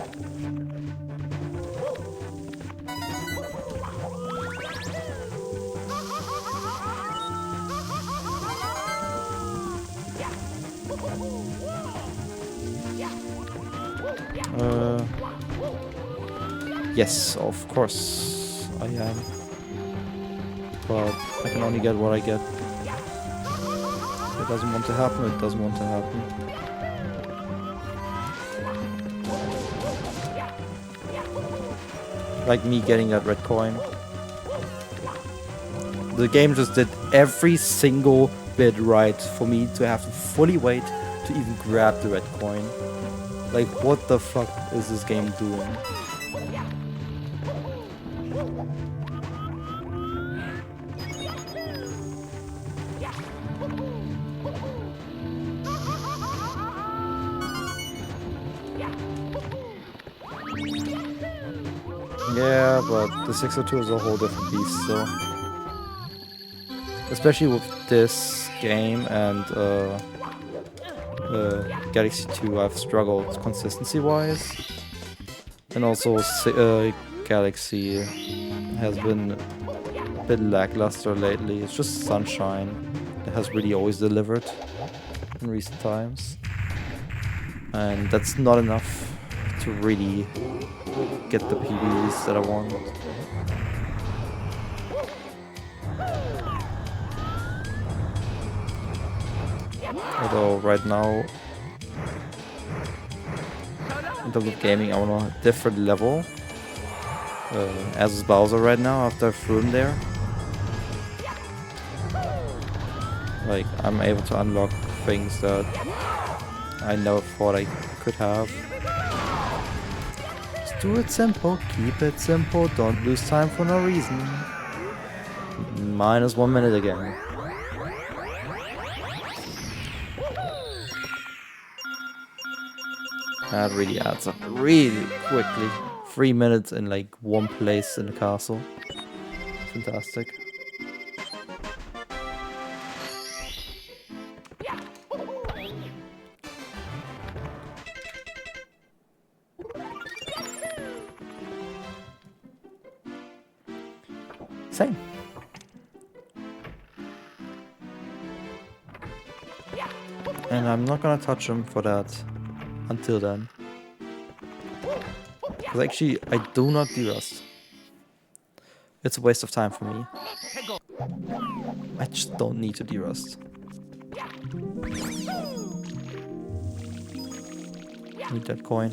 Yes, of course I am. but I can only get what I get. It doesn't want to happen, it doesn't want to happen. Like me getting that red coin. The game just did every single bit right for me to have to fully wait to even grab the red coin. Like, what the fuck is this game doing? Yeah, but the 602 is a whole different beast, so... Especially with this game and Galaxy 2, I've struggled consistency-wise. And also Galaxy has been a bit lackluster lately. It's just Sunshine that has really always delivered in recent times. And that's not enough to really get the PBs that I want. Although right now, in terms of gaming, I'm on a different level. As is Bowser right now, after I threw him there. Like, I'm able to unlock things that I never thought I could have. Just do it simple, keep it simple, don't lose time for no reason. Minus 1 minute again. That really adds up really quickly. 3 minutes in like one place in the castle. Fantastic. Same. And I'm not gonna touch him for that until then. Because actually, I do not de-rust. It's a waste of time for me. I just don't need to de-rust. Need that coin.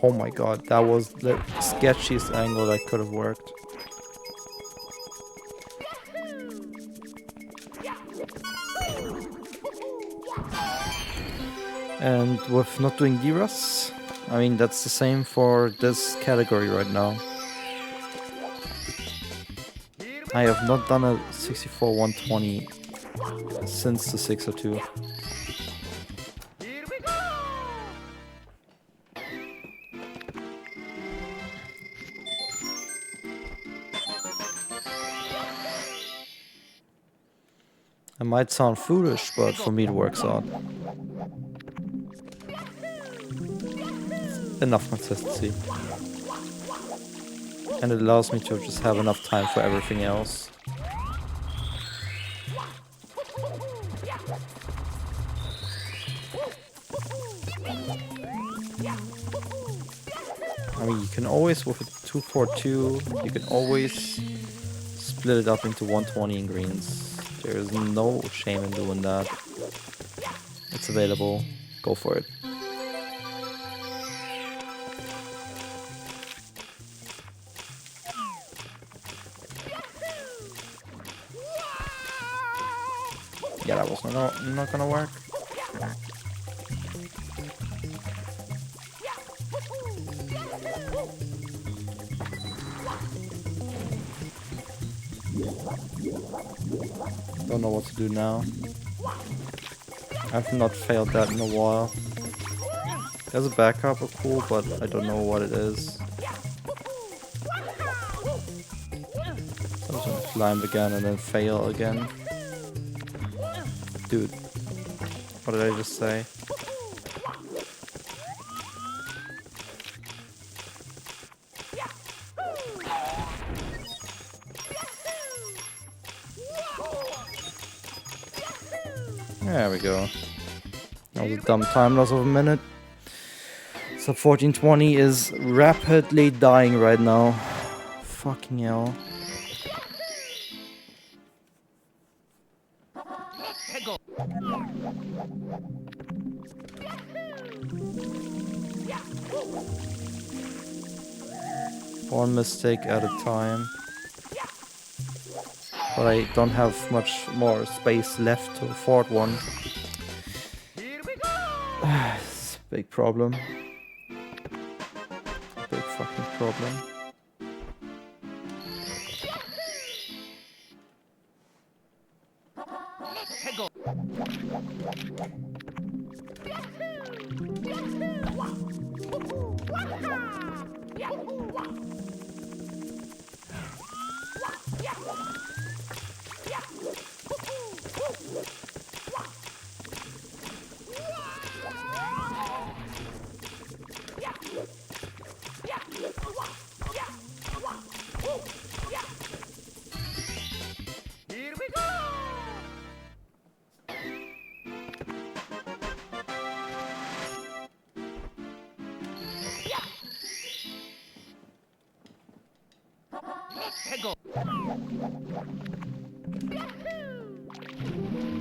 Oh my god, that was the sketchiest angle that could have worked. And with not doing D-Rusts, I mean that's the same for this category right now. I have not done a 64-120 since the 602. It might sound foolish, but for me it works out. Enough consistency. And it allows me to just have enough time for everything else. I mean, you can always, with a 242, you can always split it up into 120 in greens. There is no shame in doing that. It's available. Go for it. Yeah, that was not gonna work. Don't know what to do now. I've not failed that in a while. There's a backup, cool, but I don't know what it is. So I'm just gonna climb again and then fail again. Dude, what did I just say? There we go. That was a dumb time loss of a minute. Sub 1420 is rapidly dying right now. Fucking hell. One mistake at a time. But I don't have much more space left to afford one. It's a big problem. Big fucking problem.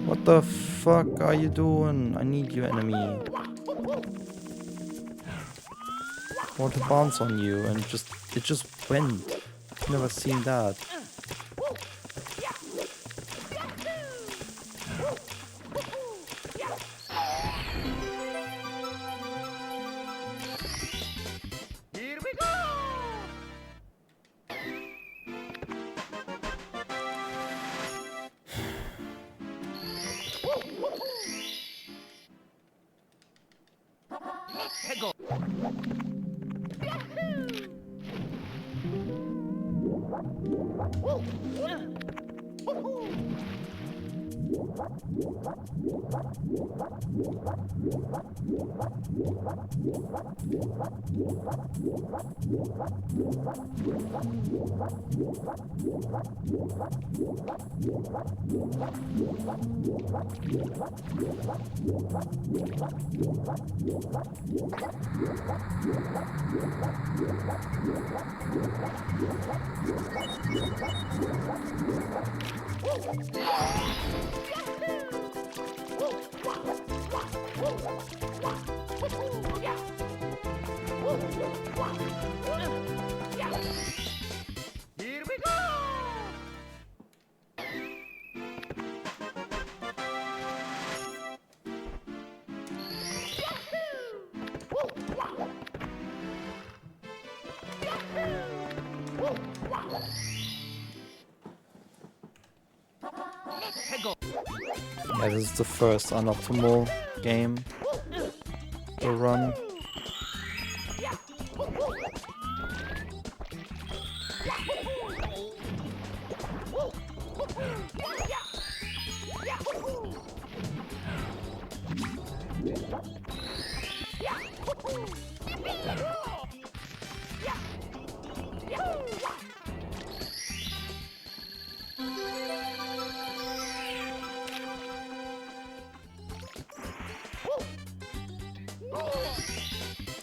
What the fuck are you doing? I need you, enemy. I want to bounce on you and it just went. I've never seen that. Yeah, this is the first unoptimal game to run.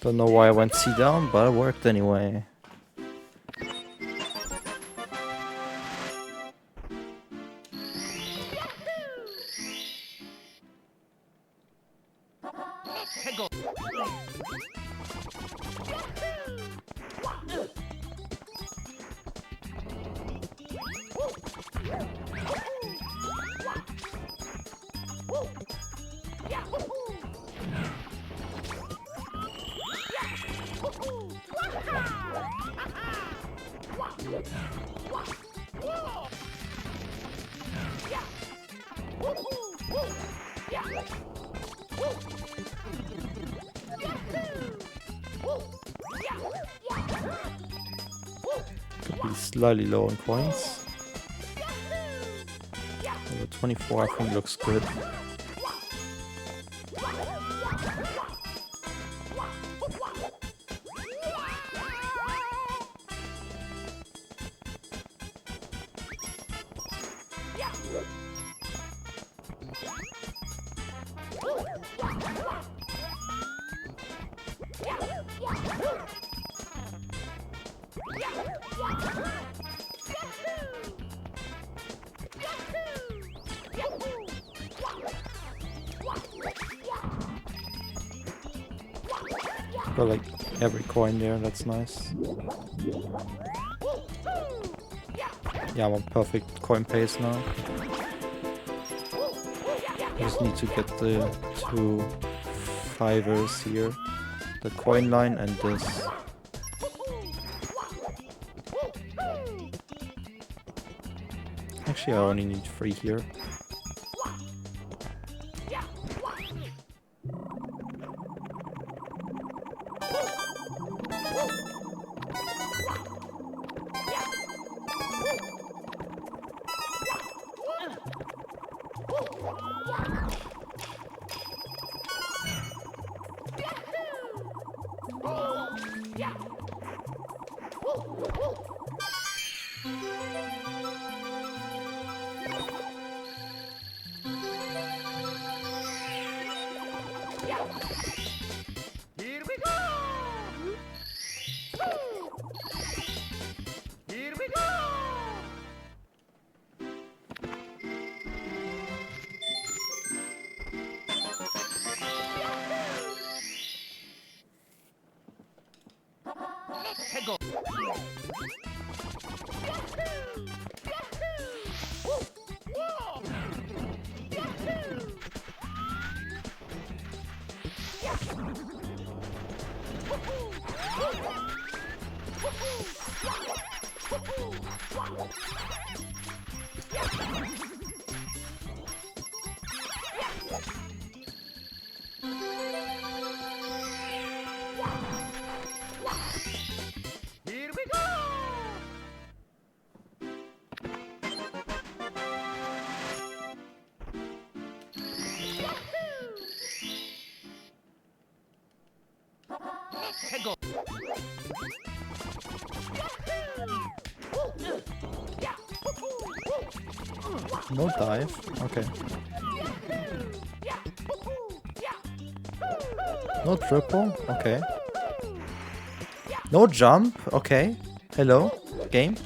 Don't know why I went C down, but it worked anyway. Could be slightly low on coins. Level 24 I think looks good. Got like every coin there, that's nice. Yeah, I'm on perfect coin pace now. I just need to get the 2 5ers here. The coin line and this. Actually, I only need 3 here. Here we go! Here we go! Here we go! No dive? Okay. No triple? Okay. No jump? Okay. Hello? Game?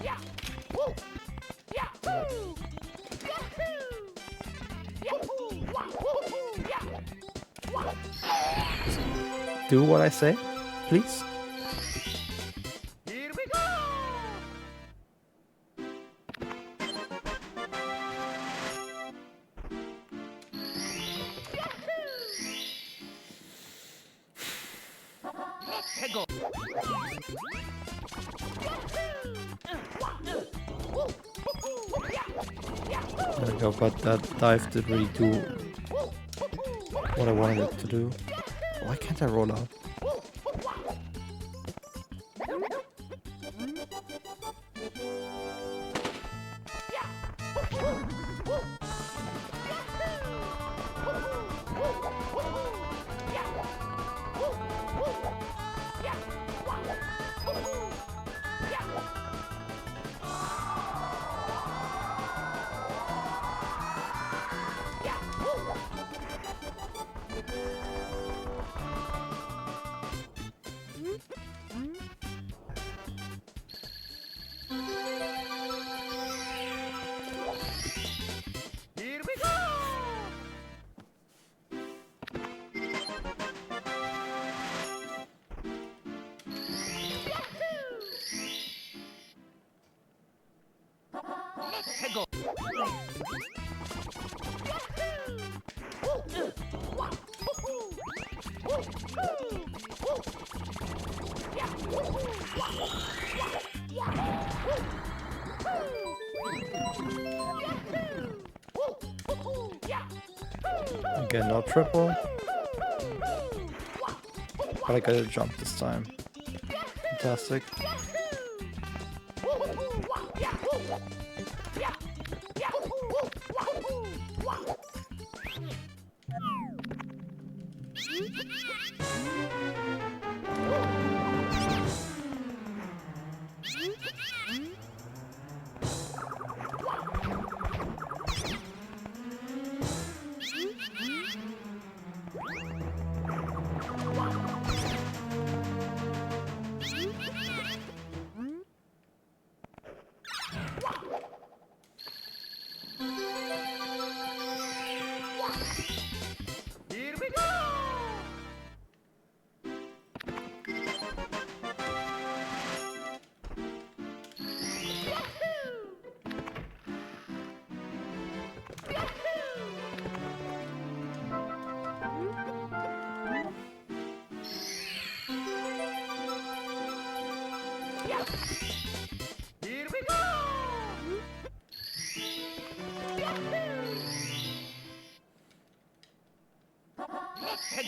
Do what I say, please? Here we go! There we go, but that dive did really do what I wanted it to do. Why can't I roll out? Again, no triple. But I got a jump this time. Fantastic. Here we go! Here we go!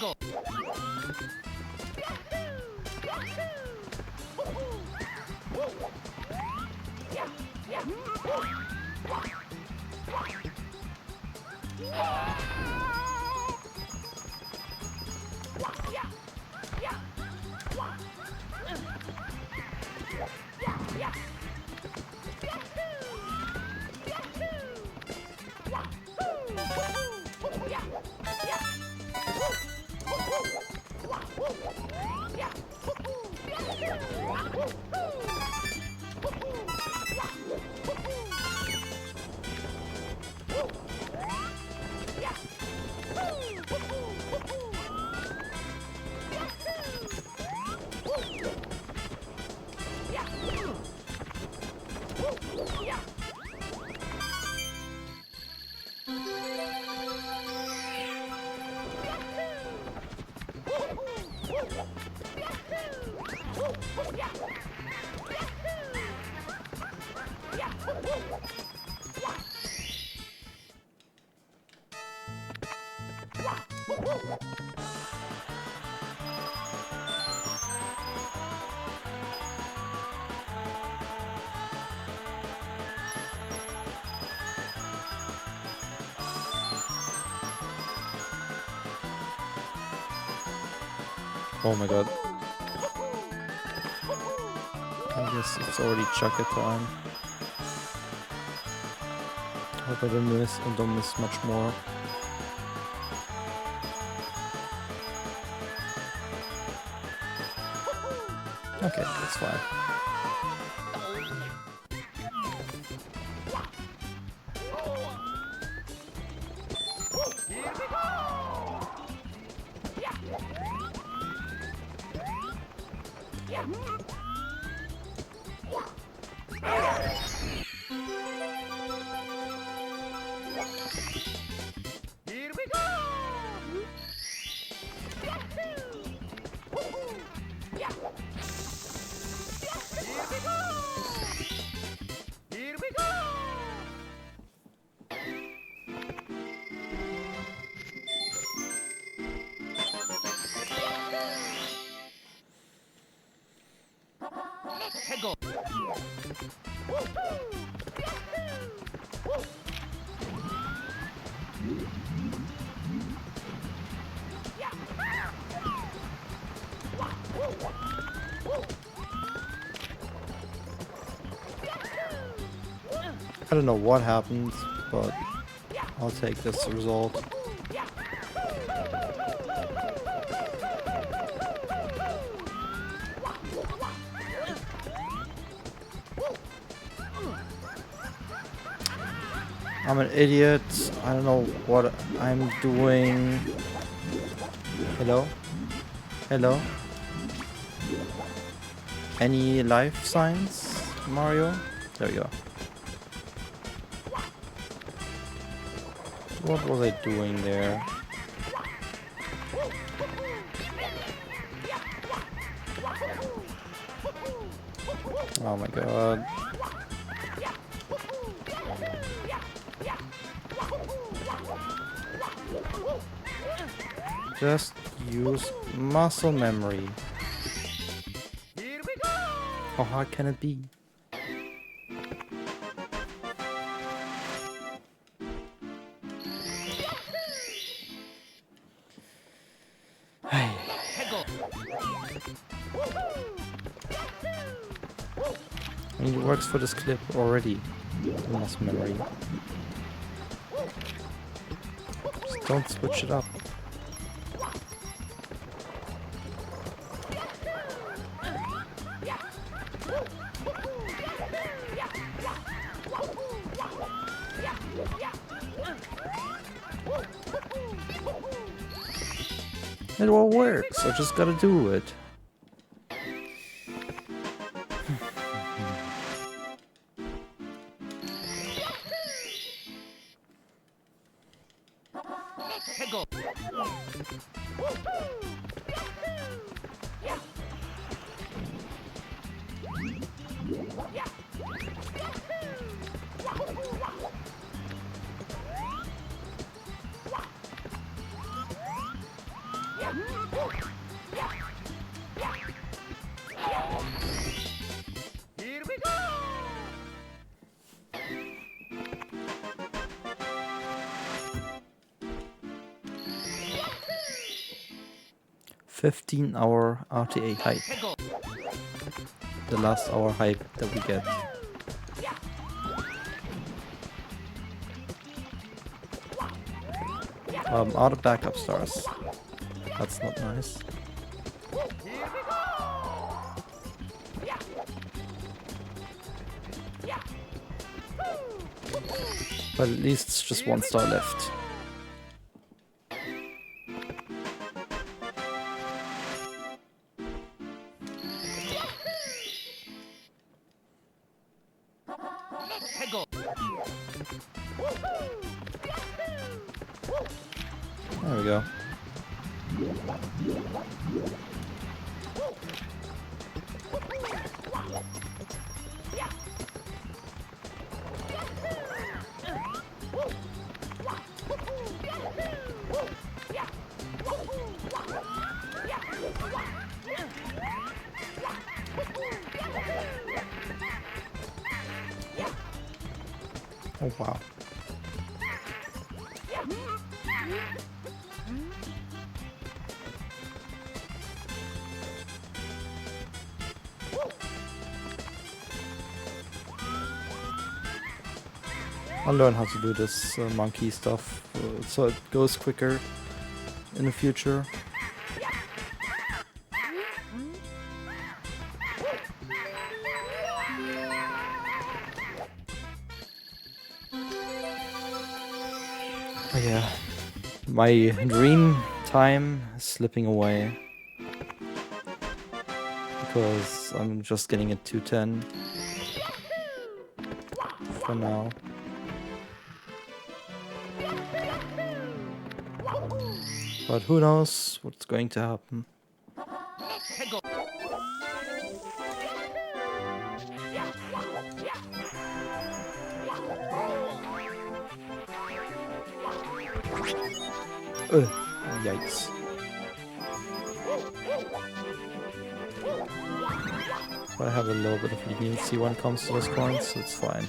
Go. Oh my god. I guess it's already chucker time. Hope I don't miss much more. Okay, that's fine. Here we go! Here we go! Go. I don't know what happened, but I'll take this result. I'm an idiot. I don't know what I'm doing. Hello? Hello? Any life signs, Mario? There we go. What was I doing there? Oh my god. Just use muscle memory. Here we go! How hard can it be? Hey. I mean, it works for this clip already. Muscle memory. Just don't switch it up. It all works, I just gotta do it. Here we go! 15-hour RTA hype. The last hour hype that we get. Out of backup stars. That's not nice. But at least it's just 1 star left. There we go. Oh wow. I'll learn how to do this monkey stuff so it goes quicker in the future. Oh yeah, my dream time is slipping away because I'm just getting at 210 for now. But who knows what's going to happen. Yikes. I have a little bit of leniency when it comes to those coins, so it's fine.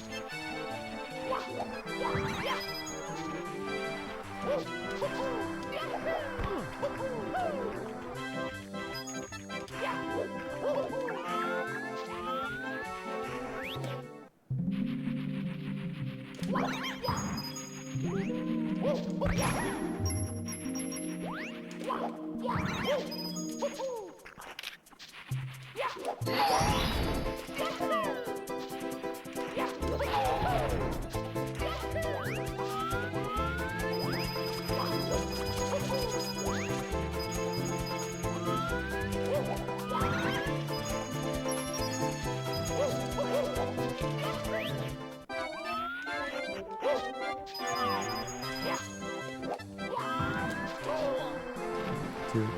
Dude.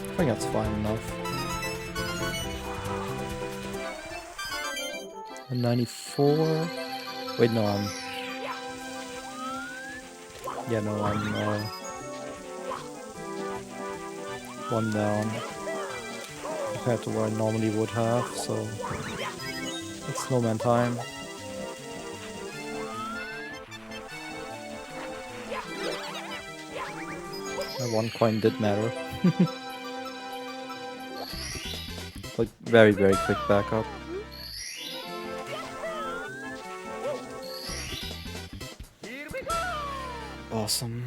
I think that's fine enough. A 94. Wait, no, I'm. Yeah, no, I'm one down compared to what I normally would have, so it's snowman time. That one coin did matter. Like, very, very quick backup. Awesome.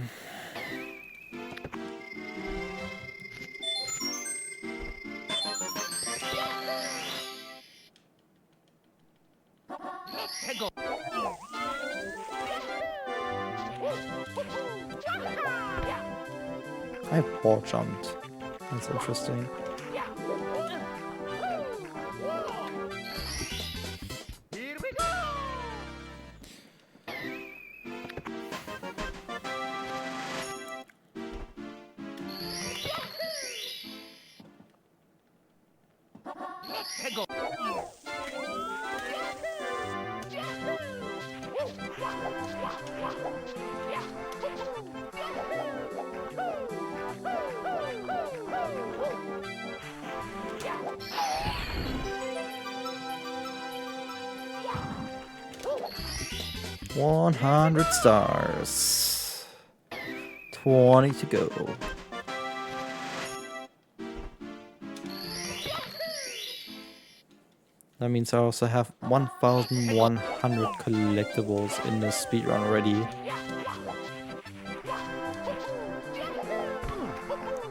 I ball jumped. That's interesting. Here we go! $100 stars. 20 to go. That means I also have 1,100 collectibles in the speedrun already.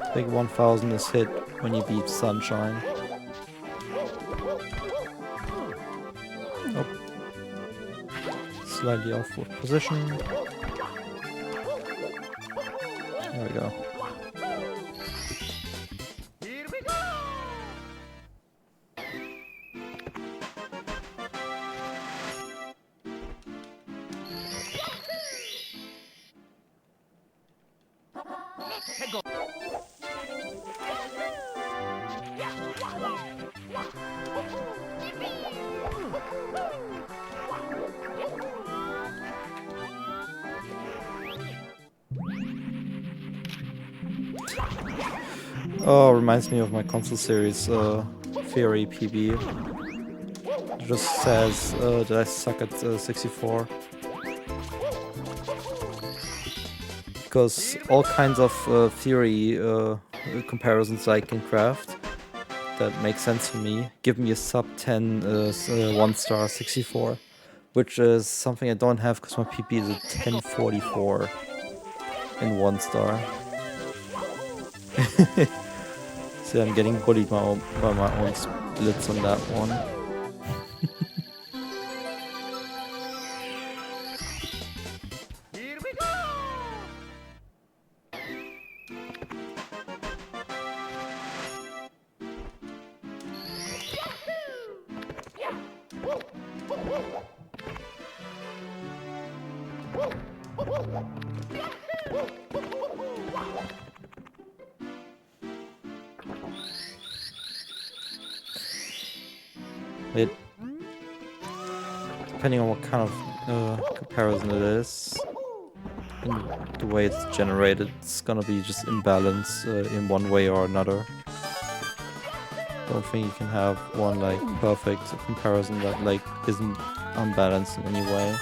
I think 1,000 is hit when you beat Sunshine. Oh. Slightly off with position. There we go. Here we go! Oh, reminds me of my console series, Theory PB. It just says that I suck at 64. Because all kinds of theory comparisons I can craft that make sense for me give me a sub 10 1-star 64, which is something I don't have because my PP is a 1044 in 1-star. See, I'm getting bullied by my own splits on that one. Here we go! It, depending on what kind of comparison it is, and the way it's generated, it's gonna be just imbalanced in one way or another. Don't think you can have one like perfect comparison that like isn't unbalanced in any way,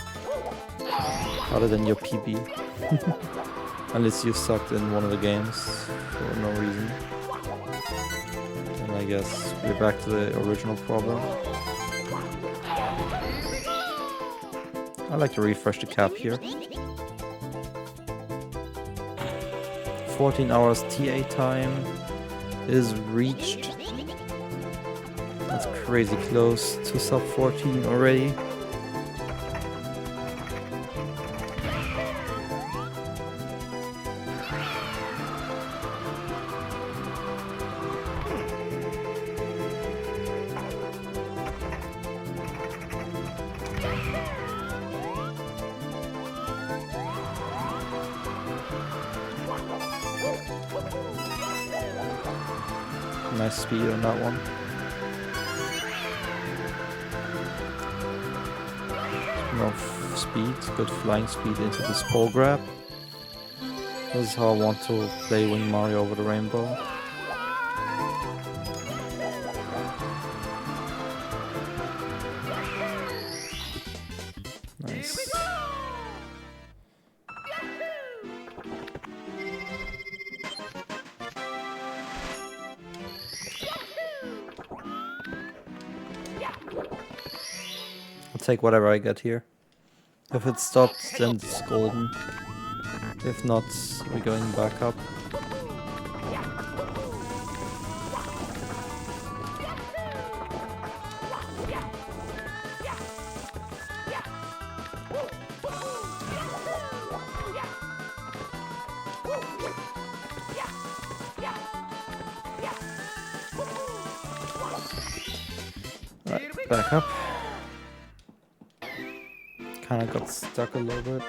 other than your PB. Unless you sucked in one of the games for no reason. And I guess we're back to the original problem. I like to refresh the cap here. 14 hours TA time is reached. That's crazy close to sub 14 already. Nice speed on that one. Enough speed, good flying speed into this pole grab. This is how I want to play Wing Mario over the rainbow. Nice. I'll take whatever I get here. If it stops, then it's golden. If not, we're going back up. Right, back up. Kinda got stuck a little bit.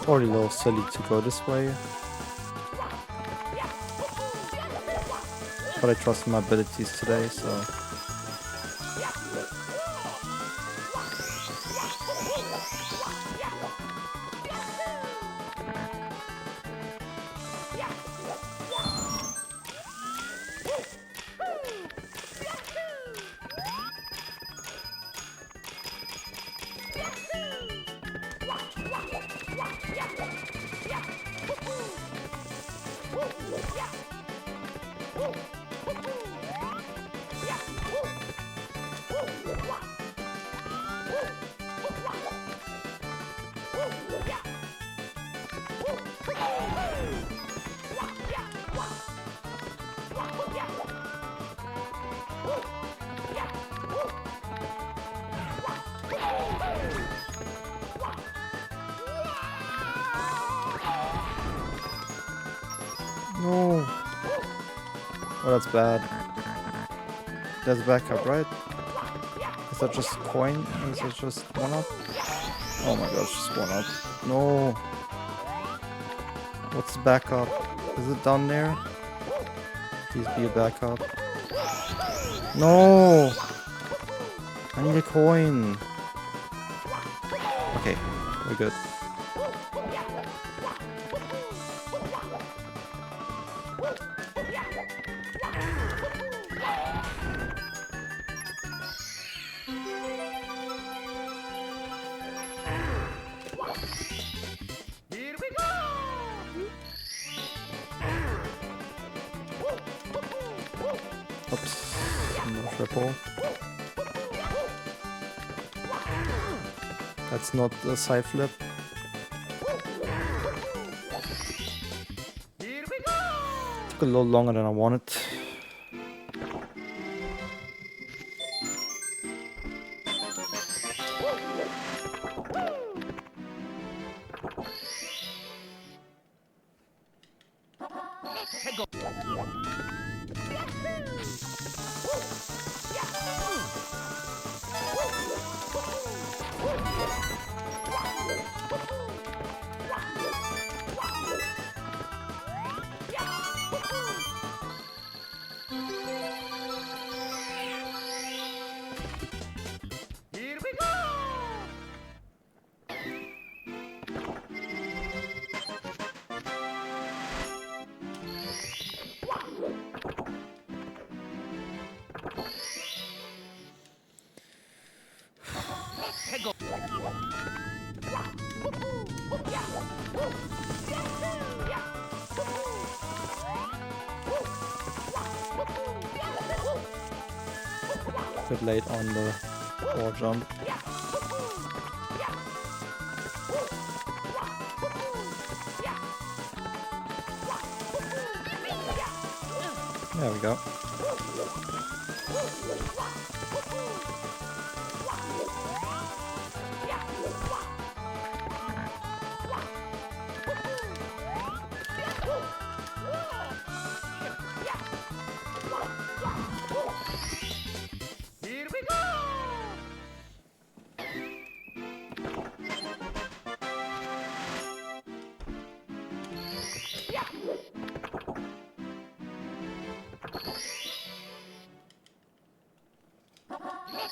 Probably a little silly to go this way. But I trust my abilities today, so... No. Oh, that's bad. There's backup, right? Is that just coin? Is it just one up? Oh my gosh, just one up. No. What's the backup? Is it down there? Please be a backup. No! I need a coin. Okay, we're good. Here we go! Oops, no triple. That's not a side flip. Here we go! Took a little longer than I wanted. Bit late on the wall jump. There we go.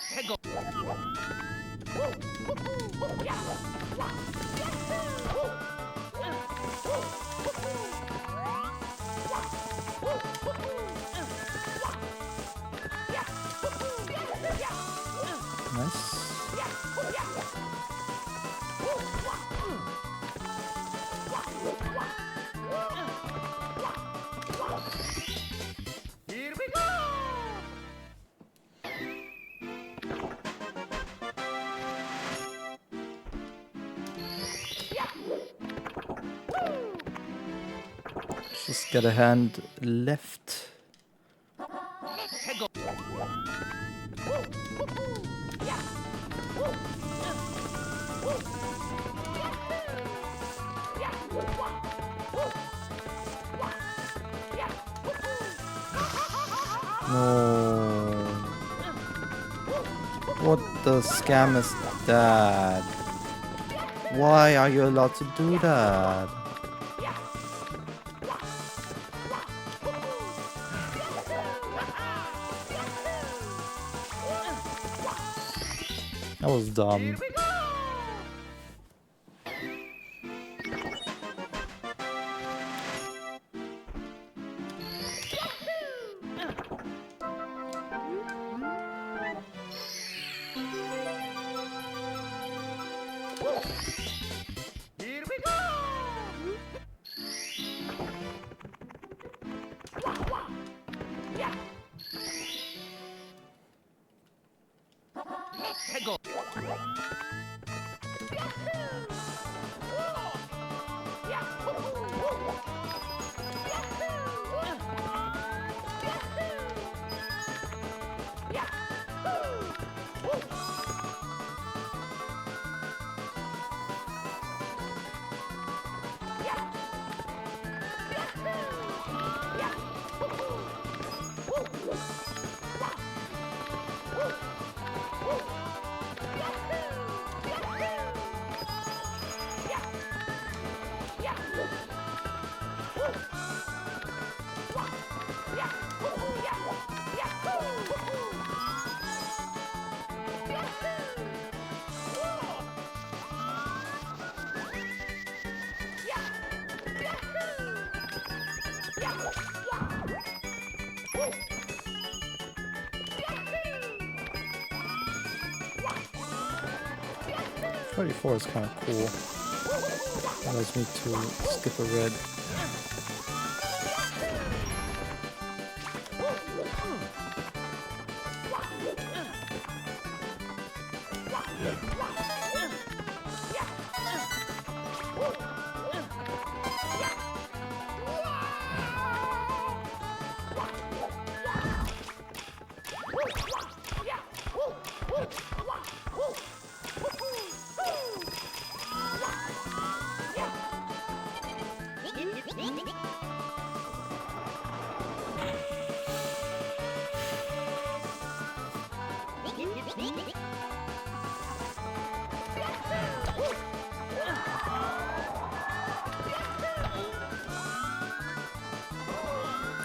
Here we go! Nice. Here we go! Just get a hand left. No. What the scam is that? Why are you allowed to do that? That was dumb. Here we go! .34 is kind of cool. Allows me to skip a red.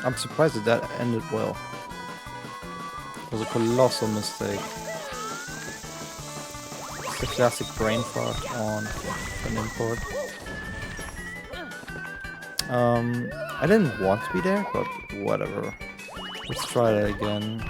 I'm surprised that ended well. It was a colossal mistake. It's the classic brain fart on an import. I didn't want to be there, but whatever. Let's try that again.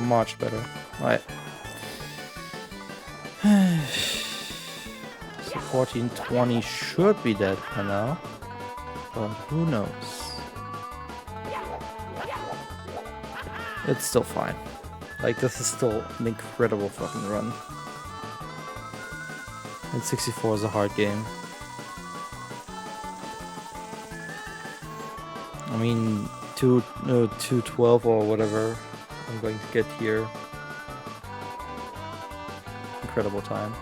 Much better. Alright. So 1420 should be dead by now. But who knows? It's still fine. Like, this is still an incredible fucking run. And 64 is a hard game. I mean, 212 or whatever I'm going to get here. Incredible time.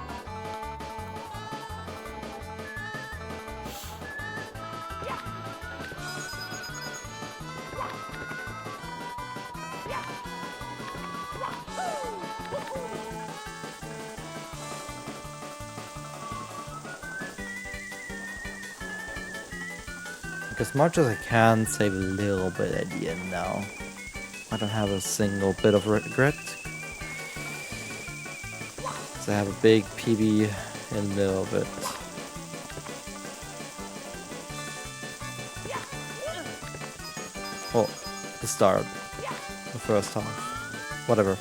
As much as I can, save a little bit at the end now. I don't have a single bit of regret. So I have a big PB in the middle of it. Well, the start. The first half. Whatever.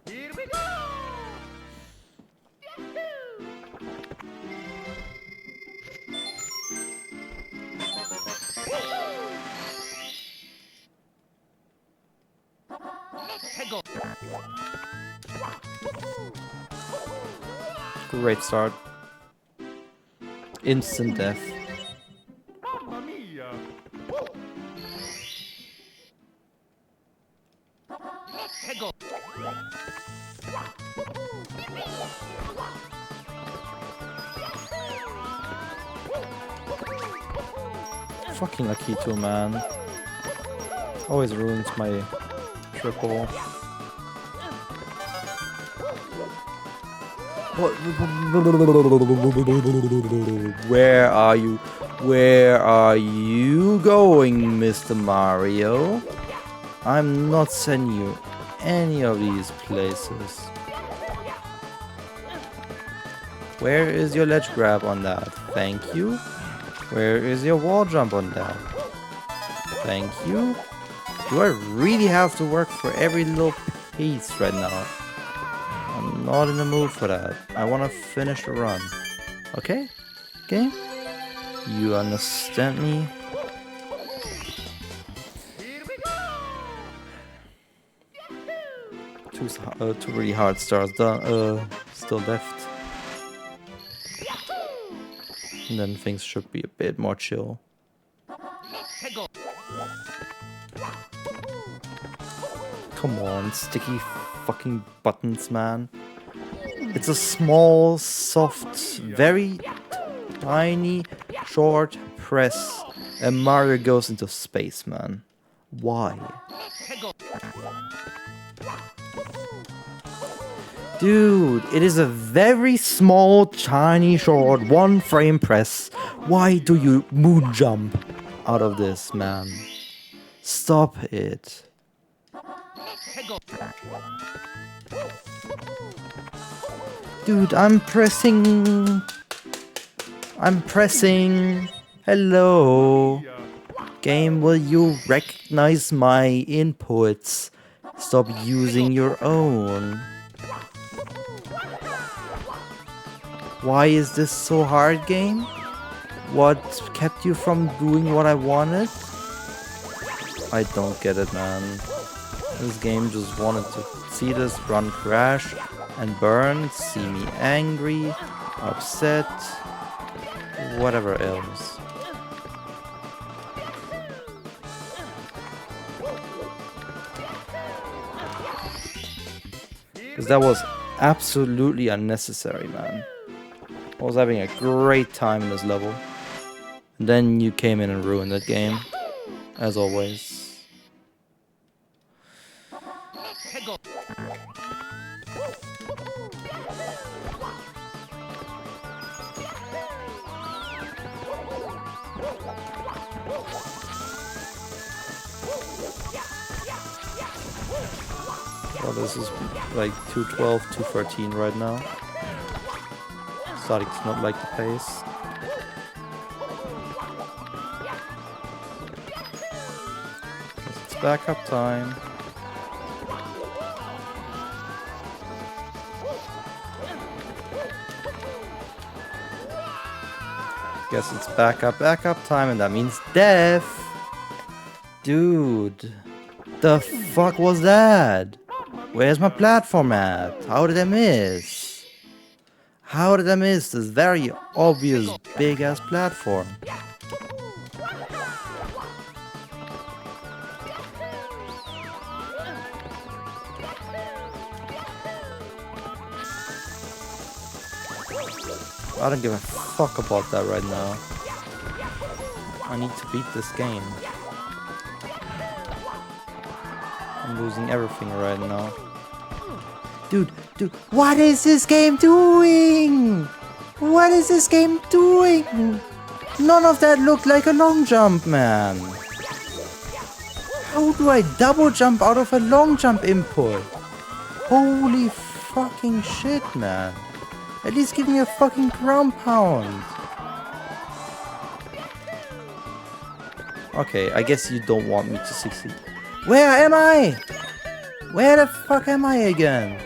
Here we go! Here we go! Great start. Instant death. Mamma mia! Fucking Akito, man. Always ruins my triple. Where are you? Where are you going, Mr. Mario? I'm not sending you any of these places. Where is your ledge grab on that? Thank you. Where is your wall jump on that? Thank you. Do I really have to work for every little piece right now? I'm not in the mood for that. I want to finish the run. Okay? Game? You understand me? Two really hard stars still left. And then things should be a bit more chill. Come on, sticky fucking buttons, man. It's a small, soft, very tiny, short press, and Mario goes into space, man. Why? Dude, it is a very small, tiny, short, one frame press. Why do you moon jump out of this, man? Stop it. Dude, I'm pressing. Hello. Game, will you recognize my inputs? Stop using your own. Why is this so hard, game? What kept you from doing what I wanted? I don't get it, man. This game just wanted to see this run crash and burn, see me angry, upset, whatever else. Because that was absolutely unnecessary, man. I was having a great time in this level. And then you came in and ruined that game. As always. This is like 212, 213 right now. Starting to not like the pace. It's backup time. Guess it's backup time, and that means death. Dude, the fuck was that? Where's my platform at? How did I miss? How did I miss this very obvious big ass platform? I don't give a fuck about that right now. I need to beat this game. I'm losing everything right now. Dude, what is this game doing? What is this game doing? None of that looked like a long jump, man. How do I double jump out of a long jump input? Holy fucking shit, man. At least give me a fucking ground pound. Okay, I guess you don't want me to succeed. Where am I? Where the fuck am I again?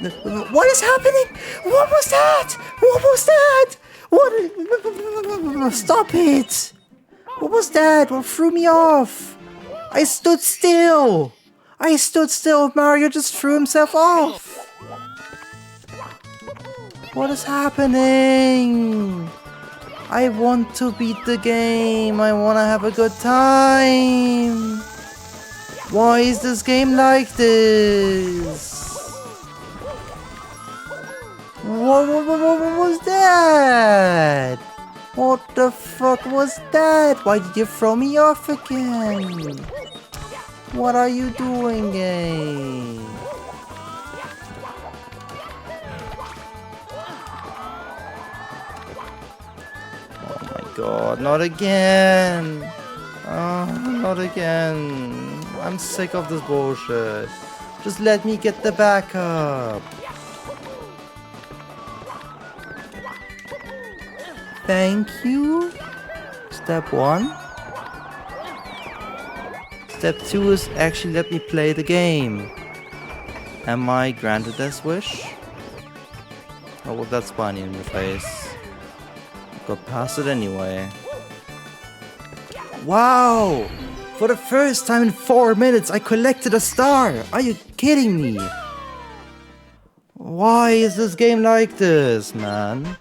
What is happening? What was that? What was that? What? Stop it! What was that? What threw me off? I stood still. I stood still. Mario just threw himself off. What is happening? I want to beat the game. I want to have a good time. Why is this game like this? What was that? What the fuck was that? Why did you throw me off again? What are you doing, game? God, not again! Oh, not again! I'm sick of this bullshit. Just let me get the backup. Thank you. Step 1. Step 2 is actually let me play the game. Am I granted this wish? Oh, well, that's funny in the face. Got past it anyway. Wow! For the first time in 4 minutes, I collected a star! Are you kidding me? Why is this game like this, man?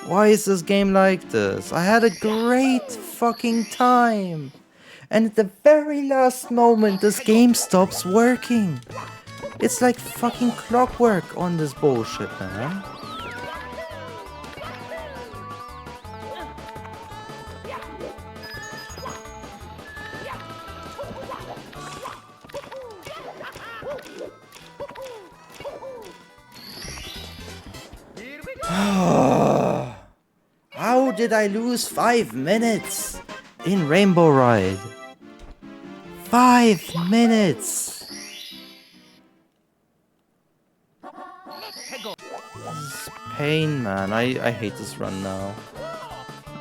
Why is this game like this? I had a great fucking time! And at the very last moment, this game stops working! It's like fucking clockwork on this bullshit, man. How did I lose 5 minutes in Rainbow Ride? 5 minutes! This is pain, man. I hate this run now.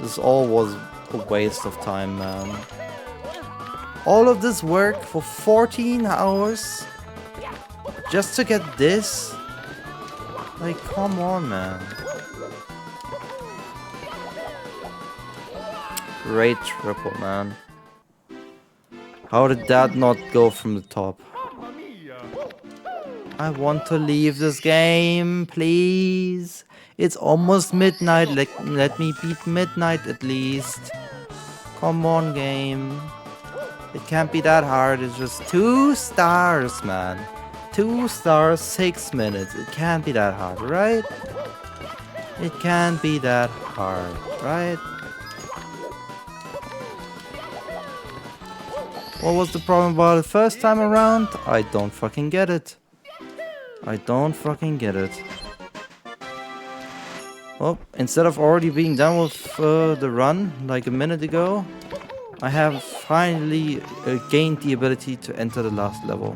This all was a waste of time, man. All of this work for 14 hours just to get this? Like, come on, man. Great triple, man. How did that not go from the top? I want to leave this game, please. It's almost midnight. Let me beat midnight at least. Come on, game. It can't be that hard. It's just 2 stars, man. 2 stars, 6 minutes. It can't be that hard, right? It can't be that hard, right? What was the problem about it first time around? I don't fucking get it. I don't fucking get it. Well, instead of already being done with the run like a minute ago, I have finally gained the ability to enter the last level.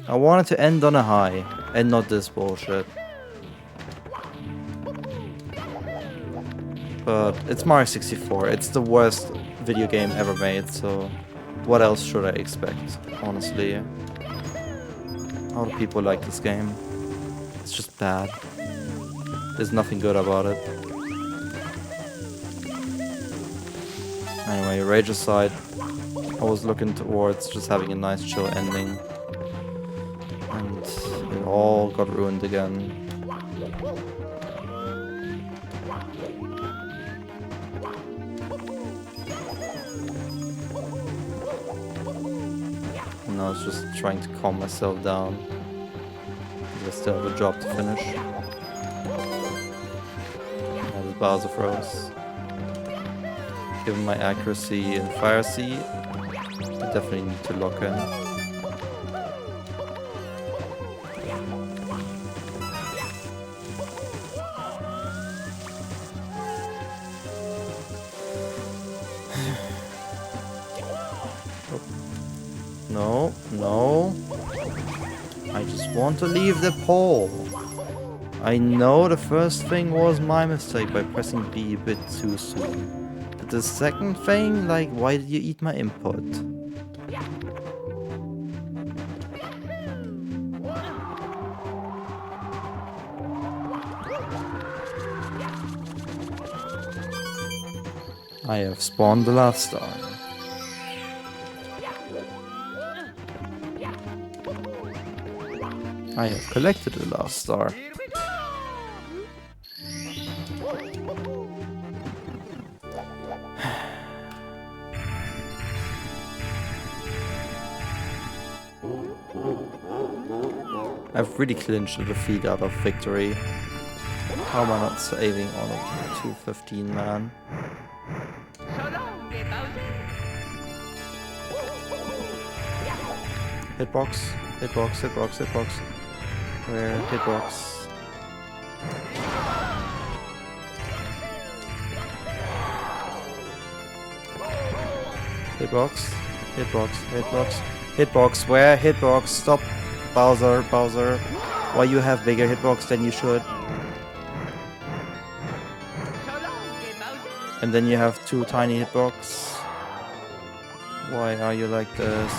I wanted to end on a high, and not this bullshit. But it's Mario 64, it's the worst video game ever made, so what else should I expect, honestly? How do people like this game? It's just bad. There's nothing good about it. Anyway, rage aside, I was looking towards just having a nice chill ending. And it all got ruined again. And I was just trying to calm myself down. Because I still have a job to finish. As Bowser froze. Given my accuracy in Fire Sea, I definitely need to lock in. No, no. I just want to leave the pole. I know the first thing was my mistake by pressing B a bit too soon. But the second thing, like, why did you eat my input? I have spawned the last star. I have collected the last star. I've really clinched the defeat out of victory. How am I not saving on a 215, man? Hitbox, hitbox, hitbox, hitbox. Where? Hitbox. Hitbox, hitbox, hitbox, hitbox. Where? Hitbox. Stop, Bowser, Bowser. Why you have bigger hitbox than you should? And then you have two tiny hitbox. Why are you like this?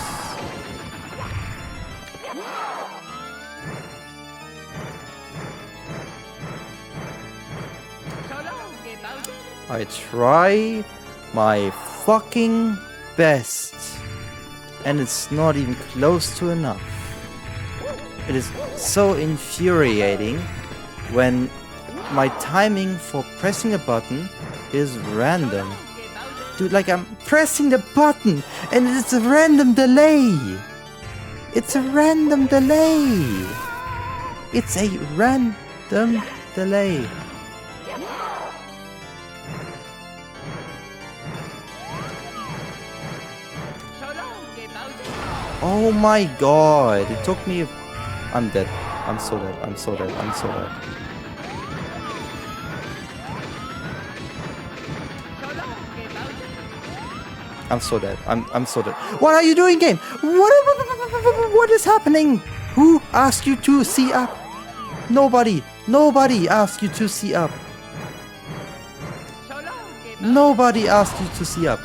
I try my fucking best, and it's not even close to enough. It is so infuriating when my timing for pressing a button is random. Dude, like, I'm pressing the button and it's a random delay. It's a random delay. It's a random delay. Oh my god, it took me... I'm dead. I'm so dead. I'm so dead. I'm so dead. I'm so dead. I'm so dead. What are you doing, game? What is happening? Who asked you to see up? Nobody. Nobody asked you to see up. Nobody asked you to see up.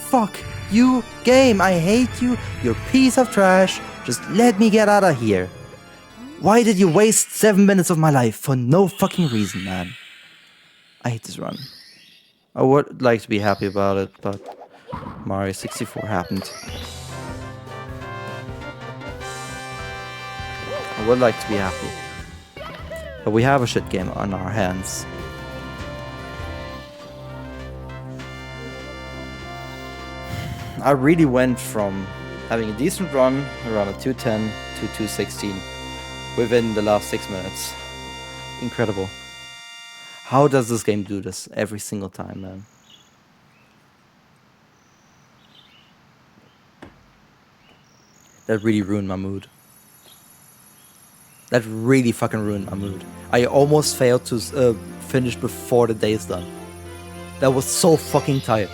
Fuck you, game. I hate you. You're a piece of trash. Just let me get out of here. Why did you waste 7 minutes of my life for no fucking reason, man? I hate this run. I would like to be happy about it, but Mario 64 happened. I would like to be happy. But we have a shit game on our hands. I really went from having a decent run around a 210 to 216 within the last 6 minutes. Incredible. How does this game do this every single time, man? That really ruined my mood. That really fucking ruined my mood. I almost failed to finished before the day's done. That was so fucking tight.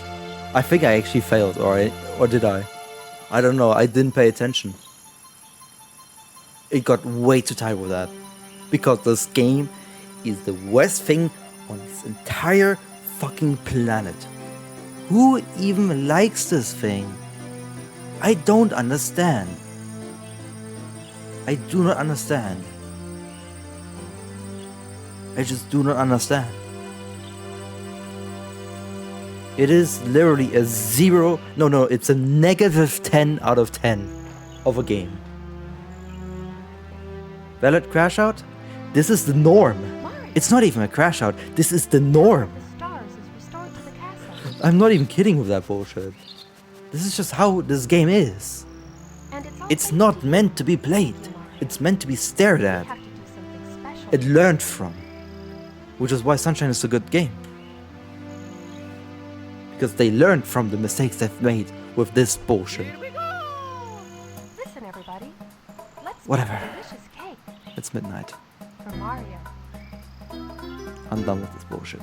I think I actually failed, or did I? I don't know, I didn't pay attention. It got way too tight with that. Because this game is the worst thing on this entire fucking planet. Who even likes this thing? I don't understand. I do not understand. I just do not understand. It is literally a zero, no, it's a negative 10 out of 10 of a game. Valid crash out? This is the norm. It's not even a crash out, this is the norm. The stars is restored to the castle. I'm not even kidding with that bullshit. This is just how this game is. And It's not meant to be played. It's meant to be stared at. have to do something special. It learned from. Which is why Sunshine is a good game. Because they learned from the mistakes they've made with this bullshit. Listen, everybody. Let's Whatever. make a delicious cake It's midnight. for Mario. I'm done with this bullshit.